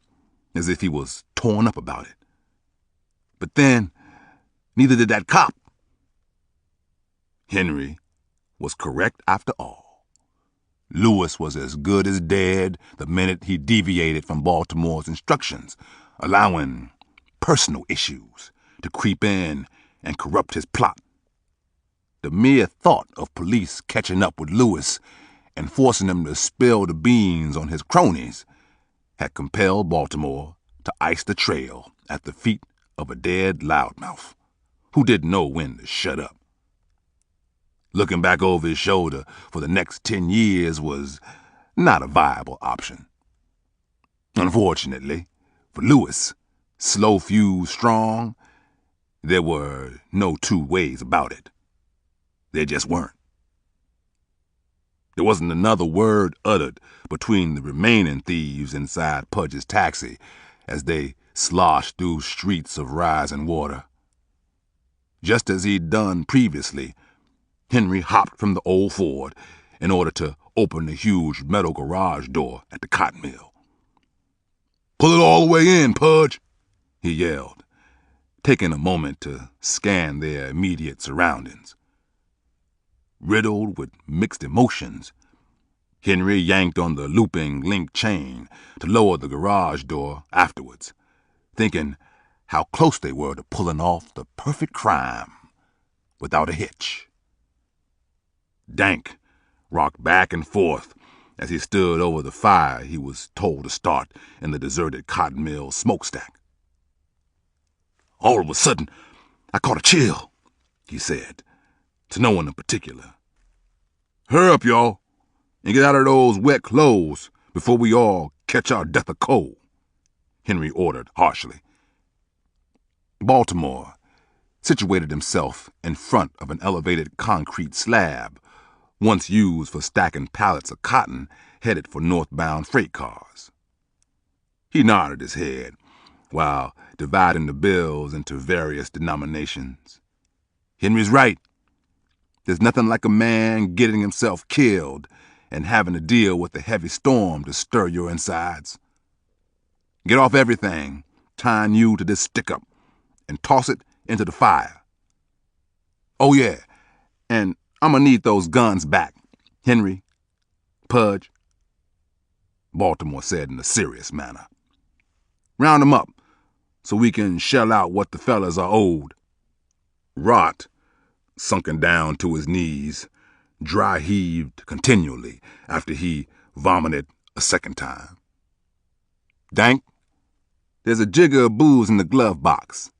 as if he was torn up about it. "But then, neither did that cop." Henry was correct after all. Lewis was as good as dead the minute he deviated from Baltimore's instructions, allowing personal issues to creep in and corrupt his plot. The mere thought of police catching up with Lewis and forcing him to spill the beans on his cronies had compelled Baltimore to ice the trail at the feet of a dead loudmouth who didn't know when to shut up. Looking back over his shoulder for the next 10 years was not a viable option. Unfortunately, for Lewis, slow-fused Strong, there were no 2 ways about it. There just weren't. There wasn't another word uttered between the remaining thieves inside Pudge's taxi as they sloshed through streets of rising water. Just as he'd done previously, Henry hopped from the old Ford in order to open the huge metal garage door at the cotton mill. "Pull it all the way in, Pudge," he yelled, taking a moment to scan their immediate surroundings. riddled with mixed emotions. Henry yanked on the looping link chain to lower the garage door afterwards, thinking how close they were to pulling off the perfect crime without a hitch. Dank rocked back and forth as he stood over the fire he was told to start in the deserted cotton mill smokestack. All of a sudden, I caught a chill, he said, to no one in particular. Hurry up, y'all, and get out of those wet clothes before we all catch our death of cold, Henry ordered harshly. Baltimore situated himself in front of an elevated concrete slab once used for stacking pallets of cotton headed for northbound freight cars. He nodded his head while dividing the bills into various denominations. Henry's right. There's nothing like a man getting himself killed and having to deal with a heavy storm to stir your insides. Get off everything, tying you to this stick-up, and toss it into the fire. Oh, yeah, and I'm gonna need those guns back, Henry, Pudge, Baltimore said in a serious manner. Round them up so we can shell out what the fellas are owed. Rot, sunken down to his knees, dry-heaved continually after he vomited a second time. Dank, there's a jigger of booze in the glove box.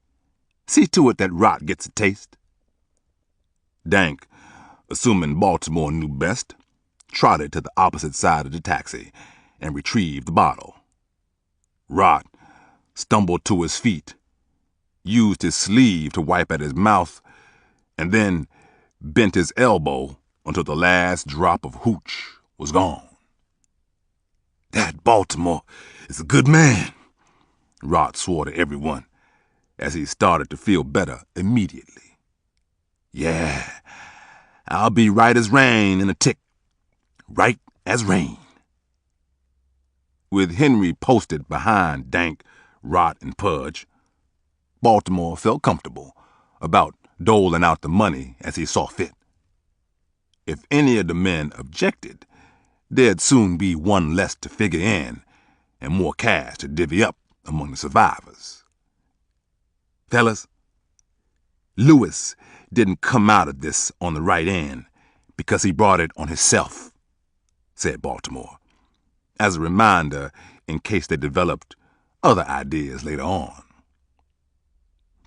See to it that Rot gets a taste. Dank, assuming Baltimore knew best, trotted to the opposite side of the taxi and retrieved the bottle. Rot stumbled to his feet, used his sleeve to wipe at his mouth, and then bent his elbow until the last drop of hooch was gone. That Baltimore is a good man, Rot swore to everyone as he started to feel better immediately. Yeah, I'll be right as rain in a tick. Right as rain. With Henry posted behind Dank, Rot, and Pudge, Baltimore felt comfortable about doling out the money as he saw fit. If any of the men objected, there'd soon be one less to figure in and more cash to divvy up among the survivors. Fellas, Lewis didn't come out of this on the right end because he brought it on himself, said Baltimore, as a reminder in case they developed other ideas later on.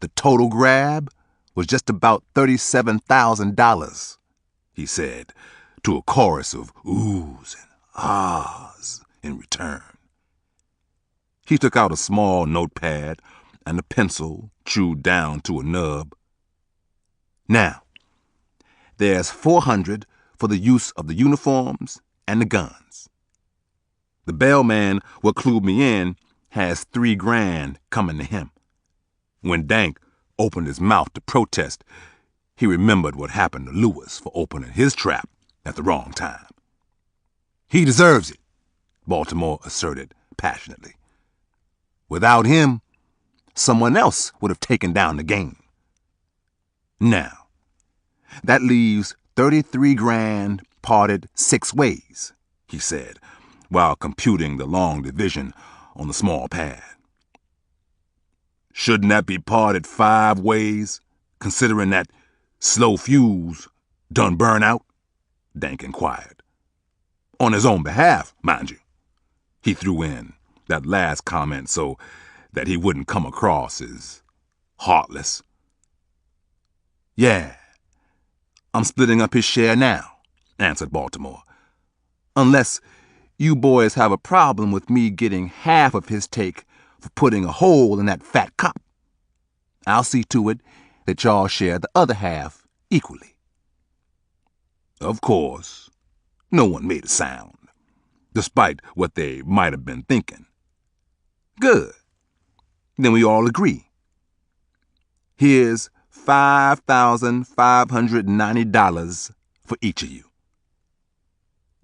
The total grab was just about $37,000, he said, to a chorus of oohs and ahs in return. He took out a small notepad and a pencil chewed down to a nub. Now, there's $400 for the use of the uniforms and the guns. The bellman what clued me in has $3,000 coming to him. When Dank opened his mouth to protest, he remembered what happened to Lewis for opening his trap at the wrong time. He deserves it, Baltimore asserted passionately. Without him, someone else would have taken down the game. Now, that leaves $33,000 parted 6 ways, he said, while computing the long division on the small pad. Shouldn't that be parted 5 ways, considering that slow fuse done burn out? Dank inquired. On his own behalf, mind you. He threw in that last comment so that he wouldn't come across as heartless. Yeah, I'm splitting up his share now, answered Baltimore. Unless you boys have a problem with me getting half of his take for putting a hole in that fat cop. I'll see to it that y'all share the other half equally. Of course, no one made a sound, despite what they might have been thinking. Good. Then we all agree. Here's $5,590 for each of you.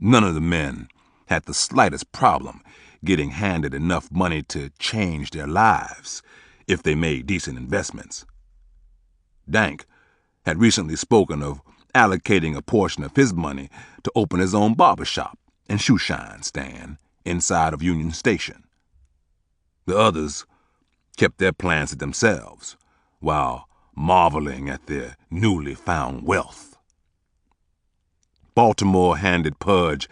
None of the men had the slightest problem getting handed enough money to change their lives if they made decent investments. Dank had recently spoken of allocating a portion of his money to open his own barber shop and shoe shine stand inside of Union Station. The others kept their plans to themselves while marveling at their newly found wealth. Baltimore handed Pudge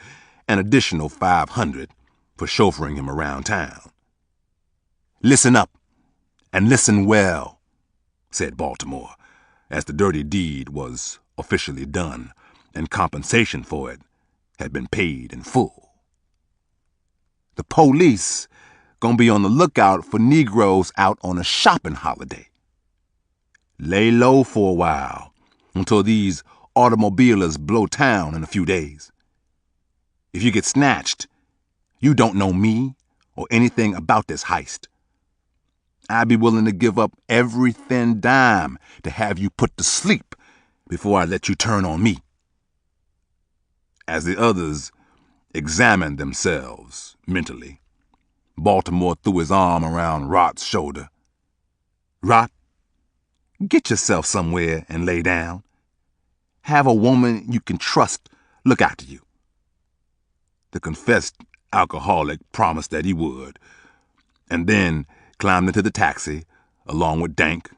an additional $500 for chauffeuring him around town. "Listen up, and listen well," said Baltimore, as the dirty deed was officially done and compensation for it had been paid in full. "The police gonna be on the lookout for Negroes out on a shopping holiday. Lay low for a while until these automobilers blow town in a few days. If you get snatched, you don't know me or anything about this heist. I'd be willing to give up every thin dime to have you put to sleep before I let you turn on me." As the others examined themselves mentally, Baltimore threw his arm around Rot's shoulder. "Rot, get yourself somewhere and lay down. Have a woman you can trust look after you." The confessed alcoholic promised that he would, and then climbed into the taxi along with Dank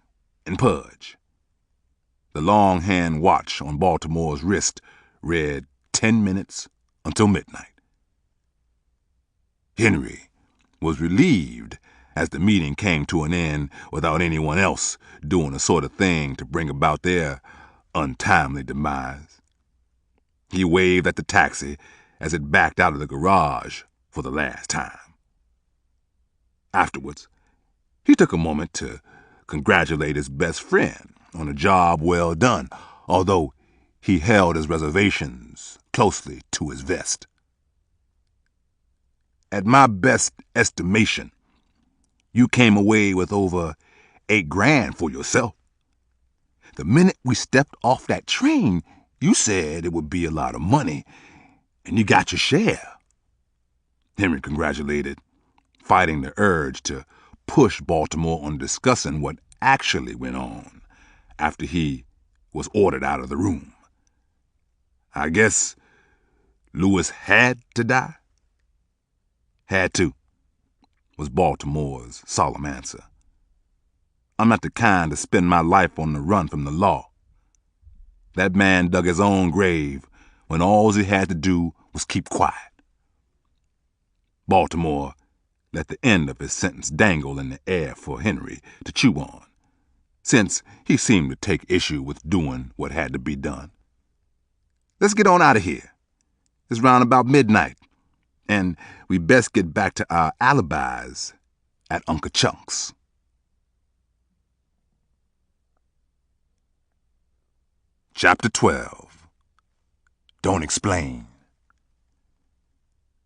and Pudge. The long-hand watch on Baltimore's wrist read 10 minutes until midnight. Henry was relieved as the meeting came to an end without anyone else doing the sort of thing to bring about their untimely demise. He waved at the taxi as it backed out of the garage for the last time. Afterwards, he took a moment to congratulate his best friend on a job well done, although he held his reservations closely to his vest. "At my best estimation, you came away with over $8,000 for yourself. The minute we stepped off that train, you said it would be a lot of money, and you got your share," Henry congratulated, fighting the urge to push Baltimore on discussing what actually went on after he was ordered out of the room. "I guess Lewis had to die?" "Had to," was Baltimore's solemn answer. "I'm not the kind to spend my life on the run from the law. That man dug his own grave when all he had to do was keep quiet." Baltimore let the end of his sentence dangle in the air for Henry to chew on, since he seemed to take issue with doing what had to be done. "Let's get on out of here. It's round about midnight, and we best get back to our alibis at Uncle Chunk's." Chapter 12. Don't Explain.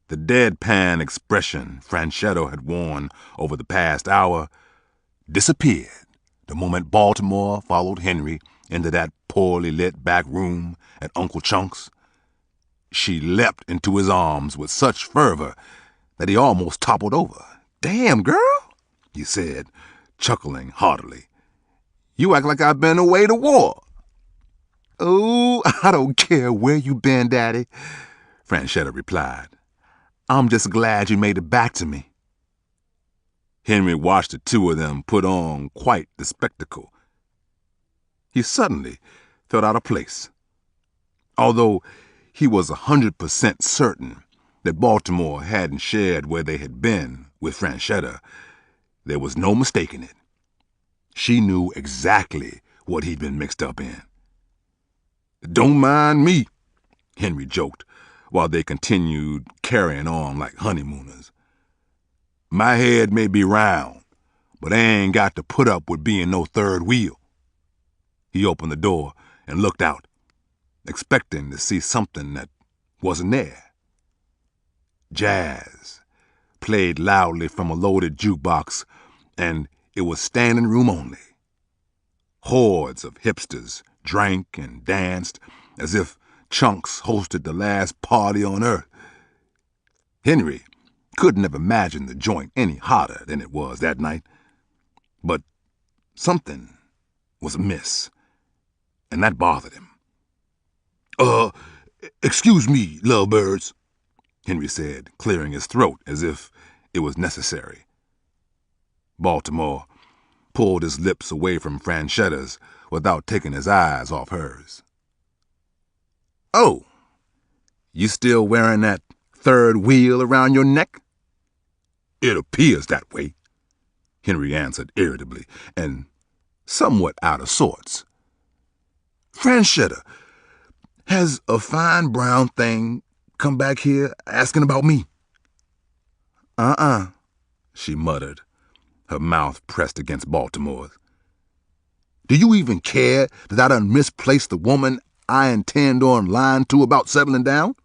The deadpan expression Franchetto had worn over the past hour disappeared the moment Baltimore followed Henry into that poorly lit back room at Uncle Chunk's. She leapt into his arms with such fervor that he almost toppled over. "Damn, girl," he said, chuckling heartily. "You act like I've been away to war." "Oh, I don't care where you been, Daddy," Franchetto replied. "I'm just glad you made it back to me." Henry watched the two of them put on quite the spectacle. He suddenly felt out of place. Although he was 100% certain that Baltimore hadn't shared where they had been with Franchetto, there was no mistaking it. She knew exactly what he'd been mixed up in. "Don't mind me," Henry joked, while they continued carrying on like honeymooners. "My head may be round, but I ain't got to put up with being no third wheel." He opened the door and looked out, expecting to see something that wasn't there. Jazz played loudly from a loaded jukebox, and it was standing room only. Hordes of hipsters drank and danced as if Chunks hosted the last party on earth. Henry couldn't have imagined the joint any hotter than it was that night. But something was amiss, and that bothered him. Uh, excuse me, lovebirds, Henry said, clearing his throat as if it was necessary. Baltimore pulled his lips away from Franchetta's without taking his eyes off hers. Oh, you still wearing that third wheel around your neck? It appears that way, Henry answered irritably and somewhat out of sorts. Franchetta, has a fine brown thing come back here asking about me? She muttered, her mouth pressed against Baltimore's. Do you even care that I done misplaced the woman I intend on lying to about settling down?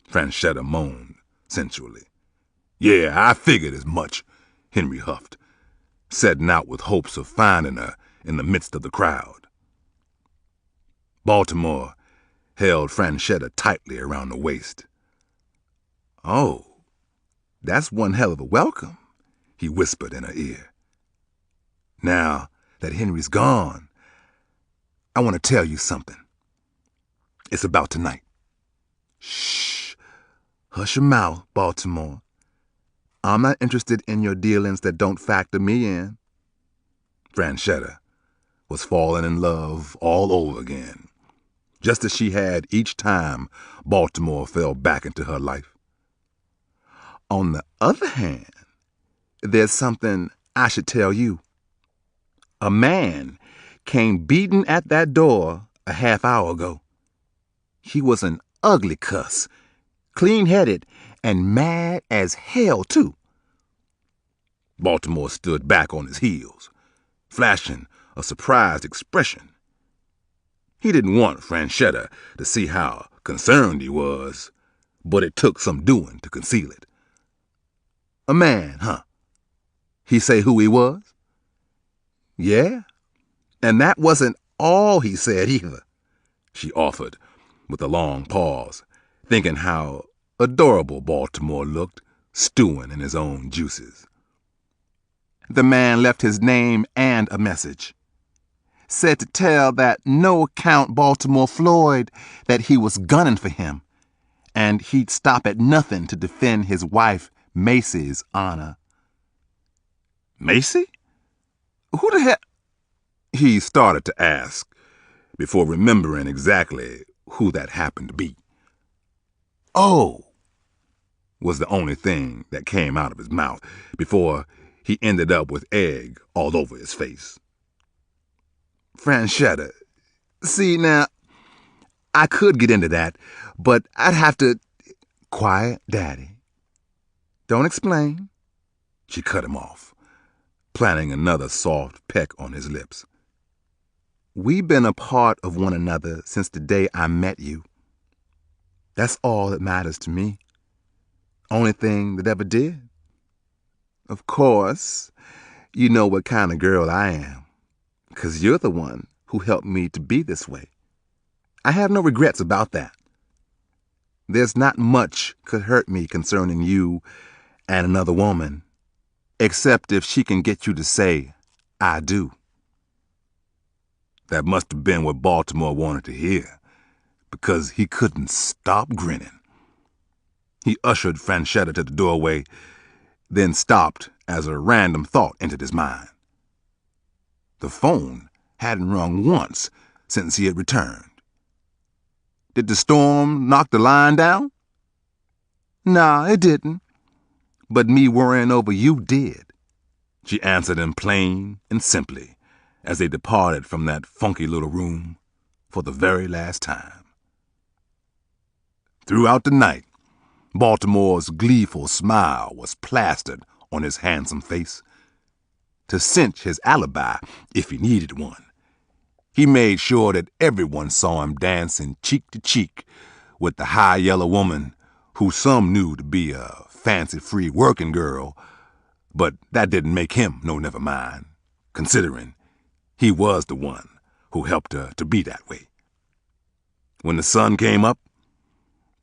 Franchetta moaned sensually. Yeah, I figured as much, Henry huffed, setting out with hopes of finding her in the midst of the crowd. Baltimore held Franchetta tightly around the waist. Oh, that's one hell of a welcome, he whispered in her ear. Now that Henry's gone, I want to tell you something. It's about tonight. Shh. Hush your mouth, Baltimore. I'm not interested in your dealings that don't factor me in. Franchetta was falling in love all over again, just as she had each time Baltimore fell back into her life. On the other hand, there's something I should tell you. A man came beating at that door a half hour ago. He was an ugly cuss, clean-headed, and mad as hell, too. Baltimore stood back on his heels, flashing a surprised expression. He didn't want Franchetta to see how concerned he was, but it took some doing to conceal it. A man, huh? He say who he was? Yeah, and that wasn't all he said either, she offered, with a long pause, thinking how adorable Baltimore looked, stewing in his own juices. The man left his name and a message. Said to tell that no account Baltimore Floyd that he was gunning for him, and he'd stop at nothing to defend his wife Macy's honor. Macy? Who the hell? He started to ask, before remembering exactly who that happened to be. Oh, was the only thing that came out of his mouth before he ended up with egg all over his face. Franchetta, see now, I could get into that, but I'd have to... Quiet, Daddy. Don't explain. She cut him off, planting another soft peck on his lips. We've been a part of one another since the day I met you. That's all that matters to me. Only thing that ever did. Of course, you know what kind of girl I am, 'cause you're the one who helped me to be this way. I have no regrets about that. There's not much could hurt me concerning you and another woman, except if she can get you to say, I do. That must have been what Baltimore wanted to hear, because he couldn't stop grinning. He ushered Franchetta to the doorway, then stopped as a random thought entered his mind. The phone hadn't rung once since he had returned. Did the storm knock the line down? Nah, it didn't. But me worrying over you did, she answered him plain and simply as they departed from that funky little room for the very last time. Throughout the night, Baltimore's gleeful smile was plastered on his handsome face. To cinch his alibi if he needed one, he made sure that everyone saw him dancing cheek to cheek with the high yellow woman who some knew to be a fancy-free working girl, but that didn't make him no never mind, considering he was the one who helped her to be that way. When the sun came up,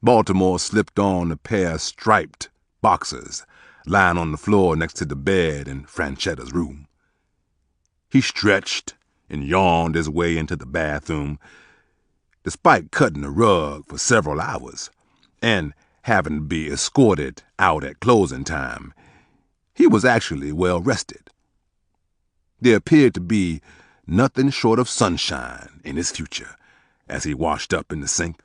Baltimore slipped on a pair of striped boxers lying on the floor next to the bed in Franchetta's room. He stretched and yawned his way into the bathroom. Despite cutting the rug for several hours and having to be escorted out at closing time, he was actually well rested. There appeared to be nothing short of sunshine in his future as he washed up in the sink.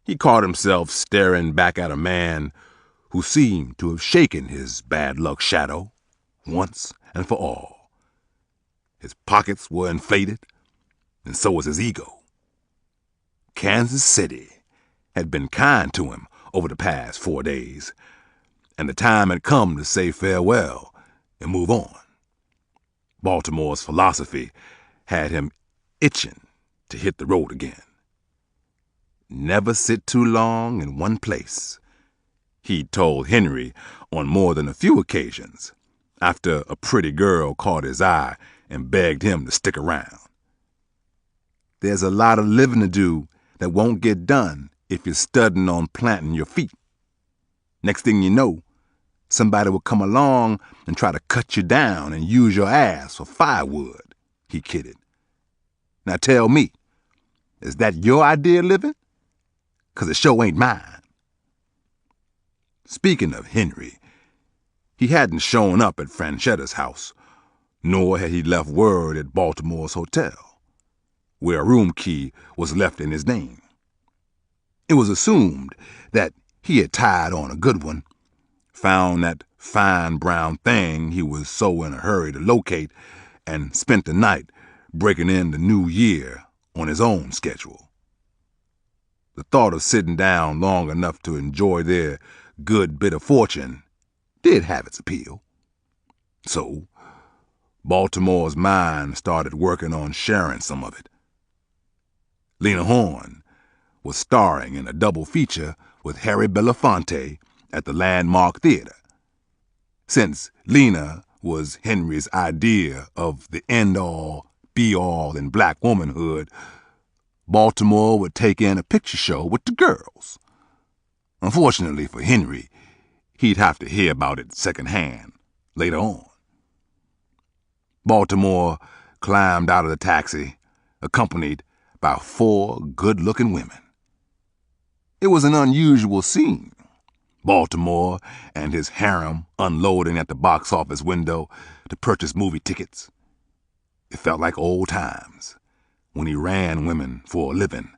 He caught himself staring back at a man who seemed to have shaken his bad luck shadow once and for all. His pockets were inflated, and so was his ego. Kansas City had been kind to him over the past 4 days, and the time had come to say farewell and move on. Baltimore's philosophy had him itching to hit the road again. Never sit too long in one place, he'd told Henry on more than a few occasions after a pretty girl caught his eye and begged him to stick around. There's a lot of living to do that won't get done if you're studying on planting your feet. Next thing you know, somebody will come along and try to cut you down and use your ass for firewood, he kidded. Now tell me, is that your idea of living? 'Cause it sure ain't mine. Speaking of Henry, he hadn't shown up at Franchetta's house, nor had he left word at Baltimore's hotel, where a room key was left in his name. It was assumed that he had tied on a good one, found that fine brown thing he was so in a hurry to locate, and spent the night breaking in the new year on his own schedule. The thought of sitting down long enough to enjoy their good bit of fortune did have its appeal. So, Baltimore's mind started working on sharing some of it. Lena Horne was starring in a double feature with Harry Belafonte at the Landmark Theater. Since Lena was Henry's idea of the end-all, be-all in black womanhood, Baltimore would take in a picture show with the girls. Unfortunately for Henry, he'd have to hear about it secondhand later on. Baltimore climbed out of the taxi, accompanied by 4 good-looking women. It was an unusual scene. Baltimore and his harem unloading at the box office window to purchase movie tickets. It felt like old times when he ran women for a living,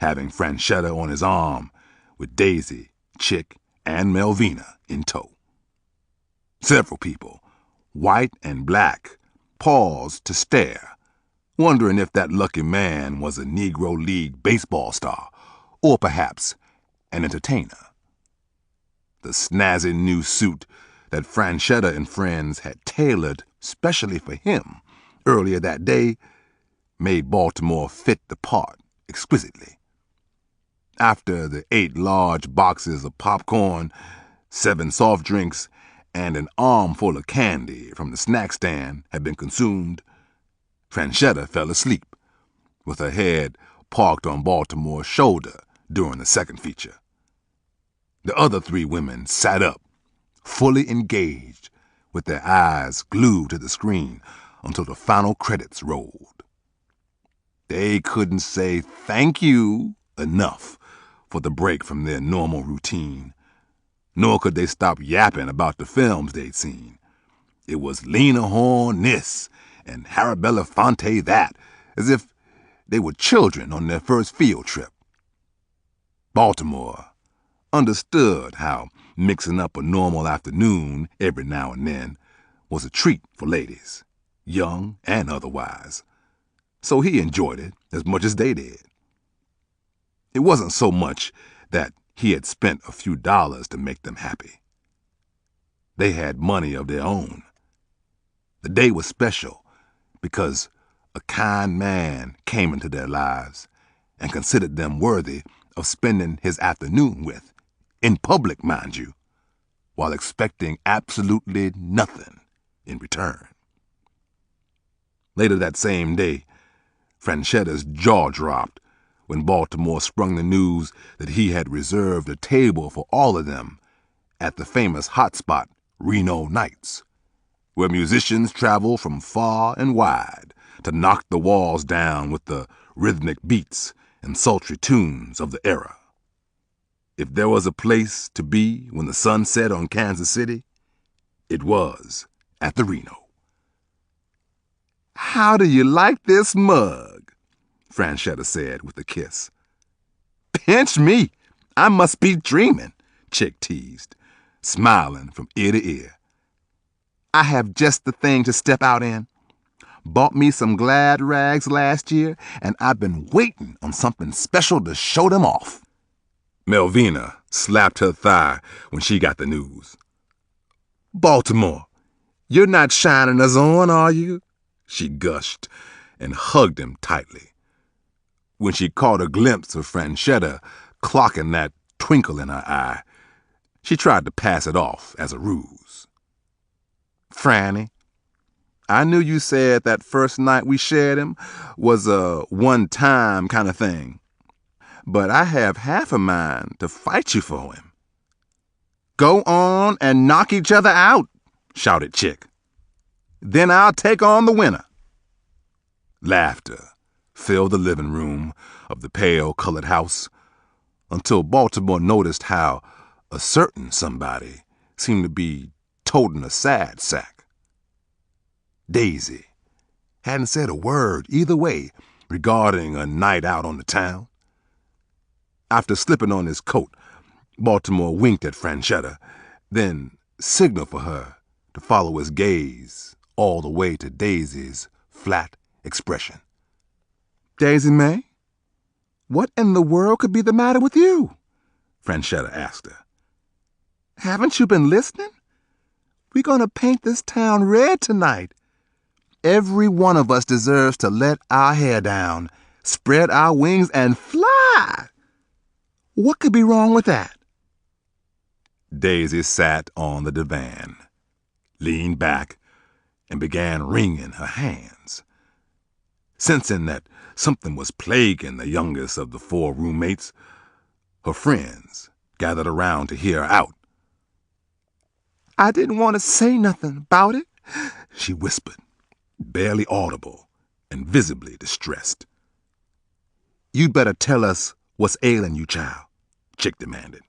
having Franchetta on his arm with Daisy, Chick, and Melvina in tow. Several people, white and black, paused to stare, wondering if that lucky man was a Negro League baseball star or perhaps an entertainer. The snazzy new suit that Franchetta and friends had tailored specially for him earlier that day made Baltimore fit the part exquisitely. After the 8 large boxes of popcorn, 7 soft drinks, and an armful of candy from the snack stand had been consumed, Franchetta fell asleep, with her head parked on Baltimore's shoulder during the second feature. The other 3 women sat up, fully engaged, with their eyes glued to the screen until the final credits rolled. They couldn't say thank you enough for the break from their normal routine, nor could they stop yapping about the films they'd seen. It was Lena Horne this and Harry Belafonte that, as if they were children on their first field trip. Baltimore understood how mixing up a normal afternoon every now and then was a treat for ladies, young and otherwise, so he enjoyed it as much as they did. It wasn't so much that he had spent a few dollars to make them happy. They had money of their own. The day was special because a kind man came into their lives and considered them worthy of spending his afternoon with, in public, mind you, while expecting absolutely nothing in return. Later that same day, Franchetta's jaw dropped when Baltimore sprung the news that he had reserved a table for all of them at the famous hotspot Reno Nights, where musicians travel from far and wide to knock the walls down with the rhythmic beats and sultry tunes of the era. If there was a place to be when the sun set on Kansas City, it was at the Reno. "How do you like this mug?" Franchetta said with a kiss. "Pinch me, I must be dreaming," Chick teased, smiling from ear to ear. "I have just the thing to step out in. Bought me some Glad rags last year, and I've been waiting on something special to show them off." Melvina slapped her thigh when she got the news. "Baltimore, you're not shining us on, are you?" she gushed and hugged him tightly. When she caught a glimpse of Franchetta clocking that twinkle in her eye, she tried to pass it off as a ruse. "Franny, I knew you said that first night we shared him was a one-time kind of thing, but I have half a mind to fight you for him." "Go on and knock each other out," shouted Chick. "Then I'll take on the winner." Laughter filled the living room of the pale-colored house until Baltimore noticed how a certain somebody seemed to be toting a sad sack. Daisy hadn't said a word either way regarding a night out on the town. After slipping on his coat, Baltimore winked at Franchetta, then signaled for her to follow his gaze all the way to Daisy's flat expression. "Daisy May, what in the world could be the matter with you?" Franchetta asked her. "Haven't you been listening? We're going to paint this town red tonight. Every one of us deserves to let our hair down, spread our wings, and fly. What could be wrong with that?" Daisy sat on the divan, leaned back, and began wringing her hands. Sensing that something was plaguing the youngest of the four roommates, her friends gathered around to hear her out. "I didn't want to say nothing about it," she whispered, barely audible and visibly distressed. "You'd better tell us what's ailing you, child," Chick demanded,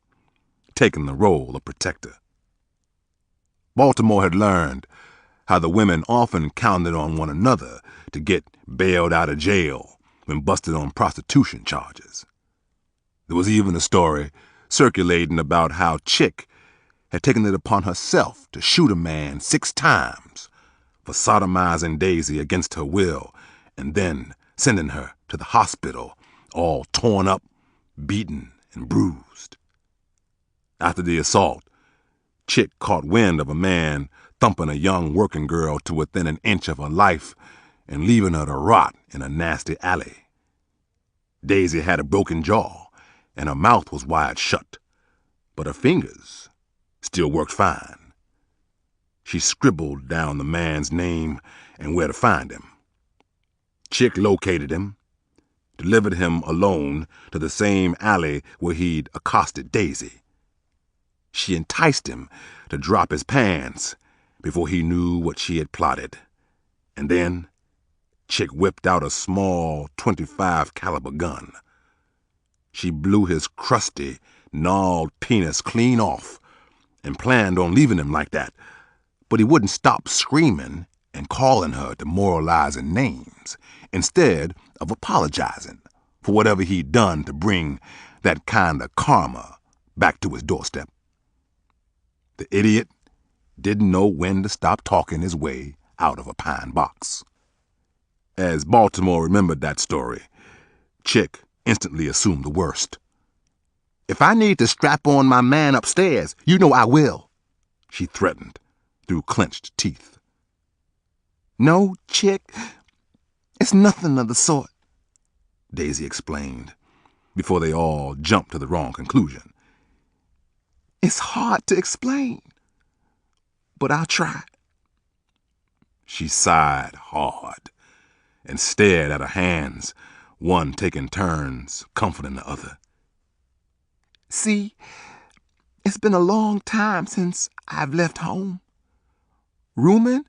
taking the role of protector. Baltimore had learned how the women often counted on one another to get bailed out of jail when busted on prostitution charges. There was even a story circulating about how Chick had taken it upon herself to shoot a man 6 times for sodomizing Daisy against her will and then sending her to the hospital all torn up, beaten, and bruised. After the assault, Chick caught wind of a man thumping a young working girl to within an inch of her life and leaving her to rot in a nasty alley. Daisy had a broken jaw and her mouth was wired shut, but her fingers still worked fine. She scribbled down the man's name and where to find him. Chick located him, delivered him alone to the same alley where he'd accosted Daisy. She enticed him to drop his pants before he knew what she had plotted. And then Chick whipped out a small .25 caliber gun. She blew his crusty, gnarled penis clean off and planned on leaving him like that, but he wouldn't stop screaming and calling her demoralizing names instead of apologizing for whatever he'd done to bring that kind of karma back to his doorstep. The idiot didn't know when to stop talking his way out of a pine box. As Baltimore remembered that story, Chick instantly assumed the worst. "If I need to strap on my man upstairs, you know I will," she threatened through clenched teeth. "No, Chick, it's nothing of the sort," Daisy explained, before they all jumped to the wrong conclusion. "It's hard to explain, but I'll try." She sighed hard and stared at her hands, one taking turns comforting the other. "See, it's been a long time since I've left home. Rooming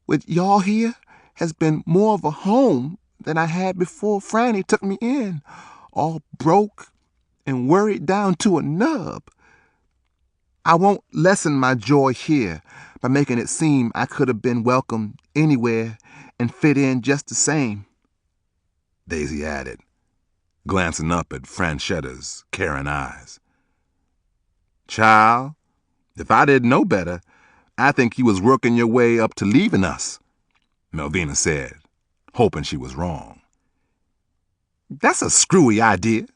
with y'all here has been more of a home than I had before Franny took me in, all broke and worried down to a nub. I won't lessen my joy here by making it seem I could have been welcome anywhere and fit in just the same," Daisy added, glancing up at Franchetta's caring eyes. "Child, if I didn't know better, I think you was working your way up to leaving us," Melvina said, hoping she was wrong. "That's a screwy idea,"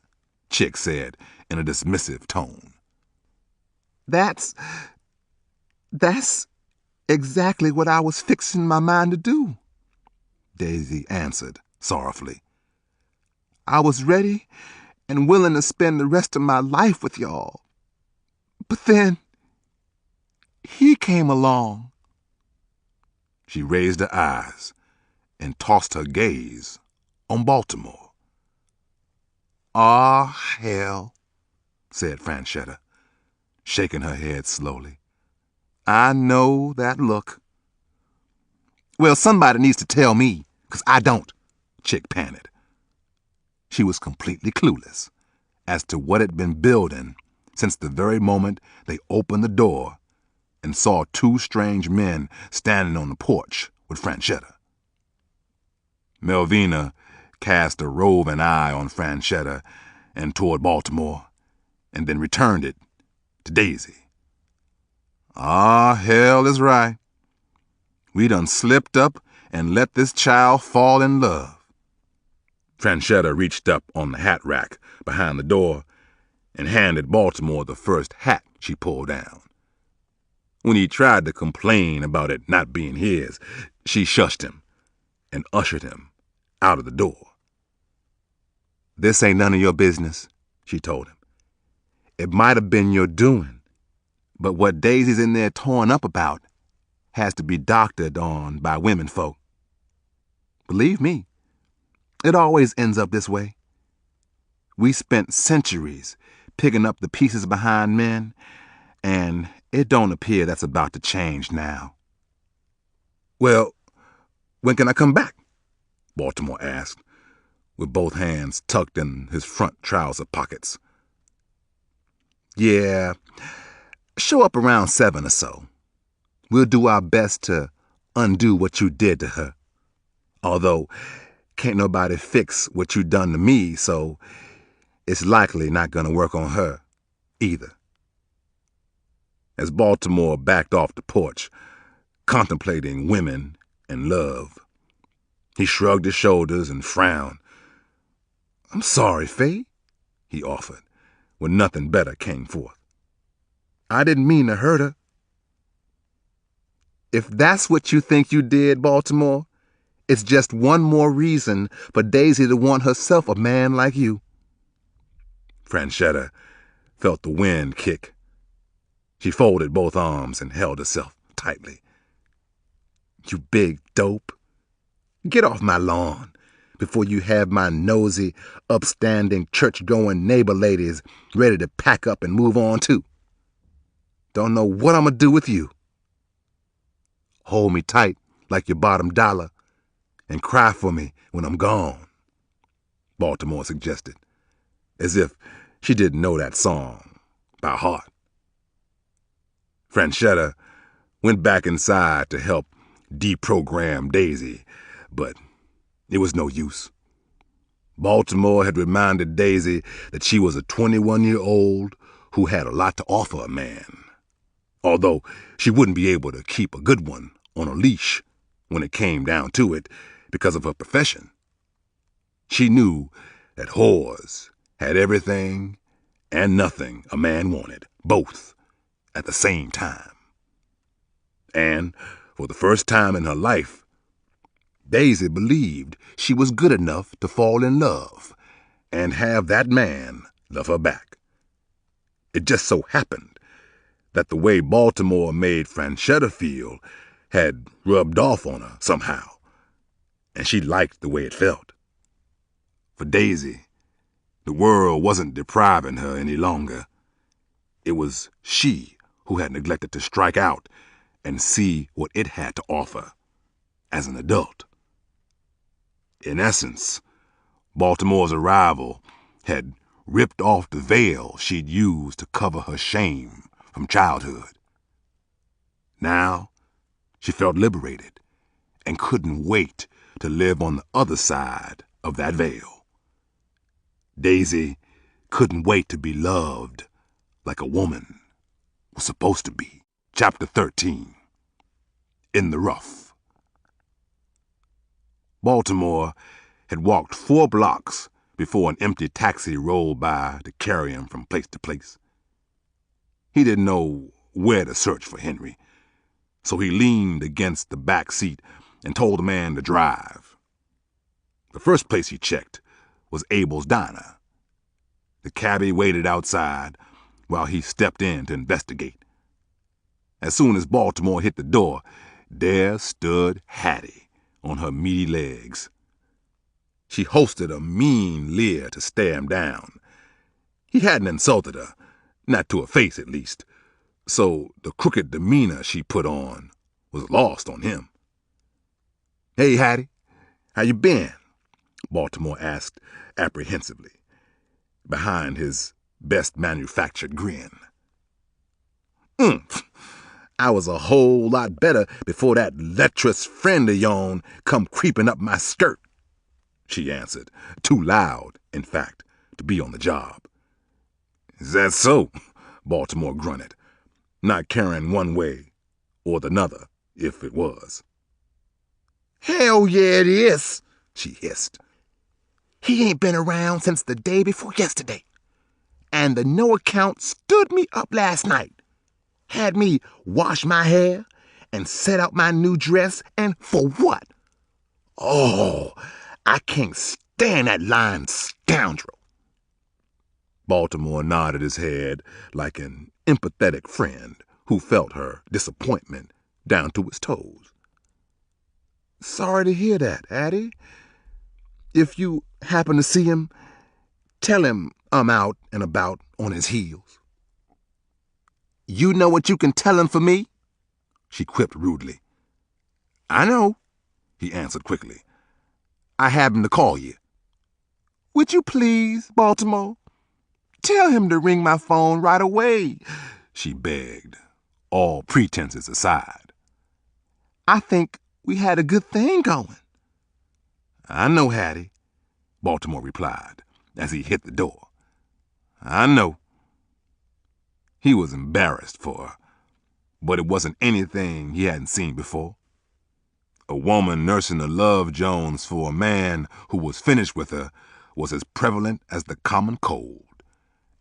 Chick said in a dismissive tone. That's exactly what I was fixing my mind to do," Daisy answered sorrowfully. "I was ready and willing to spend the rest of my life with y'all. But then he came along." She raised her eyes and tossed her gaze on Baltimore. "Ah, hell," said Franchetta, shaking her head slowly. "I know that look." "Well, somebody needs to tell me, 'cause I don't," Chick panted. She was completely clueless as to what had been building since the very moment they opened the door and saw two strange men standing on the porch with Franchetta. Melvina cast a roving eye on Franchetta and toward Baltimore, and then returned it to Daisy. "Ah, hell is right. We done slipped up and let this child fall in love." Franchetta reached up on the hat rack behind the door and handed Baltimore the first hat she pulled down. When he tried to complain about it not being his, she shushed him and ushered him out of the door. "This ain't none of your business," she told him. "It might have been your doing, but what Daisy's in there torn up about has to be doctored on by women folk. Believe me, it always ends up this way. We spent centuries picking up the pieces behind men, and it don't appear that's about to change now." "Well, when can I come back?" Baltimore asked, with both hands tucked in his front trouser pockets. "Yeah, show up around 7 or so. We'll do our best to undo what you did to her. Although, can't nobody fix what you done to me, so it's likely not gonna work on her either." As Baltimore backed off the porch, contemplating women and love, he shrugged his shoulders and frowned. "I'm sorry, Faye," he offered, when nothing better came forth. "I didn't mean to hurt her." "If that's what you think you did, Baltimore, it's just one more reason for Daisy to want herself a man like you." Franchetta felt the wind kick. She folded both arms and held herself tightly. "You big dope. Get off my lawn before you have my nosy, upstanding, church-going neighbor ladies ready to pack up and move on too. Don't know what I'm gonna do with you. Hold me tight like your bottom dollar and cry for me when I'm gone," Baltimore suggested, as if she didn't know that song by heart. Franchetta went back inside to help deprogram Daisy, but it was no use. Baltimore had reminded Daisy that she was a 21-year-old who had a lot to offer a man, although she wouldn't be able to keep a good one on a leash when it came down to it because of her profession. She knew that whores had everything and nothing a man wanted, both at the same time. And for the first time in her life, Daisy believed she was good enough to fall in love and have that man love her back. It just so happened that the way Baltimore made Franchetta feel had rubbed off on her somehow, and she liked the way it felt. For Daisy, the world wasn't depriving her any longer. It was she who had neglected to strike out and see what it had to offer as an adult. In essence, Baltimore's arrival had ripped off the veil she'd used to cover her shame from childhood. Now, she felt liberated and couldn't wait to live on the other side of that veil. Daisy couldn't wait to be loved like a woman was supposed to be. Chapter 13. In the Rough. Baltimore had walked 4 blocks before an empty taxi rolled by to carry him from place to place. He didn't know where to search for Henry, so he leaned against the back seat and told the man to drive. The first place he checked was Abel's Diner. The cabbie waited outside while he stepped in to investigate. As soon as Baltimore hit the door, there stood Hattie on her meaty legs. She hosted a mean leer to stare him down. He hadn't insulted her, not to her face at least, so the crooked demeanor she put on was lost on him. "Hey, Hattie, how you been?" Baltimore asked apprehensively, behind his best manufactured grin. I was a whole lot better before that lecherous friend of yourn come creeping up my skirt," she answered, too loud, in fact, to be on the job. "Is that so?" Baltimore grunted, not caring one way or the other if it was. "Hell yeah, it is," she hissed. "He ain't been around since the day before yesterday. And the no account stood me up last night. Had me wash my hair and set out my new dress, and for what? Oh, I can't stand that lying scoundrel." Baltimore nodded his head like an empathetic friend who felt her disappointment down to his toes. "Sorry to hear that, Hattie. If you happen to see him, tell him I'm out and about on his heels." "You know what you can tell him for me?" she quipped rudely. "I know," he answered quickly. "I happened to call you." "Would you please, Baltimore? Tell him to ring my phone right away," she begged, all pretenses aside. "I think we had a good thing going." "I know, Hattie," Baltimore replied as he hit the door. "I know." He was embarrassed for her, but it wasn't anything he hadn't seen before. A woman nursing a love Jones for a man who was finished with her was as prevalent as the common cold,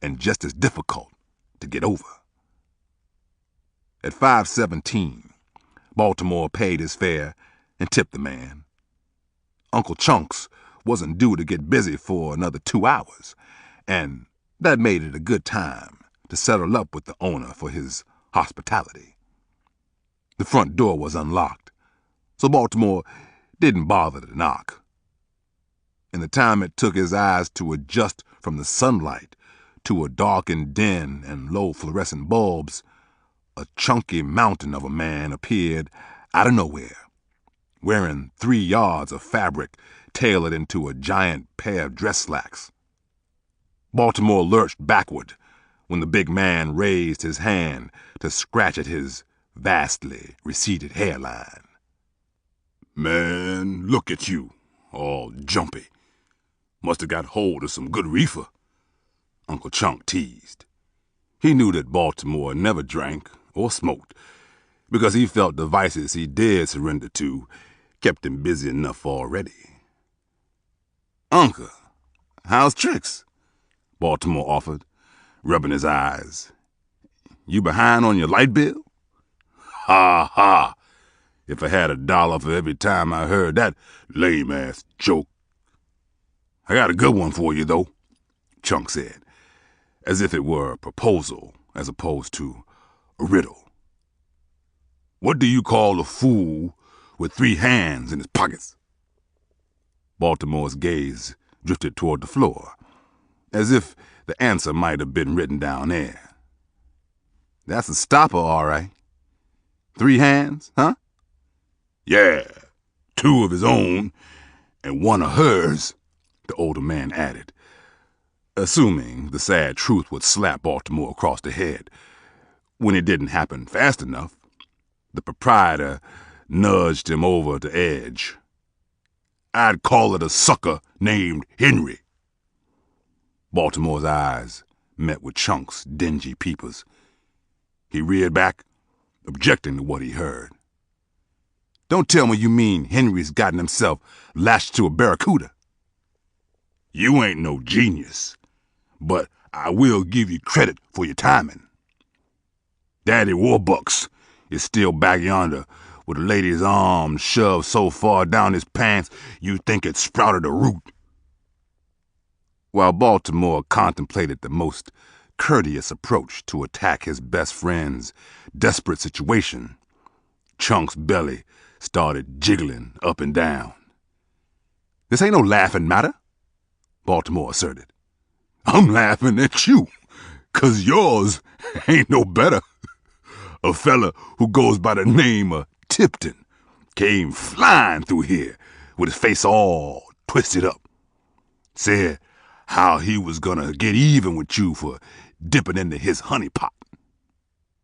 and just as difficult to get over. At 5:17, Baltimore paid his fare and tipped the man. Uncle Chunks wasn't due to get busy for another 2 hours, and that made it a good time to settle up with the owner for his hospitality. The front door was unlocked, so Baltimore didn't bother to knock. In the time it took his eyes to adjust from the sunlight to a darkened den and low fluorescent bulbs, a chunky mountain of a man appeared out of nowhere, wearing 3 yards of fabric tailored into a giant pair of dress slacks. Baltimore lurched backward when the big man raised his hand to scratch at his vastly receded hairline. "Man, look at you, all jumpy. Must have got hold of some good reefer," Uncle Chunk teased. He knew that Baltimore never drank or smoked, because he felt the vices he did surrender to kept him busy enough already. "Uncle, how's tricks?" Baltimore offered, rubbing his eyes. "You behind on your light bill?" "Ha ha! If I had $1 for every time I heard that lame-ass joke." "I got a good one for you, though," Chunk said, as if it were a proposal as opposed to a riddle. "What do you call a fool with 3 hands in his pockets?" Baltimore's gaze drifted toward the floor, as if the answer might have been written down there. "That's a stopper, all right. 3 hands, huh?" "Yeah, 2 of his own And one of hers, the older man added, assuming the sad truth would slap Baltimore across the head. When it didn't happen fast enough, the proprietor nudged him over the edge. I'd call it a sucker named Henry. Baltimore's eyes met with Chunk's dingy peepers. He reared back, objecting to what he heard. Don't tell me you mean Henry's gotten himself lashed to a barracuda. You ain't no genius, but I will give you credit for your timing. Daddy Warbucks is still back yonder with a lady's arm shoved so far down his pants you'd think it sprouted a root. While Baltimore contemplated the most courteous approach to attack his best friend's desperate situation, Chunk's belly started jiggling up and down. This ain't no laughing matter, Baltimore asserted. I'm laughing at you, 'cause yours ain't no better. A fella who goes by the name of Tipton came flying through here with his face all twisted up. Said how he was gonna get even with you for dipping into his honey pot.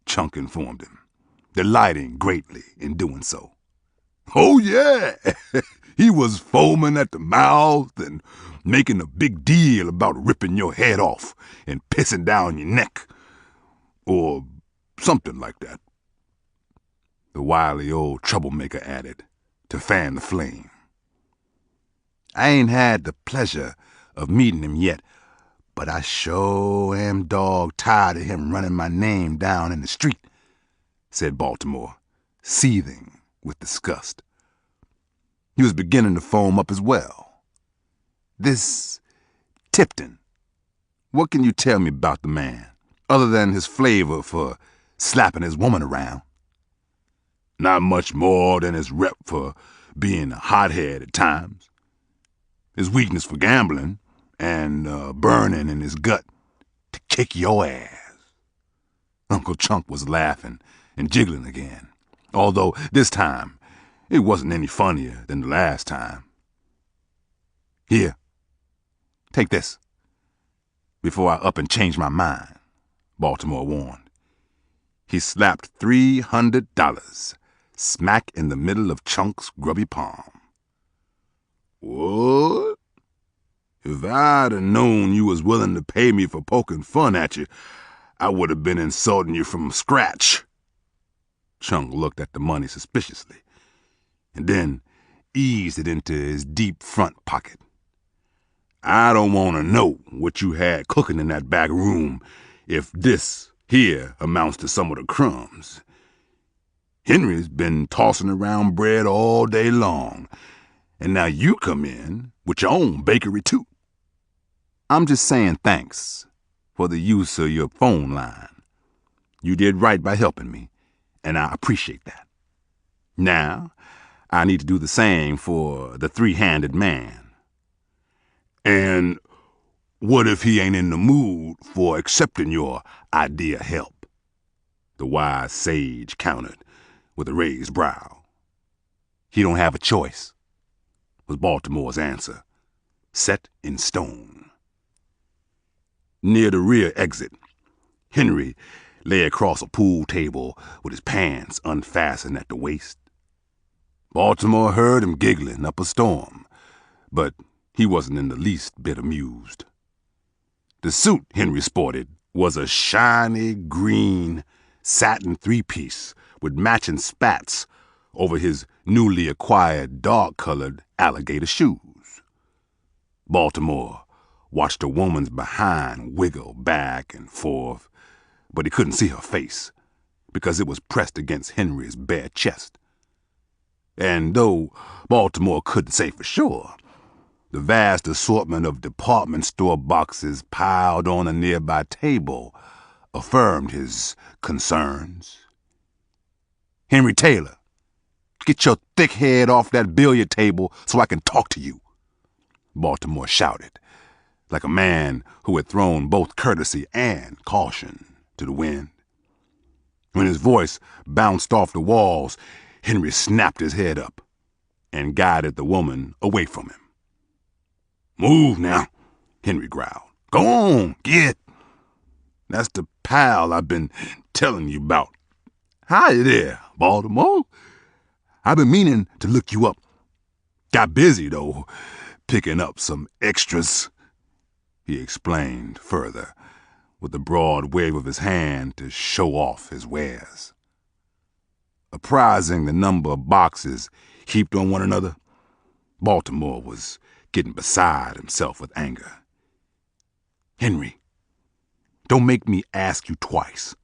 Chunk informed him, delighting greatly in doing so. Oh, yeah, he was foaming at the mouth and making a big deal about ripping your head off and pissing down your neck, or something like that. The wily old troublemaker added, to fan the flame. I ain't had the pleasure of meeting him yet, but I sure am dog tired of him running my name down in the street, said Baltimore, seething with disgust. He was beginning to foam up as well. This Tipton, what can you tell me about the man, other than his flavor for slapping his woman around? Not much more than his rep for being a hothead at times. His weakness for gambling, and burning in his gut to kick your ass. Uncle Chunk was laughing and jiggling again, although this time it wasn't any funnier than the last time. Here, take this, before I up and change my mind, Baltimore warned. He slapped $300 smack in the middle of Chunk's grubby palm. What? If I'd have known you was willing to pay me for poking fun at you, I would have been insulting you from scratch. Chunk looked at the money suspiciously, and then eased it into his deep front pocket. I don't want to know what you had cooking in that back room if this here amounts to some of the crumbs. Henry's been tossing around bread all day long, and now you come in with your own bakery too. I'm just saying thanks for the use of your phone line. You did right by helping me, and I appreciate that. Now, I need to do the same for the three-handed man. And what if he ain't in the mood for accepting your idea of help? The wise sage countered with a raised brow. He don't have a choice, was Baltimore's answer, set in stone. Near the rear exit, Henry lay across a pool table with his pants unfastened at the waist. Baltimore heard him giggling up a storm, but he wasn't in the least bit amused. The suit Henry sported was a shiny green satin three-piece with matching spats over his newly acquired dark-colored alligator shoes. Baltimore watched a woman's behind wiggle back and forth, but he couldn't see her face because it was pressed against Henry's bare chest. And though Baltimore couldn't say for sure, the vast assortment of department store boxes piled on a nearby table affirmed his concerns. Henry Taylor, get your thick head off that billiard table so I can talk to you, Baltimore shouted, like a man who had thrown both courtesy and caution to the wind. When his voice bounced off the walls, Henry snapped his head up and guided the woman away from him. Move now, Henry growled. Go on, get. That's the pal I've been telling you about. Hi there, Baltimore. I've been meaning to look you up. Got busy, though, picking up some extras, he explained further, with a broad wave of his hand to show off his wares. Apprising the number of boxes heaped on one another, Baltimore was getting beside himself with anger. Henry, don't make me ask you twice.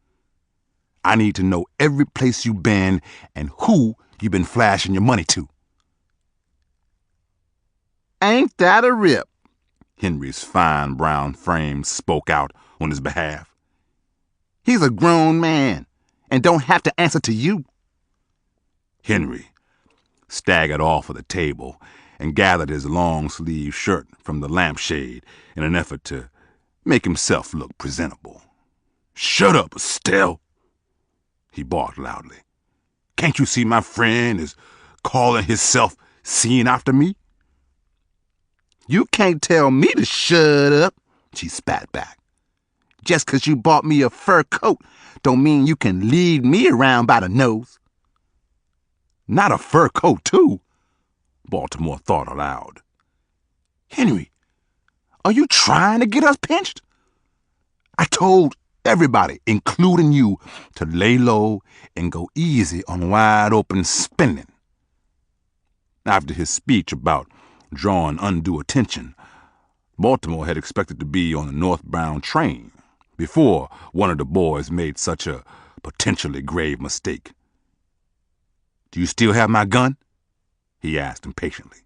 I need to know every place you've been and who you've been flashing your money to. Ain't that a rip? Henry's fine brown frame spoke out on his behalf. He's a grown man and don't have to answer to you. Henry staggered off of the table and gathered his long-sleeved shirt from the lampshade in an effort to make himself look presentable. Shut up, Estelle, he barked loudly. Can't you see my friend is calling himself seeing after me? You can't tell me to shut up, she spat back. Just 'cause you bought me a fur coat don't mean you can lead me around by the nose. Not a fur coat, too, Baltimore thought aloud. Henry, are you trying to get us pinched? I told everybody, including you, to lay low and go easy on wide-open spending. After his speech about drawing undue attention, Baltimore had expected to be on the northbound train before one of the boys made such a potentially grave mistake. Do you still have my gun? He asked impatiently.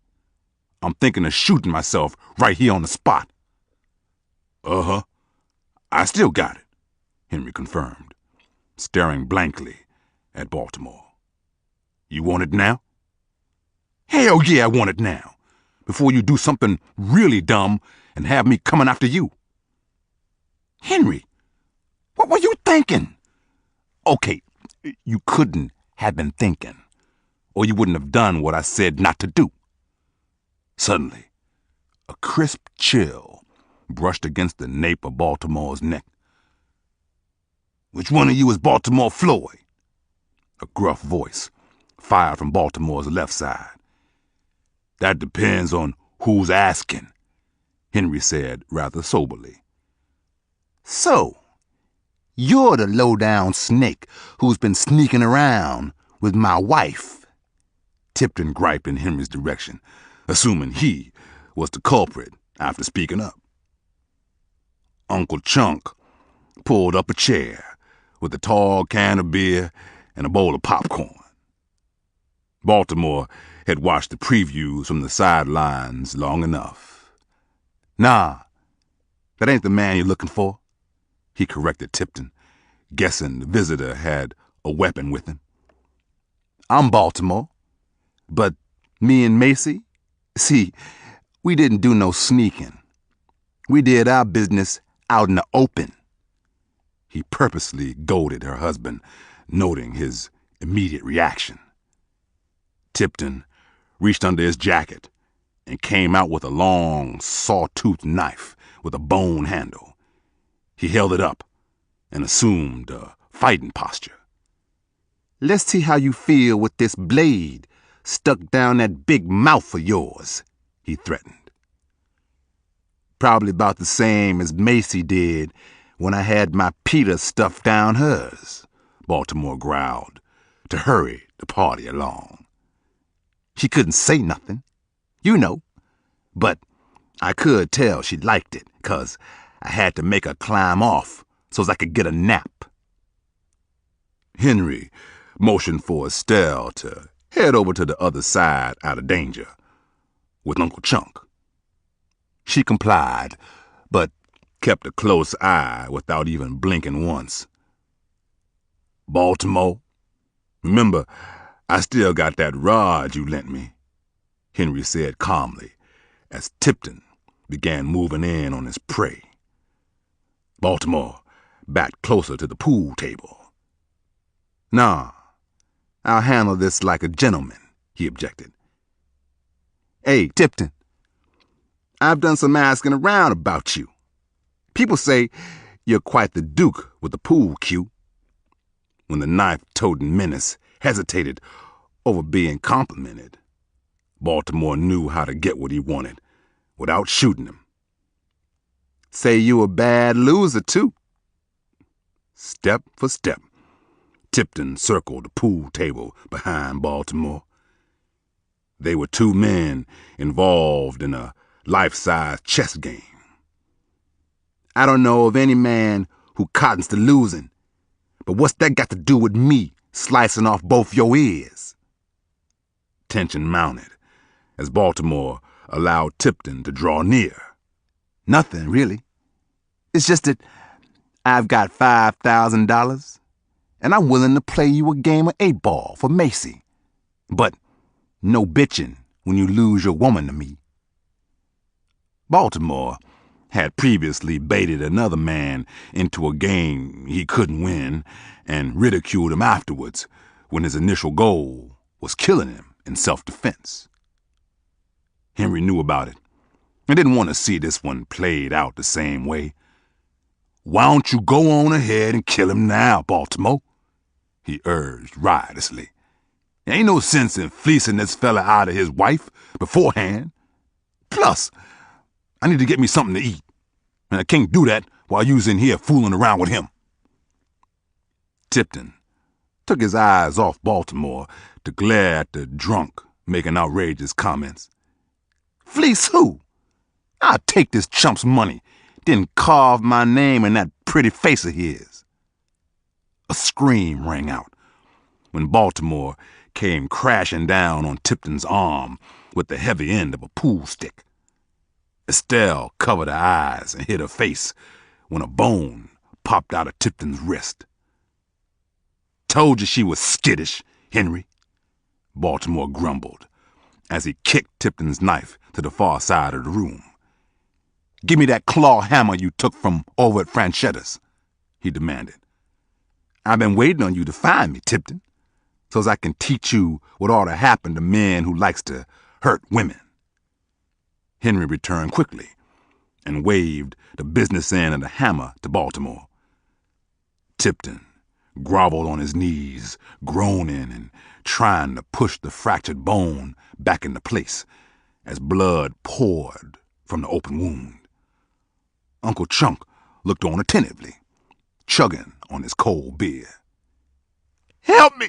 I'm thinking of shooting myself right here on the spot. Uh-huh. I still got it, Henry confirmed, staring blankly at Baltimore. You want it now? Hell yeah, I want it now, before you do something really dumb and have me coming after you. Henry, what were you thinking? Okay, you couldn't have been thinking, or you wouldn't have done what I said not to do. Suddenly, a crisp chill brushed against the nape of Baltimore's neck. Which one of you is Baltimore Floyd? A gruff voice fired from Baltimore's left side. That depends on who's asking, Henry said rather soberly. So, you're the low-down snake who's been sneaking around with my wife, Tipton griped in Henry's direction, assuming he was the culprit after speaking up. Uncle Chunk pulled up a chair with a tall can of beer and a bowl of popcorn. Baltimore had watched the previews from the sidelines long enough. Nah, that ain't the man you're looking for, he corrected Tipton, guessing the visitor had a weapon with him. I'm Baltimore, but me and Macy, see, we didn't do no sneaking. We did our business out in the open. He purposely goaded her husband, noting his immediate reaction. Tipton reached under his jacket and came out with a long, saw-toothed knife with a bone handle. He held it up and assumed a fighting posture. Let's see how you feel with this blade stuck down that big mouth of yours, he threatened. Probably about the same as Macy did when I had my Peter stuffed down hers, Baltimore growled, to hurry the party along. She couldn't say nothing, you know, but I could tell she liked it, 'cause I had to make her climb off so's I could get a nap. Henry motioned for Estelle to head over to the other side out of danger with Uncle Chunk. She complied, but kept a close eye without even blinking once. Baltimore, remember, I still got that rod you lent me, Henry said calmly as Tipton began moving in on his prey. Baltimore backed closer to the pool table. Nah, I'll handle this like a gentleman, he objected. Hey, Tipton, I've done some asking around about you. People say you're quite the duke with the pool cue. When the knife-toting menace hesitated over being complimented, Baltimore knew how to get what he wanted without shooting him. Say you a bad loser, too. Step for step, Tipton circled the pool table behind Baltimore. They were two men involved in a life-size chess game. I don't know of any man who cottons to losing, but what's that got to do with me slicing off both your ears? Tension mounted as Baltimore allowed Tipton to draw near. Nothing, really. It's just that I've got $5,000, and I'm willing to play you a game of 8-ball for Macy. But no bitching when you lose your woman to me. Baltimore had previously baited another man into a game he couldn't win and ridiculed him afterwards when his initial goal was killing him in self-defense. Henry knew about it and didn't want to see this one played out the same way. Why don't you go on ahead and kill him now, Baltimore? He urged riotously. There ain't no sense in fleecing this fella out of his wife beforehand. Plus, I need to get me something to eat, and I can't do that while you's in here fooling around with him. Tipton took his eyes off Baltimore to glare at the drunk making outrageous comments. Fleece who? I'll take this chump's money, then carve my name in that pretty face of his. A scream rang out when Baltimore came crashing down on Tipton's arm with the heavy end of a pool stick. Estelle covered her eyes and hid her face when a bone popped out of Tipton's wrist. Told you she was skittish, Henry, Baltimore grumbled as he kicked Tipton's knife to the far side of the room. Give me that claw hammer you took from over at Franchetta's, he demanded. I've been waiting on you to find me, Tipton, so as I can teach you what ought to happen to men who likes to hurt women. Henry returned quickly and waved the business end of the hammer to Baltimore. Tipton groveled on his knees, groaning and trying to push the fractured bone back into place as blood poured from the open wound. Uncle Chunk looked on attentively, chugging on his cold beer. Help me!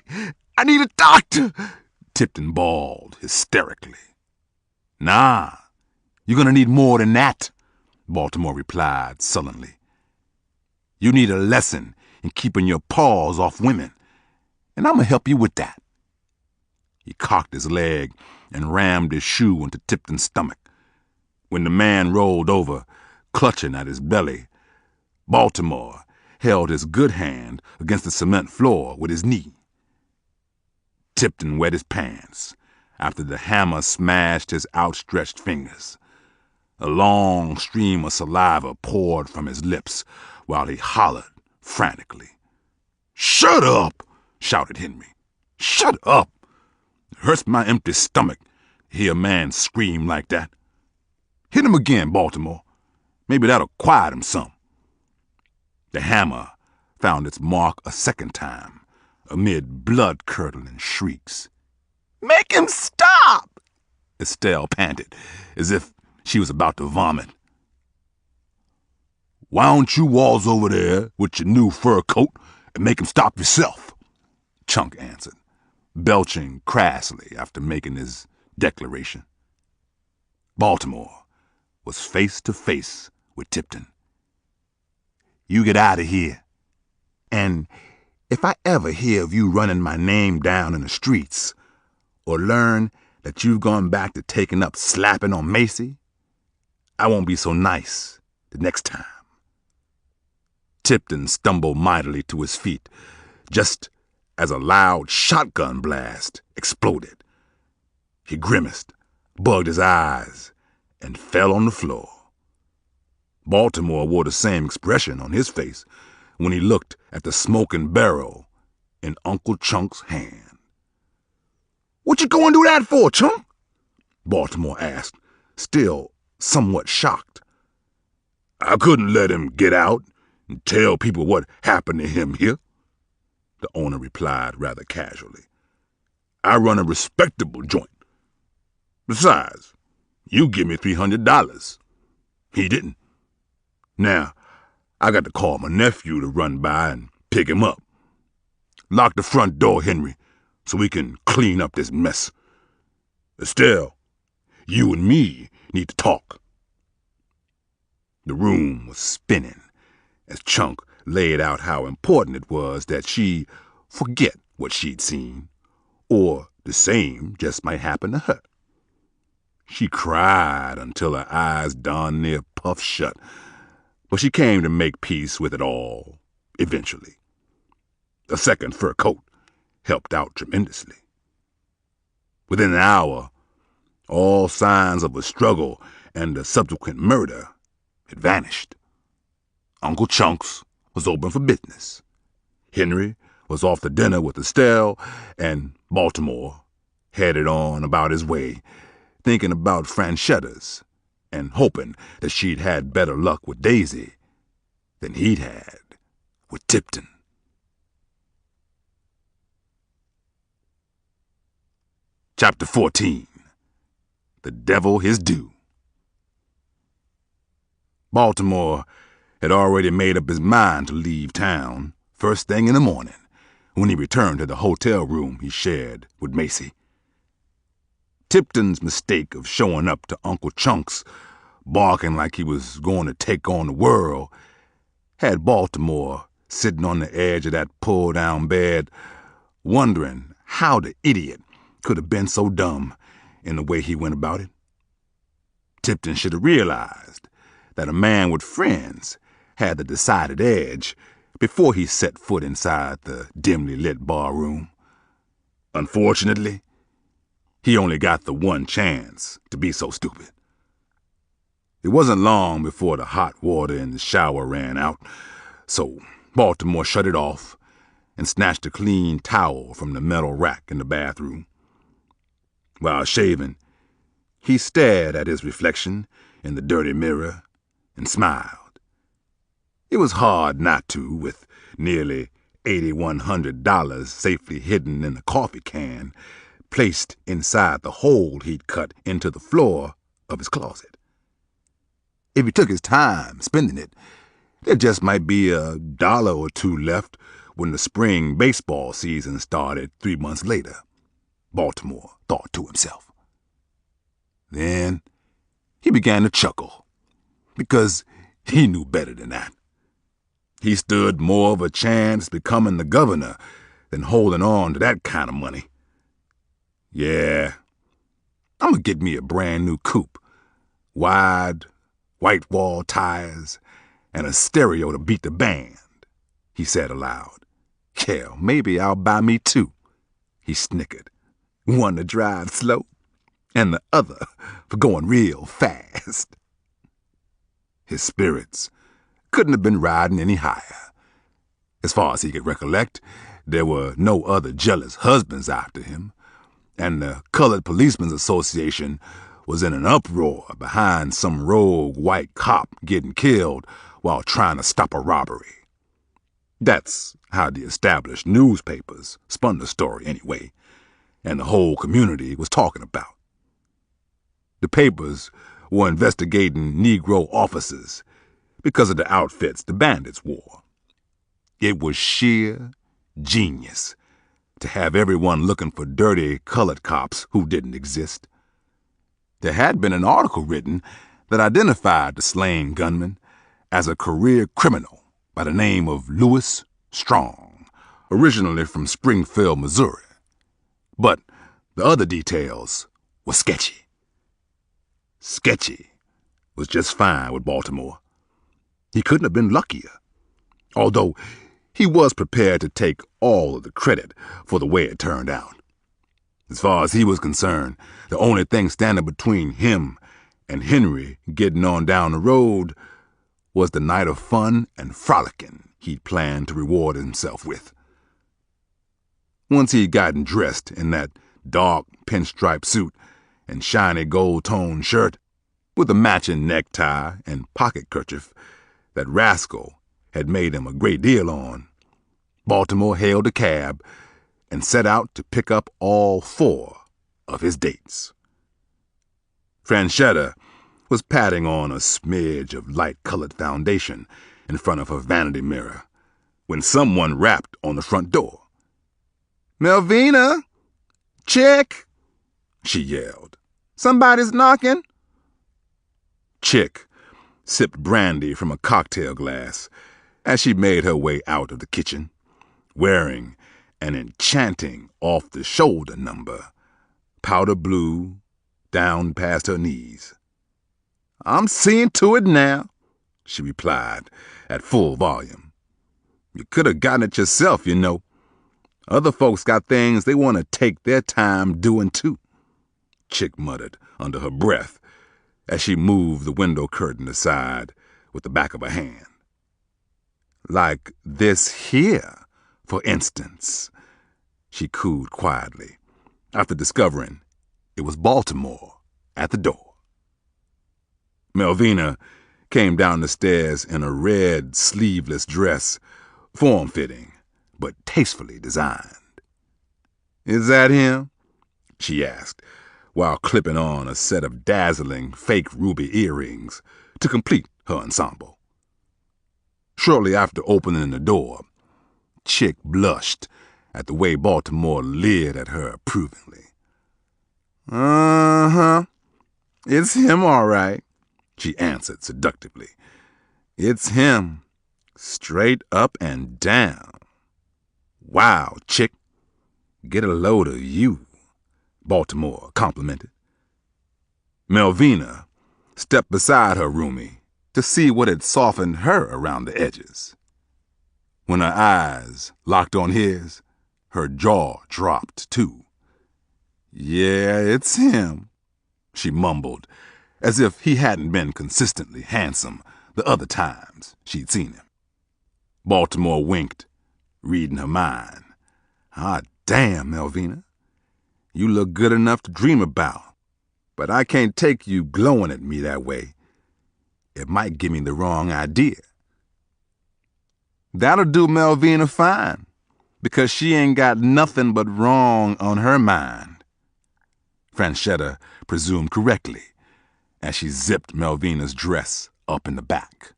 I need a doctor! Tipton bawled hysterically. Nah, you're gonna need more than that, Baltimore replied sullenly. You need a lesson in keeping your paws off women, and I'm gonna help you with that. He cocked his leg and rammed his shoe into Tipton's stomach. When the man rolled over, clutching at his belly, Baltimore held his good hand against the cement floor with his knee. Tipton wet his pants after the hammer smashed his outstretched fingers. A long stream of saliva poured from his lips while he hollered frantically. Shut up! Shouted Henry. Shut up! It hurts my empty stomach to hear a man scream like that. Hit him again, Baltimore. Maybe that'll quiet him some. The hammer found its mark a second time, amid blood-curdling shrieks. Make him stop! Estelle panted, as if she was about to vomit. Why don't you waltz over there with your new fur coat and make him stop yourself? Chunk answered, belching crassly after making his declaration. Baltimore was face to face with Tipton. You get out of here, and if I ever hear of you running my name down in the streets, or learn that you've gone back to taking up slapping on Macy, I won't be so nice the next time. Tipton stumbled mightily to his feet, just as a loud shotgun blast exploded. He grimaced, bugged his eyes, and fell on the floor. Baltimore wore the same expression on his face when he looked at the smoking barrel in Uncle Chunk's hand. What you going to do that for, Chunk? Baltimore asked, still somewhat shocked. "I couldn't let him get out and tell people what happened to him here," the owner replied rather casually. "I run a respectable joint. Besides, you give me $300. He didn't. Now, I got to call my nephew to run by and pick him up. Lock the front door, Henry, so we can clean up this mess. Estelle, you and me need to talk." The room was spinning as Chunk laid out how important it was that she forget what she'd seen, or the same just might happen to her. She cried until her eyes darn near puffed shut, but she came to make peace with it all eventually. A second fur coat helped out tremendously. Within an hour, all signs of a struggle and a subsequent murder had vanished. Uncle Chunks was open for business. Henry was off to dinner with Estelle, and Baltimore headed on about his way, thinking about Franchetta's and hoping that she'd had better luck with Daisy than he'd had with Tipton. Chapter 14. The Devil His Due. Baltimore had already made up his mind to leave town first thing in the morning when he returned to the hotel room he shared with Macy. Tipton's mistake of showing up to Uncle Chunk's barking like he was going to take on the world had Baltimore sitting on the edge of that pull-down bed, wondering how the idiot could have been so dumb in the way he went about it. Tipton should have realized that a man with friends had the decided edge before he set foot inside the dimly lit barroom. Unfortunately, he only got the one chance to be so stupid. It wasn't long before the hot water in the shower ran out, so Baltimore shut it off and snatched a clean towel from the metal rack in the bathroom. While shaving, he stared at his reflection in the dirty mirror and smiled. It was hard not to, with nearly $8,100 safely hidden in a coffee can, placed inside the hole he'd cut into the floor of his closet. If he took his time spending it, there just might be $1 or $2 left when the spring baseball season started 3 months later, Baltimore thought to himself. Then he began to chuckle, because he knew better than that. He stood more of a chance becoming the governor than holding on to that kind of money. Yeah, I'm gonna get me a brand new coupe, wide, white wall tires, and a stereo to beat the band, he said aloud. Hell, maybe I'll buy me 2, he snickered. One to drive slow, and the other for going real fast. His spirits couldn't have been riding any higher. As far as he could recollect, there were no other jealous husbands after him, and the Colored Policemen's Association was in an uproar behind some rogue white cop getting killed while trying to stop a robbery. That's how the established newspapers spun the story anyway, and the whole community was talking about. The papers were investigating Negro officers because of the outfits the bandits wore. It was sheer genius to have everyone looking for dirty colored cops who didn't exist. There had been an article written that identified the slain gunman as a career criminal by the name of Louis Strong, originally from Springfield, Missouri. But the other details were sketchy. Sketchy was just fine with Baltimore. He couldn't have been luckier, although he was prepared to take all of the credit for the way it turned out. As far as he was concerned, the only thing standing between him and Henry getting on down the road was the night of fun and frolicking he'd planned to reward himself with. Once he'd gotten dressed in that dark pinstripe suit and shiny gold-toned shirt, with a matching necktie and pocket kerchief that Rascal had made him a great deal on, Baltimore hailed a cab and set out to pick up all 4 of his dates. Franchetta was patting on a smidge of light-colored foundation in front of her vanity mirror when someone rapped on the front door. "Melvina! Chick!" she yelled. "Somebody's knocking." Chick sipped brandy from a cocktail glass as she made her way out of the kitchen, wearing an enchanting off-the-shoulder number, powder blue, down past her knees. "I'm seeing to it now," she replied at full volume. "You could have gotten it yourself, you know. Other folks got things they want to take their time doing, too," Chick muttered under her breath as she moved the window curtain aside with the back of her hand. "Like this here, for instance," she cooed quietly, after discovering it was Baltimore at the door. Melvina came down the stairs in a red sleeveless dress, form-fitting but tastefully designed. "Is that him?" she asked, while clipping on a set of dazzling fake ruby earrings to complete her ensemble. Shortly after opening the door, Chick blushed at the way Baltimore leered at her approvingly. "Uh-huh. It's him, all right," she answered seductively. "It's him, straight up and down. Wow, Chick, get a load of you," Baltimore complimented. Melvina stepped beside her roomie to see what had softened her around the edges. When her eyes locked on his, her jaw dropped too. "Yeah, it's him," she mumbled, as if he hadn't been consistently handsome the other times she'd seen him. Baltimore winked, reading her mind. "Ah, damn, Melvina. You look good enough to dream about, but I can't take you glowing at me that way. It might give me the wrong idea." "That'll do Melvina fine, because she ain't got nothing but wrong on her mind," Franchetta presumed correctly as she zipped Melvina's dress up in the back.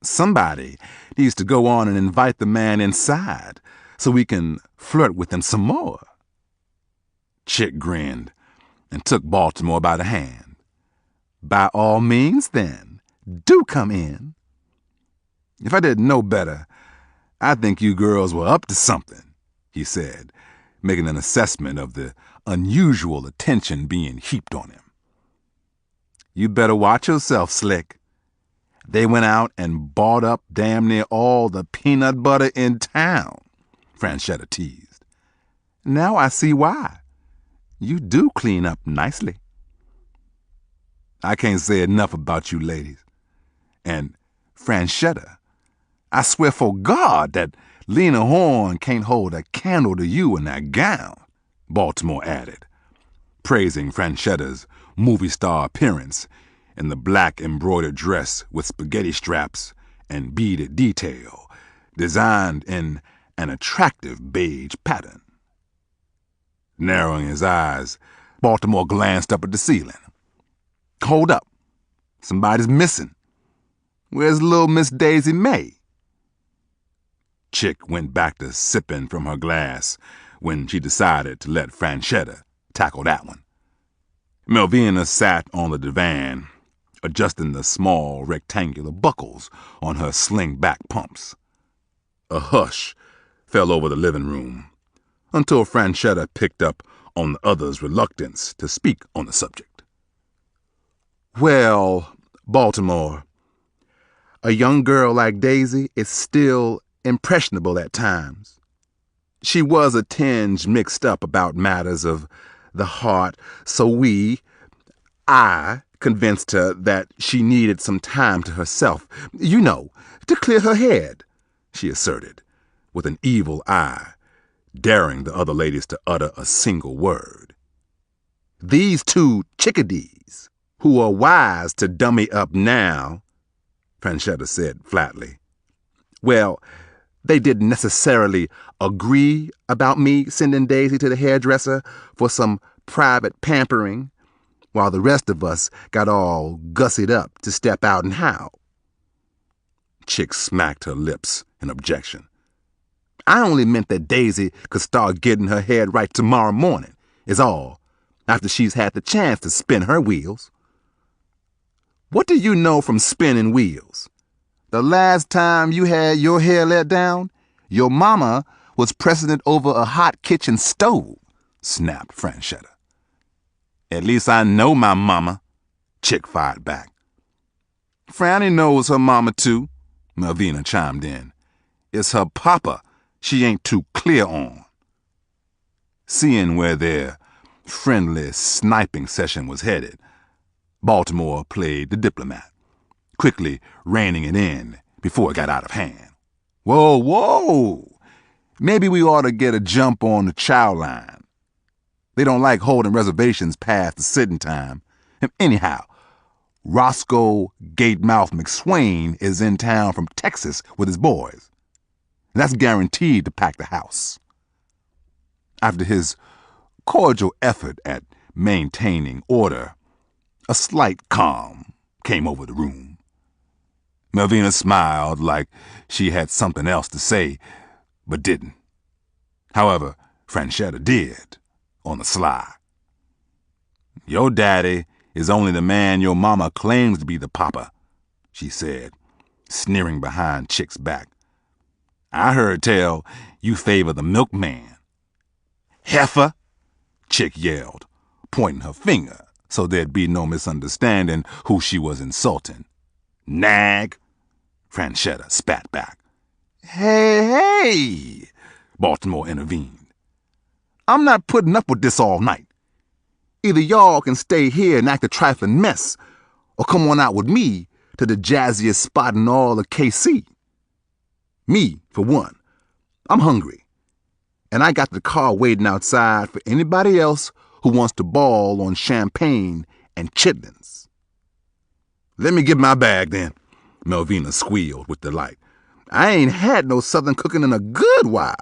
"Somebody needs to go on and invite the man inside so we can flirt with him some more." Chick grinned and took Baltimore by the hand. "By all means, then, do come in. If I didn't know better, I think you girls were up to something," he said, making an assessment of the unusual attention being heaped on him. "You better watch yourself, Slick. They went out and bought up damn near all the peanut butter in town," Franchetta teased. "Now I see why. You do clean up nicely." "I can't say enough about you ladies. And, Franchetta, I swear for God that Lena Horne can't hold a candle to you in that gown," Baltimore added, praising Franchetta's movie star appearance in the black embroidered dress with spaghetti straps and beaded detail, designed in an attractive beige pattern. Narrowing his eyes, Baltimore glanced up at the ceiling. "Hold up. Somebody's missing. Where's little Miss Daisy May?" Chick went back to sipping from her glass when she decided to let Franchetta tackle that one. Melvina sat on the divan, adjusting the small rectangular buckles on her sling-back pumps. A hush fell over the living room until Franchetta picked up on the other's reluctance to speak on the subject. "Well, Baltimore, a young girl like Daisy is still impressionable at times. She was a tinge mixed up about matters of the heart, so I convinced her that she needed some time to herself, you know, to clear her head," she asserted, with an evil eye, daring the other ladies to utter a single word. "These two chickadees who are wise to dummy up now, Franchetta said flatly. Well, they didn't necessarily agree about me sending Daisy to the hairdresser for some private pampering, while the rest of us got all gussied up to step out and howl. Chick smacked her lips in objection. I only meant that Daisy could start getting her head right tomorrow morning, is all, after she's had the chance to spin her wheels. What do you know from spinning wheels? The last time you had your hair let down, your mama was pressing it over a hot kitchen stove, snapped Franchetta. At least I know my mama, Chick fired back. Franny knows her mama too, Melvina chimed in. It's her papa she ain't too clear on. Seeing where their friendly sniping session was headed, Baltimore played the diplomat, quickly reining it in before it got out of hand. Whoa! Maybe we ought to get a jump on the chow line. They don't like holding reservations past the sitting time. Anyhow, Roscoe Gatemouth McSwain is in town from Texas with his boys. That's guaranteed to pack the house. After his cordial effort at maintaining order, a slight calm came over the room. Melvina smiled like she had something else to say, but didn't. However, Franchetta did, on the sly. Your daddy is only the man your mama claims to be the papa, she said, sneering behind Chick's back. I heard tell you favor the milkman. Heifer, Chick yelled, pointing her finger so there'd be no misunderstanding who she was insulting. Nag, Franchetta spat back. Hey, Baltimore intervened. I'm not putting up with this all night. Either y'all can stay here and act a trifling mess, or come on out with me to the jazziest spot in all of KC. Me, for one. I'm hungry, and I got the car waiting outside for anybody else who wants to ball on champagne and chitlins. Let me get my bag, then, Melvina squealed with delight. I ain't had no Southern cooking in a good while.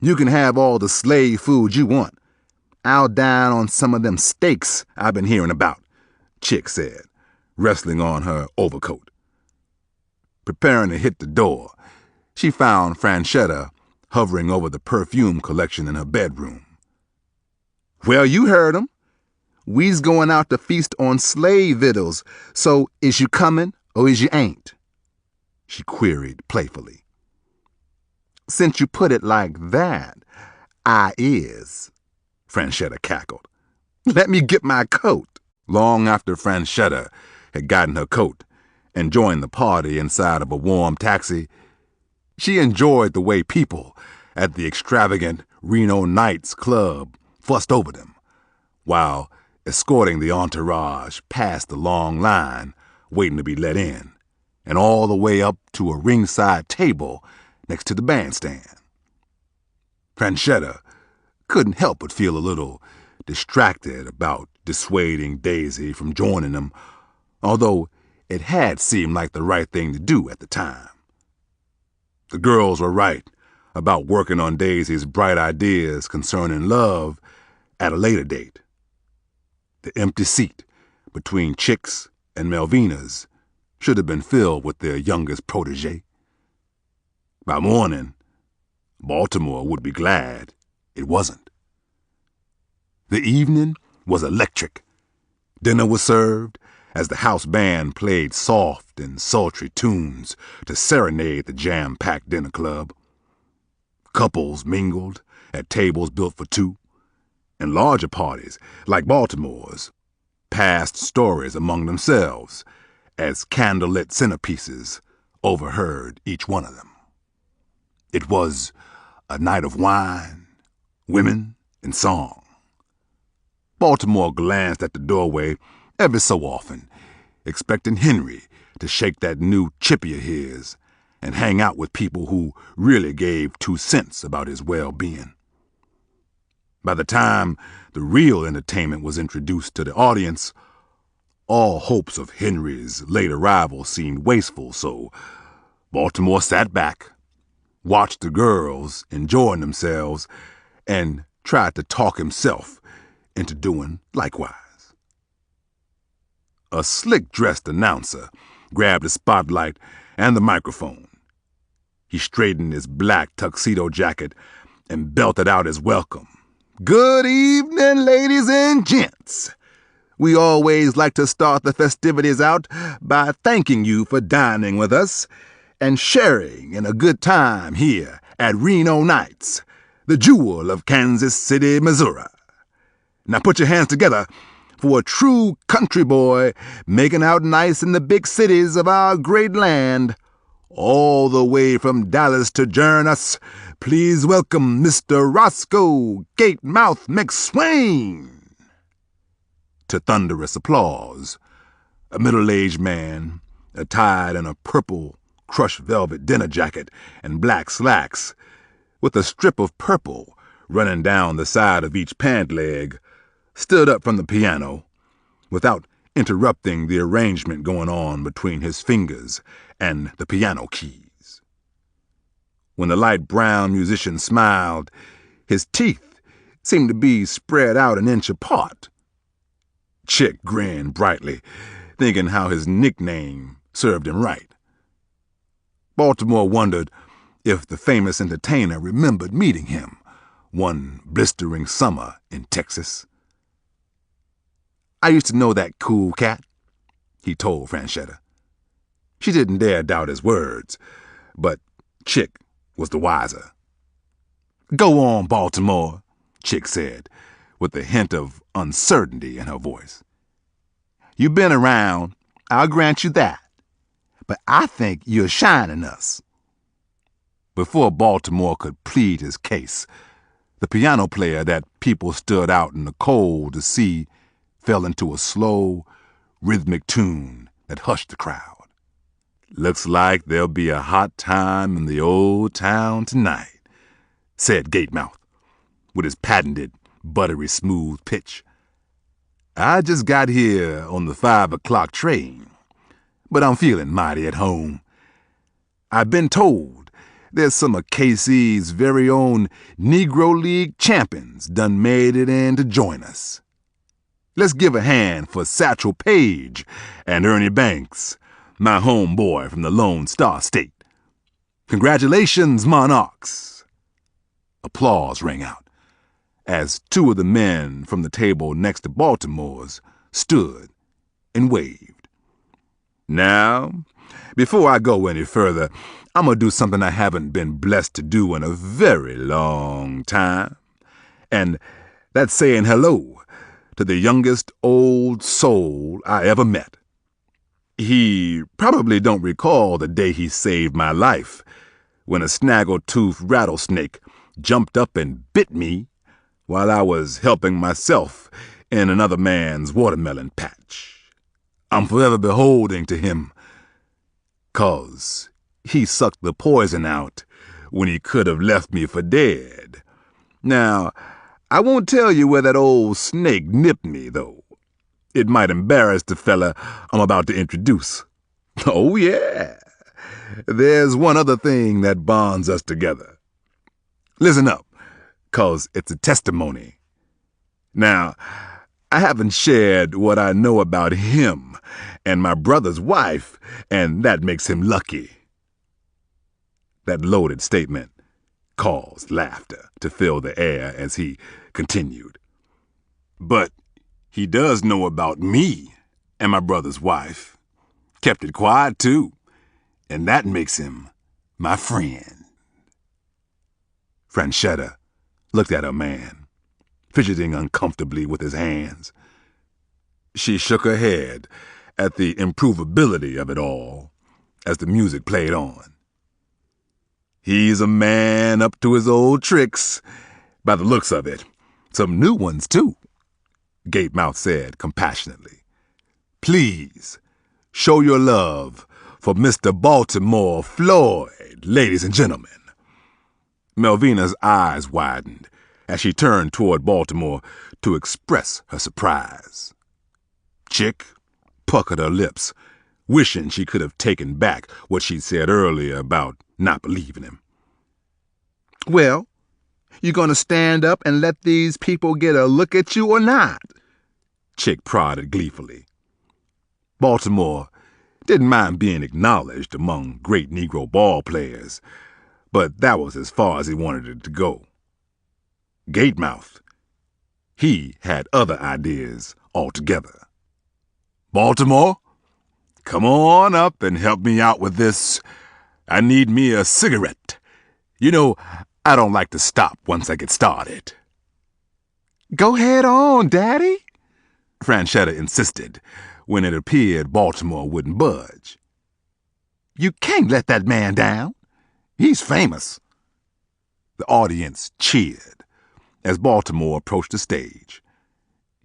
You can have all the slave food you want. I'll dine on some of them steaks I've been hearing about, Chick said, wrestling on her overcoat. Preparing to hit the door, she found Franchetta hovering over the perfume collection in her bedroom. Well, you heard 'em. We's going out to feast on slave victuals, so is you coming or is you ain't? She queried playfully. Since you put it like that, I is, Franchetta cackled. Let me get my coat. Long after Franchetta had gotten her coat and joined the party inside of a warm taxi, she enjoyed the way people at the extravagant Reno Nights Club fussed over them, while escorting the entourage past the long line waiting to be let in, and all the way up to a ringside table next to the bandstand. Franchetta couldn't help but feel a little distracted about dissuading Daisy from joining them, although it had seemed like the right thing to do at the time. The girls were right about working on Daisy's bright ideas concerning love at a later date. The empty seat between Chick's and Melvina's should have been filled with their youngest protege. By morning, Baltimore would be glad it wasn't. The evening was electric. Dinner was served as the house band played soft and sultry tunes to serenade the jam-packed dinner club. Couples mingled at tables built for two, and larger parties, like Baltimore's, passed stories among themselves as candlelit centerpieces overheard each one of them. It was a night of wine, women, and song. Baltimore glanced at the doorway every so often, expecting Henry to shake that new chippy of his and hang out with people who really gave 2 cents about his well-being. By the time the real entertainment was introduced to the audience, All hopes of Henry's late arrival seemed wasteful, so Baltimore sat back, watched the girls enjoying themselves, and tried to talk himself into doing likewise. A slick-dressed announcer grabbed the spotlight and the microphone. He straightened his black tuxedo jacket and belted out his welcome. "Good evening, ladies and gents. We always like to start the festivities out by thanking you for dining with us and sharing in a good time here at Reno Nights, the jewel of Kansas City, Missouri. Now put your hands together for a true country boy making out nice in the big cities of our great land. All the way from Dallas to join us, please welcome Mr. Roscoe Gatemouth McSwain." To thunderous applause, a middle-aged man, attired in a purple crushed velvet dinner jacket and black slacks, with a strip of purple running down the side of each pant leg, stood up from the piano without interrupting the arrangement going on between his fingers and the piano keys. When the light brown musician smiled, his teeth seemed to be spread out an inch apart. Chick grinned brightly, thinking how his nickname served him right. Baltimore wondered if the famous entertainer remembered meeting him one blistering summer in Texas. "I used to know that cool cat," he told Franchetta. She didn't dare doubt his words, but Chick was the wiser. "Go on, Baltimore," Chick said, with a hint of uncertainty in her voice. "You've been around, I'll grant you that, but I think you're shining us." Before Baltimore could plead his case, the piano player that people stood out in the cold to see fell into a slow, rhythmic tune that hushed the crowd. "Looks like there'll be a hot time in the old town tonight," said Gatemouth, with his patented, buttery smooth pitch. "I just got here on the 5 o'clock train, but I'm feeling mighty at home. I've been told there's some of KC's very own Negro League champions done made it in to join us. Let's give a hand for Satchel Paige and Ernie Banks, my homeboy from the Lone Star State. Congratulations, Monarchs." Applause rang out as two of the men from the table next to Baltimore's stood and waved. "Now, before I go any further, I'm going to do something I haven't been blessed to do in a very long time, and that's saying hello to the youngest old soul I ever met. He probably don't recall the day he saved my life, when a snaggle-toothed rattlesnake jumped up and bit me while I was helping myself in another man's watermelon patch. I'm forever beholding to him, 'cause he sucked the poison out when he could have left me for dead. Now, I won't tell you where that old snake nipped me, though. It might embarrass the fella I'm about to introduce. Oh, yeah. There's one other thing that bonds us together. Listen up, 'cause it's a testimony. Now, I haven't shared what I know about him and my brother's wife, and that makes him lucky." That loaded statement caused laughter to fill the air as he continued. "But he does know about me and my brother's wife. Kept it quiet, too, and that makes him my friend." Franchetta looked at her man, fidgeting uncomfortably with his hands. She shook her head at the improvability of it all as the music played on. "He's a man up to his old tricks, by the looks of it. Some new ones, too," Gatemouth said compassionately. "Please show your love for Mr. Baltimore Floyd, ladies and gentlemen." Melvina's eyes widened as she turned toward Baltimore to express her surprise. Chick puckered her lips, wishing she could have taken back what she'd said earlier about not believing him. Well, you gonna stand up and let these people get a look at you or not? Chick prodded gleefully. Baltimore didn't mind being acknowledged among great Negro ball players, but that was as far as he wanted it to go. Gatemouth, he had other ideas altogether. Baltimore, come on up and help me out with this. I need me a cigarette. You know, I don't like to stop once I get started. Go head on, Daddy, Franchetta insisted when it appeared Baltimore wouldn't budge. You can't let that man down. He's famous. The audience cheered as Baltimore approached the stage.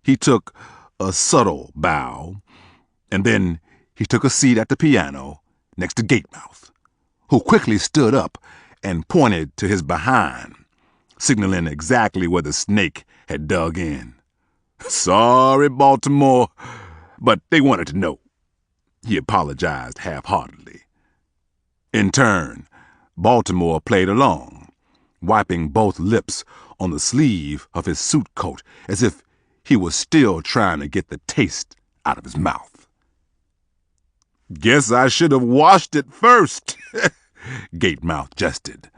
He took a subtle bow, and then he took a seat at the piano next to Gatemouth, who quickly stood up and pointed to his behind, signaling exactly where the snake had dug in. Sorry, Baltimore, but they wanted to know. He apologized half-heartedly. In turn, Baltimore played along, wiping both lips on the sleeve of his suit coat as if he was still trying to get the taste out of his mouth. Guess I should have washed it first, Gatemouth jested,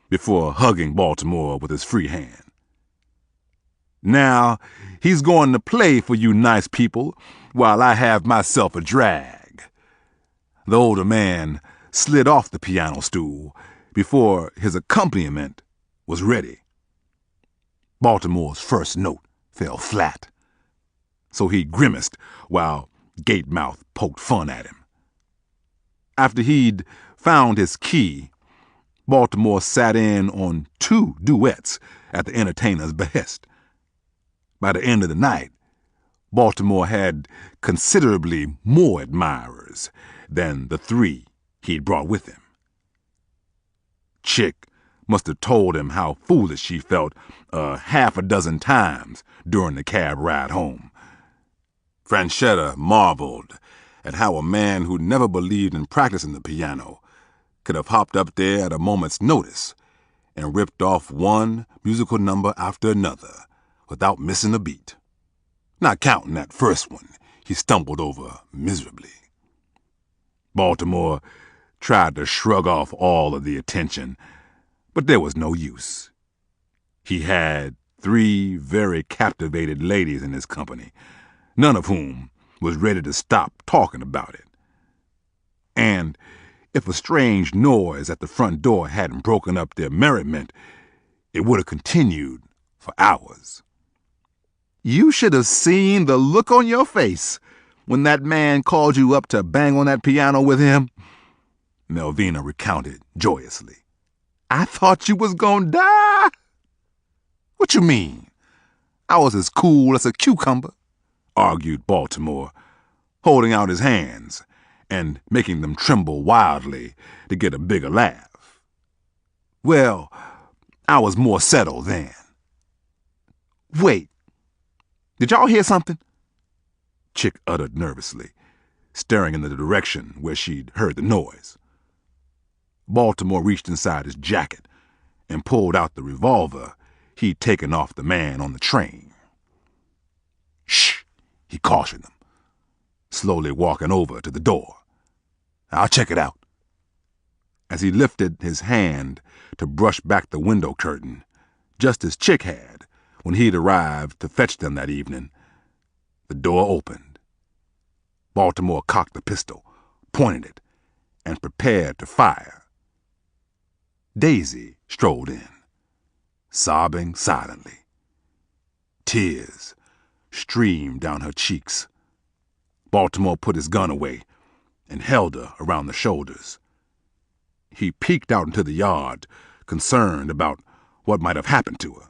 before hugging Baltimore with his free hand. Now, he's going to play for you nice people while I have myself a drag. The older man slid off the piano stool before his accompaniment was ready. Baltimore's first note fell flat, so he grimaced while Gatemouth poked fun at him. After he'd found his key, Baltimore sat in on 2 duets at the entertainer's behest. By the end of the night, Baltimore had considerably more admirers than the 3 he'd brought with him. Chick must have told him how foolish she felt half a dozen times during the cab ride home. Franchetta marveled at how a man who never believed in practicing the piano could have hopped up there at a moment's notice and ripped off one musical number after another without missing a beat. Not counting that first one he stumbled over miserably. Baltimore tried to shrug off all of the attention, but there was no use. He had 3 very captivated ladies in his company, none of whom was ready to stop talking about it. And if a strange noise at the front door hadn't broken up their merriment, it would have continued for hours. You should have seen the look on your face when that man called you up to bang on that piano with him, Melvina recounted joyously. I thought you was gonna die. What you mean? I was as cool as a cucumber, argued Baltimore, holding out his hands and making them tremble wildly to get a bigger laugh. Well, I was more settled then. Wait, did y'all hear something? Chick uttered nervously, staring in the direction where she'd heard the noise. Baltimore reached inside his jacket and pulled out the revolver he'd taken off the man on the train. Shh, he cautioned them, slowly walking over to the door. I'll check it out. As he lifted his hand to brush back the window curtain, just as Chick had when he'd arrived to fetch them that evening, the door opened. Baltimore cocked the pistol, pointed it, and prepared to fire. Daisy strolled in, sobbing silently. Tears streamed down her cheeks. Baltimore put his gun away and held her around the shoulders. He peeked out into the yard, concerned about what might have happened to her.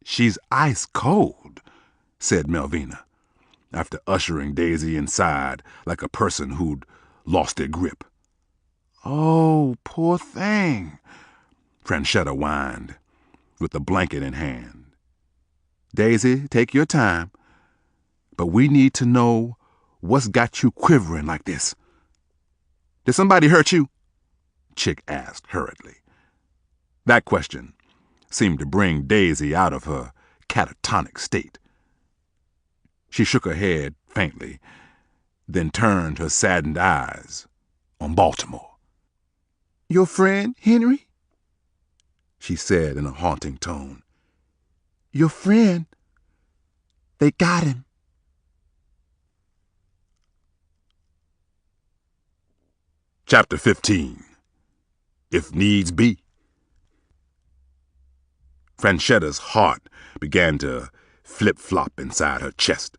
She's ice cold, said Melvina, after ushering Daisy inside like a person who'd lost their grip. Oh, poor thing, Franchetta whined, with the blanket in hand. Daisy, take your time, but we need to know What's got you quivering like this? Did somebody hurt you? Chick asked hurriedly. That question seemed to bring Daisy out of her catatonic state. She shook her head faintly, then turned her saddened eyes on Baltimore. Your friend, Henry? She said in a haunting tone. Your friend. They got him. Chapter 15. If Needs Be. Franchetta's heart began to flip-flop inside her chest.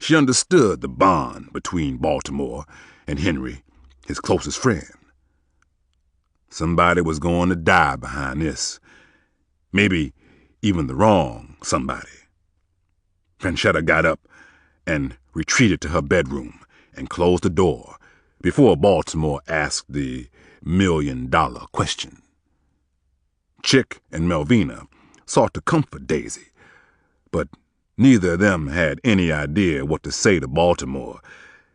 She understood the bond between Baltimore and Henry, his closest friend. Somebody was going to die behind this. Maybe even the wrong somebody. Franchetta got up and retreated to her bedroom and closed the door before Baltimore asked the million-dollar question. Chick and Melvina sought to comfort Daisy, but neither of them had any idea what to say to Baltimore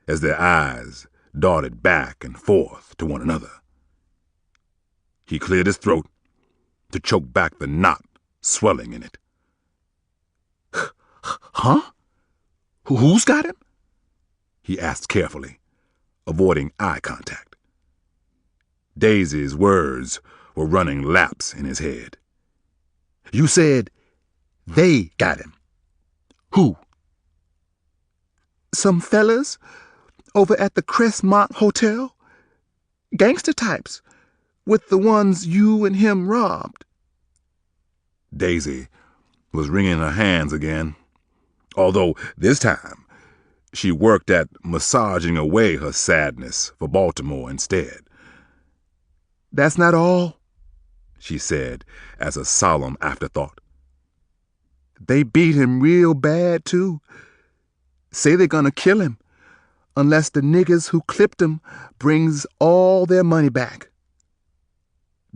as their eyes darted back and forth to one another. He cleared his throat to choke back the knot swelling in it. Huh? Who's got him? He asked carefully, avoiding eye contact. Daisy's words were running laps in his head. You said they got him. Who? Some fellas over at the Crestmont Hotel. Gangster types, with the ones you and him robbed. Daisy was wringing her hands again, although this time she worked at massaging away her sadness for Baltimore instead. That's not all, she said as a solemn afterthought. They beat him real bad, too. Say they're gonna kill him, unless the niggers who clipped him brings all their money back.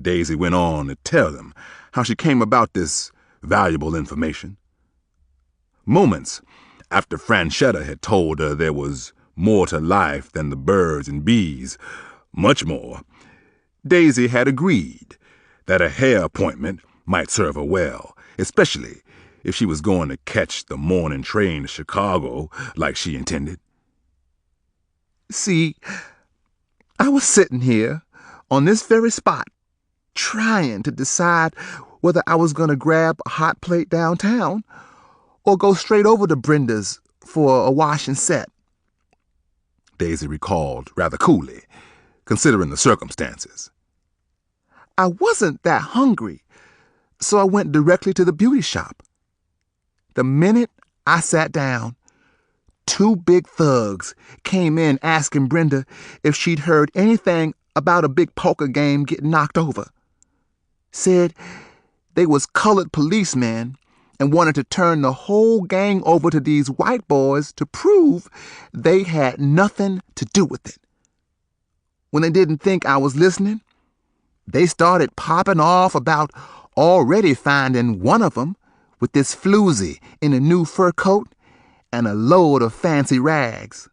Daisy went on to tell them how she came about this valuable information. Moments after Franchetta had told her there was more to life than the birds and bees, much more, Daisy had agreed that a hair appointment might serve her well, especially if she was going to catch the morning train to Chicago like she intended. See, I was sitting here on this very spot, trying to decide whether I was going to grab a hot plate downtown or go straight over to Brenda's for a wash and set. Daisy recalled rather coolly, considering the circumstances. I wasn't that hungry, so I went directly to the beauty shop. The minute I sat down, two big thugs came in asking Brenda if she'd heard anything about a big poker game getting knocked over. Said they was colored policemen and wanted to turn the whole gang over to these white boys to prove they had nothing to do with it. When they didn't think I was listening, they started popping off about already finding one of them with this floozy in a new fur coat and a load of fancy rags.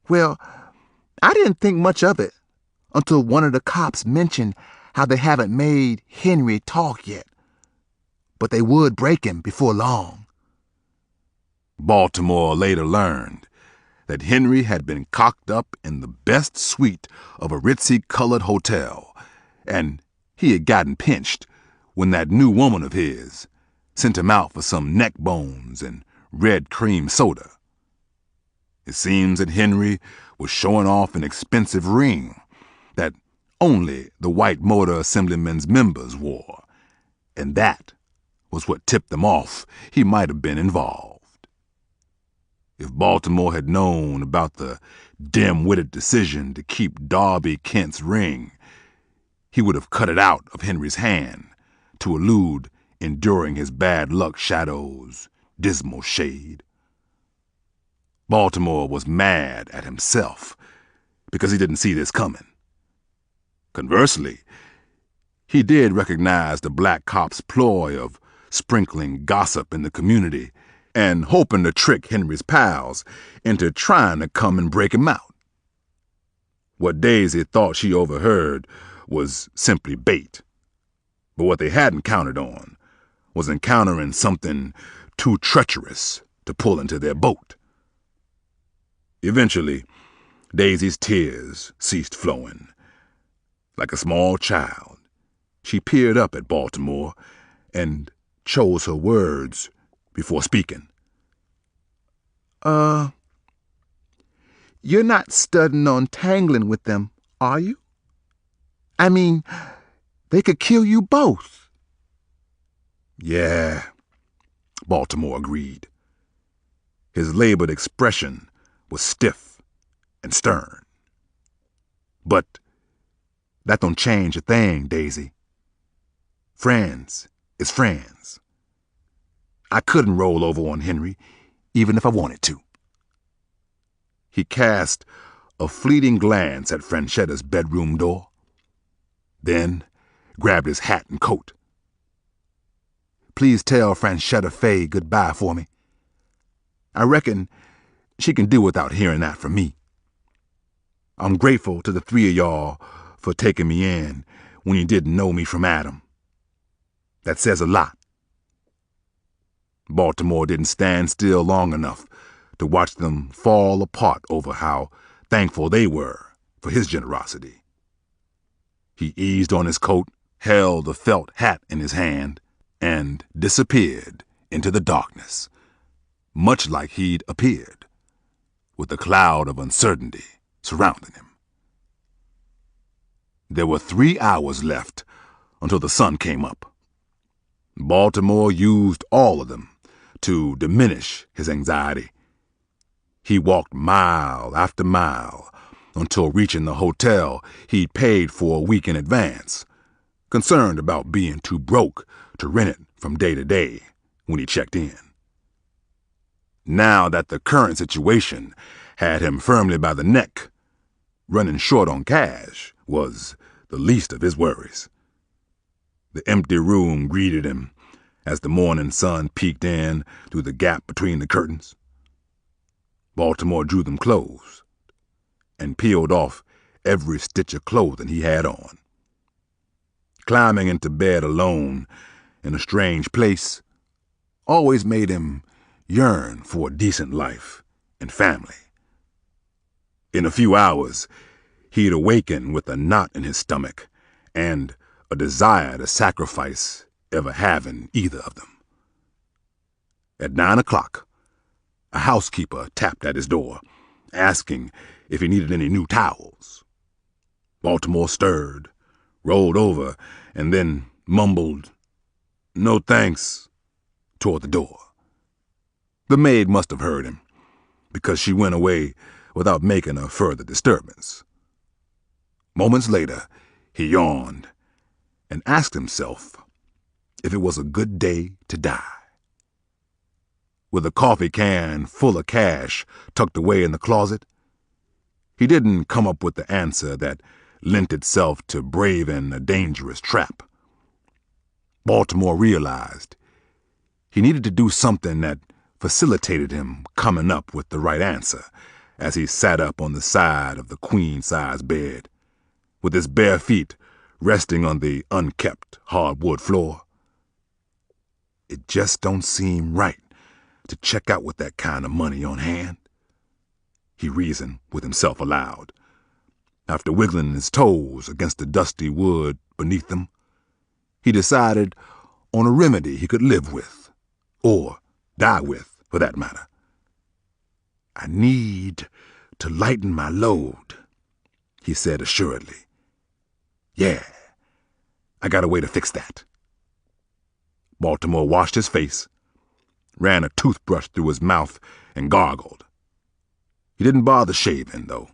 Well, I didn't think much of it until one of the cops mentioned how they haven't made Henry talk yet, but they would break him before long. Baltimore later learned that Henry had been cocked up in the best suite of a ritzy-colored hotel, and he had gotten pinched when that new woman of his sent him out for some neck bones and red cream soda. It seems that Henry was showing off an expensive ring that only the White Motor Assemblyman's members wore, and that was what tipped them off he might have been involved. If Baltimore had known about the dim-witted decision to keep Darby Kent's ring, he would have cut it out of Henry's hand to elude enduring his bad luck shadow's dismal shade. Baltimore was mad at himself because he didn't see this coming. Conversely, he did recognize the black cop's ploy of sprinkling gossip in the community and hoping to trick Henry's pals into trying to come and break him out. What Daisy thought she overheard was simply bait, but what they hadn't counted on was encountering something too treacherous to pull into their boat. Eventually, Daisy's tears ceased flowing. Like a small child, she peered up at Baltimore and chose her words before speaking. You're not studying on tangling with them, are you? I mean, they could kill you both. Yeah, Baltimore agreed. His labored expression was stiff and stern. But that don't change a thing, Daisy. Friends is friends. I couldn't roll over on Henry, even if I wanted to. He cast a fleeting glance at Franchetta's bedroom door, then grabbed his hat and coat. Please tell Franchetta Fay goodbye for me. I reckon she can do without hearing that from me. I'm grateful to the three of y'all for taking me in when you didn't know me from Adam. That says a lot. Baltimore didn't stand still long enough to watch them fall apart over how thankful they were for his generosity. He eased on his coat, held the felt hat in his hand, and disappeared into the darkness, much like he'd appeared, with a cloud of uncertainty surrounding him. There were 3 hours left until the sun came up. Baltimore used all of them to diminish his anxiety. He walked mile after mile until reaching the hotel he'd paid for a week in advance, concerned about being too broke to rent it from day to day when he checked in. Now that the current situation had him firmly by the neck, running short on cash was the least of his worries. The empty room greeted him as the morning sun peeked in through the gap between the curtains. Baltimore drew them closed and peeled off every stitch of clothing he had on. Climbing into bed alone in a strange place always made him yearn for a decent life and family. In a few hours, he'd awaken with a knot in his stomach and a desire to sacrifice ever having either of them. At 9 o'clock, a housekeeper tapped at his door, asking if he needed any new towels. Baltimore stirred, rolled over, and then mumbled, "No thanks," toward the door. The maid must have heard him, because she went away without making a further disturbance. Moments later, he yawned and asked himself if it was a good day to die. With a coffee can full of cash tucked away in the closet, he didn't come up with the answer that lent itself to braving a dangerous trap. Baltimore realized he needed to do something that facilitated him coming up with the right answer as he sat up on the side of the queen-size bed, with his bare feet resting on the unkept hardwood floor. It just don't seem right to check out with that kind of money on hand, he reasoned with himself aloud. After wiggling his toes against the dusty wood beneath them, he decided on a remedy he could live with, or die with, for that matter. "I need to lighten my load," he said assuredly. "Yeah, I got a way to fix that." Baltimore washed his face, ran a toothbrush through his mouth, and gargled. He didn't bother shaving, though,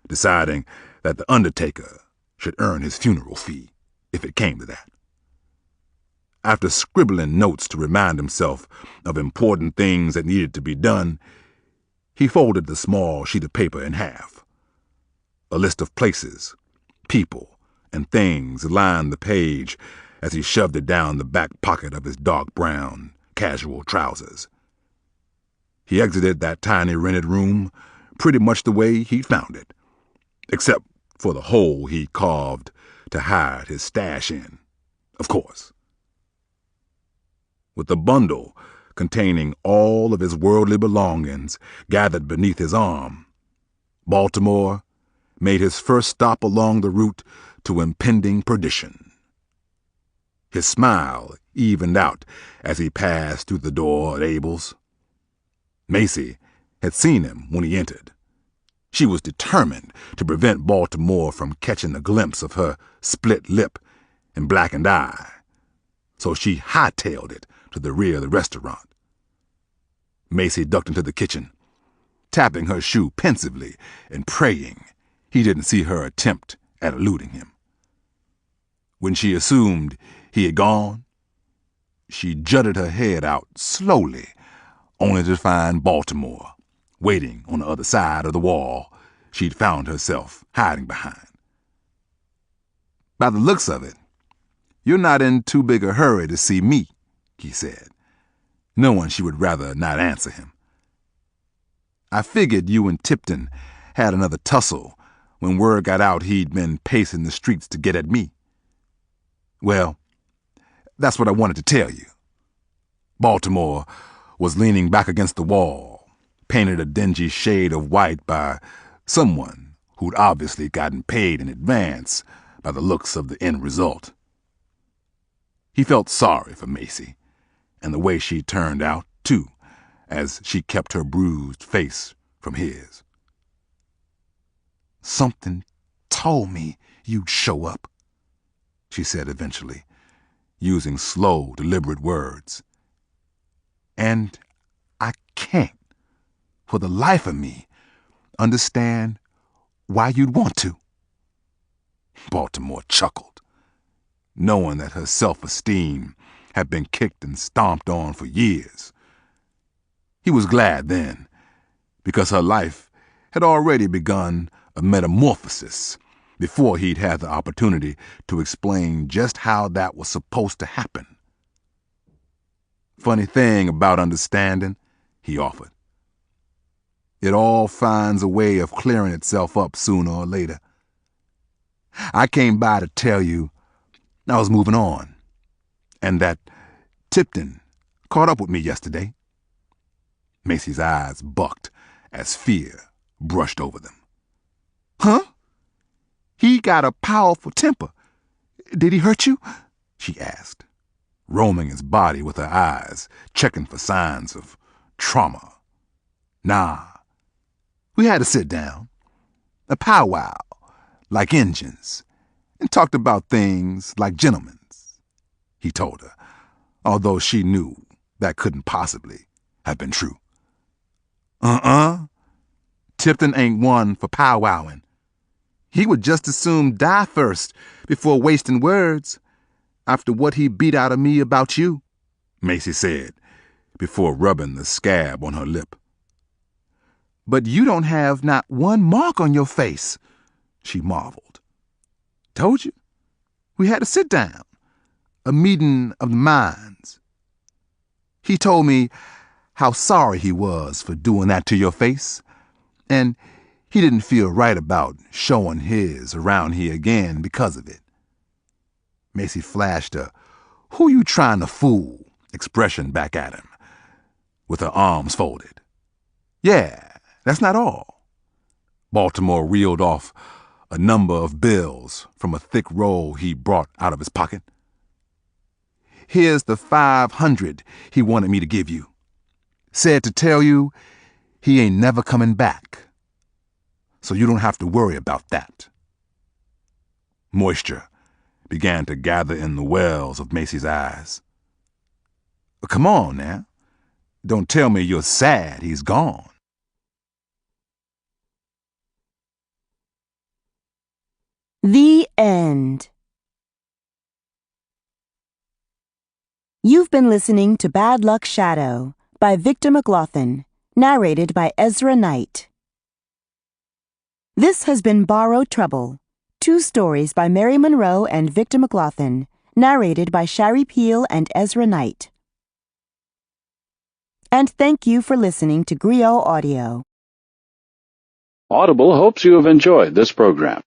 deciding that the undertaker should earn his funeral fee, if it came to that. After scribbling notes to remind himself of important things that needed to be done, he folded the small sheet of paper in half. A list of places, people, and things lined the page as he shoved it down the back pocket of his dark brown, casual trousers. He exited that tiny rented room pretty much the way he'd found it, except for the hole he carved to hide his stash in, of course. With the bundle containing all of his worldly belongings gathered beneath his arm, Baltimore made his first stop along the route to impending perdition. His smile evened out as he passed through the door at Abel's. Macy had seen him when he entered. She was determined to prevent Baltimore from catching a glimpse of her split lip and blackened eye, so she hightailed it to the rear of the restaurant. Macy ducked into the kitchen, tapping her shoe pensively and praying he didn't see her attempt at eluding him. When she assumed he had gone, she jutted her head out slowly, only to find Baltimore waiting on the other side of the wall she'd found herself hiding behind. "By the looks of it, you're not in too big a hurry to see me," he said, knowing she would rather not answer him. "I figured you and Tipton had another tussle when word got out he'd been pacing the streets to get at me. Well, that's what I wanted to tell you." Baltimore was leaning back against the wall, painted a dingy shade of white by someone who'd obviously gotten paid in advance by the looks of the end result. He felt sorry for Macy, and the way she turned out, too, as she kept her bruised face from his. "Something told me you'd show up," she said eventually, using slow, deliberate words. "And I can't, for the life of me, understand why you'd want to." Baltimore chuckled, knowing that her self-esteem had been kicked and stomped on for years. He was glad then, because her life had already begun a metamorphosis before he'd had the opportunity to explain just how that was supposed to happen. "Funny thing about understanding," he offered. "It all finds a way of clearing itself up sooner or later. I came by to tell you I was moving on, and that Tipton caught up with me yesterday." Macy's eyes bucked as fear brushed over them. "Huh? He got a powerful temper. Did he hurt you?" she asked, roaming his body with her eyes, checking for signs of trauma. "Nah. We had to sit down, a powwow, like Injuns, and talked about things like gentlemen," he told her, although she knew that couldn't possibly have been true. Tipton ain't one for powwowing. He would just as soon die first before wasting words after what he beat out of me about you," Macy said, before rubbing the scab on her lip. "But you don't have not one mark on your face," she marveled. "Told you. We had to sit down. A meeting of the minds. He told me how sorry he was for doing that to your face, and he didn't feel right about showing his around here again because of it." Macy flashed a "who you trying to fool" expression back at him, with her arms folded. "Yeah, that's not all." Baltimore reeled off a number of bills from a thick roll he brought out of his pocket. "Here's the $500 he wanted me to give you. Said to tell you he ain't never coming back, so you don't have to worry about that." Moisture began to gather in the wells of Macy's eyes. "Come on now. Don't tell me you're sad he's gone." The end. You've been listening to Bad Luck Shadow by Victor McGlothin, narrated by Ezra Knight. This has been Borrowed Trouble, 2 stories by Mary Monroe and Victor McGlothin, narrated by Shari Peel and Ezra Knight. And thank you for listening to Griot Audio. Audible hopes you have enjoyed this program.